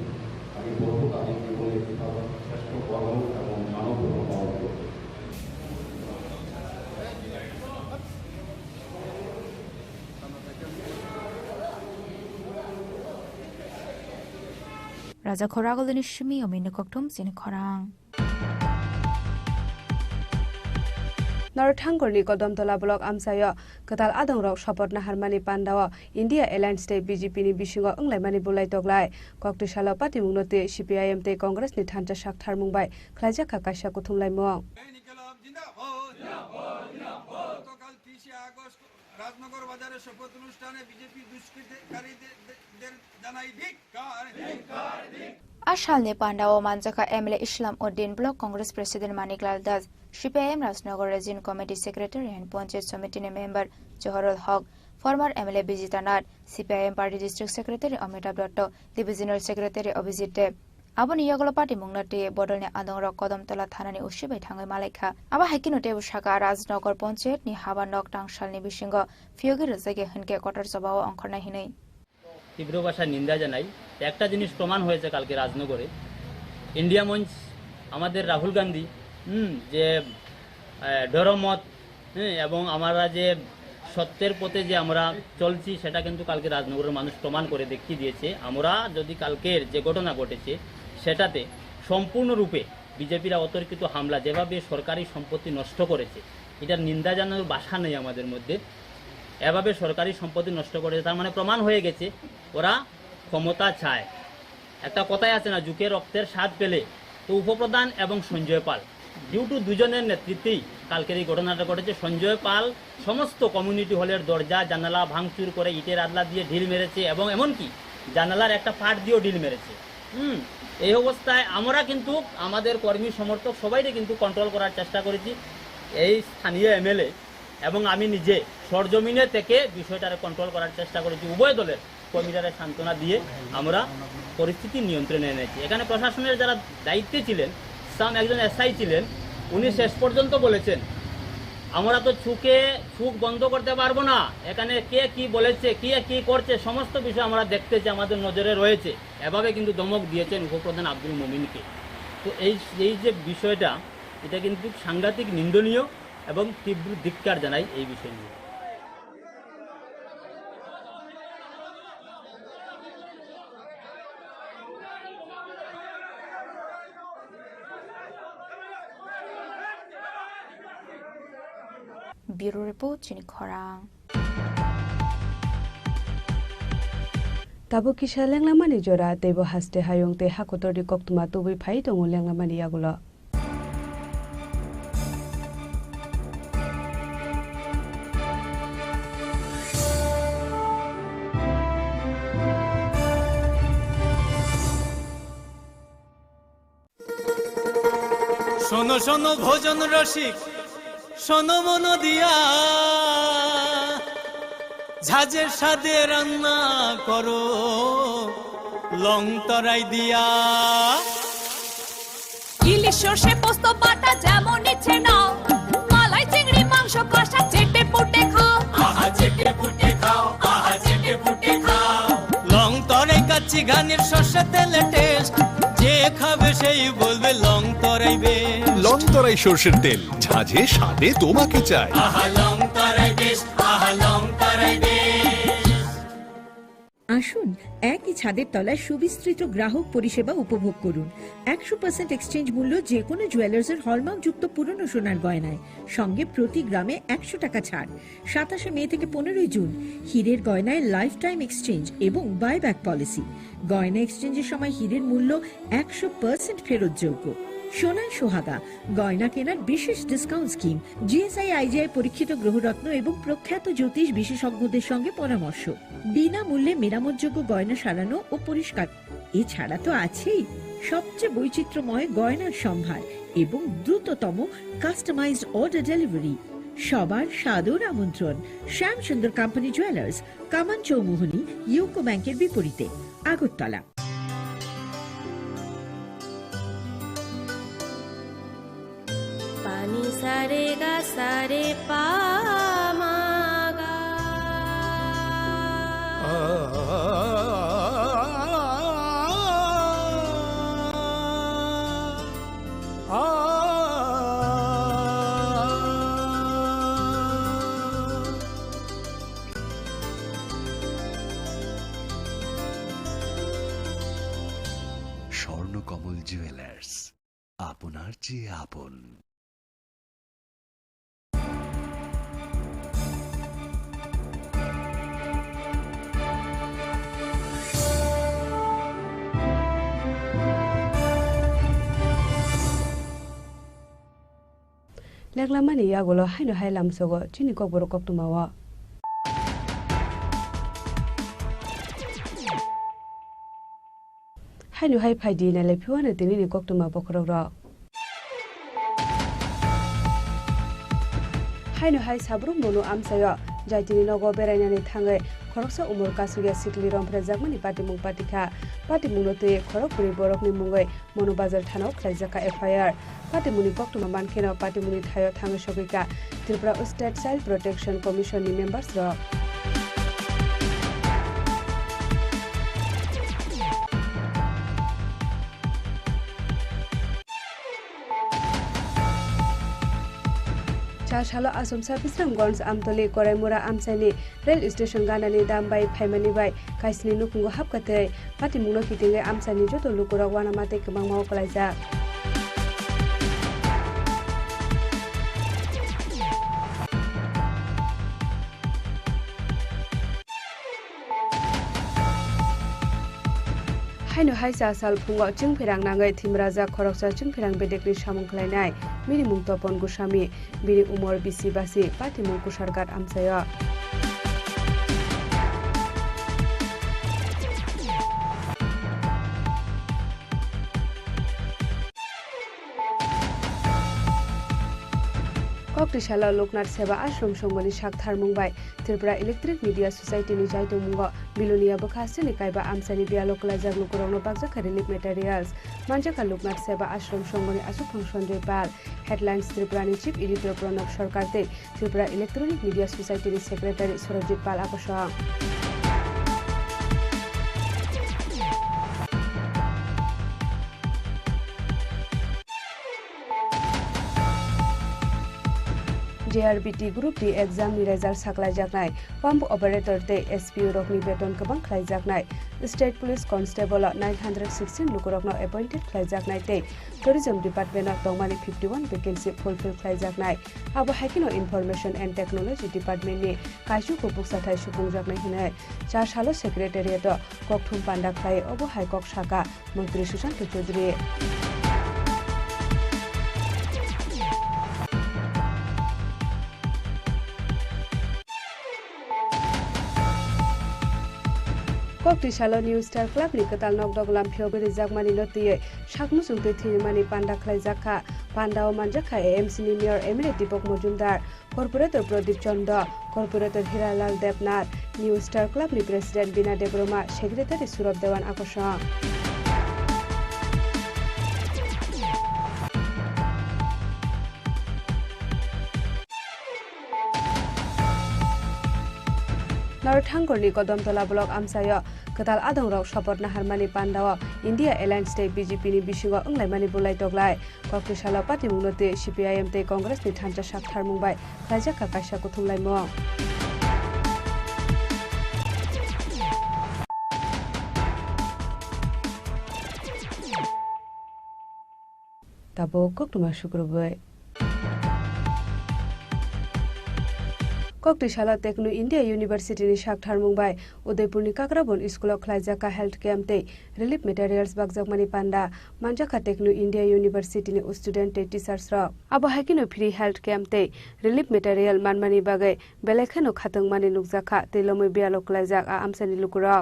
আমি বলবো তাদের জীবনে শ্রেষ্ঠ কর্ম এবং মানব ধর্ম পালন করছে। Raja Khoragolini Shimi Omini Koktum Sin Khorang. Narthangorni Kodamtola Block Amsayo, Katal Adongrok Shopot Naharmani Pandawa, India Airlines State BJP ni Bishingo Unglaimani Bulai Toglai, Koktishala Pati Mungnote, CPIM Te Congress ni Thanja Shakthar Mumbai, Klaja Kakasha Kutumlai Moang. Rajnagar বাজারে শপথ অনুষ্ঠানে বিজেপি দুষ্কৃতকারীদের জানাই ধিক্কার। Ashalni Pandawa Manjaka MLA Islam Uddin Block Congress President Maniklal Das, CPIM Rajnagar Region Committee Secretary and Panchayat Committee member Johorul Haq, former MLA Bijita Nat, CPIM Party District Secretary Amitabh Dotto, Divisional Secretary Abhijit Deb. Abon iyagolo party mungnate bodolne adongrok Kodamtola thanani ushibai thangai malaikha aba haikinote ushaka Rajnagar Panchayat ni Habanok Tangshal ni Bishingo Fiogi Razage Hinke Kotar Sabao Ankhorna hinai তীব্র ভাষায় নিন্দা জানাই। একটা জিনিস প্রমাণ হয়েছে কালকে রাজনগরে, ইন্ডিয়া মঞ্চ আমাদের রাহুল গান্ধী যে ডরমত এবং আমরা যে সত্যের পথে যে আমরা চলছি সেটা কিন্তু কালকে রাজনগরের মানুষ প্রমাণ করে দেখিয়ে দিয়েছে। আমরা যদি কালকের যে ঘটনা ঘটেছে সেটাতে সম্পূর্ণরূপে বিজেপিরা অতর্কিত হামলা যেভাবে সরকারি সম্পত্তি নষ্ট করেছে, এটার নিন্দা জানানোর ভাষা নেই আমাদের মধ্যে। এভাবে সরকারি সম্পত্তি নষ্ট করেছে তার মানে প্রমাণ হয়ে গেছে ওরা ক্ষমতা চায়। একটা কথাই আছে না, যুগে রক্তের স্বাদ পেলে, তো উপপ্রধান এবং সঞ্জয় পাল ডিউ টু দুজনের নেতৃত্বেই কালকের এই ঘটনাটা ঘটেছে। সঞ্জয় পাল সমস্ত কমিউনিটি হলের দরজা জানালা ভাঙচুর করে ইটের আদলা দিয়ে ঢিল মেরেছে এবং এমনকি জানালার একটা পাট দিয়েও ঢিল মেরেছে। এই অবস্থায় আমরা কিন্তু আমাদের কর্মী সমর্থক সবাইকে কিন্তু কন্ট্রোল করার চেষ্টা করেছি। এই স্থানীয় এমএলএ এবং আমি নিজে সরজমিনে থেকে বিষয়টাকে কন্ট্রোল করার চেষ্টা করেছি। উভয় দলের কর্মীরা সান্ত্বনা দিয়ে আমরা পরিস্থিতি নিয়ন্ত্রণে এনেছি। এখানে প্রশাসনের যারা দায়িত্বে ছিলেন, একজন এসআই ছিলেন, উনি শেষ পর্যন্ত বলেছেন আমরা তো চোখ বন্ধ করতে পারবো না, এখানে কে কি বলেছে, কে কি করছে সমস্ত বিষয় আমরা দেখতেছি, আমাদের নজরে রয়েছে। এভাবে কিন্তু ধমক দিয়েছেন উপপ্রধান আব্দুল মোমিনকে। তো এই যে বিষয়টা, এটা কিন্তু সাংঘাতিক নিন্দনীয় এবং তীব্র ধিক্কার জানাই এই বিষয় নিয়ে। Bureau Report Chini Khorang. Tabo kisha lenglamani jora tebo haste hayong te hakotori koktuma tubi phai tongo lenglamani yagulo. শোনো শোনো ভোজন রসিক, শোনো মন দিয়া, ঝাঁঝের সাথে রান্না করো লং তরাই দিয়া। ইলিশ সর্ষে পোস্ত বাটা যেমন ইচ্ছে নাও, মালাই চিংড়ি মাংস কষা চেটে পুটে খাও, আহা চেটে পুটে খাও, আহা চেটে পুটে খাও। লং তরাই কাচ্চি ঘানির সর্ষে তেলে টেস্ট, যে খাবে সেই বলবে লং তরাই বেশ। লং তরাই সরষের তেল, ঝাঁঝে স্বাদে তোমাকে চাই। আহা লং তরাই বেশ, আহা লং তরাই বেশ। আসুন একই ছাদের তলায় সুবিস্তৃত গ্রাহক পরিষেবা উপভোগ করুন। 100% এক্সচেঞ্জ মূল্য যে কোনো জুয়েলার্সের হলমার্কযুক্ত পুরনো সোনার গয়নায়, সঙ্গে প্রতি গ্রামে 100 টাকা ছাড়। 27 মে থেকে 15 জুন হীরের গয়নায় লাইফ টাইম এক্সচেঞ্জ এবং বাইব্যাক পলিসি। গয়না এক্সচেঞ্জের সময় হীরের মূল্য 100% ফেরতযোগ্য। সোনায় সোহাগা গয়না কেনার বিশেষ ডিসকাউন্ট স্কিম, জিএসআই আইজিআই পরীক্ষিত গ্রহরত্ন এবং প্রখ্যাত জ্যোতিষ বিশেষজ্ঞদের সঙ্গে পরামর্শ, বিনামূল্যে মেরামতযোগ্য গয়না সারানো ও পরিষ্কার। এছাড়া তো আছেই সবচেয়ে বৈচিত্র্যময় গয়নার সম্ভার এবং দ্রুততম কাস্টমাইজড অর্ডার ডেলিভারি। সবার সাদর আমন্ত্রণ শ্যামসুন্দর কোম্পানি জুয়েলার্স, কামান চৌমুহনী, ইউকো ব্যাংকের বিপরীতে, আগরতলা। पानी सारे गा सारे पा मा गा। স্বর্ণকমল জুয়েলার্স, আপনার চেয়ে আপন। Leklamani yagolo haino hailam sogo chini kok boro kok tumawa. Haino hai phaidi na lepiwa na tini ni kok tuma bokrora. Haino hai sabrum bolu amsayo jaitini nogo berainani thangai khoroksa umur kasugia sikli rompre jagmani patimung patika patimung note khorokpuri borokni mungai monobazar thanao khlaijaka FIR patimuni koktuma mankena patimuni thayo thangai sogika Tripura State Child Protection Commission ni members ro Chashalo Asam Service Ramgons Amtoli Koraimura Amsani Rail Station Ganani Dambai Paimani Bai Kaisni Nukungo Hapkate Patimuno Kitinga Amsani Joto Lukura Wanamate Kamangao Kalaiza Haino haisa sal phungo chungphirang nangai thimraja khoroksa chungphirang bedekni samung khlainai minimum topon gusami biri umor bisi basi patimung kusargat amsaya Koktishala Loknath Seva Ashram Shongoni Shakthar Mumbai Tripura Electric Media Society ni Jaito Mungo Bilonia Bokhasi ni Kaiba Amsani Bia Lokalaja Lukurongno Bakjaka Relief Materials Manjaka Loknath Seva Ashram Shongoni Asu Function Pal Headlines Tripura ni Chief Editor Pranab Sarkar te Tripura Electronic Media Society ni Secretary Surajit Pal Akosha JRBT Group D exam ni result saklai jaknai pump operator te SPU rokni beton kabang khlai jaknai State Police Constable 916 lukurokno appointed khlai jaknai te Tourism Department of Tongmani 51 vacancy fulfill khlai jaknai abo hakino Information and Technology Department ni kaisu kupuk sathai supung jaknai hinai Chashalo Secretariat kokthum panda khlai obo hai kok shaka Mantri Sushant Chaudhary Koktishala New Star Club ni katal nokdog lampio beri jagmani notiye shakmu sungte thirmani panda khlai jakha pandao manjakha AMC ni Mayor Emirate Dipok Mojumdar Corporator Pradip Chanda Corporator Hiralal Debnath New Star Club ni President Bina Debroma Secretary Surab Dewan Akosha Narthangorni Kodamtola Block Amsaya Katal Adongrok Shopot Naharmani Pandawa India Alliance State BJP ni Bishinga Unglaimani Bulai Toglai Koktishala Party Mungnote CPIM te Congress ni Thancha Shakthar Mumbai Raja Kakasha Kuthumlai Mo tabo koktuma shukrubai kokti shala teknu India University ni shakthar mumbai Udaipur ni Kakrabon school of khlaijaka health camp te relief materials bagjak mani panda manjaka teknu India University ni student te teachers ra abo hakino free health camp te relief material manmani bagai belekhano khatang mani nukjaka te lomoi bialo khlaijak a amsani lukura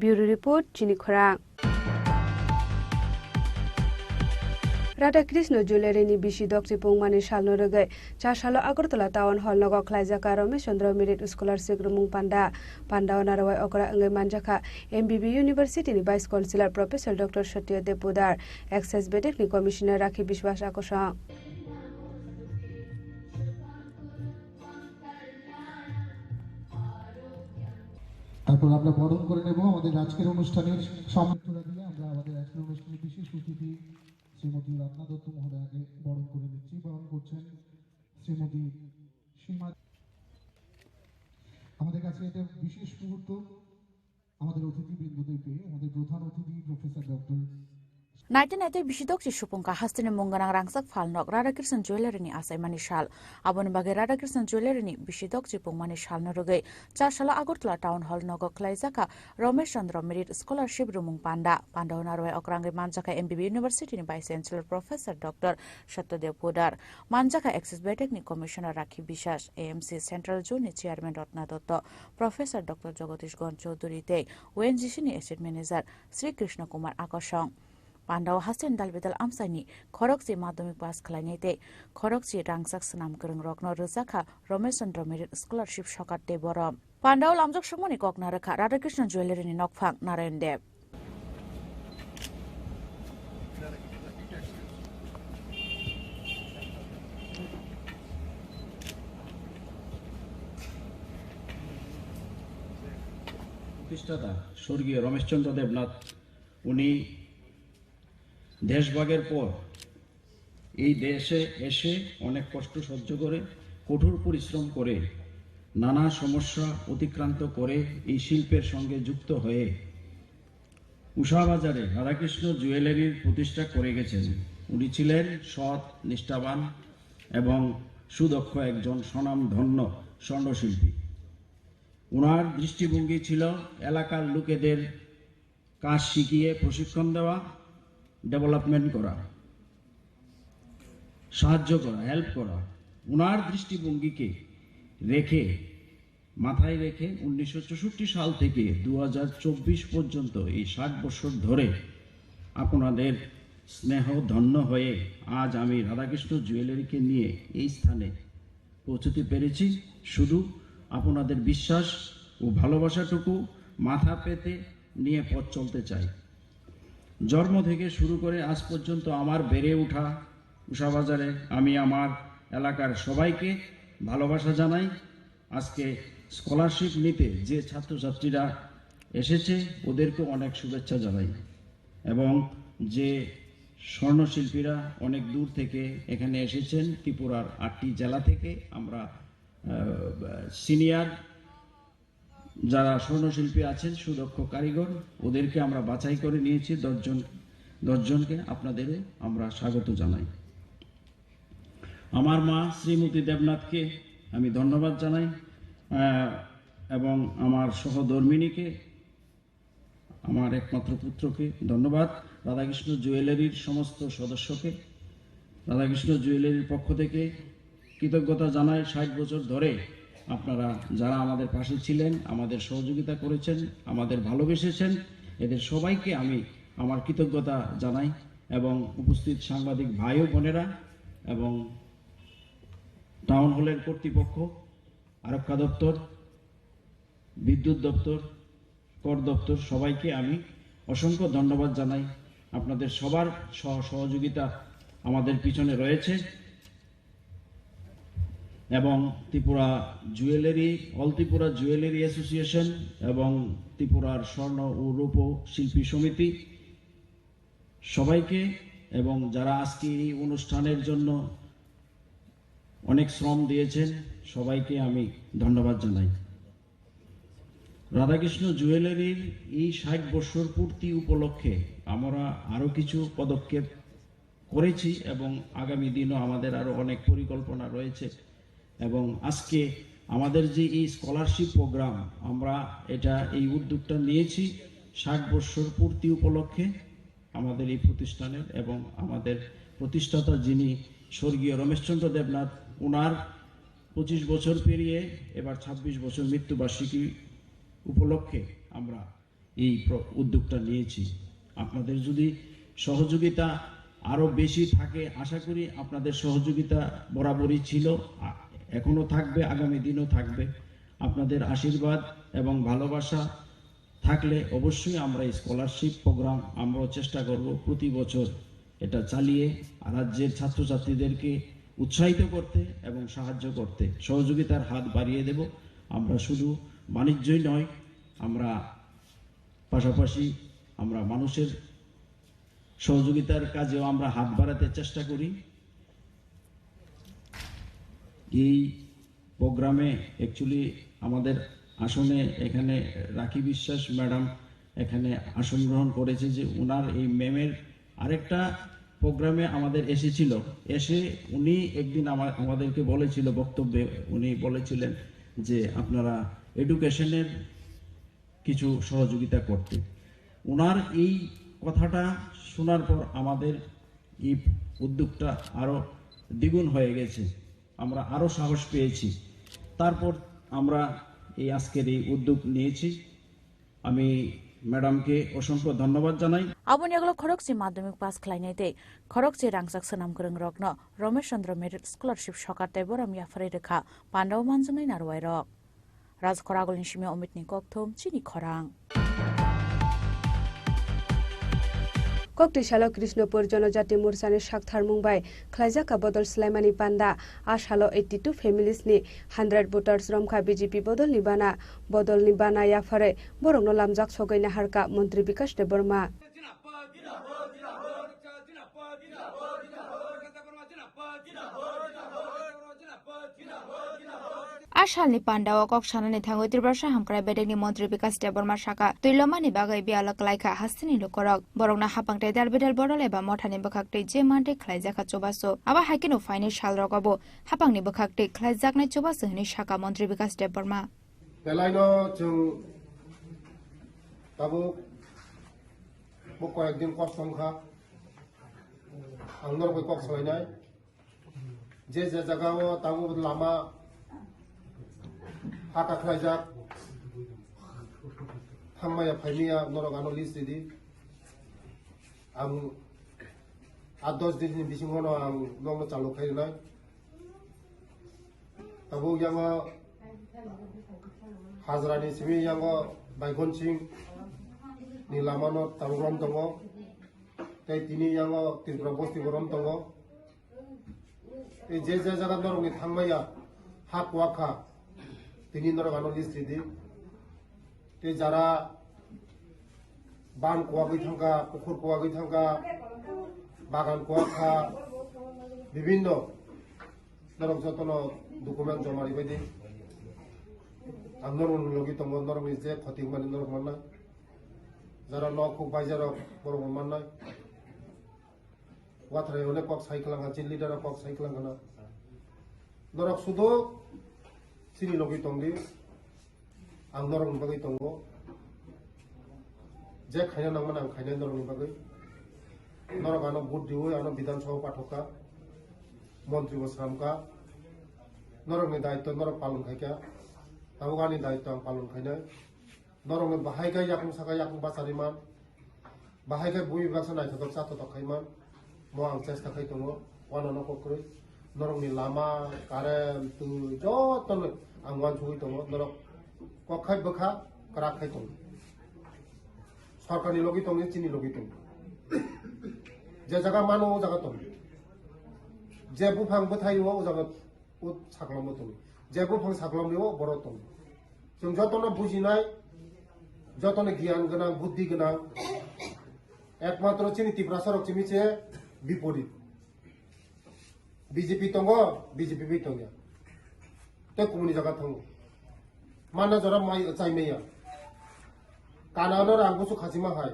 Bureau Report Chini Khorang Radha Krishna Jewelry ni bishi Dr. Pungmani Shalno Rogai Chashalo Agartala Town Hall Nogo Klaijaka Ramesh Chandra Merit Scholarship Rumung Panda Narawai Okra Angai Manjaka MBB University ni Vice Chancellor Professor Dr. Satya Depudar Access Betek ni Commissioner Rakhi Bishwas Akosha তারপর আমরা বরণ করে নেব আমাদের আজকের অনুষ্ঠানের সম্মাননা দিয়ে আমরা আমাদের আজকের অনুষ্ঠানের বিশেষ অতিথি শ্রীমতী রত্না দত্ত মহোদয়াকে বরণ করে নিচ্ছি বরণ করছেন শ্রীমতী সীমা আমাদের কাছে এটা বিশেষ মুহূর্ত আমাদের অতিথিবৃন্দদের পেয়ে আমাদের প্রধান অতিথি professor doctor Naite bisidok si supungka hastine munganang rangsak falnok Radhakrishnan Jewelry ni asai mani shal abon bage Radhakrishnan Jewelry ni bisidok si pungmani shal norogai 4 sala Agartala Town Hall nogo klaijaka Ramesh Chandra Merit Scholarship rumung panda narwai okrangai manjaka MBB University ni Vice Chancellor Professor Dr. Satya Depudar manjaka Access Betek ni Commissioner Rakhi Bishwas AMC Central Zone ni Chairman Ratna Dotto Professor Dr. Jagadish Gon Chaudhary te ONGC ni Asset Manager Sri Krishna Kumar Akashong Pandao Hasen Dalbedal Amsani, Khorokchi Madhyamik Pass Khlainete, Khorokchi Rangsak Sanam Kurung Rokno Rizaka, Ramesh Chandra Merit Scholarship Shokat Te Borom. Pandao Lamjok Shomoni Kokna Rakha, Radhakrishnan Jewelry ni Nokphang Narayan Dev. প্রতিষ্ঠাতা স্বর্গীয় রমেশচন্দ্র দেবনাথ উনি দেশভাগের পর এই দেশে এসে অনেক কষ্ট সহ্য করে কঠোর পরিশ্রম করে নানা সমস্যা অতিক্রান্ত করে এই শিল্পের সঙ্গে যুক্ত হয়ে উষাবাজারে রাধাকৃষ্ণ জুয়েলারির প্রতিষ্ঠা করে গেছেন উনি ছিলেন সৎ নিষ্ঠাবান এবং সুদক্ষ একজন স্বনামধন্য স্বর্ণশিল্পী ওনার দৃষ্টিভঙ্গি ছিল এলাকার লোকেদের কাজ শিখিয়ে প্রশিক্ষণ দেওয়া ডেভেলপমেন্ট করা সাহায্য করা হেল্প করা ওনার দৃষ্টিভঙ্গিকে মাথায় রেখে 1964 সাল থেকে 2024 পর্যন্ত এই 60 বছর ধরে আপনাদের স্নেহ ধন্য হয়ে আজ আমি রাধাকৃষ্ণ জুয়েলারিকে নিয়ে এই স্থানে পৌঁছতে পেরেছি শুধু আপনাদের বিশ্বাস ও ভালোবাসাটুকু মাথা পেতে নিয়ে পথ চলতে চাই জন্ম থেকে শুরু করে আজ পর্যন্ত আমার বেড়ে ওঠা উষাবাজারে আমি আমার এলাকার সবাইকে ভালোবাসা জানাই আজকে স্কলারশিপ নিতে যে ছাত্রছাত্রীরা এসেছে ওদেরকে অনেক শুভেচ্ছা জানাই এবং যে স্বর্ণশিল্পীরা অনেক দূর থেকে এখানে এসেছেন ত্রিপুরার 8টি জেলা থেকে আমরা সিনিয়র যারা স্বর্ণশিল্পী আছেন সুদক্ষ কারিগর ওদেরকে আমরা বাছাই করে নিয়েছি 10 জনকে আপনাদের আমরা স্বাগত জানাই আমার মা শ্রীমতী দেবনাথকে আমি ধন্যবাদ জানাই এবং আমার সহধর্মিণীকে আমার একমাত্র পুত্রকে ধন্যবাদ রাধাকৃষ্ণ জুয়েলারির সমস্ত সদস্যকে রাধাকৃষ্ণ জুয়েলারির পক্ষ থেকে কৃতজ্ঞতা জানাই 60 বছর ধরে আপনারা যারা আমাদের পাশে ছিলেন আমাদের সহযোগিতা করেছেন আমাদের ভালোবেসেছেন এদের সবাইকে আমি আমার কৃতজ্ঞতা জানাই এবং উপস্থিত সাংবাদিক ভাই ও বোনেরা এবং টাউন হলের কর্তৃপক্ষ আরক্ষা দপ্তর বিদ্যুৎ দপ্তর কর দপ্তর সবাইকে আমি অসংখ্য ধন্যবাদ জানাই আপনাদের সবার সহযোগিতা আমাদের পিছনে রয়েছে এবং Tripura jewellery all Tripura jewellery association এবং ত্রিপুরার স্বর্ণ ও রূপ শিল্পী সমিতি সবাইকে এবং যারা আজকে এই অনুষ্ঠানের জন্য অনেক শ্রম দিয়েছেন সবাইকে আমি ধন্যবাদ জানাই। রাধাকৃষ্ণ জুয়েলারির এই 60 বছর পূর্তি উপলক্ষে আমরা আরও কিছু পদক্ষেপ করেছি এবং আগামী দিনও আমাদের আরও অনেক পরিকল্পনা রয়েছে এবং আজকে আমাদের যে এই স্কলারশিপ প্রোগ্রাম আমরা এই উদ্যোগটা নিয়েছি 60 বছর পূর্তি উপলক্ষে আমাদের এই প্রতিষ্ঠানের এবং আমাদের প্রতিষ্ঠাতা যিনি স্বর্গীয় রমেশচন্দ্র দেবনাথ ওনার 25 বছর পেরিয়ে এবার 26 বছর মৃত্যুবার্ষিকী উপলক্ষে আমরা এই উদ্যোগটা নিয়েছি। আপনাদের যদি সহযোগিতা আরও বেশি থাকে আশা করি আপনাদের সহযোগিতা বরাবরই ছিল, এখনও থাকবে, আগামী দিনও থাকবে। আপনাদের আশীর্বাদ এবং ভালোবাসা থাকলে অবশ্যই আমরা এই স্কলারশিপ প্রোগ্রাম আমরাও চেষ্টা করব প্রতি বছর এটা চালিয়ে রাজ্যের ছাত্রছাত্রীদেরকে উৎসাহিত করতে এবং সাহায্য করতে সহযোগিতার হাত বাড়িয়ে দেব। আমরা শুধু বাণিজ্যই নয়, আমরা পাশাপাশি আমরা মানুষের সহযোগিতার কাজেও আমরা হাত বাড়াতে চেষ্টা করি। এই প্রোগ্রামে অ্যাকচুয়ালি আমাদের আসনে এখানে রাখি বিশ্বাস ম্যাডাম এখানে আসন গ্রহণ করেছে যে ওনার এই ম্যামের আরেকটা প্রোগ্রামে আমাদের এসেছিল, এসে উনি একদিন আমাদেরকে বলেছিল বক্তব্যে উনি বলেছিলেন যে আপনারা এডুকেশনের কিছু সহযোগিতা করতে। ওনার এই কথাটা শোনার পর আমাদের এই উদ্যোগটা আরও দ্বিগুণ হয়ে গেছে, আমরা আরও সাহস পেয়েছি। তারপর আমরা এই আজকের এই উদ্যোগ নিয়েছি। আমি ম্যাডামকে অসংখ্য ধন্যবাদ জানাই। আবনি আগলো খড়গসি মাধ্যমিক পাস খালাইনাইতে খড়গসি রাংসাক সানাম করং রগ্ন রমেশ চন্দ্র মেরিট স্কলারশিপ সকাতে বরাম ইয়াফারে রেখা পান্ডাও মানজুনাই নারওয়াই রক রাজখর আগলনি সিমে অমিতনি ককথম চিনি খরাং কক্টি সালো কৃষ্ণপুর জনজাতি মোর্চানি সাকথার মুম্বাই খ্লাইজাকা বদল স্লাইমানি পান্ডা আশালো 82 ফ্যামিলিসনি 100 ভোটার্স রমখা বিজেপি বদল নিবানা ইয়াফারে বরংনো লামজাক সগাইনা হারকা মন্ত্রী বিকাশ দেববর্মা आशालनि पान्डाव कक सानानि थांगै त्रिपुरा हामक्राय बेदेनि मन्त्री विकास देबबर्मा शाखा तुइलमानि बागै बियालक लाइखा हास्तिनि लुकरक बरंना हापांगथाय दालबेदाल बदल एबा मथानि बखाकथै जे मान्थे ख्लाइजाखा चोबासो आबा हाइकेनो फाइनि साल रगबो हापांनि बखाकथै ख्लाइजाकनाय चोबासो हनि शाखा मन्त्री विकास देबबर्मा देलायनो जों दाबो कয়েকদিন কষ্টংখা आंनोर बय कक सलायनाय जे जायगायाव दाबो लामा हाका ख्लाइजाक थांमाया फाइनिया नरगानो लिस्ट रेडी आं 8-10 दिननि बिसिङावनो आं नंनो चालु खायनाय दाबो याङो हाजरानि सिमि याङो बायगन सिं नि लामानो तालुरम दङ ताई तिनि याङो त्रिपुरा बस्ति गरम दङ ए जे जायगा नरगनि थांमाया हा कुवाखा তিনি নরগানো লিস্ট রেডি তে যারা বান কোয়াগৈ থাকা পুকুর কোয়াগৈ থাকা বাগান কোয়াখা বিভিন্ন নরক যতন ডকুমেন্ট জমারি বায়দি আর নরম লগি দङ নরম যে ক্ষতি মানে নরক মাননাय যারা নখ বাইজারক বড় মাননাय ওয়াথরে অনেক কক সাইকেলাঙ্গা 3 লিটার কক সাইকেলাঙ্গা নরক শুধু सिनी लगी तंगदी आं नरम बागै दङ जे खायना नांगमोन आं खायना नरम बागै नरगानो भोट दिवो आनो विधानसभा पाठका मंत्री बसरामका नरमनि दायित्व नरक पालन खायका तावगानि दायित्व आं पालन खायना नरमनि बाहायगा याखं सागा याखं बासारिमान बाहायगा बुइ बासा नायथक साथ तखायमान मो आं चेष्टा खाय दङ वानानो कक्रै नरमनि लामा कारेन्ट तु जतन आं वान सगै दङ नरक कखाय बखा कराखाय दङ सरकारनि लगि दङ चिनि लगि दङ जे जागा मानो जागा दङ जे बुफां बथायो ओ जागा साग्लामो दं जे बुफां साग्लामनायाव बर' दं जों जतनो बुजिनाय जतनो गियान गोनां बुद्धि गोनां एकमात्र जोंनि त्रिपुरा सरक मिसे बिपरीत बीजेपी दङ बीजेपी दङ ते कमुनि जागा थाङो माना जरा माइ चाइमेया कानानो रांगुसु खासिमा हाय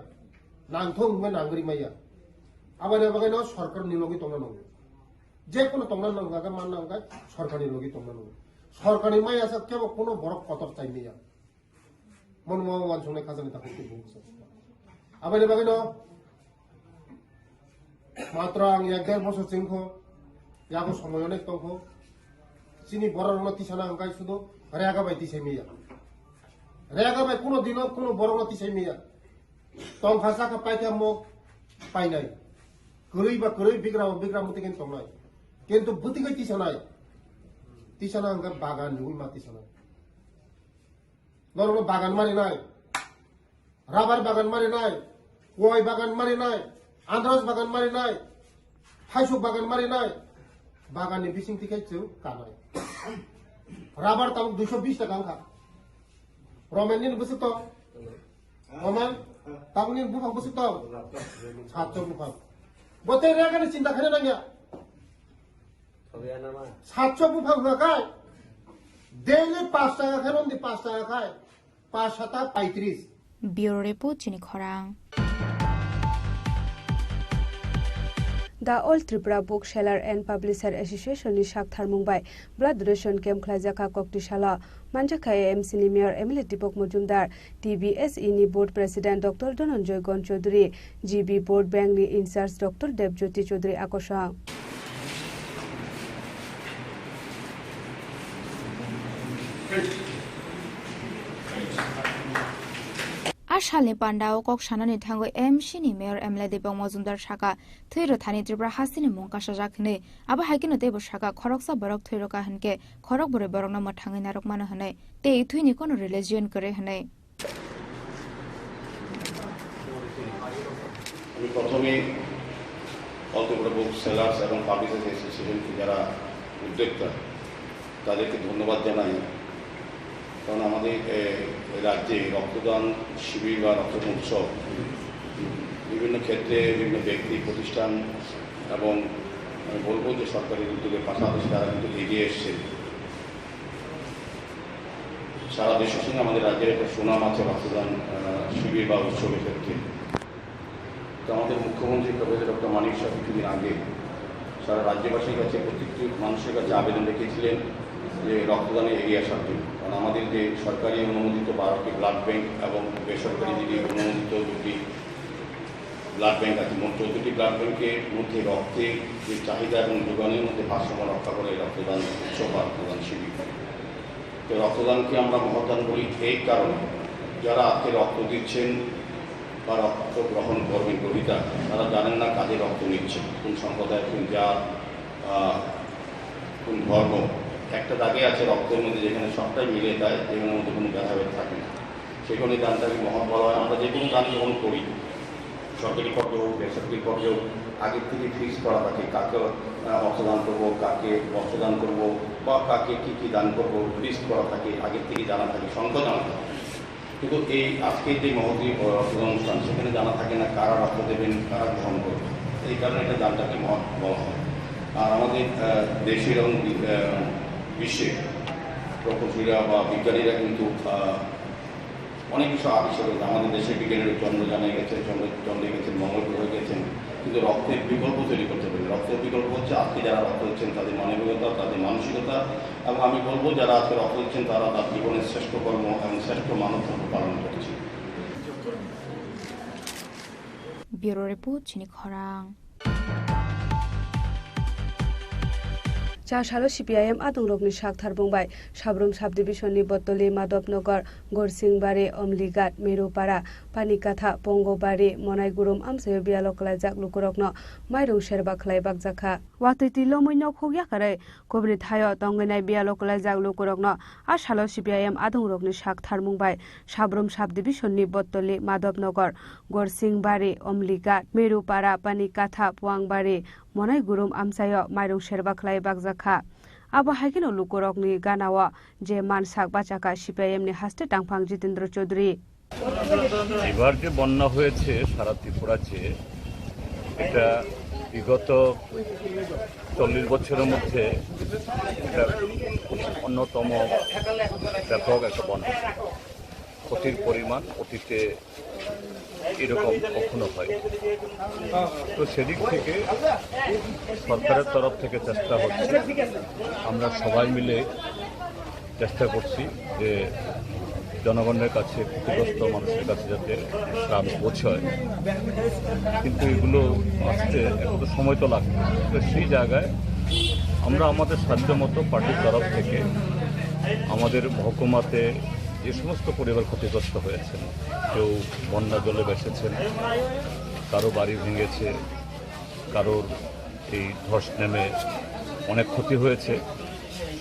नांथो उमे नांगरि माइया आबाने बागानो सरकार निलगि दङ नङो जे কোনো दङ नङा मान नांगा सरकारनि लगी दङ नङो सरकारनि माइया सा केबो कोनो बरफ कतर चाइमेया मनमो वानसुने खाजानि थाखाय बुंसो आबाने बागानो मात्र आं 1-1.5 বছর सिंखो यागो समय अनेक दंखो सिनी बररनो तिसाना अंगाय सुदो रेगा बाय तिसाइमिया रेगा बाय कोनो दिनो कोनो बररनो तिसाइमिया तंग भाषा का पाइका मो पाइनाय गरै बा गरै बिग्रा मते केन तंनाय किन्तु बुतिगै तिसाना अंगा बागान नुइ मा तिसाना नरनो बागान मारिनाय राबार बागान मारिनाय गय बागान मारिनाय आन्द्रास बागान मारिनाय थाइसुक बागान मारिनाय बागाननि बिसिं टिकेटजों कानाय राबार ताबुक 220 টাকা आंखा रमेननि बोसो तो रमेन ताबुकनि बुफां बोसो तो 700 बुफां बोते रेगानि चिन्ता खाने नांगिया 700 बुफां होखाय डेली 5 টাকা खाय 5 টাকা खाय 5 7 35 ব্যুরো রিপোর্ট চিনি খরাং The All Tripura Bookseller and Publisher Association ni Shakthar Mumbai Blood Donation Camp Khlajaka Koktishala Manjaka AMC ni Mayor Emily Tipok Mujumdar TBSE ni Board President Dr. Dhananjay Gon Chaudhary GB Board Bank ni In Charge Dr. Debjyoti Chaudhary Akosha आशालनि पान्डाव कक सानानि थांगो एमसी नि मेयर एमएलए देबं मजुमदार शाखा थैरो थानि त्रिपुरा हासिनि मुंका सजाखने आबा हाइकिनो देब शाखा खरकसा बरक थैरो का हनके खरक बरे बरक न मथाङै नारक मान हनै ते थुइनि कोनो रिलिजियन करे हनै আমি প্রথমে অল ত্রিপুরা বুক সেলার্স এবং পাবলিশার্স অ্যাসোসিয়েশন যারা উদ্যোক্তা তাদেরকে ধন্যবাদ জানাই কারণ আমাদের রাজ্যে রক্তদান শিবির বা রক্তদান উৎসব বিভিন্ন ক্ষেত্রে বিভিন্ন ব্যক্তি প্রতিষ্ঠান এবং আমি বলবো যে সরকারি উদ্যোগের পাশাপাশি তারা কিন্তু এগিয়ে এসছে সারা দেশের সঙ্গে আমাদের রাজ্যের একটা সুনাম আছে রক্তদান শিবির বা উৎসবের ক্ষেত্রে তো আমাদের মুখ্যমন্ত্রী প্রফেসর ডক্টর মানিক শাহ কিছুদিন আগে সারা রাজ্যবাসীর কাছে প্রত্যেকটি মানুষের কাছে আবেদন রেখেছিলেন যে রক্তদানে এগিয়ে আসার জন্য কারণ আমাদের যে সরকারি অনুমোদিত 12টি ব্লাড ব্যাংক এবং বেসরকারি যেটি অনুমোদিত 2টি ব্লাড ব্যাংক আছে মোট 14টি ব্লাড ব্যাংকের মধ্যে রক্তের যে চাহিদা এবং যোগানের মধ্যে ভারসাম্য রক্ষা করে রক্তদান উৎসব বা রক্তদান শিবির তো রক্তদানকে আমরা মহৎদান বলি এই কারণে যারা আজকে রক্ত দিচ্ছেন বা রক্ত গ্রহণ করবেন গ্রহীতা তারা জানেন না কাজে রক্ত নিচ্ছেন কোন সম্প্রদায় কোন জাত কোন ধর্ম একটা দাগে আছে রক্তের মধ্যে যেখানে সবটাই মিলে যায় যেখানের মধ্যে কোনো ভেদাভেদ থাকে না সেখানে দানটাকে মহৎ বলা হয় আমরা যে কোনো দান গ্রহণ করি সরকারি পর্যায়ে হোক বেসরকারি পর্যায়ে হোক আগের থেকে ফিক্স করা থাকে কাকে অর্থদান করবো কাকে বস্ত্রদান করবো বা কাকে কী কী দান করবো লিস্ট করা থাকে আগের থেকে জানা থাকে সংখ্যা জানা থাকে কিন্তু এই আজকের যে মহতী রক্তদান অনুষ্ঠান সেখানে জানা থাকে না কারা রক্ত দেবেন কারা গ্রহণ করবেন এই কারণে এটা দানটাকে মহৎ বলা হয় আর আমাদের দেশের এবং বিশ্বে প্রকৌশলীরা বা বিজ্ঞানীরা কিন্তু অনেক কিছু আবিষ্কার করেছে আমাদের দেশের বিজ্ঞানীরা চন্দ্রযানে গেছে চন্দ্রে গেছেন মঙ্গল গ্রহে গেছেন কিন্তু রক্তের বিকল্প তৈরি করতে পারেন রক্তের বিকল্প হচ্ছে আজকে যারা রক্ত দিচ্ছেন তাদের মানবিকতা তাদের মানসিকতা এবং আমি বলবো যারা আজকে রক্ত দিচ্ছেন তারা তার জীবনের শ্রেষ্ঠ কর্ম এবং শ্রেষ্ঠ মানব ধর্ম পালন করছে ব্যুরো রিপোর্ট চিনি খরাং চাশালো সিপিআইএম আদংরকনি শাকথার বুंबाय সাবরুম সাব ডিভিশনनि बत्तली माधवनगर गरसिंबारि अमलिघाट मेरुपारा पानिकाथा पंगबारि मनायगुरुम आमसायो बियालो खलायजाक लुकुरकनो माइरं शेरबा खलायबाक जाखा वातैति लमैनो खोग्याखारै कबरि थायो तंगैनाय बियालो खलायजाक लुकुरकनो आशालो सिपिआइएम आदंरकनि शाकथार बुंबाय साबरुम साब डिभिशननि बत्तली माधवनगर गरसिंबारि अमलिघाट मेरुपारा पानिकाथा पुवांबारि मनायगुरुम आमसायो माइरं शेरबा खलायबाक जाखा abo haikino lukorokni ganawa je mansak bachaka CPIM ni haste tangphang Jitendra Chaudhary এবার যে বন্যা হয়েছে সারা ত্রিপুরাতে এটা বিগত 40 বছরের মধ্যে এটা অন্যতম ব্যাপক একটা বন্যা ক্ষতির পরিমাণ অতীতে এরকম কখনো হয় তো সেদিক থেকে সরকারের তরফ থেকে চেষ্টা হচ্ছে আমরা সবাই মিলে চেষ্টা করছি যে জনগণের কাছে ক্ষতিগ্রস্ত মানুষের কাছে যাতে ত্রাণ পৌঁছায় কিন্তু এগুলো আসতে একটু সময় তো লাগবে তো সেই জায়গায় আমরা আমাদের সাধ্যমতো পার্টির তরফ থেকে আমাদের মহকুমাতে যে সমস্ত পরিবার ক্ষতিগ্রস্ত হয়েছেন কেউ বন্যা জলে বেসেছেন কারো বাড়ি ভেঙেছে কারোর এই ধস নেমে অনেক ক্ষতি হয়েছে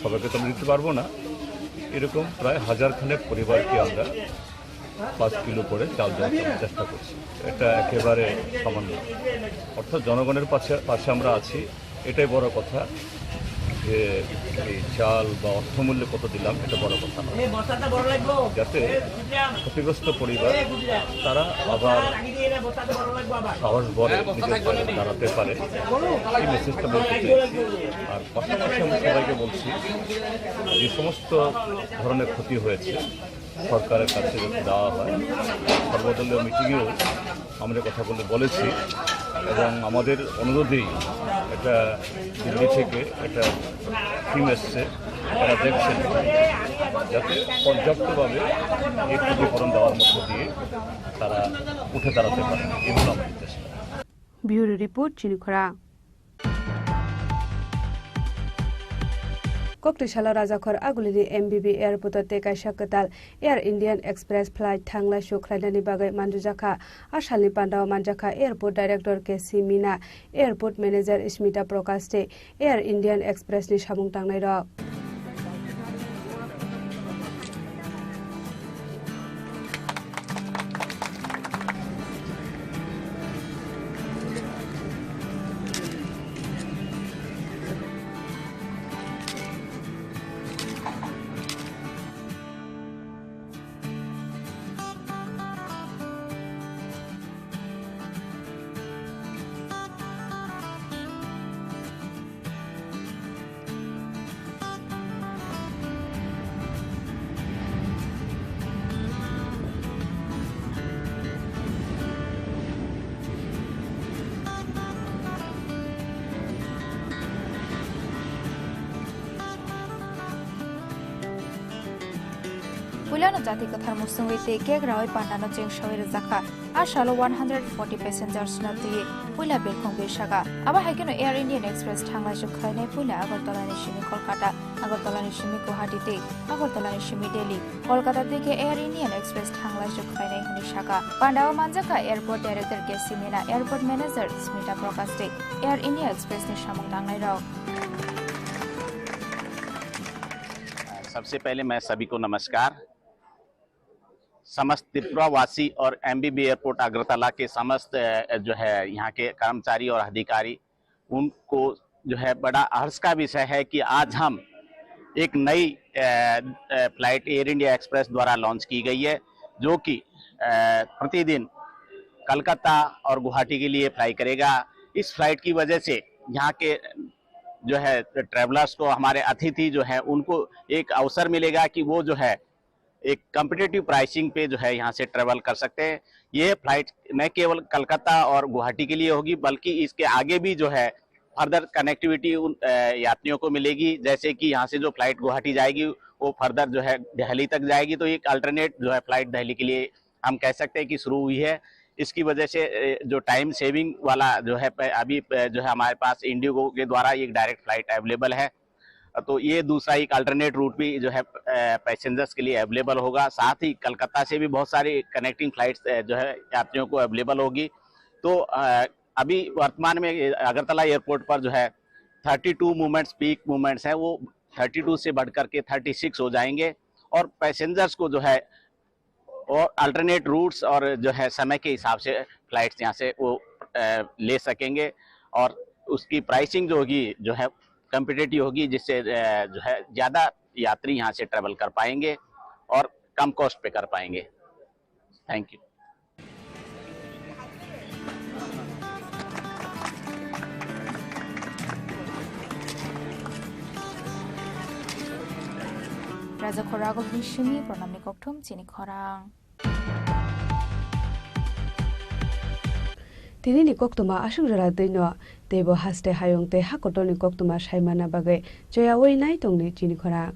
সবাইকে তো আমরা দিতে পারবো না এরকম প্রায় 1000 খানেক পরিবারকে আমরা 5 কিলো করে চাল দেওয়ার চেষ্টা করছি এটা একেবারে সামান্য অর্থাৎ জনগণের পাশে আমরা আছি এটাই বড় কথা যে এই চাল বা অর্থমূল্যে কত দিলাম এটা বড় কথা না যাতে ক্ষতিগ্রস্ত পরিবার তারা আবার সাহস বলে নিজের পাশে দাঁড়াতে পারে এই মেসেজটা বলতে চাইছি আর পাশাপাশি আমরা সবাইকে বলছি যে সমস্ত ধরনের ক্ষতি হয়েছে সরকারের কাছে যাতে দেওয়া হয় সর্বদলীয় মিটিংয়েও আমরা কথা বলেছি এবং আমাদের অনুরোধেই একটা দিল্লি থেকে একটা টিম এসছে তারা দেখছেন যাতে পর্যাপ্তভাবে এই ক্ষতিপূরণ দেওয়ার মধ্য দিয়ে তারা উঠে দাঁড়াতে পারে এগুলো আমাদের চেষ্টা। ব্যুরো রিপোর্ট চিনিখরা Koktishala Rajakhor Agulini MBB Airport Teka Shakatal Air Indian Express Flight Thangla Shukhlaidani Bagai Manjujaka Ashali Pandao Manjaka Airport Director KC Mina Airport Manager Smita Prokaste Air Indian Express ni Shamung Tangnai Rok Pulano jati kathar musungwi te kek rawai pandano jeng shawir zaka ashalo 140 passengers na tiye pula belkhong beshaga aba haikeno Air Indian Express thangla shukhaine pula Agartala ni shimi Kolkata Agartala ni shimi Guwahati te Agartala ni shimi Delhi Kolkata থেকে Air Indian Express thangla shukhaine hini shaka Pandao Manjaka Airport Director KC Mina Airport Manager Smita Prokaste Air India Express ni shamung tangnai rao सबसे पहले मैं सभी को नमस्कार समस्त त्रिपुरा वासी और एमबीबी एयरपोर्ट अगरतला के समस्त जो है यहाँ के कर्मचारी और अधिकारी उनको जो है बड़ा हर्ष का विषय है कि आज हम एक नई फ्लाइट एयर इंडिया एक्सप्रेस द्वारा लॉन्च की गई है जो कि प्रतिदिन कलकत्ता और गुवाहाटी के लिए फ्लाई करेगा। इस फ्लाइट की वजह से यहाँ के जो है ट्रैवलर्स को हमारे अतिथि जो है उनको एक अवसर मिलेगा कि वो जो है एक कम्पिटिटिव प्राइसिंग पे जो है यहाँ से ट्रेवल कर सकते हैं। ये फ्लाइट न केवल कलकत्ता और गुवाहाटी के लिए होगी बल्कि इसके आगे भी जो है फर्दर कनेक्टिविटी उन यात्रियों को मिलेगी। जैसे कि यहाँ से जो फ्लाइट गुवाहाटी जाएगी वो फर्दर जो है दिल्ली तक जाएगी तो एक अल्टरनेट जो है फ्लाइट दिल्ली के लिए हम कह सकते हैं कि शुरू हुई है। इसकी वजह से जो टाइम सेविंग वाला जो है अभी जो है हमारे पास इंडिगो के द्वारा एक डायरेक्ट फ्लाइट अवेलेबल है तो ये दूसरा एक अल्टरनेट रूट भी जो है पैसेंजर्स के लिए अवेलेबल होगा। साथ ही कलकत्ता से भी बहुत सारी कनेक्टिंग फ्लाइट्स जो है यात्रियों को अवेलेबल होगी। तो अभी वर्तमान में अगरतला एयरपोर्ट पर जो है 32 मूवमेंट्स पीक मूवमेंट्स हैं वो 32 से बढ़कर के 36 हो जाएंगे और पैसेंजर्स को जो है और अल्टरनेट रूट्स और जो है समय के हिसाब से फ्लाइट्स यहाँ से वो ले सकेंगे और उसकी प्राइसिंग जो होगी जो है कम्पिटेटिव होगी, जिससे जो है ज़्यादा यात्री यहाँ से ट्रैवल कर पाएंगे और कम कॉस्ट पे कर पाएंगे। Thank you. Raja Khoragol Nishimi Pranamni Kokthum Chini Khorang Tini ni koktuma ashung jara dino debo haste hayong te hakotoni koktuma shaimana bagai joya wei nai tongni chini Khorang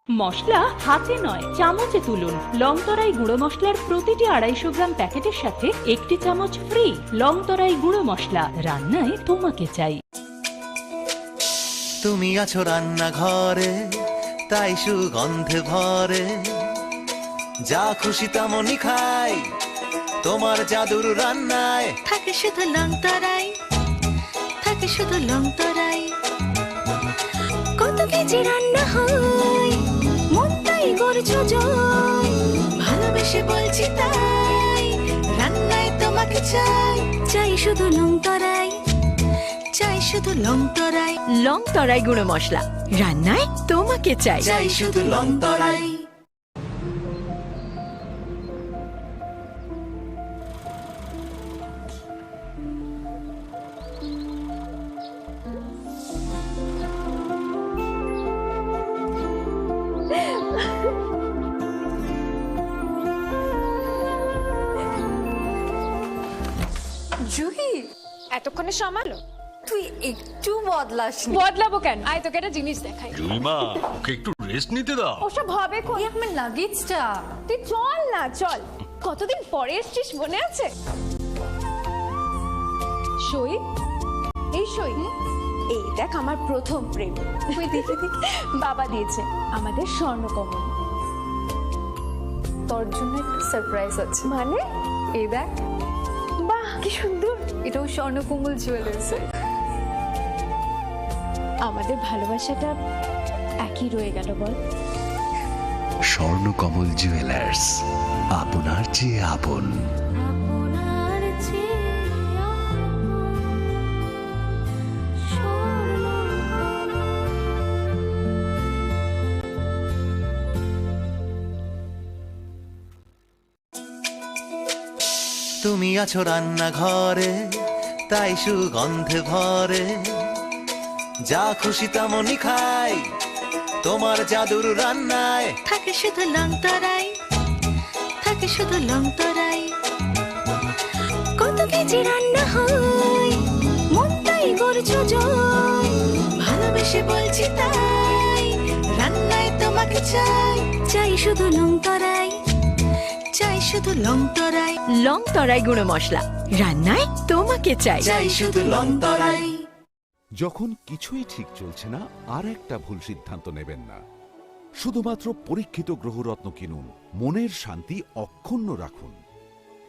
মশলা হাতে নয় চামচে তুলুন। লংতরাই গুঁড়ো মশলার প্রতিটি 250 গ্রাম প্যাকেটের সাথে 1টি চামচ ফ্রি। লংতরাই গুঁড়ো মশলা, রান্নায় তোমাকে চাই। তুমি আছো রান্না ঘরে, তাই সুগন্ধে ভরে, যা খুশি তেমনই খাই, তোমার জাদুর রান্নায় থাকে শুধু লংতরাই, থাকে শুধু লংতরাই। কত কেজি রান্না হয়, মনটাই করছো জয়, ভালোবেসে বলছি তাই, রান্নায় তোমাকে চাই, চাই শুধু লংতরাই, চাই শুধু লংতরাই। লংতরাই গুঁড়ো মশলা, রান্নায় তোমাকে চাই, চাই শুধু লংতরাই। জুহি এতক্ষণে সামালো, তুই একটু বদলাস। বদলাবো কেন? আয় তোকে একটা জিনিস দেখাই। জুইমা, ওকে একটু রেস্ট নিতে দাও। ওসব হবে কই, আমার লাগেজটা। তুই চল না, চল। কতদিন পরে এসেছিস, মনে আছে? সই, এই সই, এই দেখ আমার প্রথম প্রেম। তুই দেখে দেখে বাবা দিয়েছে আমাদের স্বর্ণকমল। তোর জন্য একটা সারপ্রাইজ আছে। মানে? এই দেখ। বাহ কি সুন্দর, এটাও স্বর্ণকমল জুয়েলার্স। আমাদের ভালোবাসাটা একই রয়ে গেল বল। স্বর্ণকমল জুয়েলার্স, আপনার চেয়ে আপন। তুমি আছো রান্না ঘরে, তাই সুগন্ধে ভরে, যা খুশি তেমনই খাই, তোমার জাদুর রান্নায় থাকে শুধু লংতরাই, থাকে শুধু লংতরাই। কত কেজি রান্না হয়, মনটাই করছো জয়, ভালোবেসে বলছি তাই, রান্নায় তোমাকে চাই, চাই শুধু লংতরাই, চাই শুধু লংতরাই। লংতরাই গুঁড়ো মশলা, রান্নায় তোমাকে চাই, চাই শুধু লংতরাই। যখন কিছুই ঠিক চলছে না, আর একটা ভুল সিদ্ধান্ত নেবেন না। শুধুমাত্র পরীক্ষিত গ্রহরত্ন কিনুন, মনের শান্তি অক্ষুণ্ণ রাখুন।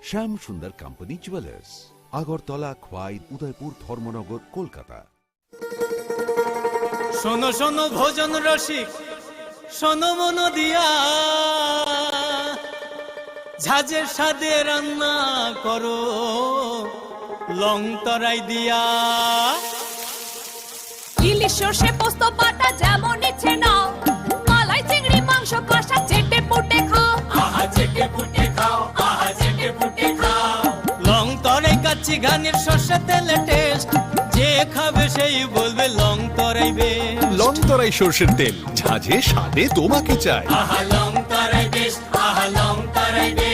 শ্যাম সুন্দর কোম্পানি জুয়েলার্স, আগরতলা, খোয়াই, উদয়পুর, ধর্মনগর, কলকাতা। শোনো শোনো ভোজন রসিক, শোনো মন দিয়া, ঝাঁঝের স্বাদে রান্না করো লংতরাই দিয়া। ইলিশ সর্ষে পোস্ত বাটা যেমন ইচ্ছে নাও, মালাই চিংড়ি মাংস কষা চেটে পুটে খাও, আহা চেটে পুটে খাও, আহা চেটে পুটে খাও। লংতরাই কাচ্চি ঘানির সর্ষে তেলে টেস্ট, যে খাবে সেই বলবে লংতরাই বেশ। লংতরাই সরষের তেল, ঝাঁঝে স্বাদে তোমাকে চাই। আহা লংতরাই বেশ, আহা লংতরাই বেশ।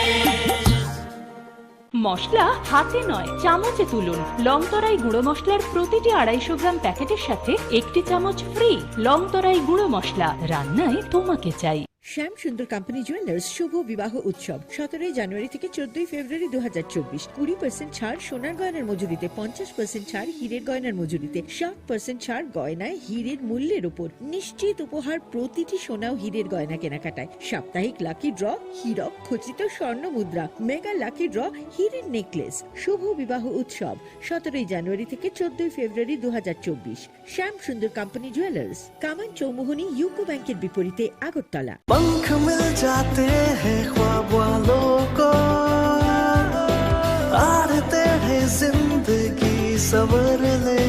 মশলা হাতে নয় চামচে তুলুন। লংতরাই গুঁড়ো মশলার প্রতিটি 250 গ্রাম প্যাকেটের সাথে 1টি চামচ ফ্রি। লংতরাই গুঁড়ো মশলা, রান্নায় তোমাকে চাই। শ্যাম সুন্দর কোম্পানি জুয়েলার্স শুভ বিবাহ উৎসব 17 জানুয়ারি থেকে 14 ফেব্রুয়ারি 2024। 20% ছাড় সোনার গয়নার মজুরিতে, 50% ছাড় হীরের গয়নার মজুরিতে, 60% ছাড় গয়নায় হীরের মূল্যের উপর। নিশ্চিত উপহার প্রতিটি সোনা ও হীরের গয়না কেনাকাটায়। সাপ্তাহিক লাকি ড্র, হীরক খচিত স্বর্ণ মুদ্রা, মেগা লাকি ড্র, হীরের নেকলেস। শুভ বিবাহ উৎসব 17 জানুয়ারি থেকে 14 ফেব্রুয়ারি 2024। শ্যাম সুন্দর কোম্পানি জুয়েলার্স, কামান চৌমুহনী ইউকো ব্যাংকের বিপরীতে, আগরতলা। पंख मिल जाते हैं ख्वाब वालों को, आड़ते हैं जिंदगी सवर ले,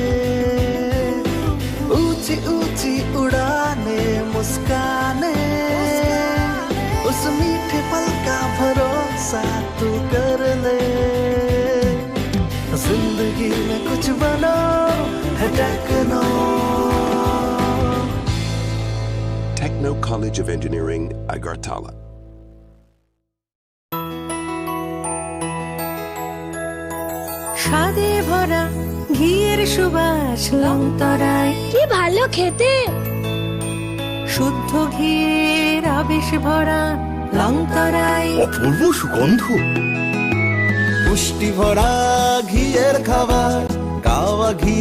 ऊंची ऊंची उड़ाने मुस्काने, उस मीठे पल का भरोसा तू कर ले। जिंदगी में कुछ बनो है techno. Techno College of Engineering, Agartala. স্বাদে ভরা ঘিয়ের সুবাস লংতরায়, কি ভালো খেতে। শুদ্ধ ঘিয়ের আবেশ ভরা লংতরায়, অপূর্ব সুগন্ধ। পুষ্টি ভরা ঘিয়ের খাবার, গাওয়া ঘি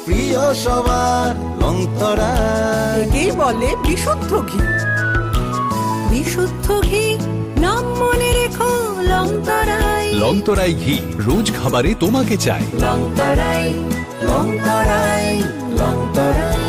প্রিয় সবার লংতরায়। একেই বলে বিশুদ্ধ ঘি। বিশুদ্ধ ঘি নাম মনে রেখো লংতরায়। লংতরাই ঘি রোজ খাবারে তোমাকে চাই। লংতরাই, লংতরাই, লংতরাই।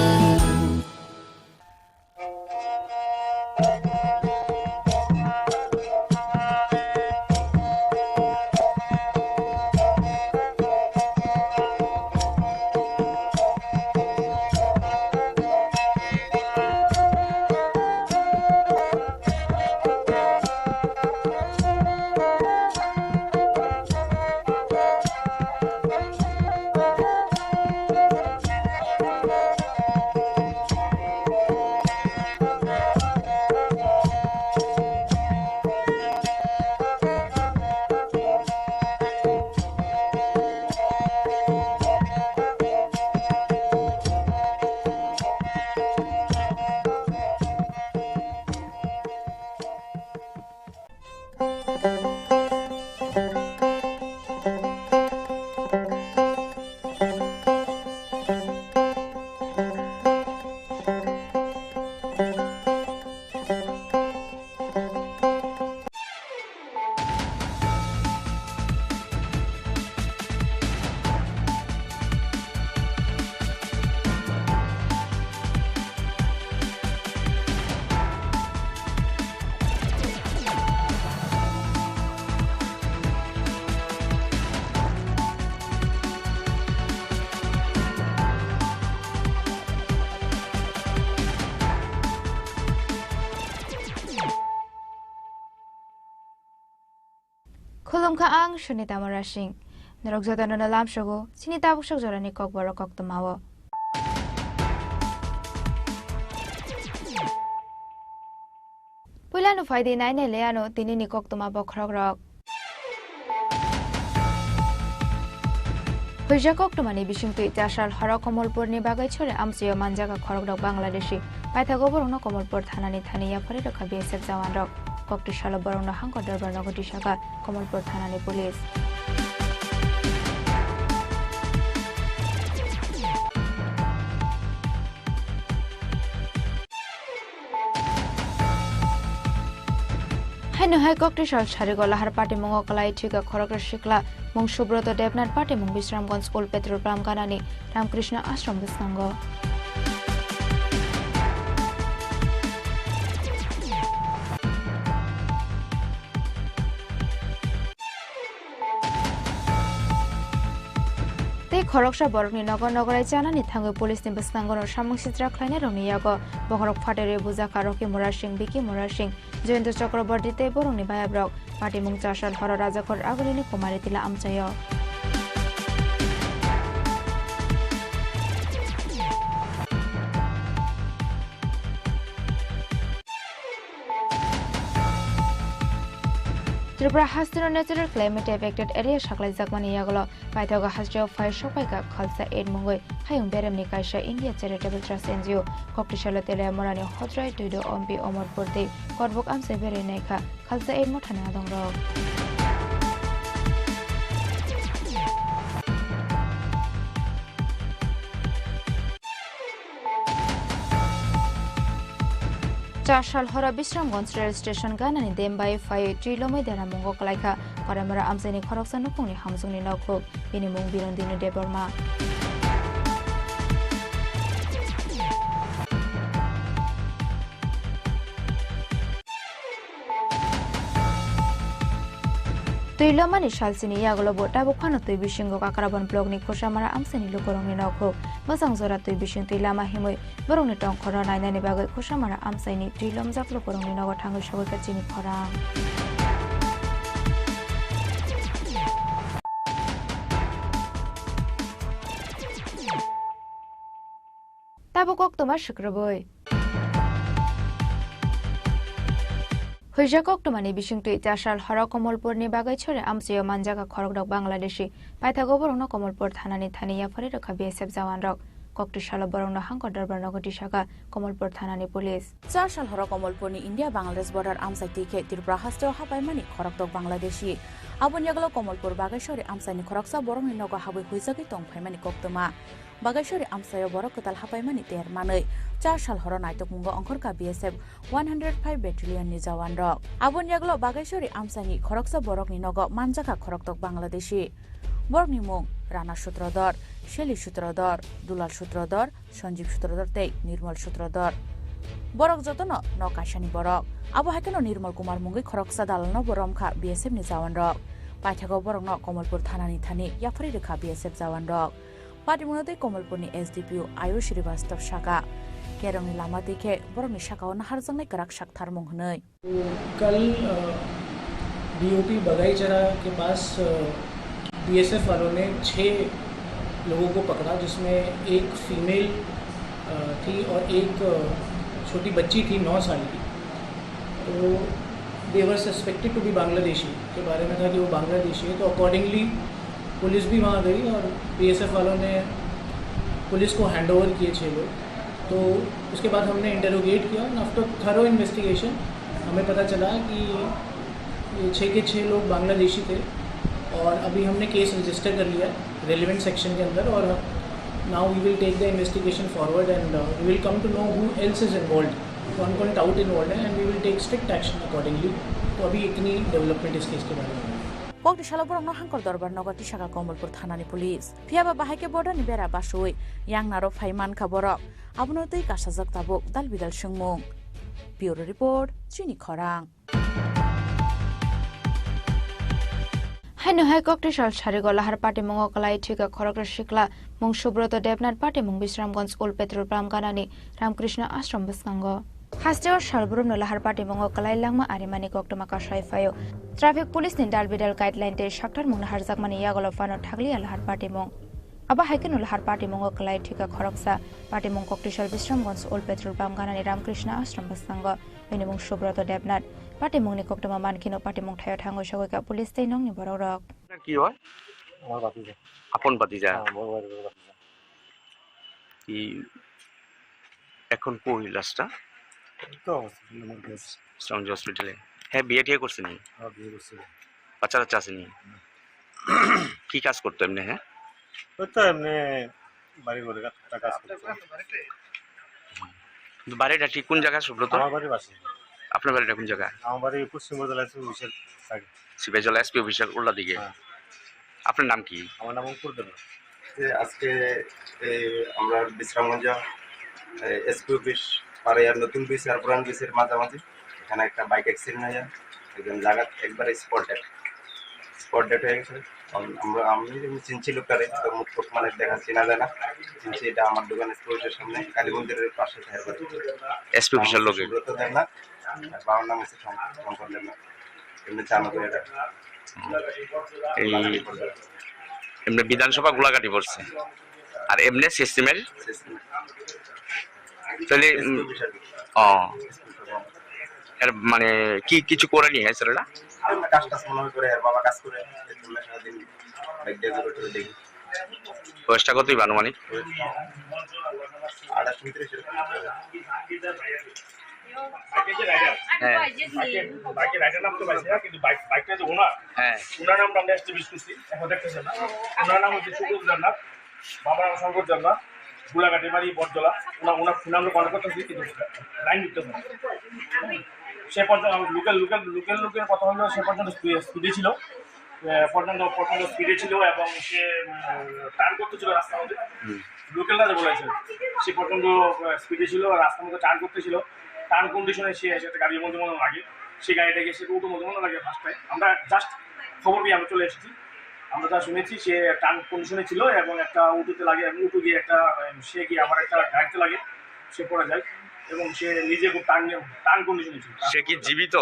Khulumkha ang Shunita Marashing. Narogzata na nalam shago, sinitabok siya zara ni Kogbaro Koktomawa. Pula no Friday night na leano, tini ni Koktoma Bokrogrok. Huja Koktoma ni Bishing to Itashal Hara Komolpur ni Bagay Chore Amsio Manjaga Korogrok Bangladeshi. Paitagobor no Komolpur Thanani Thania Parido Kabiesek Zawandrok. Kokti Shala Barona Hanko Derbar Nogoti Shaka, Komolpur Thanani Police. Hai no hai Kokti Shal Sharigola Har Party Mongo Kalai Chiga Korokra Shikla, Mong Shubroto Devnat Party Mong Bisramgon School Petrol Pram Kanani, Ramkrishna Ashram Bisnango. Khoroksha Borokni Nogor Nogorai Chanani Tango Police in Basnangon or Shamung Sitra Kleiner on Yago, Bohorok Fateri Buzakaroki Murashing, Biki Murashing, joined the Chakrabordi Boroni by a brock, Party Mungtashal Hora Razakor Agolini Komaritila Amchayo. Tripura Hastino natural climate affected area Shaklai Zakmani Yagolo, Paitoga Hasjo, Fire Shopaika, Khalsa Aid Mungoi, Hayum Berem Nikaisha, India Charitable Trust NGO, Koktishala Tele Morani Hotrai Tudo Ompi Omar Purti, Kodbok Amse Bere Neka, Khalsa Aid Motana Dongro. Chashal Hora Bisramgons rail station Ganani Dembai Fai Trilome Dana Mungo Kalaika, Paramara Amseni Koroksan Nukuni Hamsuni Noko, Binimung Birondino de Burma. Tuilomani Shalsini Yagolo Bota Bukano Tuibishingo Kakaraban Blogni Koshamara Amseni Lukoroni Noko, Masang Zora Tuibishin Tuilama Himui, Boroni Tong Korona Nanibago Koshamara Amseni, Tuilom Zak Lukoroni Nogo Tango Shawakachini Kora. Tabukok Tomas Shukraboy. Hujakok Tomani Bishing to Itashal Hora Komolpur Nibaga Chore Amsio Manjaka Korok Bangladeshi, Paitagoborono Komolpur Thanani Thania Farika BSF Zawan Rock, Koktishala Borono Hanko Darbanogoti Shaka, Komolpur Thanani Police. Chashal Hora Komolpur ni India Bangladesh border Amsati Ke Tirpura Hasto Hapaimani Korok Bangladeshi. Abun Yagalo Komolpur Bagashori Amsani Koroksa Boroni Noga Habu Huizaki Tong Paimani Koktoma. Bagashori Amsayo Borokotal Hapaimani Ter Manoi. Chashal Hora Naitok Mungo Angkorka BSF 105 Battalion ni Jawan Rock. Abun Yaglo Bagashori Amsani Koroksa Borok ni Nogo Manjaka Koroktok Bangladeshi. Borok ni Mung Rana Sutradar, Sheli Sutradar, Dulal Sutradar, Sanjeev Sutradar Tei Nirmal Sutradar. Borok Jotono no Kashani Borok. Abu Hakeno Nirmal Kumar Mungi Koroksa Dalano Boromka BSF ni Jawan Rock. Paithago Borok no Komolpur Thanani Thani Yafari Rekha BSF Jawan Rock. Patimunote Komolpur ni SDPO Ayush Srivastava Shaka. केरंगनी Lama देखे बरंगनी शाखाओं नहरजंगने करक शक्तार मुंगने कल डीओपी बगाईचरा के पास बीएसएफ वालों ने 6 लोगों को पकड़ा जिसमें एक फीमेल थी और एक छोटी बच्ची थी 9 साल की तो दे वर सस्पेक्टेड टू बी बांग्लादेशी के बारे में था कि वो बांग्लादेशी है तो अकॉर्डिंगली पुलिस भी वहाँ गई और बीएसएफ वालों ने पुलिस को हैंडओवर किए 6 लोग तो उसके बाद हमने इंटरोगेट किया और आफ्टर थरो इन्वेस्टिगेशन हमें पता चला कि ये 6 के 6 लोग बांग्लादेशी थे और अभी हमने केस रजिस्टर कर लिया रेलिवेंट सेक्शन के अंदर और now we will take the investigation forward and we will come to know who else is involve कौन कौन डाउट इन्वॉल्व है and we will take strict action accordingly तो अभी इतनी डेवलपमेंट इस केस के बारे में Koktishala Borong Hankor Darbar Nogati Shaka Komolpur Thanani Police. Piaba Bahake Border ni Bera Bashui, Yang Naro Faiman Kaborok, Abunoti Kashazak Tabuk, Dalbidal Shungmung. Bureau Report, Chini Korang. Hainu Hai Koktishal Sharigola Har Party Mongokalai Tika Korokra Shikla, Mung Shubroto Debnat Party Mung Bisramgons Old Petrol Pram Ganani, Ramkrishna Ashram Baskango. Hasteo Shalburum no Lahar Party Mongo Kalai Langma Arimani Koktoma Kashai Fayo. Traffic Police in Dalbidal Guideline Day Shaktar Mung Harzakmani Yagolofano Tagli Lahar Party Mong. Aba Haken Lahar Party Mongo Kalai Tika Koroksa, Party Mong Koktishal Bisramgons Old Petrol Pam Ganani Ramkrishna Ashram Basanga, Minimum Shubroto Debnat, Party Mung Koktoma Mankino Party Mong Tayo Tango Shawaka Police Day Nong Niborok. কি হয় আপন ভাতিজা কি এখন কই লাস্টটা তো স্ট্রং হসপিটালে হ্যাঁ বিয়ে টিয়ে করছেন হ্যাঁ বিয়ে করছেন বাচ্চা কাচ্চা আসেনি কি কাজ করতো এমনি হ্যাঁ তো এমনি বাড়ি ঘরে কাজ করতো বাড়িটা ঠিক কোন জায়গা সুব্রত আমার বাড়ি বাসে আপনার বাড়িটা কোন জায়গা আমার বাড়ি পশ্চিম জেলা অফিসের আগে সিবেজলা এসপি অফিসার উল্লা দিকে আপনার নাম কি আমার নাম অঙ্কুর দেব আজকে আমরা বিশ্রামগঞ্জ এসপি অফিস পাড়ার নতুন ব্রিজ আর পুরান ব্রিজের মাঝামাঝি এখানে একটা বাইক অ্যাক্সিডেন্ট হয়ে যায় একজন জায়গা একবারে স্পট ডেট হয়ে গেছে আমি চিনছি লোকটারে তো মুখ মানে দেখা চেনা যায় না চিনছি এটা আমার দোকানের স্টোরের সামনে কালী মন্দিরের পাশে এসপি অফিসার লোক সুব্রত দেবনাথ বাবার নাম হচ্ছে শঙ্কর দেবনাথ এমনি চালু করে এমনি বিধানসভা গোলাঘাটি পড়ছে আর এমনি সিস্টেমের তাহলে এর মানে কি কিছু করে নি হ্যাঁ ছেলেটা? কাজ টাজ মনে করে আর বাবা কাজ করে সারাদিন বাইক দিয়ে ঘুরে দেখি। বয়সটা কতই আনুমানিক? 28-29 এরকম। বাইকের রাইডার নাম তো পাইছি না, কিন্তু বাইকটা যে ওনার, ওনার নামটা আমরা এস্টাবলিশ করছি, এখন দেখতেছেন না। ওনার নাম হচ্ছে সুবোধ জান্নাত, বাবার নাম শঙ্কর জান্নাত, গোলাঘাটি বাড়ি বটজলা। ওনার ফোন আমরা কন্ট্যাক্ট করতেছি, কিন্তু লাইন দিতেছে না। সে পর্যন্ত লোকের কথা হলো সে পর্যন্ত স্পিডে ছিল, স্পিডে ছিল এবং সে টার্ন করতেছিল রাস্তার মধ্যে। লোকালরা যে বলেছে সে পর্যন্ত স্পিডে ছিল, রাস্তার মধ্যে টার্ন করতেছিল। টার্ন কন্ডিশনে সে একটা গাড়ির মধ্যে মনে লাগে, সেই গাড়িটাকে সে উঠো মধ্যে মনে লাগে ফার্স্ট টাইম। আমরা জাস্ট খবর পেয়ে আমরা চলে এসেছি। আমরা যা শুনেছি সে টার্ন কন্ডিশনে ছিল এবং একটা উঠোতে লাগে, এবং উঠো গিয়ে একটা সে গিয়ে আমার একটা গাড়িতে লাগে, সে পড়ে যায় এবং সে নিজে খুব টার্ন কন্ডিশনে ছিল। সে কি জীবিত?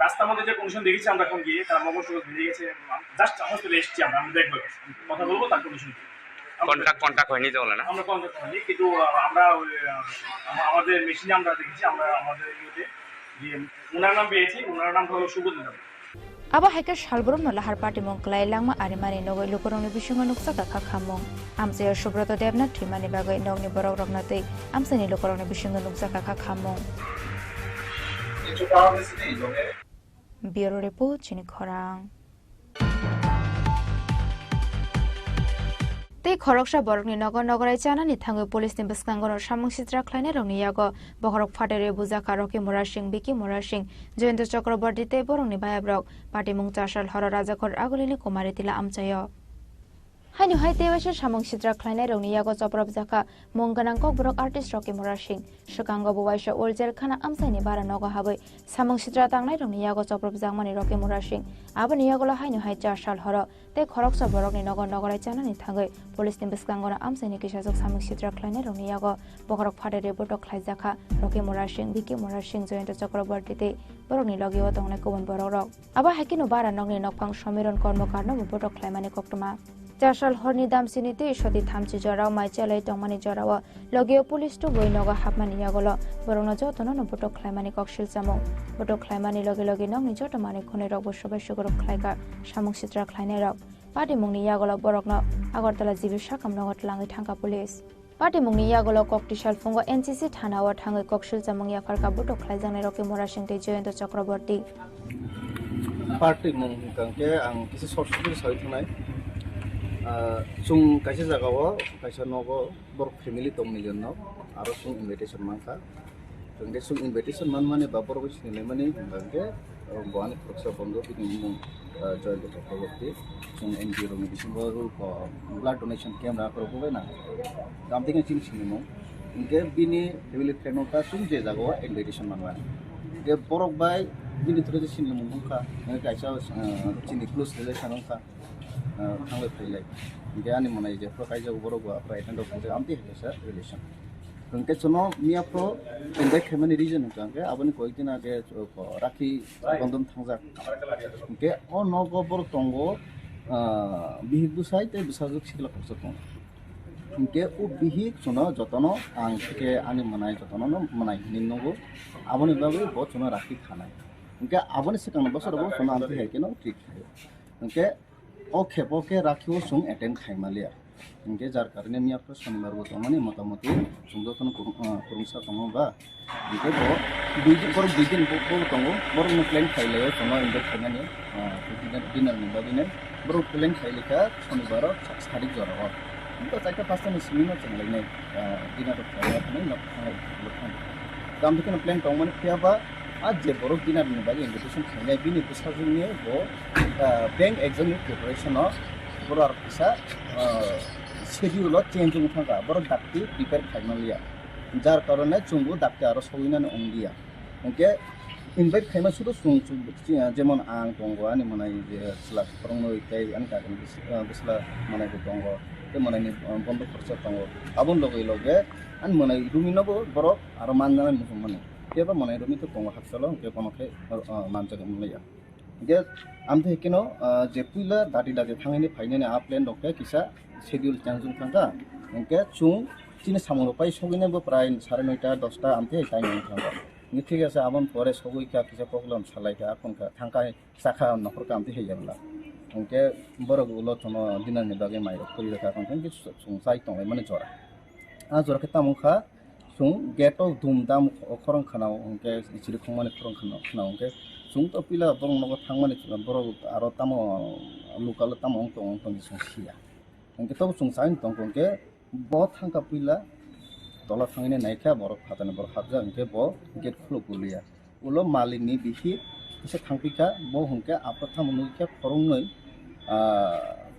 রাস্তার মধ্যে যে কন্ডিশন দেখেছি আমরা এখন গিয়ে, তার মগজ ভেঙে গেছে। জাস্ট হসপিটালে এসেছি, আমরা দেখবো, কথা বলবো তার কন্ডিশন। কন্টাক্ট হয়নি তো বলে না? আমরা কন্টাক্ট হয়নি, কিন্তু আমরা আমাদের মেশিনে আমরা দেখেছি, আমরা আমাদের ইয়েতে যে ওনার নাম পেয়েছি, ওনার নাম হলো সুবোধ জান্নাত। aba haikar shalbrum no lahar party mong klai langma arimani nogoi lukorong ni bisungo nuksa ka khamong amse subroto devna thimani bagoi nogni borok rognatei amseni lukorong ni bisungo nuksa ka khamong bureau report chini khorang tei khoroksa borokni nogor nogorai chanani thangoi police ni bskangono samung sitra khlaine rongni yago bokhorok phatere buja karoki mora sing biki mora sing joyento chakraborti te borongni bayabrok party mung chashal horo rajakhor agulini kumari tila amchayo hainu haite wase samung sitra khlaine rongni yago choprab jaka mungganang kok borok artist roki mora sing sukango buwaisa oljer khana amchaini bara nogo habai samung sitra tangnai rongni yago choprab jangmani roki mora sing aboni yagola hainu hai chashal horo te khoroksa borokni nogor nogorai chanani thangoi police ni bskangono amsaini kisajok samung sitra khlaine rongni yago bokhorok phatere botok khlaijaka roki mora sing biki mora sing joyento chakraborti te borokni logio tongnai kubun borok rok aba hakino bara nogni nokpang samiron kormokarno botok khlaimani koktoma chashal horni damsini te soti thamchi jorao mai chalai tongmani jorao logio police to goi nogo hapmani yagolo borokno jotono no botok khlaimani koksil chamung botok khlaimani loge loge nogni jotomani khone rok bo sobai sugorok khlaika samung sitra khlaine rok party mungni yagolo borokno agartala jibi sakam nogot langai thangka police party mungni yagolo koktishal fungo NCC thana wa thangai koksil chamung ya farka botok khlaijangnai roki mora singte joyento chakraborti party mung kangke ang kisi sorsudir saithnai chung kaisa jagao kaisa nogo borok family tongni jonno aro chung invitation manka tongde chung invitation manmane ba borok sinile mane bangke boani proksa bondo bini mung joyento chakraborti chung NGO ro medicine ro blood donation camp ra koro na dam থেকে চিন সিনেমো ইনকে বিনি family ফ্রেন্ডটা chung je jagao invitation manwa ge borok bai bini thore je sinile mungka kaisa chini close relation ka थांबाय फैलाय बे आनि मनाय जे प्रकाइजा बरगो आपरा एटेंड अफ जे आमति हेसा रिलेशन कंके चनो मिया प्रो इनदे खेमनि रीजन कंके आबनि कोइदिना जे राखी बंधन थांजा कंके अ नगो बर तंगो बिहिदु साइते बिसाजुक सिखला खरस तंग कंके उ बिहिक चनो जतनो आं के आनि मनाय जतनो न मनाय निनगो आबनि बाबु ब चनो राखी खानाय कंके आबनि सिकांग बसरबो चनो आमति हेकेनो ठीक कंके ओके ओके राखियो सुं अटेंड खाइमालिया इनके जार कारणे मियाफ्रो शनिबार बो तमाने मोटामोटी सुंदो खन कुरुंसा तंगो बा इनके बो दुइदिन बो तंगो बरन प्लेन खाइले तंगो इनके खाइनाने डिनर नि बादिने बरो प्लेन खाइलेका शनिबार सारि जरा इनके चाइटा पास्ता नि सिमिनो चंगलाइने डिनर खाइले खने न दाम दिखन प्लेन तंगोने फियाबा आज जे बरो डिनर नि बादि इनविटेशन खाइले बिनि बिसाजुनि बो बैंक एग्जाम प्रिपरेशन बरो आरसा शेड्यूल चेंज थांगा बरो डाक्ति प्रिपेयर खाइमालिया जार कारणे चुंगु डाक्ति आरो सविनाने अंगिया ओके इनभाइट खाइमा सुदो सुं जेमन आं दंगो आनि मनाय जे स्ला परंनो इताय आनि कागन बिस्ला मनाय दंगो ते मनायनि बन्द खरचा दंगो आबन लगे लगे आनि मनाय रुमिनबो बरो आरो मानजानाय मुसुमाने केबा मनाय रुमि तो दंगो हाबसलो के कोनखे मानजागन मुलाया के आमथे हेकेनो जे पुइला दादि दादि थांनायनि फाइनायनि आ प्लेन दंखे किसा शेड्यूल चेंजजों थांगा इनके चुं चिनि सामनो पाइ सगिनबो प्राय 9:30 10टा आमथे टाइम थांगा ঠিক আছে আমন পরে সবইকা কিছু প্রবলেম সালাইকা এখনকা থাঙ্কায় চাকা নখর কামতে হয়ে যাবলা ওকে বড়গুলো তো দিনারনি বাগে মাইরক করি রেখা এখন কিছু চাই দंलाय মানে জরা জরাকে তামুখা সুং গেটও ধুমধাম খরং খানাও ওকে ইচিরি খংমানে খরং খানাও ওকে সুং তো পিলা বরং নগর থাংমানে বড় আরো তামো লুকালো তামো অং সুং সিয়া ওকে তো সুং চাই দं ওকে ব থাঙ্কা পিলা তলা থাঙিনে নাইখা বড় ফাতানে বড় হাবজা ওকে ব গেট খুলো গুলিয়া উলো মালিকনি বিহি এসে থাংপিকা ব হংকে আপথা মনুকে খরংनै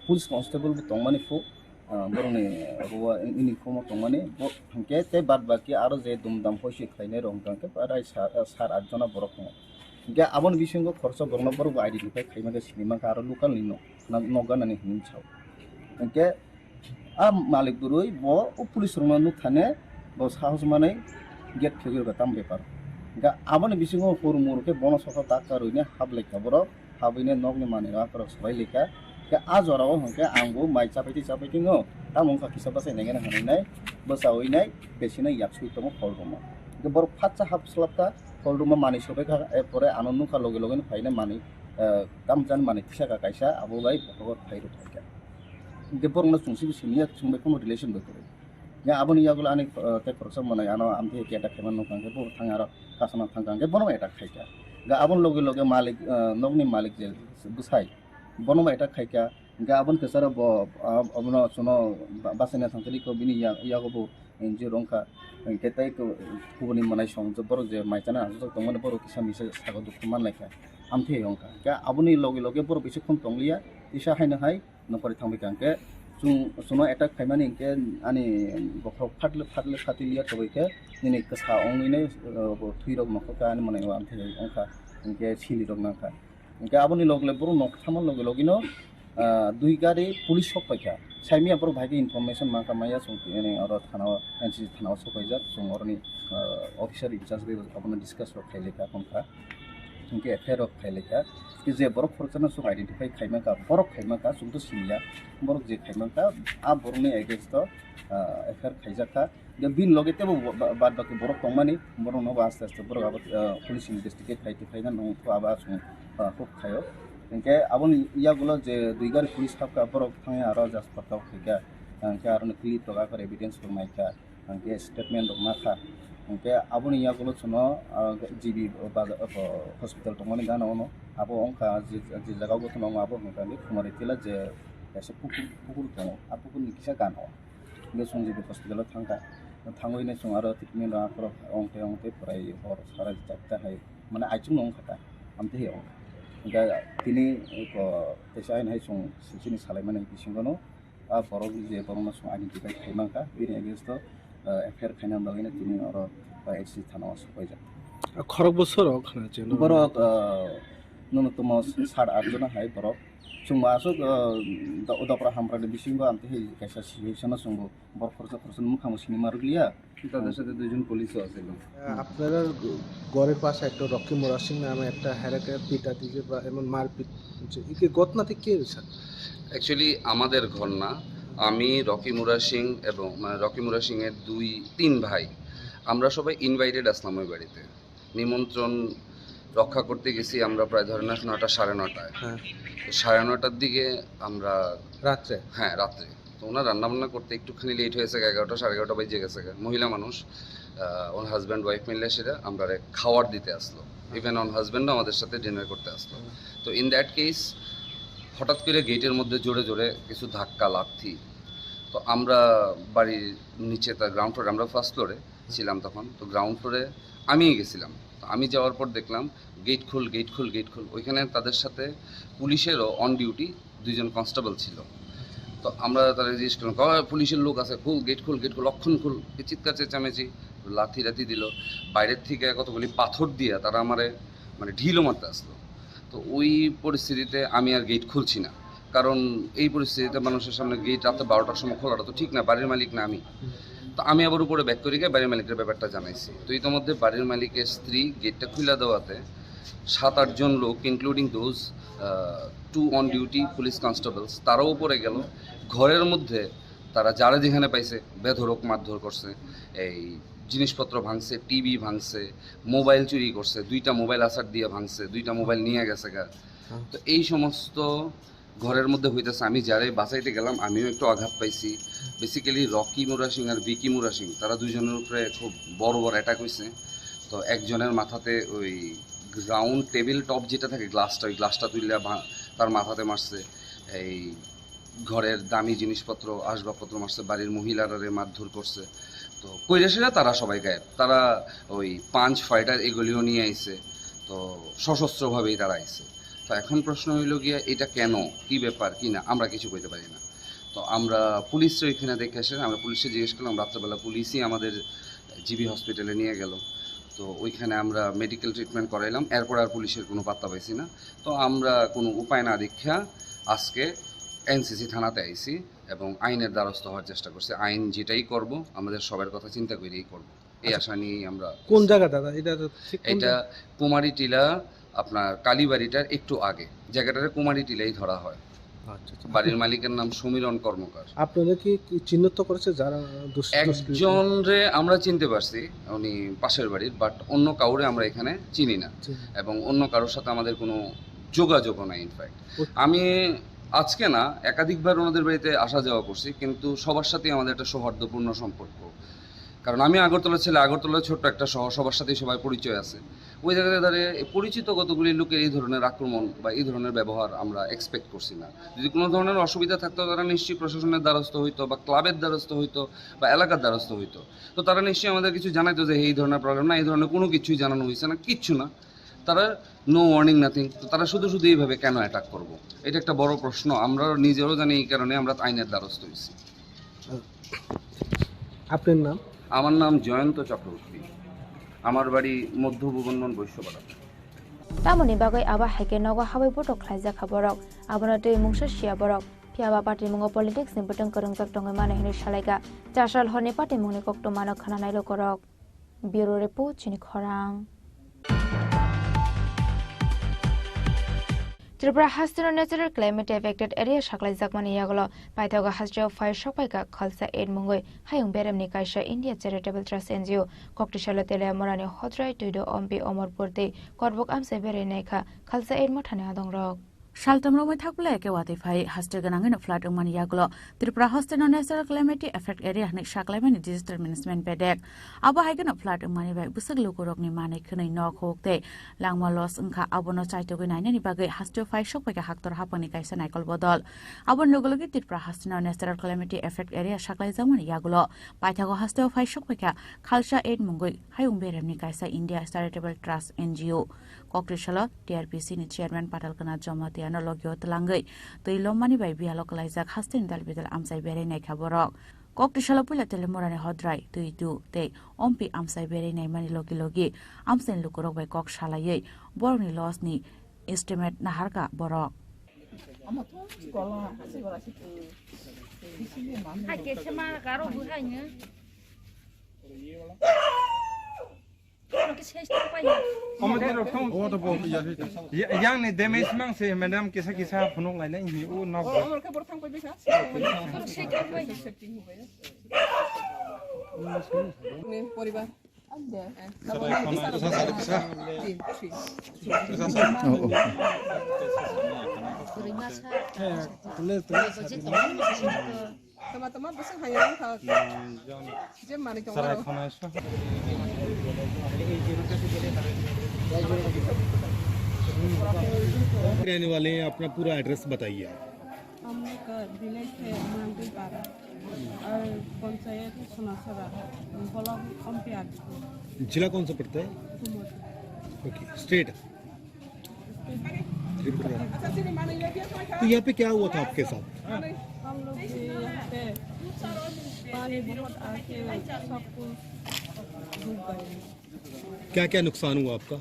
পুলিশ কনস্টেবল দंमाने फु बरंनि रुवा इउनिफर्म दंमाने हंके ते बाद बाकी आरो जे दुमदाम होइसे खायने रंगांके प्राय 7-8 जना बरक दङ हंके आबन बिसंगो खरस बरना बरग आइडेन्टिफाइ खायमागे सिनेमाखा आरो लोकाल निनो नगानानि हिनसाव हंके आ मालिक गुरुइ ब पुलिस रंगा नु थाने ब साहस माने गेट फेगिर गताम बेपार हंके आबन बिसंगो फरमुरके बन सखा ताकारुइने हाबलेखा बरक हाबैने नगनि माने आफर सबाय लेखा के आज जराव हंके आंगो माइ चापाइथिङो तामंखा किसा बासाय नेगेन हानाय बसावैनाय बेसिना याक्सुइ तम फलदम के बर फाचा हाबस्लाबका फलदम मानि सबायखा एपरे आनन्दखा लगे लगे फाइने मानि तामजान मानि थिसाका कायसा आबोबाय भगवत फाइरो थाका के बरना सुंसि बिसिनिया सुंबाय कोन रिलेशन बकरे या आबनि यागुला आनि ते खरसा मनाय आनो आमथे केटा खेमान नखांके बर थाङा आरो कासना थांगांके बनो एटा खायका गा आबन लगे लगे मालिक नगनि मालिक जे बुसाय बनो एटा खायका गा आबन केसार ब अबनो सुनो बासने थांतलि को बिनि यागबो एनजि रंखा केताय को कुबनि मनाय सं जे बर जे माइचाना आजो दंमोन बर किसा मिसे सागो दुखमान लायखा आमथे यंखा गा आबनि लगे लगे बर बिसे खम तंलिया इसा हायनो हाय नखरि थांबाय कांके सुनो एटा खायमानि के आनि बखौ फाटले खातिलिया तबैके निने कसा अंगिने थुइरक नखका आनि मनाय आमथे यंखा इनके सिलि रंनाखा इनके आबनि लगले बर नखथामान लगे लगिनो दुई गाड़ी पुलिस सफायखा साइमिया बर भागे इनफरमेशन माका माया संने और थाना एनसी थाना सफायजा संगरनि ऑफिसर इंचार्ज बे अपना डिस्कस खाइलेखा कोनखा इनके एफआईआर खाइलेखा कि जे बर खरचना सो आइडेंटिफाई खाइमाका बर खाइमाका सुंदो सिनिया बर जे खाइमाका आ बरनि एगेंस्ट एफआईआर खाइजाखा जे बिन लगेते बाद बाकी बर दंमानि बर न आस्ते आस्ते बर पुलिस इनभेस्टिगेट खाइना न तो आबा सुं खुब खायो इनके आबन यागुलो जे दुई गाड़ी पुलिस हाबका बर थाङे आरो जास पताव खाइका इनके आरो क्लिप तगा कर एविडेंस फरमाइका इनके स्टेटमेंट रंनाखा इनके आबन यागुलो सुनो जीबी हॉस्पिटल दंमानि गानो न आबो अंका जे जगाव गथ न आबो हंकानि कुमारि तिला जे एसे पुकुर दङ आ पुकुर निकिसा गानो बे संजीबी हॉस्पिटल थांका थाङैने सं आरो ट्रिटमेन्ट आफर अंते फराय हर सारा जाता है माने आइचुं नं खाता आमते हेव दा तिनी पेशाइन है सं सिसिनि सालायमाने बिसिंगनो आ बरग जे बरना सं आइडेंटिफाइ खाइमांका बिनि एगेंस्ट एफआईआर खाइना बागैना तिनी आरो एससी थाना सफायजा खरक बसर खाना जे बरक न्यूनतम 7-8 जना है बरक सुंबासो उदापरा हामप्रानि बिसिंगो आमते हे कैसा सिचुएशन संगो बर खरसा मुखामो सिनेमा রগলিয়া তাদের সাথে দুইজন পুলিশও আছিল আপনারা গড়ের পাশে একটা রকি মুরা সিং নামে একটা হেরাকে পিটা দিছে বা এমন মারপিট কি ঘটনাতে কি হইছে অ্যাকচুয়ালি আমাদের ঘটনা আমি রকি মুরা সিং এবং রকি মুরা সিং এর 2-3 ভাই আমরা সবাই ইনভাইটেড আসলাম ওই বাড়িতে নিমন্ত্রণ রক্ষা করতে গেছি আমরা প্রায় ধরেন 9টা 9:30 হ্যাঁ 9:30টার দিকে আমরা রাতে হ্যাঁ রাতে তো ওনার রান্নাবান্না করতে একটুখানি লেট হয়েছে 11টা 11:30 বাজে গেছে মহিলা মানুষ ওর হাজব্যান্ড ওয়াইফ মিলে সেটা আমরা খাওয়ার দিতে আসলো ইভেন ওর হাজব্যান্ডও আমাদের সাথে ডিনার করতে আসলো তো ইন দ্যাট কেস হঠাৎ করে গেটের মধ্যে জোরে জোরে কিছু ধাক্কা লাথি তো আমরা বাড়ির নিচে তার গ্রাউন্ড ফ্লোরে আমরা ফার্স্ট ফ্লোরে ছিলাম তখন তো গ্রাউন্ড ফ্লোরে আমিই গেছিলাম আমি যাওয়ার পর দেখলাম গেট খুল ওইখানে তাদের সাথে পুলিশেরও অন ডিউটি 2 জন কনস্টেবল ছিল তো আমরা তাদের জিজ্ঞেস করলাম পুলিশের লোক আছে খুল গেট খুল লক্ষণ খুল চিৎকার চেঁচামেচি লাথি দিল বাইরের থেকে কতগুলি পাথর দিয়ে তারা আমারে মানে ঢিলও মারতে আসলো তো ওই পরিস্থিতিতে আমি আর গেট খুলছি না কারণ এই পরিস্থিতিতে মানুষের সামনে গেট রাতে 12টার সময় খোলাটা তো ঠিক না বাড়ির মালিক না আমি তো আমি আবার উপরে ব্যাক করে গিয়ে বাড়ির মালিকের ব্যাপারটা জানাইছি তো ইতিমধ্যে বাড়ির মালিকের স্ত্রী গেটটা খুলে দেওয়াতে 7-8 জন লোক including those 2 on duty police constables তারাও উপরে গেল ঘরের মধ্যে তারা যারা যেখানে পাইছে বেধড়ক মারধর করছে এই জিনিসপত্র ভাঙছে, টিভি ভাঙছে, মোবাইল চুরি করছে, 2টা মোবাইল আসার দিয়ে ভাঙছে, 2টা মোবাইল নিয়ে গেছে গা। তো এই সমস্ত ঘরের মধ্যে হইতেছে। আমি যারে বাঁচাইতে গেলাম আমিও একটু আঘাত পাইছি। বেসিক্যালি রকি মুরা সিং আর ভিকি মুরা সিং তারা দুজনের উপরে খুব বড় অ্যাটাক হয়েছে। তো একজনের মাথাতে ওই গ্রাউন্ড টেবিল টপ যেটা থাকে গ্লাসটা, ওই গ্লাসটা তুললে তার মাথাতে মারছে। এই ঘরের দামি জিনিসপত্র আসবাবপত্র মারছে, বাড়ির মহিলারা মারধর করছে। তো কৈরাসীরা তারা সবাই গায়েব, তারা ওই পাঞ্চ ফাইটার এগুলিও নিয়ে আইছে। তো সশস্ত্রভাবেই তারা আইছে। তো এখন প্রশ্ন হইল গিয়া এটা কেন, কি ব্যাপার, কি না, আমরা কিছু কইতে পারি না। তো আমরা পুলিশরা ওইখানে দেখে আসে, আমরা পুলিশে জিজ্ঞেস করলাম। রাত্রেবেলা পুলিশই আমাদের জিবি হসপিটালে নিয়ে গেল। তো ওইখানে আমরা মেডিকেল ট্রিটমেন্ট করাইলাম। এরপর আর পুলিশের কোনো পাত্তা পাইছি না। তো আমরা কোনো উপায় না দীক্ষা আজকে এনসিসি থানাতে আইছি এবং আইনের দ্বারস্থ হওয়ার চেষ্টা করছি। আইন যেটাই করব আমাদের সবার কথা চিন্তা করেই করব, এই আশা নিয়েই আমরা। কোন জায়গা দাদা এটা? কুমারী টিলা, আপনার কালীবাড়িটার একটু আগে জায়গাটারে কুমারী টিলাই ধরা হয়। বাড়ির মালিকের নাম সমীরণ কর্মকার। আপনাদের কি চিহ্নিত করেছে যারা একজন রে আমরা চিনতে পারছি, উনি পাশের বাড়ির, বাট অন্য কাউরে আমরা এখানে চিনি না এবং অন্য কারোর সাথে আমাদের কোনো যোগাযোগও নাই। ইনফ্যাক্ট আমি আজকে না একাধিকবার ওনাদের বাড়িতে আসা যাওয়া করছি, কিন্তু সবার সাথেই আমাদের একটা সৌহার্দ্যপূর্ণ সম্পর্ক। কারণ আমি আগরতলার ছেলে, আগরতলার ছোট্ট একটা শহর, সবার সাথেই সবাই পরিচয় আছে। ওই জায়গায় দাঁড়িয়ে পরিচিত কতগুলি লোকের এই ধরনের আক্রমণ বা এই ধরনের ব্যবহার আমরা এক্সপেক্ট করছি না। যদি কোনো ধরনের অসুবিধা থাকতো তারা নিশ্চয়ই প্রশাসনের দ্বারস্থ হইতো বা ক্লাবের দ্বারস্থ হইতো বা এলাকার দ্বারস্থ হইতো। তো তারা নিশ্চয়ই আমাদের কিছু জানাইতো যে এই ধরনের প্রবলেম না, এই ধরনের কোনো কিছুই জানানো হয়েছে না, কিচ্ছু না। তারা নো ওয়ার্নিং নাথিং। তো তারা শুধু শুধু এইভাবে কেন অ্যাটাক করবো, এটা একটা বড় প্রশ্ন। আমরা নিজেরও জানি, এই কারণে আমরা আইনের দ্বারস্থ হয়েছি। আপনার নাম? আমার নাম জয়ন্ত চক্রবর্তী, আমার বাড়ি মধ্য ভুবনবন বৈশ্যপাড়া। তামনি বাগৈ আবা হাইকে নগা হাবাই বটক খাইজা খাবরক আবনা তৈ মুংসা শিয়া বরক ফিয়াবা পার্টি মুঙ্গ পলিটিক্স नि बटं करंगजाक दंगै माने हिनि सालायगा चासाल हरनि पार्टी मुंनि कक्ट मानक खाना नायलो करक ब्यूरो रिपोर्ट चिनि खरां। त्रिपुरा हास्तिनो नेचारेल क्लाइमेट एफेक्टेड एरिया साकलाय जाकमानि यागलो पाइथागा हास्टियाव फायर सपाइका खालसा एड मुंगै हायुं बेरेमनि कायसा इंडिया चैरिटेबल ट्रास्ट एनजीओ कक्टिशाला तेले मरानि हद्राय तुइदो अम्पि अमरपुरते करबक आमसे बेरेनायखा खालसा एड मथाने आदंरक सालतामरमै थाकबले एके वातिफाइ हास्टे गनाङैनो फ्लाड उमानि यागलो त्रिपुरा हास्टेनो नेचारेल क्लाइमेट एफेक्ट एरिया हनै साकलायमानि डिजास्टार मेनेजमेन्ट बेडेक आबो हाइगनो फ्लाड उमानि बाय बुसक लुकुरकनि मानै खनै नक होकते लांमा लस ओंखा आबोनो चाइतोगै नायनानि बागै हास्टे फाइ सकबायका हाक्तर हापनि कायसा नायकल बदल आबो लोगोलोगि त्रिपुरा हास्टेनो नेचारेल क्लाइमेट एफेक्ट एरिया साकलायजामनि यागलो पाइथागो हास्टे फाइ सकबायका खालसा एड मुंगै हायुं बेरेमनि कायसा इंडिया चैरिटेबल ट्रास्ट एनजीओ कक्टिशाला टीआरपीसी नि चेयरमैन पाटालकना जमाते लगियो तलांगै तै लम्मानि बाय बियालो कलाइजाक हास्टेन दालबिदाल आमसाइ बेरायनाय खबरक कक्टिशाला पुला तेलेमरानि हद्राय तै दु तै अम्पि आमसाइ बेरायनाय मानि लगी लगी आमसेन लुकुरक बाय कक सालायै बरनि लसनि एस्टिमेट नाहारका बरक yang ni damage mang se madam kisa kisa phunok lai lai ni u na পরিবার teman-teman besok hanya jam mana रहने वाले हैं, अपना पूरा एड्रेस बताइए। हम विलेज है मांगपाड़ा और पंचायत सोनासरा ब्लॉक कंपेयर। जिला कौन सा पड़ता है? Okay, state Tripura. तो यहाँ पे क्या हुआ था आपके साथ? हम लोग यहाँ पे पानी बहुत आके सब कुछ डूब गए। क्या क्या नुकसान हुआ आपका?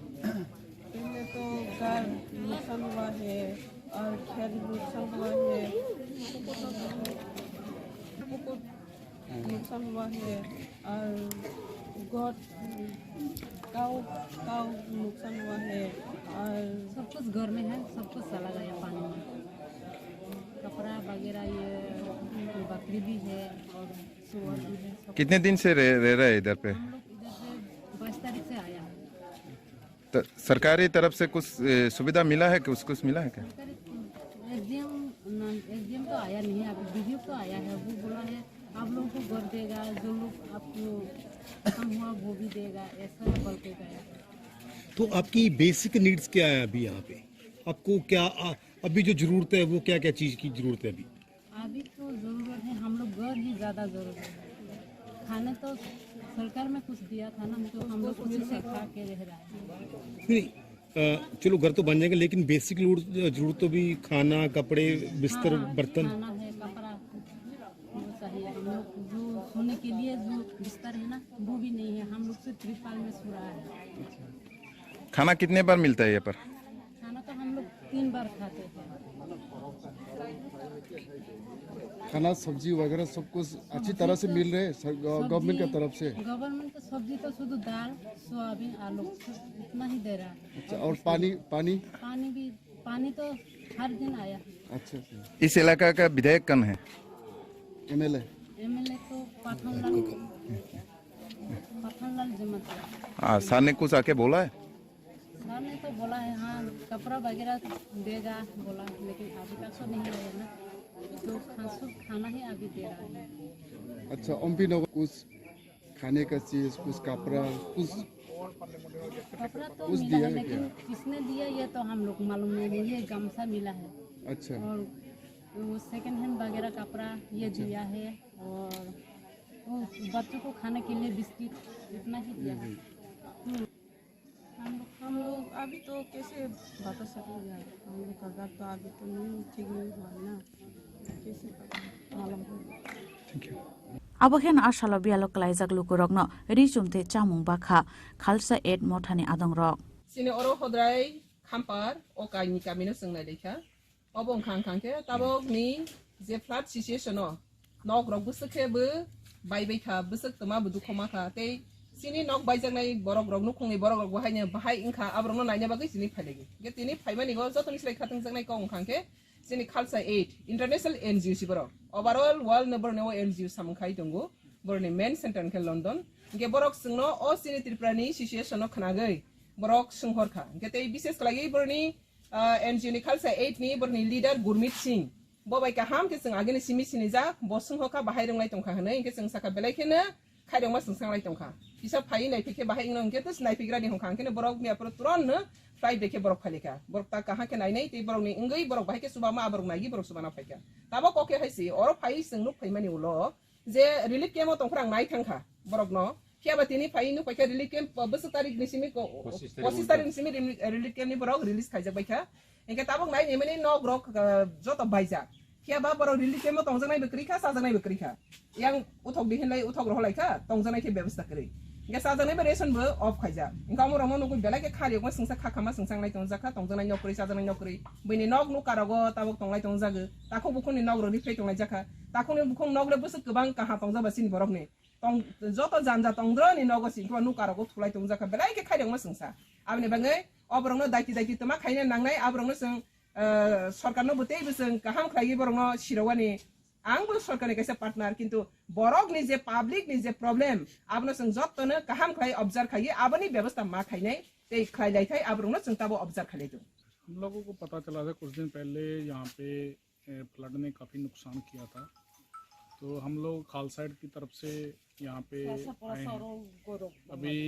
पहले तो घर नुकसान हुआ है और खेत नुकसान हुआ है, नुकसान हुआ है और गोट काऊ नुकसान हुआ है और सब कुछ घर में है, सब कुछ चला गया पानी में। कपड़ा वगैरह ये बकरी भी है और सुअर भी है। कितने दिन से रह रहे हैं इधर पे? हम लोग इधर तो सरकारी तरफ से कुछ सुविधा मिला है कि कुछ मिला है क्या? एग्जाम तो आया नहीं है, अभी वीडियो तो आया है, वो बोला है आप लोगों को घर देगा, जो लोग आपको काम हुआ वो भी देगा, ऐसा बोल के गया। तो आपकी बेसिक नीड्स क्या है अभी यहाँ पे? आपको क्या अभी जो जरूरत है वो क्या क्या चीज़ की जरूरत है अभी? अभी तो जरूरत है, हम लोग घर ही ज़्यादा जरूरत है। खाने तो सरकार में कुछ दिया था ना, तो हम लोग उसी से खा के रह रहा है। नहीं, चलो घर तो बन जाएगा, लेकिन बेसिक जरूरत तो भी खाना, कपड़े, बिस्तर, बर्तन। खाना है, कपड़ा वो चाहिए। हम लोग जो सोने के लिए जो बिस्तर है ना, वो भी नहीं है, हम लोग से त्रिपाल में सो रहा है। खाना कितने बार मिलता है यहाँ पर? खाना तो हम लोग 3 बार खाते हैं। खाना सब्जी वगैरह सब कुछ अच्छी तरह से मिल रहे हैं गवर्नमेंट की तरफ से? गवर्नमेंट का सब्जी तो शुद्ध दाल, सोयाबीन, आलू इतना ही दे रहा है। अच्छा, और पानी पानी तो हर दिन आया। अच्छा। इस इलाका का विधायक कौन है? एमएलए तो पठानलाल जमातिया। हाँ, सर ने कुछ आके बोला है? सर ने तो बोला है हाँ कपड़ा वगैरह देगा बोला, लेकिन अभी तक तो नहीं आया ना, तो खाना ही अभी दे रहा है। अच्छा, एमपी नगर कुछ खाने का चीज, कुछ कपड़ा तो मिला है, लेकिन किसने दिया ये तो हम लोग मालूम नहीं है। ये गमछा मिला है। अच्छा। और वो सेकंड हैंड वगैरह कपड़ा ये दिया है, और वो बच्चों को खाने के लिए बिस्किट इतना ही दिया है। हम लोग अभी तो कैसे बता सकेंगे, हम लोग का घर तो अभी तो नहीं ठीक नहीं हुआ ना, कैसे मालूम होगा। Abohen asalo bialo klaijak lukurokno rijumte chamung bakha khalsa 8 mothani adongrok. Sini oro hodrai khampar o kaini kamino sungna lekha. Obong khangkhangke tabok ni je flat situation no nok rok busakhe bu bai bai kha busak tama budu khoma kha te sini nok baijak nai borok rok nu khongni borok rok bahai ne bahai ingkha abrong no naina bagai sini phailegi. Ge tini phaimani go jotoni slai khatung jangnai kong khangke sini khalsa 8 international NGO siboro overall world number no NGO samkhai tongo borni main center ke London ge borok sungno o sini triprani situation no khanagai borok sunghor kha ge tei bises klagi borni NGO ni khalsa 8 ni borni leader Gurmit Singh bo bai ka ham ke sung ageni simi sini ja bo sungho ka bahai ronglai tongkha hanai ke sung saka belai khena khaidong ma sung sanglai tongkha isa phai nai pike bahai ngong ke tus nai pigra ni hongkhang ke borok mi apro turon na flight deke borok phalika borok ta kaha ke nai nai te borok ni ngai borok bahai ke subama borok nai gi borok subana phaika tabo ko ke haisi oro phai sung nu phaimani ulo je relief camp tongkrang nai thangkha borok no khiaba tini phai nu paika relief camp 20 tarik ni simi ko 25 tarik ni simi relief camp ni borok release khaijak baika engke tabok nai ni mani no borok joto baija khiaba borok relief camp tongjangnai bukri kha sajangnai bukri kha yang uthok dihinlai uthok rohlai kha tongjangnai ke byabostha kri ge sajangnai be ration bo off khaija engka mo ramo nugu belai ke khari ma sungsa khakama sungsangnai tongjaka tongjangnai nokri sajangnai nokri bini nok nu karago tabok tonglai tongjago tako bukhuni nok roni phei tonglai jaka tako ni bukhung nok le busuk gobang kaha tongjaba sin borok ni tong joto janja tongdro ni nogo sin to nu karago thulai tongjaka belai ke khari ma sungsa abni bangai obrong no daiti tama khaina nangnai abrong no sung सरकार नो बुते बिसं कहम खाई बरंग शिरवानी आंबो सरकार ने कैसे पार्टनर किंतु बरग नि जे पब्लिक नि जे प्रॉब्लम आपनो सं जत न कहम खाई ऑब्जर्व खाई आबनी व्यवस्था मा खाई नै ते खाई लाई थाई आबरंग न संताबो ऑब्जर्व खाई दो। हम लोगों को पता चला था कुछ दिन पहले यहाँ पे फ्लड ने काफ़ी नुकसान किया था, तो हम लोग खालसाइड की तरफ से यहाँ पे आए हैं। अभी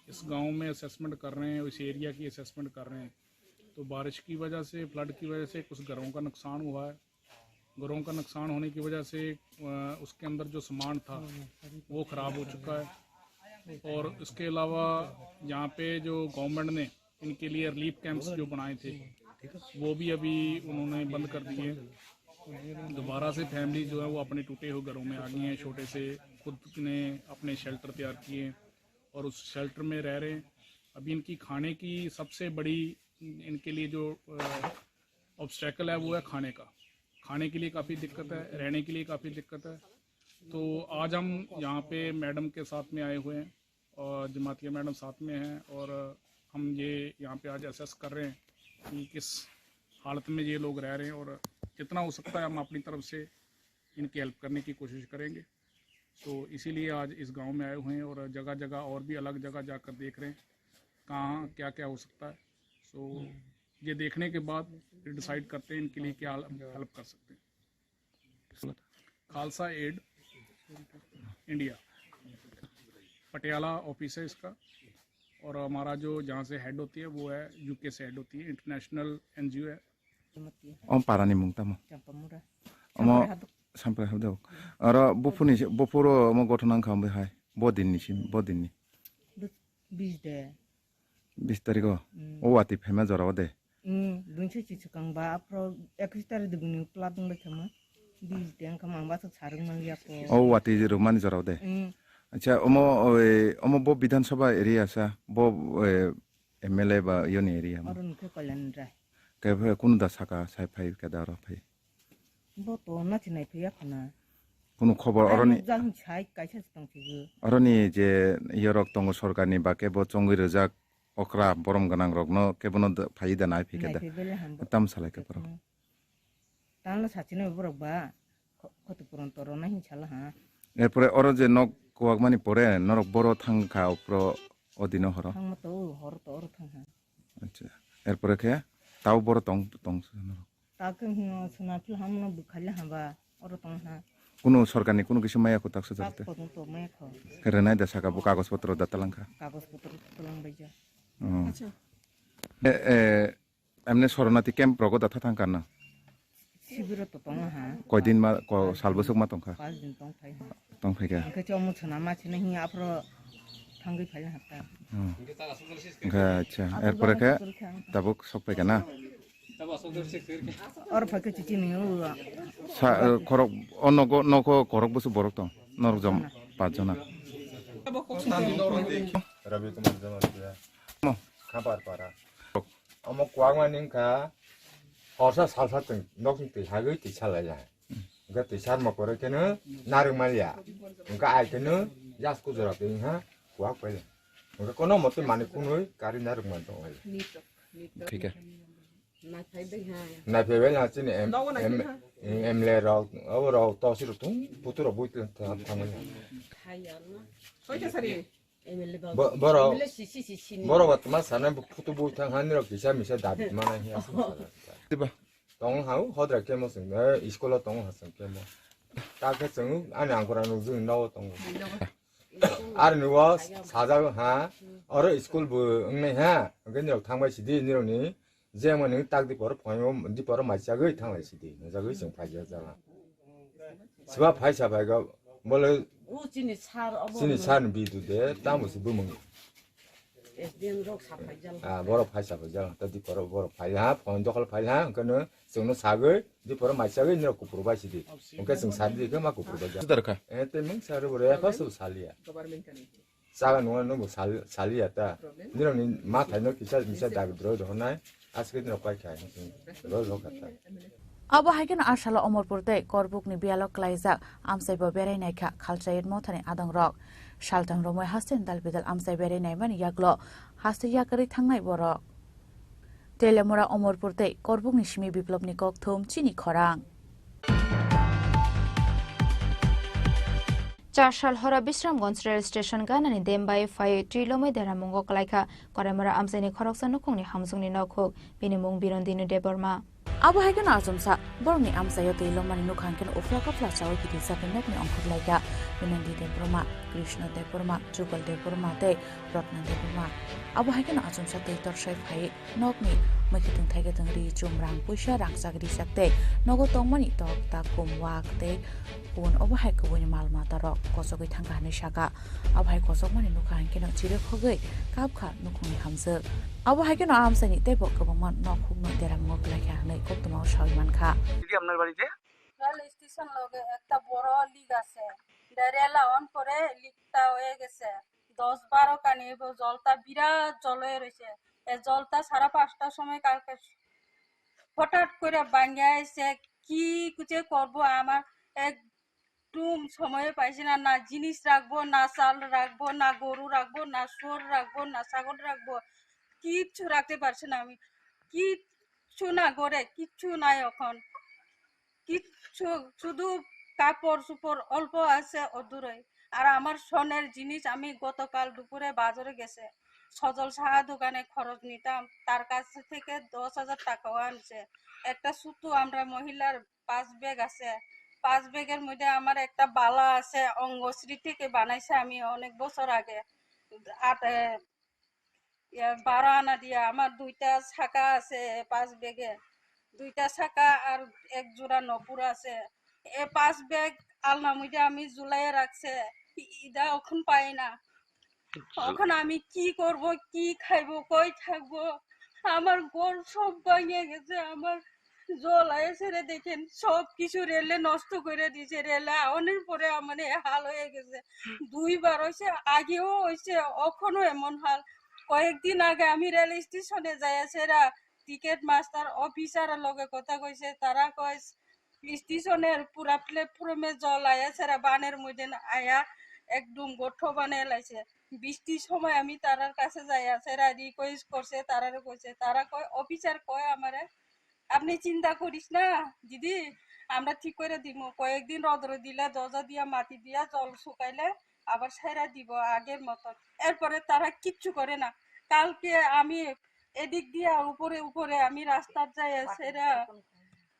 इस गांव में असेसमेंट कर रहे हैं, इस एरिया की असेसमेंट कर रहे हैं। तो बारिश की वजह से, फ्लड की वजह से कुछ घरों का नुकसान हुआ है। घरों का नुकसान होने की वजह से उसके अंदर जो सामान था वो ख़राब हो चुका है, और इसके अलावा यहाँ पे जो गवर्नमेंट ने इनके लिए रिलीफ कैंप्स जो बनाए थे वो भी अभी उन्होंने बंद कर दिए। दोबारा से फैमिली जो है वो अपने टूटे हुए घरों में आ गई हैं। छोटे से खुद ने अपने शेल्टर तैयार किए और उस शेल्टर में रह रहे हैं। अभी इनकी खाने की सबसे बड़ी इनके लिए जो ऑब्स्टेकल है वो है खाने का। खाने के लिए काफ़ी दिक्कत है, रहने के लिए काफ़ी दिक्कत है। तो आज हम यहाँ पे मैडम के साथ में आए हुए हैं और जमातिया मैडम साथ में हैं, और हम ये यहाँ पे आज असेस कर रहे हैं कि किस हालत में ये लोग रह रहे हैं, और जितना हो सकता है हम अपनी तरफ से इनकी हेल्प करने की कोशिश करेंगे। तो इसीलिए आज इस गांव में आए हुए हैं और जगह जगह और भी अलग जगह जाकर देख रहे हैं। कहाँ क्या क्या हो सकता है। सो ये देखने के बाद फिर डिसाइड करते हैं इनके लिए क्या हेल्प कर सकते हैं। Khalsa Aid India Patiala office है इसका, और हमारा जो जहाँ से हेड होती है वो है यूके से हेड होती है, इंटरनेशनल एनजीओ है। पारानि मुंगतामो अमो सामप्रे हाबदो आरो बपुरो अमो गथनां खामबे हाय बदिननिसिम बदिननि 20 तारिखो ओ वाति फेमा जराव दे lunche chi chukang ba apro 21 tarik de bunu plat ng bakama 20 den kamang ba sak sarung mang ya po ओ वाति रोमानि जराव दे अच्छा अमो बो विधानसभा एरिया सा बो एमएलए बा योनि area orun ke kalan rai के कुनु दा साका साइ फाइ के दारो phi bo to na chinai pya khana कुनु खबर अरनि jang chai kaisa tang chi अरनि जे यरक तंग सरकारनि बाके बो चंगि Razzaq okra borom ganang rokno kebono faida nai fikeda tam salai ke paro tanlo sachine borok ba koti puron toro na hin chala ha erpore oro je nok kuak mani pore norok boro thangka opro odino horo thang to horo to oro thang ha acha erpore ke tau boro tong norok ta ke hin suna phil hamno bukhale ha ba oro tong ha kuno sarkarni kuno kisu maya ko taksa jarte to maya kho kerenai da saka bu kagos potro datalangka kagos potro talang baja আচ্ছা এমনি শরণার্থী ক্যাম্প রগো দাথা থাকা না শিবির তো তং হা কয়দিন মা সাল বছর মা তংখা 5 दिन তং ফাই হা তং ফাইকা কে চমু ছনা মা ছিনে হি আপরো থাঙ্গি ফাই হাতা আচ্ছা এরপরে কে তাবুক সব পাইকা না और फाके चिचि नियो খরক অনগো নগো খরক বছর বরক তো নরক জম 5 জনা रवि कुमार जमातिया खापार पारा अमो क्वांगमानिंका हरसा सालसा तंग नोकिं ते हागै ते सालाया गा ते सार मकर केनो नारमालिया उनका आइकेनो यासको जरा पे हा क्वा पहिले उनका कोनो मते माने कुनोय कारी नारमान दं ठीक है ना फेबे ना चिने एम ले रो अब रो तसिरो तुं पुतुरो बुइते थांगै बरो बातमा साना फुटु बुइथां हानिरो किसा मिसा दाबि माना हिया दिबा दं हाउ हद्रा केमो सं स्कुल दं हासं केमो ताके जों आनि आंगरानो जों नाव दं आरो नुवा साजा हा आरो स्कुल बो ओंनै हा ओंगेनिरो थांबाय सिदि निरोनि जेमो नों ताकदि पर फयम दि पर माइसागै थांबाय सिदि नजागै जों फाइजा जाला सिबा फाइसा फाइगा बोले Sini san bidu de tamu si bumung. Boro faisa faja, tadi boro faja, pohon dokal faja, karena sungno sagai, di poro masagai ni aku perubah sih, mungkin sung sadi ke mak aku perubah. Sudah kah? Temeng saru boro apa su salia. Saga nunggu salia ta, ni orang ni mat hanya kisah bisa dag dro dohonai, asket ni apa kaya, lo kata. Abo hagen ashala omorpurde korbuk ni bialok klaijak amsai bo berai naikha khalchayet mothani adang rok shaltang romoi hasten dalbidal amsai berai nai mani yaglo haste yakari thangnai borok telemora omorpurde korbuk ni simi biplop ni kok thum chini khorang চারশাল হরা বিশ্রামগঞ্জ রেল স্টেশন গানানি দেমবাই ফাই ট্রিলমে দেরা মুঙ্গ কলাইখা করেমরা আমসাইনি খরকসা নুকুংনি হামসুংনি নখুক বিনিমুং বিরন্দিনু Debbarma Abo hagen azumsa borni amsayo te lomani nukhanken ofra kapla chawi kiti saken nokni ongkhor laika binandi debroma krishna debroma jugal debroma te rotna debroma abo hagen azumsa te torsai phai nokni makitung thaiga tangri chumrang puisha rangsagri sakte nogo tongmani tok ta kumwak te kun abo hai koboni malma tarok kosogoi thangani saka abo hai kosogmani nukhanken chire khogoi kapkha nukungni hamse abo hagen amsani te bok kobongman nokhugno deram ngok laika nei কতমাও সালমান খা দিদি আপনার বাড়িতে রেল স্টেশন লগে একটা বড় লিগ আছে রেল অন করে লিগটা হয়ে গেছে 10-12 কানি জলটা বিরাট জল হয়ে রয়েছে এই জলটা 5:30টার সময় কালকে হঠাৎ করে ভাঙিয়া এসে কি কুচে করব আমার একটু সময় পাইছি না না জিনিস রাখবো না চাল রাখবো না গরু রাখবো না শুয়োর রাখবো না ছাগল রাখবো কিচ্ছু রাখতে পারছি না আমি কি না করে কিচ্ছু নাই এখন কিচ্ছু শুধু কাপড় সুপড় অল্প আছে অদূরে আর আমার সোনের জিনিস আমি গতকাল দুপুরে বাজারে গেছে সজল সাহা দোকানে খরচ নিতাম, তার কাছ থেকে 10,000 টাকাও আনছে। একটা সুতো আমরা মহিলার 5 ব্যাগ আছে, 5 ব্যাগের মধ্যে আমার একটা বালা আছে, অঙ্গশ্রী থেকে বানাইছে আমি অনেক বছর আগে। 12 আনা দিয়া আমার 2টা ছাকা আছে 5 ব্যাগে, 2টা ছাকা আর 1 জোড়া নপুর আছে। 5 ব্যাগ আলনা মধ্যে আমি ঝুলাইয়া রাখছে, ইদা এখন পাই না। এখন আমি কি করব, কি খাইব, কই থাকবো? আমার ঘর সব ভাঙিয়ে গেছে, আমার জল আইসে দেখেন সব কিছু রেলে নষ্ট করে দিয়েছে। রেলে আওয়ানোর পরে আমার হাল হয়ে গেছে, 2বার হয়েছে, আগেও হয়েছে, এখনো এমন হাল। কয়েকদিন আগে আমি রেল স্টেশনে যাই, সেরা টিকিট মাস্টার অফিসারের লগে কথা কইছে, তারা কয় স্টেশনের পুরা প্ল্যাটফর্মে জল আয়া সেরা বানের মধ্যে আয়া একদম গোঠো বানিয়ে লাইছে। বৃষ্টির সময় আমি তারার কাছে যাই, সেরা রিকোয়েস্ট করছে, তারারে কইছে, তারা কয় অফিসার কয় আমারে, আপনি চিন্তা করিস না দিদি, আমরা ঠিক করে দিব, কয়েকদিন রোদ্র দিলে দরজা দিয়া মাটি দিয়া জল শুকাইলে আবার সাইরা দিব আগের মতন। এরপরে তারা কিচ্ছু করে না। কালকে আমি এদিক দিয়া উপরে উপরে আমি রাস্তার যাই, সেরা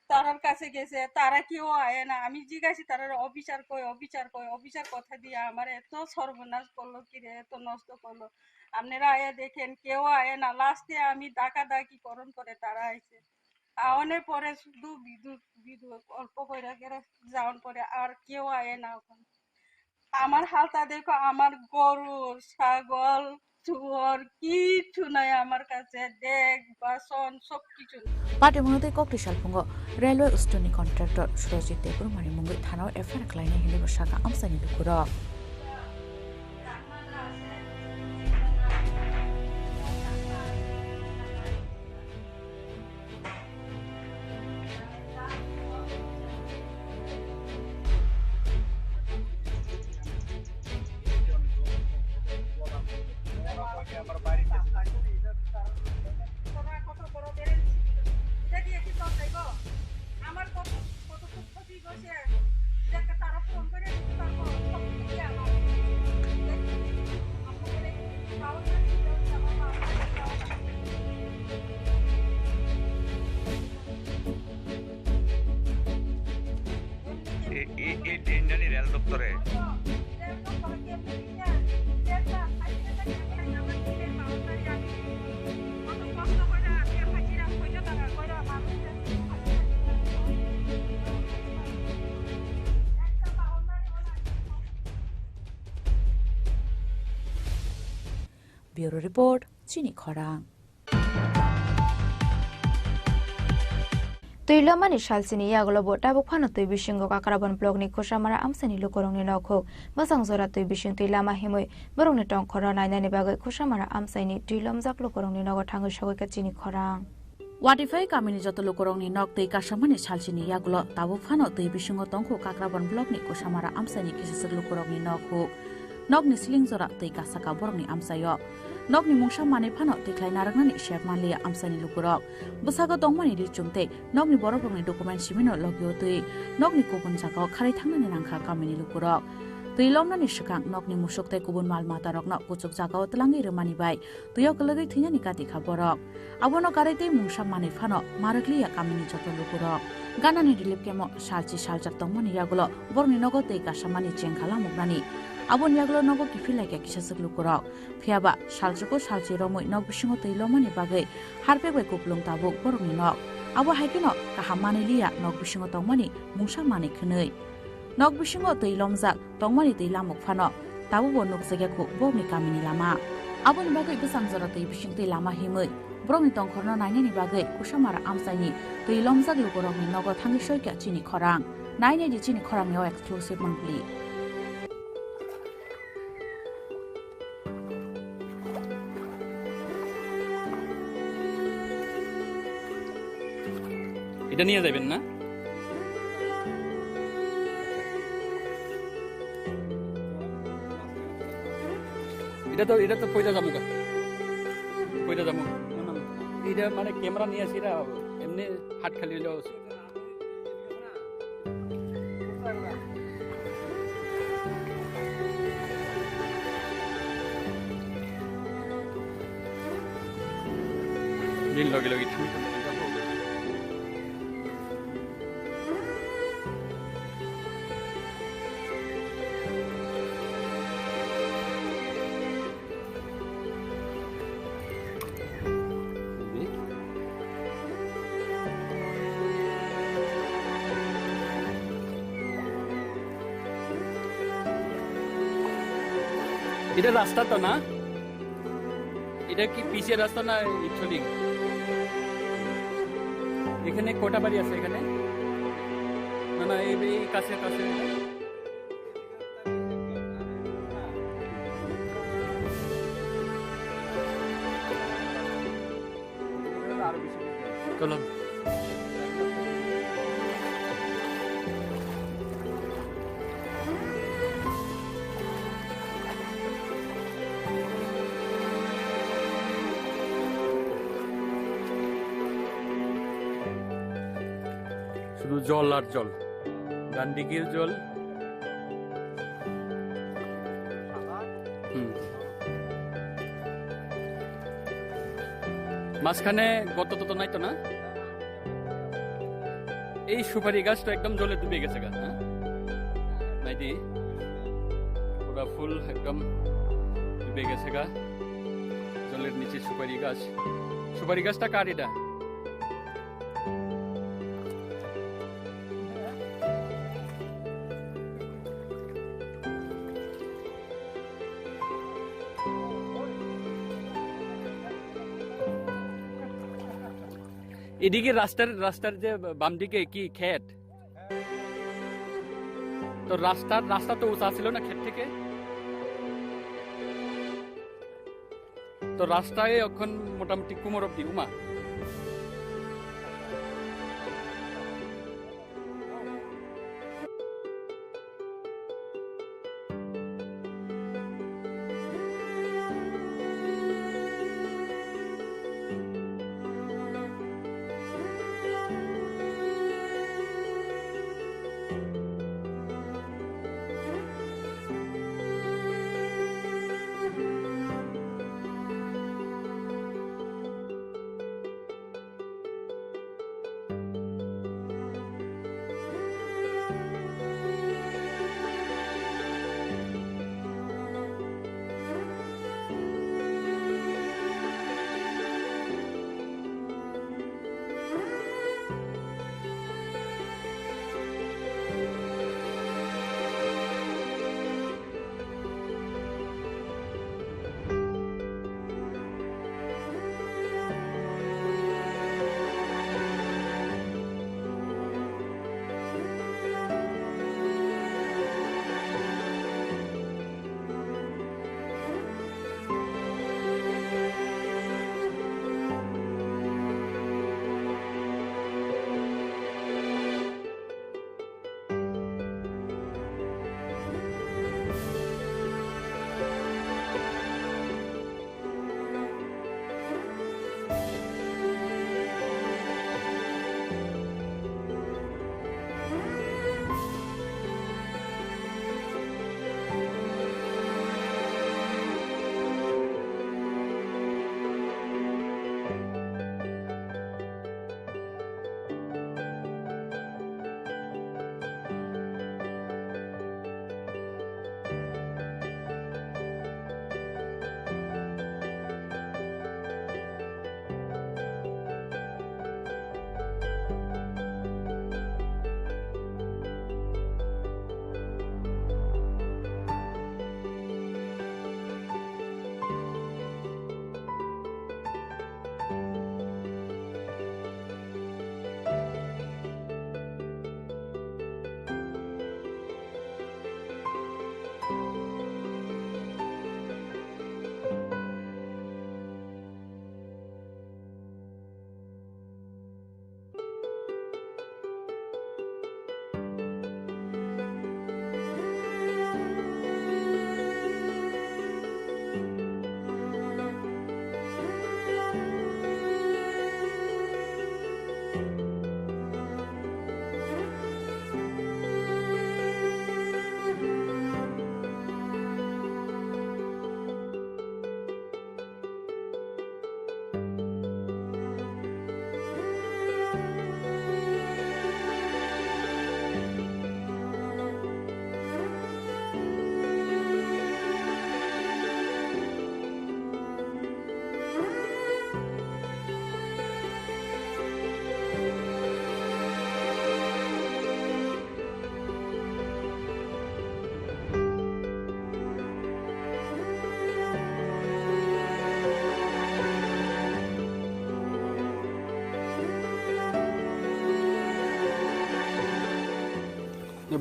তারার কাছে গেছে, তারা কেউ আয় না। আমি জিজ্ঞাসি তারা অফিসার কই, অফিসার কই, অফিসার কথা দিয়ে আমার এত সর্বনাশ করলো, কিরে এত নষ্ট করলো। আপনারা আয়া দেখেন, কেউ আয় না। লাস্টে আমি ডাকাডাকি করণ করে তারা আইছে। আওয়ানোর পরে শুধু বিদ্যুৎ অল্প করে যাওয়ার পরে আর কেউ আয় না। ওখানে আমার হালটা দেখো, আমার গরু ছাগল শুয়োর কিছু নাই আমার কাছে, দেখ বাসন সবকিছু। পার্টি মনোদয় ককটিশাল ফুঙ্গ রেলওয়ে উস্টনি কন্ট্রাক্টর সুরজিৎ দেবুর মানি মুঙ্গৈ থানার এফআইআর ক্লাইনে হিলি বসাকা আমসানি লুকুর। রেল দপ্তরে ব্যুরো রিপোর্ট, চিনি খরাং। তৈলমানি সালসিনি ইয়াগলো বটা বুকফানো তৈ বিশিঙ্গ কাকারাবন ব্লগনি খোসামারা আমসানি লুকরংনি নখোক বসাং জরা তৈ বিশিং তৈলামা হিমৈ বরংনি টংখর নাইনানি বাগৈ খোসামারা আমসাইনি তৈলমজাক লুকরংনি নগ থাঙ্গৈ সগৈকা চিনি খরাং। ওয়াটিফাই কামিনি যত লুকরংনি নক তৈ কাসামানি সালসিনি ইয়াগলো তাবু ফানো তৈ বিশিঙ্গ টংখো কাকারাবন ব্লগনি খোসামারা আমসাইনি কিসিসক লুকরংনি নখোক নগনি সিলিং জরা তৈ কাসাকা বরংনি আমসাयो nokni mungsa mane phano tiklai narangnani shek manlia amsani lukurok busaga tongmani ri chumte nokni borokrokni document simino logyo tui nokni kubun jagao kharai thangnani nangkha kamini lukurok tui lomnani shikang nokni musokte kubun mal mata rokno kuchuk jagao tlangi remani bai tuyo kalagai thinani kati khaborok abono karaite mungsa mane phano marakliya kamini joto lukurok ganani relief kemo salchi saljak tongmani yagulo borni nogote kasamani chengkhala mugnani abon yaglo nogo kifilai ke kisasuk lukurok phiaba saljuko salchi romoi nog bisingo teilomani bagai harpe bai kuplung tabuk borni nok abo haikino kahamani liya nog bisingo tongmani mungsa mani khunei nog bisingo teilomjak tongmani teilamuk phano tabu bo nok jage ku borni kamini lama abon bagai besang jora tei bising tei lama himoi borni tongkhorno nainani bagai kusamara amsaini teilomjak lukurokni nogo thangi soika chini khorang naine di chini khorang yo exclusive monthly এটা নিয়ে যাবেন না এটা তো পয়সা যাবো এটা মানে ক্যামেরা নিয়ে আসি এমনি হাট খালি হলেও दिन लगे लगे ठीक এটা রাস্তা তো না এটা কি পিসে রাস্তা না অ্যাকচুয়ালি এখানে কটা বাড়ি আছে এখানে না না এই কাছে কাছে চলো শুধু জল আর জল ডান দিকের জল মাঝখানে গত তো নাই তো না এই সুপারি গাছটা একদম জলে ডুবে গেছে গাছ না নাই দি পুরা ফুল একদম ডুবে গেছে গা জলের নিচে সুপারি গাছটা কার এটা এদিকে রাস্তার যে বাম দিকে কি ক্ষেত তো রাস্তা তো উঁচা ছিল না ক্ষেত থেকে তো রাস্তায় এখন মোটামুটি কুমোর অব্দি উমা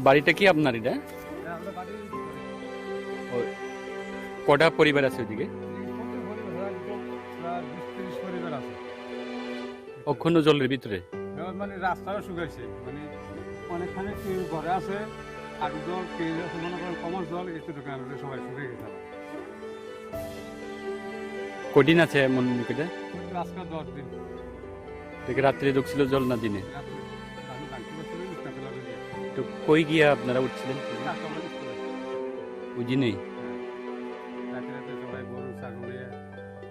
বাড়িটা কি আপনার এটা? কটা পরিবার আছে ওইদিকে? অক্ষুণ্ণ জলের ভিতরে মানে রাস্তাও শুকাইছে, মানে অনেকখানে কেউ ঘরে আছে, আলু জল কেউ আছে, মনে করেন কমল জল, একটু দোকান সবাই শুকে গেছে। কদিন আছে এমন কেটে? আজকে 10 দিন। দেখে রাত্রে ঢুকছিল জল না দিনে? আমি বাড়িতে বসে উঠতে পেলাম না। তো কই গিয়া আপনারা উঠছিলেন? ওই দিনেই রাতে রাতে সবাই গরু ছাগল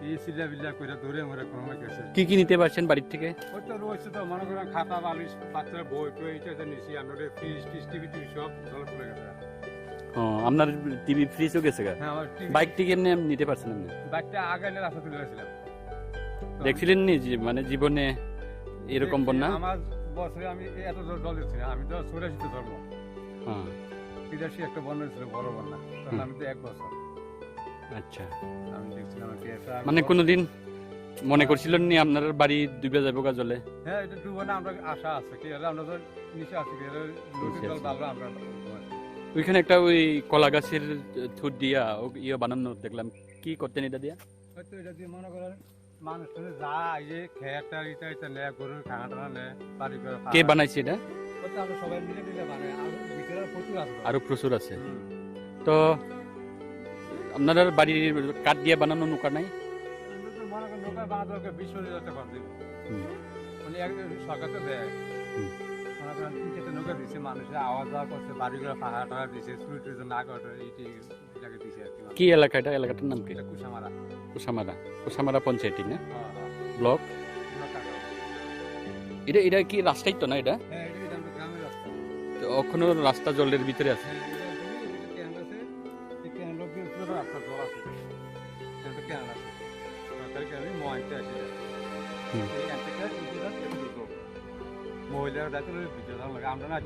এই সিলা বিল্লা করে দৌড়ে মরে কোনো গেছে। কি কি নিতে পারছেন বাড়ির থেকে? ওই তো রয়েছে তো, মনে করেন খাতা বালিশ, বাচ্চারা বই টই এটা নিছি, আমাদের ফ্রিজ টিভি সব জলে পড়ে গেছে। আপনার টিভি ফ্রিজও গেছে গা? হ্যাঁ, আমার টিভি। বাইক টিকে এমনি নিতে পারছেন আপনি? বাইকটা আগে এনে রাস্তা তুলে গেছিলাম। দেখছিলেন নি যে মানে জীবনে এরকম বন্যা? আমার বছরে আমি এত জল দিচ্ছি না, আমি তো 84 জন্ম। হ্যাঁ, 83 একটা বন্যা ছিল, বড় বন্যা, তখন আমি তো 1 বছর। আচ্ছা, আমি দেখছিলাম মানে কোনোদিন মনে করছিলেন নি আপনার বাড়ি ডুবে যাবো গা জলে? হ্যাঁ, এটা ডুবে না, আমরা আশা আছে কি আমরা তো নিচে আছি, কি নদীর জল বাড়লো আমরা। ওইখানে একটা ওই কলা গাছের থুট দিয়া ইয়ে বানানো দেখলাম, কি করতেন এটা দিয়া? হয়তো এটা দিয়ে মনে করেন মানুষ যা যে খেয়াটা এটা নেয়, গরুর খানা টানা নেয়, বাড়ি করে। কে বানাইছে এটা? আমরা সবাই মিলে মিলে বানাই, আর ভিতরে প্রচুর আছে, আরো প্রচুর আছে। তো আপনার বাড়ির কাঠ দিয়ে বানানো নৌকা নাই? মনে করেন নৌকা বানাতে 20,000 টাকা দিবে, মানে সরকার তো দেয়। মনে করেন 3-4টা নৌকা দিচ্ছে, মানুষের আওয়াজ যাওয়া করছে, বাড়ি করে পাহাড় টাকা দিচ্ছে, সুইটের জন্য না করে এইটাকে দিচ্ছে আর কি। কি এলাকা এটা? এলাকাটার নাম কি? কুসামারা। কুসামারা, কুসামারা পঞ্চায়েত না? ব্লক। এটা কি রাস্তাই তো না এটা? হ্যাঁ, এটা গ্রামের রাস্তা। তো এখনো রাস্তা জলের ভিতরে আছে? মহিলারা যাতে ভিডিও লাগে, আমরা না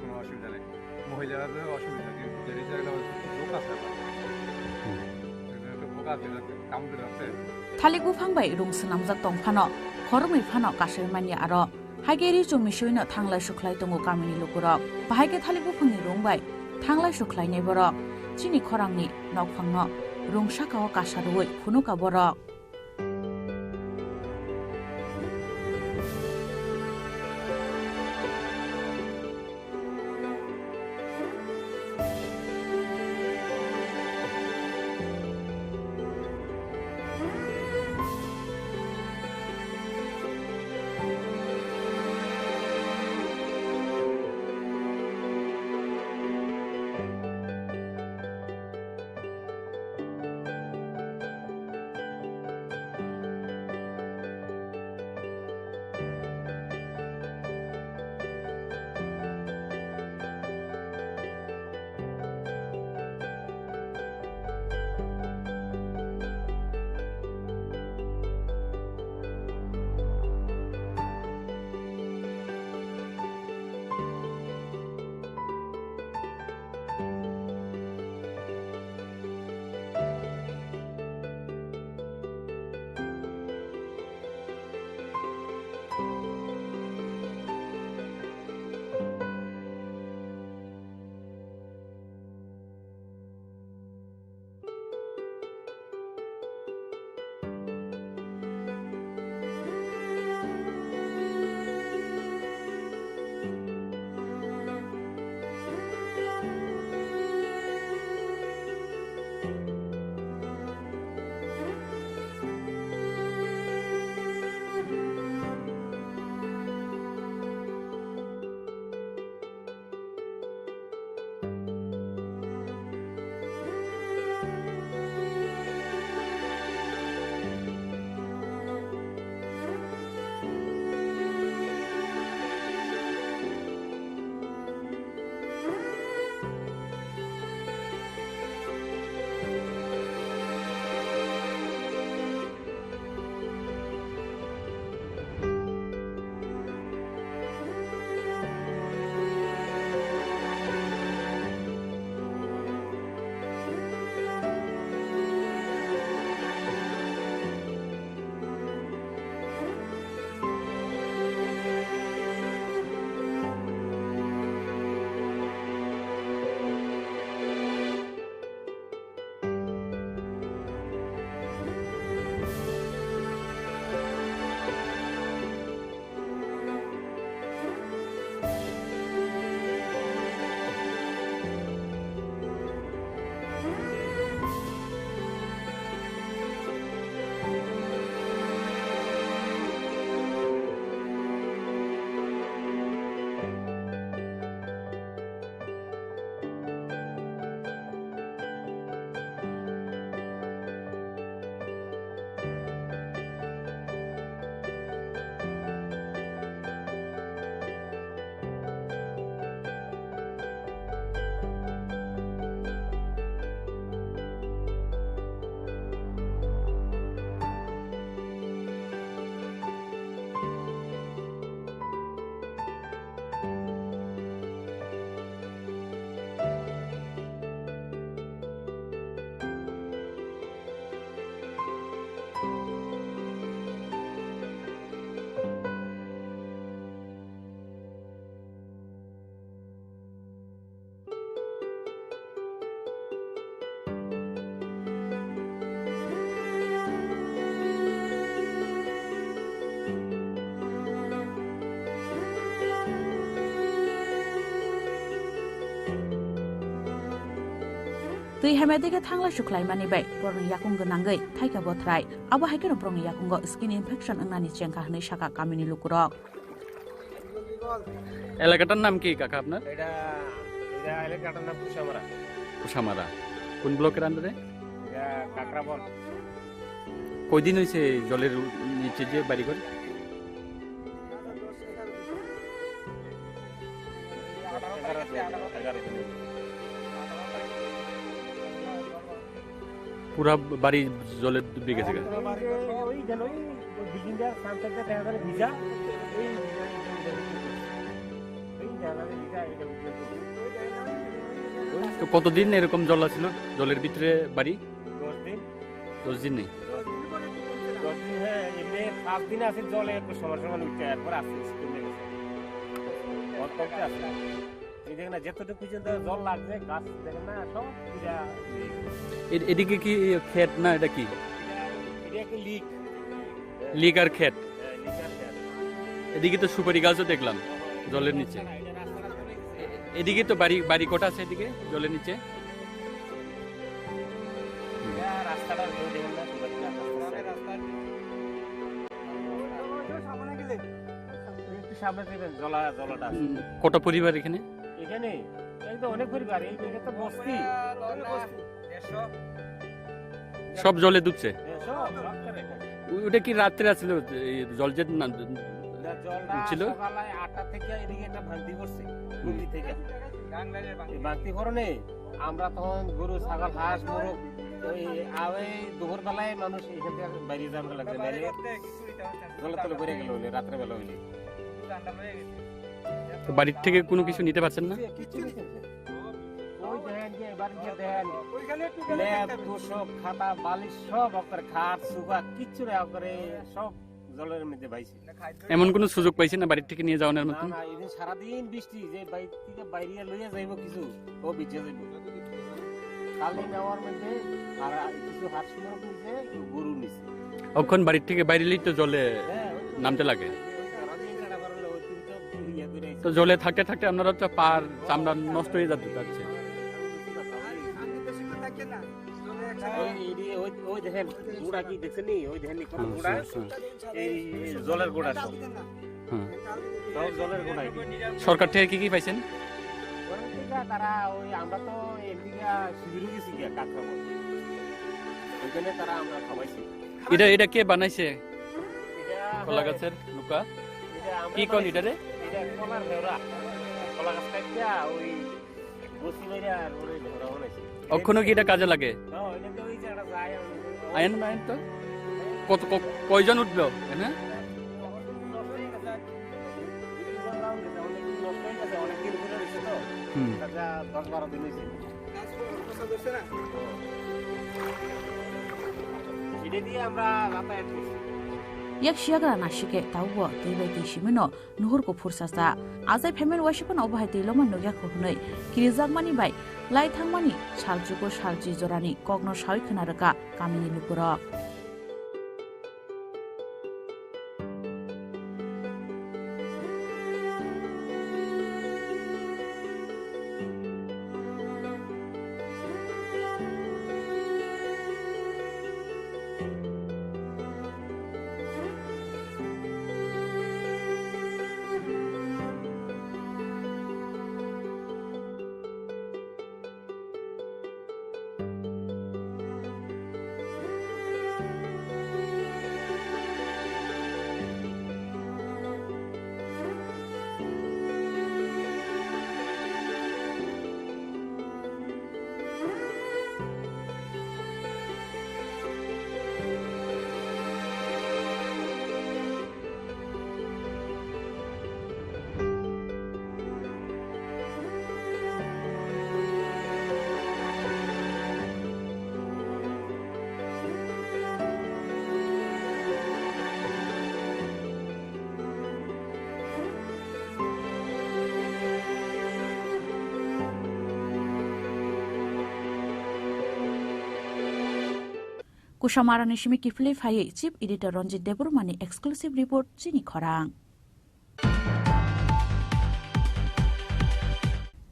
কোনো অসুবিধা নেই, মহিলারা অসুবিধা লোক আছে, কামড় আছে। थालिगु फांबाय रुं सनामजाक तंफानो हरमै फानो कासै मानि आरो हागेरि जमिसैनो थांलाय सुख्लाय दंगो गामिनि लोगुरक बाहायगे थालिगु फांनि रुंबाय थांलाय सुख्लायनाय बरक चिनि खरांनि नकफांनो रुं साकाव कासारुवै फुनुका बरक। tui hemedege thangla suklai mani bai borong yakung genangai thaika botrai abo haikeno borong yakungo skin infection angnani chengka hnai saka kamini lukurok এলাকাটার নাম কি কাকা আপনার? এটা এলাকাটার নাম কুশামারা। কুশামারা কোন ব্লকের আন্ডারে? এটা কাকরাবন। কয়দিন হয়েছে জলের নিচে যে বাড়িঘর? পুরা বাড়ি জলে ডুবে গেছে। তো কতদিন এরকম জল আছিল জলের ভিতরে বাড়ি? 10 দিন নেই। 10 দিন হ্যাঁ, এমনি 5 দিন আছে জলে একটু সময় উঠে এরপর আসছে স্কুলে গেছে। ওর করতে আসছে। এই দেখেন না যতটুকু পর্যন্ত জল লাগছে গাছ দেখেন না সব পুরা এদিকে কি ক্ষেত না এটা কি? এটা কি লিক? লিক আর ক্ষেত। এদিকে তো সুপারি গাছও দেখলাম জলের নিচে। এদিকে তো বাড়ি কটা আছে এদিকে জলের নিচে? রাস্তাটা একটু সামনে দেখবেন জলাটা কটা পরিবার এখানে? এখানে এই তো অনেক পরিবার, এই জায়গা তো বস্তি সব জলে ডুবছে। ওটা কি রাত্রে আসছিল জল যে ছিল? সকালে 8টা থেকে এদিকে একটা ভান্তি করছে নদী থেকে। ভান্তি করনে আমরা তখন গরু ছাগল হাঁস মোরগ ওই দুপুর বেলায় মানুষ এখান থেকে বাইরে যাওয়ার লাগছে, জলে তলে ঘুরে গেল হইলে রাত্রে বেলা হইলে। তো বাড়ির থেকে কোনো কিছু নিতে পারছেন না? ওই দেখেন যে এবার যে দেখেন ল্যাব তোষক খাতা বালিশ সব আপনার খাট সুবা কিচ্ছু রে করে সব জলের মধ্যে ভাইছে। এমন কোনো সুযোগ পাইছেন না বাড়ির থেকে নিয়ে যাওয়ার মতন? না, এদিন সারাদিন বৃষ্টি, যে বাইরে থেকে বাইরে লইয়া যাইব কিছু ও ভিজে যাইব খালি নেওয়ার মধ্যে। আর কিছু হাঁস মুরগ নিছে, গরু নিছে। ওখান বাড়ির থেকে বাইরেলেই তো জলে নামতে লাগে। তো জলে থাকতে থাকতে আপনারা তো পার চামড়া নষ্ট হয়ে যাচ্ছে। ওই দেখেন গুড়া কি দেখছেন নি? ওই দেখেন কত গুড়া, এই জলের গুড়া সব জলের গুড়া। সরকার থেকে কি পাইছেন? তারা ওই আমরা তো এদিকে শিবিরও গেছি গিয়া কাকরাবন, ওইখানে তারা আমরা খাওয়াইছি। এটা কে বানাইছে? কলা গাছের লুকা কি কল এটা রে? এটা কলার নেওরা, কলা গাছ কাটিয়া ওই বসি মাইরা আর ওরে নেওরা বানাইছে। অক্ষণও কি এটা কাজে লাগে? হ্যাঁ, এটা তো ওই জায়গাটা যায়। আইন তো কত কয়জন উঠলো হ্যাঁ? yak shiagra na shike tawbo teibai te shimino nuhur ko fursasa azai phemen washipon obhai te loman nogya ko hnai kirijak mani bai lai thangmani saljuko salji jorani kogno sai khnaraka kamini lupura Kushamara Nishimi Kifle Faye, Chief Editor Ronjit Deburmani, exclusive report, Chini Khorang.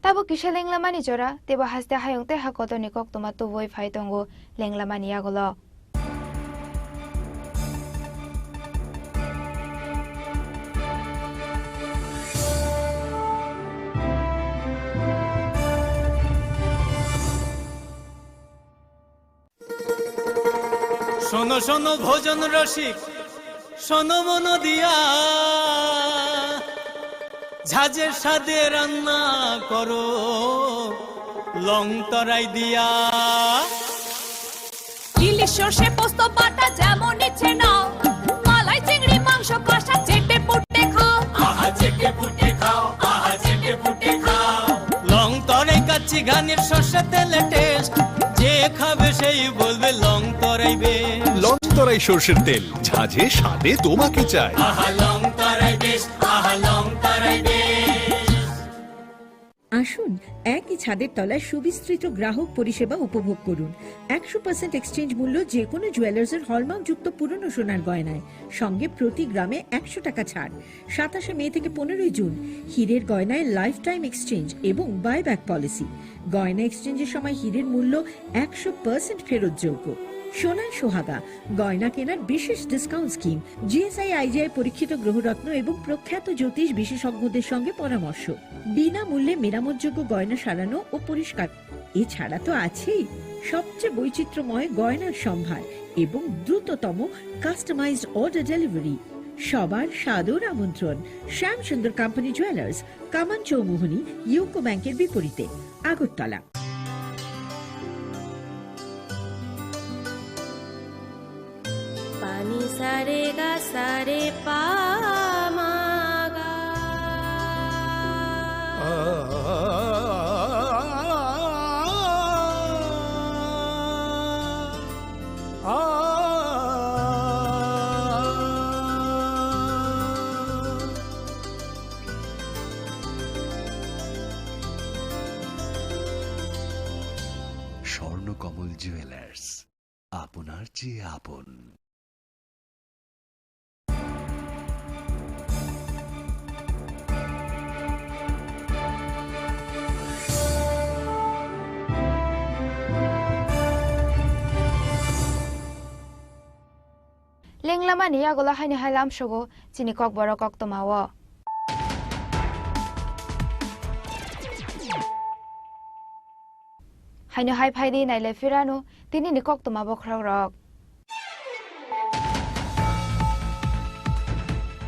Tabo kisha lenglamani jora teba haste hayong te hakoto ni kok toma to voi phai tongo lenglamani yagolo. শোনো শোনো ভোজন রসিক শোনো মন দিয়া ঝাঁঝের স্বাদে রান্না করো লং তরাই দিয়া ইলিশ সর্ষে পোস্ত বাটা যেমন ইচ্ছে নাও মালাই চিংড়ি মাংস কষা চেটে পুটে খাও আহা চেটে পুটে খাও আহা চেটে পুটে খাও লং তরাই কাচ্চি ঘানির সর্ষে তেলে টেস্ট যে খাবে সেই বলবে লং তরাই বেশ লং তরাই সর্ষের তেল ঝাঁঝে স্বাদে তোমাকে চাই আহা লং তরাই বেশ আহা লং তরাই বেশ। আসুন একই ছাদের তলায় সুবিস্তৃত গ্রাহক পরিষেবা উপভোগ করুন 100% এক্সচেঞ্জ মূল্য যে কোনো জুয়েলার্সের হলমার্কযুক্ত পুরনো সোনার গয়নায় সঙ্গে প্রতি গ্রামে 100 টাকা ছাড় 27 মে থেকে 15 জুন হীরের গয়নায় লাইফ টাইম এক্সচেঞ্জ এবং বাইব্যাক পলিসি গয়না এক্সচেঞ্জের সময় হীরের মূল্য 100% ফেরতযোগ্য সোনার সোহাগা গয়না কেনার বিশেষ ডিসকাউন্ট স্কিম জিএসআই আইজিআই পরীক্ষিত গ্রহরত্ন এবং প্রখ্যাত জ্যোতিষ বিশেষজ্ঞদের সঙ্গে পরামর্শ বিনামূল্যে মেরামতযোগ্য গয়না সারানো ও পরিষ্কার এছাড়া তো আছেই সবচেয়ে বৈচিত্র্যময় গয়নার সম্ভার এবং দ্রুততম কাস্টমাইজড অর্ডার ডেলিভারি সবার সাদর আমন্ত্রণ শ্যামসুন্দর কোম্পানি জুয়েলার্স কামান চৌমুহনী ইউকো ব্যাংকের বিপরীতে আগরতলা পানি সারে গা সারে পা মা গা স্বর্ণকমল জুয়েলার্স আপনার চেয়ে আপন Lenglamani yagola haini hailam shogo chini kok boro kok tomawo. Haini hai phaidi naile firano tini ni kok tomabo khrok rok.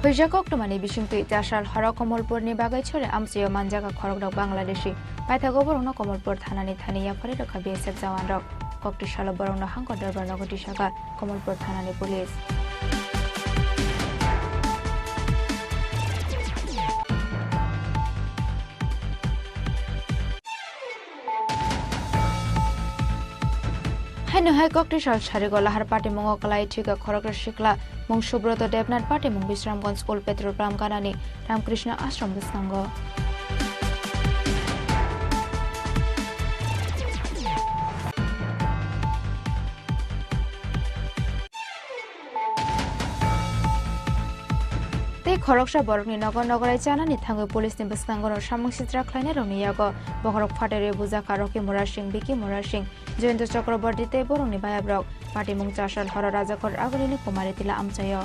Hoja kok tomani bishingtu itashal hara Komolpur ni bagai chore amsiyo manjaga khorok rok Bangladeshi paitha goborno Komolpur thanani thaniya phare rakha BSF jawan rok kokti shalo borno hangko darbar nagoti shaka Komolpur thanani police. Haino hai kokti shal shari gola har party mongo kalai thika khorokra shikla mong Subroto Debnath party mong Bisramganj School petrol pump kanani Ramkrishna Ashram bisnango. Khoroksa borokni nogor nogorai chanani thango police ni bisnangor samung sitra khlaine roni yago bohorok phatere buja karoki Mora Singh Biki Mora Singh Jayন্ত Chakraborty te borokni bayabrok party mung chashal hara rajakor agolini kumari tila amchayo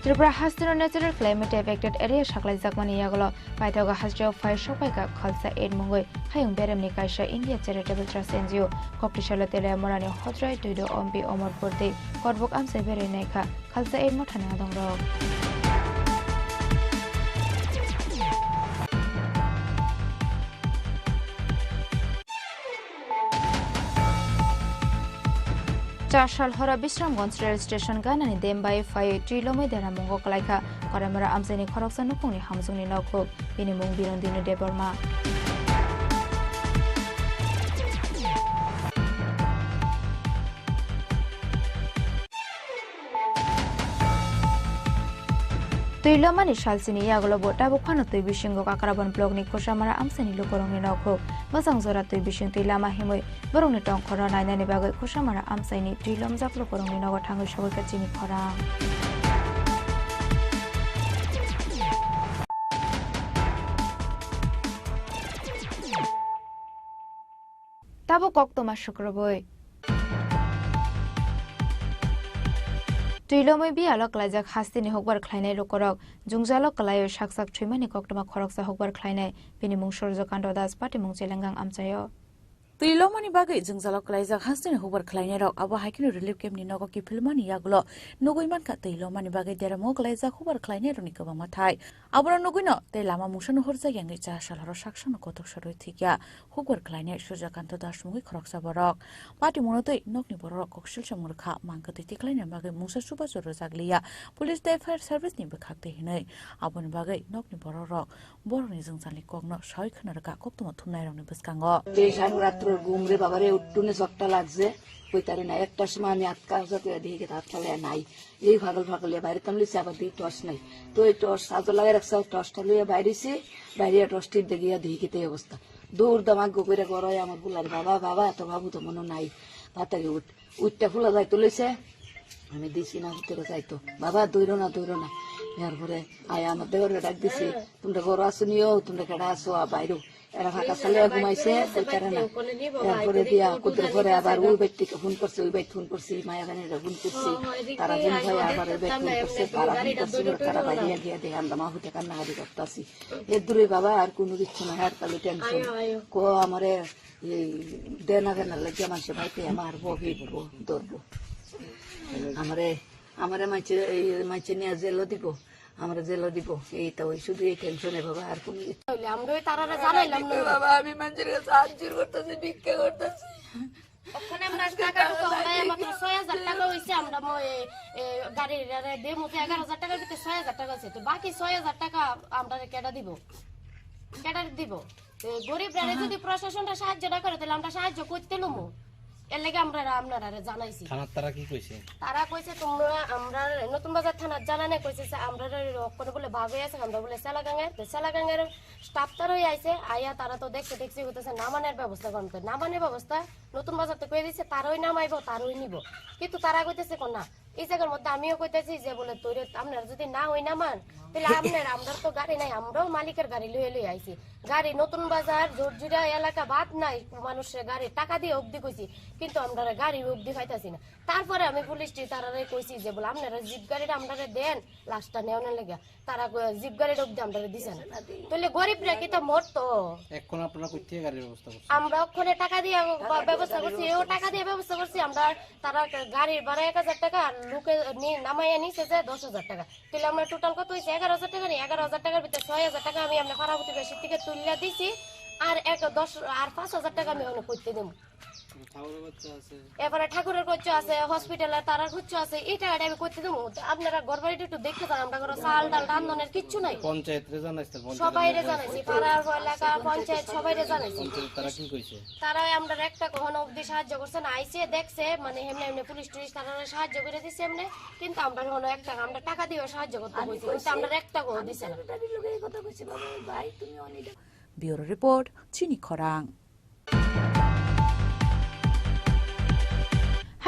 Tripura Hastino natural climate affected area shaklai jakmani yagolo paithoga hasjo fire shopaika khalsa aid mongoi hayung berem ni kaisha India charitable trust NGO koptishalo tele morani hotrai toido ombi omorpurte korbok amse bere naikha khalsa aid mothana dongrok Chashal hora Bisramganj rail station ganani dembai fai trilomai dera mongo kalaika koramara amseni khoroksa nupungni hamjungni nokho bini mung birondini deborma Tuilomani Shalsini Yagolo Bota Bukano to Bishingo Kakaraban Blogni Koshamara Amsani Lukorong Noko, Basang Zora to Bishin Tuilama Himwe, Borongitong Korona Nanibago Koshamara Amsani, Tuilom Zaplo Korong Nogo Tango Shogakachini Kora. Tabo Kokto Mashukroboy. Tuilomoi bi alok lajak hastini hokbar khlainai rokorok jungjalok kalayo saksak thrimani koktoma khoroksa hokbar khlainai bini mungshor jokando das pati mungchelengang amchayo Tuilomani bagai jungjalok kalaijak hastini hokbar khlainai rok abo haikini relief camp ni nogo ki filmani yagulo nogoiman ka tuilomani bagai deramo kalaijak hokbar khlainai roni koba mathai abora nogoino tei lama mungshano horja yangi cha salaro sakshano kotok soroi thikya hokbar khlainai surjakanto das mungi khoroksa borok pati monotoi nokni borok koksil chamurkha mangkati tiklaina bagai mungsa suba joro jagliya police day fire service ni bekhakte hinai aboni bagai nokni borok boroni jungjalni kokno soi khonarka koktoma thumnai rokni bskango ঘুমরে বাবারে উঠুনে চকটা লাগছে কইতারে না একটা সময় আমি আটকা যাতে দেখে হাত চালে নাই এই ফাগল ফাগলে বাইরে তামলে আবার দিই টর্চ নাই তো এই টর্চ সাজো লাগাই রাখছে টর্চটা লইয়া বাইরেছি বাইরে টর্চটি দেখিয়া দেখিতে অবস্থা দৌড় দামাগ করে গড়াই আমার বুলার বাবা বাবা এত বাবু তো মনে নাই ভাতাকে উঠটা ফুলা যাইতো লইছে আমি দিছি না ভিতরে যাইতো বাবা দৌড়ো না এরপরে আয় আমার দেওয়ারে ডাক দিছি তোমরা ঘর আসুনিও তোমরা কেডা আসো বাইরে এরা ফাঁকা চালে ঘুমাইছে কইতারে না এরপরে দিয়া কুদ্র করে আবার ওই ব্যক্তিকে ফোন করছে ওই ব্যক্তি ফোন করছি মায়া গানের ফোন করছি তারা দিন ভাই আবার ওই ব্যক্তি ফোন করছে তারা ফোন করছে তারা বাইরে গিয়ে দেখে আমরা মা হতে কান্না হাদি করতেছি এর দূরে বাবা আর কোনো দিচ্ছে না আর তাহলে টেনশন কো আমারে দেনা কেনা লাগে মানুষের ভাইতে আমার বহি ধরবো আমারে মাইছে নিয়ে জেলও দিব আমরা জেলও দিব এইটা ওই শুধু এই টেনশনে বাবা আর কোনো আমরা তারারা জানাইলাম না বাবা আমি মানুষের কাছে সাহায্য করতেছি ভিক্ষা করতেছি ওখানে আমরা টাকা তো মাত্র ৬০০০ টাকা হইছে আমরা গাড়ির দেমো ১১০০০ টাকার ভিতরে ৬০০০ টাকা আছে তো বাকি ৬০০০ টাকা আমরা কেডা দিব গরিবরা যদি প্রশাসনটা সাহায্য না করে তাহলে আমরা সাহায্য করতে লমু এর লাগে আমরা আপনারা জানাইছি থানার তারা কি কইছে তারা কইছে তোমরা আমরা নতুন বাজার থানার জানানে কইছে আমরা কোন বলে ভাবে আছে আমরা বলে সেলাগাঙ্গের স্টাফ তার হই আইছে আয়া তারা তো দেখছে কইতেছে নামানের ব্যবস্থা করতে নামানের ব্যবস্থা নতুন বাজার তো কই দিছে তারই নামাইবো তারই নিব কিন্তু তারা কইতেছে কোন না এই জায়গার মধ্যে আমিও কইতেছি যে বলে তোরে আপনারা যদি না হই নামান তাহলে আমরা তো গাড়ি নাই আমরাও মালিকের গাড়ি লই আইছি গাড়ি নতুন বাজার জোরজুড়া এলাকা বাদ নাই মানুষের গাড়ি টাকা দিয়ে অবধি কইছি কিন্তু আমরা গাড়ি অবধি খাইতাছি না তারপরে আমি পুলিশ তারারে কইছি যে বলে আপনারা জিপ গাড়িটা আমরা দেন লাস্টটা নেওয়ার লাগে তারা জিপ গাড়িটা অবধি আমরা দিছে না তাহলে গরিবরা কি তো মরতো এখন আপনারা কই থেকে গাড়ির ব্যবস্থা করছেন আমরা ওখানে টাকা দিয়ে ব্যবস্থা করছি ও টাকা দিয়ে ব্যবস্থা করছি আমরা তারা গাড়ির ভাড়া ১০০০ টাকা আর লোকে নামাইয়া নিছে যে ১০০০০ টাকা তাহলে আমরা টোটাল কত হইছে ১১০০০ টাকা ১১০০০ টাকার ভিতরে ৬০০০ টাকা আমি আমরা ফারাবতী বেশি থেকে তুলিয়া দিছি আর ৫০০০ টাকা আমি ওখানে করতে দেব এবারে ঠাকুরের খরচ আছে হসপিটালের তারার খরচ আছে এই টাকাটা আমি করতে দেবো আপনারা ঘর বাড়িটা একটু দেখতে পান আমরা কোনো চাল ডাল রান্ধনের কিচ্ছু নাই পঞ্চায়েতরে জানাইছেন সবাইরে জানাইছি পাড়ার এলাকা পঞ্চায়েত সবাইরে জানাইছি তারা কি কইছে তারা আমরা একটা কখনো অবধি সাহায্য করছে না আইসে দেখছে মানে এমনি পুলিশ টুলিশ তারা সাহায্য করে দিচ্ছে এমনি কিন্তু আমরা কখনো একটা আমরা টাকা দিয়ে সাহায্য করতে বলছি কিন্তু আমরা একটা করে দিছে না ব্যুরো রিপোর্ট চিনি খরাং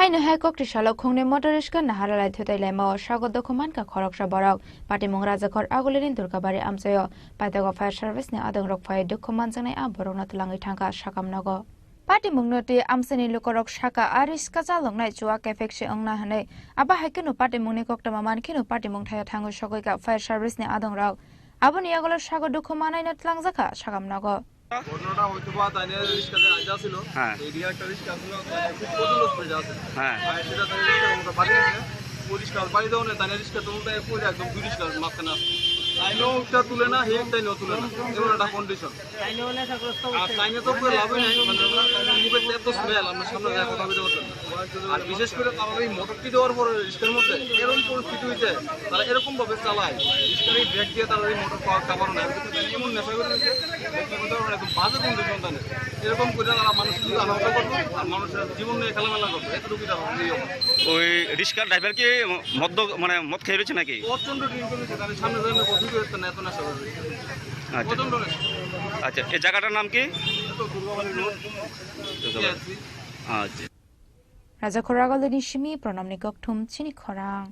Haino Haikok Tishalok Hungne Motorishka Naharalai Thutailema Shago Dokumanka Khoroksha Borok Patimong Rajakor Agulin Durkabari Amsayo Patago Fire Service ne Adang Rock Fire Dokumanzane Aborong Natulangi Tanka Shakam Nago Patimong Noti Amsani Lukorok Shaka Aris Kazalong Night Chua Kefeksi Ongna Hane Aba Haikino Patimong Kokta Kino Patimong Taya Tango Shogoika Fire Service ne Adang Rock Aboni Agolo Shago Dukumana Natlangzaka Shakam Nago ঘটনাটা হয়তো বা তাইনে রিস্কাতে আইজা ছিল এরিয়া একটা রিস্কা ছিল খুব প্রচুর স্পিড আছে আর সেটা তাইনে রিস্কা আমরা বাড়ি আছে পরিষ্কার বাড়ি দাও না তাইনে রিস্কা তুলতে পুরো একদম পরিষ্কার মাথায় না তাইনে ওটা তুলে না হেক তাইনে তুলে না এমন একটা কন্ডিশন তাইনে হলে সাগ্রস্ত আর তাইনে তো পুরো লাভ নাই মানে মুভের এত স্মেল আমরা সামনে যা কথা বলতে পারতাম আর বিশেষ করে তারা এই মোটরটি দেওয়ার পরে রিস্কার মধ্যে এরকম পরিস্থিতি হইছে তারা এরকম ভাবে চালায় রিস্কার এই ব্রেক দিয়ে তারা এই মোটর কাভার না এমন নেশা করে একদম বাজে কন্ডিশন তাইনে এরকম করে তারা মানুষ শুধু আহত করবে আর মানুষের জীবন নিয়ে খেলামেলা করবে এতটুকুই তারা ওই রিক্সা ড্রাইভার কি মদ খেয়ে রয়েছে নাকি? প্রচন্ড ড্রিঙ্ক করেছে, তাদের সামনে সামনে কফি করতে না, এত নেশা করবে, প্রচন্ড নেশা। আচ্ছা, এই জায়গাটার নাম কি? আচ্ছা। রাজা খরাগলনি সিমি প্রণামনি গকঠুম চিনি খরাং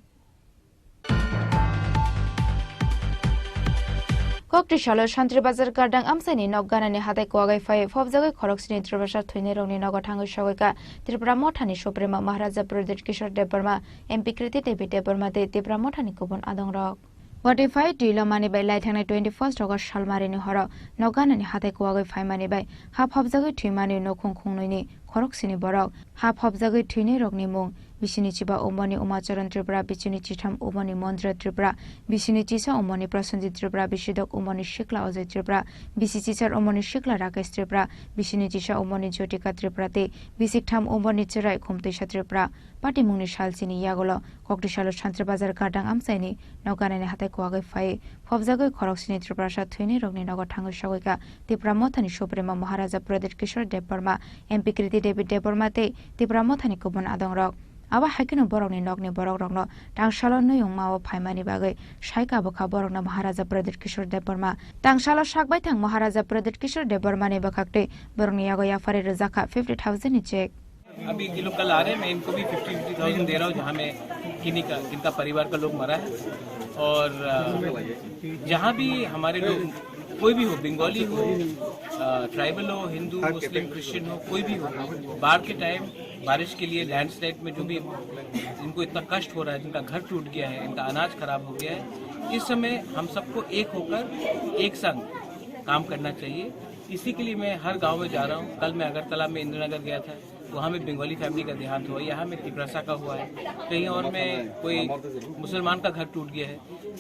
ককটিশাল শান্তিবাজার গার্ডাং আমসাইনি নকগানানি হাতাই কোয়াগাই ফাই ফবজাগাই খরকসিনি ত্রিবাসা থুইনে রংনি নগঠাঙ্গই সগৈকা ত্রিপুরা মঠানি সুপ্রিমো মহারাজা প্রদীপ কিশোর দেববর্মা এমপি কৃতি দেবী দেববর্মাতে ত্রিপুরা মঠানি কুবন আদং রক Spotify Dilo Manibai Lighting 21st August Shalmarini Horo Noganani Hatai Kuagai Fai Manibai Hap Hopzagi Timani no Kungkungni Koroksini Borok Hap Hopzagi Tini Rogni Mung Bishini Chiba Omoni Umacharan Tripura Bichini Chitam Omoni Mondra Tripura Bishini Chisa Omoni Prasanji Tripura Bishidok Omoni Shikla Ozai Tripura Bisi Chisar Omoni Shikla Rakesh Tripura Bishini Chisha Omoni Jotika Tripurate Bisiktam Omoni Chirai Kumtisha Tripura Pati Mungni Shalsini Yagolo Koktishalo Shantribazar Gadang Amsaini Noganani Hatai Kuagai Fai Fobzagoi Koroksini Triprasha Thuni Rogni Nogotango Shagoika Tipramotani Supremo Maharaja Pradesh Kishore Deborma MP Kriti David Debormate Tipramotani Kubon Adong Rok Aba Hakino Borogni Nogni Borog Rogno Tangshalo Nuyung Mao Paimani Bagai Shaika Boka Borogna Maharaja Pradesh Kishore Deborma Tangshalo Shakbai Tang Maharaja Pradesh Kishore Debormani Bakakte Borogni Yagoya Fari Razaka 50,000 ni check अभी ये लोग कल आ रहे हैं, मैं इनको भी 50,000 दे रहा हूँ जहाँ में किनका परिवार का लोग मरा है और जहाँ भी हमारे लोग कोई भी हो, बंगाली हो, ट्राइबल हो, हिंदू, मुस्लिम, क्रिश्चियन हो, कोई भी हो, बाढ़ के टाइम बारिश के लिए लैंडस्लाइड में जो भी इनको इतना कष्ट हो रहा है, जिनका घर टूट गया है, इनका अनाज खराब हो गया है, इस समय हम सबको एक होकर एक संग काम करना चाहिए। इसी के लिए मैं हर गाँव में जा रहा हूँ। कल मैं अगरतला में इंद्रनगर गया था, वहाँ में बंगाली फैमिली का देहांत हुआ, यहाँ में तिपरासा का हुआ है, कहीं और में कोई मुसलमान का घर टूट गया है।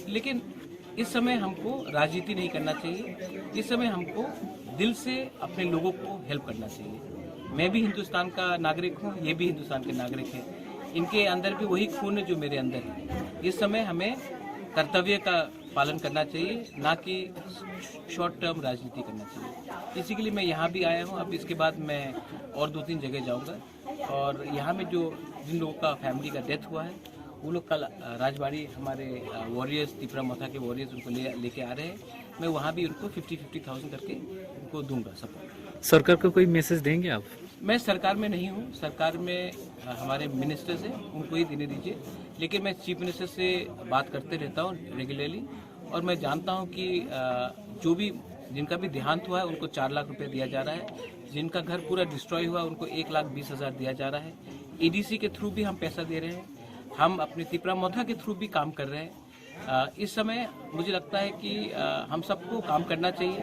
लेकिन इस समय हमको राजनीति नहीं करना चाहिए, इस समय हमको दिल से अपने लोगों को हेल्प करना चाहिए। मैं भी हिंदुस्तान का नागरिक हूँ, ये भी हिंदुस्तान के नागरिक हैं, इनके अंदर भी वही खून है जो मेरे अंदर है। इस समय हमें कर्तव्य का पालन करना चाहिए, ना कि शॉर्ट टर्म राजनीति करना चाहिए। इसी के लिए मैं यहाँ भी आया हूँ। अब इसके बाद मैं और 2-3 जगह जाऊँगा और यहाँ में जो जिन लोगों का फैमिली का डेथ हुआ है वो लोग कल राजबाड़ी हमारे वॉरियर्स तिपरा मोथा के वॉरियर्स उनको लेके आ रहे हैं। मैं वहाँ भी उनको 50,000 करके उनको दूंगा सपोर्ट। सरकार को कोई मैसेज देंगे आप? मैं सरकार में नहीं हूँ, सरकार में हमारे मिनिस्टर्स हैं, उनको ही देने दीजिए। लेकिन मैं चीफ मिनिस्टर से बात करते रहता हूँ रेगुलरली और मैं जानता हूँ कि जो भी जिनका भी देहांत हुआ है उनको 4 लाख रुपए दिया जा रहा है, जिनका घर पूरा डिस्ट्रॉय हुआ उनको 1,20,000 दिया जा रहा है। एडीसी के थ्रू भी हम पैसा दे रहे हैं, हम अपने तिपरा मोथा के थ्रू भी काम कर रहे हैं। इस समय मुझे लगता है कि हम सबको काम करना चाहिए,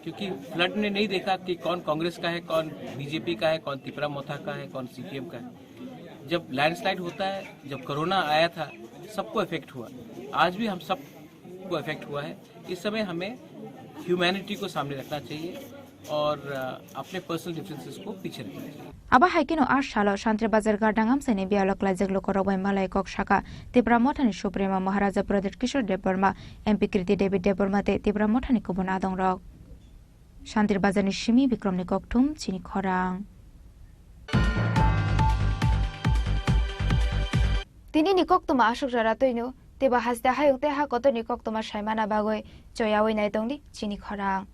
क्योंकि फ्लड ने नहीं देखा कि कौन कांग्रेस का है, कौन बीजेपी का है, कौन तिपरा मोथा का है, कौन सीपीएम का है। जब लैंडस्लाइड होता है, जब कोरोना आया था, सबको इफेक्ट हुआ, आज भी हम सबको इफेक्ट हुआ है। इस समय हमें ह्यूमैनिटी को सामने रखना चाहिए और अपने पर्सनल डिफरेंसेस को पीछे रखना चाहिए। Aba Haikino Ashalo Shantribazar Gardangam Sene Bialok Lazek Lokorobai Malay Kok Shaka Tipra Motani Suprema Maharaja Pradesh Kishore Deborma MP Kriti David Deborma Te Tipra Motani Kubon Adong Rok Shantribazar Nishimi Bikrom Nikok Tum Chini Khorang Tini Nikok Tuma Ashok Jaratoino Tiba Hasda Hayuk Teha Koto Nikok Tuma Shaimana Bagoi Joyawi Naitongdi Chini Khorang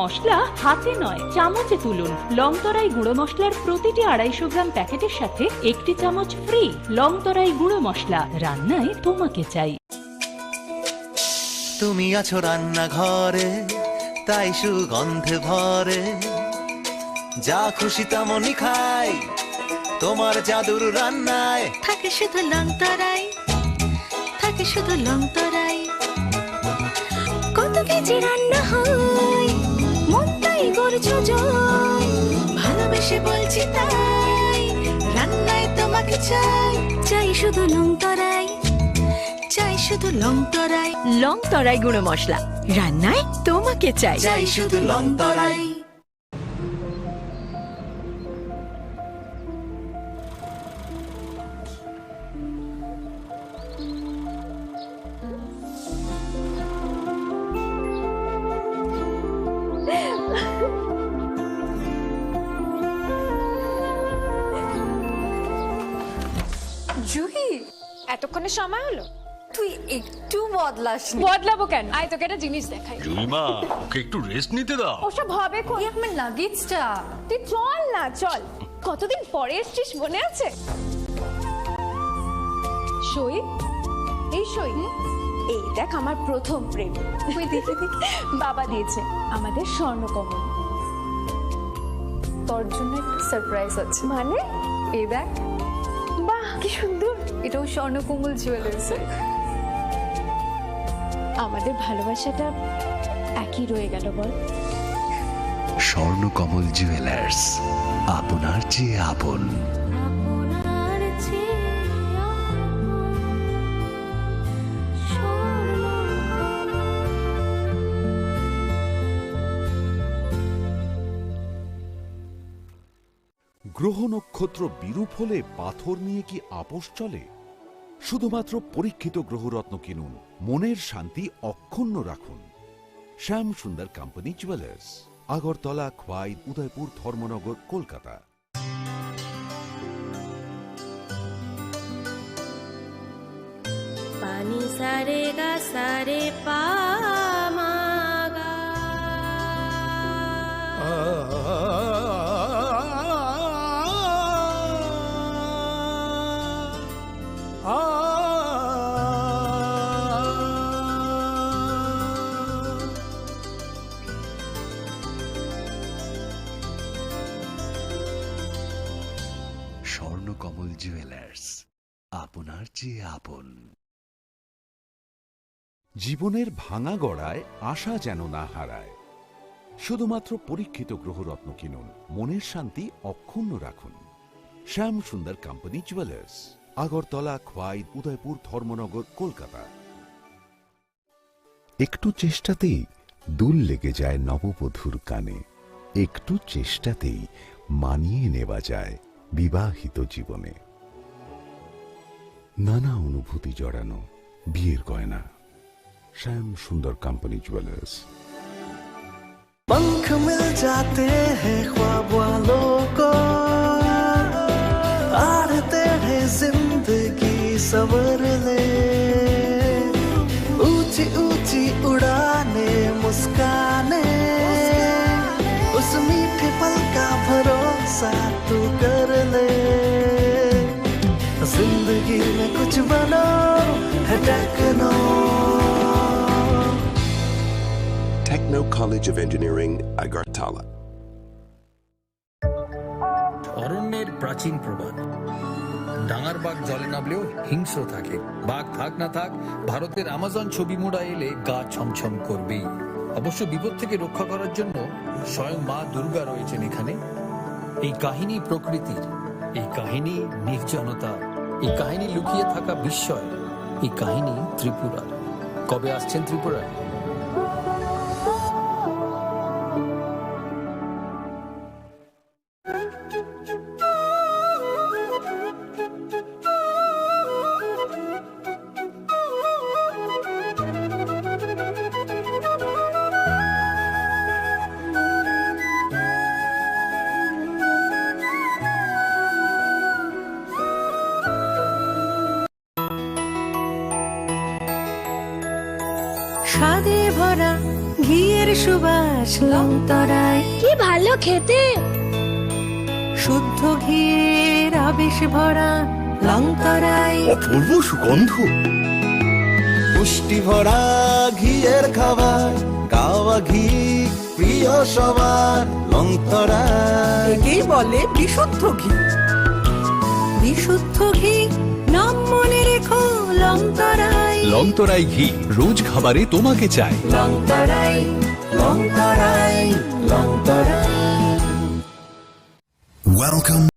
মশলা হাতে নয় চামচে তুলুন। লংতরাই গুঁড়ো মশলার প্রতিটি 250 গ্রাম প্যাকেটের সাথে 1টি চামচ ফ্রি। লংতরাই গুঁড়ো মশলা, রান্নায় তোমাকে চাই। তুমি আছো রান্নাঘরে, তাই সুগন্ধে ভরে, যা খুশি তেমনই খাই, তোমার জাদুর রান্নায় থাকে শুধু লংতরাই, থাকে শুধু লংতরাই, কত কেজি রান্না হয় মনটা ভালোবেসে বলছি তাই রান্নায় তোমাকে চাই চাই শুধু লংতরাই চাই শুধু লংতরাই লংতরাই গুঁড়ো মশলা রান্নায় তোমাকে চাই চাই শুধু লংতরাই জুহি এতক্ষণে সময় হলো তুই একটু বদলাস বদলাবো কেন আয় তোকে একটা জিনিস দেখাই জুইমা ওকে একটু রেস্ট নিতে দাও ওসব হবে কই আমার লাগেজটা তুই চল না চল কতদিন পরে এসছিস মনে আছে সই এই সই এই দেখ আমার প্রথম প্রেম তুই দেখে বাবা দিয়েছে আমাদের স্বর্ণকমল তোর জন্য একটা সারপ্রাইজ আছে মানে এই দেখ বাহ কি সুন্দর এটাও স্বর্ণকমল জুয়েলার্স আমাদের ভালোবাসাটা একই রয়ে গেল বল স্বর্ণকমল জুয়েলার্স আপনার চেয়ে আপন গ্রহ নক্ষত্র বিরূপ হলে পাথর নিয়ে কি আপোষ চলে? শুধুমাত্র পরীক্ষিত গ্রহরত্ন কিনুন, মনের শান্তি অক্ষুণ্ণ রাখুন। শ্যাম সুন্দর কোম্পানি জুয়েলার্স, আগরতলা, খোয়াই, উদয়পুর, ধর্মনগর, কলকাতা। পানি সারে গা সারে পা মা গা স্বর্ণকমল জুয়েলার্স আপনার চেয়ে আপন। জীবনের ভাঙা গড়ায় আশা যেন না হারায়। শুধুমাত্র পরীক্ষিত গ্রহরত্ন কিনুন, মনের শান্তি অক্ষুণ্ণ রাখুন। শ্যাম সুন্দর কোম্পানি জুয়েলার্স, আগরতলা, খোয়াই, উদয়পুর, ধর্মনগর, কলকাতা। একটু চেষ্টাতেই দুল লেগে যায় নববধূর কানে, একটু চেষ্টাতেই মানিয়ে নেওয়া যায় বিবাহিত জীবনে। নানা অনুভূতি জড়ানো বিয়ের গয়না। श्याम सुंदर कंपनी ज्वेलर्स। पंख मिल जाते हैं ख्वाब वालों को, आड़ते हैं जिंदगी सवर ले, ऊंची ऊंची उड़ाने मुस्काने, उस मीठे पल का भरोसा तू कर ले। जिंदगी में कुछ बनो है techno. Techno College of Engineering, Agartala. অরণ্যের প্রাচীন প্রবাদ, ডাঙার বাঘ জলে নামলেও হিংস্র থাকে। বাঘ থাক না থাক, ভারতের আমাজন ছবি মোড়া এলে গা ছমছম করবেই। অবশ্য বিপদ থেকে রক্ষা করার জন্য স্বয়ং মা দুর্গা রয়েছেন এখানে। এই কাহিনী প্রকৃতির, এই কাহিনী নির্জনতা, এই কাহিনী লুকিয়ে থাকা বিস্ময়, এই কাহিনী ত্রিপুরার। কবে আসছেন ত্রিপুরায়? স্বাদে ভরা ঘিয়ের সুবাস লংতরায়, কি ভালো খেতে। শুদ্ধ ঘিয়ের আবেশ ভরা লংতরায়, অপূর্ব সুগন্ধ। পুষ্টি ভরা ঘিয়ের খাবার, গাওয়া ঘি প্রিয় সবার লংতরায়। একেই বলে বিশুদ্ধ ঘি। বিশুদ্ধ ঘি নাম মনে রেখো লংতরায়। লংতরাই ঘি রোজ খাবারে তোমাকে চাই। লংতরাই লংতরাই লংতরাই। Welcome.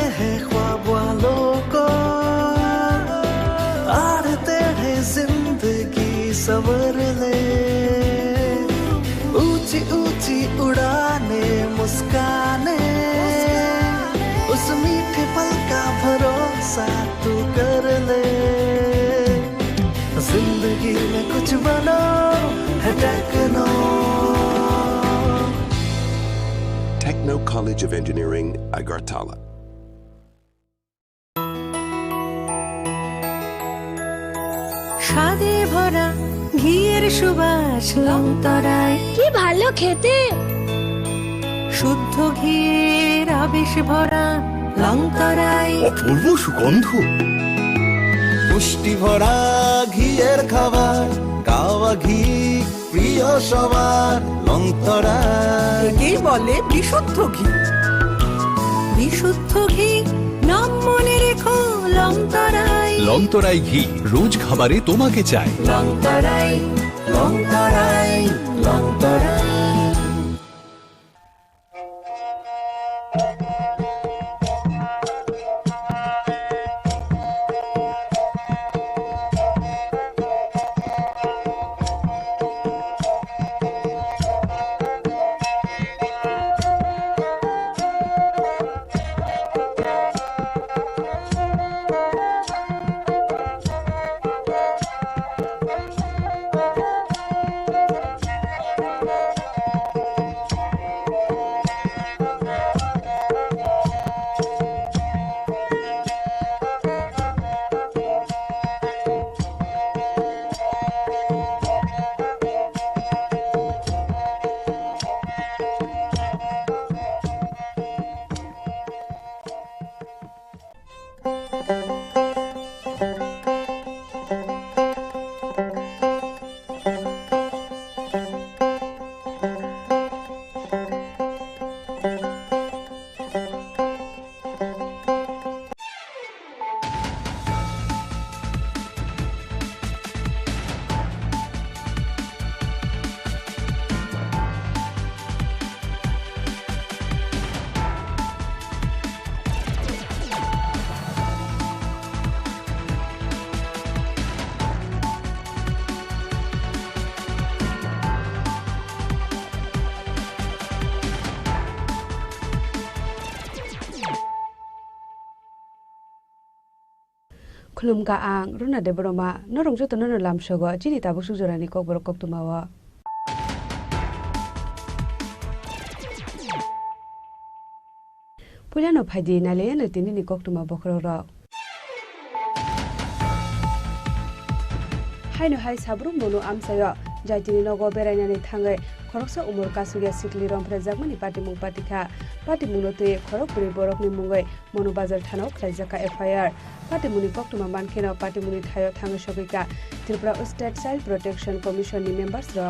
हैं ख्वाब वालों को आड़ते हैं जिंदगी सवर ले ऊंची ऊंची उड़ाने मुस्काने उस मीठे पल का भरोसा तू कर ले जिंदगी में कुछ बनो है techno Techno College of Engineering, Agartala. স্বাদে ভরা ঘিয়ের সুবাস লংতরায় কি ভালো খেতে শুদ্ধ ঘিয়ের আবেশ ভরা লংতরায় অপূর্ব সুগন্ধ পুষ্টি ভরা ঘিয়ের খাবার কাওয়া ঘি প্রিয় সবার লংতরায় কি বলে বিশুদ্ধ ঘি বিশুদ্ধ ঘি নাম মনে রেখো লংতরায় লংতরাই ঘি রোজ খাবারে তোমাকে চাই লংতরাই লংতরাই লংতরাই Khulumka ang runa de broma norong joto nono lamsogo chini tabu sujorani kok borok kok tumawa Pulano phadi nale na tinini kok tuma bokro ro Haino hai sabrum bono amsayo jaitini nogo berainani thangai khoroksa umur kasugia sikli rompra jagmani party mung patikha party mungno te khorokpuri borokni mungai monobazar thanao khlaijaka FIR party muni koktuma mankhena party muni thayo thangai sogika Tripura State Child Protection Commission ni members ro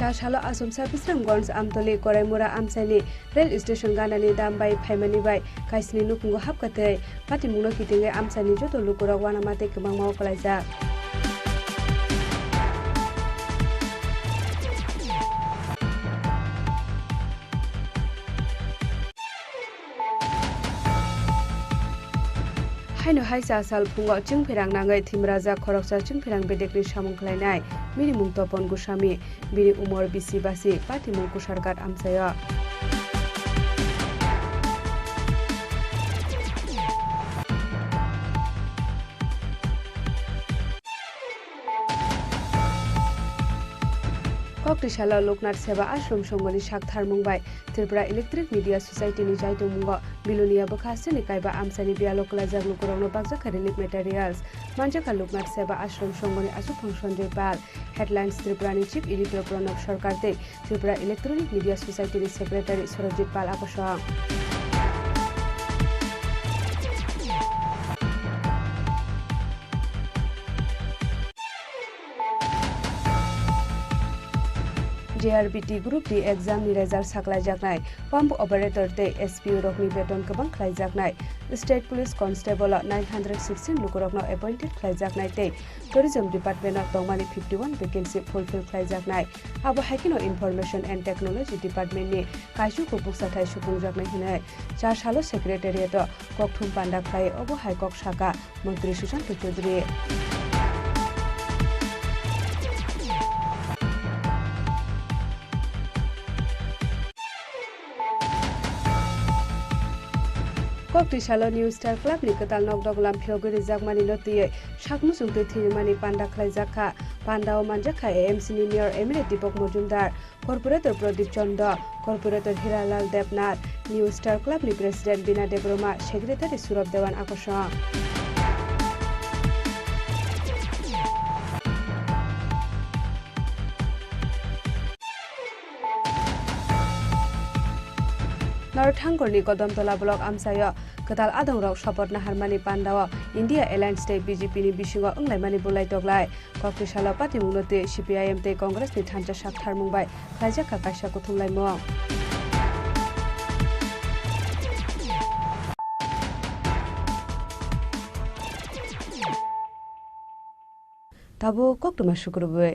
চাশালো আসুমসা বিশ্রামগঞ্জ আমতলি করাইমুরা আমসাইনি রেল স্টেশন গানানি দামবাই ফাইমানি বাই কাইসনি নুকুঙ্गो हाबकाथै पाटिमुनो कितिङै আমসাইनि जत लुकुरा वानामाते गोबां मावकलायजा हायनो हायसा साल फुङाव चिंफेरां नाङै थिमराजा खरकसा चिंफेरां बेदेकनि सामुं खालायनाय मिनिमुं तपन गुसामी बिनि उमर बिसि बासि पाटिमुं कुसारगाट आमसाया कक्टिशाला लोकनाथ सेवा आश्रम संगनि साकथार मुंबाय त्रिपुरा इलेक्ट्रिक मीडिया सोसाइटीनि जायतो मुंगो बिलुनिया बखासनि कायबा आमसानि बियालोकला जागलुकुरावनो बागजाखा रिलिफ मेटेरियल्स मानजाखा लोकनाथ सेवा आश्रम संगनि आसुफां सञ्जय पाल हेडलाइन्स त्रिपुरानि चीफ एडिटर प्रणब सरकार ते त्रिपुरा इलेक्ट्रनिक मीडिया सोसाइटीनि सेक्रेटारि सरजित पाल आकर्षण JRBT ग्रुप डी एग्जाम नि रिजल्ट साख्लायजानाय पंप ऑपरेटर ते SPU रकनि बेतन गोबां खालायजानाय स्टेट पुलिस कन्स्टेबल 916 लुकुरकनो अपॉइंटेड खालायजानाय ते tourism department of दंमानि 51 vacancy fulfil खालायजानाय आबो हाइकिनो इनफॉरमेशन एंड टेक्नोलॉजी डिपार्टमेंट नि काइसु कुपुकसाथाय सुफुंजानाय हिने चारसालो सेक्रेटारिएट ककथुम पांडा खाय अबो हाइकक शाखा मंत्री सुशांत चौधरी कक्टिशाला न्यू स्टार क्लब नि कताल नगदगलाम फिलगुरि जागमानि नतियै साकमुसुंते थिनिमानि पांडा खलायजाखा पांडाव मानजाखा AMC नि मेयर एमएलए दीपक Majumdar corporator Pradip Chand corporator Hiralal Debnath new star club नि प्रेसिडेंट बीना देब्रमा सेक्रेटारि सुरभ देवान आकर्षण नरथांगरनि कदमतला ब्लक आमसाया कताल आदंराव सपट नाहारमानि पांडाव इंडिया एलायंस ते बीजेपी नि बिसिङाव अंलायमानि बुलाय दगलाय कक्टिशाला पार्टी मुंगते CPIM ते कांग्रेस नि थांजा साकथार मुंबाय खायजाखा कायसा कुथुमलाय मो ताबो कक्टमा शुक्रबे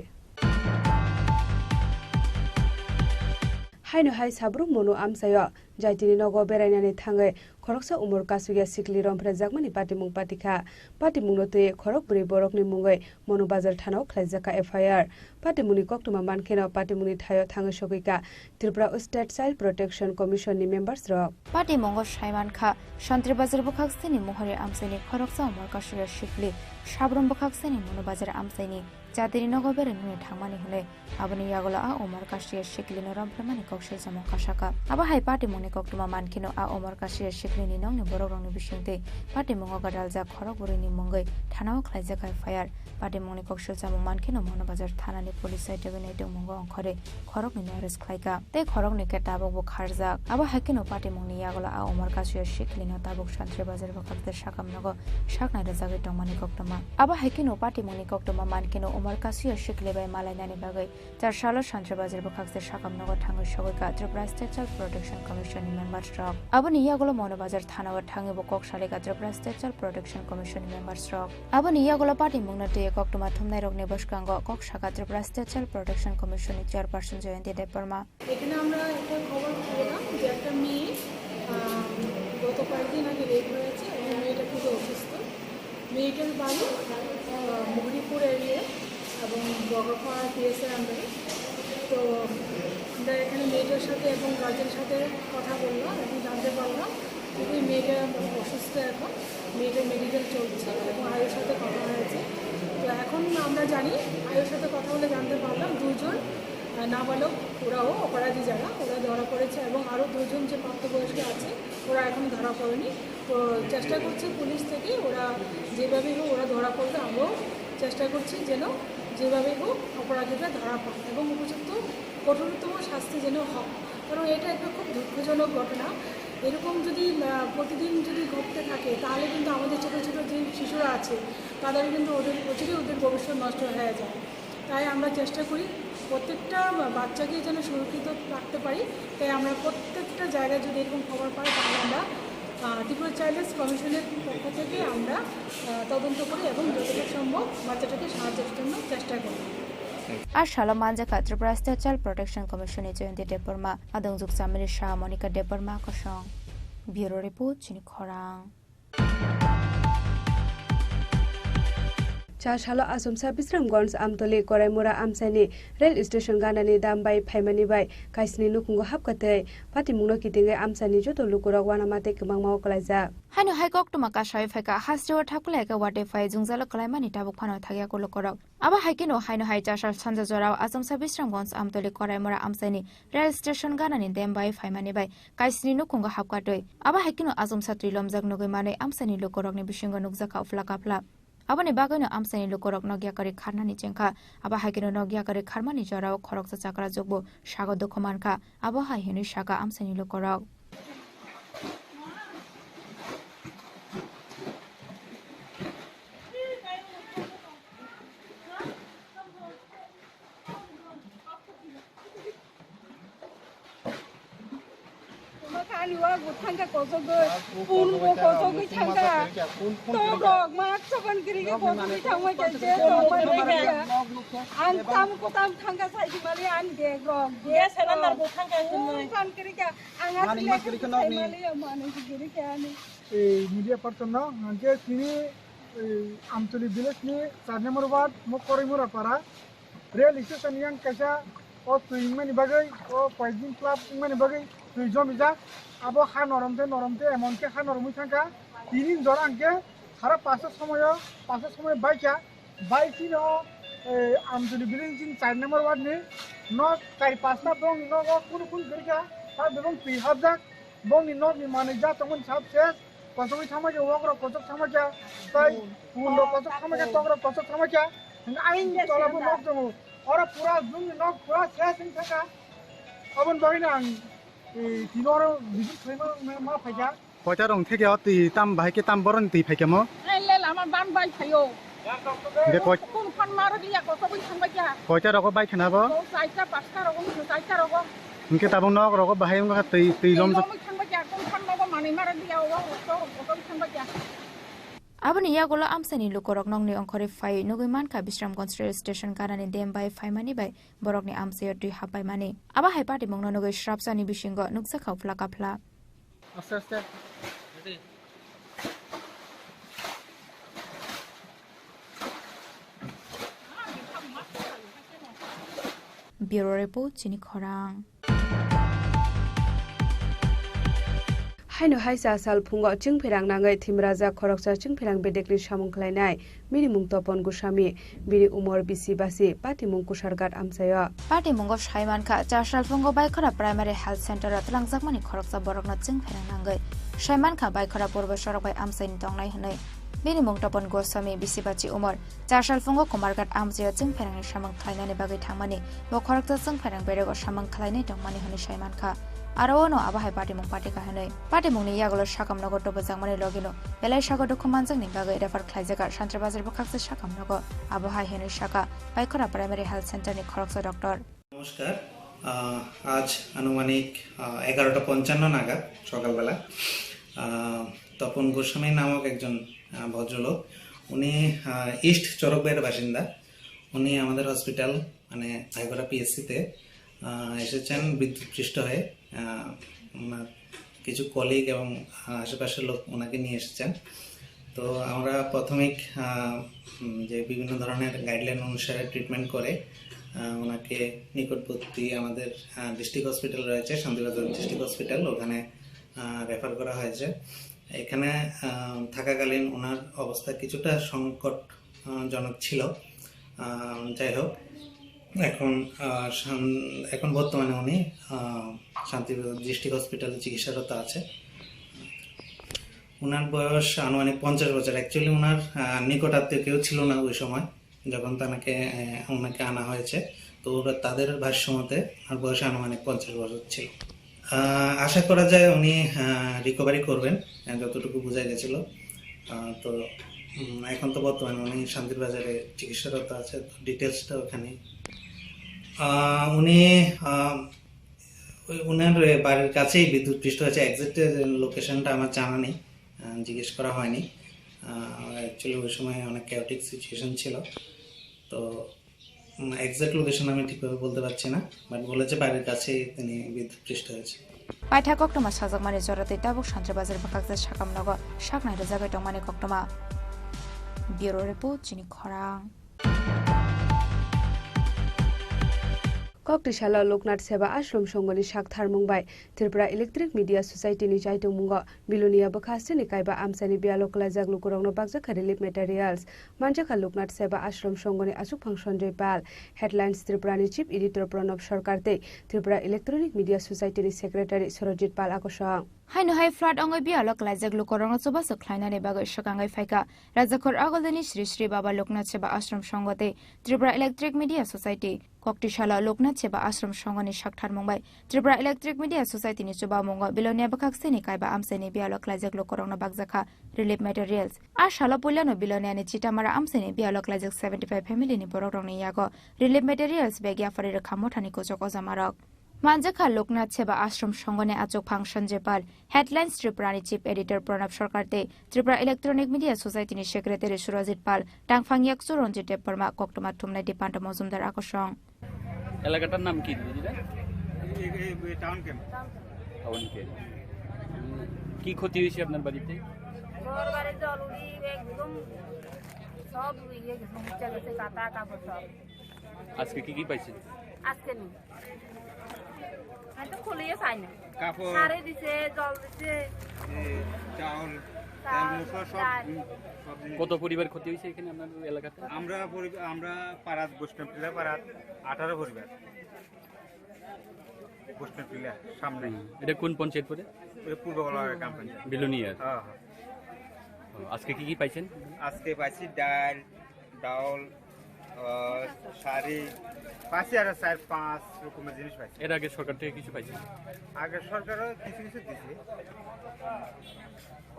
हायनो हाय साब्रु मनु आमसाया जायतिनि नगो बेरायनानै थाङै खरकसा उमर कासुगिया सिकली रमफ्रा जागमानि पाटिमुं पाटिखा पाटिमुंनो ते खरकबुरि बरकनि मुङै मनु बाजार थानाव खायजाका FIR पाटिमुंनि कक्टमा मानखेना पाटिमुंनि थायो थाङै सगैका Tripura state child protection commission नि मेम्बार्स र पाटिमुंगो साइमानखा शान्ति बाजार बखाक्सेनि महरे आमसाइनि खरकसा उमर कासुगिया सिकली साब्रम बखाक्सेनि मनु बाजार आमसाइनि जातिनि नगो बेरायनानै थांमानि हले आबनि यागला आ उमर कासुगिया सिकली रमफ्रामानि कक्से जमा कासाका आबा हाय पाटिमुंनि कक्टमा मानखेनो आ उमर कासुगिया सिकली नंनि बरगरंनि बिसिंते पाटिमुंगो गडालजा खरकबुरिनि मुङै थानाव खायजाका FIR पाटिमुंनि कक्से जमा मानखेनो मनु बाजार थानानि पुलिस साइटगनि दंमुंगो अंखरे खरकनि अरेस्ट खायका ते खरकनि केटाबक खारजा आबा हायकेनो पाटिमुंनि यागला आ उमर कासुगिया सिकली ताबक शान्ति बाजार बखाक्ते साकामनगो साकनाय रजागै दंमानि कक्टमा आबा हायकेनो पाटिमुंनि कक्टमा मानखेनो उमर कासुगिया सिकली बाय मालायनानि बागै चारसालो शान्ति बाजार बखाक्ते साकामनगो थाङै सगैका Tripura state child protection commission नि मेम्बार स्ट्रक आबनि यागला मनु बाजार थानाव थाङै बकक सालेका Tripura state child protection commission नि मेम्बार स्ट्रक आबनि यागला पाटिमुंनो ते कक्टमा थुमनाय रगनि बसकांग कक शाखा Tripura state child protection commission नि চেয়ারপারসন জয়ন্তী দেববর্মা এখানে আমরা একটা খবর পেলাম যে একটা মেয়ে গত কয়েকদিন আগে রেপ হয়েছে এবং মেয়েটা খুব অসুস্থ মেয়েটার বাড়ি মুহুরিপুর এরিয়া এবং বগরপাড়া PSএর আন্ডারে তো আমরা এখানে মেয়েটার সাথে এবং গার্জেনের সাথে কথা বললাম এবং জানতে পারলাম যে মেয়েটা অসুস্থ এখন মেয়েটার মেডিকেল চলছে এবং আয়ের সাথে কথা হয়েছে তো এখন আমরা জানি আয়ের সাথে কথা বলে জানতে পারলাম দুজন নাবালক ওরাও অপরাধী যারা ওরা ধরা পড়েছে এবং আরও দুজন যে প্রাপ্তবয়স্ক আছে ওরা এখন ধরা পড়েনি তো চেষ্টা করছে পুলিশ থেকে ওরা যেভাবেই হোক ওরা ধরা পড়বে আমরাও চেষ্টা করছি যেন যেভাবেই হোক অপরাধীরা ধরা পায় এবং উপযুক্ত কঠোরতম শাস্তি যেন হয় কারণ এটা একটা খুব দুঃখজনক ঘটনা এরকম যদি প্রতিদিন যদি ঘটতে থাকে তাহলে কিন্তু আমাদের ছোটো ছোটো যে শিশুরা আছে তাদের কিন্তু ওদের প্রচুরই ওদের ভবিষ্যৎ নষ্ট হয়ে যায় তাই আমরা চেষ্টা করি প্রত্যেকটা বাচ্চাকে যেন সুরক্ষিত রাখতে পারি, তাই আমরা প্রত্যেকটা জায়গায় যদি এরকম খবর পাই তাহলে আমরা ত্রিপুরা চাইল্ডস কমিশনের পক্ষ থেকে আমরা তদন্ত করি এবং যতটুকু সম্ভব বাচ্চাটাকে সাহায্যের জন্য চেষ্টা করি। আর শালা মানজাকা ত্রিপুরা স্টেট চাইল্ড প্রোটেকশন কমিশনের জয়ন্তী দেববর্মা আদংজুক চামিলি শাহ মনিকা দেববর্মা কসং ব্যুরো রিপোর্ট চিনি খরাং। চাশালো আসুমসা বিশ্রামগঞ্জ আমতলি গরাইমুরা আমসানি রেল স্টেশন গানানি দামবাই ফাইমানি বাই কাইসনি नुकुंगो हाबकाते पाटिमुंगनो कितिंगे आमसानि जतो लुकुरक वानामाते गोबां मावकलायजा हानो हाइकक तुमा कासाय फाइका हास्टेवर थाकुलायका वाटे फाइ जुंजालो कलायमानि ताबुक फानो थागिया कलकरक आबा हाइकेनो हाइनो हाइ चाशा सानजा जराव आसामसा বিশ্রামগঞ্জ আমतली गराइमुरा आमसानि रेल स्टेशन गानानि दामबाय फाइमानि बाय काइसनि नुकुंगो हाबकाते आबा हाइकेनो आसामसा त्रिलमजाक नगैमाने आमसानि लुकुरकनि बिसिंगो नुकजाका उफ्लाकाफ्ला abani bagano amsani lukorok nagyakari kharnani jengkha aba haikino nagyakari kharmani jorao khoroksa chakra jogbo sago dokhomanka aba haihini saka amsani lukorok Kaliwa gutanga kosogo punmo kosogo changa torok mak saban kiriga kosogo changma kaise torok an tam ko tam thanga sai mali an de rok de sanandar gutanga kan kiriga angat le kiriga mali mane kiriga ani এই মিডিয়া পার্সন না যে তিনি আমতলি ভিলেজ নি 4 নম্বর ওয়ার্ড মকরিমুরা পাড়া রেল স্টেশন ইয়াং কাসা ও তুইমানি বাগৈ ও পয়জিং ক্লাব ইমানি বাগৈ তুই জমিজা আবো খা নরমতে এমনকে খা নরমই থাকা তিন জন আঙ্কে সারা পাঁচের সময় বাইকি ন আমতলি ভিলেজ 4 নম্বর ওয়ার্ড নি ন 4-5টা বং ন কোন করিকা তার এবং তুই হাবজাক বং নি ন নি মানে যা তখন সব শেষ কসবই থামাকে ওগর কসক থামাকে তাই পুরো কসক থামাকে তগর কসক থামাকে আইন তলাবো নক দমো ওরা পুরা জুম নক পুরা শেষ ইন থাকা অবন বহিনা এই তিনর বিজু ফ্রেম মা ফাইকা কয়টা রং থেকে অতি তাম ভাইকে তাম বরন তি ফাইকে মো এলে আমার বান বাই ফাইও দে কয় কোন ফান মারো দিয়া কসবই থামাকে কয়টা রক বাই খানাবো 4টা 5টা রকম 4টা রকম ইনকে তাবং নক রক বাহাই মা তুই লম abani yagola amsani lukorok nongni ongkhore fai nugaimanka Bishramganj rail station ganani dembai faimani bai borokni amsayo tui hapai mani aba hai party mongno nugai shrapsani bisingo nuksa khaufla kapla আস্তে আস্তে bureau report chini khorang haino haisa sal phungo chingphirang nangai thimraja khoroksa chingphirang bedekni samung khlainai minimung topon gosami biri umor bisi basi patimung kusargat amsayo patimung shaiman kha 4 sal phungo baikora primary health center atlangjak khoroksa borokna chingphirang nangai shaiman kha baikora purba sorokai amsaini tongnai hanai minimung topon gosami bisi bachi umor 4 sal phungo kumargat amsayo chingphirangni samung khlainani bagai thangmani bo khorokta chingphirang berego samung khlainai tongmani hani shaiman kha Arono abahai patimung patika hanai patimungni yagolo sakam nogo tobo jangmani logino belai sago dokumanjang ni bagai refer khlaijaka Santrabazar bokakse sakam nogo abahai henai saka baikora primary health center ni khoroksa doctor নমস্কার আজ আনুমানিক 11:55 নাগাদ সকালবেলা তপন গোস্বামী নামক একজন ভদ্রলোক উনি ইস্ট চরকবাইয়ের বাসিন্দা উনি আমাদের হসপিটাল মানে ভাইগড়া পিএসসি তে এসেছেন বিদ্যুৎপৃষ্ট হয়ে ওনার কিছু কলিগ এবং আশেপাশের লোক ওনাকে নিয়ে এসেছেন তো আমরা প্রাথমিক যে বিভিন্ন ধরনের গাইডলাইন অনুসারে ট্রিটমেন্ট করে ওনাকে নিকটবর্তী আমাদের ডিস্ট্রিক্ট হসপিটাল রয়েছে শান্তিবাজার ডিস্ট্রিক্ট হসপিটাল ওখানে রেফার করা হয়েছে এখানে থাকাকালীন ওনার অবস্থা কিছুটা সংকটজনক ছিল যাই হোক এখন বর্তমানে উনি শান্তিবাজার ডিস্ট্রিক্ট হসপিটালে চিকিৎসারত আছে ওনার বয়স আনুমানিক 50 বছর অ্যাকচুয়ালি ওনার নিকট আত্মীয় কেউ ছিল না ওই সময় যখন ওনাকে আনা হয়েছে তো তাদের ভাষ্য মতে ওনার বয়স আনুমানিক 50 বছর ছিল আশা করা যায় উনি রিকভারি করবেন যতটুকু বোঝা গেছিল তো এখন তো বর্তমানে উনি শান্তিবাজারে চিকিৎসারত আছে ডিটেলসটা ওখানে উনি ওনার বাড়ির কাছেই বিদ্যুৎ পৃষ্ঠ হয়েছে। এক্সাক্ট লোকেশনটা আমার জানা নেই, জিজ্ঞেস করা হয়নি। অ্যাকচুয়ালি ওই সময় অনেক ক্যাওটিক সিচুয়েশন ছিল, তো এক্সাক্ট লোকেশন আমি ঠিকভাবে বলতে পারছি না, বাট বলেছে বাড়ির কাছেই তিনি বিদ্যুৎ পৃষ্ঠ হয়েছে। পাইথা কক্টমা সাজাকমানি জরাতে তাবুক সান্ত্র বাজার বাকাকজা সাকাম নগ সাকনাই রজাগাই টংমানি কক্টমা। ব্যুরো রিপোর্ট চিনি খরাং। कक्टिशाला लोकनाथ सेवा आश्रम संघनि साकथार मुंबाई त्रिपुरा इलेक्ट्रिक मीडिया सोसाइटीनि जायटं मुंग बिलोनिया बखासिनि कायबा आमसानि बियालोकला जागलु करंनो बागजाखा रिलिफ मेटेरियल्स मानजाखा लोकनाथ सेवा आश्रम संघनि आसुक फांसन जयपाल हेडलाइन्स त्रिपुरानि चीफ एडिटर प्रणब सरकार ते त्रिपुरा इलेक्ट्रनिक मीडिया सोसाइटीनि सेक्रेटारि सरजित पाल आकर्षण हाइनो हाइ फ्लाड अंगै बियालक लाइजागलु करंनो चबा सख्लाइनानि बागै सकांगै फाइका राजाखर आगलदनि श्री श्री बाबा लोकनाथ सेवा आश्रम संघते त्रिपुरा इलेक्ट्रिक मीडिया सोसाइटी कक्टिशाला लोकनाथ सेवा आश्रम संघनि साकथार मुंबाई त्रिपुरा इलेक्ट्रिक मीडिया सोसाइटीनि चबा मुंग बिलोनिया बखाक्सेनि कायबा आमसेनि बियालक लाइजागलु करंनो बागजाखा रिलिफ मेटेरियल्स आ शाला पुल्यानो बिलोनियानि चिटामारा आमसेनि बियालक लाइजाग 75 फेमिलिनि बरकरंनि यागो रिलिफ मेटेरियल्स बेगिया फरि रखा मोठानि कोचक अजामारक मानजाखा लोकनाथ सेवा आश्रम संघने आचक फांसन जेपाल हेडलाइन्स त्रिपुरानि चीफ एडिटर प्रणब सरकार ते त्रिपुरा इलेक्ट्रनिक मीडिया सोसाइटीनि सेक्रेटारि सुरजित पाल टांगफांगियाकसु रंजित देबबर्मा कक्टमा थुमनाय दीपान्त मजुमदार आकर्षण এলাকাটার নাম কি দিদিরা? Town camp. Town camp. কি ক্ষতি হয়েছে আপনার বাড়িতে? ঘর বাড়ি জল উড়ি একদম সব ইয়ে সমস্যা গেছে, কাটা কাপড় সব। আজকে কি কি পাইছেন? আজকে নেই, আমি তো খুলিয়ে চাই না। কাপড় সারে দিছে, জল দিছে, চাউল, কত পরিবার ক্ষতি হয়েছে এখানে আপনার এলাকাতে? আমরা পাড়াত বৈষ্ণবটিলা পাড়াত 18 পরিবার। বৈষ্ণবটিলা সামনে। এটা কোন পঞ্চায়েত পড়ে? পূর্বকলা কোম্পানি বিলোনিয়া। আজকে কি কি পাইছেন? আজকে পাইছি ডাল, শাড়ি পাইছি, আর 4-5 রকমের জিনিস পাইছি। এর আগে সরকার থেকে কিছু পাইছেন? আগে সরকারও কিছু কিছু দিছে।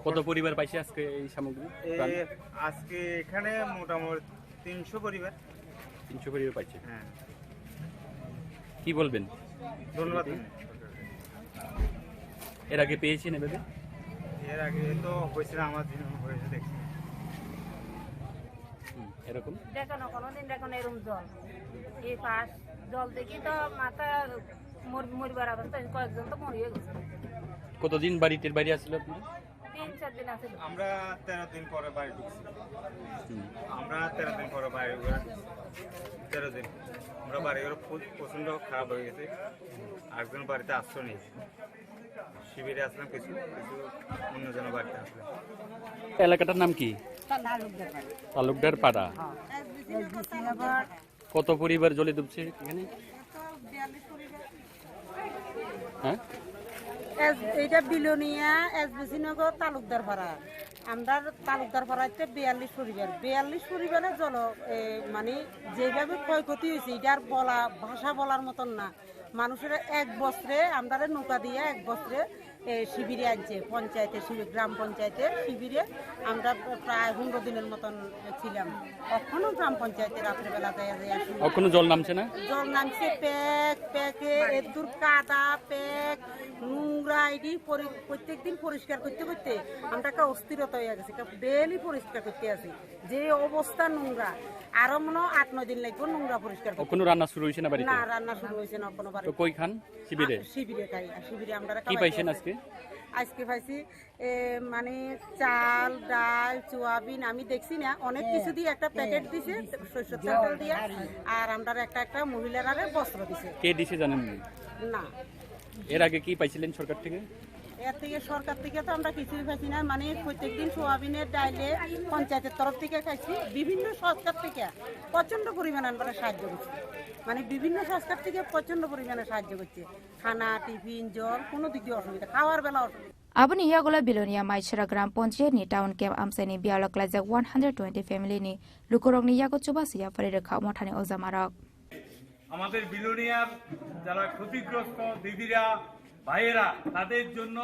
কত পরিবার পাইছে আজকে এই সামগ্রী? আজকে এখানে মোটামুটি 300 পরিবার। 300 পরিবার পাইছে। হ্যাঁ। কি বলবেন? ধন্যবাদ। এর আগে পেয়েছেন এভাবে? এর আগে তো হয়েছিল, আমার দিন হয়েছে দেখছি এরকম। দেখো না কোনোদিন দেখো না এরকম জল, এই পাশ জল দেখি তো মাথা মরিবার অবস্থা, কয়েকজন তো মরিয়ে গেছে। কতদিন বাড়িতে বাইরে আসছিল আপনি? 3-4 দিন আছে। আমরা 13 দিন পরে বাড়ি ঢুকছি। আমরা 13 দিন পরে বাড়ি 13 দিন আমরা বাড়ি প্রচন্ড খারাপ হয়ে গেছে। একজন বাড়িতে আশ্রয় নিয়েছি, শিবিরে আসলাম, কিছু অন্যজনের বাড়িতে আসলাম। এলাকাটার নাম কি? তালুকদার পাড়া। কত পরিবার জলে ডুবছে এখানে? হ্যাঁ, এইটা বিলোনিয়া এসবিসি নগর তালুকদার পাড়া। আমরা তালুকদার পাড়াতে 42 পরিবার। 42 পরিবারের জল মানে যেভাবে ক্ষয়ক্ষতি হয়েছে এটার বলা ভাষা বলার মতন না। মানুষের এক বস্ত্রে আমরা নৌকা দিয়ে এক বস্ত্রে শিবিরে আনছে পঞ্চায়েতে, গ্রাম পঞ্চায়েতে শিবিরে আমরা প্রায় 15 দিনের মতন ছিলাম। এখনো গ্রাম পঞ্চায়েতে রাত্রেবেলা আসি, এখনো জল নামছে না? জল নামছে, প্যাকে এদুর কাদা প্যাক নোংরা এটি প্রত্যেকদিন পরিষ্কার করতে করতে আমরা একটা অস্থিরতা হয়ে গেছে। ডেলি পরিষ্কার করতে আছি, যে অবস্থা নোংরা। আরো মনে 8-9 দিন লাগবে নোংরা পরিষ্কার করতে। এখনো রান্না শুরু হয়েছে না বাড়িতে? না, রান্না শুরু হয়েছে না এখনো বাড়িতে। তো কই খান? শিবিরে? শিবিরে খাই। শিবিরে আমরা কি পাইছেন আজকে? আজকে পাইছি মানে চাল, ডাল, সোয়াবিন, আমি দেখছি না অনেক কিছু দিয়ে একটা প্যাকেট দিছে, শস্য চাল দিয়ে, আর আমরা একটা মহিলারা বস্ত্র দিছে। কে দিছে জানেন না? এর আগে কি পাইছিলেন সরকার থেকে? এর থেকে সরকার থেকে তো আমরা কিছুই পাইছি না। মানে প্রত্যেকদিন সোয়াবিনের ডাইলে পঞ্চায়েতের তরফ থেকে খাইছি, বিভিন্ন সরকার থেকে প্রচন্ড পরিমাণে আমরা সাহায্য করছি। মানে বিভিন্ন সংস্কার থেকে প্রচন্ড পরিমাণে সাহায্য করছে, খানা, টিফিন, জল, কোনো দিক দিয়ে অসুবিধা, খাওয়ার বেলা অসুবিধা। Abuni yagola bilonia maishara gram ponche ni town camp amseni bialok laja 120 family ni lukorok ni yago chubasi ya fare rakha mothani ozamarak আমাদের বিলোনিয়ার যারা ক্ষতিগ্রস্ত দিদিরা ভাইয়েরা তাদের জন্য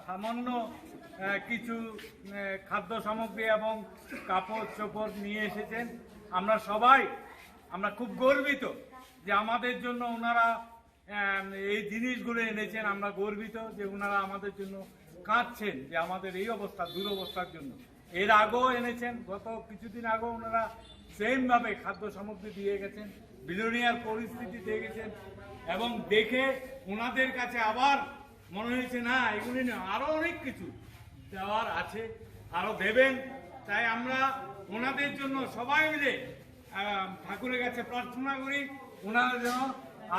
সামান্য কিছু খাদ্য সামগ্রী এবং কাপড় চোপড় নিয়ে এসেছেন। আমরা খুব গর্বিত যে আমাদের জন্য ওনারা এই জিনিসগুলো এনেছেন। আমরা গর্বিত যে ওনারা আমাদের জন্য কাঁদছেন যে আমাদের এই অবস্থা, দুরবস্থার জন্য। এর আগেও এনেছেন, গত কিছুদিন আগেও ওনারা সেমভাবে খাদ্য সামগ্রী দিয়ে গেছেন, বিলোনিয়ার পরিস্থিতি দিয়ে গেছেন, এবং দেখে ওনাদের কাছে আবার মনে হয়েছে না এগুলি না, আরও অনেক কিছু দেওয়ার আছে, আরও দেবেন। তাই আমরা ওনাদের জন্য সবাই মিলে ঠাকুরের কাছে প্রার্থনা করি ওনারা যেন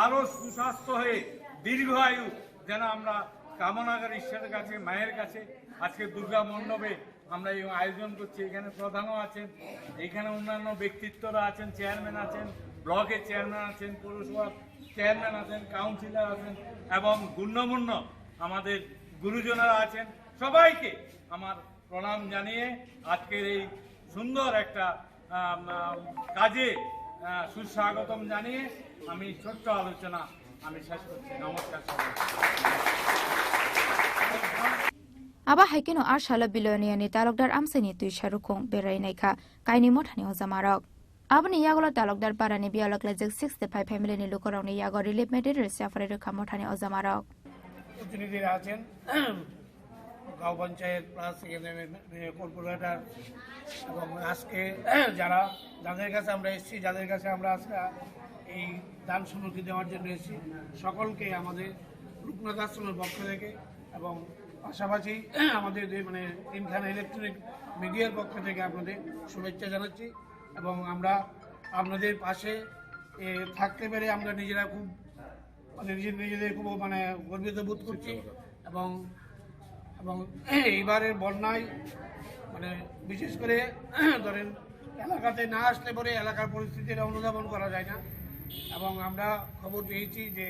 আরও সুস্বাস্থ্য হয়ে দীর্ঘায়ু যেন আমরা কামনা করি ঈশ্বরের কাছে, মায়ের কাছে। আজকে দুর্গা মণ্ডপে আমরা এই আয়োজন করছি, এখানে প্রধানও আছেন, এখানে অন্যান্য ব্যক্তিত্বরা আছেন, চেয়ারম্যান আছেন, ব্লকের চেয়ারম্যান আছেন, পৌরসভার চেয়ারম্যান আছেন, কাউন্সিলর আছেন, এবং গণ্যমান্য আমাদের গুরুজনেরা আছেন। সবাইকে আমার প্রণাম জানিয়ে আজকের এই সুন্দর একটা কাজে সুস্বাগতম জানিয়ে আমি ছোট্ট আলোচনা আমি শেষ করছি। নমস্কার সবাই। Aba haikeno arshala biloniani talokdar amseni tui sharukong berai naika kaini mothani hojamarok. Abani yagola talokdar parani bialok lajek 65 family ni lokoroni yago relief material safari rekha mothani hojamarok. প্রতিনিধিরা আছেন, গাঁও পঞ্চায়েত প্লাস কর্পোরেটর, এবং আজকে যাদের কাছে আমরা এসেছি, যাদের কাছে আমরা আজকে এই দান সামগ্রী দেওয়ার জন্য এসেছি, সকলকে আমাদের রূপনাথ আশ্রমের পক্ষ থেকে এবং পাশাপাশি আমাদের তিনখানা ইলেকট্রনিক মিডিয়ার পক্ষ থেকে আপনাদের শুভেচ্ছা জানাচ্ছি। এবং আমরা আপনাদের পাশে থাকতে পেরে আমরা নিজেরা খুব নিজেদের খুব গর্বিত বোধ করছি। এবং এইবারের বন্যায় বিশেষ করে ধরেন এলাকাতে না আসলে পরে এলাকার পরিস্থিতিটা অনুধাবন করা যায় না। এবং আমরা খবর পেয়েছি যে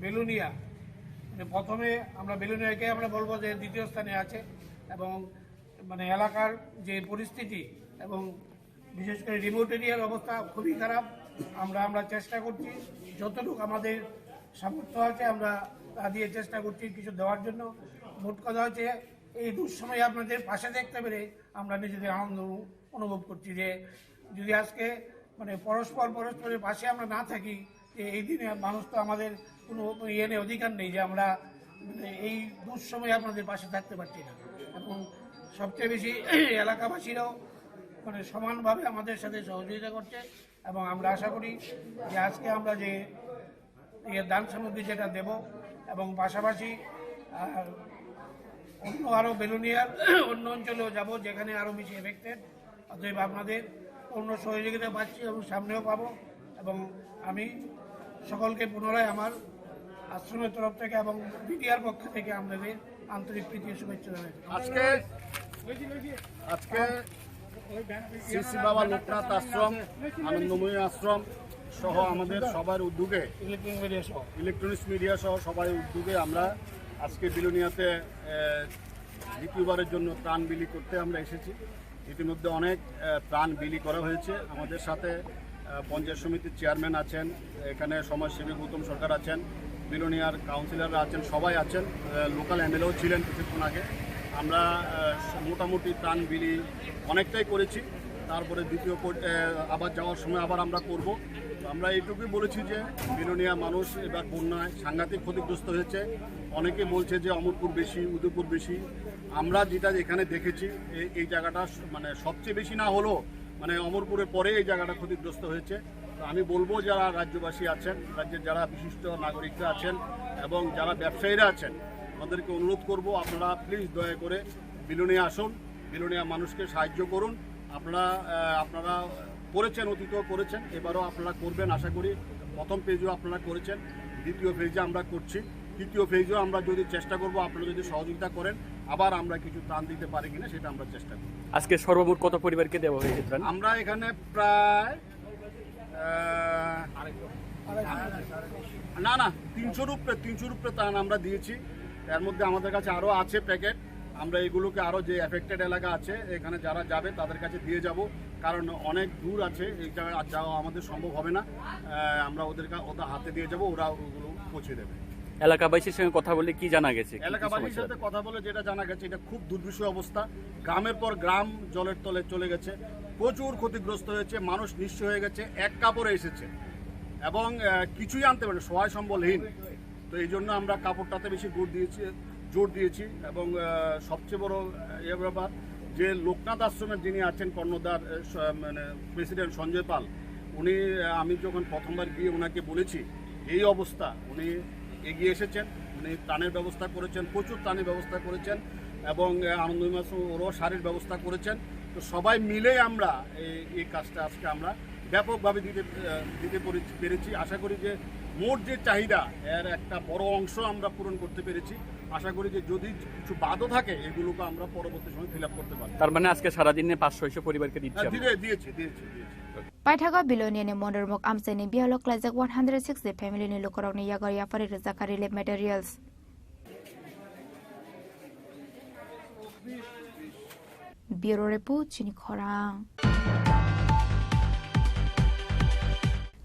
বেলুনিয়া প্রথমে আমরা বেলুনিয়াকে আমরা বলবো যে দ্বিতীয় স্থানে আছে, এবং এলাকার যে পরিস্থিতি এবং বিশেষ করে রিমোট এরিয়ার অবস্থা খুবই খারাপ। আমরা চেষ্টা করছি যতটুকু আমাদের সামর্থ্য আছে আমরা তা দিয়ে চেষ্টা করছি কিছু দেওয়ার জন্য। মোট কথা হচ্ছে এই দুঃসময়ে আপনাদের পাশে দেখতে পেরে আমরা নিজেদের আনন্দ অনুভব করছি যে যদি আজকে পরস্পরের পাশে আমরা না থাকি, যে এই দিনে মানুষ তো আমাদের কোনো অধিকার নেই যে আমরা এই দুঃসময়ে আপনাদের পাশে থাকতে পারছি না। এবং সবচেয়ে বেশি এলাকাবাসীরাও সমানভাবে আমাদের সাথে সহযোগিতা করছে। এবং আমরা আশা করি যে আজকে আমরা যে দান সামগ্রী যেটা দেব, এবং পাশাপাশি অন্য আরও বেলুনিয়ার অন্য অঞ্চলেও যাব যেখানে আরও বেশি এফেক্টেড। অতএব আপনাদের অন্য সহযোগিতা পাচ্ছি এবং সামনেও পাবো। এবং আমি সকলকে পুনরায় আমার আশ্রমের তরফ থেকে এবং মিডিয়ার পক্ষ থেকে আপনাদের আন্তরিক প্রীতি শুভেচ্ছা জানাই। আজকে শ্রী শ্রী বাবা লোকনাথ আশ্রম, আনন্দময়ী আশ্রম সহ আমাদের সবার উদ্যোগে, ইলেকট্রনিক্স মিডিয়া সহ সবার উদ্যোগে আমরা আজকে বিলোনিয়াতে দ্বিতীয়বারের জন্য ত্রাণ বিলি করতে আমরা এসেছি। ইতিমধ্যে অনেক ত্রাণ বিলি করা হয়েছে। আমাদের সাথে পঞ্চায়েত সমিতির চেয়ারম্যান আছেন, এখানে সমাজসেবী গৌতম সরকার আছেন, বিলোনিয়ার কাউন্সিলররা আছেন, সবাই আছেন, লোকাল এমএলএও ছিলেন কিছুক্ষণ আগে। আমরা মোটামুটি ত্রাণ বিলি অনেকটাই করেছি। তারপরে দ্বিতীয় আবার যাওয়ার সময় আবার আমরা করব। আমরা এইটুকুই বলেছি যে বিলোনিয়া মানুষ এবার বন্যায় সাংঘাতিক ক্ষতিগ্রস্ত হয়েছে। অনেকে বলছে যে অমরপুর বেশি, উদয়পুর বেশি। আমরা যেটা এখানে দেখেছি এই জায়গাটা সবচেয়ে বেশি না হলেও অমরপুরের পরে এই জায়গাটা ক্ষতিগ্রস্ত হয়েছে। আমি বলবো যারা রাজ্যবাসী আছেন, রাজ্যের যারা বিশিষ্ট নাগরিকরা আছেন এবং যারা ব্যবসায়ীরা আছেন, আমাদেরকে অনুরোধ করব আপনারা প্লিজ দয়া করে বিলোনিয়া আসুন, বিলোনিয়া মানুষকে সাহায্য করুন। আপনারা করেছেন, অতীতও করেছেন, এবারও আপনারা করবেন আশা করি। প্রথম ফেজও আপনারা করেছেন, দ্বিতীয় ফেজে আমরা করছি, তৃতীয় ফেজও আমরা যদি চেষ্টা করব, আপনারা যদি সহযোগিতা করেন আবার আমরা কিছু ত্রাণ দিতে পারি কিনা সেটা আমরা চেষ্টা করব। আজকে সর্বমোট কত পরিবারকে দেওয়া হয়েছে ত্রাণ? আমরা এখানে প্রায় 300 রুপে ত্রাণ আমরা দিয়েছি। এর মধ্যে আমাদের কাছে আরও আছে প্যাকেট। আমরা এগুলোকে আরও যে এফেক্টেড এলাকা আছে এখানে যারা যাবে তাদের কাছে দিয়ে যাব, কারণ অনেক দূর আছে, এই জায়গায় যাওয়া আমাদের সম্ভব হবে না। আমরা ওদের হাতে দিয়ে যাব, ওরা ওগুলো পৌঁছে দেবে। এলাকাবাসীর সঙ্গে কথা বলে কি জানা গেছে? এলাকাবাসীর সাথে কথা বলে যেটা জানা গেছে, এটা খুব দুর্বিষহ অবস্থা। গ্রামের পর গ্রাম জলের তলে চলে গেছে, প্রচুর ক্ষতিগ্রস্ত হয়েছে, মানুষ নিঃস্ব হয়ে গেছে, এক কাপড়ে এসেছে। এবং কিছুই আনতে পারে সহায় সম্বলহীন। তো এই জন্য আমরা কাপড়টাতে বেশি জোর দিয়েছি এবং সবচেয়ে বড় ব্যাপার যে লোকনাথ আশ্রমের যিনি আছেন কর্ণধার মানে প্রেসিডেন্ট সঞ্জয় পাল, উনি আমি যখন প্রথমবার গিয়ে ওনাকে বলেছি এই অবস্থা, উনি এগিয়ে এসেছেন, উনি ত্রাণের ব্যবস্থা করেছেন, প্রচুর ত্রাণের ব্যবস্থা করেছেন এবং আনন্দময়ী মাছ ওরও সারির ব্যবস্থা করেছেন। তো সবাই মিলে আমরা এই কাজটা আজকে আমরা ব্যাপকভাবে দিতে পেরেছি। আশা করি যে মোট যে চাহিদা এর একটা বড় অংশ আমরা পূরণ করতে পেরেছি। আশা করি যে যদি কিছু বাদও থাকে এগুলোকে আমরা পরবর্তী সময় ফিল আপ করতে পারি। তার মানে আজকে সারাদিনে 500 পরিবারকে দিয়েছি। Paithaga Bilonian Mondermok Amseni Biolog Lazak 160 family ni Lukorok ni Yagari Afari Zakari Lab Materials. Bureau Report Chini Khorang.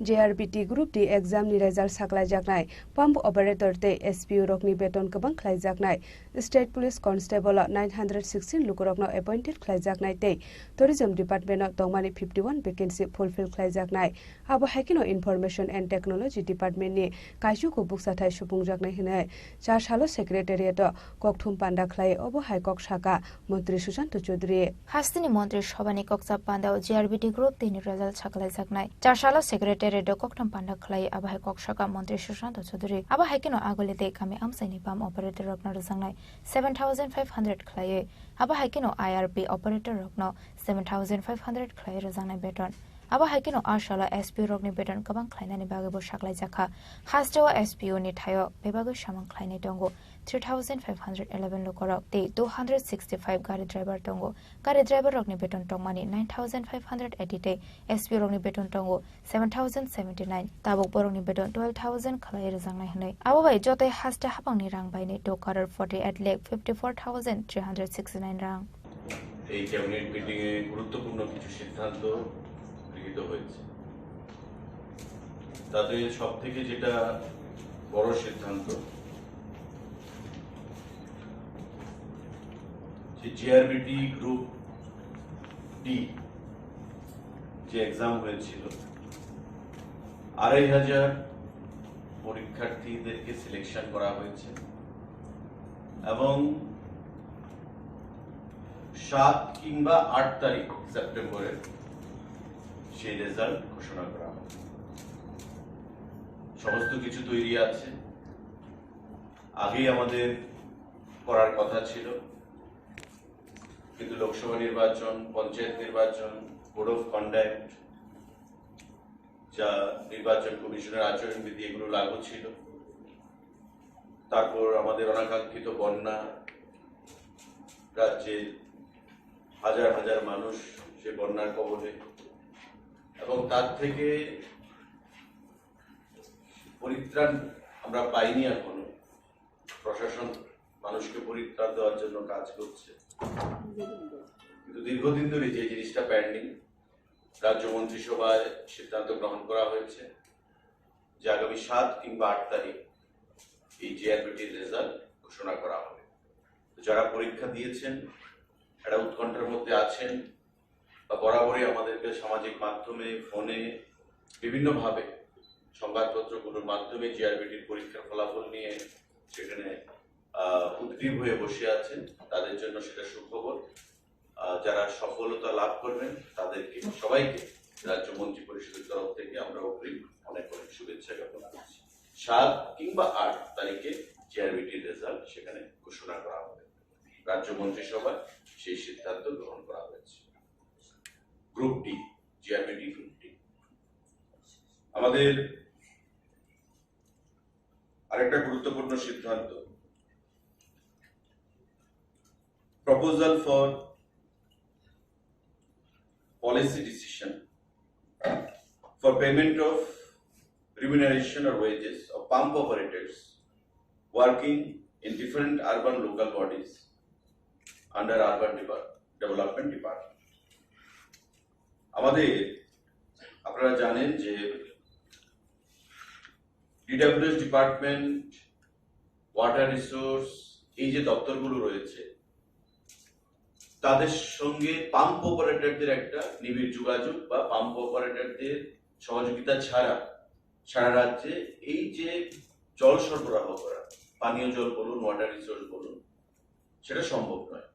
JRBT Group D exam ni result saklai jaknai pump operator te SPU rokni beton kabang khlai jaknai State Police Constable 916 lukorokno appointed khlai jaknai te Tourism Department no tongmani 51 vacancy fulfill khlai jaknai abo hakino Information and Technology Department ni kaisu ko buksathai supung jaknai hinai 4 salo secretariat kokthum panda khlai obo hai kok shaka Mantri Sushant Chaudhary Hastini Mantri Shobani Koksa Panda JRBT Group tin result saklai jaknai 4 salo secretary Redo Koktam Panda Clay Abahai Kokshaka Montri Sushant Chaudhary Abahakino Agolite Kami Amsani Pam operator Rokno Zangai 7,500 Clay Abahakino IRP operator Rokno 7,500 Clay Zangai Beton Abahakino Arshala SP Rokni Beton Kabang Klainani Bagabo Shaklai Jaka Hasjo SPU ni Tayo Bebago Shaman Klaini Dongo 3,511 Lokorok Te 265 Gari driver Tongo Gari driver Rokni Beton Tongmani 9,580 SP Rokni Beton Tongo 7,079 Tabok Borokni Beton 12,000 Khalai Zangai Hanai Ababai Jote Hasta Hapangni Rang by Ni Tokarar 48 lakh 54,369 Rang এই ক্যাবিনেট মিটিং এ গুরুত্বপূর্ণ কিছু সিদ্ধান্ত গৃহীত হয়েছে। তাতে সবথেকে যেটা বড় সিদ্ধান্ত যে JRBT গ্রুপ ডি যে এক্সাম হয়েছিল 2,500 পরীক্ষার্থীদেরকে সিলেকশন করা হয়েছে এবং 7 কিংবা 8 তারিখ সেপ্টেম্বরের সেই রেজাল্ট ঘোষণা করা হবে। সমস্ত কিছু তৈরি আছে, আগেই আমাদের করার কথা ছিল, কিন্তু লোকসভা নির্বাচন, পঞ্চায়েত নির্বাচন, কোড অফ কন্ডাক্ট, যা নির্বাচন কমিশনের আচরণবিধি এগুলো লাগু ছিল, তারপর আমাদের অনাকাঙ্ক্ষিত বন্যা, রাজ্যের হাজার হাজার মানুষ সে বন্যার কবলে, এবং তার থেকে পরিত্রাণ আমরা পাইনি এখনো। প্রশাসন মানুষকে পরিত্রাণ দেওয়ার জন্য কাজ করছে, কিন্তু দীর্ঘদিন ধরে যে জিনিসটা পেন্ডিং, রাজ্য মন্ত্রিসভায় সিদ্ধান্ত গ্রহণ করা হয়েছে যে আগামী 7 কিংবা 8 তারিখ এই JRBTর রেজাল্ট ঘোষণা করা হবে। যারা পরীক্ষা দিয়েছেন, একটা উৎকণ্ঠার মধ্যে আছেন, বা বরাবরই আমাদেরকে সামাজিক মাধ্যমে, ফোনে, বিভিন্নভাবে সংবাদপত্রগুলোর মাধ্যমে JRBTর পরীক্ষার ফলাফল নিয়ে সেখানে উদ্গ্রীব হয়ে বসে আছেন, তাদের জন্য সেটা সুখবর। যারা সফলতা লাভ করবেন তাদেরকে সবাইকে রাজ্য মন্ত্রী পরিষদের তরফ থেকে আমরা অগ্রিম অনেক অনেক শুভেচ্ছা জ্ঞাপন করছি। 7 কিংবা 8 তারিখে JRBTর রেজাল্ট সেখানে ঘোষণা করা হবে। রাজ্য মন্ত্রিসভায় সেই সিদ্ধান্ত গ্রহণ করা হয়েছে। Group D, JRBT group D. আমাদের আরেকটা গুরুত্বপূর্ণ সিদ্ধান্ত, proposal for policy decision for payment of remuneration or wages of pump operators working in different urban local bodies under urban development department. আমাদের আপনারা জানেন যে DWS ডিপার্টমেন্ট, ওয়াটার রিসোর্স, এই যে দপ্তরগুলো রয়েছে তাদের সঙ্গে পাম্প অপারেটরদের একটা নিবিড় যোগাযোগ বা পাম্প অপারেটরদের সহযোগিতা ছাড়া সারা রাজ্যে এই যে জল সরবরাহ করা, পানীয় জল বলুন, ওয়াটার রিসোর্স বলুন, সেটা সম্ভব নয়।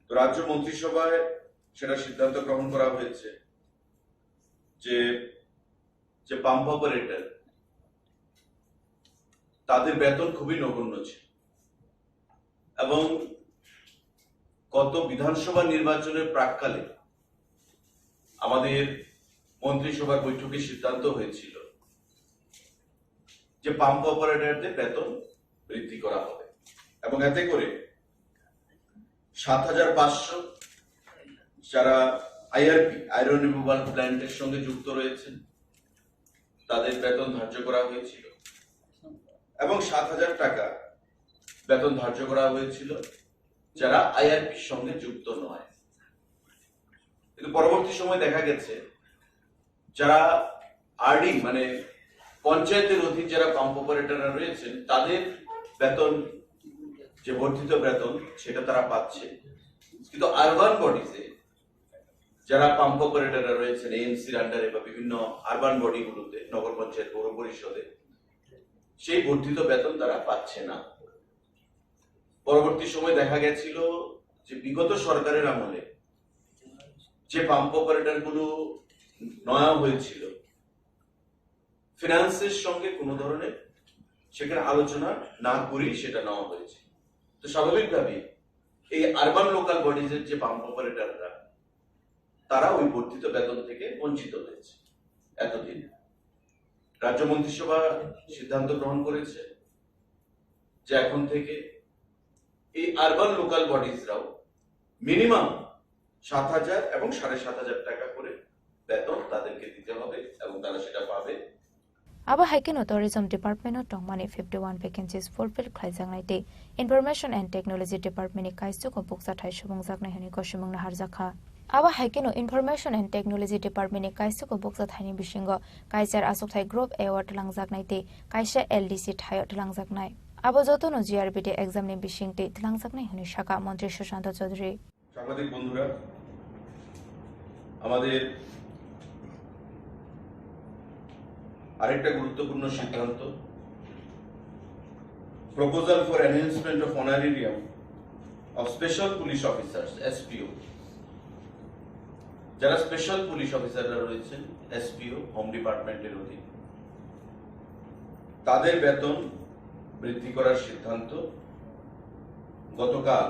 তো রাজ্য মন্ত্রিসভায় সেটা সিদ্ধান্ত গ্রহণ করা হয়েছে যে পাম্প অপারেটর তাদের বেতন খুবই নগণ্য ছিল এবং গত বিধানসভা নির্বাচনের প্রাক্কালে আমাদের মন্ত্রিসভার বৈঠকে সিদ্ধান্ত হয়েছিল যে পাম্প অপারেটরদের বেতন বৃদ্ধি করা হবে এবং এতে করে ৭৫০০ যারা আইআরপি, আয়রন রিমুভাল প্ল্যান্টের সঙ্গে যুক্ত রয়েছেন, তাদের বেতন ধার্য করা হয়েছিল এবং ৭০০০ টাকা বেতন ধার্য করা হয়েছিল যারা আইআরপির সঙ্গে যুক্ত নয়। কিন্তু পরবর্তী সময় দেখা গেছে যারা আরডি মানে পঞ্চায়েতের অধীন যারা পাম্প অপারেটররা রয়েছেন, তাদের বেতন যে বর্ধিত বেতন সেটা তারা পাচ্ছে, কিন্তু আরবান বডিজে যারা পাম্প অপারেটররা রয়েছেন এএমসির আন্ডারে বা বিভিন্ন আরবান বডিগুলোতে, নগর পঞ্চায়েত, পৌর পরিষদে, সেই বর্ধিত বেতন তারা পাচ্ছে না। পরবর্তী সময় দেখা গেছিল যে বিগত সরকারের আমলে যে পাম্প অপারেটর গুলো নেওয়া হয়েছিল, ফিনান্সের সঙ্গে কোনো ধরনের সেখানে আলোচনা না করেই সেটা নেওয়া হয়েছে। তো স্বাভাবিকভাবে এই আরবান লোকাল বডিজের যে পাম্প অপারেটররা, তারা ওই বর্ধিত বেতন থেকে বঞ্চিত হয়েছে। এতদিন রাজ্য মন্ত্রিসভা সিদ্ধান্ত গ্রহণ করেছে যে এখন থেকে এই আরবান লোকাল বডিজরাও মিনিমাম ৭০০০ এবং ৭৫০০ টাকা করে বেতন তাদেরকে দিতে হবে এবং তারা সেটা পাবে। Aba Haikin Tourism Department of Tongmani 51 vacancies fulfilled Klaizangnai Information and Technology Department Kaistu ko Buksa Thai Shubung Zakna Hani ko Shubung na Harjakha. Aba Haikin Information and Technology Department Kaistu ko Buksa Thai ni Bishingo Kaiser Asok Thai Group Award Langjaknai te Kaisa LDC Thai Langjaknai. Aba joto no GRBT exam ni Bishingte Langjaknai Hani Shaka Montri Sushant Chaudhary. সাংবাদিক বন্ধুরা, আমাদের আরেকটা গুরুত্বপূর্ণ সিদ্ধান্ত, proposal for enhancement of honorarium of special police officers SPO. যারা স্পেশাল পুলিশ অফিসাররা রয়েছেন এসপিও হোম ডিপার্টমেন্টের অধীন, তাদের বেতন বৃদ্ধি করার সিদ্ধান্ত গতকাল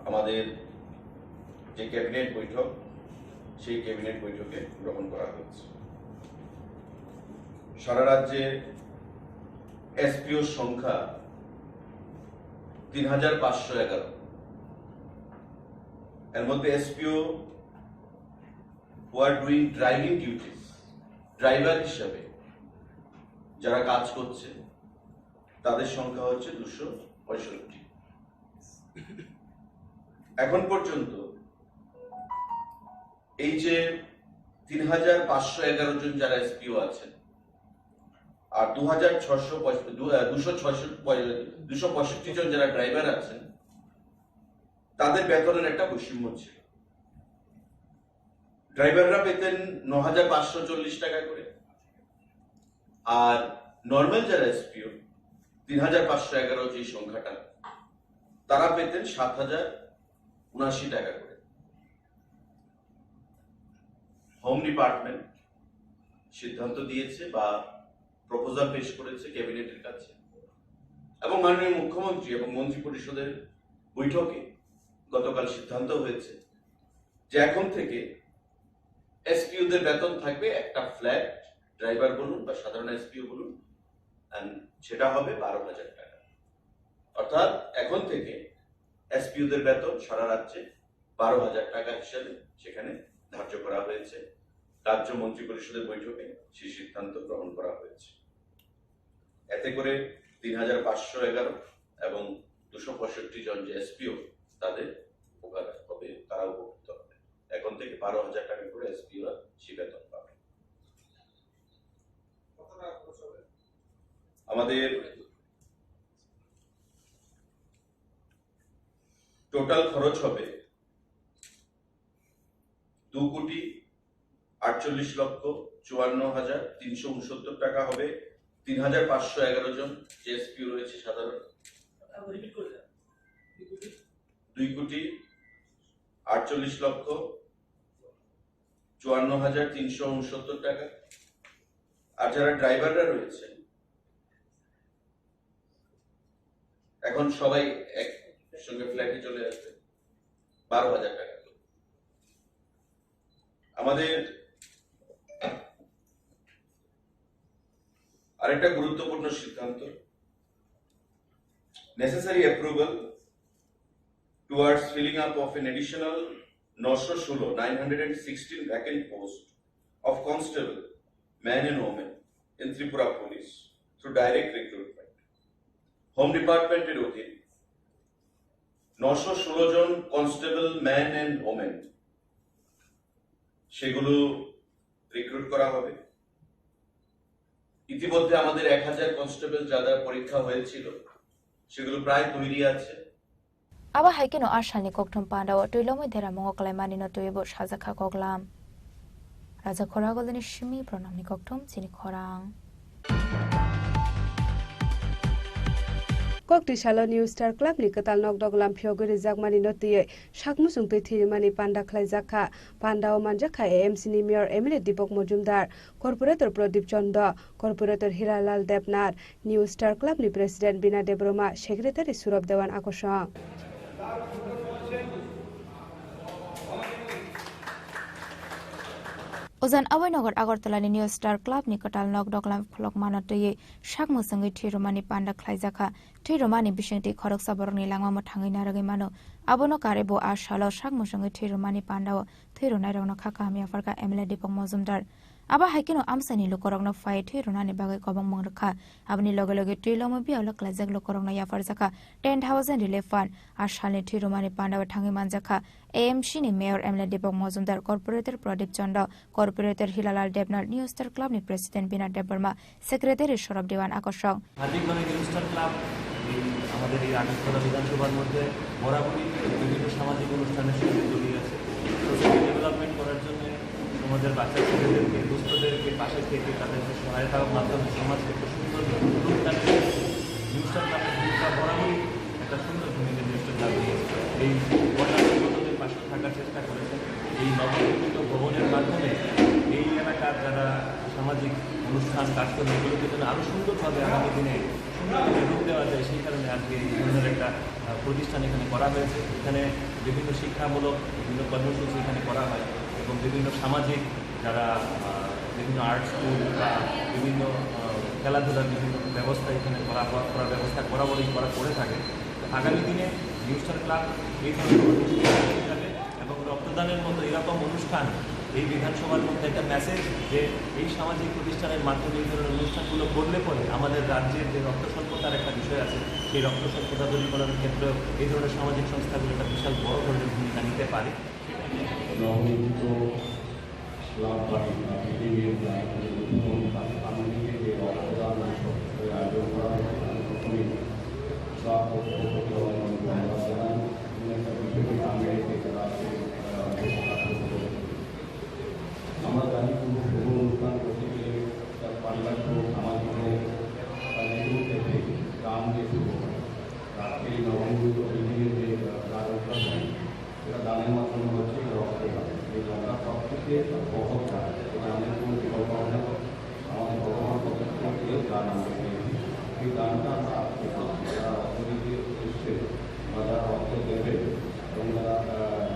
আমাদের যে ক্যাবিনেট বৈঠক, সেই ক্যাবিনেট বৈঠকে গ্রহণ করা হয়েছে। সারা রাজ্যে এসপিওর সংখ্যা ৩৫১১। এর মধ্যে SPO who are doing driving duties, driver হিসাবে যারা কাজ করছে, তাদের সংখ্যা হচ্ছে ২৬৫। এখন পর্যন্ত এই যে ৩৫১১ জন যারা এসপিও আছেন আর ২৬৫ জন যারা ড্রাইভার আছেন, তাদের বেতনের একটা বৈষম্য ছিল। ড্রাইভাররা পেতেন ৯৫৪০ টাকা করে, আর নর্মাল যারা এসপিও ৩৫১১ যে সংখ্যাটা, তারা পেতেন ৭০৭৯ টাকা করে। হোম ডিপার্টমেন্ট সিদ্ধান্ত দিয়েছে বা প্রপোজাল পেশ করেছে ক্যাবিনেটের কাছে এবং মাননীয় মুখ্যমন্ত্রী এবং মন্ত্রী পরিষদের বৈঠকে গতকাল সিদ্ধান্ত হয়েছে যে এখন থেকে এসপিওদের বেতন থাকবে একটা ফ্ল্যাট, ড্রাইভার বলুন বা সাধারণ এসপিও বলুন, সেটা হবে ১২,০০০ টাকা। অর্থাৎ এখন থেকে এসপিওদের বেতন সারা রাজ্যে ১২,০০০ টাকা হিসেবে সেখানে ধার্য করা হয়েছে। রাজ্য মন্ত্রী পরিষদের বৈঠকে সেই সিদ্ধান্ত গ্রহণ করা হয়েছে। এতে করে ৩৫১১ এবং ২৬৫ জন যে এসপিও, তাদের উপকার হবে, তারা উপকৃত হবে। এখন থেকে ১২,০০০ টাকা করে এসপিওরা সেই বেতন পাবে। আমাদের টোটাল খরচ হবে ২,৬৮,০০,০০০ 48,54,369 টাকা হবে 3,511 জন জেএসপি রয়েছে সাধারণ। 2,48,54,369 টাকা। আর যারা ড্রাইভাররা রয়েছে এখন সবাই একসঙ্গে ফ্ল্যাটে চলে আসবে 12,000 টাকা। আমাদের আরেকটা গুরুত্বপূর্ণ সিদ্ধান্ত, necessary approval towards filling up of an additional 916 vacant posts of constable, man and woman in Tripura Police through direct recruitment. Home Department এর অধীন 916 জন কনস্টেবল, ম্যান এন্ড ওমেন সেগুলো রিক্রুট করা হবে। ইতিমধ্যে আমাদের 1000 কনস্টেবল যারা পরীক্ষা হয়েছিল সেগুলো প্রায় তৈরি আছে। আবা হাইকেনো আশানি ককঠম পান্ডাও টুইলমই ধেরা মঙ্গকলাই মানিনো টুইবো সাজাখা কগলাম রাজা খরাগলনি সিমি প্রণামনি ককঠম চিনি খরাং Kokti Shalo New Star Club ni ketal nok doglam phiogori jakmani notiye sakmusung pe thirimani panda khlai jakha pandao manjakha AMC ni mayor MLA Dipok Mojumdar corporator Pradip Chanda corporator Hiralal Debnar New Star Club ni president Bina Debroma secretary Surab Dewan Akosha Ozan Awaynagar Agartala ni New Star Club ni ketal nok doglam phlok manatoye sakmusungi thiromani panda khlai jakha Thiromani Bishenti Korok Saborni Langma Tangi Naragimano, Abono Karebo Ashalo, Shakmusungi Thiromani Pandao, Thironarona Kakamia Farka Emile Dipok Mozumdar. Aba Hakino Amsani Lokorogno Fight, Thironani Baga Kobang Mongraka, Abni Logologi Trilomobia Loklazak Lokorona Yafarzaka, 10,000 relief fund, Ashali Thiromani Pandao Tangi Manzaka, AMC ni Mayor Emile Dipok Mozumdar, Corporator Pradip Chanda, Corporator Hilalal Debnar, New Star Club ni President Bina Debroma, Secretary Surab Dewan Akoshong. New Star Club আমাদের এই আগরতলা বিধানসভার মধ্যে বরাবরই বিভিন্ন সামাজিক অনুষ্ঠানের সঙ্গে জড়িয়ে আছে। সোসাইটি ডেভেলপমেন্ট করার জন্য আমাদের বাচ্চা ছেলেদেরকে দুস্থদেরকে পাশে থেকে তাদেরকে সহায়তার মাধ্যমে সমাজকে একটা সুন্দর রূপ দানতে নিউ স্টার ক্লাবের ভূমিকা বরাবরই একটা সুন্দর ভূমিকা নিউ স্টার ক্লাব নিয়েছে। এই বন্যাদের পাশে থাকার চেষ্টা করেছে। এই নবনির্মিত ভবনের মাধ্যমে এই এলাকার যারা সামাজিক অনুষ্ঠান কাজকর্ম এগুলোকে যেন আরও সুন্দরভাবে আগামী দিনে রূপ দেওয়া যায় সেই কারণে আজকে এই ধরনের একটা প্রতিষ্ঠান এখানে করা হয়েছে। এখানে বিভিন্ন শিক্ষামূলক বিভিন্ন কর্মসূচি এখানে করা হয় এবং বিভিন্ন সামাজিক যারা বিভিন্ন আর্ট স্কুল বা বিভিন্ন খেলাধুলার বিভিন্ন ব্যবস্থা এখানে করার ব্যবস্থা বরাবরই করে থাকে। আগামী দিনে নিউ স্টার ক্লাব এই ধরনের অনুষ্ঠান যাবে এবং রক্তদানের মতো এরকম অনুষ্ঠান এই বিধানসভার মধ্যে একটা মেসেজ যে এই সামাজিক প্রতিষ্ঠানের মাধ্যমে এই ধরনের অনুষ্ঠানগুলো করলে পরে আমাদের রাজ্যের যে রক্ত স্বল্পতার একটা বিষয় আছে সেই রক্ত স্বল্পতা দূরীকরণের ক্ষেত্রে এই ধরনের সামাজিক সংস্থাগুলো একটা বিশাল বড় ধরনের ভূমিকা নিতে পারে। আমরা জানি কোনো শুভ অনুষ্ঠান করতে গেলে তার পারিবারিক সামাজিক থেকে গান দিয়ে শুরু হয়। রাত্রে নবমূলত বিল্ডিংয়ের যে কাজটা হয় সেটা গানের মাধ্যমে হচ্ছে রক্তদান। এই গানটা সব থেকে বহৎ গান, এই গানের কোনো বিকল্প হবে না। আমাদের ভগবান পক্ষ থেকে গান আমরা পেয়েছি। এই গানটা আমরা আজকে যারা রক্তদিতে এসছে বা যারা রক্ত দেবে এবং যারা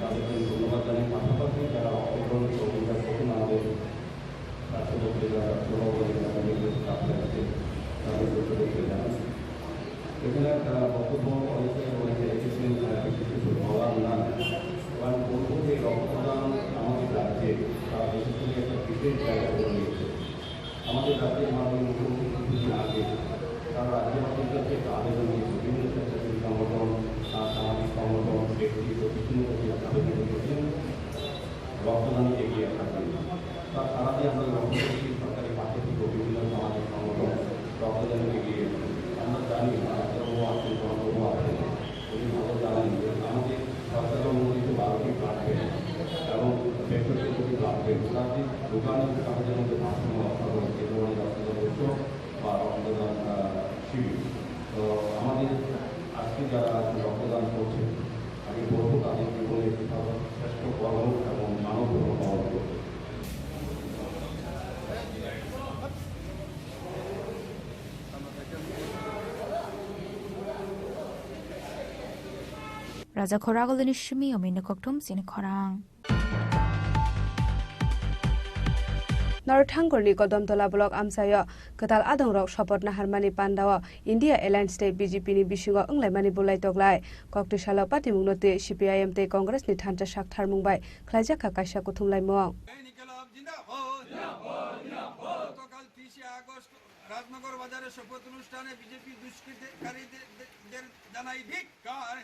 তাদেরকে ধন্যবাদ জানাই। পাশাপাশি যারা অংশগ্রহণ ভূমিকা করছেন আমাদের রাষ্ট্রপতি যারা সভাপতি যারা নির্দেশ প্রাপ্ত আছে তাদেরকে জানান। এখানে বক্তব্য অনেকে বলেছে এসেছেন বিশেষ কিছু বলার না, কারণ বলবো যে রক্তদান আমাদের রাজ্যে তারা বিশেষ করে একটা বিশেষ জায়গা করে নিয়েছে। আমাদের রাজ্যের মাননীয় মুখ্যমন্ত্রী কিছুদিন আগে তারা রাজ্যপালের কাছে একটা আবেদন নিয়েছে। বিভিন্ন স্বেচ্ছাসেবী সংগঠন, সামাজিক সংগঠন, ব্যক্তি প্রতিষ্ঠানের প্রতি আবেদন করেছেন রক্তদানে এগিয়ে থাকবেন। তার সারাতে আমরা লক্ষ্য করছি সরকারি পাশে থেকে বিভিন্ন সামাজিক সংগঠন রক্তদানে এগিয়ে আমরা জানি ডাক্তারবাবু আছেন, জনবাবু আছেন, উনি ভালো জানেন যে আমাদের সরকারের অনুমোদিত 12টি ব্লাড ব্যাংক এবং 65টি ব্লাড ব্যাংক তাদের দোকানে সমাজের মধ্যে ভারসাম্য রক্ষা করে যে ধরনের রক্তদান উৎসব বা রক্তদান শিবির। তো আমাদের আজকে যারা রক্তদান করছে আমি বলবো তাদের জীবনে শ্রেষ্ঠ কর্ম এবং মানব ধর্ম পালন করবে। Raja Khoragolini Shimi Omina Koktum Sin Khorang. Northangorni Kodamtola Block Amsayo, Katal Adongrok Shopot Naharmani Pandawa, India Airlines State BJP ni Bishingo Unglemani Bulai Toglai, Koktishala Pati Mungnote, CPIM Te Congress ni Tanta Shakhtar Mumbai, Klaja Kakasha Kutumlai Moang. Rajnagar বাজারে শপথ অনুষ্ঠানে বিজেপি দুষ্কৃতকারীদের জানাই ধিক্কার।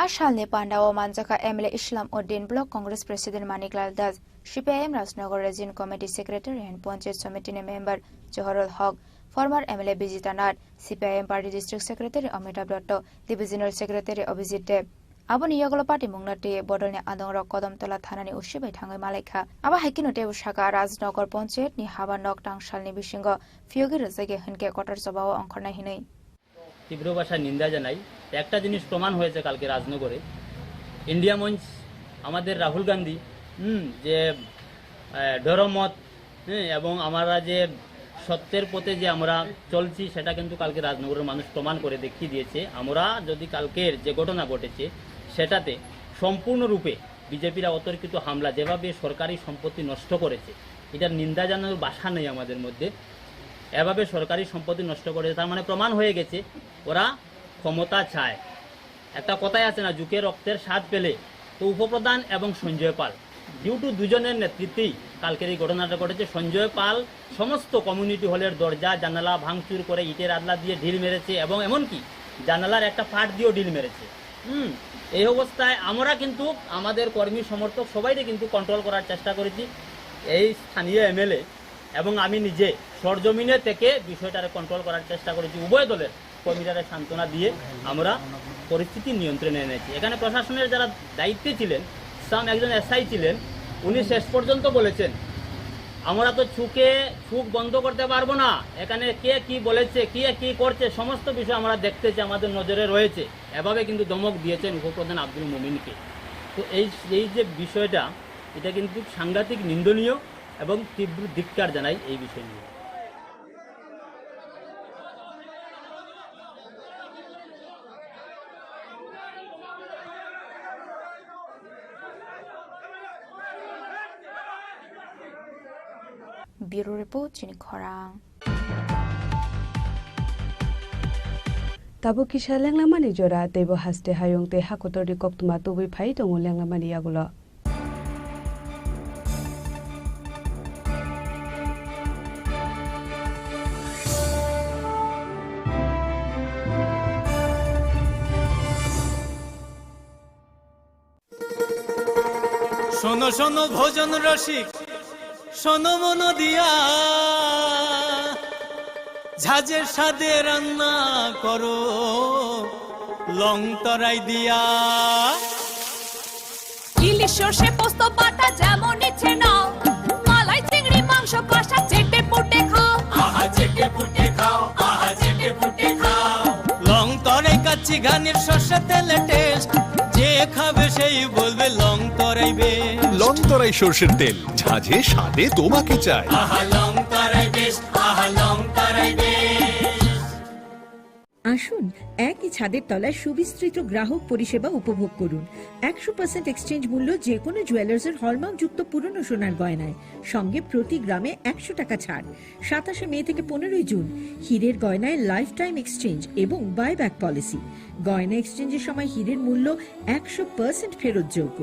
Ashalne Pandawa Manjaka MLA Islam Uddin Block Congress President Maniklal Das, CPIM Rajnagar Region Committee Secretary and Panchayat Committee member Johorul Haq, former MLA Bijita Nath, CPIM Party District Secretary Amitabh Dotto, Divisional Secretary Abhijit Deb. Aboni Yagolo Party Mungnati Bodolne Adongrok Kodamtola Thanani Ushibai Thangai Malaikha. Aba Hakinote Ushaka Rajnagar Panchayat ni Haba Nok Tangshalni Bishingo, Fiogi Razage Hinke Kotar Sabawa Onkhorna Hinai. তীব্র ভাষায় নিন্দা জানাই। একটা জিনিস প্রমাণ হয়েছে কালকে রাজনগরে, ইন্ডিয়া মঞ্চ আমাদের রাহুল গান্ধী যে ধর্মমত এবং আমরা যে সত্যের পথে যে আমরা চলছি সেটা কিন্তু কালকে রাজনগরের মানুষ প্রমাণ করে দেখিয়ে দিয়েছে। আমরা যদি কালকের যে ঘটনা ঘটেছে সেটাতে সম্পূর্ণরূপে বিজেপিরা অতর্কিত হামলা যেভাবে সরকারি সম্পত্তি নষ্ট করেছে, এটার নিন্দা জানানোর ভাষা নেই আমাদের মধ্যে। এভাবে সরকারি সম্পত্তি নষ্ট করেছে তার মানে প্রমাণ হয়ে গেছে ওরা ক্ষমতা চায়। একটা কথাই আছে না, যুকে রক্তের স্বাদ পেলে, তো উপপ্রধান এবং সঞ্জয় পাল ডিউ টু দুজনের নেতৃত্বেই কালকের এই ঘটনাটা ঘটেছে। সঞ্জয় পাল সমস্ত কমিউনিটি হলের দরজা জানালা ভাঙচুর করে ইটের আদলা দিয়ে ঢিল মেরেছে এবং এমনকি জানালার একটা পাট দিয়েও ঢিল মেরেছে। এই অবস্থায় আমরা কিন্তু আমাদের কর্মী সমর্থক সবাইকে কিন্তু কন্ট্রোল করার চেষ্টা করেছি। এই স্থানীয় এমএলএ এবং আমি নিজে সরজমিনে থেকে বিষয়টাকে কন্ট্রোল করার চেষ্টা করেছি। উভয় দলের কর্মীরা সান্ত্বনা দিয়ে আমরা পরিস্থিতি নিয়ন্ত্রণে এনেছি। এখানে প্রশাসনের যারা দায়িত্বে ছিলেন, একজন এসআই ছিলেন, উনি শেষ পর্যন্ত বলেছেন আমরা তো চোখ বন্ধ করতে পারবো না, এখানে কে কি বলেছে, কে কি করছে সমস্ত বিষয় আমরা দেখতেছি, আমাদের নজরে রয়েছে। এভাবে কিন্তু ধমক দিয়েছেন উপপ্রধান আব্দুল মুমিনকে। তো এই যে বিষয়টা, এটা কিন্তু সাংঘাতিক নিন্দনীয় এবং তীব্র ধিক্কার জানাই এই বিষয় নিয়ে। Bureau Report Chini Khorang. Tabu kisha lenglamani jora tebo haste hayong te hakotori koktuma tobi phai tongo lenglamani yagulo. শোনো শোনো ভোজন রসিক, শোনো মন দিয়া, ঝাঁঝের সাদে রান্না করো লং তরাই দিয়া। ইলিশ সর্ষে পোস্ত বাটা যেমন ইচ্ছে নাও, মালাই চিংড়ি মাংস কষা চেটে পুটে খাও, আহা চেটে পুটে খাও, আহা চেটে পুটে খাও। লং তরাই কাচ্চি ঘানির সর্ষে তেলে টেস্ট, যে খাবে সেই বলবে লং তরাই বেশ। লং তরাই সরষের তেল, ঝাঁঝে স্বাদে তোমাকে চাই। আহা লং তরাই বেশ, আহা লং তরাই বেশ। আসুন একই ছাদের তলায় সুবিস্তৃত গ্রাহক পরিষেবা উপভোগ করুন। 100% এক্সচেঞ্জ মূল্য যে কোনো জুয়েলার্সের হলমার্কযুক্ত পুরনো সোনার গয়নায়, সঙ্গে প্রতি গ্রামে 100 টাকা ছাড়। 27 মে থেকে 15 জুন হীরের গয়নায় লাইফ টাইম এক্সচেঞ্জ এবং বাইব্যাক পলিসি। গয়না এক্সচেঞ্জের সময় হীরের মূল্য 100% ফেরতযোগ্য।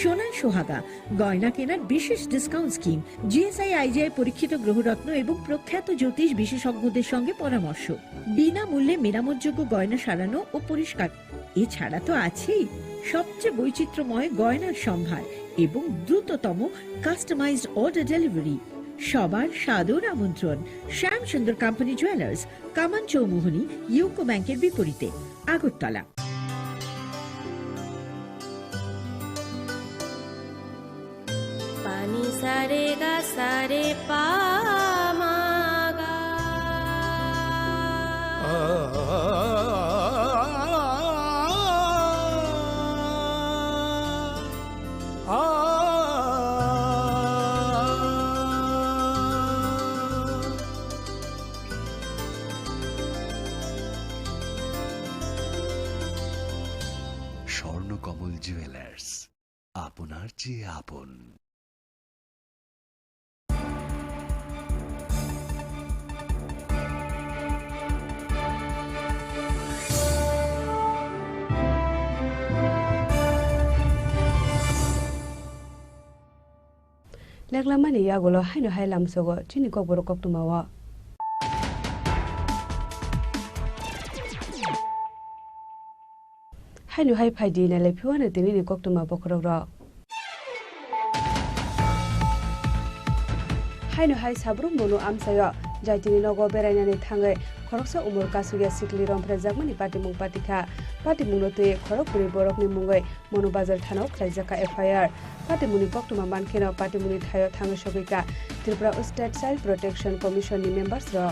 সোনার সোহাগা গয়না কেনার বিশেষ ডিসকাউন্ট স্কিম, জিএসআই আইজিআই পরীক্ষিত গ্রহরত্ন এবং প্রখ্যাত জ্যোতিষ বিশেষজ্ঞদের সঙ্গে পরামর্শ, বিনামূল্যে মেরামতযোগ্য গয়না সারানো ও পরিষ্কার। এছাড়া তো আছেই সবচেয়ে বৈচিত্র্যময় গয়নার সম্ভার এবং দ্রুততম কাস্টমাইজড অর্ডার ডেলিভারি। সবার সাদর আমন্ত্রণ শ্যাম সুন্দর কোম্পানি জুয়েলার্স, কামান চৌমুহনী, ইউকো ব্যাংকের বিপরীতে, আগরতলা। पानी সারে গা সারে পা মা গা স্বর্ণকমল জুয়েলার্স, আপনার চেয়ে আপন। Leklamani yagolo haino hailam sogo chini kokboro koktumawa. Haino hai phaidi na lepiwana tinini koktuma bokrogro. Haino hai sabrum mono amsayo jaitini nogo berainani thangai khoroksa umur kasugia sikli rompre jagmani patimung patikha patimung note khorokpuri borokni mungai mono bazar thanau khlaijaka FIR patimuni koktuma mankeno patimuni thayo thangai sogika Tripura State Child Protection Commission ni members ro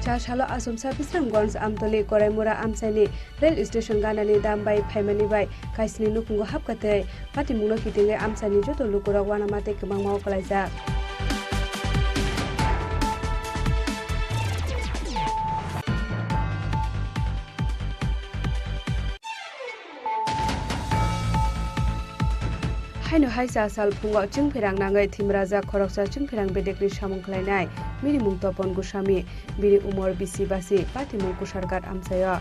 Chashalo Asum Service Ramgons Amtoli Koraimura Amsani Rail Station Ganani Dambai Paimani Bai Kaisni Nukungo Hapkate Patimuno Kitinge Amsani Joto Lukura Wanamate Kamangmao Kalaiza Haino haisa sal phungo chungphirang nangai thimraja khoroksa chungphirang bedekni samung khlainai miri mung topon gosami biri umor bisi basi patimung kusargat amsaya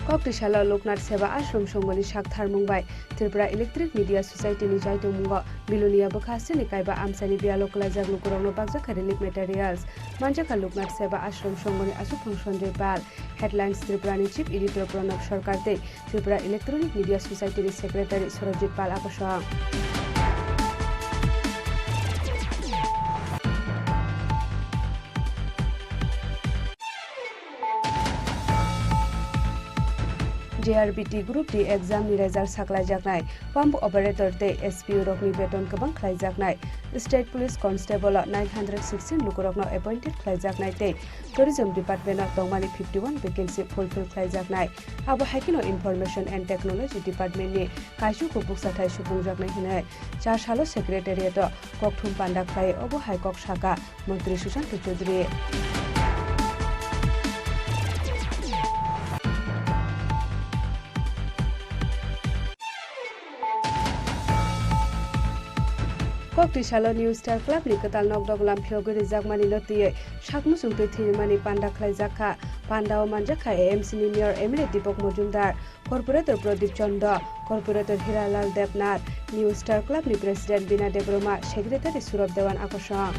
Koktishala Loknath Seva Ashram Songoni Shakthar Mumbai Tripura Electric Media Society ni Jaito Mungo Bilunia Bakhase ni Kaiba Amsani Bialokla Jaglu Kurongno Bakjaka Relief Materials Manjaka Loknath Seva Ashram Songoni Asu Function Pal Headlines Tripura ni Chief Editor Pranab Sarkar te Tripura Electronic Media Society ni Secretary Sorojit Pal Akosha JRBT Group D exam ni result saklai jaknai pump operator te SPU rokni beton kabang khlai jaknai State Police Constable 916 lukurokno appointed khlai jaknai te Tourism Department of Tongmani 51 vacancy fulfill khlai jaknai abo hakino Information and Technology Department ni kaisu ko buksathai supung jaknai hinai char salo secretariat kokthum panda khlai abo hai kok shaka Mantri Sushant Chaudhary Koktishala New Star Club ni katal nok doglam phiogori jagmani lotiye sakmusung pe thirmani panda khlai jakha pandao manjakha AMC ni mayor Emile Deepak Mojumdar corporator Pradip Chanda corporator Hiralal Devnath New Star Club ni president Bina Debroma secretary Surab Dewan Akosha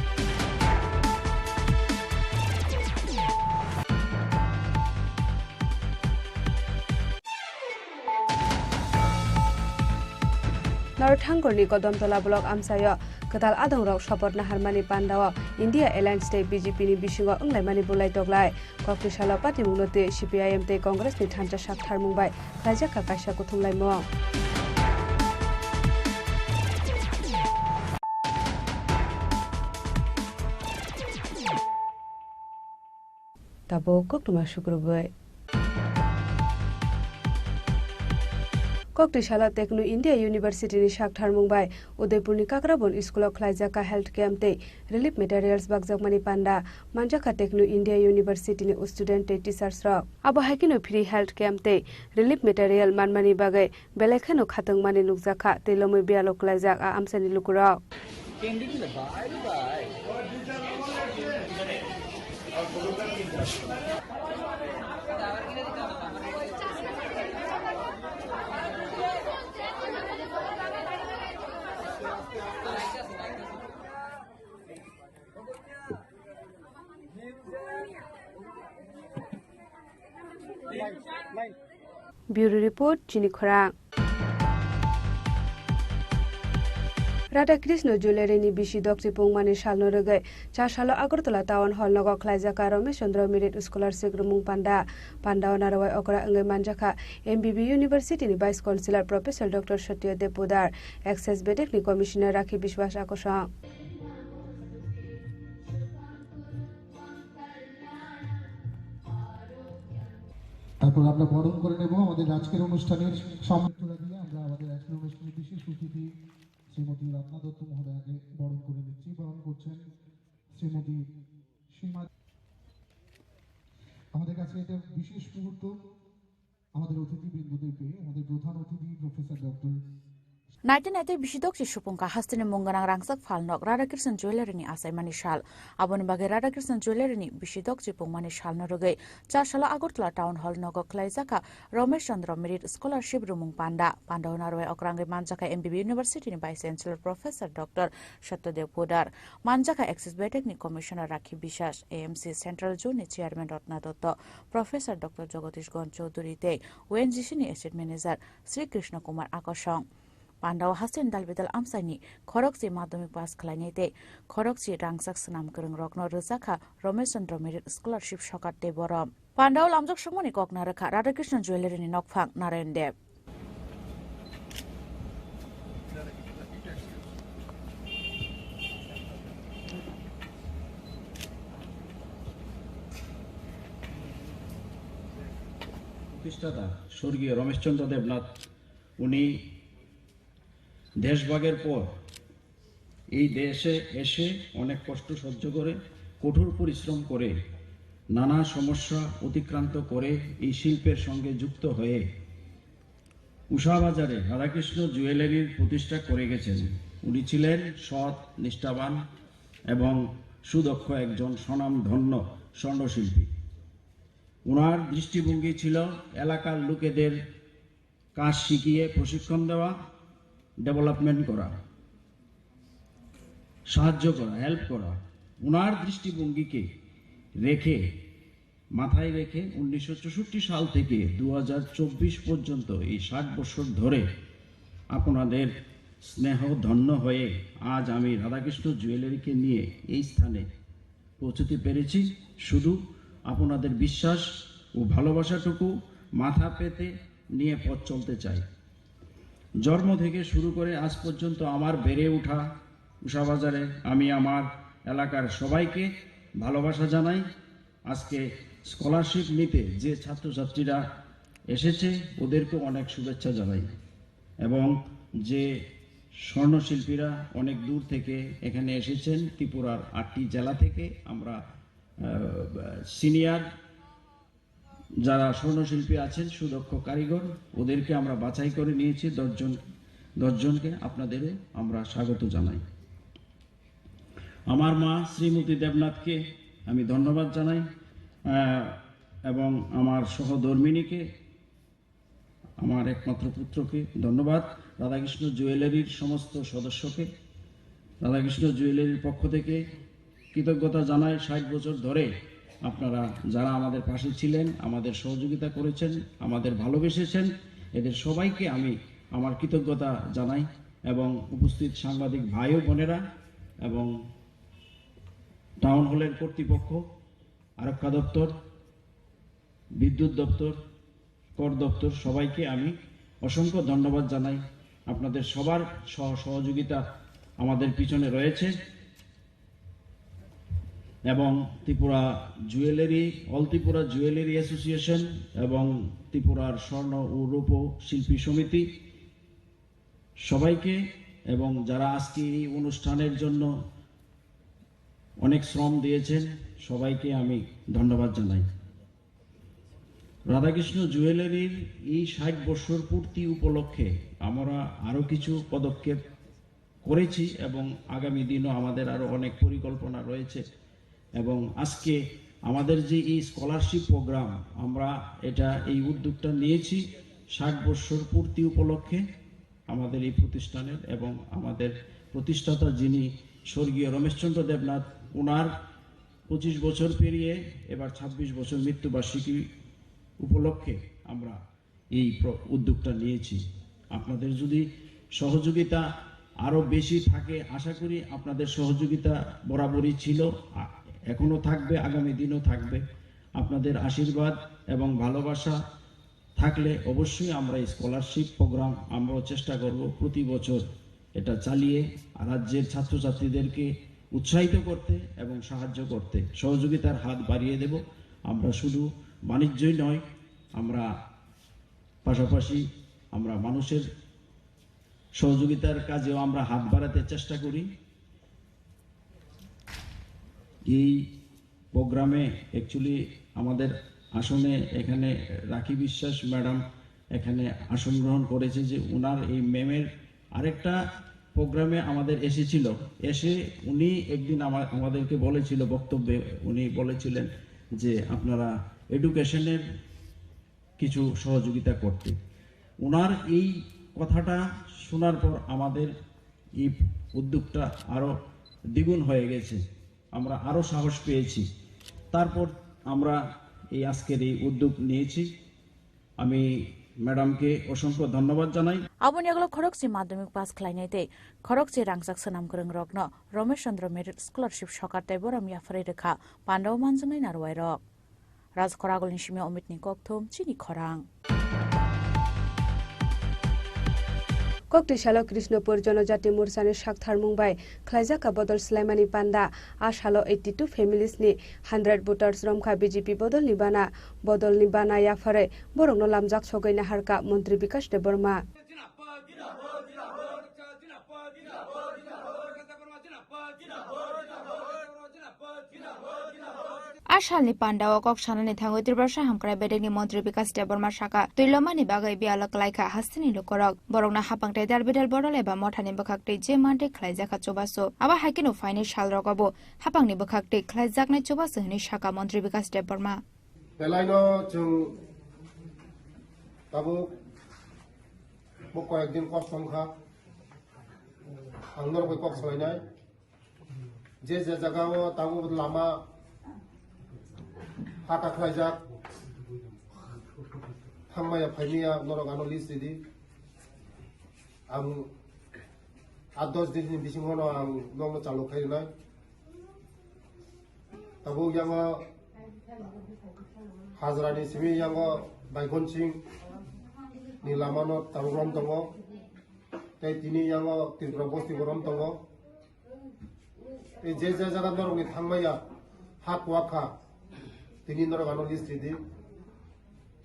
Northangorni Kodamtola Block Amsaya Katal Adongrok Shopot Naharmani Pandawa India Alliance Day BJP ni Bishinga Unglaimani Bulai Toglai Koktishala Party Mungnote CPIM te Congress ni Thancha Shakthar Mumbai Krajaka Kaisha Kuthunglai Mo Tabo Koktuma Shukrubai Koktishala Techno India University ni Shakthar Mumbai Udaipur ni Kakrabon School of Khlaijaka Health Camp te Relief Materials Bakjakmani Panda Manjaka Techno India University ni student te teachers ra abo hakino free health camp te Relief Material manmani bagai belekhano khatangmani nukjaka te lomoi bialo khlaijak a amsani lukura bureau report চিনিখরা রাধাকৃষ্ণ জুয়েলারিনি বিশি দক্সি পুংমানি সালনো রগে 4 সালো আগরতলা টাউন হল নগ খ্লাইজাকা রমেশ চন্দ্র মেরিট স্কলারशिप रुमुं पांडा नारवाय अकरा अंगै मानजाखा एमबीबी यूनिवर्सिटी नि vice councillor professor doctor Satyadev पुदार एक्सेस बेटेक नि कमिशनर राखी विश्वास आकर्षण তারপর আমরা বরণ করে নেব আমাদের আজকের অনুষ্ঠানের সমাপ্তরা দিয়ে আমরা আমাদের আজকের অনুষ্ঠানের বিশেষ অতিথি শ্রীমতী রত্না দত্ত মহোদয়াকে বরণ করে নিচ্ছি। বরণ করছেন শ্রীমতী সীমা। আমাদের কাছে এটা বিশেষ মুহূর্ত আমাদের অতিথিবৃন্দদের পেয়ে আমাদের প্রধান অতিথি প্রফেসর ডক্টর नाइटेनाइटे बिसिदक सुपुंका हास्तिनि मुंगनां रांगसाक फालनक राधाकृष्ण ज्वेलारिनि आसाइमानि साल आबोनि बागै राधाकृष्ण ज्वेलारिनि बिसिदक चिपुंमानि सालनो रगै 4 साला আগরতলা टाउन हल नग ख्लाइजाका रमेश चंद्र मेरिट स्कॉलरशिप रुमुं पांडा नारवाय अक्रांगै मानजाका एमबीबी यूनिवर्सिटीनि vice chancellor professor doctor Satyadev पुदार मानजाका एक्सेस बेटेकनि commissioner Rakhi Biswas AMC central जोननि chairman Ratna Dutta professor doctor Jagadish Gan चौधुरीते ओएनजीसीनि एसेट मैनेजर श्री कृष्ण कुमार आकर्षण पांडाव हासिन दालबेदाल आमसाइनि खरकसी माध्यमिक पास खालायनायते खरकसी रांगसाक सनाम गोरों रत्न रोजाखा रमेश चंद्र मेरिट स्कॉलरशिप सकाते बरम पांडाव लामजक समनि ककना रेखा राधाकृष्ण ज्वेलारिनि नकफाक नारायण देव প্রতিষ্ঠাতা স্বর্গীয় রমেশচন্দ্র দেবনাথ উনি দেশভাগের পর এই দেশে এসে অনেক কষ্ট সহ্য করে কঠোর পরিশ্রম করে নানা সমস্যা অতিক্রান্ত করে এই শিল্পের সঙ্গে যুক্ত হয়ে উষাবাজারে রাধাকৃষ্ণ জুয়েলারির প্রতিষ্ঠা করে গেছেন। উনি ছিলেন সৎ, নিষ্ঠাবান এবং সুদক্ষ একজন স্বনামধন্য স্বর্ণশিল্পী। ওনার দৃষ্টিভঙ্গি ছিল এলাকার লোকেদের কাজ শিখিয়ে প্রশিক্ষণ দেওয়া, ডেভেলপমেন্ট করা, সাহায্য করা, হেল্প করা। ওনার দৃষ্টিভঙ্গিকে মাথায় রেখে 1964 সাল থেকে 2024 পর্যন্ত এই 60 বছর ধরে আপনাদের স্নেহ ধন্য হয়ে আজ আমি রাধাকৃষ্ণ জুয়েলারিকে নিয়ে এই স্থানে পৌঁছতে পেরেছি। শুধু আপনাদের বিশ্বাস ও ভালোবাসাটুকু মাথা পেতে নিয়ে পথ চলতে চাই। জন্ম থেকে শুরু করে আজ পর্যন্ত আমার বেড়ে ওঠা উষাবাজারে আমি আমার এলাকার সবাইকে ভালোবাসা জানাই। আজকে স্কলারশিপ নিতে যে ছাত্রছাত্রীরা এসেছে ওদেরকেও অনেক শুভেচ্ছা জানাই এবং যে স্বর্ণশিল্পীরা অনেক দূর থেকে এখানে এসেছেন, ত্রিপুরার 8টি জেলা থেকে আমরা সিনিয়র যারা স্বর্ণশিল্পী আছেন, সুদক্ষ কারিগর, ওদেরকে আমরা বাছাই করে নিয়েছি 10 জনকে। আপনাদেরও আমরা স্বাগত জানাই। আমার মা শ্রীমতী দেবনাথকে আমি ধন্যবাদ জানাই এবং আমার সহধর্মিণীকে, আমার একমাত্র পুত্রকে ধন্যবাদ। রাধাকৃষ্ণ জুয়েলারির সমস্ত সদস্যকে রাধাকৃষ্ণ জুয়েলারির পক্ষ থেকে কৃতজ্ঞতা জানাই। 60 বছর ধরে আপনারা যারা আমাদের পাশে ছিলেন, আমাদের সহযোগিতা করেছেন, আমাদের ভালোবেসেছেন, এদের সবাইকে আমি আমার কৃতজ্ঞতা জানাই এবং উপস্থিত সাংবাদিক ভাই ও বোনেরা এবং টাউন হলের কর্তৃপক্ষ, আরক্ষা দপ্তর, বিদ্যুৎ দপ্তর, কর দপ্তর, সবাইকে আমি অসংখ্য ধন্যবাদ জানাই। আপনাদের সবার সহযোগিতা আমাদের পিছনে রয়েছে এবং Tripura jewellery, all Tripura jewellery association এবং ত্রিপুরার স্বর্ণ ও রূপ শিল্পী সমিতি সবাইকে এবং যারা আজকে এই অনুষ্ঠানের জন্য অনেক শ্রম দিয়েছেন সবাইকে আমি ধন্যবাদ জানাই। রাধাকৃষ্ণ জুয়েলারির এই 60 বছর পূর্তি উপলক্ষে আমরা আরও কিছু পদক্ষেপ করেছি এবং আগামী দিনও আমাদের আরও অনেক পরিকল্পনা রয়েছে এবং আজকে আমাদের যে এই স্কলারশিপ প্রোগ্রাম আমরা এই উদ্যোগটা নিয়েছি 60 বছর পূর্তি উপলক্ষে আমাদের এই প্রতিষ্ঠানের এবং আমাদের প্রতিষ্ঠাতা যিনি স্বর্গীয় রমেশচন্দ্র দেবনাথ, ওনার 25 বছর পেরিয়ে এবার 26 বছর মৃত্যুবার্ষিকী উপলক্ষে আমরা এই উদ্যোগটা নিয়েছি। আপনাদের যদি সহযোগিতা আরও বেশি থাকে, আশা করি আপনাদের সহযোগিতা বরাবরই ছিল, এখনও থাকবে, আগামী দিনও থাকবে। আপনাদের আশীর্বাদ এবং ভালোবাসা থাকলে অবশ্যই আমরা এই স্কলারশিপ প্রোগ্রাম আমরাও চেষ্টা করব প্রতি বছর এটা চালিয়ে রাজ্যের ছাত্রছাত্রীদেরকে উৎসাহিত করতে এবং সাহায্য করতে, সহযোগিতার হাত বাড়িয়ে দেব। আমরা শুধু বাণিজ্যই নয়, আমরা পাশাপাশি আমরা মানুষের সহযোগিতার কাজেও আমরা হাত বাড়াতে চেষ্টা করি। এই প্রোগ্রামে অ্যাকচুয়ালি আমাদের আসনে এখানে রাখি বিশ্বাস ম্যাডাম এখানে আসন গ্রহণ করেছে, যে ওনার এই ম্যামের আরেকটা প্রোগ্রামে আমাদের এসেছিল, এসে উনি একদিন আমাদেরকে বলেছিল, বক্তব্যে উনি বলেছিলেন যে আপনারা এডুকেশনের কিছু সহযোগিতা করতে। ওনার এই কথাটা শোনার পর আমাদের এই উদ্যোগটা আরও দ্বিগুণ হয়ে গেছে, আমরা আরও সাহস পেয়েছি। তারপর আমরা এই আজকের এই উদ্যোগ নিয়েছি। আমি ম্যাডামকে অসংখ্য ধন্যবাদ জানাই। আবনি আগলো খরকসি মাধ্যমিক pass খাইনাইতে খরকসি রাংসাক Sanam গরং রকন Ramesh Chandra merit scholarship সরকার বরাম ইয়াফারে রেখা পান্ডাও মানজংনাই নারওয়াই রক রাজখরাগলनि सिमे अमितनि कक्थुम चिनि खरां कक्टिशालो कृष्णपुर जनजाति मोर्चानि साकथार मुंबाई खलाइजाका बदल स्लाइमानि पान्दा आशालो 82 फेमिलिसनि 100 भोटार्स रमखा बीजेपी बदल निबाना याफारे बरंनो लामजाक सगैना हारका मन्त्री विकास देबबर्मा आसालनि पान्डाओ कक्सानानि थांगै त्रिपुरा हामक्राय बेदेगनि मन्त्री विकास देबबर्मा साका तैलमानि बागै बियालक लाइखा हास्तिनि लुकरक बरंना हापांगते दारबिदाल बदल एबा मथानि बखाकते जे मान्टे खलाइजाका चोबासो आबा हाइकेनो फाइनि साल रगबो हापांनि बखाकते खलाइजाकनाय चोबासो हनि साका मन्त्री विकास देबबर्मा बेलायनो जों दाबो कয়েকদিন কষ্টংখা आंनोर बय कक सलायनाय जे जायगायाव दाबो लामा हाका खलाइजाक थांमाया फाइमिया नरगानो लिस्ट रेडी आं 8-10 दिननि बिसिङावनो आं नंनो चालु खायनाय दाबो याङो हाजरानि सिमि याङो बायगन सिं नि लामानो तारुरम दङ तै तिनि याङो त्रिपुरा बस्ति गरम दङ ए जे जायगा नरगनि थांमाया हा कुवाखा তিনি নরগানো লিস্ট রেডি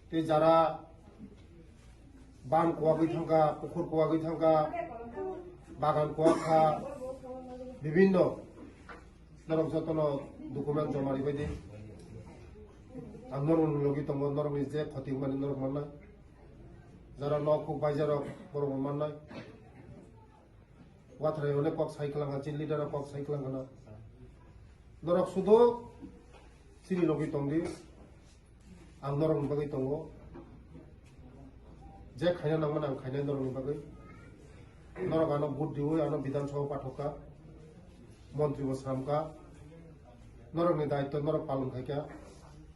তে যারা বান কোয়াগৈ থাকা পুকুর কোয়াগৈ থাকা বাগান কোয়াখা বিভিন্ন নরক যতন ডকুমেন্ট জমা দিবাইদি আমনর লগি তঙ্গ নরকনি যে ক্ষতি মানে নরক মাননাই যারা নকুক বাইজারক বড় মাননাই ওয়াথরাই অনেক কক সাইকেলাঙ্গা 3 লিটার কক সাইকেলাঙ্গা নরক শুধু सिनि लोगि तंगि आं नरंनि बागै दङ जे खायना नांगोन आं खायना नरंनि बागै नरगानो बुट दिवै आनो विधानसभा पाठका मन्त्री बसरामका नरंनि दायित्व नरक पालन खायका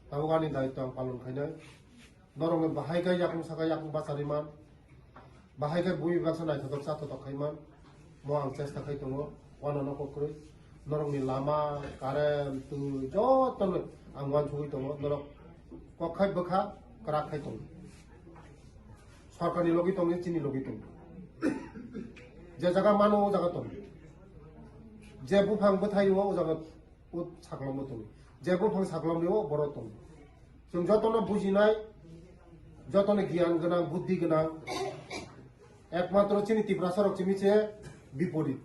तावगानि दायित्व आं पालन खायनाय नरंनि बाहायगा याकुं सागा याकुं बासारिमान बाहायगा बुइ बासा नायथदक साथदक खायमान मो आं चेष्टा खाय दङ वानानो कक्रै नरंनि लामा कारेन्ट जतनो आं वान सगै दङ नरक कखाय बखा कराखाय दङ सरकारनि लगि दङ चिनि लगि दङ जे जागा मानो ओ जागा दङ जे बुफां बथायो ओ जागा ओ सागलामो दङ जे बुफां सागलामनो बर दङ जों जतनो बुजिनाय जतनो गियान गोनां बुद्धि गोनां एकमात्र चिनि त्रिपुरा सरक चिमिचे बिपरीत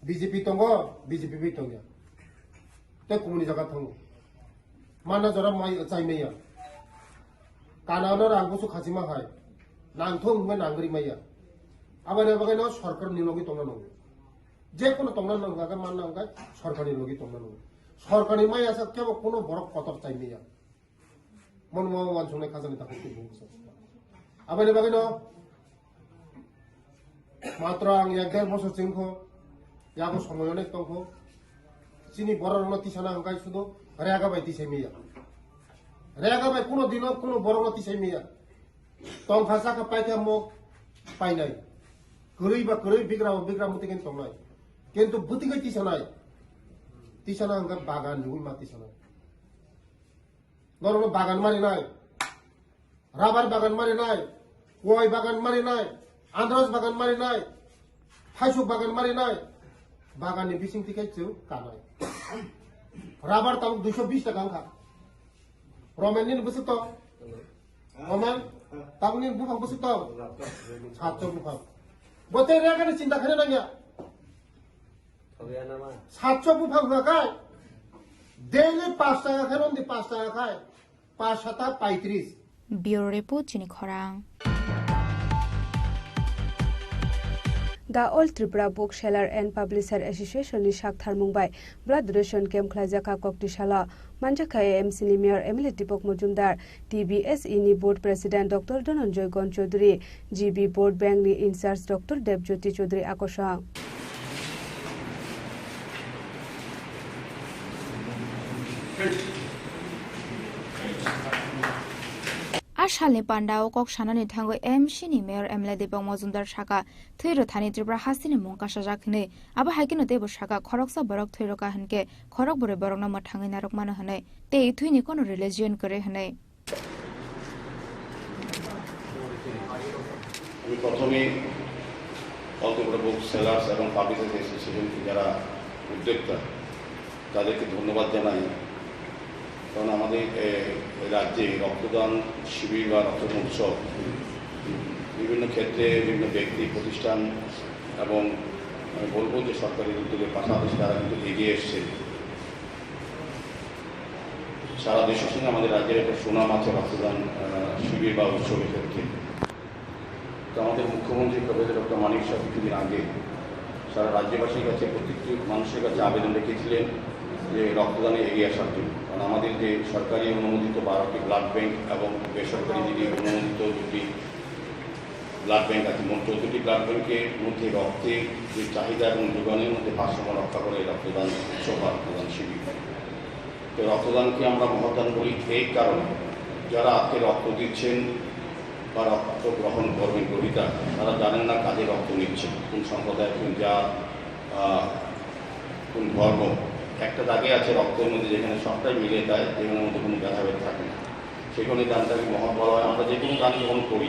बीजेपी दङ बीजेपी बि दङ ते कुमनि जागा थाङो माना जरा माइ चाइमेया कानानो रांगुसु खाजिमा हाय नांथो उमबे नांगरि माइया आबाने बगायनो सरकारनि लगि दङ नङो जे कोनो दङ नङा मान नांगा सरकारनि लगि दङ नङो सरकारनि माइया सा केबो कोनो बरक कतर चाइमेया मन मो वान संनाय खाजानि थाखाय बुंसो आबाने बगायनो मात्र आं 1-1.5 বছর सिंखो यागो समय अनेक दंखो चिनि बरनो तिसाना अंगाय सुदो रेगा बाय तिसाय मिया रेगा बाय कोनो दिनो कोनो बरनो तिसाय मिया tong khasa ka pai ka mo pai nai kurui ba kurui bigra muti ken tong nai কিন্তু বুতিকে তিসানা আঙ্কা বাগান নুল মা তিসানা নরম বাগান মারি নাই রাবার বাগান মারি নাই কয় বাগান মারি নাই আন্দ্রাস বাগান মারি নাই ফাইসু বাগান মারি নাই বাগানে বিসিং থেকে চেউ কানাই রাবার তাও 220 টাকা আঙ্কা রমেনিন বসে তো রমেন তাবনিন বুফাং বসে তো 700 বুফাং বতে রেগানে চিন্তা করে না 700 বুফাং খায় ডেইলি 5 টাকা খায় 5 টাকা খায় 5 7 35 ব্যুরো রিপোর্ট চিনি খরাং The All Tripura Bookseller and Publisher Association ni Shakthar Mumbai Blood Donation Camp Khlajaka Koktishala Manjaka AMC ni Mayor Emily Dipok Mujumdar TBSE ni Board President Dr. Dhananjay Gon Chaudhary GB Board Bank ni In Charge Dr. Debjyoti Chaudhary Akosha আশালনি panda O cock সানানি থাঙ্গো এমসিনি মেয়র এমএলএ দেবং মজুমদার শাখা থৈর থানি ত্রিপুরা হাসিনি মংকাশা জাখনে আবা হাইকিনো দেব শাখা খরকসা বরক থৈর কাহনকে খরক বরে বরক নাম থাঙ্গি নারক মান হনে তে থুইনি কোন রিলিজিয়ন করে হনে আমি প্রথমে অল ত্রিপুরা বুক সেলার্স এবং পাবলিশার্স অ্যাসোসিয়েশন যারা উদ্যোক্তা তাদেরকে ধন্যবাদ জানাই কারণ আমাদের রাজ্যে রক্তদান শিবির বা রক্তদান উৎসব বিভিন্ন ক্ষেত্রে বিভিন্ন ব্যক্তি প্রতিষ্ঠান এবং আমি বলবো যে সরকারি উদ্যোগের পাশাপাশি তারা কিন্তু এগিয়ে এসছে সারা দেশের সঙ্গে আমাদের রাজ্যের একটা সুনাম আছে রক্তদান শিবির বা উৎসবের ক্ষেত্রে তো আমাদের মুখ্যমন্ত্রী প্রফেসর ডক্টর মানিক শাহ কিছুদিন আগে সারা রাজ্যবাসীর কাছে প্রত্যেকটি মানুষের কাছে আবেদন রেখেছিলেন যে রক্তদানে এগিয়ে আসার জন্য কারণ আমাদের যে সরকারি অনুমোদিত 12টি ব্লাড ব্যাংক এবং বেসরকারি যদি অনুমোদিত 2টি ব্লাড ব্যাংক আছে মোট 14টি ব্লাড ব্যাংকের মধ্যে রক্তের যে চাহিদা এবং যোগানের মধ্যে ভারসাম্য রক্ষা করে রক্তদান উৎসব বা রক্তদান শিবির তো রক্তদানকে আমরা মহদান বলি এই কারণে যারা আজকে রক্ত দিচ্ছেন বা রক্ত গ্রহণ করবেন গ্রহীতা তারা জানেন না কাজে রক্ত নিচ্ছে কোন সম্প্রদায় কোন জাত কোন ধর্ম একটা দাগে আছে রক্তের মধ্যে যেখানে সবটাই মিলে দেয় যেখানের মধ্যে কোনো ভেদাভেদ থাকে না সেখানে দানটাকে মহৎ বলা হয় আমরা যে কোনো দান গ্রহণ করি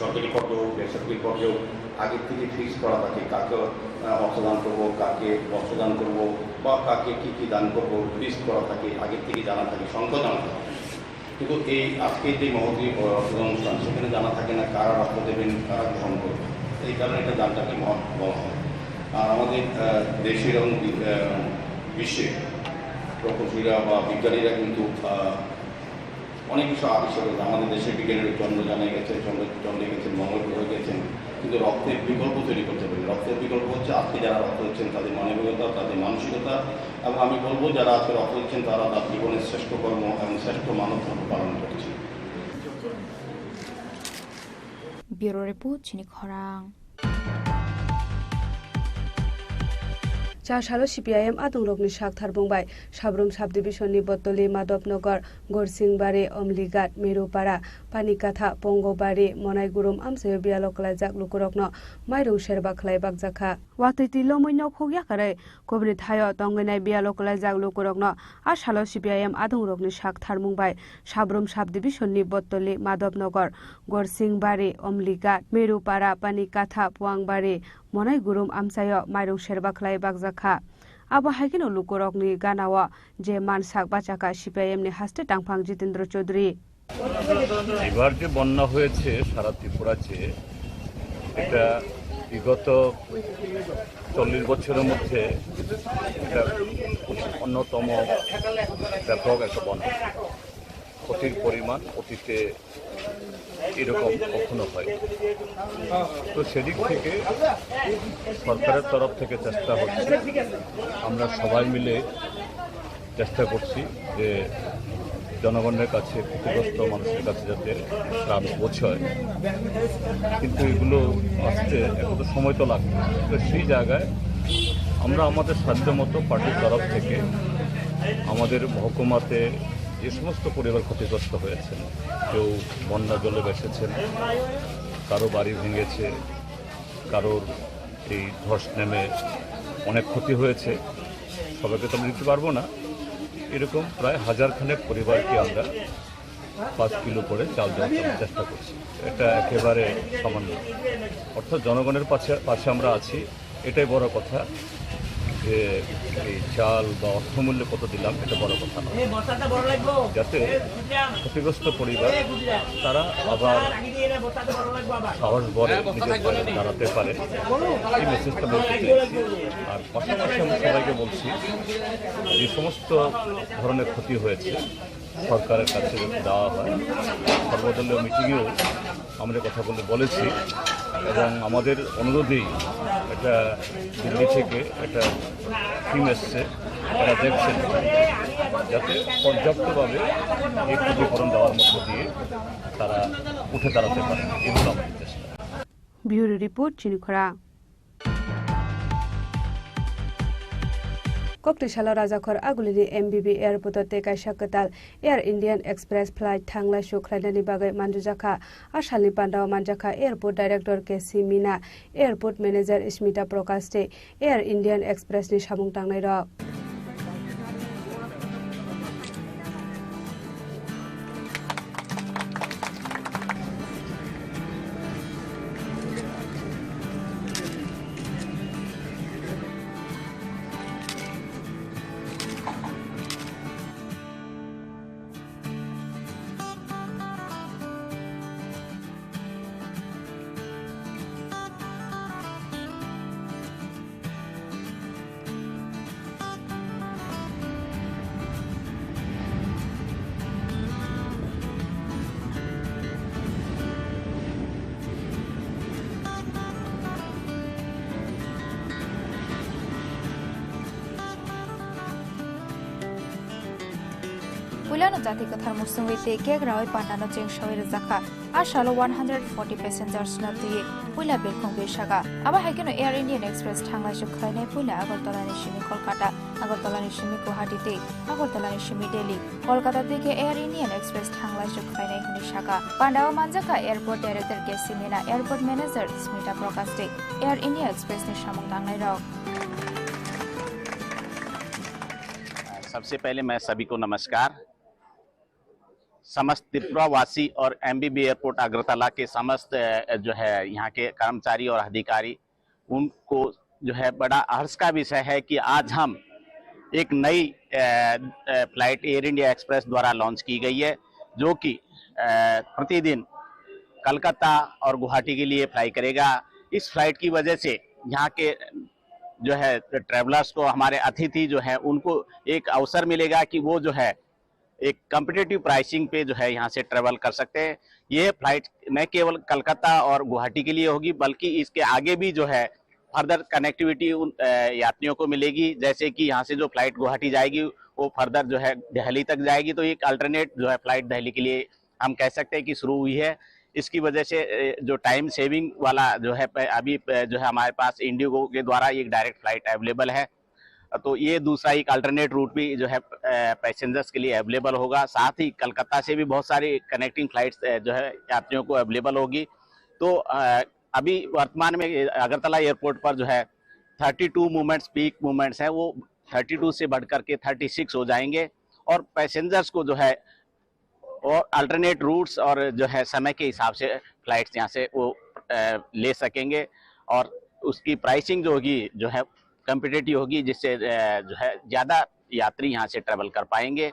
সরকারি পর্যায়ে হোক বেসরকারি পর্যায়ে হোক আগের থেকে ফিক্স করা থাকে কাকে অর্থদান করবো কাকে বস্ত্রদান করবো বা কাকে কী কী দান করবো লিস্ট করা থাকে আগের থেকে জানা থাকে সংখ্যা জানা থাকে কিন্তু এই আজকে যে মহতী রক্তদান অনুষ্ঠান সেখানে জানা থাকে না কারা রক্ত দেবেন কারা গ্রহণ করবে এই কারণে এটা দানটাকে মহৎ বলা হয় আর আমাদের দেশের এবং বিশ্বে প্রকৌশলীরা বা বিজ্ঞানীরা কিন্তু অনেক কিছু আবিষ্কার করেছে আমাদের দেশের বিজ্ঞানীরা চন্দ্রযানে গেছেন চন্দ্রে গেছেন মঙ্গল গ্রহে গেছেন কিন্তু রক্তের বিকল্প তৈরি করতে পারি রক্তের বিকল্প হচ্ছে আজকে যারা রক্ত দিচ্ছেন তাদের মানবিকতা তাদের মানসিকতা এবং আমি বলবো যারা আজকে রক্ত দিচ্ছেন তারা তার জীবনের শ্রেষ্ঠ কর্ম এবং শ্রেষ্ঠ মানব ধর্ম পালন করছে ব্যুরো রিপোর্ট চিনি খরাং চাশালো সিপিআইএম আদংরকনি শাকথার বুংবাই সাব্রুম সাব ডিভিশননি বত্তলি মাধবনগর গরসিংবাড়ি অমলিঘাট মেরুপাড়া পানিকাথা পঙ্গবাড়ি মনাইগুরুম আমসাयो बियालो खलायजाक लुकुरकनो माइरं सेरबा खलायबाक जाखा वातैति लमैनो खोग्याखारै कबनि थायो तंगैनाय बियालो खलायजाक लुकुरकनो आसालो सिपिआइएम आदंरकनि शाकथार बुंबाय साब्रुम साब डिभिशननि बत्तली माधबनगर गरसिंबाড়ি अमलिघाट मेरुपाড়া पानिकाथा पुवांबाড়ি मनाइगुरुम আমসাयो माइरं सेरबा खलायबाक जाखा আবো হাইকিনো লুকুরকনি গানাওয়া যে মানসাক বাচাকা সিপিআইএমনি হাস্তে টাংফাং জিতেন্দ্র চৌধুরী এবার যে বন্যা হয়েছে সারা ত্রিপুরাতে এটা বিগত 40 বছরের মধ্যে এটা অন্যতম ব্যাপক একটা বন্যা ক্ষতির পরিমাণ অতীতে এরকম কখনো হয় তো সেদিক থেকে সরকারের তরফ থেকে চেষ্টা হচ্ছে আমরা সবাই মিলে চেষ্টা করছি যে জনগণের কাছে ক্ষতিগ্রস্ত মানুষের কাছে যাতে ত্রাণ পৌঁছয় কিন্তু এগুলো আসতে একটু সময় তো লাগবে তো সেই জায়গায় আমরা আমাদের সাধ্য মতো পার্টির তরফ থেকে আমাদের মহকুমাতে যে সমস্ত পরিবার ক্ষতিগ্রস্ত হয়েছেন, কেউ বন্যা জলে বেসেছেন, কারো বাড়ি ভেঙেছে, কারোর এই ধস নেমে অনেক ক্ষতি হয়েছে, সবাইকে তো আমরা দিতে পারবো না। এরকম প্রায় 1000 খানেক পরিবারকে আমরা 5 কিলো করে চাল দেওয়ার চেষ্টা করছি। এটা একেবারে সামান্য, অর্থাৎ জনগণের পাশে আমরা আছি, এটাই বড় কথা। যে এই চাল বা অর্থমূল্য কত দিলাম এটা বড় কথা না, যাতে ক্ষতিগ্রস্ত পরিবার তারা আবার সাহস বলে নিজের পায়ে দাঁড়াতে পারে, এই মেসেজটা বলতে চেয়েছি। আর পাশাপাশি আমরা সবাইকে বলছি, যে সমস্ত ধরনের ক্ষতি হয়েছে সরকারের কাছে যাতে দেওয়া হয়। সর্বদলীয় মিটিংয়েও আমরা কথা বলেছি এবং আমাদের অনুরোধেই এটা দিল্লি থেকে একটা টিম এসছে, তারা দেখছেন যাতে পর্যাপ্তভাবে এই ক্ষতিপূরণ দেওয়ার মধ্য দিয়ে তারা উঠে দাঁড়াতে পারে, এগুলো আমাদের চেষ্টা। ব্যুরো রিপোর্ট চিনিখরা। Koktishala Rajakhor Agulini MBB Airport Kaisa Ketal Air Indian Express Flight Thangla Shukhlainani Bagai Manjujaka Ashali Pandao Manjaka Airport Director KC Mina Airport Manager Smita Prokaste Air Indian Express ni samung tangnai rok. Puilano jati kathar musungwite kegraoi pandano cheng shawir zakha ashalo 140 passengers na tiye puila belkhong beshaga aba haikeno Air Indian Express thangla shukhlaine puila Agartala ni shimi Kolkata Agartala ni shimi Guwahati te Agartala ni shimi Delhi Kolkata থেকে Air Indian Express thangla shukhlaine hini shaga Pandao Manjaka Airport Director KC Mina Airport Manager Smita Prokaste Air India Express ni samung tangnai rok सबसे पहले मैं सभी को नमस्कार। समस्त त्रिपुरावासी और एमबीबी एयरपोर्ट अगरतला के समस्त जो है यहाँ के कर्मचारी और अधिकारी, उनको जो है बड़ा हर्ष का विषय है कि आज हम एक नई फ्लाइट एयर इंडिया एक्सप्रेस द्वारा लॉन्च की गई है, जो कि प्रतिदिन कलकत्ता और गुवाहाटी के लिए फ्लाई करेगा। इस फ्लाइट की वजह से यहाँ के जो है ट्रैवलर्स को, हमारे अतिथि जो है, उनको एक अवसर मिलेगा कि वो जो है एक कम्पिटिटिव प्राइसिंग पे जो है यहाँ से ट्रैवल कर सकते हैं। ये फ्लाइट न केवल कलकत्ता और गुवाहाटी के लिए होगी, बल्कि इसके आगे भी जो है फर्दर कनेक्टिविटी उन यात्रियों को मिलेगी। जैसे कि यहाँ से जो फ्लाइट गुवाहाटी जाएगी वो फर्दर जो है दिल्ली तक जाएगी, तो एक अल्टरनेट जो है फ्लाइट दिल्ली के लिए हम कह सकते हैं कि शुरू हुई है। इसकी वजह से जो टाइम सेविंग वाला जो है अभी जो है हमारे पास इंडिगो के द्वारा एक डायरेक्ट फ्लाइट अवेलेबल है, तो ये दूसरा एक अल्टरनेट रूट भी जो है पैसेंजर्स के लिए अवेलेबल होगा। साथ ही कलकत्ता से भी बहुत सारी कनेक्टिंग फ्लाइट्स जो है यात्रियों को अवेलेबल होगी। तो अभी वर्तमान में अगरतला एयरपोर्ट पर जो है 32 मूवमेंट्स पीक मूवमेंट्स हैं, वो 32 से बढ़कर के 36 हो जाएंगे और पैसेंजर्स को जो है और अल्टरनेट रूट्स और जो है समय के हिसाब से फ्लाइट्स यहाँ से वो ले सकेंगे और उसकी प्राइसिंग जो होगी जो है कम्पिटिटिव होगी, जिससे जो है ज़्यादा यात्री यहाँ से ट्रैवल कर पाएंगे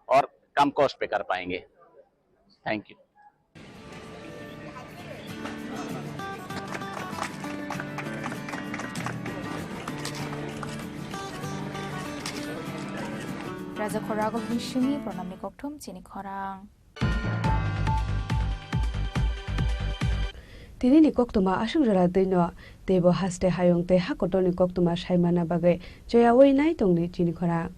और कम कॉस्ट पे कर पाएंगे। Thank you. Rajakhor Agulini shimi pranamni kokthum chinikhorang Tini ni koktuma asungjara deino debo haste hayong te hakotoni koktuma saimana bagai joya wei nai tongni chinikhora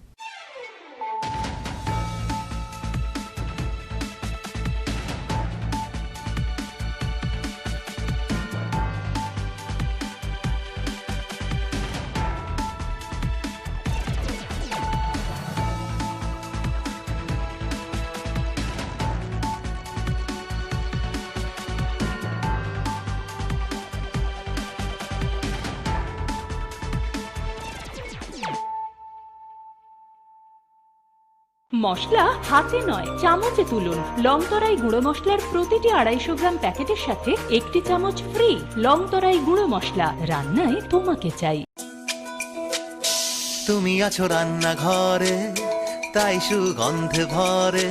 মশলা হাতে নয় চামচে তুলুন। লংতরাই গুঁড়ো মশলার প্রতিটি 250 গ্রাম প্যাকেটের সাথে 1টি চামচ ফ্রি। লংতরাই গুঁড়ো মশলা, রান্নায় তোমাকে চাই। তুমি আছো রান্নাঘরে, তাই সুগন্ধে ভরে,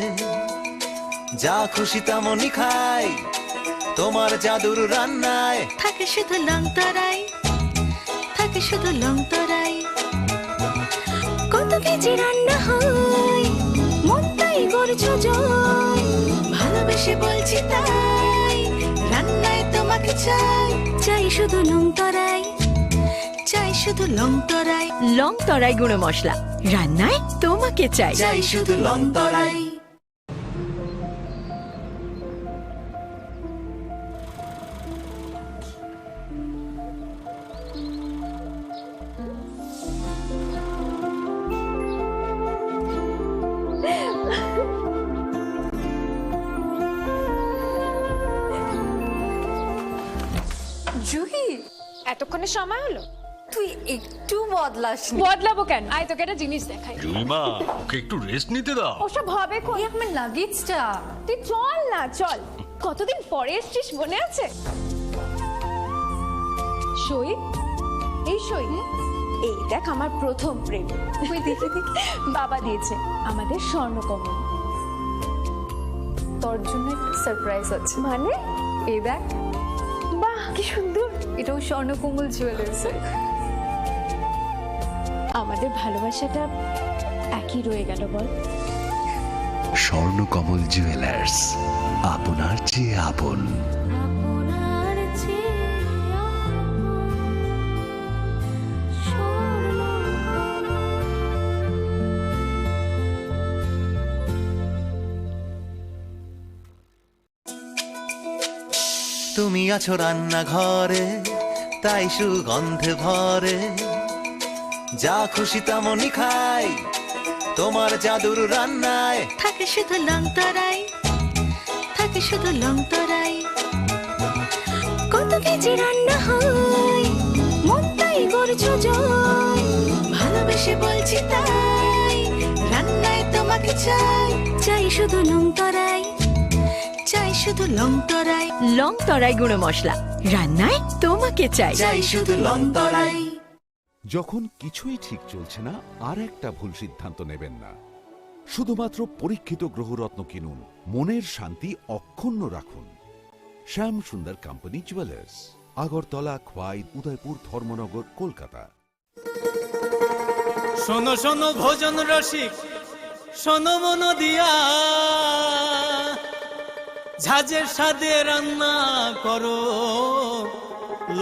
যা খুশি তেমনই খাই, তোমার জাদুর রান্নায় থাকে শুধু লংতরাই, থাকে শুধু লংতরাই। কত কেজি রান্না হয়, মন তাই করছো জয়, ভালোবেসে বলছি তাই, রান্নায় তোমাকে চাই, চাই শুধু লংতরাই, চাই শুধু লংতরাই। লংতরাই গুঁড়ো মশলা, রান্নায় তোমাকে চাই, চাই শুধু লংতরাই। জুহি, এতক্ষণে সময় হলো? তুই একটু বদলাস। বদলাবো কেন? আয় তোকে একটা জিনিস দেখাই। জুইমা, ওকে একটু রেস্ট নিতে দাও। ওসব হবে কই, আমার লাগেজটা। তুই চল না, চল। কতদিন পরে এসছিস, মনে আছে? সই, এই সই, এই দেখ আমার প্রথম প্রেম। তুই দেখে দেখে বাবা দিয়েছে আমাদের স্বর্ণকমল। তোর জন্য একটা সারপ্রাইজ আছে। মানে? এই দেখ। বাহ, কি সুন্দর। এটাও স্বর্ণকমল জুয়েলার্স। আমাদের ভালোবাসাটা একই রয়ে গেল বল। স্বর্ণকমল জুয়েলার্স, আপনার চেয়ে আপন। তুমি আছো রান্নাঘরে, তাই সুগন্ধে ভরে, যা খুশি তেমনই খাই, তোমার জাদুর রান্নায় থাকে শুধু লংতরাই, থাকে শুধু লংতরাই। কত কেজি রান্না হয়, মন তাই করছো জয়, ভালোবেসে বলছি তাই, রান্নায় তোমাকে চাই, চাই শুধু লংতরাই, চাই শুধু লংতরাই। লংতরাই গুঁড়ো মশলা, রান্নায় তোমাকে চাই, চাই শুধু লংতরাই। যখন কিছুই ঠিক চলছে না, আর একটা ভুল সিদ্ধান্ত নেবেন না। শুধুমাত্র পরীক্ষিত গ্রহরত্ন কিনুন, মনের শান্তি অক্ষুণ্ণ রাখুন। শ্যাম সুন্দর কোম্পানি জুয়েলার্স, আগরতলা, খোয়াই, উদয়পুর, ধর্মনগর, কলকাতা। শোনো শোনো ভোজন রসিক, শোনো মন দিয়া, ঝাঁঝের স্বাদে রান্না করো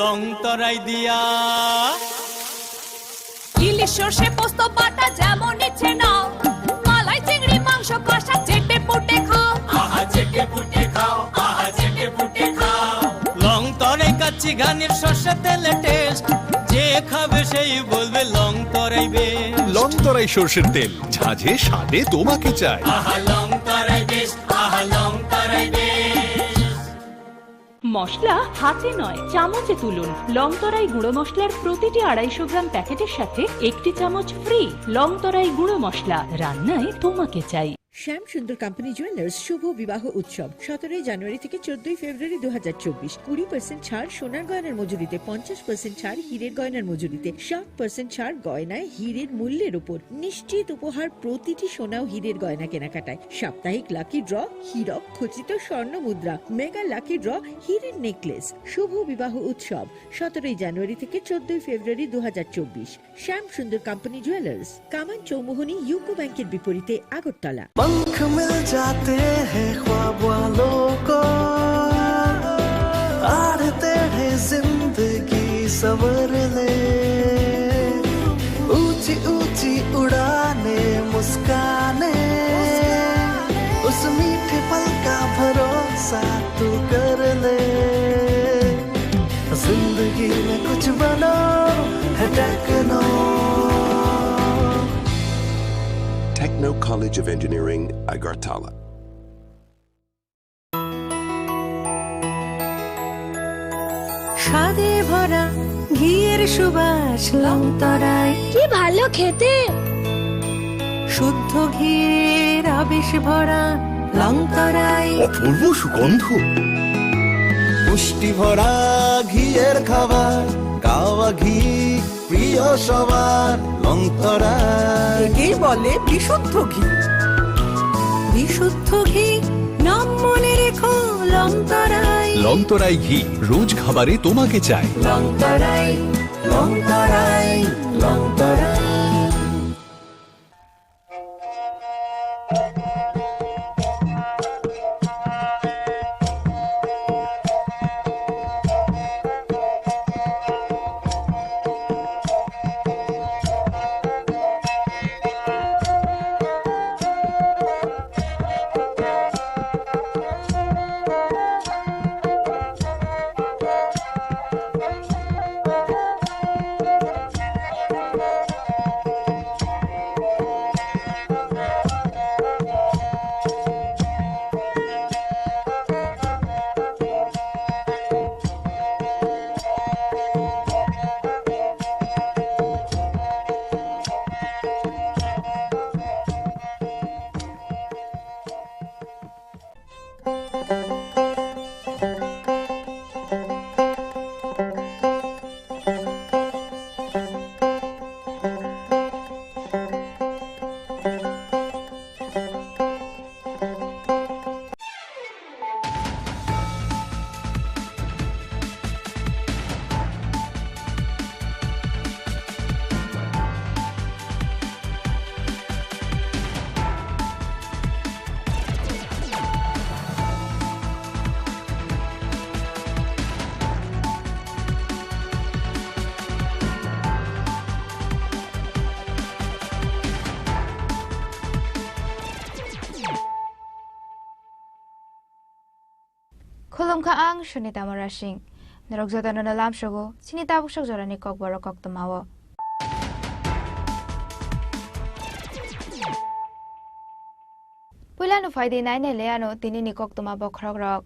লংতরাই দিয়া। ইলিশ সর্ষে পোস্ত বাটা যেমন ইচ্ছে নাও, মালাই চিংড়ি মাংস কষা চেটে পুটে খাও, আহা চেটে পুটে খাও, আহা চেটে পুটে খাও। লংতরাই কাচ্চি ঘানির সর্ষে তেলে টেস্ট, যে খাবে সেই বলবে লংতরাই বেশ। লংতরাই সর্ষের তেল, ঝাঁঝে স্বাদে তোমাকে চাই। আহা লংতরাই বেশ, আহা লংতরাই বেশ। মশলা হাতে নয় চামচে তুলুন। লংতরাই গুঁড়ো মশলার প্রতিটি 250 গ্রাম প্যাকেটের সাথে 1টি চামচ ফ্রি। লংতরাই গুঁড়ো মশলা, রান্নায় তোমাকে চাই। শ্যাম সুন্দর কোম্পানি জুয়েলার্স শুভ বিবাহ উৎসব 17 জানুয়ারি থেকে 14 ফেব্রুয়ারি 2024। 20% ছাড় সোনার গয়নার মজুরিতে, 50% ছাড় হীরের গয়নার মজুরিতে, 60% ছাড় গয়নায় হীরের মূল্যের উপর। নিশ্চিত উপহার প্রতিটি সোনা ও হীরের গয়না কেনাকাটায়। সাপ্তাহিক লাকি ড্র, হীরক খচিত স্বর্ণ মুদ্রা, মেগা লাকি ড্র, হীরের নেকলেস। শুভ বিবাহ উৎসব 17 জানুয়ারি থেকে 14 ফেব্রুয়ারি 2024। শ্যাম সুন্দর কোম্পানি জুয়েলার্স, কামান চৌমুহনী ইউকো ব্যাংকের বিপরীতে, আগরতলা। पंख मिल जाते हैं ख्वाब वालों को, आड़ते हैं जिंदगी सवर ले, ऊंची ऊंची उड़ाने मुस्काने, उस मीठे पल का भरोसा तू कर ले। जिंदगी में कुछ बनो है techno. Techno College of Engineering, Agartala. স্বাদে ভরা ঘিয়ের সুবাস লংতরাই, কি ভালো খেতে। শুদ্ধ ঘির আবেশ ভরা লংতরাই অপূর্ব সুগন্ধ, পুষ্টি ভরা ঘিয়ের খাবার, গাওয়া ঘি প্রিয় সবার লংতরাই। একেই বলে বিশুদ্ধ ঘি। বিশুদ্ধ ঘি নাম মনে রেখো লংতরাই। লংতরাই ঘি রোজ খাবারে তোমাকে চাই। লংতরাই লংতরাই লংতরাই। Khulumkha ang Shunita Marashing. Narogzota na nalam shogo, sinitabok siya zora ni Kogbara Koktomawa. Pula no Friday night na leano, tini ni Koktoma Bokrogrok.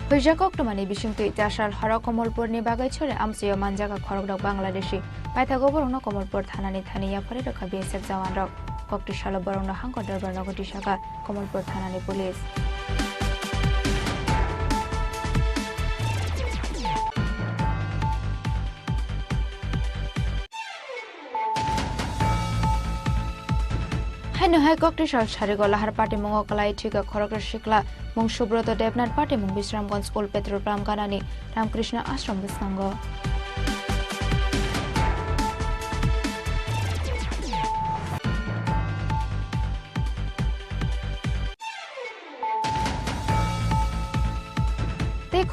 Pujja Koktoma ni Bishung tu Itashal Hara Komolpur ni bagay chore amsiyo manjaga Khorogrok Bangladeshi. Paita goborong no Komolpur Thanani Thaniya Pare Rokha BSF Jawanrok. Kokti Shala Borong no Hangko Darbar Nagoti Shaka Komolpur Thanani Police. Hai no hai Kokti Shal Sharigo Lahar Party Mungo Kalai Chika Khorogor Shikla Mung Subroto Devnat Party Mung Bisramganj Old Petrol Pram Kanani Ramkrishna Ashram Bisnango.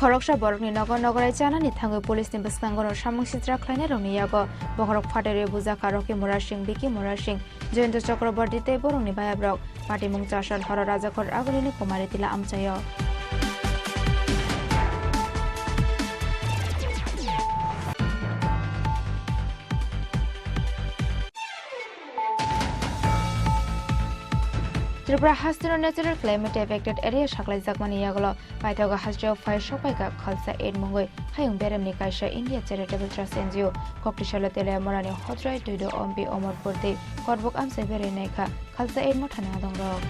Khoroksa Borokni Nogor Nogorai Chanani Thango Police ni Bisnangon Samung Sitra Kleine Roni Yago Bohorok Fatere Buza Karoki Murashing Biki Murashing Jayendra Chakraborty te Borongni Bayabrok Party Mung Chashal Hara Rajakor Agolini Kumari Tila Amchayo. Tripura Hastino Natural Climate Affected Area Shaklai Zakmani Yagolo, Paithoga Hasjo Fire Shopaika Khalsa Aid Mungoi, Hayung Berem Nikaisha India Charitable Trust NGO, Kokti Shalatele Morani Hotrai Tuido Ombi Omar Purti, Korbuk Amse Bere Neka, Khalsa Aid Motana Dongro.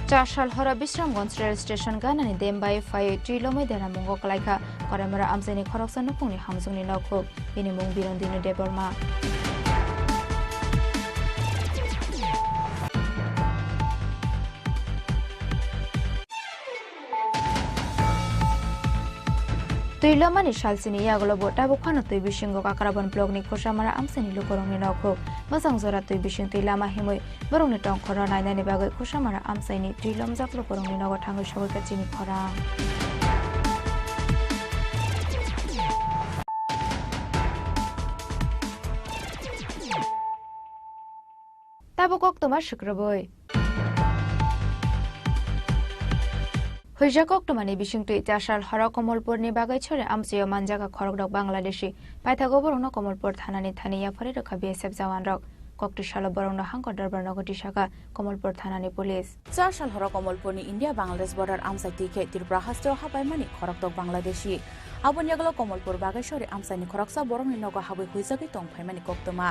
Chashal Hora Bisramganj Rail Station Ganani Dembai Fai Tilomai Dera Mungo Kalaika Koramara Amseni Khoroksa Nupungni Hamsungni Nokho Binimung Birondino Deborma. Tuilomani Shalsini Yagolo Bota Bukano Tui Bishingo Kakaraban Blogni Koshamara Amseni Lukorongni Nokho Basang Zora Tui Bishing Tuilama Himoi Borongni Tong Khora Nainani Bagai Koshamara Amseni Tuilom Zaklo Korongni Nogo Tango Shogoka Chini Khora. Tabukok Tomar Shukraboy. Hujjakok Tomani Bishing to Itashal Hara Komolpur ni Bagai Chore Amsiyo Manjaga Khorogdok Bangladeshi, Paithago Borong no Komolpur Thanani Thaniya Pare Rokha BSF Jawanrok, ককটিশাল বরং হাঙ্কর দরবার নগরী শাখা কমলপুর থানানি পুলিশ 4 সাল হর কমলপুরনি ইন্ডিয়া বাংলাদেশ বর্ডার আমসাইতিকে ত্রিপুরা হাস্তেও হাবাইমানি খরকতক বাংলাদেশি আবনিয়াগল কমলপুর বাগেশ্বরী আমসাইনি খরকসা বরংনি নগ হাবৈ হুইজাগি তংফাইমানি কক্তমা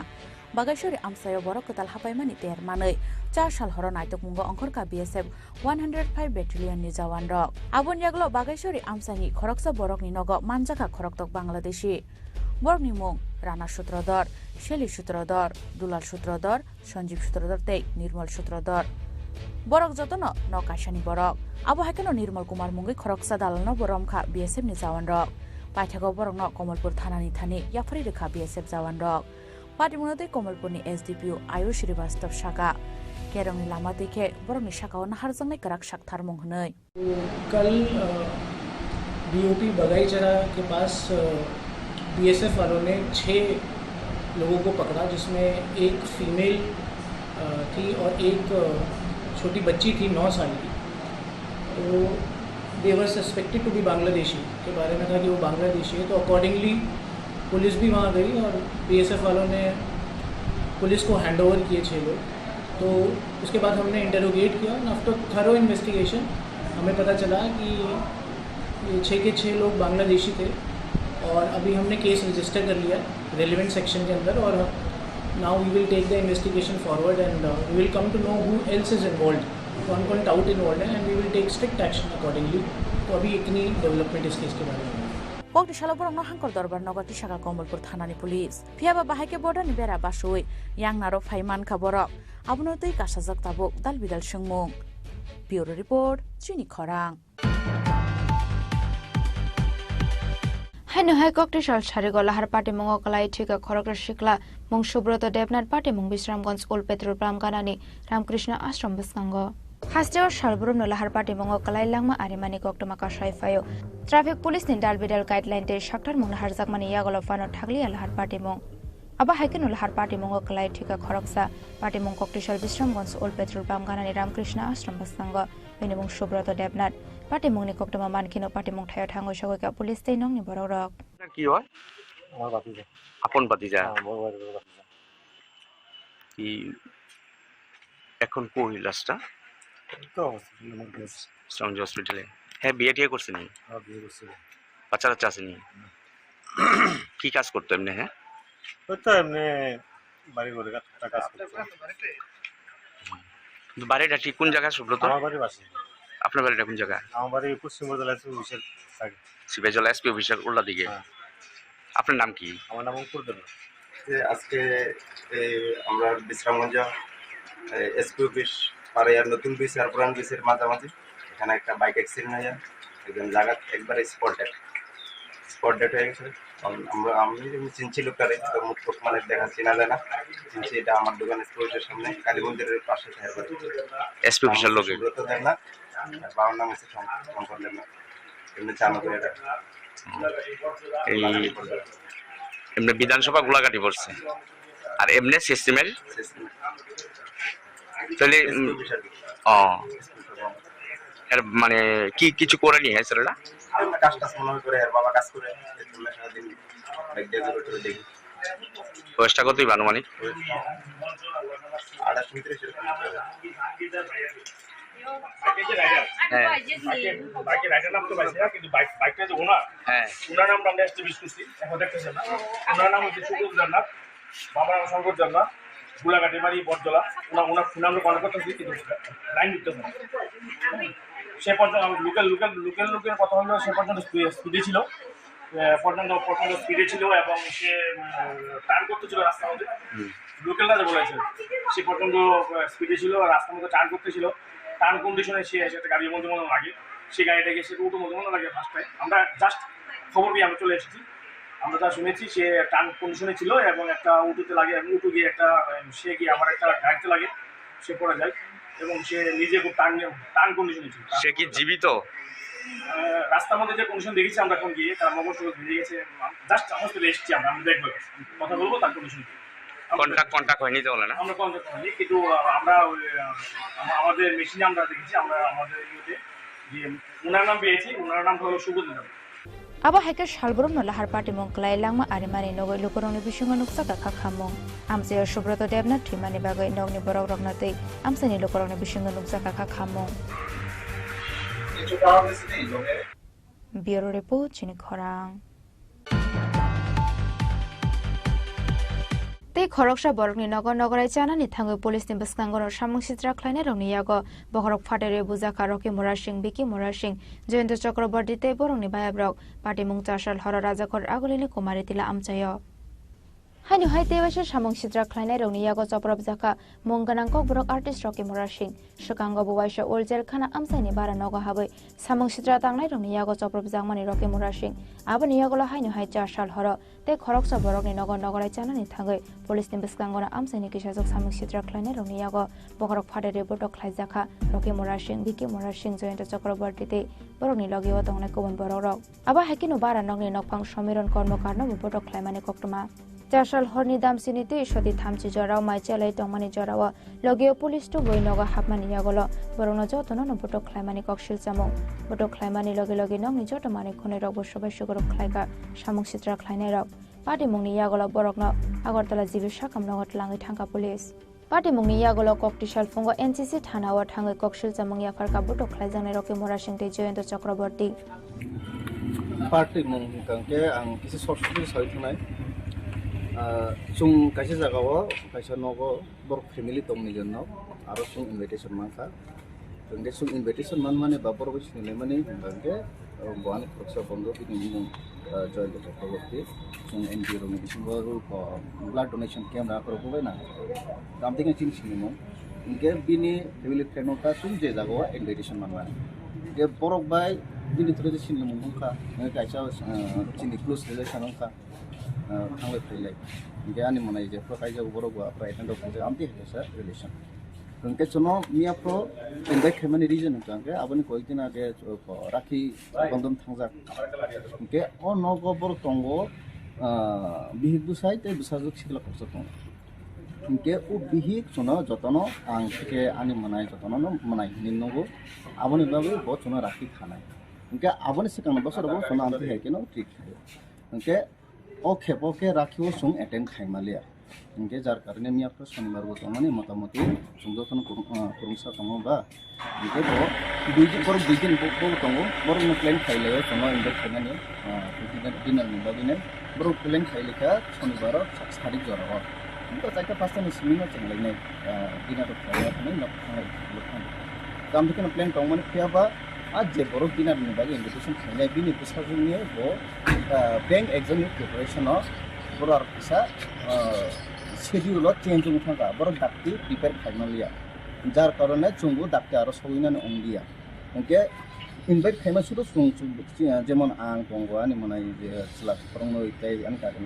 বাগেশ্বরী আমসাইও বরক কতাল হাবাইমানি তের মাनै 4 সাল হর নাইতক মুঙ্গ অংখরকা বিএসএফ 105 ব্যাটালিয়ন नि जवान रक আবনিয়াগল বাগেশ্বরী আমসাইনি খরকসা বরংনি নগ মানজাকা খরকতক বাংলাদেশি বরংনি মুং রানা সূত্রধর শেলি সূত্রধর দুলাল সূত্রধর সঞ্জীব সূত্রধর তেই নির্মল সূত্রধর বরক যতন নকাশানি বরক আবু হাকেন নির্মল কুমার মুঙ্গি খরকসা দালানো বরমখা বিএসএফ नि जवान रक পাইথাগো বরং ন কমলপুর থানানি থানি ইয়াফারি রেখা বিএসএফ जवान रक পাটিমুনতে কমলপুরনি এসডিপিও আয়ুষ শ্রীবাস্তব শাখা কেরংনি লামা দেখে বরংনি শাখাও নাহারজंगनाय कराक शाकथार मुंग हनै कल बीओपी बगाईचरा के पास बीएसएफ वालों ने 6 लोगों को पकड़ा जिसमें एक फीमेल थी और एक छोटी बच्ची थी 9 साल की। तो दे वर सस्पेक्टेड टू बी बांग्लादेशी के बारे में था कि वो बांग्लादेशी है। तो अकॉर्डिंगली पुलिस भी वहाँ गई और बीएसएफ वालों ने पुलिस को हैंड ओवर किए 6 लोग। तो उसके बाद हमने इंटरोगेट किया। आफ्टर थरो इन्वेस्टिगेशन हमें पता चला कि ये 6 के 6 लोग बांग्लादेशी थे और अभी हमने केस रजिस्टर कर लिया रेलिवेंट सेक्शन के अंदर। और now we will take the investigation forward and we will come to know who else is involve, कौन डाउट इन्वॉल्व है, and we will take strict action accordingly. तो अभी इतनी डेवलपमेंट इस केस के बारे में। ককটিশাল বরং হাঙ্কর দরবার নগরী শাখা কমলপুর থানানি পুলিশ ফিয়াবা বাহাইকে বর্ডারনি বেড়া বাসুই ইয়াংনারো ফাইমান খাবরক আবনতৈ কাসাজাক তাবুক দাল বিদাল সংমুং ব্যুরো রিপোর্ট চিনি খরাং হাই ককটিশাল সারিগলাহার পার্টি মুঙ্গ কলাই ঠিকা খরক শিকলা মুং সুব্রত দেবনাথ পার্টি মুং বিশ্রামগঞ্জ ওল পেট্রোল পাম্প গানানি রামকৃষ্ণ আশ্রম বসকাঙ্গ হাস্টেও সালবরুম নলাহার পার্টি মুঙ্গ কলাই লাংমা আরিমানি কক্টমা কাশাই ফায়ো ট্রাফিক পুলিশ नि दाल बिदाल गाइडलाइन ते शाक्टार मुंग हार जाकमानि यागल फानो थागलिया लाहार पार्टी मुंग आबा हाइकेन लाहार पार्टी मुंग कलाई ठिका खरकसा पार्टी मुंग ककटिशल विश्रामगंज ओल पेट्रोल पाम्प गानानि रामकृष्ण आश्रम बसंग बेनि मुंग सुब्रत देबनाथ पार्टी मुंगनि कक्टमा मानखिनो पार्टी मुंग थायो थांगो सगैका पुलिस ते नंगनि बरक কি হয় আমার ভাতিজা আপন ভাতিজা কি এখন কোন লাস্টটা তো হসপিটালে হসপিটালে হ্যাঁ বিয়ে টিয়ে করছেন নি হ্যাঁ বিয়ে করছি বাচ্চা কাচ্চা আছে নি কি কাজ করতে এমনি হ্যাঁ ওই তো এমনি বাড়ি ঘরে কাজ করতে বাড়িটা ঠিক কোন জায়গা সুব্রত আমার বাড়ি বাসি আপনার বাড়িটা কোন জায়গা আমার বাড়ি পশ্চিম জেলা অফিসের আগে শিবেজলা এসপি অফিসের উল্টা দিকে আপনার নাম কি আমার নাম অঙ্কুর দেবনাথ আজকে আমরা বিশ্রামগঞ্জ এসপি অফিস পাড়ার নতুন ব্রিজ আর পুরান ব্রিজের মাঝামাঝি এখানে একটা বাইক অ্যাক্সিডেন্ট হয়ে যায় একজন জায়গা একবারে স্পট ডেট হয়ে গেছে। আমি চিনছি লোকটারে তো মুখ টুক মানে দেখা চেনা যায় না, চিনছি এটা আমার দোকান স্টোরের সামনে কালী মন্দিরের পাশে এসপি অফিসের লোক সুব্রত দেবনাথ, বাবার নাম হচ্ছে শঙ্কর দেবনাথ, এমনি চালু করে এই এমনি বিধানসভা গোলাঘাটি পড়ছে আর এমনি সিস্টেমের তাহলে মানে কি কিছু করেনি হ্যাঁ ছেলেটা কাজ টাজ মনে করে আর বাবা কাজ করে সারাদিন দেখি বয়সটা কতই আনুমানিক 28 গোলাঘাটি বাড়ি বটজলা ওনার ফোন আমরা কন্ট্যাক্ট করতেছি কিন্তু লাইন দিতে হবে সে পর্যন্ত লোকাল লোকের কথা হলো সে পর্যন্ত স্পিডে ছিল এবং সে টার্ন করতেছিল রাস্তার মধ্যে লোকালরা বলেছে সে পর্যন্ত স্পিডে ছিল আর রাস্তার মধ্যে টার্ন করতেছিল টার্ন কন্ডিশনে সে একটা গাড়ির মধ্যে মনে লাগে সেই গাড়িটাকে সে উঠো মধ্যে মনে লাগে ফার্স্ট টাইম আমরা জাস্ট খবর পেয়ে আমরা চলে এসেছি। আমরা যা শুনেছি সে টার্ন কন্ডিশনে ছিল এবং একটা উঠোতে লাগে এবং উঠো গিয়ে একটা সে গিয়ে আবার একটা গাড়িতে লাগে সে পড়ে যায় এবং সে নিজে খুব টার্ন কন্ডিশনে ছিল। সে কি জীবিত? রাস্তার মধ্যে যে কন্ডিশন দেখেছি আমরা এখন গিয়ে তার মগজ ভেঙে গেছে, জাস্ট হসপিটালে এসেছি আমরা দেখবো কথা বলবো তার কন্ডিশন। কন্ট্যাক্ট হয়নি তো বলে না আমরা কন্ট্যাক্ট হয়নি কিন্তু আমরা আমাদের মেশিনে আমরা দেখেছি আমরা আমাদের ইয়েতে যে ওনার নাম পেয়েছি, ওনার নাম হলো Subrata Debnath. abo heke shalbrum no lahar party mong klai langma arimani nogoi lukorongni bisingo nuksa ka khamong amse Subroto Debnath thimani bagai nogni borok rognatei amsani lukorongni bisingo nuksa ka khamong Bureau Report Chini Khorang Tei khoroksa borokni nogor nogorai chanani thangoi police ni baskangonor samung sitra khlaine rongni yago bohorok phatere buja karoki mora singh biki mora singh Jayanta Chakraborty tei borokni bayabrok party mung chasal horo rajakor agolini kumari tila amchayo Hainu hai tebashe samung sitra khlaine rongni yago choprab jaka mungganang kok borok artist Rocky Mora Singh Shakango buwaisa Oljer Khana amsaini bara nogo habai samung sitra tangnai rongni yago choprab jangmani Rocky Mora Singh aboni yagola hainu hai chasal horo tei khoroksa borokni nogor nogorai chanani thangai police ni biskangona amsaini kisajok samung sitra khlaine rongni yago bohorok phatere botok khlaijaka Rocky Mora Singh Biki Mora Singh Jayanta Chakraborty tei borokni logiyo tongnai kubon borok aba hakinu bara nogni nokphang samiron kormokarno botok khlaimani koktuma Chasal horni damsinite shodi thamchi jorao maichalai tongmani jorao logio police to boi noga hapmani yagolo borongno jotono no botok khlaimani kokshil chamong botok khlaimani loge nongni joto mani khone rok bosobai sugoro khlaiga samung sitra khlainai rok party mungni yagolo borokno Agartala jibi sakam nogot langai thangka police party mungni yagolo koktishal fungo NCC thana wa thangai kokshil chamong yafarka botok khlaijangnai Rocky Mora Singh te Jayanta Chakraborty party mung kangke ang kisi social saithnai chung kaisa jagao kaisa nogo bor family tongni jonno aro chung invitation manka tongde chung invitation mane babor go sinile mane bangke boan khoksa bondo bini mung Jayanta Chakraborty chung NGO ro ni bisingo ko blood donation camp ra koro ko na damtinga chin sinimo inke bini family friend ka chung je jagao invitation manmane ge borok bai bini thre sinile mung ka kaisa chini close relation ka थांलाय फैलाय बे आनि मनाय जे प्रकाय बरो गवा प्राइट एंड ऑफ आमति हेसा रिलेशन उनके चनो मिया प्रो इनवाइट खेमनि रीजन उनके आबनि कोइ दिन आगे राखी बंधन थांजा उनके ओ नगो बर तंगो बिहिक बुसाय ते बुसाजो सिखला खरस तंग उनके ओ बिहिक चनो जतनो आं के आनि मनाय जतनो मनाय निनगो आबनि बाबे बो चनो राखि खानाय उनके आबनि सिकां बसर बो चनो आमति हे केनो ठीक उनके ओके राखिओ सुं अटेंड खाइमालिया इनके जार कारणे मिया प्र शनिबार गो तंगनि मोटामोटी सुंदोथन कुरुंसा तंगो बा इनके बो दुइदिन बो तंगो बर न प्लान खाइलायो तंगो इनभाइट खाइनानि डिनर नि बागिने बर प्लान खाइलेका शनिबार 7 तारिख जराव इनका जायका पास्तानि सिमिनो चंगलाइने डिनर खाइला थानि नखा काम दिखन प्लान तंगमनि फियाबा आज जे बर डिनर नि बागि इनविटेशन खाइनाय बिनि बिसाजोंनि बो बैंक एग्जाम प्रिपरेशन बर फिसा शेड्यूल चेंज उठा बर डाक्टी प्रिपेयर खाइमालिया जार कारणे चुंगु डाक्टी आरो सविनानि अंगिया उनके इनवाइट खाइमा सुरो सुं जेमन आं दंगो आनि मनाय जे सिला फोरंनो इताय आनि कागन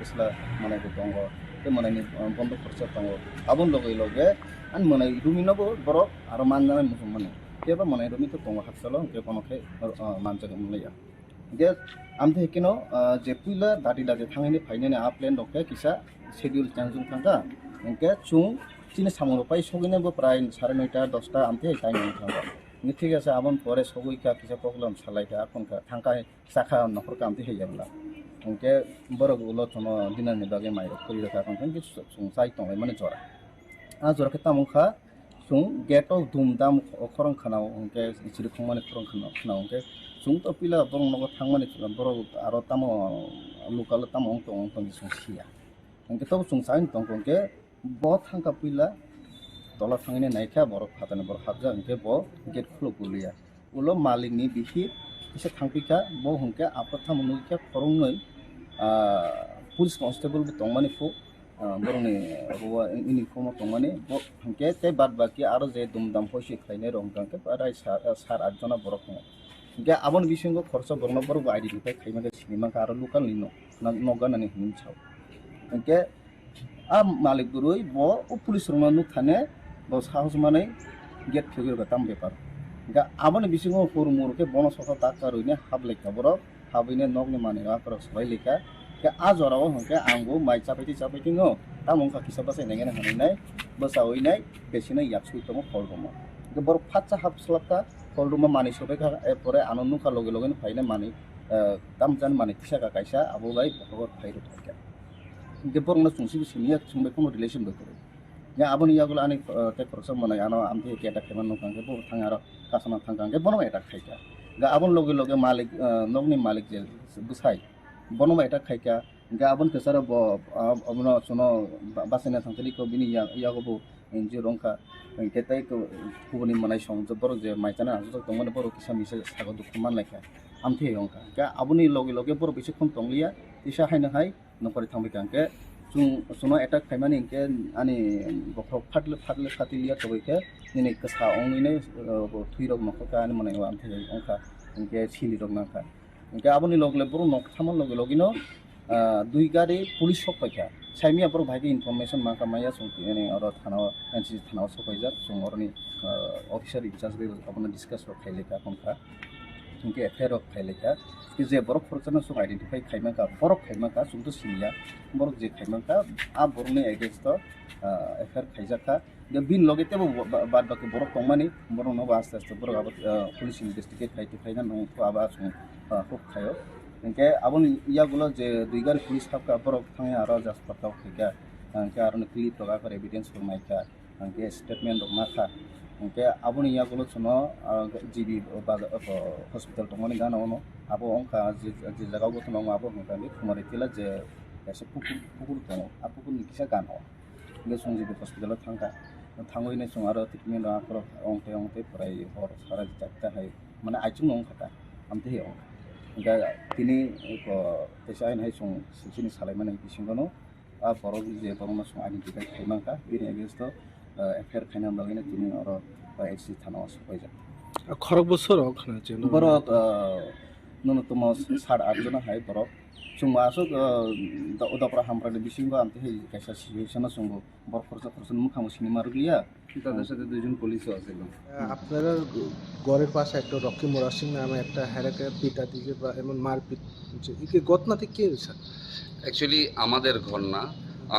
बिसला मनाय को दंगो ते मनायनि बन्द खरचा दंगो आबन लगे आनि मनाय रुमिनबो बर आरो मानजानाय मुसलमान केबा मनाय रुमि तो दंगो हासलो के कोनखे मानजागो मुलिया जे आमथे हेकिनो जे पुइला दादि थांनायनि फाइनायनि आ प्लान दंखे किसा शेड्यूल चेंज थांगा इनके चुं चिनि सामरो पाइ सगिनबो प्राय 9:30 10टा आमथे टाइम थांगा नि ठीक আছে आबन परे सगुइका किसा प्रॉब्लेम सालायका आखनका थांका साखा नखरका आमथे हेयाबला इनके बरग उलो थनो दिनानि बागे माइरो करि रखा कोन कि सुं साइ तंगाय माने जरा आ जरा के तामुखा सुं गेट अफ धुमधाम खरं खानाव इनके इचिरि खंमाने खरं खानाव इनके सुं तो पिला बरं नगो थांमाने बर आरो तामो लोकल तामो अंत सुंसिया इनके तो सुं साइन तंग इनके ब थांका पिला तला थांगिने नायखा बर फाताने बर हाबजा इनके ब गेट खुलो गुलिया उलो मालिकनि बिहि इसे थांपिका ब हुंके आपथा मुनुके खरंनै पुलिस कन्स्टेबल तंमाने फु बरंनि रुवा इउनिफर्म तंमाने ब हुंके ते बाद बाकी आरो जे दुमदाम होसि खाइने रंगांके प्राय 7-8 जना बर खङ गे आबन बिसिंगो खरसा बरना बर आइडेंटिफाई खाइमाga सिनेमा का आरो लोकल निनो नगानानि हिमछाव के आ मालिक गुरुई बो पुलिस रुमा नु थाने बो साहस माने गेट खेगिरगा ताम बेपार गा आबन बिसिंगो फुरमुर के बन सखा ताकारुइने हाबलेका बर हाबैने नगनि माने आकर सबाइलेका के आ जराव हके आंगो माइ चापाइति नो तामंका किसाबासे नेगेन हानाय बसावैनाय बेसिना याक्सुइ तम फलगम के बर फाच्चा हाबस्लाबका फलरुमा मानि सबाइका एपरे आनन्दका लगे लगे फाइने मानि tamjan mani tisaka kaisa abo bai bokor phairu thaka ge borna sungsi siniya sungbe kono relation bai kore ya aboni yagula ani te korsa mana ano amthi ke ta keman nokang ge bo thangaro kasana thangang ge bono eta khaika ga abon loge loge malik nogni malik je busai bono eta khaika ga abon kesara bo abona sono basena thangteli ko bini yago bo enji rongka ketai ko kubuni manai song bor je maitana aso tongmane bor kisa mise sago dukman laika amthi yongka ga aboni loge loge bor bisi khon tonglia isa haina hai nokori thangbi kangke chung sono eta khaimani ke ani bokhok phatle khatilia tobaike nini kasa ongine thuirok nokka ani mane amthi ongka ke chili rok nangka ke aboni logle bor nok thaman loge logino দুই গাড়ি পুলিশ সপাইকা সাইমিয়া বড় ভাইকে ইনফরমেশন মাকা মাইয়া সংকি এনে আরো থানা এনসি থানা সপাইজা সংরনি অফিসার ইনচার্জ বে আপনা ডিসকাস খাইলেকা কোনকা ইনকে এফআইআর খাইলেকা कि जे बरक फरचना सो identify खाइमाका Barak खाइमाका सुंदो सिमिया Barak J खाइमाका uh Barne against FIR खाइजाका the बिन लगेते बाद बाकी बरक कमानि बरक न आस्ते आस्ते बरक अब पुलिस इन्वेस्टिगेट खाइते खाइना न तो आबा सु खूब खायो इनके आबन इयागुलो जे दुइगार पुलिस खापका बरक थांगे आरो जास पताव खाइका इनके आरो क्लिप लगा कर एविडेंस फरमाइका इनके स्टेटमेंट माखा इनके आबन इयागुलो सुनो जीबी हॉस्पिटल तंगनि गाना ono abo ongka je jaga go tong abo ongka ni khumari tila je ese pukur tong apukur ni kisa gano ge sung je hospital thangka thangoi ne sung aro treatment ra kro ongte prai hor sara jakta hai mane aichung ong khata amte he ong ga tini ko tesai nai sung sini salai mane bisingono a boro je boro sung identify khaimangka bini against affair khaina lagine tini aro HC thana hospital খরক বছর ওখানে ছিল বরক ন্যূনতম 8.5 জন হাই বরক সুংমা আসুক উদাপরা হামরানি বিসিংগো আমতে হে কাইসা সিচুয়েশন সুংগো বর খরচ মুখামু সিনেমা রুলিয়া তাদের সাথে দুইজন পুলিশও আছিল আপনারা ঘরের পাশে একটা রকি মোরা সিং নামে একটা হেরাকে পিটা দিকে বা এমন মারপিট এই ঘটনাটি কি হয়েছে অ্যাকচুয়ালি আমাদের ঘর না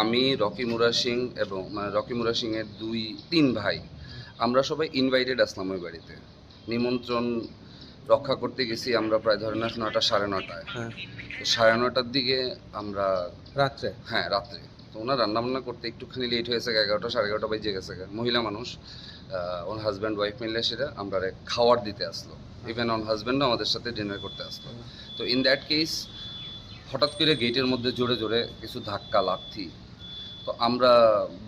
আমি রকি মুরা সিং এবং রকি মুরা সিং এর 2-3 ভাই আমরা সবাই ইনভাইটেড আসলাম ওই বাড়িতে নিমন্ত্রণ রক্ষা করতে গেছি আমরা প্রায় ধরেন 9টা 9:30 হ্যাঁ তো 9:30টার দিকে আমরা রাত্রে রাত্রে তো ওনার রান্নাবান্না করতে একটুখানি লেট হয়েছে 11টা 11:30 বাজে গেছে মহিলা মানুষ ওর হাজব্যান্ড ওয়াইফ মিলে সেটা আমরা খাওয়ার দিতে আসলো ইভেন ওর হাজব্যান্ডও আমাদের সাথে ডিনার করতে আসলো তো ইন দ্যাট কেস হঠাৎ করে গেটের মধ্যে জোরে জোরে কিছু ধাক্কা লাথি তো আমরা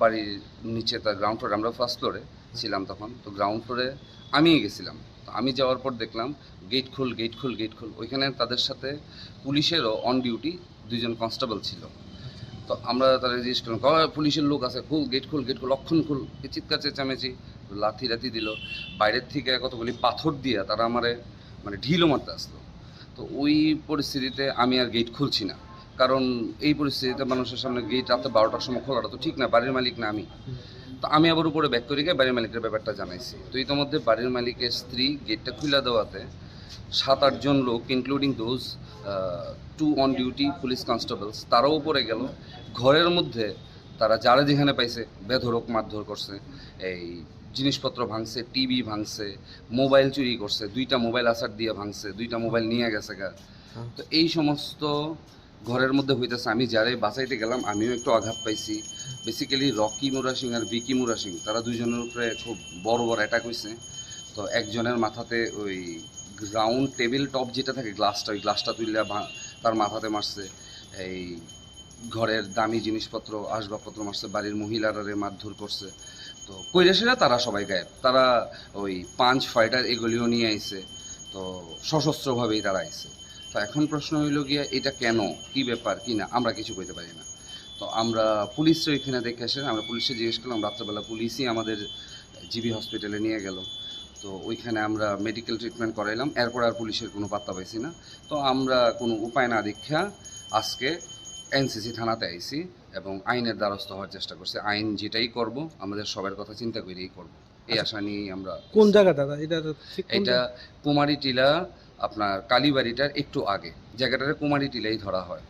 বাড়ির নিচে তার গ্রাউন্ড ফ্লোরে আমরা ফার্স্ট ফ্লোরে ছিলাম তখন তো গ্রাউন্ড ফ্লোরে আমি গেছিলাম তো আমি যাওয়ার পর দেখলাম গেট খুল ওইখানে তাদের সাথে পুলিশেরও অন ডিউটি 2 জন কনস্টেবল ছিল তো আমরা তাদের জিজ্ঞেস করলাম পুলিশের লোক আছে গেট খুল অক্ষণ খুল চিৎকার চেঁচামেচি লাথি দিল বাইরের থেকে কতগুলি পাথর দিয়ে তারা আমারে মানে ঢিলও মারতে আসলো তো ওই পরিস্থিতিতে আমি আর গেট খুলছি না কারণ এই পরিস্থিতিতে মানুষের সামনে গেট রাতে 12টার সময় খোলাটা তো ঠিক না বাড়ির মালিক না আমি তো আমি আবার উপরে ব্যাক করে গিয়ে বাড়ির মালিকের ব্যাপারটা জানাইছি তো ইতিমধ্যে বাড়ির মালিকের স্ত্রী গেটটা খুলে দেওয়াতে 7-8 জন লোক including those 2 on duty police constables তারাও উপরে গেল ঘরের মধ্যে তারা যারা যেখানে পাইছে বেধড়ক মারধর করছে এই জিনিসপত্র ভাঙছে টিভি ভাঙছে মোবাইল চুরি করছে 2টা মোবাইল আসার দিয়ে ভাঙছে 2টা মোবাইল নিয়ে গেছে তো এই সমস্ত ঘরের মধ্যে হইতেছে আমি যারে বাঁচাইতে গেলাম আমিও একটু আঘাত পাইছি বেসিক্যালি রকি মুরা সিং আর বিকি মুরা সিং তারা দুজনের উপরে খুব বড় অ্যাটাক হয়েছে তো একজনের মাথাতে ওই গ্রাউন্ড টেবিল টপ যেটা থাকে ওই গ্লাসটা তুললে তার মাথাতে মারছে এই ঘরের দামি জিনিসপত্র আসবাবপত্র মারছে বাড়ির মহিলারা মারধর করছে তো কৈরাসীরা তারা সবাই গায়েব তারা ওই পাঞ্চ ফাইটার এগুলিও নিয়ে আইছে তো সশস্ত্রভাবেই তারা আইছে তো এখন প্রশ্ন হইল গিয়া এটা কেন কি ব্যাপার কি না আমরা কিছু কইতে পারি না তো আমরা পুলিশরা ওইখানে দেখে আসেন আমরা পুলিশে জিজ্ঞেস করলাম রাত্রেবেলা পুলিশই আমাদের জিবি হসপিটালে নিয়ে গেল তো ওইখানে আমরা মেডিকেল ট্রিটমেন্ট করাইলাম এরপর আর পুলিশের কোনো পাত্তা পাইছি না তো আমরা কোনো উপায় না দীক্ষা আজকে এনসিসি থানাতে আইছি এবং আইনের দ্বারস্থ হওয়ার চেষ্টা করছি আইন যেটাই করব আমাদের সবার কথা চিন্তা করেই করব এই আশা নিয়ে আমরা কোন জায়গা দাদা এটা কুমারী টিলা আপনার কালীবাড়িটার একটু আগে জায়গাটারে কুমারী টিলাই ধরা হয়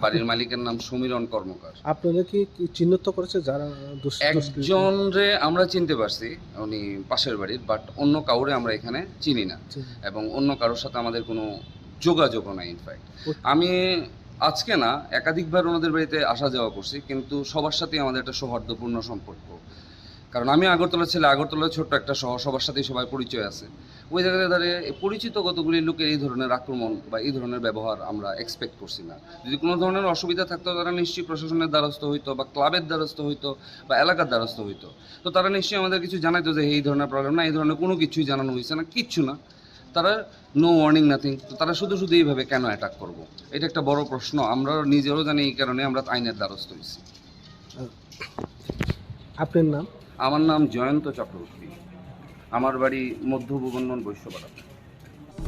বাড়ির মালিকের নাম সমীরণ কর্মকার আপনারা কি চিহ্নিত করেছে যারা একজন রে আমরা চিনতে পারছি উনি পাশের বাড়ির বাট অন্য কাউরে আমরা এখানে চিনি না এবং অন্য কারোর সাথে আমাদের কোনো যোগাযোগও নাই। ইনফ্যাক্ট আমি আজকে না একাধিকবার ওনাদের বাড়িতে আসা যাওয়া করছি, কিন্তু সবার সাথেই আমাদের একটা সৌহার্দ্যপূর্ণ সম্পর্ক। কারণ আমি আগরতলা ছেলে, আগরতলার ছোট্ট একটা শহর, সবার সাথেই সবাই পরিচয় আছে। ওই জায়গায় দাঁড়িয়ে পরিচিত কতগুলি লোকের এই ধরনের আক্রমণ বা এই ধরনের ব্যবহার আমরা এক্সপেক্ট করছি না। যদি কোনো ধরনের অসুবিধা থাকতো তারা নিশ্চয়ই প্রশাসনের দ্বারস্থ হইতো বা ক্লাবের দ্বারস্থ হইতো বা এলাকার দ্বারস্থ হইতো। তো তারা নিশ্চয়ই আমাদের কিছু জানাইতো যে এই ধরনের প্রবলেম না, এই ধরনের কোনো কিছুই জানানো হয়েছে না, কিচ্ছু না। তারা নো ওয়ার্নিং নাথিং। তো তারা শুধু শুধু এইভাবে কেন অ্যাটাক করবো, এটা একটা বড় প্রশ্ন। আমরা নিজেরও জানি, এই কারণে আমরা আইনের দ্বারস্থ হয়েছি। আপনার নাম? আমার নাম জয়ন্ত চক্রবর্তী, আমার বাড়ি মধ্য ভুবনন বৈশ্যপাড়া।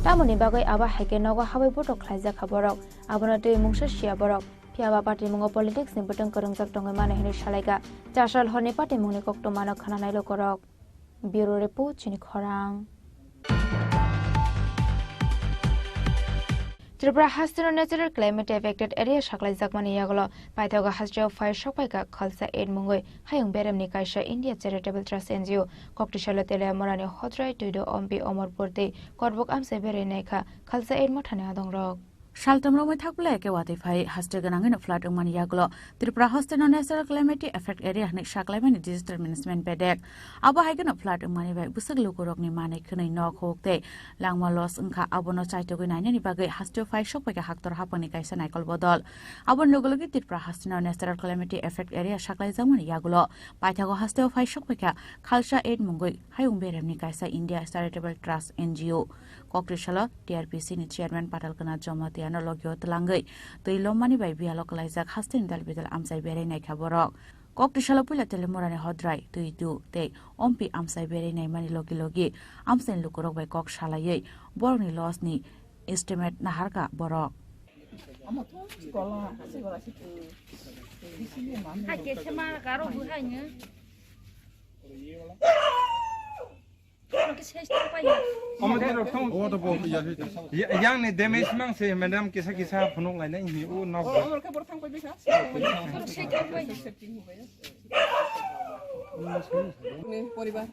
তামনি বাগৈ আবা হাইকে নগ হাবাই বটক খাইজাক হাবরক আবনা তৈ মুংসা শিয়া বরক फियाबा पार्टी मुंगो पॉलिटिक्स नि बटंग करंगजाक दंगै माने हिनि सालायगा चासाल हरनि पार्टी मुंगनि कक्ट मानक खानानायलो करक ब्यूरो रिपोर्ट चिनि खरां त्रिपुरा हास्तिनो नेचुरल क्लाइमेट एफेक्टेड एरिया साखलाई जाकमानि यागलो पाइथागा हास्टियाव फायर सकपाइका खलसा एड मुंगै हायुं बेरेमनि कायसा इंडिया चैरिटेबल ट्रास्ट एनजीओ कक्टिशाला तेले मरानि हद्राय टुइदो अम्पि अमरपुरते करबक आमसे बेरेनायखा खलसा एड मथाने आदंरक सालतमरमै थाकब्ला एके वातिफाइ हास्टे गनाङैनो फ्लाड उमानि यागलो त्रिपुरा हास्टिनो नेचुरल क्लाइमेट एफेक्ट एरिया हनि साखलाइमानि डिजिटल मैनेजमेंट बेडेक आबो हाइगनो फ्लाड उमानि बाय बुसक लुकुरकनि माने खनै नक होकते लांमा लस ओंखा आबोनो चाइटोगै नायनानि बागै हास्टियो फाइ सकपाइका हाक्टर हापनि कायसा नायकल बदल आबोन लोगोलोगि त्रिपुरा हास्टिनो नेचुरल क्लाइमेट एफेक्ट एरिया साखलाइजामनि यागलो पाइथागो हास्टियो फाइ सकपाइका खालसा एड मुंगै हायुं बेरेमनि कायसा इंडिया चैरिटेबल ट्रास्ट एनजीओ कक्टिशाला टीआरपीसी नि चेयरमैन पाटालकना जमति लगio tlangai toilomani bai bialo kalaijak hastin dal bidal amsai berenai khaborok koktishala pula telemorani hodrai tuidu te ompi amsai berenai mani logi logi amsen lukorok bai kok salayei borni loss ni estimate naharka borok yang ni damage mang se madam kisa kisa phunok lai na ni o na পরিবার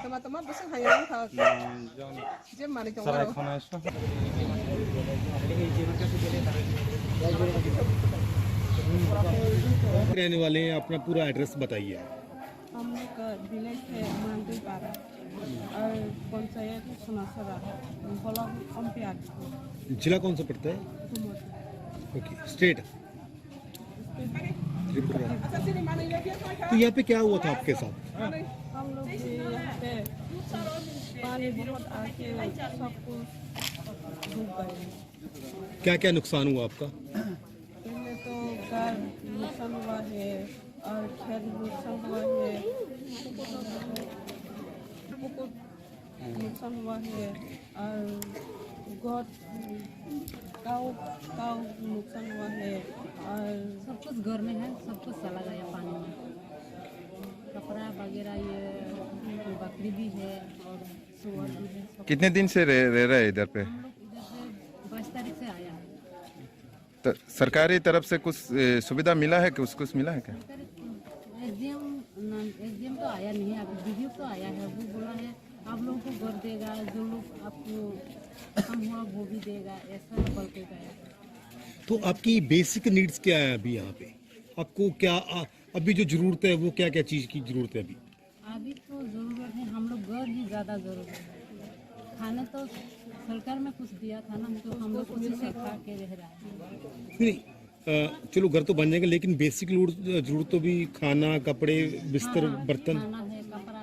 teman-teman bisa hayang tak je mari रहने वाले हैं, अपना पूरा एड्रेस बताइए। हम लोग का विलेज है मांगपाड़ा और पंचायत सुनासरा ब्लॉक अंपियार। जिला कौन सा पड़ता है? Okay, state Tripura. तो यहाँ पे क्या हुआ था आपके साथ? हम लोग यहाँ पे पानी बहुत आके सब कुछ डूब गए। क्या क्या नुकसान हुआ आपका? पहले तो घर नुकसान हुआ है और खेत नुकसान हुआ है, नुकसान हुआ है और गोट काऊ नुकसान हुआ है और सब कुछ घर में है, सब कुछ चला गया पानी में। कपड़ा वगैरह ये बकरी भी है और सुअर भी है। कितने दिन से रह रहे हैं इधर पे? 22 तारीख से आया है। तो सरकारी तरफ से कुछ सुविधा मिला है कि कुछ मिला है क्या? एसडीएम तो आया नहीं है, अभी बीडीओ तो आया है। वो बोला है आप लोगों को घर देगा, जो लोग आपको कम हुआ वो भी देगा, ऐसा बोल के गया। तो आपकी बेसिक नीड्स क्या है अभी यहाँ पे? आपको क्या अभी जो जरूरत है वो क्या क्या चीज की जरूरत है अभी? अभी तो जरूरत है, हम लोग घर ही ज्यादा जरूरत है। खाना तो सरकार में कुछ दिया था ना, तो हम लोग उसी से खा के रह रहा है। नहीं, चलो घर तो बन जाएंगे, लेकिन बेसिक जरूरत तो भी खाना, कपड़े, बिस्तर, बर्तन। खाना है, कपड़ा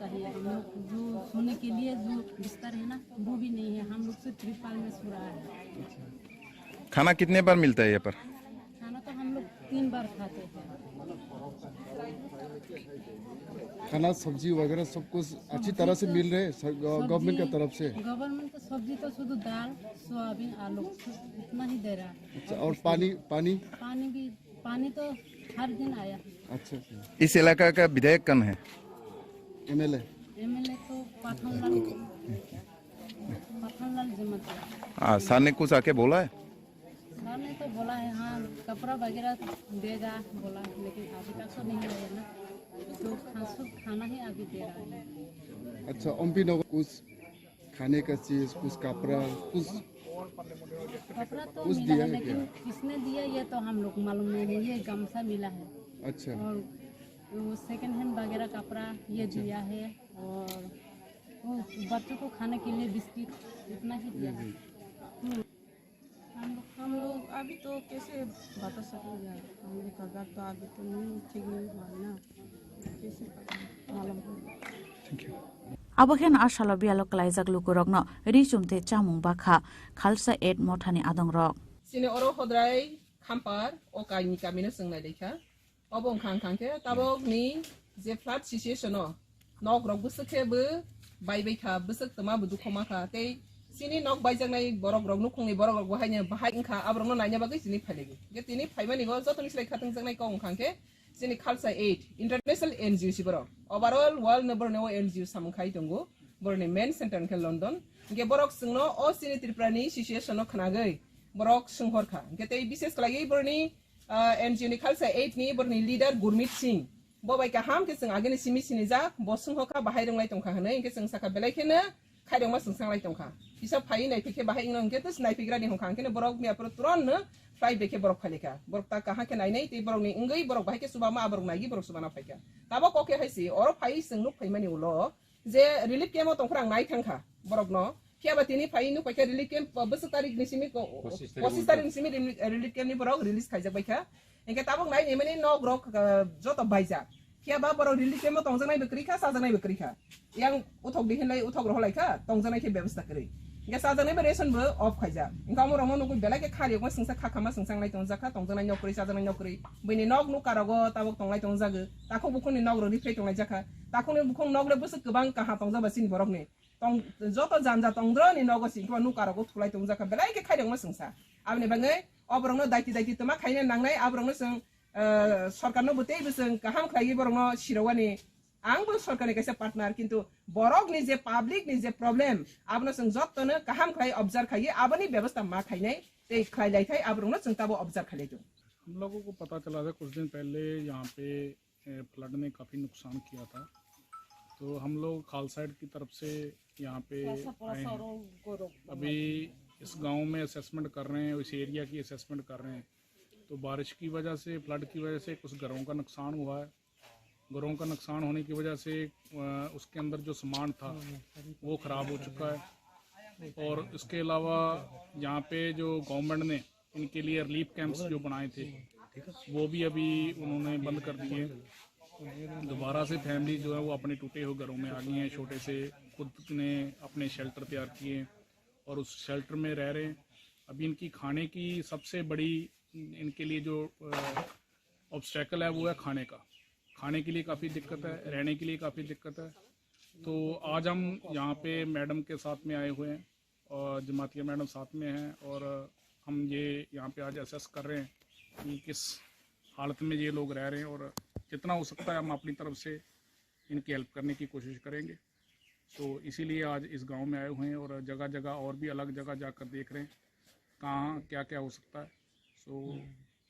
चाहिए। हम लोग जो सोने के लिए जो बिस्तर है ना वो भी नहीं है, हम लोग से त्रिपाल में सो रहा है। खाना कितने बार मिलता है यहाँ पर? खाना तो हम लोग 3 बार खाते हैं। खाना सब्जी वगैरह सब कुछ अच्छी तरह से मिल रहे हैं गवर्नमेंट की तरफ से? गवर्नमेंट तो सब्जी तो शुद्ध दाल, सोयाबीन, आलू इतना ही दे रहा है। अच्छा, और पानी पानी तो हर दिन आया। अच्छा, इस इलाका का विधायक कौन है? एमएलए तो पाठनलाल जमत। सर ने कुछ आके बोला है? सर सर ने तो बोला है हाँ कपड़ा वगैरह देगा बोला, लेकिन अभी तक तो नहीं आया ना, तो खाना ही अभी दे रहा है। अच्छा एमपी नगर कुछ खाने का चीज, कुछ कपड़ा, कुछ तो कुछ मिला दिया है, है लेकिन किसने दिया ये तो हम लोग मालूम नहीं है। ये गमछा मिला है अच्छा और वो सेकंड हैंड वगैरह कपड़ा ये दिया है, और वो बच्चों को खाने के लिए बिस्किट इतना ही दिया है। हम लोग अभी तो कैसे बता सकेंगे, हम लोग का घर तो अभी तो नहीं ठीक नहीं हुआ ना, कैसे मालूम होगा। Abahen asalo bialo klaijak lukurokno richumte chamung bakha khalsa 8 mothani adongrok sini oro hodrai khampar o kaini kamina sungnai dekha obong khang khangke tabok ni je flat situation no nok rok busukhe bu bai kha busuk tama bu dukhoma kha tei sini nok baijangnai borok rok nukhungni borok rok bahainya bahai ingkha abrong no naina bagai sini phalegi ge tini phaimani go jotoni slai khatung jangnai kong khangke sini khalsa 8 international NGO siboro overall world number no NGO samkhai tongo borni main center ke London ge borok sungno o sini triprani situation no khanagai borok sunghor kha ge tei bises klagi borni NGO ni khalsa 8 ni borni leader Gurmit Singh bo bai ka ham ke sung ageni simi sini ja bo sungho kha bahai ronglai tongkha hanai ge sung saka belai khena khaidong ma sung sanglai tongkha isa phai nai phike bahai ingong ge tus nai phigra ni hongkhang ke borok mi apro turon na fly beke borok phalika borok ta kaha ke nai nei te borok ni ngai borok bahai ke subama aborok nai gi borok subana phaika tabo ko ke haisi oro phai sung nu phai mani ulo je relief camp tongkrang nai thangkha borok no kia batini phai nu paika relief camp 25 tarik ni simi ko 25 tarik ni simi relief camp ni borok release khaijak baika engke tabok nai ni mani no borok joto baija kia ba borok relief camp tongjanai bekri kha sajanai bekri kha yang uthok dihinlai uthok rohlai kha tongjanai ke ব্যবস্থা kri ge sajanai be ration bo off khaija engka mo romo nuku belai ke khari ko singsa khakama singsanglai tongjaka tongjanai nokri sajanai nokri bini nok nu karago tabok tonglai tongjago tako bukhoni nok ro riflei tonglai jaka tako ni bukhong nok le busuk gobang kaha tongjaba sin borok ni tong joto janja tongdro ni nogo singko nu karago thulai tongjaka belai ke khaidong ma singsa abni bangai obrong no daiti toma khaina nangnai abrong no sing सरकार नो बते बिसं kaham khlai borong no sirawani angbo सरकार ni kaisa partner kintu borok ni je public ni je problem abno sing jotto no kaham khlai observe khai abani व्यवस्था मा खाइनै ते khlai lai thai abrong no sing tabo observe khai do हम लोगों को पता चला था कुछ दिन पहले यहाँ पे फ्लड ने काफ़ी नुकसान किया था, तो हम लोग खालसाइड की तरफ से यहाँ पे आए हैं। अभी इस गांव में असेसमेंट कर रहे हैं, इस एरिया की असेसमेंट कर रहे हैं। तो बारिश की वजह से, फ्लड की वजह से कुछ घरों का नुकसान हुआ है। घरों का नुकसान होने की वजह से उसके अंदर जो सामान था वो ख़राब हो चुका है, और इसके अलावा यहाँ पे जो गवर्नमेंट ने इनके लिए रिलीफ कैंप्स जो बनाए थे वो भी अभी उन्होंने बंद कर दिए। दोबारा से फैमिली जो है वो अपने टूटे हुए घरों में आ गई हैं। छोटे से खुद ने अपने शेल्टर तैयार किए और उस शेल्टर में रह रहे हैं। अभी इनकी खाने की सबसे बड़ी इनके लिए जो ऑब्स्टेकल है वो है खाने का। खाने के लिए काफ़ी दिक्कत है, रहने के लिए काफ़ी दिक्कत है। तो आज हम यहाँ पे मैडम के साथ में आए हुए हैं और जमातिया मैडम साथ में हैं, और हम ये यहाँ पे आज असेस कर रहे हैं कि किस हालत में ये लोग रह रहे हैं, और जितना हो सकता है हम अपनी तरफ से इनकी हेल्प करने की कोशिश करेंगे। तो इसीलिए आज इस गांव में आए हुए हैं और जगह जगह और भी अलग जगह जाकर देख रहे हैं कहाँ क्या क्या हो सकता है। सो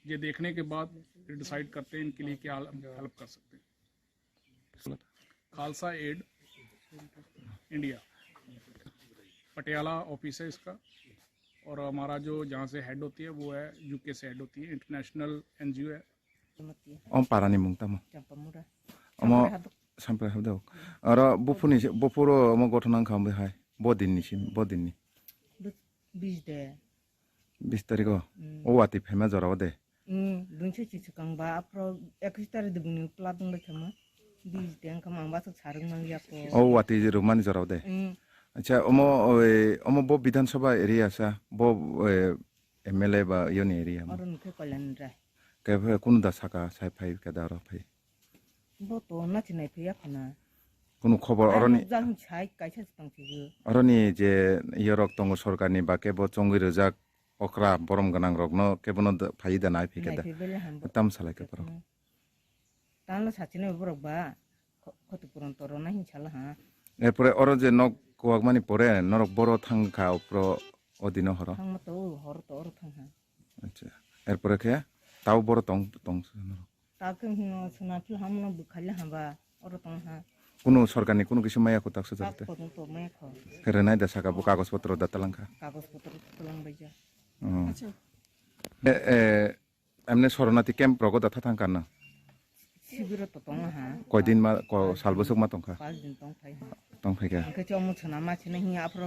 ये देखने के बाद फिर डिसाइड करते हैं इनके लिए क्या हेल्प कर सकते हैं। Khalsa Aid India Patiala office है इसका, और हमारा जो जहाँ से हेड होती है वो है यूके से हेड होती है, इंटरनेशनल NGO है। Om parani mungtamo. Omo sampai habdo. Ara bopuni bopuro omo gotonang kambe hai. Bodin ni sim bodin ni. 20 tariko. O wati phema jora ode. Dunche chichu kangba apro 21 tarik dubuni platung bekama. 20 teng kamang ba sok sarung mangya ko. O wati rumani jora ode. Acha omo bo Bidhan Sabha area sa bo MLA ba yoni area. Arun ke kalandra. Ke kunu da saka sai phai ke daro phai. Bo to na chinai phya khana. Kunu khobor aroni. Jang chai kaisa tangchi. Aroni je yorok tongo sorkarni ba ke bo chongi rojak okra borom ganang rok no ke bono phai da nai phike da. Tam salai ke paro. Tanlo sachine borok ba khotupuron toro na hin chala ha. Erpore oro je nok kuakmani pore norok boro thangkha opro odino horo. Thang to hor to oro thang ha. আচ্ছা এরপরে খেয়ে তাও বড় টং টং তাকে সোনাফিল হামনো বুখালে হাবা ওর তং হা কোনো সরকারনি কোনো কিছু মায়া কোথাও চলতে কত তো মে খ হেরে নাই দেশা কাবু কাগজপত্র দাতালাঙ্কা কাগজপত্র তুলাং বাইজা আচ্ছা এমনি শরণার্থী ক্যাম্প রগ দাথা থাকান না শিবির তো তং হা কয়দিন মা সাল বছর মা টংখা 5 দিন তং ফাই টং ফাইকা আঙ্কে চমু ছনা মা ছিনে হি আপর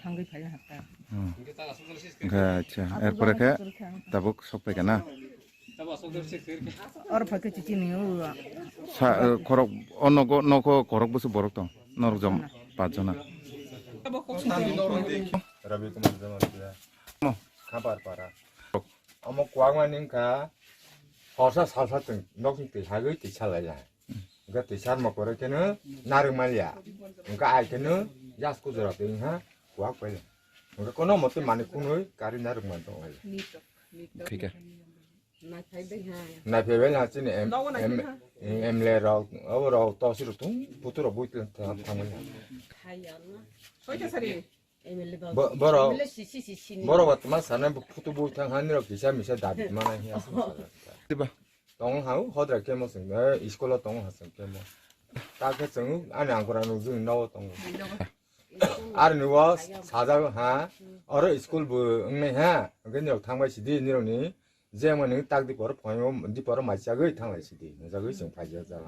থাঙ্গই ফাইলে হাতা আচ্ছা এরপরে খেয়ে তাবুক সব পাইকা না और फके चिची नियो খরক অনগ নক খরক বসু বরক তো নরক জম 5 জনা Rabi kumar zaman dia. Kabar para. Amo kuang ningka. Horsa salsa tung nok ti hagai ti chalaya. Ga ti char ma kore kene narung malia. Ga ai kene jas ku jara ting ha kuak pai. Ga kono mote mane kunoi kari narung man tong ai. ठीक है Na pe vel ha chine em le ro ro to siru tung puturo buit thamai. Boro boro wat ma sana putu bu thang han ro kisa misa da ma na hi asu diba tong hau hodra ke mo sing me iskola tong ha sing ke mo ta ke chung an ang kora nu jung no tong ar nu wa sa ja ha or school bu ngne ha ge ni thang bai si di ni ro ni je mo ni tak di por phoi mo di por ma cha ge thang bai si di na ja ge sing phai ja ja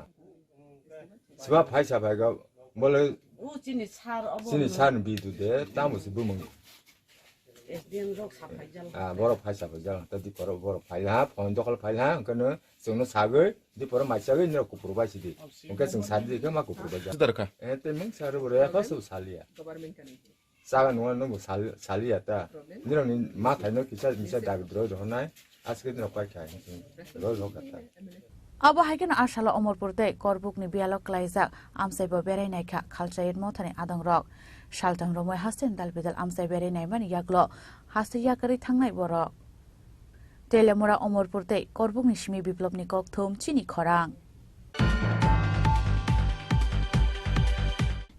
siba phai sa bai ga mo le sini san bidu de tamus bumung boro phai sa bajal tadi poro boro phai ha phon dokal phai ha kono sungno sagoi di poro maisagoi ni ku purba sidi ungka sung sadi ke ma ku purba ja sudarka te meng saru boro ya pasu salia saga no no salia ta ni no ni ma thai no kisa misa dag dro jo nai aske no pa khai ro ro kata abo haiken ashala omorpurde korbukni bialok klaijak amsaibo berai khalchayet mothani adang rok shaltang romoi hasten dalbedal amsai berai naimani yaklo haste yakari thangnai borok telemora omorpurde korbukni simi biplobni kokthum chini khorang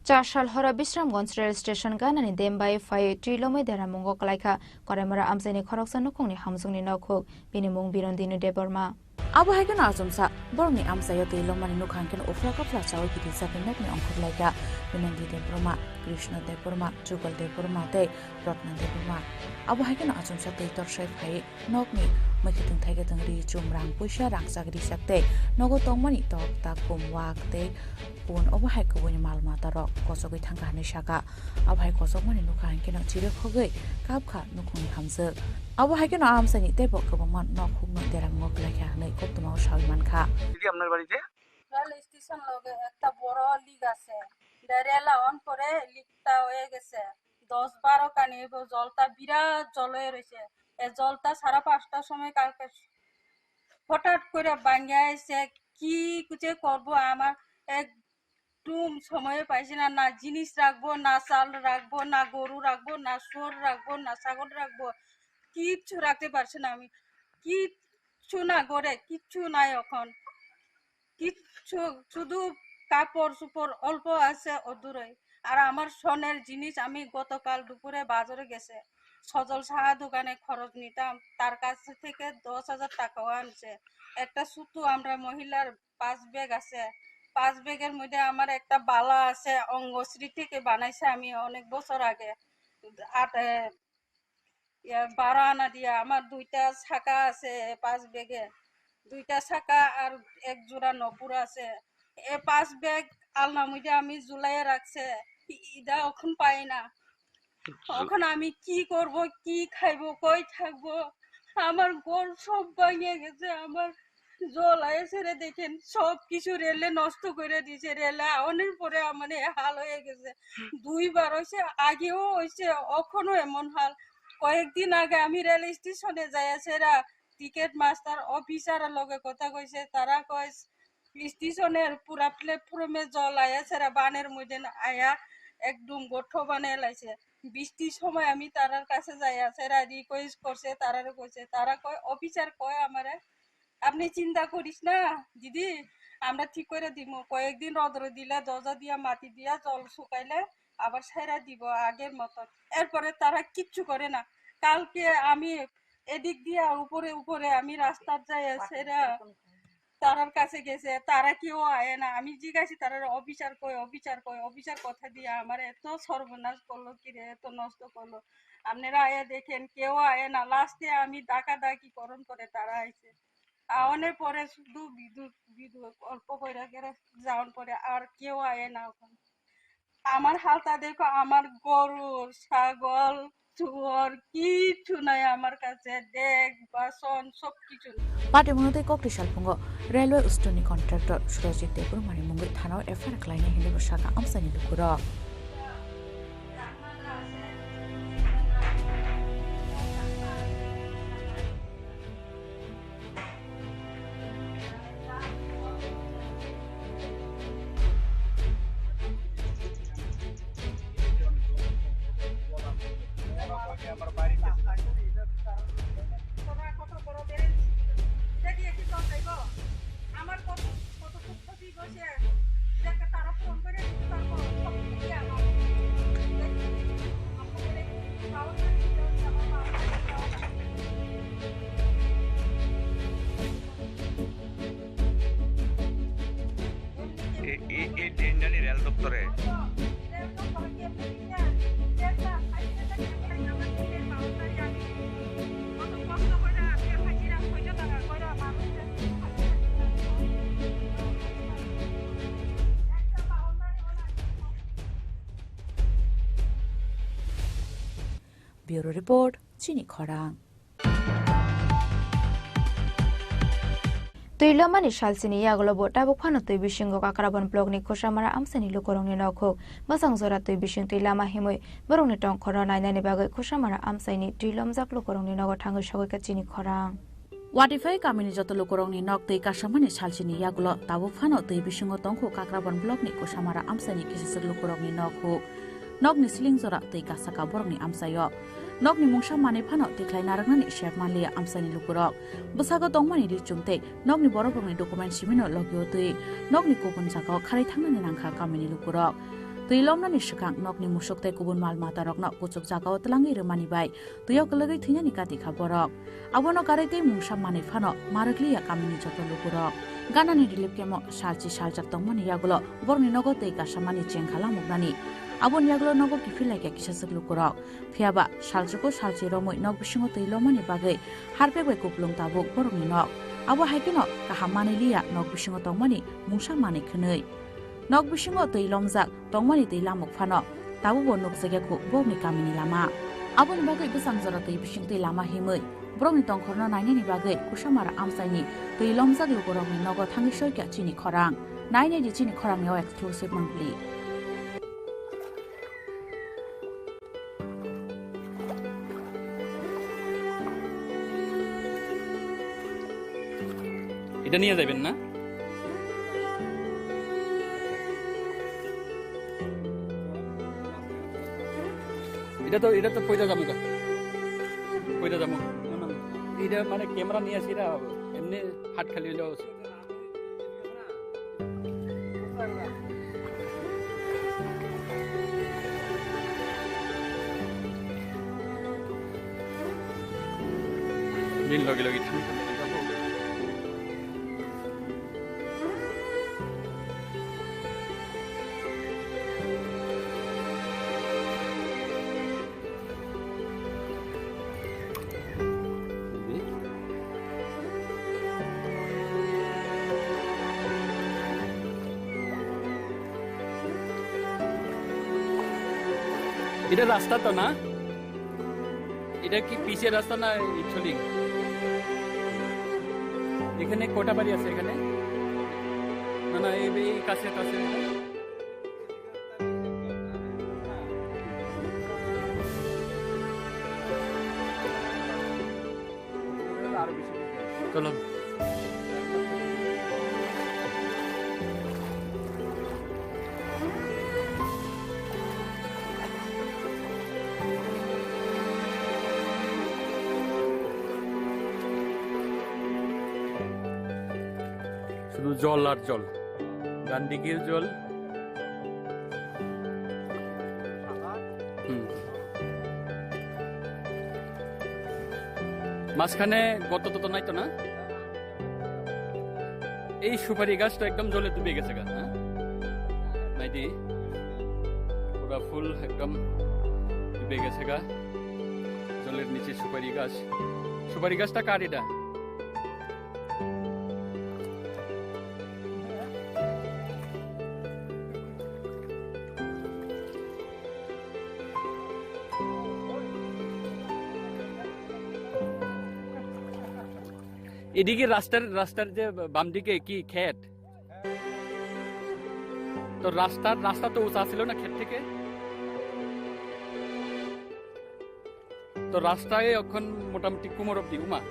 4 সাল হরা বিশ্রামগঞ্জ রেল স্টেশন গানানি দেমবাই ফাই ট্রিলমই দেরামঙ্গ কলাইখা করেমরা আমসাইনি খরকসা নুখংনি হামসুংনি নখুক বিনিমুং বিরন্দিনু দেবর্মা আবু হাইকেন আজমসা বরংনি আমসাইয়া তেলমমানি নুখাংকেন উফরা কফলা চাওই কিদি সাকিনাকনি অংখলাইকা বিনন্দি দেবর্মা কৃষ্ণ দেবর্মা যুগল দেবর্মা তে রত্ন দেবর্মা আবু হাইকেন আজমসা তে তরসাই ফাই নকনি मैखिथिं थाइगेथों रि जुमरां पैसा रांसागरि सकते नगो तंगमानि तक ता कुमवाकते पुन अबहाय कबोनि मालमाता रक कसगै थांगा हानि साका अबहाय कसगमानि नुखा हांकेन चिरे खगै कापखा नुखुनि हामजो अबहाय केन आमसानि तेबो कबमान नखुगनो देरां मगलाखा नै कप्तमाव सालमानखा দিদি আপনার বাড়িতে রেল স্টেশন লগে একটা বড় লিগ আছে রেলা অন করে লিগটা হয়ে গেছে 10-12 কানি জলটা বিরাট জল হয়ে রয়েছে এই জলটা 5:30টার সময় কালকে হঠাৎ করে ভাঙিয়া এসে কি কুচে করব আমার একটু সময় পাইছি না না জিনিস রাখবো না চাল রাখবো না গরু রাখবো না শুয়োর রাখবো না ছাগল রাখবো কিচ্ছু রাখতে পারছি না আমি কিচ্ছু না করে কিচ্ছু নাই এখন কিচ্ছু শুধু কাপড় চোপড় অল্প আছে অদূরে আর আমার সোনের জিনিস আমি গতকাল দুপুরে বাজারে গেছে সজল সাহা দোকানে খরচ নিতাম তার কাছ থেকে 10,000 টাকাও আনছে একটা সুতো আমরা মহিলার 5 ব্যাগ আছে 5 ব্যাগের মধ্যে আমার একটা বালা আছে অঙ্গশ্রী থেকে বানাইছে আমি অনেক বছর আগে 12 আনা দিয়া আমার 2টা ছাকা আছে 5 ব্যাগে 2টা ছাকা আর এক জোড়া নপুর আছে এই 5 ব্যাগ আলনা মধ্যে আমি ঝুলাইয়া রাখছে ইদা এখন পাই না এখন আমি কি করব কি খাইবো কই থাকবো আমার ঘর সব ভাঙিয়ে গেছে আমার জল আইছে দেখেন সব কিছু রেলে নষ্ট করে দিয়েছে রেলে অনেক পরে আমার হাল হয়ে গেছে 2 বার হইছে আগেও হইছে এখনো এমন হাল কয়েকদিন আগে আমি রেল স্টেশনে যাইয়াছেরা টিকেট মাস্টার অফিসারের লগে কথা কইছে তারা কয় স্টেশনের পুরা প্ল্যাটফর্মে জল আইয়াছেরা বানের মধ্যে আয়া একদম গোঠো বানিয়ে লাইছে বৃষ্টির সময় আমি তারার কাছে যাইয়াছেরা রিকোয়েস্ট করছে তারারে কইছে তারা কয় অফিসার কয় আমারে আপনি চিন্তা করিস না দিদি আমরা ঠিক করে দিব কয়েকদিন রোদ্র দিলে দরজা দিয়া মাটি দিয়া জল শুকাইলে আবার সেরা দিব আগের মতো এরপরে তারা কিচ্ছু করে না কালকে আমি এদিক দিয়া উপরে উপরে আমি রাস্তার যাই সেরা তারার কাছে গেছে, তারা কেউ আয় না। আমি জিজ্ঞাসি তারা অফিসার কই অফিসার কথা দিয়ে আমার এত সর্বনাশ করলো, কিরে এত নষ্ট করলো। আপনারা আয়া দেখেন, কেউ আয় না। লাস্টে আমি ডাকাডাকি করণ করে তারা আইছে। আওয়ানোর পরে শুধু বিদ্যুৎ অল্প করে যাওয়ার পরে আর কেউ আয় না। আমার হালটা দেখো, আমার গরু ছাগল শুয়োর কিছু নাই আমার কাছে, ডেক বাসন সবকিছু নেই। পার্টি মনোতে ককটি সালপুঙ্গ রেলওয়ে উস্টনি কন্ট্রাক্টর সুরজিৎ দেবুর মানি মুঙ্গি থানাও এফআইআর ক্লাইনে হিন্দু বসাকা আমসানি লুকুর আমার কত কত ক্ষতি বসে তারা ফোন করে দিতে পারবো সব কিছু আমার এই ট্রেন জানি রেল দপ্তরে ব্যুরো রিপোর্ট চিনি খরাং তুইলমানি সালসিনি ইয়াগলো বটা বুফানো তুই বিশিঙ্গ কাকরাবন ব্লগনি খোসামারা আমসানি লুকরংনি নখো বাসাং জরা তুই বিশিং তুইলামা হিমই বরংনি টং খরা নাইনানি বাগৈ খোসামারা আমসাইনি তুইলমজাক লুকরংনি নগ থাঙ্গৈ সাগৈকা চিনি খরাং ওয়াটিফাই কামিনি যত লুকরংনি নক তৈ কাসামানি সালসিনি ইয়াগলো তাবু ফানো তুই বিশিঙ্গ তংখো কাকরাবন ব্লগনি খোসামারা আমসাইনি কিসিসক লুকরংনি নখো নগনি সিলিং জরা তৈ কাসাকা বরংনি আমসাयो নগনি মুংসা মানে ফানো তিख्लाय नारगनानि शेफ मानलिया আমসানি लुकुरक बसागो तंगमानि रिचुंते नगनि बरबंनि डकुमेन्ट सिमिनो लगियो तै नगनि गुबुन जागाव खारै थांनानि नांखा कामिनि लुकुरक तैलमनानि सिखां नगनि मुसुकते गुबुन माल मातारकनो कुचुक जागाव तलांगि रमानि बाय तैयाव कलगै थैनानि काति खाबरक आबनो काराइते मुंसा माने फानो मारगलिया कामिनि जत लुकुरक गानानि रिलिफ केमो सालचि सालजाक तंगमानि यागुलो बरनि नगो तै कासामानि चेंखाला मुगनानि abon yaglo nogo kifilai ke kisasuk lukurok phiaba saljuko salji romoi nog bisingo tৈলমানি bagai harpe bai kuplung tabuk borongni nok abo haikino kahamani liya nog bisingo tongmani mungsa mani khunei nog bisingo tৈলমজাক tongmani tৈলামuk phano tabu bo nok jagako bogni kamini lama abon bagai besang jara tৈ bising tৈলামা himoi borongni tongkhorno nainani bagai kusamara amsaini tৈলমজাক lukurokni nogo thangisoi kya chini khorang naine di chini khorang yo exclusive mangli এটা নিয়ে যাবেন না এটা তো পয়সা যাবো পয়সা যাবো এটা মানে ক্যামেরা নিয়ে আসি এমনি হাত খালি হলেও দিন লগে লগে এটা রাস্তা তো না এটা কি পিছের রাস্তা না ইটসলিং এখানে কোটা বাড়ি আছে এখানে না না এই কাছে কাছে চলো শুধু জল আর জল ডান দিকের জল মাঝখানে গত তো নাই তো না? এই সুপারি গাছটা একদম জলে ডুবে গেছে গা, হ্যাঁ নাইদি পুরা ফুল একদম ডুবে গেছে গা জলের নিচে। সুপারি গাছটা কার এটা? এদিকে রাস্তার যে বাম দিকে কি ক্ষেত? তো রাস্তা তো উঁচা ছিল না ক্ষেত থেকে? তো রাস্তায় এখন মোটামুটি কুমোর অব্দি উমা।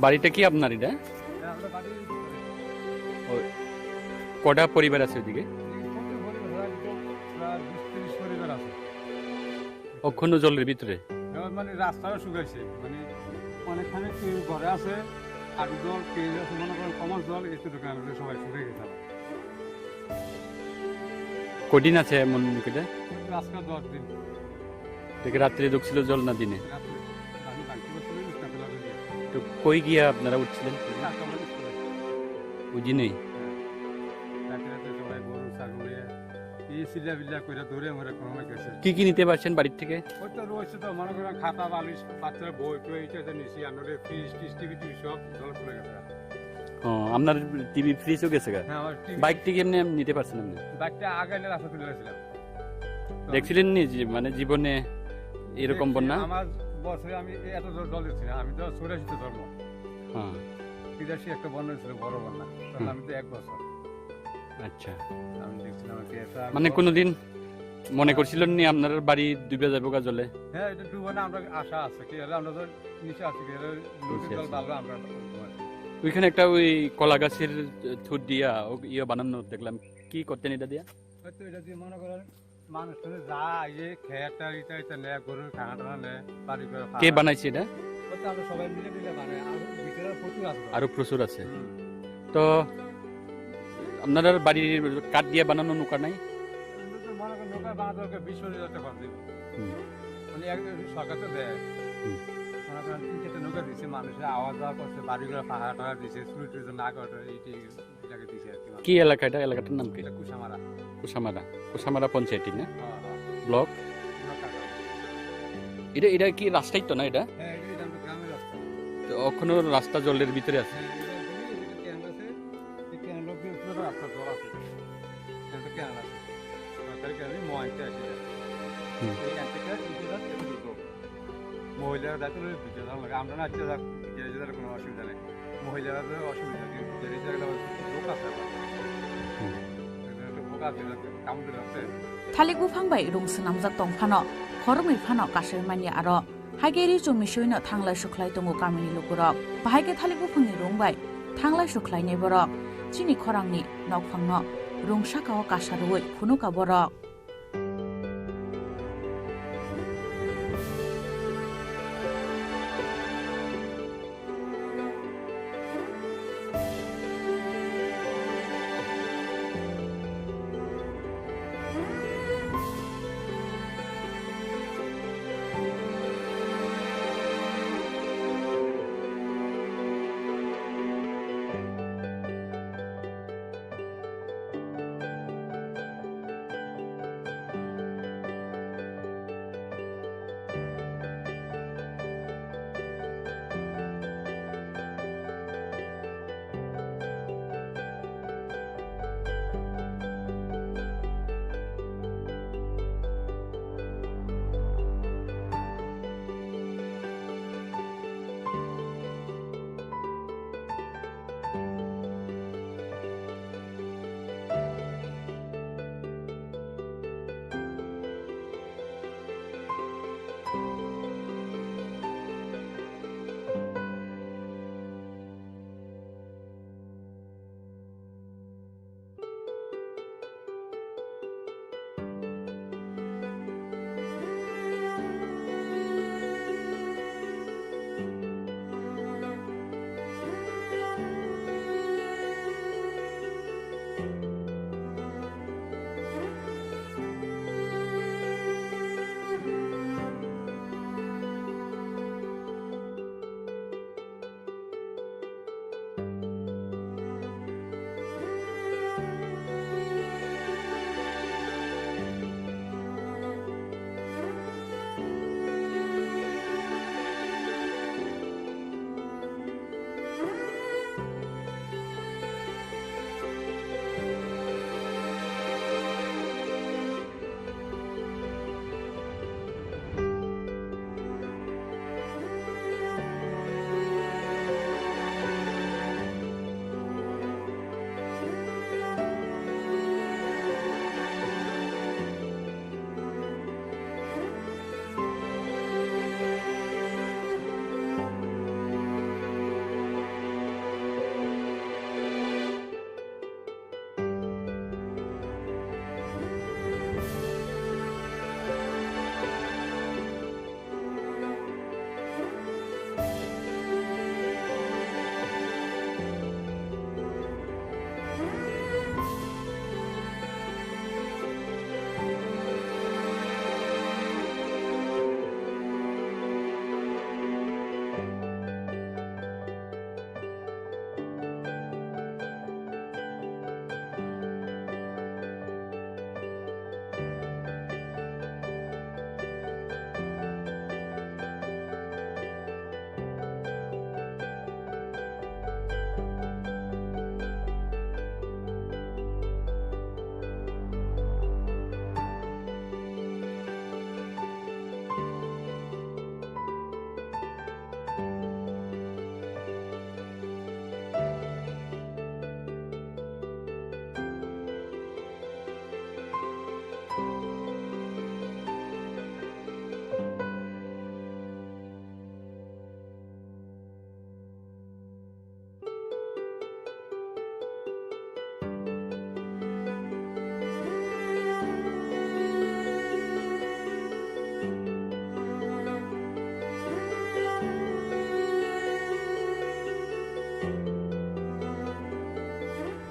বাড়িটা কি আপনার এটা? কটা পরিবার আছে ওইদিকে? অক্ষুণ্ণ জলের ভিতরে মানে রাস্তাও শুকাইছে, মানে অনেকখানে কেউ ঘরে আছে আর জল কেউ আছে মনে করেন কমার জল একটু দোকান সবাই শুকে গেছে। কদিন আছে এমন মুখে? আজকে 10 দিন। দেখে রাত্রে ঢুকছিল জল না দিনে? তো কই গিয়া আপনারা উঠছিলেন? বুঝি নেই। রাতে রাতে সবাই গরু ছাগল চিল্লা বিল্লা করে দৌড়ে মরে কোনো গেছে কি নিতে পারছেন বাড়ির থেকে? ওই তো রয়েছে তো মনে করেন খাতা বালিশ বাচ্চারা বই টই এটা নিছি আনরে ফ্রিজ টিভি সব জল চলে গেছে। আপনার টিভি ফ্রিজও গেছে গা? হ্যাঁ, আমার টিভি বাইকটি কেমনে নিতে পারছেন আপনি? বাইকটা আগে রাস্তা তুলে গেছিলাম। দেখছিলেন নি মানে জীবনে এরকম বন্যা? আমার বছরে আমি এত জল দিচ্ছি আমি তো 84 জন্ম। হ্যাঁ, 83 একটা বন্যা ছিল, বড় বন্যা। তখন আমি তো 1 বছর। আচ্ছা, আমি দেখছিলাম মানে কোনোদিন মনে করছিলেন নি আপনার বাড়ি ডুবে যাবো গা জলে? হ্যাঁ, এটা ডুবে না, আমরা আশা আছে কি হলে আমরা তো নিচে আছি কি হলে নদীর জল বাড়বে আমরা। ওইখানে একটা ওই কলা গাছের থুট দিয়া ইয়ে বানানো দেখলাম, কি করতেন এটা দিয়া? হয়তো এটা দিয়ে মনে করেন মানুষ যা ইয়ে খেয়াটা এটা নেয়, গরুর খানা টানা নেয়, বাড়ি করে। কে বানাইছে এটা? আমরা সবাই মিলে মিলে বানাই, আর ভিতরে প্রচুর আছে। আরো প্রচুর আছে। তো আপনার বাড়ির কাঠ দিয়ে বানানো নৌকা নাই? মনে করেন নৌকা বানাতে 20-25 টাকা খরচ দিবে। মানে সরকার তো দেয়। মনে করেন 3-4টা নৌকা দিচ্ছে, মানুষের আওয়াজ যাওয়া করছে, বাড়ি করে পাহাড় টাকা দিচ্ছে, স্কুল না করে এইটাকে দিচ্ছে আর কি। কি এলাকা এটা? এলাকাটার নাম কি? কুসামারা। কুসামারা পঞ্চায়েত না? ব্লক। এটা কি রাস্তাই তো না এটা? হ্যাঁ, এটা গ্রামের রাস্তা। তো এখনো রাস্তা জলের ভিতরে আছে। মহিলারা দেখো আমরা না কোনো অসুবিধা নেই, মহিলারা অসুবিধা লোক আছে थालिक बुफांबाय रुंसो नामजाक दंफानो खरमै फानो कासै मानि आरो हाइगेरि जमिसैनो थांलाय सुख्लाय दङ गामिनि लोगोरक बाहायगे थालिक बुफांनि रुंबाय थांलाय सुख्लायनि बरक चिनि खरांनि नकफांनो रुंसाकाव कासारुवै फुनुका बरक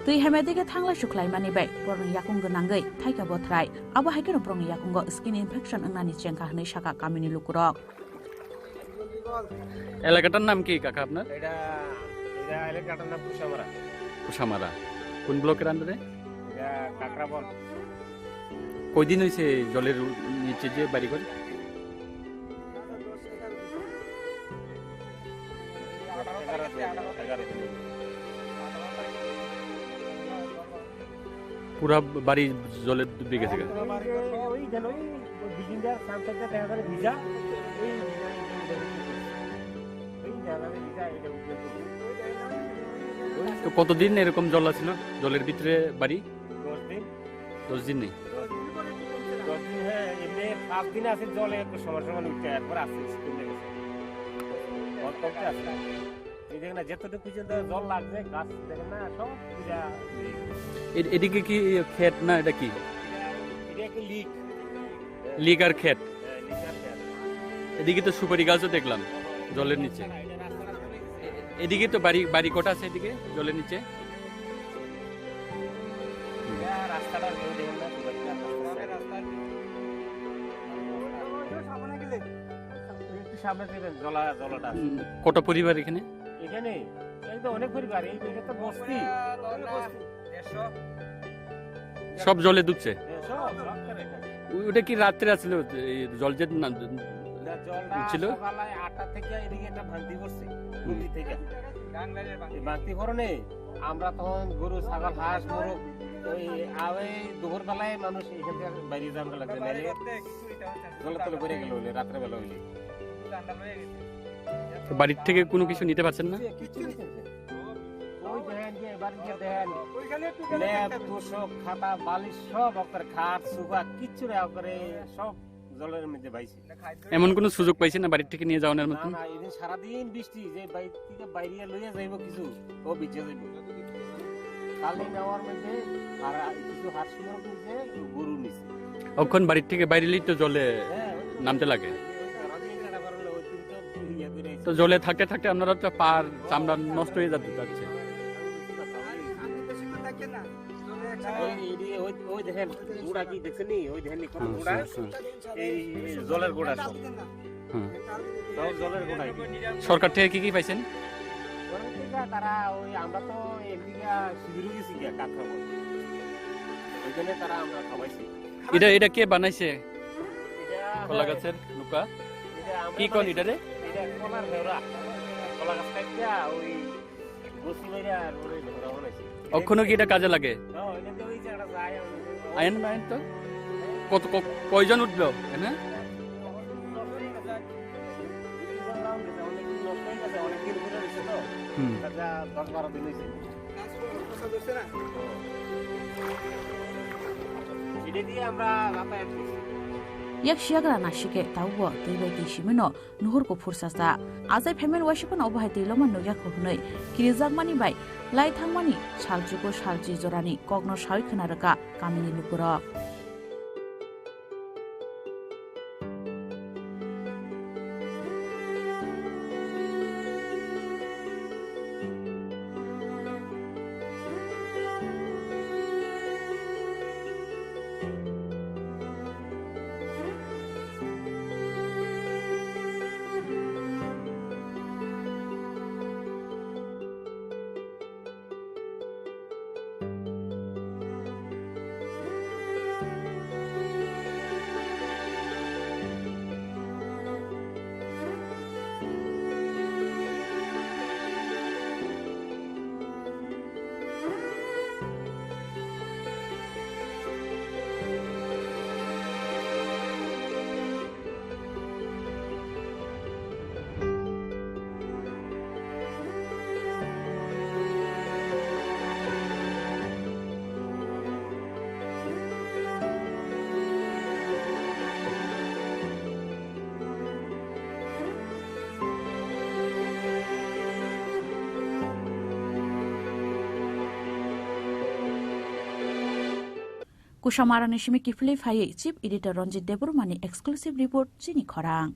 tui hemedike thangla suklai mani bai prong yakung ganangai thaika bothrai abo haikeno prong yakungo skin infection angnani chengka hnai shaka kamini lukurok এলাকাটার নাম কি কাকা আপনার এটা এলাকাটার নাম কুশামারা কুশামারা কোন ব্লকের আন্ডারে এটা কাকরাবন কয়দিন হয়েছে জলের নিচে যে বাড়ি করে পুরা বাড়ি জলের ডুবে গেছে তো কতদিন এরকম জল আছিল জলের ভিতরে বাড়ি 10 দিন নেই 10 দিন হ্যাঁ এমনি 5 দিন আছে জলে একটু সময় উঠতে একবার আসছে স্কুলে গেছে কত কত আছে এই দেখেন না যতটুকু পর্যন্ত জল লাগছে গাছ দেখেন না সব পূজা এদিকে কি ক্ষেত না এটা কি এটা কি লিক আর ক্ষেত এদিকে তো সুপারি গাছও দেখলাম জলের নিচে এদিকে তো বাড়ি কটা আছে এদিকে জলের নিচে রাস্তাটা সামনে দিবেন জলাটা কত পরিবার এখানে এখানে এই তো অনেক পরিবার এই তো বস্তি সব জলে ডুবছে ওটা কি রাত্রে আছিল জল যে ছিল সকালে 8টা থেকে এদিকে একটা ভাঙতি করছে নদী থেকে ভাঙতি করনে আমরা তখন গরু ছাগল হাঁস মোরগ ওই আওয়ে দুপুর বেলায় মানুষ এখান থেকে বাইরে যাওয়া লাগছে না জলের তলে পড়ে গেল রাত্রে বেলা হইলে বাড়ির থেকে কোনো কিছু নিতে পারছেন না ওই দেখেন যে বাড়ি গিয়ে দেখেন ল্যাব তোষক খাতা বালিশ সব আপনার খাট সুফা কিচ্ছু না করে সব জলের মধ্যে ভাইছে এমন কোনো সুযোগ পাইছেন না বাড়ি থেকে নিয়ে যাওয়ার মতন না এদিন সারাদিন বৃষ্টি যে বাইরে থেকে বাইরে লইয়া যাইব কিছু ও ভিজে যাইব কালি নেওয়ার মধ্যে আর কিছু হাঁস মুরগ নিছে গরু নিছে ওখান বাড়ির থেকে বাইরে তো জলে নামতে লাগে তো জলে থাকতে থাকতে আপনারা তো পার চামড়া নষ্ট হয়ে যাচ্ছে ওই দেখেন গুড়া কি দেখছেন ওই দেখেন গুড়া এই জলের গুড়া সব জলের গুড়া সরকার থেকে কি কি পাইছেন তারা ওই আমরা তো এদিকে শিবিরও গেছি গিয়া কাকরাবন ওইখানে তারা আমরা খাওয়াইছি এটা কে বানাইছে কলা গাছের লুকা কি কোন এটা রে এটা কলার ভেড়া কলা গাছ কাটিয়া ওই বসি মাইরা আর ওই ভেড়া বানাইছে কখনো কি এটা কাজে লাগে আইন তো কত কয়জন উঠলো হ্যাঁ yak shiagra na shike tawbo teibai ti shimino nuhur ko fursasa azai family washipon obhai teiloma nogya khunoi kirijak mani bai lai thangmani saljuko salji jorani kogno sai khnaraka kamini lukuro Kushamarani shimi kifle phaye chief editor Ranjit Deburmani exclusive report chini khorang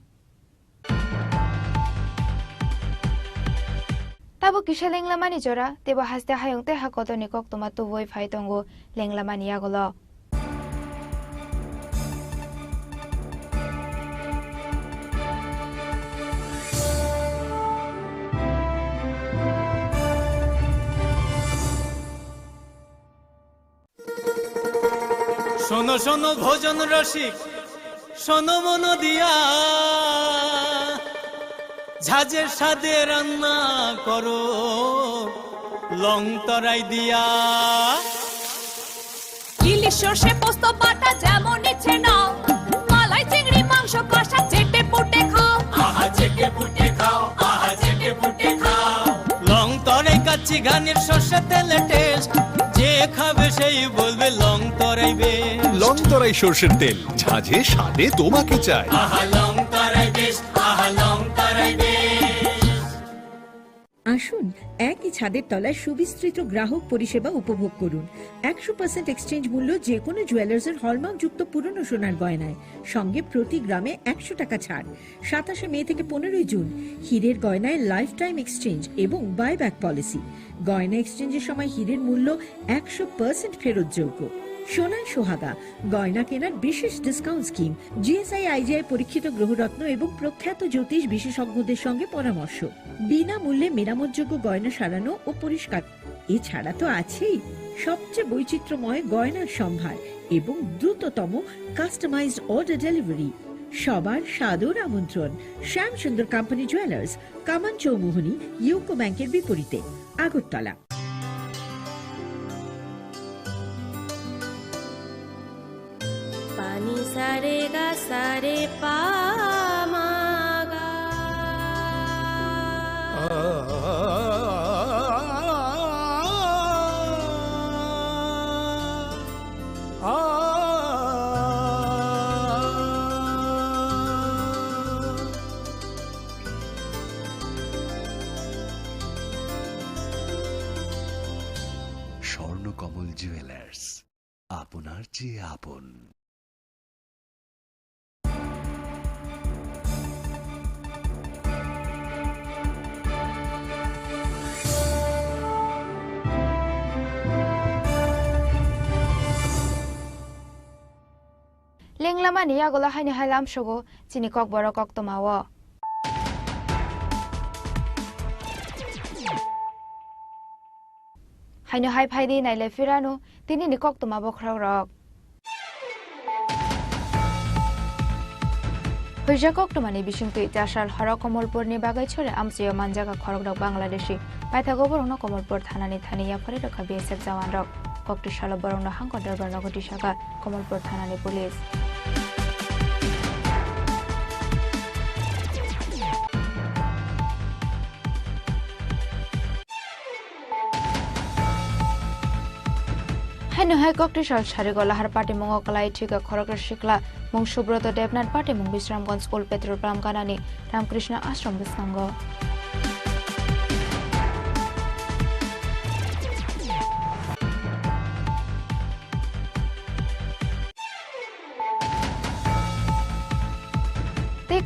abo kisha lenglamani jora tebo haste hayongte hakotoni koktoma tuboi phaitongo lenglamani yagolo শোনো শোনো ভোজন রসিক শোনো মন দিয়া ঝাঁঝের সাদে রান্না করো লং তরাই দিয়া ইলিশ সর্ষে পোস্ত বাটা যেমন ইচ্ছে নাও মালাই চিংড়ি মাংস কষা চেটে পুটে খাও আহা চেটে পুটে খাও আহা চেটে পুটে খাও লং তরাই কাচ্চি ঘানির সর্ষে তেলে টেস্ট যে খাবে সেই বলবে লং তরাই বেশ লং তরাই সর্ষের তেল ঝাঁঝে স্বাদে তোমাকে চাই আহা লং তরাই বেশ আহা লং তরাই বেশ আসুন একই ছাদের তলায় সুবিস্তৃত গ্রাহক পরিষেবা উপভোগ করুন 100% এক্সচেঞ্জ মূল্য যে কোনো জুয়েলার্সের হলমার্কযুক্ত পুরনো সোনার গয়নায় সঙ্গে প্রতি গ্রামে 100 টাকা ছাড় 27 মে থেকে 15 জুন হীরের গয়নায় লাইফ টাইম এক্সচেঞ্জ এবং বাইব্যাক পলিসি গয়না এক্সচেঞ্জের সময় হীরের মূল্য 100% ফেরতযোগ্য সোনার সোহাগা গয়না কেনার বিশেষ ডিসকাউন্ট স্কিম জিএসআই আইজিআই পরীক্ষিত গ্রহরত্ন এবং প্রখ্যাত জ্যোতিষ বিশেষজ্ঞদের সঙ্গে পরামর্শ বিনামূল্যে মেরামতযোগ্য গয়না সারানো ও পরিষ্কার এছাড়া তো আছেই সবচেয়ে বৈচিত্র্যময় গয়নার সম্ভার এবং দ্রুততম কাস্টমাইজড অর্ডার ডেলিভারি সবার সাদর আমন্ত্রণ শ্যামসুন্দর কোম্পানি জুয়েলার্স কামান চৌমুহনী ইউকো ব্যাংকের বিপরীতে আগরতলা পানি সারে গা সারে পামাগা স্বর্ণকমল জুয়েলার্স আপনার চেয়ে আপন lenglamani yagola haini hailam shogo chini kok boro kok tomawo haino hai phaidi naile firano tini ni kok tomabo khrok হইজা কক্টমানি বিশিংতু ইতিহাসাল হর কমলপুরনি বাগাই ছড়ে আমচিও মানজাগা খরগরক বাংলাদেশি পাইথাগো বরংন কমলপুর থানানি থানিয়া ফরে রক্ষা বিএসএফ জওয়ান রক কক্টিশাল বরংন হাঙ্কর বর্ণগটি শাখা কমলপুর থানানি পুলিশ হাই নহাই কক্টিশাল সারিগলাহার পার্টি মঙ্গকলাই ঠিকা খরগর শিকলা মং সুব্রত দেবনাথ পার্টি মং বিশ্রামগঞ্জ স্কুল পেট্রোল পাম্প কানানি রামকৃষ্ণ আশ্রম বিসঙ্গ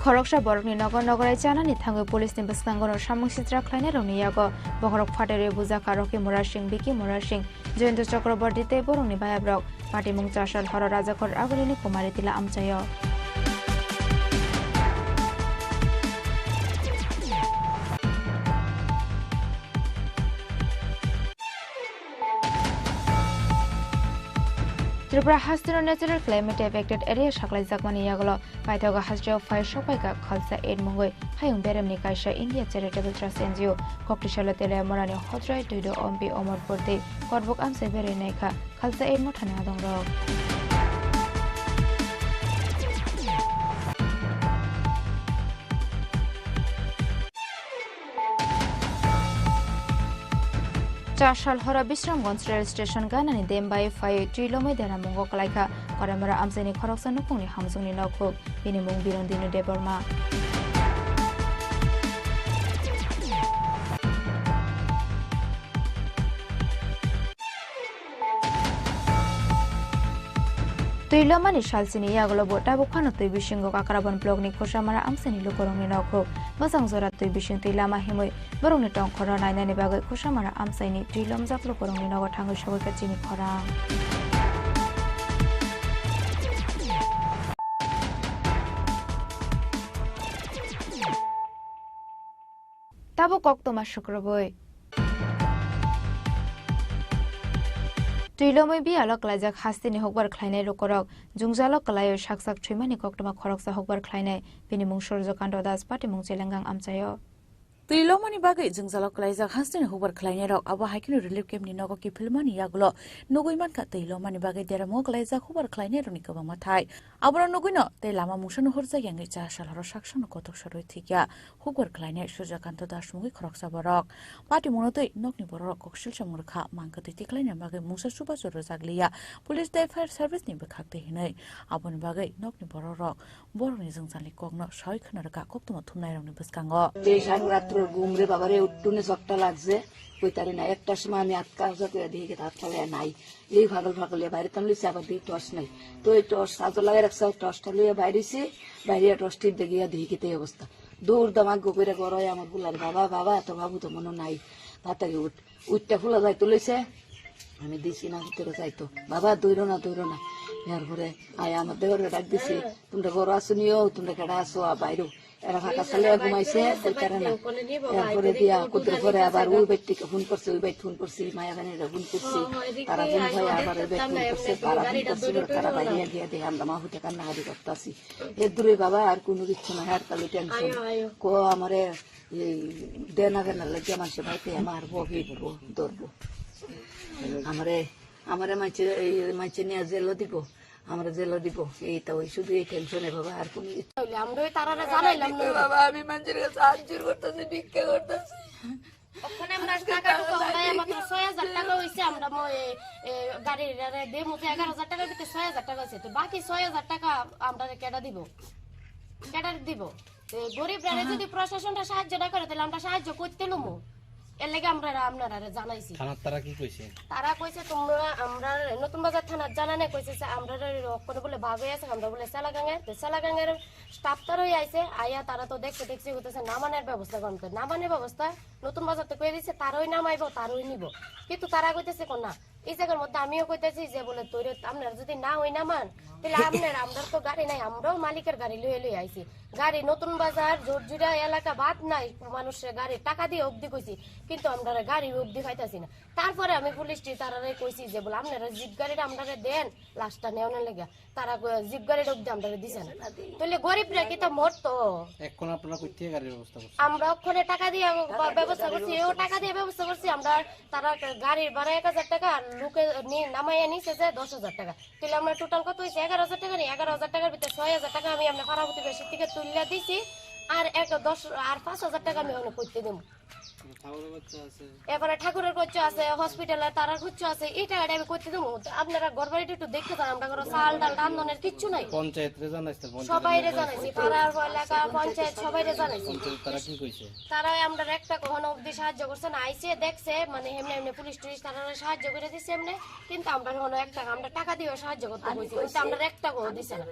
খরকসা বরকনি নগর নগরাই জানানি থাঙ্গৈ পুলিশ নি বিসঙ্গর সামং চিত্রা খ্লাইনে রনিয়াগ বহরক ফাটেরে বুজাকা রকি মোরা সিং বিকি মোরা সিং জয়ন্ত চক্রবর্তী তে বরংনি বায়াব্রক পার্টি মুং চাশাল হর রাজাকর আগলিনি কুমারী তিলা আমচায় ত্রিপুরা হাস্তির ন্যাচারাল ক্লাইমেট এফেক্টেড এরিয়া সাকলাই জাকমানি ইয়াগলো পাইথাগা হাস্টিও ফায়ার সপাইকা খালসা এড মঙ্গই হায়ং বেরেমনি কাইসা ইন্ডিয়া চ্যারিটেবল ট্রাস্ট এনজিও কক্টিশালা তেলে মরানি হদ্রাই দুইদো অম্পি অমরপুরতে করবক আমসে বেরে নাইখা খালসা এড মঠানে আদংরক চাশাল হরা বিশ্রামগঞ্জ রেল স্টেশন গানানি দেমবাই ফাই ট্রিলমে দেরা মঙ্গ কলাইখা করামরা আমজেনি খরকসা নুপুংনি হামজুংনি নখুক বিনিমুং বিরন্দিনি Debbarma Tuilamani Shalsini Yagolo Botabo Panotui Bishingo Kakaraban Blogni Koshamara Amsani Lokoroni Noko, Basang Zora Tui Bishin Tuilama Himoi, Baroni Tong Korona Nanibago Koshamara Amsani, Tuilam Zaklo Koroni Nogo Tango Shawakachini Kora. Tabo Koktoma Shukraboi. Tuilomoi bialok lajak hastini hokbar khlainai rokorok jungjalok kalayo saksak thrimani koktoma khoroksa hokbar khlainai bini mung Surjo Kanto Das Pati mung Chelangang amchayo. Tuilomani bagai jungjalok kalaijak hastini hokbar khlainai rok abo haikinu relief camp ni nogo ki filmani yagulo nogoiman ka tuilomani bagai deramo kalaijak hokbar khlainai roni kabang mathai abro nogoino tei lama mungsan horja yangai cha salharo saksan kotok saroi thikya hokbar khlainai Surjo Kanto Das mungi khoroksa borok pati monotoi nokni borok koksil samurkha mangka tei tiklaina bagai mungsa suba joro jagliya police day fire service ni bekhakte hinai aboni bagai nokni borok boroni jungjalni kokno soi khonarka koktoma thumnai rokni buskango ঘুমরে বাবারে উঠুনে চকটা লাগছে কইতারি না একটা সময় আমি আটকা করে দেখি হাত ফেলে নাই এই ফাগল ফাগলে বাইরে তাম লিছে আবার দেখি টর্চ নাই তো এই টর্চ সাজো লাগাই রাখছে টর্চটা লইয়া বাইরেছি বাইরে টর্চটি দেখিয়া দেখি এই অবস্থা দৌড় দামাক গোপেরে গড়াই আমার বুলার বাবা বাবা এত বাবু তো মনে নাই তাড়াতাড়ি উঠটা ফুলা যাইতো লইছে আমি দিছি না ভিতরে যাইতো বাবা দৌড়ো না এরপরে আয় আমার দেহরে ডাক দিছি তোমরা বড় আসুনিও তোমরা কেডা আসো বাইরেও এরা ফাঁকা সালে ঘুমাইছে তারা না এরপরে দিয়া কুদ্র করে আবার ওই ব্যক্তিকে ফোন করছে ওই ব্যক্তি ফোন করছি মায়া গানিরা ফোন করছি তারা ফোন হয় আবার ওই ব্যক্তি ফোন করছে তারা ফোন করছিল তারা বাইরে গিয়ে দেখে আমরা মা হুটে কান্নাকাটি করতেছি এর দূরে বাবা আর কোনো ইচ্ছা না হার তালে টেনশন কো আমারে দেনা কেনার লাগে মানুষের ভাইতে আমার বহি ধরবো আমারে মাইছে নিয়ে জেলও দিব আমরা জেলও দিব এইটা ওই শুধু এই টেনশনে বাবা আর কোনো আমরা তারারে জানাইলাম না বাবা আমি মানুষের কাছে সাহায্য করতেছি ভিক্ষা করতেছি ওখানে আমরা টাকাটুকু হলাই মাত্র ৬০০০ টাকা হইছে আমরা গাড়ির দেমু ১১০০০ টাকার ভিতরে ৬০০০ টাকা হইছে তো বাকি ৬০০০ টাকা আমরা কেডা দিব গরিবরা যদি প্রশাসনটা সাহায্য না করে তাহলে আমরা সাহায্য করতে লমু এর লাগে আমরা আপনারা জানাইছি তারা কি কইছে তারা কইছে তোমরা আমরা নতুন বাজার থানার জানানে কইছে যে আমরা কোন বলে ভাগ হয়ে আছে আমরা বলে সালাগাঙ্গের স্টাফ তার হয়ে আইছে আইয়া তারা তো দেখছে হইতেছে নামানের ব্যবস্থা করতে নামানের ব্যবস্থা নতুন বাজার তো কই দিছে তারই নামাইবো তারই নিব কিন্তু তারা কইতেছে কোন না এই জায়গার মধ্যে আমিও কইতেছি যে বলে তোর আপনারা যদি না হই নামান তাহলে আমরা তো গাড়ি নাই আমরাও মালিকের গাড়ি লইয়ে আইছি গাড়ি নতুন বাজার জোরজুড়া এলাকা বাদ নাই মানুষের গাড়ি টাকা দিয়ে অবধি কইছি কিন্তু আমরা গাড়ি অবধি খাইতেছি না তারপরে আমি পুলিশটি তারারে কইছি যে বলে আপনারা জিপ গাড়িটা আমরা দেন লাস্টটা নেওয়ার লেগে তারা জিপ গাড়িটা অবধি আমরা দিছে না তাহলে গরিবরা কি তো মরতো এখন আপনারা কই থেকে গাড়ির ব্যবস্থা করছেন আমরা ওখানে টাকা দিয়ে ব্যবস্থা করছি ও টাকা দিয়ে ব্যবস্থা করছি আমরা তারা গাড়ির ভাড়া ১০০০ টাকা লোকে নামাইয়া নিছে যে ১০০০০ টাকা তাহলে আমরা টোটাল কত হইছে ১১০০০ টাকা নি ১১০০০ টাকার ভিতরে ৬০০০ টাকা আমি আমরা পাড়া প্রতিবেশী থেকে তুলিয়া দিছি আর ৫০০০ টাকা আমি ওখানে করতে দেবো এবারে ঠাকুরের খরচ আছে হসপিটালে তারার খরচ আছে এটা আমি করতে দেবো আপনারা ঘরবাড়িটা একটু দেখতে পারেন আমরা কোনো চাল ডাল রান্ধনের কিচ্ছু নাই পঞ্চায়েতরে জানাইছে সবাইরে জানাইছি পাড়ার এলাকা পঞ্চায়েত সবাইরে জানাইছি তারা কি কইছে তারা আমরা একটা কখনো অবধি সাহায্য করছে না আইসে দেখছে মানে এমনি পুলিশ টুলিশ তারা সাহায্য করে দিচ্ছে এমনি কিন্তু আমরা কোনো একটা আমরা টাকা দিয়ে সাহায্য করতে হয়েছি কিন্তু আমরা একটা করে দিছে না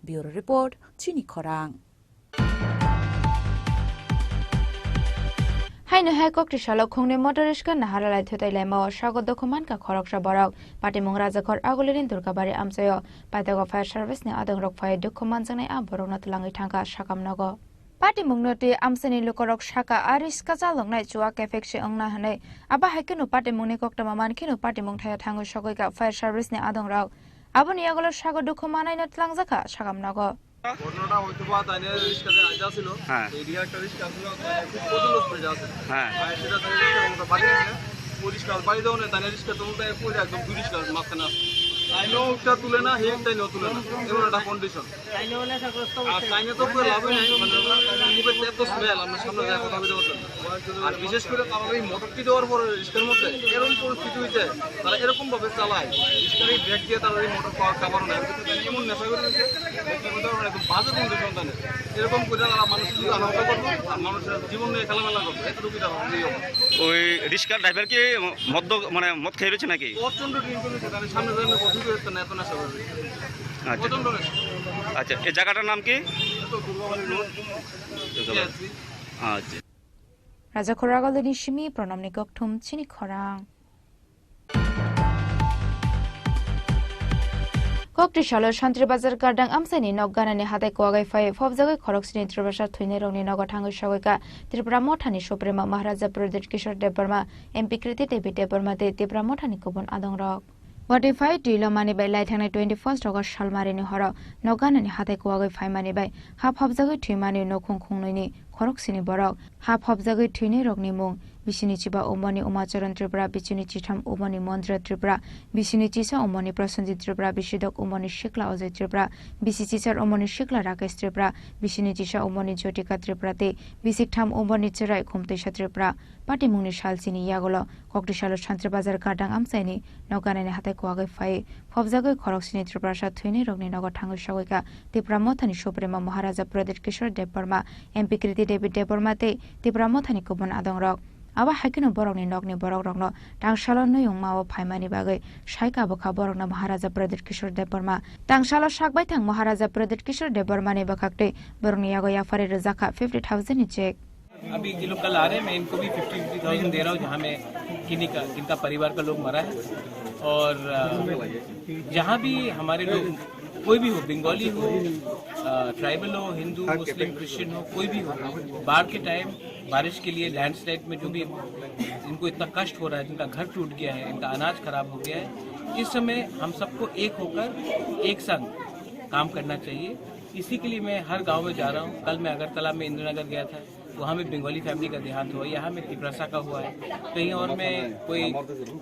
ব্যুরো রিপোর্ট চিনি খরাং Haino hai kok tishalok khongne motorishka naharalai thotai laima sago dokuman ka khoroksa borok patimong rajakhor agulirin durgabari amsayo paitago fire service ne adang rok fire dokuman jangnai a borok na tulangi thangka sakamnago patimong noti amsani lokorok saka ariska jalongnai chuwa kefekse ongna hanai aba haikenu patimong ne koktama mankinu patimong thaya thango sagoi ka fire service ne adang rok aboni agolo sago dokumanai na tulangjaka sakamnago ঘটনাটা হয়তো বা তাই রিস্কাতে আইজা ছিল এরিয়া একটা রিস্কা ছিল খুব প্রচুর স্পিডে আছে সেটা তাই রিস্কা বাড়িয়েছে পরিষ্কার বাড়ি দাও না তাই রিস্কা তো উল্টায় পড়ে একদম দুই রিস্কার মাঝখানে আছে তাইনো একটা তুলে না হেক তাইনো তুলে না এমন একটা কন্ডিশন আর তাইনে তো পুরো লাভই নাই মানে মুখের এত স্মেল আমরা সামনে যায় কথা বলতে পারতাম আর বিশেষ করে তারা এই মোটরটি দেওয়ার পরে রিস্কার মধ্যে এরকম পরিস্থিতি হইতে তারা এরকম ভাবে চালায় রিস্কার এই ব্রেক দিয়ে তারা এই মোটর পাওয়ার কাভার নেয় এমন নেশা করে একদম বাজে কন্ডিশন তাদের এরকম করে তারা মানুষ আনন্দ করবো আর মানুষের জীবন নিয়ে খেলামেলা করবো এতটুকুই তারা ওই রিক্সার ড্রাইভার কি মদ খেয়ে রয়েছে নাকি? প্রচন্ড ড্রিঙ্ক করেছে তাদের সামনে ধরে পছন্দ করতে না এত নেশা করবে প্রচন্ড নেশা। আচ্ছা এই জায়গাটার নাম কি? আচ্ছা Raja Koragal ni Shimi Pranam ni Goktum Chini Khorang. Kokti Shalo Shantri Bazar Gardang Amsani Nogana ni Hade Kogai Fai Fobzaga Koroksini Tribasha Twinero ni Nogatango Shawaka Tripura Motani Suprema Maharaja Pradesh Kishore Debarma MP Kriti Devi Debarma de Tripura Motani Kubun Adong Rock. What if I do money by light and 21st August Shalmarini Horo Nogana ni Hade Kogai Fai money by Hap Hobzaga Twimani no Kungkungni Koroksini Borok Hap Hobzaga Twini Rogni Mung Bishinichiba Omoni Umacharan Tripura Bichinichitam Omoni Mondra Tripura Bishinichisa Omoni Prasanjit Tripura Bishidok Omoni Shikla Oze Tripura Bisichisar Omoni Shikla Rakesh Tripura Bishinichisha Omoni Jotika Tripurate Bisiktam Omoni Chirai Kumtesha Tripura Pati Mungni Shalsini Yagolo Kokti Shalo Shantri Bazar Gardang Amsaini Noganani Hate Koagai Fai Fobzagai Koroksini Tripura Sha Twini Rogni Nogatango Shawika Tripura Motani Suprema Maharaja Pradesh Kishore Debarma MP Kriti Devi Debarma Te Tripura Motani Kubun Adong Rock Aba Hakino Borogni Nogni Borog Rogno Tangshalo no Yung Mao Paimani Bagai Shaika Boka Borogna Maharaja Pradesh Kishore Debarma Tangshalo Shakbai Tang Maharaja Pradesh Kishore Debarma ne Bakakte Borogni Yago Yafari Razaka 50,000 check. अभी ये लोग कल आ रहे हैं मैं इनको भी 50,000 दे रहा हूँ जहाँ में किनका परिवार का लोग मरा है और जहाँ भी हमारे लोग कोई भी हो बंगाली हो ट्राइबल हो हिंदू मुस्लिम क्रिश्चियन हो कोई भी हो बाढ़ के टाइम बारिश के लिए लैंडस्लाइड में जो भी इनको इतना कष्ट हो रहा है जिनका घर टूट गया है इनका अनाज खराब हो गया है इस समय हम सबको एक होकर एक संग काम करना चाहिए इसी के लिए मैं हर गांव में जा रहा हूं कल मैं अगरतला में इंद्रनगर गया था वहाँ में बंगाली फैमिली का देहांत हुआ यहाँ में तिपरासा का हुआ है कहीं और में कोई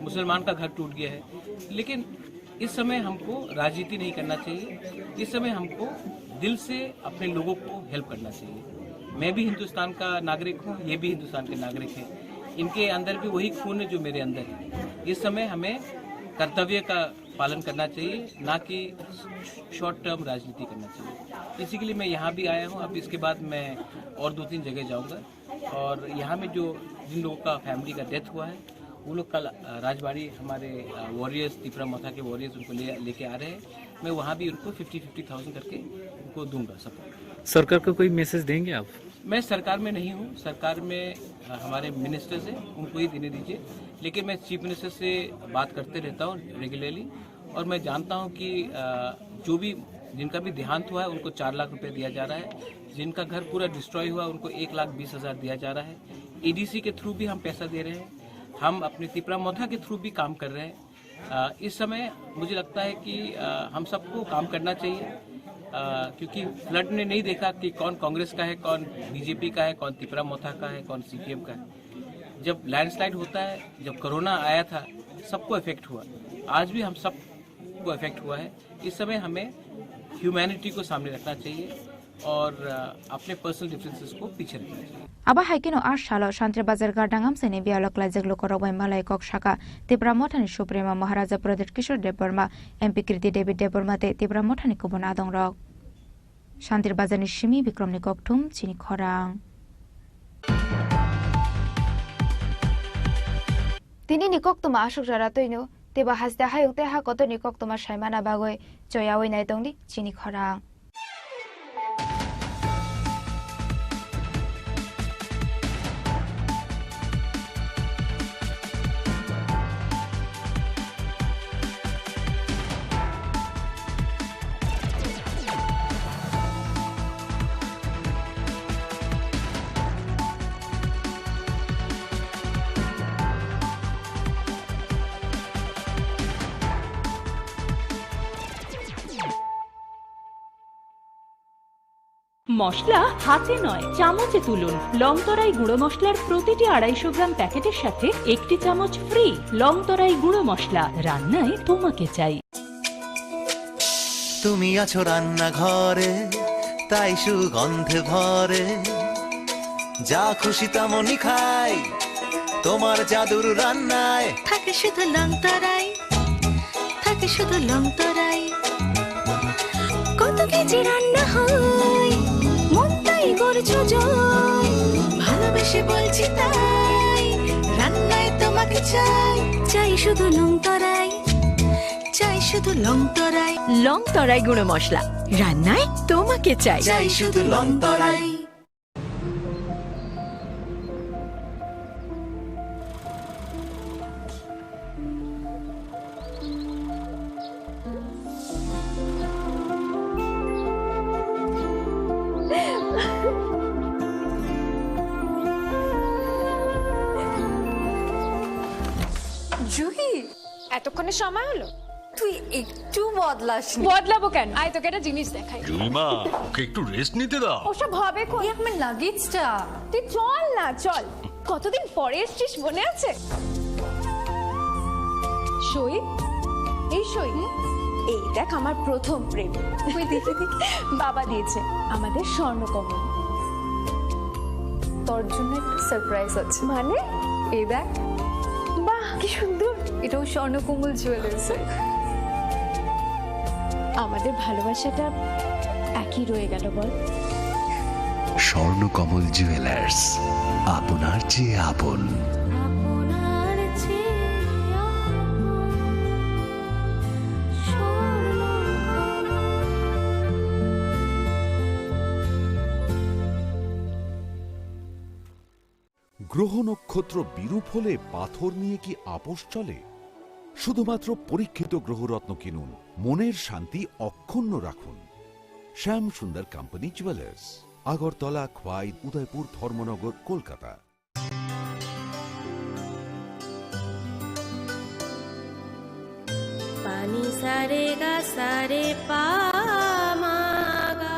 मुसलमान का घर टूट गया है लेकिन इस समय हमको राजनीति नहीं करना चाहिए इस समय हमको दिल से अपने लोगों को हेल्प करना चाहिए मैं भी हिंदुस्तान का नागरिक हूँ ये भी हिंदुस्तान के नागरिक हैं इनके अंदर भी वही खून है जो मेरे अंदर है इस समय हमें कर्तव्य का पालन करना चाहिए ना कि शॉर्ट टर्म राजनीति करना चाहिए इसी के लिए मैं यहाँ भी आया हूँ अब इसके बाद मैं और 2-3 जगह जाऊँगा और यहाँ में जो जिन लोगों का फैमिली का डेथ हुआ है वो लोग कल राजबाड़ी हमारे वॉरियर्स त्रिपुरा मथा के वॉरियर्स उनको लेके आ रहे हैं मैं वहाँ भी उनको 50,000 करके उनको दूंगा सपोर्ट। सरकार को कोई मैसेज देंगे आप? मैं सरकार में नहीं हूँ सरकार में हमारे मिनिस्टर्स हैं उनको ही देने दीजिए लेकिन मैं चीफ मिनिस्टर से बात करते रहता हूँ रेगुलरली और मैं जानता हूँ कि जो भी जिनका भी देहांत हुआ है उनको 4 लाख रुपए दिया जा रहा है जिनका घर पूरा डिस्ट्रॉय हुआ उनको 1,20,000 दिया जा रहा है एडीसी के थ्रू भी हम पैसा दे रहे हैं हम अपने त्रिपुरा मोथा के थ्रू भी काम कर रहे हैं इस समय मुझे लगता है कि हम सबको काम करना चाहिए क्योंकि फ्लड ने नहीं देखा कि कौन कांग्रेस का है कौन बीजेपी का है कौन त्रिपुरा मोथा का है कौन सीपीएम का है जब लैंडस्लाइड होता है जब कोरोना आया था सबको इफेक्ट हुआ आज भी हम सबको इफेक्ट हुआ है इस समय हमें ह्यूमैनिटी को सामने रखना चाहिए और अपने पर्सनल डिफरेंसेस को पीछे रखना चाहिए Aba Haikino Ashalo Shantri Bazar Gardangam Seni Bialok Lajak Lokorobai Malay Kok Shaka Tripura Motani Suprema Maharaja Pradesh Kishore Debarma MP Kriti Devi Debarma Te Tripura Motani Kubun Adong Rock Shantri Bazar ni Shimi Bikram ni Koktum Chini Khorang Tini ni Koktuma Ashok Jaratoino Teba Hasda Hayukte Hakoto ni Koktuma Shaimana Bagoi Joyawi Naitongdi Chini Khorang মশলা হাতে নয় চামচে তুলুন লংতরাই গুঁড়ো মশলার প্রতিটি 250 গ্রাম প্যাকেটের সাথে একটি চামচ ফ্রি লংতরাই গুঁড়ো মশলা রান্নায় তোমাকে চাই তুমি আছো রান্না ঘরে তাই সুগন্ধে ভরে যা খুশি তেমনই খাই তোমার জাদুর রান্নায় থাকে শুধু লংতরাই থাকে শুধু লংতরাই কত কত কেজি রান্না হয় মন তাই করছো জয় ভালোবেসে বলছি তাই রান্নায় তোমাকে চাই চাই শুধু লং তরাই চাই শুধু লং তরাই লং তরাই গুঁড়ো মশলা রান্নায় তোমাকে চাই চাই শুধু লং তরাই জুহি এতক্ষণে সময় হলো তুই একটু বদলাস বদলাবো কেন আয় তোকে একটা জিনিস দেখাই জুলিমা ওকে একটু রেস্ট নিতে দাও ওসব হবে কই আমার লাগেজটা তুই চল না চল কতদিন পরে এসছিস মনে আছে সই এই সই এই দেখ আমার প্রথম প্রেম তুই দেখে দেখে বাবা দিয়েছে আমাদের স্বর্ণকমল তোর জন্য একটা সারপ্রাইজ আছে মানে এই দেখ বাহ কি সুন্দর এটাও স্বর্ণকমল জুয়েলার্স আমাদের ভালোবাসাটা একই রয়ে গেল বল স্বর্ণকমল জুয়েলার্স আপনার চেয়ে আপন গ্রহ নক্ষত্র বিরূপ হলে পাথর নিয়ে কি আপোষ চলে? শুধুমাত্র পরীক্ষিত গ্রহরত্ন কিনুন, মনের শান্তি অক্ষুণ্ণ রাখুন। শ্যাম সুন্দর কোম্পানি জুয়েলার্স, আগরতলা, খোয়াই, উদয়পুর, ধর্মনগর, কলকাতা। পানি সারে গা সারে পা মা গা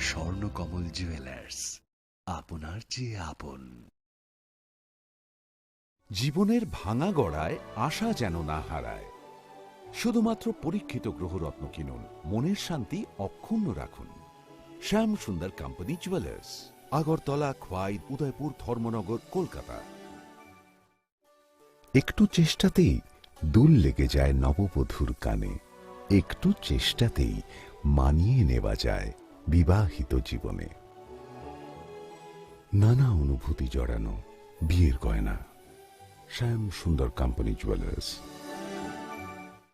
স্বর্ণকমল জুয়েলার্স, আপনার চেয়ে আপন। জীবনের ভাঙা গড়ায় আশা যেন না হারায়। শুধুমাত্র পরীক্ষিত গ্রহরত্ন কিনুন, মনের শান্তি অক্ষুণ্ণ রাখুন। শ্যাম সুন্দর কোম্পানি জুয়েলার্স, আগরতলা, খোয়াই, উদয়পুর, ধর্মনগর, কলকাতা। একটু চেষ্টাতেই দুল লেগে যায় নববধূর কানে, একটু চেষ্টাতেই মানিয়ে নেওয়া যায় বিবাহিত জীবনে। নানা অনুভূতি জড়ানো বিয়ের গয়না। श्याम सुंदर कंपनी ज्वेलर्स।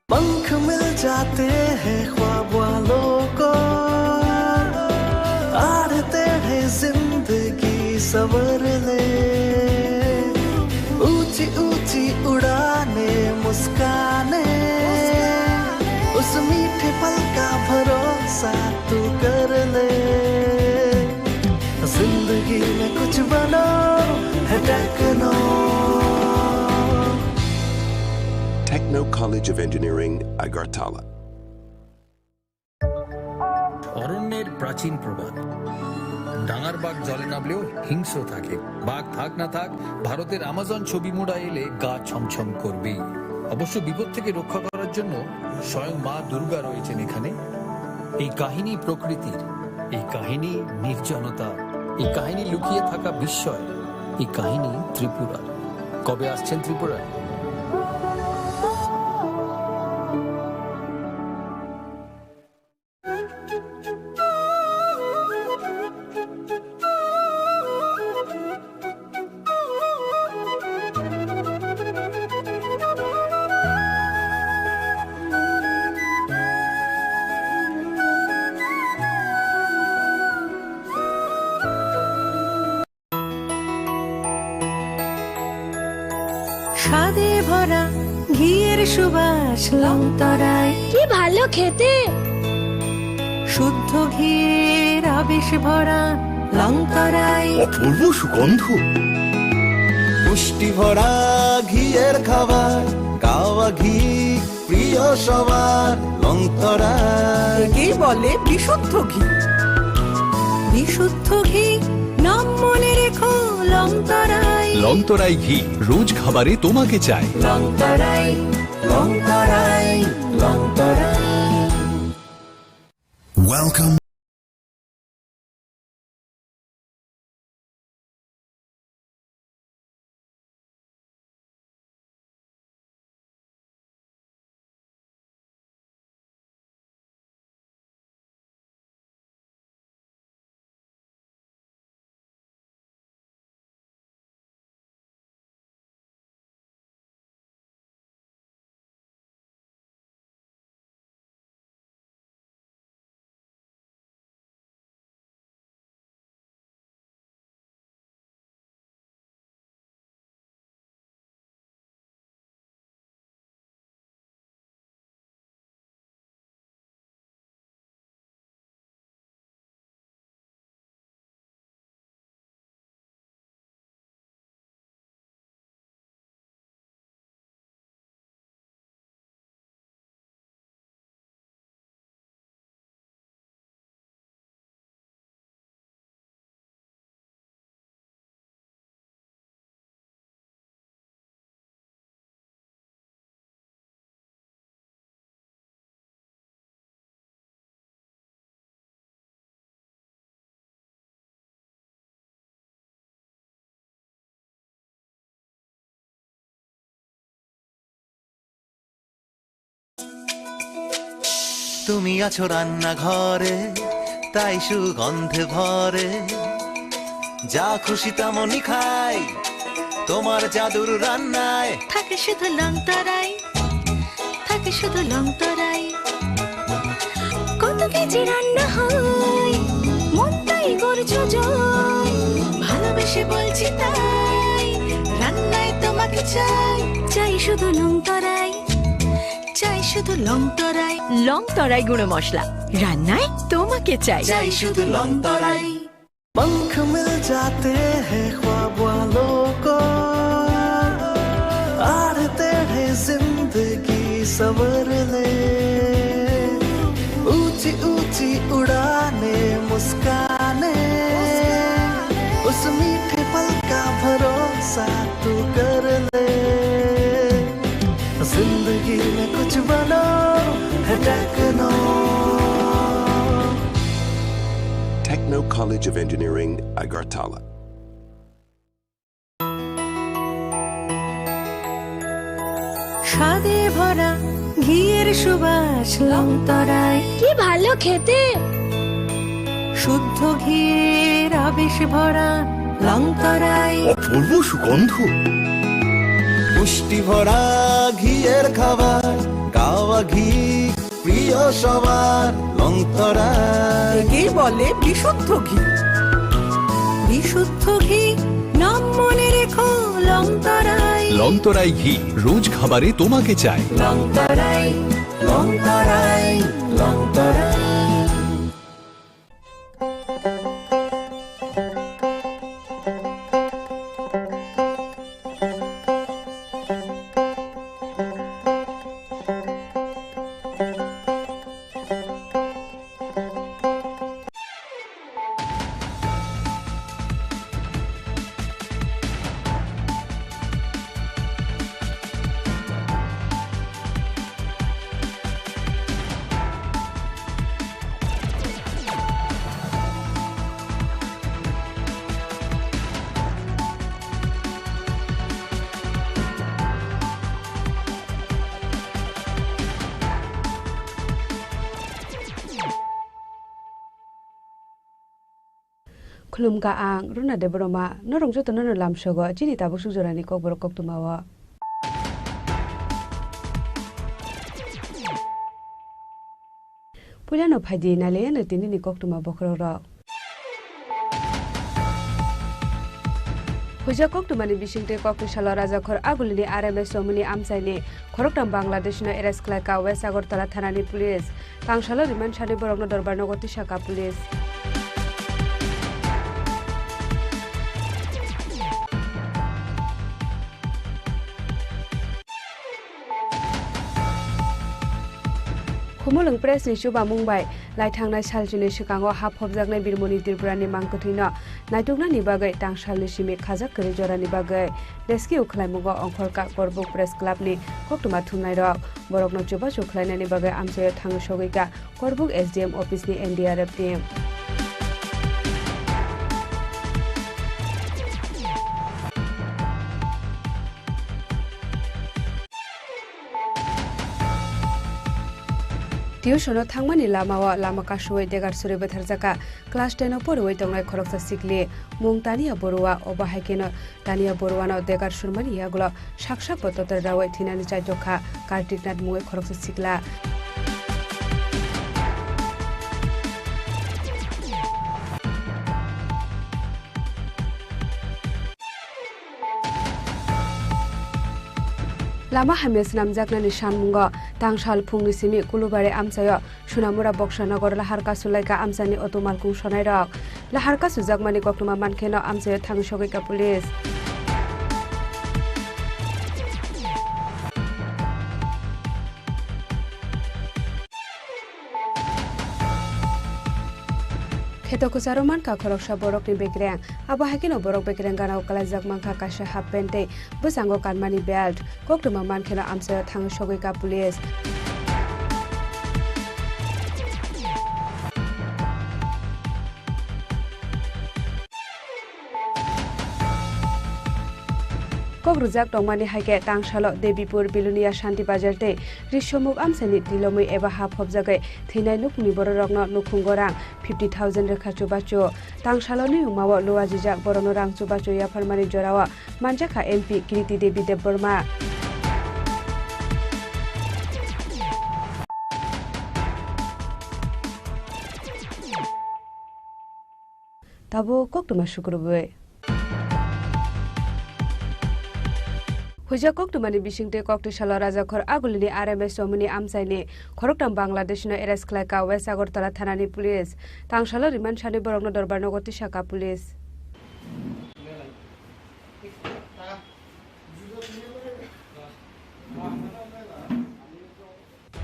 पंख मिल जाते हैं ख्वाब वालों को, आड़ते हैं जिंदगी सवर ले, ऊंची ऊंची उड़ाने मुस्काने, उस मीठे पल का भरोसा तू कर ले। जिंदगी में कुछ बनो है techno. Techno College of Engineering, Agartala. অরণ্যের প্রাচীন প্রবাদ, ডাঙার বাঘ জলে নামলেও হিংস্র থাকে, বাঘ থাক না থাক ভারতের আমাজন ছবি মোড়া এলে গা ছমছম করবেই। অবশ্য বিপদ থেকে রক্ষা করার জন্য স্বয়ং মা দুর্গা রয়েছেন এখানে। এই কাহিনী প্রকৃতির, এই কাহিনী নির্জনতা, এই কাহিনী লুকিয়ে থাকা বিস্ময়, এই কাহিনী ত্রিপুরার। কবে আসছেন ত্রিপুরায়? স্বাদে ভরা ঘিয়ের সুবাস লংতরায়, কি ভালো খেতে। শুদ্ধ ঘিয়ের আবেশ ভরা লংতরায়, অপূর্ব সুগন্ধ। পুষ্টি ভরা ঘিয়ের খাবার, গাওয়া ঘি প্রিয় সবার লংতরায়। কি বলে বিশুদ্ধ ঘি। বিশুদ্ধ ঘি নাম মনে রেখো লংতরায়। লংতরাই ঘি রোজ খাবারে তোমাকে চাই। Welcome. তুমি আছো রান্নাঘরে তাই সুগন্ধে ভরে যা খুশি তেমনই খাই তোমার জাদুর রান্নায় থাকে শুধু লংতরাই, থাকে শুধু লংতরাই। কত কেজি রান্না হয় মনটাই করছো জয়, ভালোবেসে বলছি তাই রান্নায় তোমাকে চাই, চাই শুধু লংতরাই, চাই শুধু লংতরাই। লংতরাই গুঁড়ো মশলা, রান্নায় তোমাকে চাই, চাই শুধু লংতরাই। पंख मिल जाते हैं ख्वाब वालों को, आड़ते हैं जिंदगी संवरने, ऊंची ऊंची उड़ाने मुस्काने, उस मीठे पल का भरोसा तू कर ले। जिंदगी में कुछ बनो है techno. Techno College of Engineering, Agartala. স্বাদে ভরা ঘিয়ের সুবাস লংতরাই, কি ভালো খেতে। শুদ্ধ ঘিয়ের আবেশ ভরা লংতরাই, অপূর্ব সুগন্ধ, পুষ্টি ভরা ঘিয়ের খাবার, গাওয়া ঘি প্রিয় সবার লংতরাই। একে বলে বিশুদ্ধ ঘি, বিশুদ্ধ ঘি নাম মনে রেখো লংতরাই। লংতরাই ঘি রোজ খাবারে তোমাকে চাই। লংতরাই লংতরাই লংতরাই। खुलुमगा आं रुना देबरमा नरंग जतो ननो लामसोगो जिनि ताबो सुजरानि कबर कक्तुमावा पुलानो फाइदि नाले न तिनिनि कक्तुमा बखरर हुजा कक्तुमानि बिसिंते कक्तुशाला राजाखर आगुलिनि आरएमएस समूहनि आमसाइनि खरकटाम बांग्लादेशनो एरेस्क्लाइका वेस्ट आगरतला थानानि पुलिस पांशाला रिमान्ड सानि बरगनो दरबारनो गतिसाका police Kumulung press ni Shuba Mumbai, Laitangna Shaljini Shikango Hap Hobzagna Birmoni Dirbrani Mankutina, Naitugna Nibagai, Tang Shalishimi Kazak Jora Nibagai, Rescue Klaimugo Onkorka Korbuk Press Club ni Koktuma Tunairo, Borokno Chuba Chuklaina Nibagai Amsoya Tangshogika, Korbuk SDM Office ni NDRF team. Tuition thangmani lamawa lama kashuai degar suri betharjaka class 10 opor tongnai khoroksa sikli mung tania borua oba haikeno tania borua na degar surmani yagula shakshak bototer rawai thinani chai jokha kartiknat mungoi khoroksa sikla Lama Hames Namjakna Nishan Mungo, Tangshal Pungni Simi, Kulubare Amsayo, Shunamura Bokshanagor, Laharka Sulaika Amsani Otomalkung Shonai Laharka Suzakmani Koktuma Mankeno Amsayo Tangshogika Police. Ketoko Saroman ka khoroksa borok ni bekreng aba hakino borok bekreng gana ukala jakman ka kasha half pente busango kanmani belt koktuma mankena amsa thang shogoi ka police Rujak Tongmani Hake Tangshalo Debipur Bilunia Shanti Bajarte Rishomuk Amsani Dilomui Eva Hap Hobjagai Thina Nukni Bororogno Nukungorang 50,000 Rekha Chubacho Tangshalo ni Umawa Luajijak Boronorang Chubacho Yafarmani Jorawa Manjaka MP Kiriti Devi Deborma Tabo Koktuma Shukrubwe Hujakok tumani bishingte kokti shala rajakhor agulini RMS somuni amsaini khoroktam Bangladesh no arrest khlaika West Agartala thanani police tangshala riman shani borogno dorbar nogoti shaka police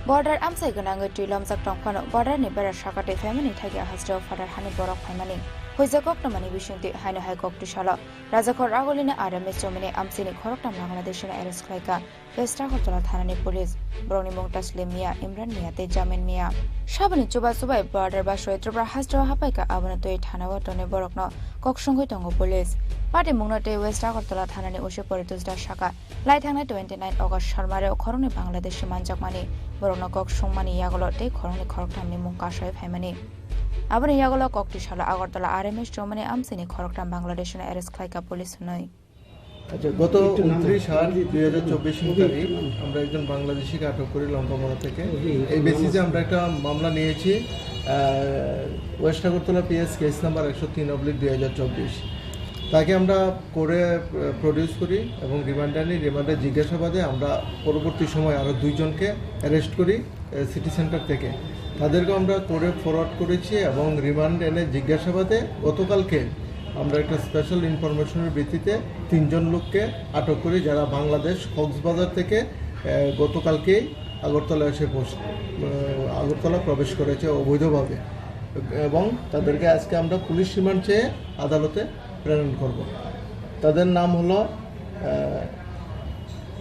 Border amsai ganang tilom jaktong phano border ni bera shakate family thagi hasjo father hani borok phaimani Hujakok tumani bishingte haina hai kokti shala rajakhor agulini RMS somuni amsini khoroktam Bangladesh no arrest khlaika West Agartala thanani police broni mongtaslim mia Imran mia te Jamin mia Shabani chuba subai border ba shoetrobra hasjo hapaika abana toi thanawa tone borokno koksongoi tongo police Party Mungnote West Agartala Thanani Oshe Poritusda Shaka Laithangna 29 August Sharmare Khoroni Bangladesh Manjakmani Borona Kok Shongmani Yagolo Te Khoroni Khoroktamni Mungkashai Phaimani Abani Yagolo Kokti Shala Agartala RMS Germany Amsini Khoroktam Bangladesh Arrest Khlaika Police Noi আচ্ছা গত 29/8/2024 তারিখ আমরা একজন বাংলাদেশিকে আটক করি লঙ্কামোড়া থেকে এই বেসিসে আমরা একটা মামলা নিয়েছি West Agartala PS case number 103/2024 তাকে আমরা করে প্রডিউস করি এবং রিমান্ডে জিজ্ঞাসাবাদে আমরা পরবর্তী সময় আরো দুইজনকে অ্যারেস্ট করি সিটি সেন্টার থেকে তাদেরকে আমরা করে ফরওয়ার্ড করেছি এবং রিমান্ড এনে জিজ্ঞাসাবাদে গতকালকে আমরা একটা স্পেশাল ইনফরমেশনের ভিত্তিতে তিনজন লোককে আটক করি যারা বাংলাদেশ কক্সবাজার থেকে গতকালকেই আগরতলা প্রবেশ করেছে অবৈধভাবে এবং তাদেরকে আজকে আমরা পুলিশ রিমান্ড চেয়ে আদালতে প্রেরণ করব তাদের নাম হলো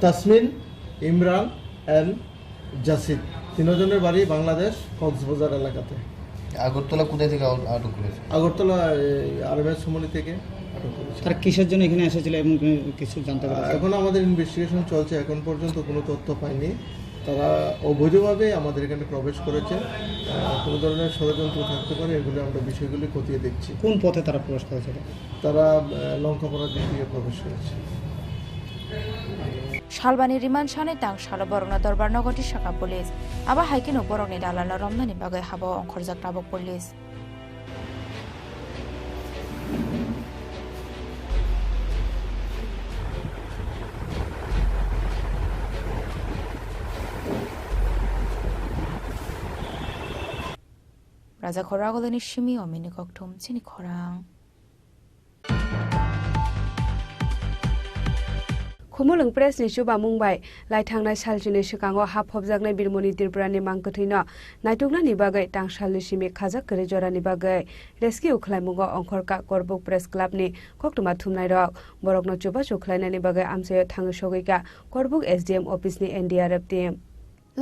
তাসমিন ইমরান এন্ড জাসিদ তিনজনের বাড়ি বাংলাদেশ কক্সবাজার এলাকাতে আগরতলা কোথায় থেকে আটক করেছে আগরতলা আরএমএস সমনি থেকে আটক করেছে তারা কিসের জন্য এখানে এসেছিল এবং কিছু জানতে পারছেন এখন আমাদের ইনভেস্টিগেশন চলছে এখন পর্যন্ত কোনো তথ্য পাইনি তারা অবৈধভাবে আমাদের এখানে প্রবেশ করেছে কোনো ধরনের ষড়যন্ত্র থাকতে পারে এগুলো আমরা বিষয়গুলি খতিয়ে দেখছি কোন পথে তারা প্রবেশ করেছে তারা লঙ্কাপড়া দিক দিয়ে প্রবেশ করেছে Shalbani Riman Shani Tang Shala Borona Dorbar Nogoti Shaka Police Aba Haikino Boroni Dalana Romnani Bagai Habo on Korzaktabo Police Raja Koragolani Shimi or Minikoktum Chini Korang Khumulung press नि सुबा मुंबाइ लाइथांनाय सालजिनि सिगाङाव हाफबजागनाय बिरमनि त्रिपुरानि मांकथैनो नायटुकनानि बागै तांसालि सिमे खाजा करे जरानि बागै रेस्किउ खालायमुगो अंखरका करबुक प्रेस क्लाबनि कक्टमा थुमनाय रक बरकनो चुबा चुख्लायनायनि बागै आमसायो थाङो सगैका करबुक एसडीएम अफिसनि एनडीआरएफ टीम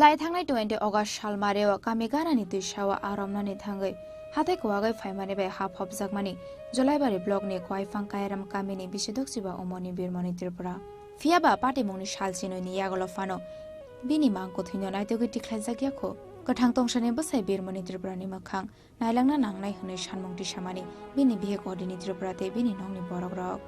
लाइथांनाय 20 अगस्ट सालमारेव कामेगारानि दैसावा आरामनानि थाङै हाथाय कवागै फाइमानि बाय हाफबजागमानि जलाइबारि ब्लकनि क्वाइफां कायराम कामिनि बिसिदक सिबा अमनि बिरमनि त्रिपुरा फियाबा पाटिमुंनि सालसिनोनि यागलफानो बिनि मांकथैनो नायतोगै टिख्लायजागियाखौ गोथां तंसानि बसाय बिरमनि त्रिपुरानि मोखां नायलांना नांनाय होनै सानमुंथि सामानि बिनि बिहे गदिनि त्रिपुराते बिनि नंनि बरक रक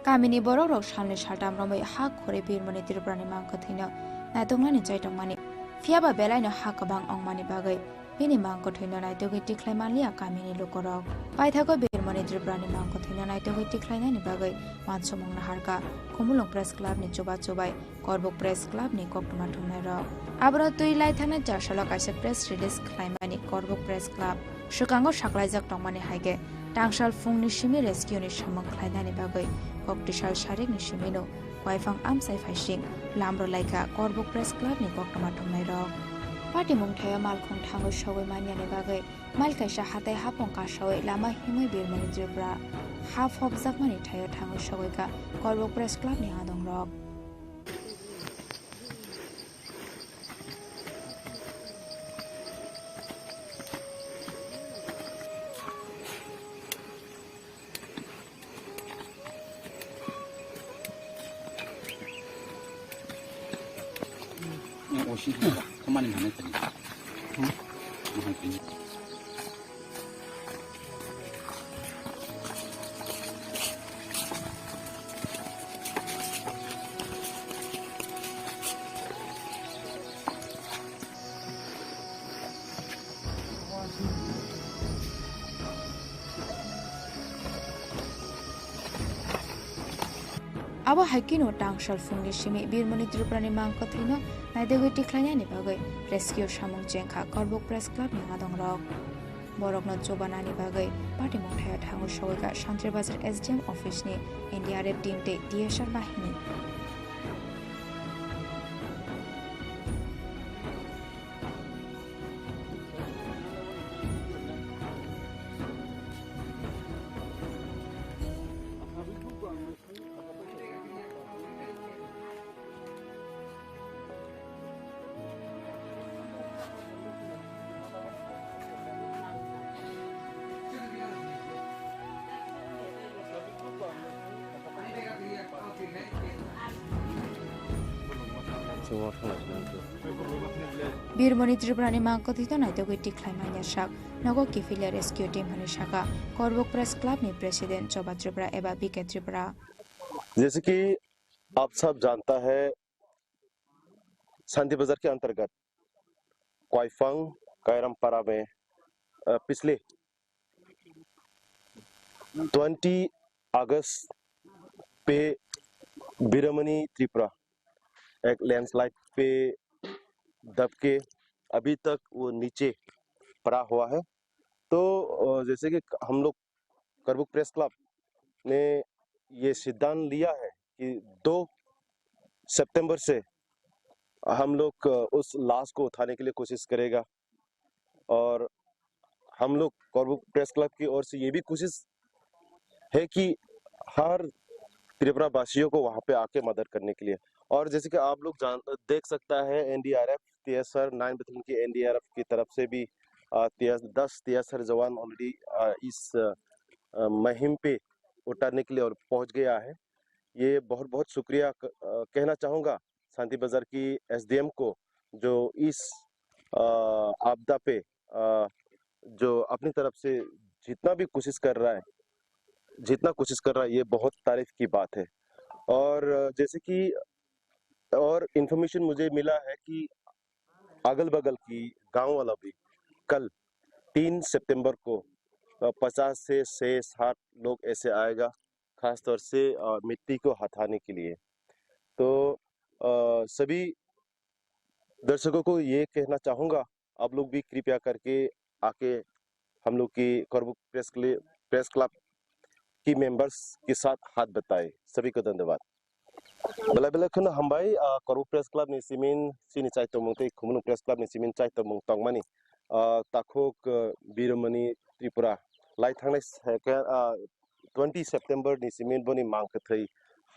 कामिनि बरक रक सालनि सालताम रमै हा खरे बिरमनि त्रिपुरानि मांकथैनो नायतंनानि जायतंमानि फियाबा बेलायनो हा गोबां अंमानि बागै बिनि मांकथैनो नायतोगै टिख्लायमानलिया कामिनि लुकरक पाइथागो बिरमनि त्रिपुरानि मांकथैनो नायतोगै टिख्लायनायनि बागै मानसुमंना हारका खुमुलुं प्रेस क्लाबनि चुबा चुबाय करबुक प्रेस क्लाबनि कक्टमा थुमनाय रक आब्रा तुइ लाइथांनाय जारसाला काइसे प्रेस रिलिज खालायमानि करबुक प्रेस क्लाब सुकांगो साकलायजाक तंमानि हायगे तांसाल फुंनि सिमि रेस्किउनि सामं खालायनायनि बागै कक्टिसाल सारेकनि सिमिनो वाइफां आमसाय फाइसिं लामरो लाइका करबुक प्रेस क्लाबनि कक्टमा थुमनाय रक पार्टी मुंथाया मालखं थाङो सवै मानियानि बागै मालकाइसा हाथाय हापं कासवै लामा हिमै बिरमनि त्रिपुरा हाफ हबजाकमानि थायो थाङो सवैका करबुक प्रेस क्लाबनि आदं रक kemana mana tadi? abo haikino tangsal fungni simi birmoni त्रिपुरानि मांकथैनो नायदोगै टिख्लायनायनि बागै रेस्किउ सामं जेंखा करबुक प्रेस क्लाबनि आदं रक बरकनो चोबानानि बागै पार्टी मुंथाया थाङो सवैगा शान्ति बाजार एसडीएम अफिसनि एनडीआरएफ टीम ते डीएसआर बाहिनी बिरमनि त्रिपुरानि मांकथैनो नायदोगै टिख्लायमानिया शाक नगो किफिलिया रेस्किउ टीम हनि शाखा करबुक प्रेस क्लबनि प्रेसिडेंट चोबा त्रिपुरा एबा बीके त्रिपुरा जैसे कि आप सब जानता है शांति बाजार के अंतर्गत क्वाइफांग कायरामपारा में पिछले 20 अगस्त पे बिरमनी त्रिपुरा एक लैंडस्लाइड पे दब के अभी तक वो नीचे पड़ा हुआ है। तो जैसे कि हम लोग करबुक प्रेस क्लब ने ये सिद्धांत लिया है कि 2 सितंबर से हम लोग उस लाश को उठाने के लिए कोशिश करेगा और हम लोग करबुक प्रेस क्लब की ओर से ये भी कोशिश है कि हर त्रिपुरा वासियों को वहां पे आके मदद करने के लिए। और जैसे कि आप लोग देख सकता है एनडीआरएफ TSR 9 बटालियन की एनडीआरएफ की तरफ से भी 10 TSR जवान ऑलरेडी इस मुहिम पे उतारने के लिए और पहुंच गया है। ये बहुत बहुत शुक्रिया कहना चाहूँगा शांति बाजार की एसडीएम को जो इस आपदा पे जो अपनी तरफ से जितना कोशिश कर रहा है ये बहुत तारीफ की बात है। और जैसे कि और इन्फॉर्मेशन मुझे मिला है कि अगल बगल की गांव वाला भी कल 3 सितंबर को 50 से 60 लोग ऐसे आएगा खास तौर से मिट्टी को हटाने के लिए। तो सभी दर्शकों को ये कहना चाहूँगा आप लोग भी कृपया करके आके हम लोग की करबुक प्रेस क्लब की मेंबर्स के साथ हाथ बटाएं। सभी को धन्यवाद। Bela bela kena hambai koru press club ni simin sini chai to mung te khumnu press club ni simin chai to mung tong mani takhok Biramani Tripura lai thangnai 20 September ni simin boni mang khathai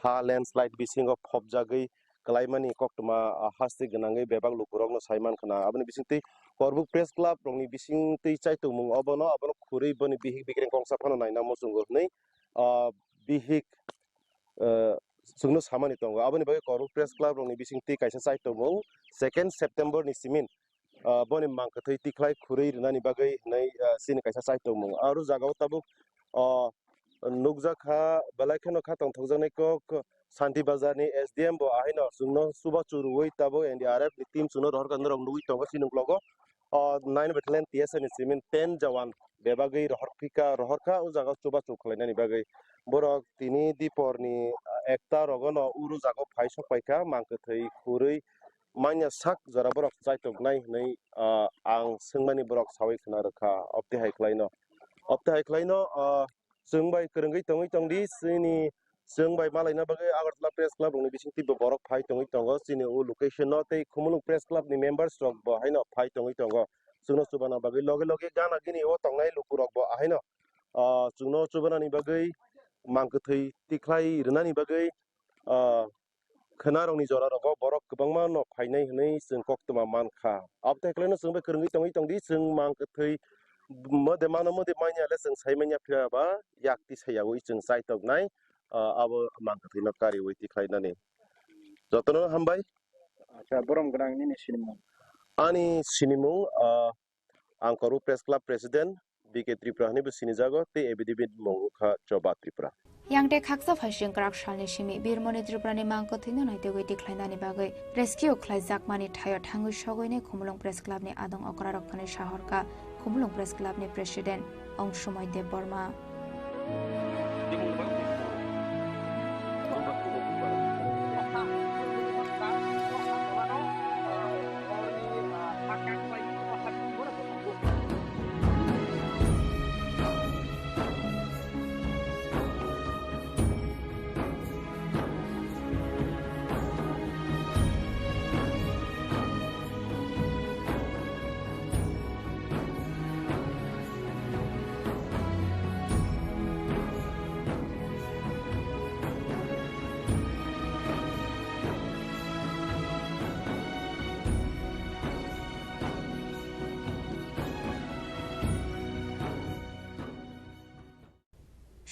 ha landslide bising of phop jagai kalaimani koktuma hasti ganangai bebak lukurok no saiman khana abani bisingte korbuk press club rongni bisingte chai to mung abono khurei boni bihik bikreng kongsa phano naina mosungor nei bihik sungno samani tongo abani bage korbuk press club rongni bisingte kaisa chai to mung 2 September ni simin boni mang khathai tiklai khurei rinani bagai nei sini kaisa chai to mung aru jagao tabuk nukja kha balakheno kha tong thokjanai kok Santi Bazar ni SDM bo ahino sungno suba churuoi tabo NDRF ni team suno rohor kan rong nui tongo sinung logo 9 battalion TSN ni simin 10 jawan bebagai rohor phika rohor kha u jaga suba chukhlainani bagai borok tini dipor ni ekta rogono uru jago phaisok paika mangkhathai khurei manya sak jara borok chaitok nai nei ang singmani borok sawai khna rakha opte haiklaino sungbai kerenggai tongai tongdi sini sungbai malaina bagai Agartala press club rongni bisingti borok phai tongai tongo sini u location no tei khumulung press club ni members rok bo haino phai tongai tongo sungno subana bagai loge loge gana gini o tongnai lukurok bo haino sungno subana ni bagai mangkhathai tiklai rinani bagai khana rongni jora rok borok kwbangma no phainai hnei sung koktuma mankha abte haiklaino sungbai kerenggai tongai tongdi sung mangkhathai mode manya le sung saimanya phiraba yakti sayawoi sung saitok nai abo mangkhathai no kari wai tiklainani jotono hambai acha borom grang ni sinimung ani sinimung angkoru press club president BK Tripura ni bisini jago te ebidibid mongkha Choba Tripura yang te khaksa phasing krak shalni shimi Birmani Tripura ni mangkhathai no naite goi tiklainani bagai rescue khlaijak mani thayo thangui sogoi ne khumulung press club ni adong okra rokkani shahorka khumulung press club ni president Angshumoy Dev Burma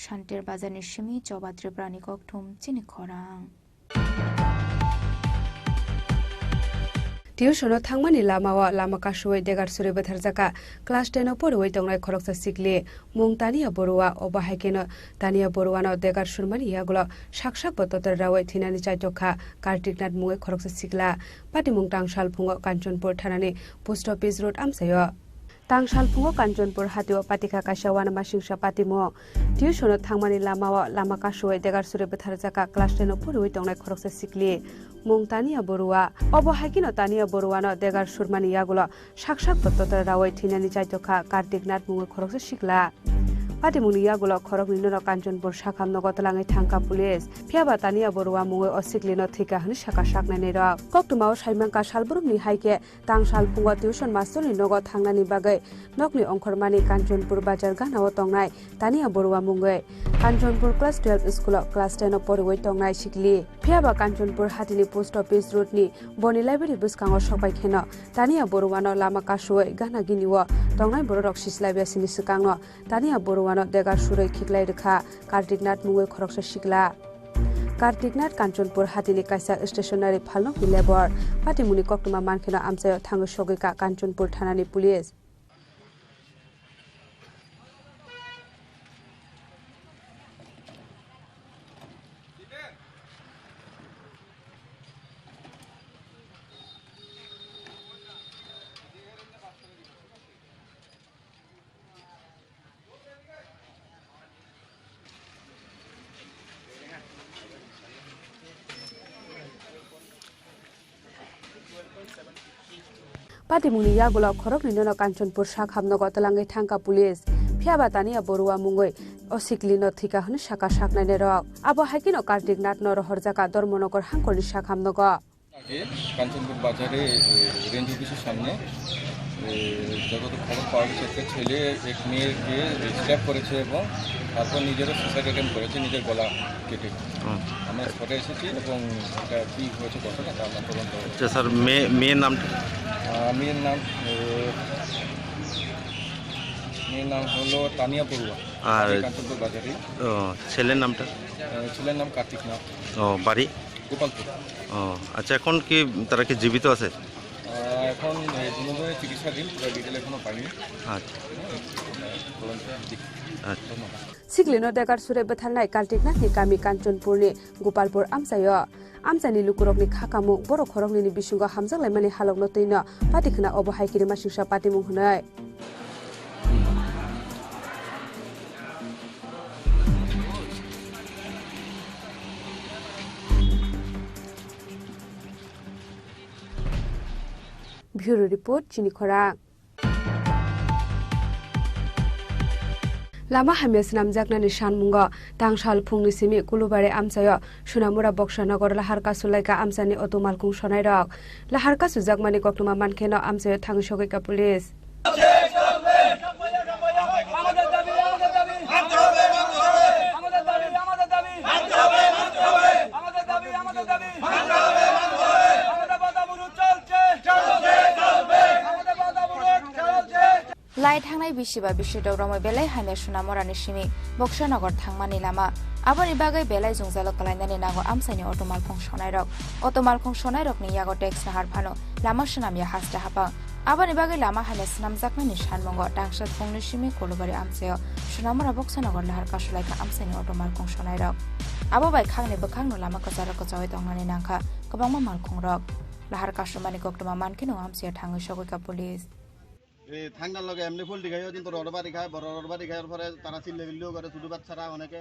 Shantir Bazani Shimi Choba Tripura ni kokthum chini khorang Tiusono thangmani lamawa lama kashuai degar sure batharjaka class 10 poroi tongnai khoroksa sikle mung tania borua obahaikeno tania borua no degar surmani yagulo saksak bototor rawai thinani chaitokha Kartiknath mungai khoroksa sikla pati mung tangsal phungo Kanchanpur thanani post office road amsayo tangsal phungo Kanchanpur hatio patika kasawana masingsa patimo tiusono thangmani lamawa lama kashuai degar sure batharjaka class 10 poroi tongnai khoroksa sikle mung tania borua obohaikino tania borua no degar surmani yagulo saksak bototor rawai thinani chaitokha Kartiknath mungai khoroksa sikla Patimuni yagulo khorok nino Kanchanpur sakham no gotlangai thangka police phiaba tania borua mungoi osiklino thika hani saka saknani rok koktumao saimangka salburumni haike tangsal phungo tuition master ni nogo thangnani bagai nokni ongkhormani Kanchanpur bazar ganao tongnai tania borua mungoi Kanchanpur class 12 school class 10 poroi tongnai sikli phiaba Kanchanpur hatini post office road ni boni library buskango sokai kheno tania borua no lama kasoi gana giniwo tongnai borok sislaibe sini sikangno tania borua no degar suroi khiklai rekha Kartiknath mungoi khoroksa sikla Kartiknath Kanchanpur hatini kaisa stationary phalno labor patimuni koktuma mankhena amsayo thangu sogika Kanchanpur thanani police Patimuni yagulo khorok nino Kanchanpur sakhamno gotlangai thangka police phiaba tania borua mungoi অসিকলিনো থিকা হন শাখা শাকনাইনে রক আবো হাইকিনো কার্তিক নাট নরহর জায়গা ধর্মনগর হাঙ্কলি শাখামনগ আগে কাঞ্চনপুর বাজারে রেঞ্জ অফিসের সামনে যতদূর খবর পাওয়া গেছে একটা ছেলে এক মেয়েকে স্ট্যাপ করেছে এবং তারপর নিজেরও সুসাইড অ্যাটেম্প করেছে নিজের গলা কেটে। আমরা স্পটে এসেছি এবং এটা কী হয়েছে ঘটনা তা আমরা তদন্ত। আচ্ছা স্যার, মেয়ের নামটা? মেয়ের নাম হলো তানিয়া বড়ুয়া, আর কাঞ্চনপুর বাজারে। ছেলের নামটা? ছেলের নাম কার্তিক নাথ। বাড়ি? গোপালপুর। আচ্ছা, এখন কি তারা কি জীবিত আছে? এখন দুজনে চিকিৎসাধীন, পুরো ডিটেল এখনো পাইনি। আচ্ছা, সিকলিনো দেগার সুরে বেথালনাই কার্তিক নাথনি গাमि काञ्चनपुरनि गोपालपुर आमसायो आमसानि लुकुरकनि खाकामु बर' खरंनि बिसुंग हामजांलायमानि हालौनो तैनो पाटिखना अबहायकिरि मासिंसा पाटिमुं होनाय Bureau Report Chinikhora Lama Hames Namjaknani Shanmungo Tangshal Phungni Simi Kulubare Amsayo Shunamura Bokshanagor Laharka Sulaika Amsani Otomalkung Shonairok Laharka Sujakmani Koktuma Mankeno Amsayo Tangshogika Police Light Hangai Bishiba Bishido Romo Belay Hame Shunamorani Shimi, Bokshanagor Tangmani Lama, Abani Bagay Belay Zungzalo Kalandani Nago Amsani Otomal Kong Shonairok, Otomal Kong Shonairok ni Yago Tex Naharpano, Lama Shunam Yahasta Hapa, Abani Bagay Lama Hames Namzakmani Shanmongo, Dangshat Pungni Shimi, Kolubari Amseo, Shunamora Boksanagor Laharka Shulaika Amsani Otomal Kong Shonairok. Abo by Kangni Bakang Lama Kazarako Zawitongani Nanka, Kabama Malkong Rock, Laharka Shumani Koktuma Mankino Amseo Tango Shogika Police. ঠান্ডার লগে এমনি ফুল দিখাইও কিন্তু রডবাড়ি খায় বড় রডবাড়ি খাওয়ার পরে তারা চিল্লে বিল্লেও করে ছোটো বাচ্চারা অনেকে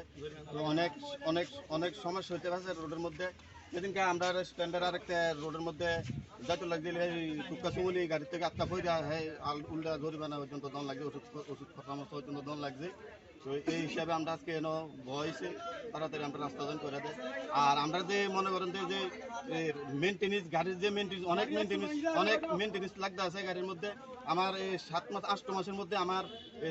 অনেক অনেক অনেক সমস্যা হতে পারছে রোডের মধ্যে। সেদিনকে আমরা স্ট্যান্ডার্ড আর একটা রোডের মধ্যে যাতে লাগছিল টুকা চুমলি গাড়ি থেকে আটকা পড়ে উল্টা জরিমানা পর্যন্ত দন লাগছে, ওষুধ পরামর্শ পর্যন্ত দন লাগছে। তো এই হিসাবে আমরা আজকে এনে ভয়েছে তাড়াতাড়ি আমরা রাস্তা দান করে দেয়। আর আমরা যে মনে করেন যে মেনটেন্স গাড়ির যে মেনটেন্স অনেক মেনটেন্স লাগতে আছে গাড়ির মধ্যে। আমার এই 7 মাস 8 মাসের মধ্যে আমার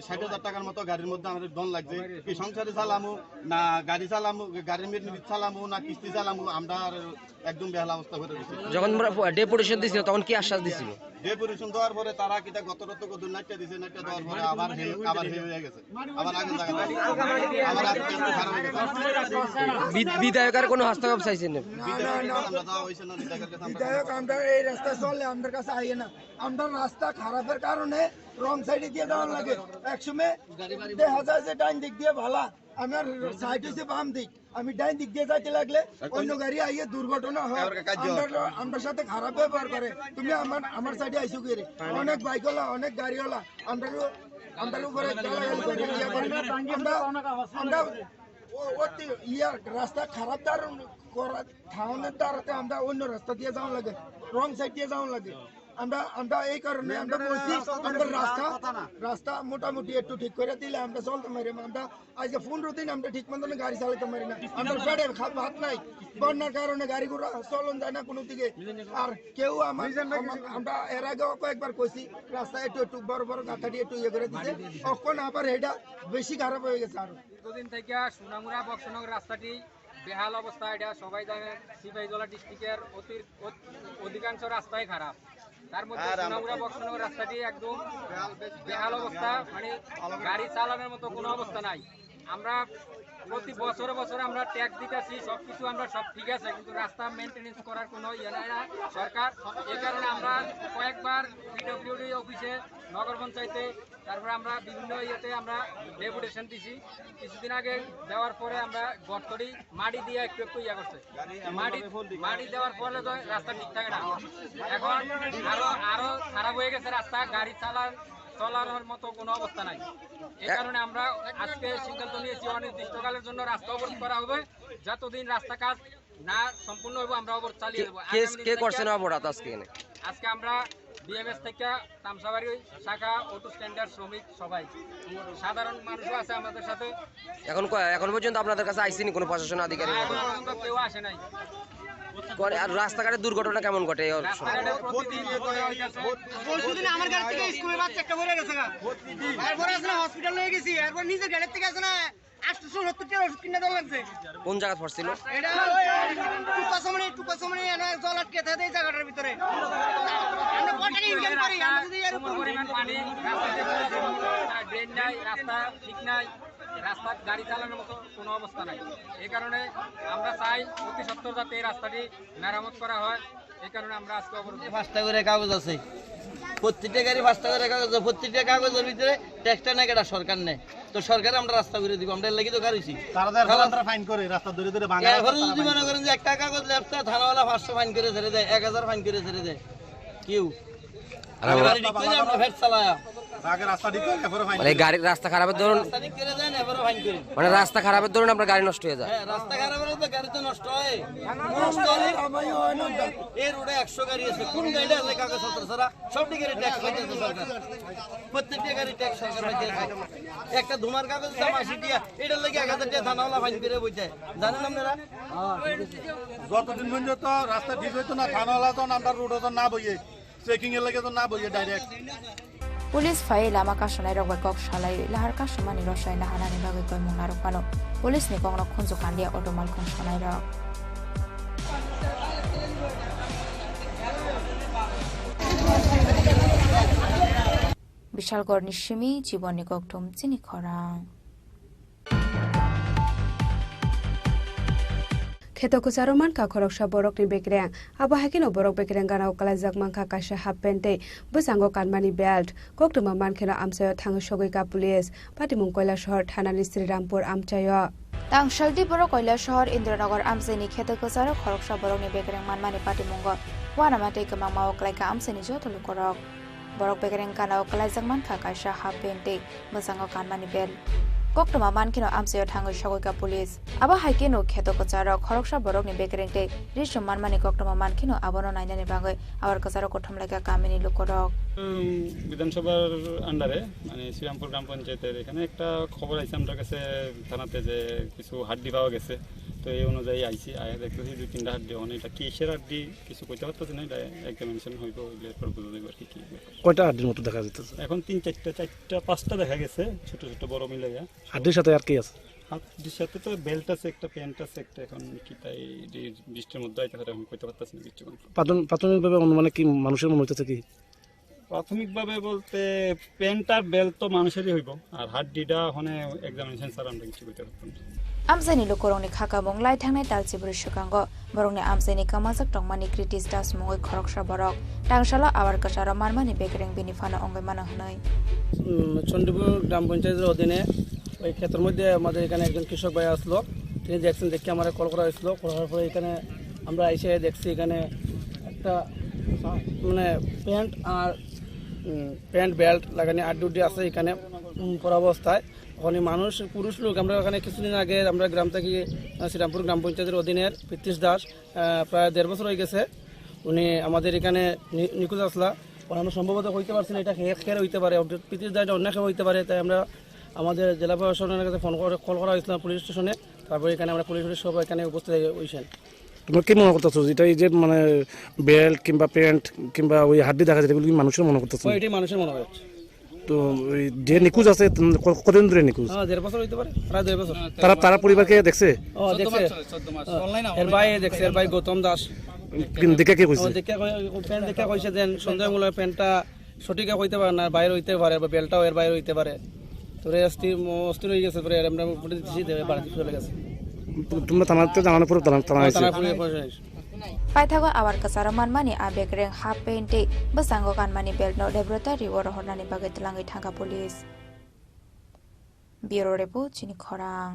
60,000 টাকার মতো গাড়ির মধ্যে আমার দন লাগছে। কি সংসারে চালামু না গাড়ি চালামু, গাড়ির মেনটেন্স চালামু না কিস্তি চালামু, আমরা একদম বেহাল অবস্থা হয়ে গেছে। যখন ডেপুটেশন দিছিল তখন কি আশ্বাস দিছিল? ডেপুটেশন দেওয়ার পরে তারা কিটা গত রাতে কত নাইটটা দিছে, নাইটটা দেওয়ার পরে আবার হয়ে গেছে, আবার আগের জায়গায় আবার আজকে খারাপ হয়ে গেছে। বিধায়কের কোনো হস্তক্ষেপ চাইছেন না? বিধায়ক আমরা এই রাস্তা চললে আমাদের কাছে আইয়ে না, আমরা রাস্তা খারাপের কারণে রং সাইডে দিয়ে যাওয়ার লাগে। একসময় দেখা যায় যে ডাইন দিক দিয়ে ভালা, আমার সাইড হয়েছে বাম দিক, আমি ডাইন দিক দিয়ে যাইতে লাগলে অন্য গাড়ি আইয়ে দুর্ঘটনা হয়, আমার সাথে খারাপ ব্যবহার করে। তুমি আমার সাইডে আইসো কি রে? অনেক বাইকওয়ালা অনেক গাড়িওয়ালা আমরা উপরে আমরা রাস্তা খারাপ ঠাউনের দ্বারাতে আমরা অন্য রাস্তা দিয়ে যাওয়া লাগে, রং সাইড দিয়ে যাওয়া লাগে। আমরা এই কারণে আমরা বলছি আমাদের রাস্তা মোটামুটি একটু ঠিক করে দিলে আমরা চলতে পারি। আমরা আজকে 15 দিন আমরা ঠিক মতন গাড়ি চালাতে পারি না, আমরা পেটে ভাত নাই, বন্যার কারণে গাড়ি ঘোড়া চলন যায় না কোনো দিকে। আর কেউ আমরা এর আগেও কয়েকবার কইছি রাস্তা একটু বড় বড় গাঁথাটি একটু ইয়ে করে দিচ্ছে, তখন আবার এটা বেশি খারাপ হয়ে গেছে। আরো দুদিন থেকে সোনামুড়া বক্সনগর রাস্তাটি বেহাল অবস্থা, এটা সবাই জানে। সিপাহীজলা ডিস্ট্রিক্টের অধিকাংশ রাস্তাই খারাপ, তার মধ্যে সোনামুড়া বক্সনগর রাস্তাটি একদম বেহাল অবস্থা, মানে গাড়ি চালানোর মতো কোনো অবস্থা নাই। আমরা প্রতি বছরে আমরা ট্যাক্স দিতেছি, সবকিছু আমরা সব ঠিক আছে, কিন্তু রাস্তা মেনটেনেন্স করার কোনো ইয়ে নাই না সরকার। এই কারণে আমরা কয়েকবার পিডব্লিউডি অফিসে, নগর পঞ্চায়েতে, তারপরে আমরা বিভিন্ন ইয়েতে আমরা ডেপুটেশন দিছি। কিছুদিন আগে দেওয়ার পরে আমরা গর্তটি মাটি দিয়ে একটু ইয়ে করছে, মাটি দেওয়ার ফলে তো রাস্তা ঠিক থাকে না। এখন আরো খারাপ হয়ে গেছে রাস্তা, গাড়ি চলার মতো কোনো অবস্থা নাই। এই কারণে আমরা আজকে সিদ্ধান্ত নিয়েছি অনির্দিষ্টকালের জন্য রাস্তা অবরোধ করা হবে, যতদিন রাস্তা কাজ না সম্পূর্ণ হবে আমরা অবরোধ চালিয়ে দেবো। কে করছেন অবরোধ আজকে? আজকে আমরা বিএমএস থেকে তামসাবাড়ি শাখা অটো স্ট্যান্ডার্ড শ্রমিক সবাই সাধারণ মানুষও আছে আমাদের সাথে। এখন পর্যন্ত আপনাদের কাছে আইসিনি কোনো প্রশাসন আধিকারিক? কেউ আসে নাই। আর রাস্তাঘাটে দুর্ঘটনা কেমন ঘটে? পরশুদিন আমার গাড়ি থেকে স্কুলের বাচ্চা একটা মরে গেছে, এরপর আছে না হসপিটাল নিয়ে গেছি, এরপর নিজের গাড়ির থেকে আছে না 870 টাকা ওষুধ কিনে দেওয়া লাগছে। কোন জায়গা পড়ছিল এটা? টুপাসমনি জল আটকে থাকে এই জায়গাটার ভিতরে। আমরা কটাকে ইনকাম করি, আমরা যদি এর উপর পরিমাণ পানি, ড্রেন নাই, রাস্তা ঠিক নাই, রাস্তা গাড়ি চালানোর মতো কোনো অবস্থা নাই। এই কারণে আমরা চাই অতি সত্বর যাতে এই রাস্তাটি মেরামত করা হয়। এই কারণে আমরা আজকে অবরোধ। 5টা করে কাগজ আছে, প্রত্যেকটা গাড়ি 5টা করে কাগজ, প্রত্যেকটা কাগজের ভিতরে ট্যাক্সটা নেই, এটা সরকার নেয়। তো সরকার আমরা রাস্তা করে দিব, আমরা লাগি তো গাড়িছি ফাইন করে রাস্তা ধরে ধরে এরপরে যদি মনে করেন যে একটা কাগজ লেফটা থানাওয়ালা 500 ফাইন করে ছেড়ে দেয়, 1000 ফাইন করে ছেড়ে দেয় কেউ। গাড়ি ঠিক করে আমরা ভেট চালায়া গাড়ির রাস্তা খারাপের ধরুন, মানে রাস্তা খারাপের ধরুন আপনার গাড়ি নষ্ট হয়ে যায়। রাস্তা খারাপের তো গাড়ি তো নষ্ট হয়। এই রোডে 100 গাড়ি আছে, কোন গাড়িটা আছে কাগজ পত্র ছাড়া? সবটি গাড়ি ট্যাক্স পাইতেছে সরকার, প্রত্যেকটা গাড়ি ট্যাক্স সরকার পাইতেছে। একটা ধুমার কাগজ দাম 80 টাকা, এটার লাগে 1000 টাকা থানাওয়ালা ফাইন করে বইতে, জানেন আপনারা? যতদিন পর্যন্ত রাস্তা ঠিক হইতো না, থানাওয়ালা তো আমরা রোডে তো না বইয়ে, চেকিং এর লাগে তো না বইয়ে ডাইরেক্ট। পুলিশ ফাই লামা কাশনাই rok kok salai lahar kasumani rosai nahanani bagai koi mung narok pano pulis ni kong khunju kandia automal khon sonai rok Bishalgor ni shimi jibon ni koktum chini khorang Keto kusaroman ka khoroksa borok ni bekreng abo hakino borok bekreng gana kalajak mangka kasha half pente busango kanmani belt koktuma mankhena amsayo thang sogoi ka police patimung koila shahar thana ni Srirampur amchayo Tangshaldi borok koila shahar Indranagar amseni keto kusaro khoroksa borok ni bekreng manmani patimungo wana mate kamang mawo klaika amseni jotolu korok borok bekreng gana kalajak mangka kasha half pente busango kanmani belt Koktuma mankino amsayo thango shogoi ka police aba haikeno kheto kacharo khoroksa borok ni bekrengte risho manmani koktuma mankino abono nainani bagai abar kacharo kotham laga kamini lokorok বিধানসভার আন্ডারে মানে শ্রীরামপুর গ্রাম পঞ্চায়েতের এখানে একটা খবর আইছে আমাদের কাছে থানাতে যে কিছু হাড্ডি পাওয়া গেছে তো এই অনুযায়ী আইছি আয়া দেখতেছি 2-3টা হাড্ডি অনেক এটা কিসের হাড্ডি কিছু কইতে পারতেছি না এটা এক্সামিনেশন হইব এরপর বুঝা যাবে আর কি কয়টা হাড্ডির মতো দেখা যাচ্ছে এখন 3-4টা 5টা দেখা গেছে ছোট ছোট বড় মিলে হাড্ডির সাথে আর কি আছে হাড্ডির সাথে তো বেল্ট আছে একটা প্যান্ট আছে একটা এখন কি তাই বৃষ্টির মধ্যে আইতে পারে এখন কইতে পারতেছি না কিছু প্রাথমিকভাবে মানে কি মানুষের মনে হচ্ছে কি প্রাথমিকভাবে বলতে প্যান্ট আর বেল্ট তো মানুষেরই হইব আর হাড্ডিটা ওখানে এক্সামিনেশন স্যার আমরা কিছু কইতে পারতাম Amsani lokorongni khaka bonglai thangnai talchiburi shukango borongni amsani kamajak tongmani kritis das mongoi khoroksa borok tangshala abar kachara marmani bekreng binifana ongoi mana hnai Chandipur গ্রাম পঞ্চায়েতের অধীনে ওই ক্ষেত্রের মধ্যে আমাদের এখানে একজন কৃষক ভাই আসলো তিনি দেখছেন দেখে আমার কল করা হয়েছিল করার পরে এখানে আমরা এসে দেখছি এখানে একটা মানে প্যান্ট বেল্ট লাগানি আড্ডি আছে এখানে পরা অবস্থায় ওখানে মানুষ পুরুষ লোক আমরা ওখানে কিছুদিন আগে আমরা গ্রাম থেকে শ্রীরামপুর গ্রাম পঞ্চায়েতের অধীনের প্রীতিশ দাস প্রায় 1.5 বছর হয়ে গেছে উনি আমাদের এখানে নিখোঁজ আসলা আমরা সম্ভবত হইতে পারছি না এটা খেয়ে হইতে পারে প্রীতিশ দাস অন্য খেয়ে হইতে পারে তাই আমরা আমাদের জেলা প্রশাসনের কাছে কল করা হয়েছিল পুলিশ স্টেশনে তারপরে এখানে আমরা পুলিশের সব এখানে উপস্থিত হয়েছেন তোমরা কি মনে করতেছো এটা এই যে মানে বেল্ট কিংবা প্যান্ট কিংবা ওই হাড্ডি দেখা যায় এগুলো কি মানুষের মনে করতেছো এটাই মানুষের মনে হয় তো যে নিখোঁজ আছে কতদিন ধরে নিখোঁজ 1.5 বছর হইতে পারে প্রায় 2 বছর তারা পরিবারকে দেখছে দেখছে এর ভাই দেখছে এর ভাই গৌতম দাস দেখে কি কইছে দেখে কইছে দেন সন্দেহমূলক প্যান্টটা সঠিক হইতে পারে না বাইরে হইতে পারে বা বেল্টটাও এর বাইরে হইতে পারে তো অস্থির হয়ে গেছে পরে আমরা পুলিশ দিছি বাড়িতে চলে গেছে তোমরা থানাতে জানানোর পর থানা আইছে Paithago awar kasara manmani abekreng half pente basango kanmani belt no debrota riwor hornani bagai telangai thanga police Bureau report chini khorang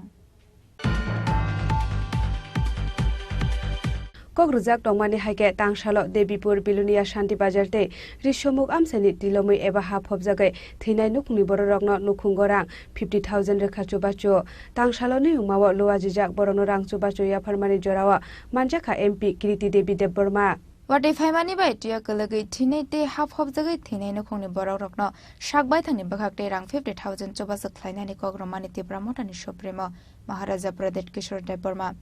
Kokrujak tongmani haike tangsalo Debipur Bilunia Shanti Bazarte Rishomuk amsani tilomui eba hap hobjagai thinai nukni bororokno nukhungorang 50,000 rekha chubacho tangsalo ni umawo loajijak borono rang chubacho ya pharmani jorawa manjaka MP Kriti Devi Debborma Wati faimani bai tiya kalagai thinai te hap hop jagai thinai no khongni borok rokno sakbai thani bakhakte rang 50,000 choba sakhlainani kogromani tibra motani sopremo Maharaja Pradet Kishore Deborma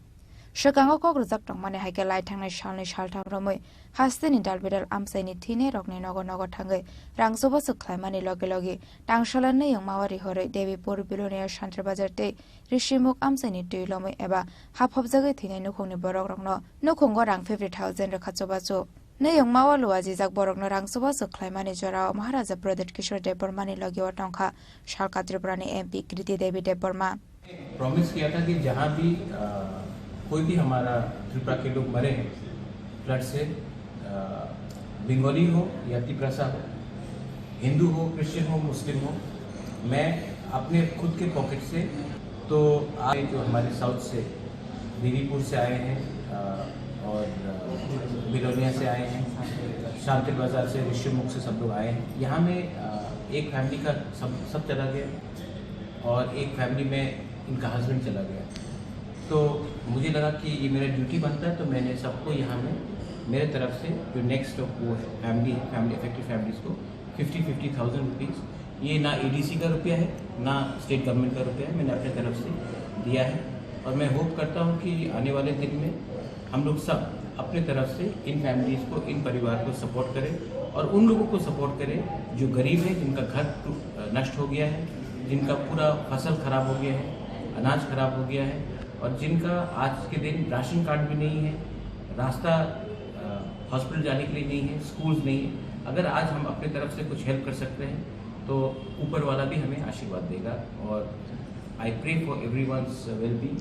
Shakango kogrojak tongmani haike lai thangnai salni saltham romoi hasteni dalbedal amsaini thinai rokni nogo nogo thangai rang choba sakhlaimani loge loge tangsalan nei mawari hore Devi Pur Bilonia Shantre Bazar te Rishimuk amsaini tuilomoi eba hap hop jagai thinai no khongni borok rokno no khongo rang 50,000 rakha choba cho Neyong mawalu ajizak borok no rang soba sakhlaimani jorao Maharaja Pradet Kishore Debormani logiwa tongkha Shalka Triprani MP Kriti Devi Deborma promise किया था कि जहाँ भी कोई भी हमारा त्रिपुरा के लोग मरे फ्लड से बंगाली हो या तिपरासा हो हिंदू हो क्रिश्चियन हो मुस्लिम हो मैं अपने खुद के पॉकेट से तो आज जो हमारे साउथ से दीदीपुर से आए हैं और बिलोनिया से आए हैं शांति बाजार से ऋषिमुख से सब लोग आए हैं यहाँ में एक फैमिली का सब चला गया और एक फैमिली में इनका हस्बैंड चला गया तो मुझे लगा कि ये मेरा ड्यूटी बनता है तो मैंने सबको यहाँ में मेरे तरफ से जो नेक्स्ट वो फैमिली अफेक्टेड फैमिलीज़ को 50,000 रुपीज़ ये ना एडीसी का रुपया है ना स्टेट गवर्नमेंट का रुपया है मैंने अपने तरफ से दिया है और मैं होप करता हूँ कि आने वाले दिन में हम लोग सब अपने तरफ से इन फैमिलीज़ को इन परिवार को सपोर्ट करें और उन लोगों को सपोर्ट करें जो गरीब है जिनका घर नष्ट हो गया है जिनका पूरा फसल खराब हो गया है अनाज खराब हो गया है और जिनका आज के दिन राशन कार्ड भी नहीं है रास्ता हॉस्पिटल जाने के लिए नहीं है स्कूल्स नहीं है अगर आज हम अपने तरफ से कुछ हेल्प कर सकते हैं तो ऊपर वाला भी हमें आशीर्वाद देगा और I pray for everyone's wellbeing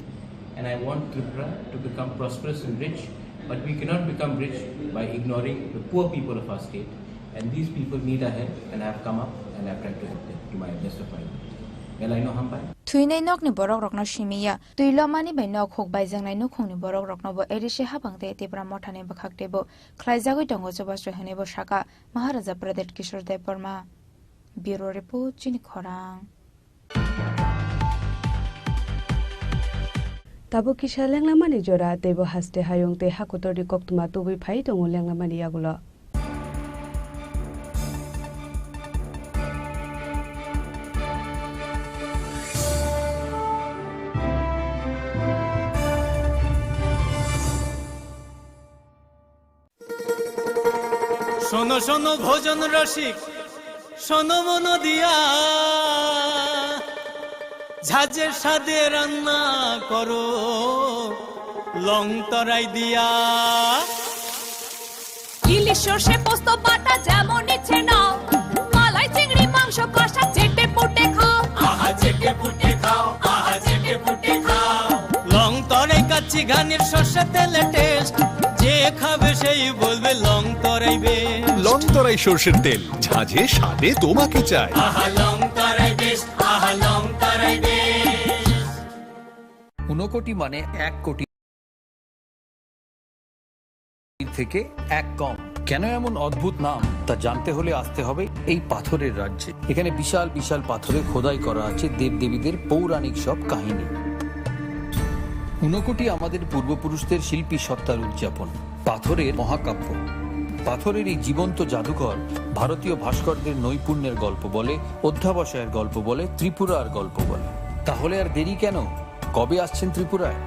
and I want Tripura to become prosperous and rich but we can not become rich by ignoring the poor people of our state and these people need a help and I have come up and I have tried to help them to my best of my Thuinai nok ni borok rokno shimiya tuilomani bai nok hok bai jangnai nukhong ni borok rokno bo erishe habangte tibra mothane bakhakte bo khlaijagoi tongo chobasre hene bo shaka Maharaja Pradet Kishore Deborma Bureau Report Chini Khorang Tabo kisha lenglamani jora tebo haste hayong te hakotori koktuma tubi phai tongo lenglamani yagulo শোনো শোনো ভোজন রসিক শোনো মন দিয়া ঝাঁঝের স্বাদে রান্না করো লং তরাই দিয়া ইলিশ সর্ষে পোস্ত বাটা যেমন ইচ্ছে নাও মালাই চিংড়ি মাংস কষা চেটে পুটে খাও আহা চেটে পুটে খাও আহা চেটে পুটে খাও লং তরাই কাচ্চি ঘানির সর্ষে তেলে টেস্ট যে খাবে সেই বলবে লং তরাইবে লং তরাই সরষের তেল ঝাঁঝে স্বাদে তোমাকে চাই আহা লং তরাই বেশ আহা লং তরাই বেশ 1 কোটি মানে 1 কোটি থেকে 1 কম কেন এমন অদ্ভুত নাম তা জানতে হলে আসতে হবে এই পাথরের রাজ্যে এখানে বিশাল বিশাল পাথরে খোদাই করা আছে দেবদেবীদের পৌরাণিক সব কাহিনী 1 কোটি আমাদের পূর্বপুরুষদের শিল্পী সত্তার উদযাপন পাথরের মহাকাব্য পাথরের এই জীবন্ত জাদুঘর ভারতীয় ভাস্করদের নৈপুণ্যের গল্প বলে অধ্যাবসায়ের গল্প বলে ত্রিপুরার গল্প বলে তাহলে আর দেরি কেন কবে আসছেন ত্রিপুরায়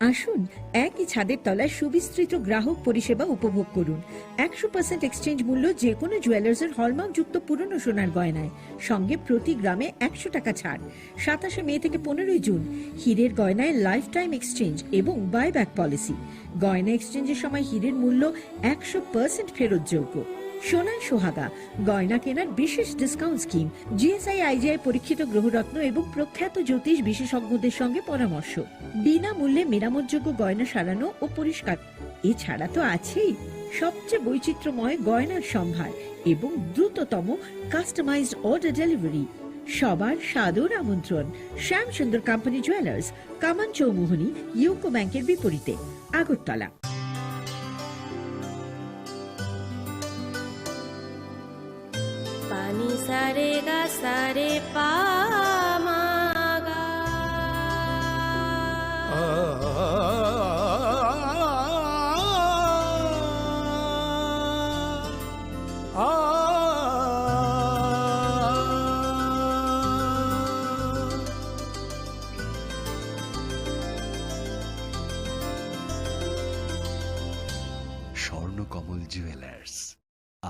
আসুন একই ছাদের তলায় সুবিস্তৃত গ্রাহক পরিষেবা উপভোগ করুন 100% এক্সচেঞ্জ মূল্য যে কোনো জুয়েলার্সের হলমার্ক যুক্ত পুরনো সোনার গয়নায় সঙ্গে প্রতি গ্রামে 100 টাকা ছাড় 27 মে থেকে 15 জুন হীরের গয়নায় লাইফ টাইম এক্সচেঞ্জ এবং বাইব্যাক পলিসি গয়না এক্সচেঞ্জের সময় হীরের মূল্য 100% ফেরতযোগ্য সোনার সোহাগা গয়না কেনার বিশেষ ডিসকাউন্ট স্কিম জিএসআই আইজিআই পরীক্ষিত গ্রহরত্ন এবং প্রখ্যাত জ্যোতিষ বিশেষজ্ঞদের সঙ্গে পরামর্শ বিনামূল্যে মেরামতযোগ্য গয়না সারানো ও পরিষ্কার এছাড়া তো আছেই সবচেয়ে বৈচিত্র্যময় গয়নার সম্ভার এবং দ্রুততম কাস্টমাইজড অর্ডার ডেলিভারি সবার সাদর আমন্ত্রণ শ্যাম সুন্দর কোম্পানি জুয়েলার্স কামান চৌমুহনী ইউকো ব্যাংকের বিপরীতে আগরতলা सारे गा सारे पा मा गा কমল জুয়েলার্স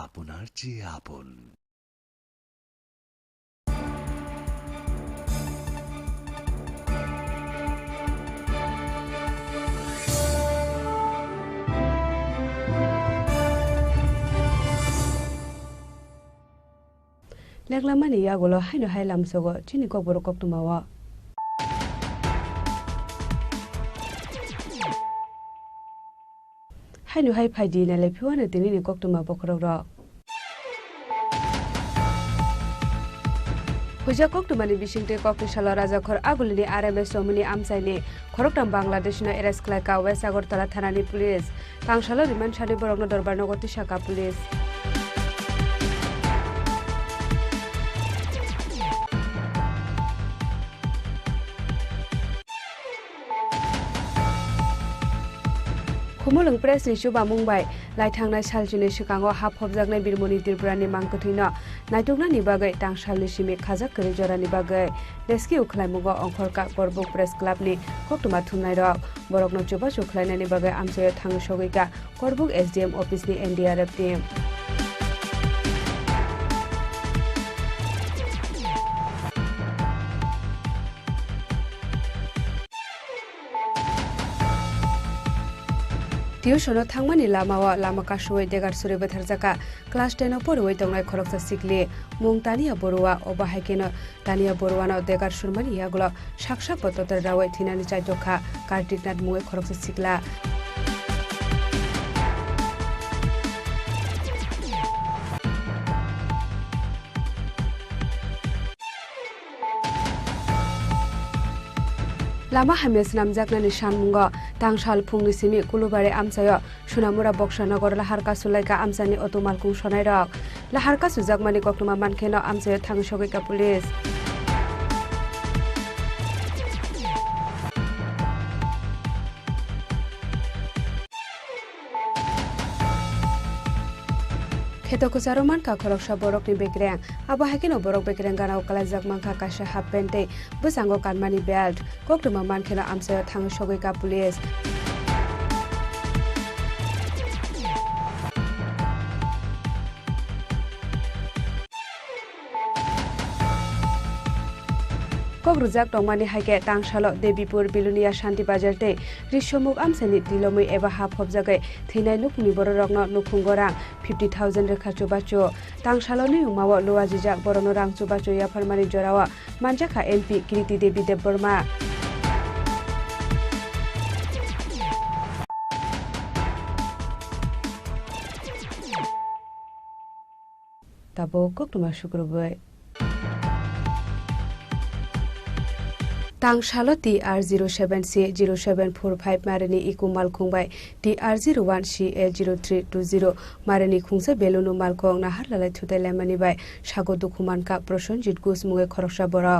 আপনার চেয়ে আপন। লেগলামানি ইয়াগুলো হাইনো হাইলামসগো চিনি কবর কক্তুমাওয়া হাইনো হাই ফাইদি নালে ফিওয়ানো দিনিনি কক্তুমা বখরগ্র হুজা কক্তুমানি বিশিংতে কক্রিশাল রাজাখর আগুলিনি আরএমএস সমনি আমসাইনি খরকটাম বাংলাদেশনো এরেস ক্লাইকা ওয়েস্ট আগরতলা থানানি পুলিশ তাংশাল রিমান্ড সারি বরগ্ন দরবার নগতি শাখা police Khumulung press ni Shuba Mumbai lai thangnai saljini sikango hapobjaknai birmoni tirbrani mangkothuino naitokna ni bagai tangsalni simi khajak kori jorani bagai rescue khlaimugo ongkhorka korbuk press club ni koktuma thumnai rok borokno chuba chukhlainai ni bagai amsayo thang sogoika korbuk SDM office ni NDRF team tuition থাংমানি লামাওয়া লামা কাশুই দেগার সুরে বেথারজাকা ক্লাস 10 পড়ুই দংনাই খরকসা সিকলি মুং তানিয়া বড়ুয়া অবাহাইকেন তানিয়া বড়ুয়ানো দেগার সুরমানি ইয়াগুলো শাকশাক পত্তর রাওয়াই থিনানি চাইজখা কার্তিকনাথ মুয়ে খরকসা সিকলা Lama Hames Namjaknani Shanmungo, Tangshal Pungni Simi, Kulubare Amsayo, Shunamura Bokshanagor, Laharka Sulaika Amsani Otomalkung Shonairak, Laharka Suzakmani Koktuma Mankeno Amsayo Tangshogika Police. Khetokuzaro manka khoroksha borokni bekreng abahakino borok bekreng ganao kalajak manka kasha half pente busango kanmani belt koktuma mankena amsayo thang sogoika police Kogrujak tongmani haike tangshalo Debipur Bilunia Shanti Bajarte Rishomuk Amsani Dilomui eba half hobjagai thinai nukni bororokno nukhungorang 50,000 rekha chubacho tangshalo ni umawa loajijak borono rang chubacho ya farmani jorawa manjaka MP Kriti Devi Debborma Tabo koktuma shukrubai Tangshalo TR07C0745 Marani Iku Malkungbai TR01CL0320 Marani Khungse Belunu Malkong Nahar Lalai Thutai Lemani Bai Shago Dukumanka Proshonjit Gus Muge Khoroksa Bora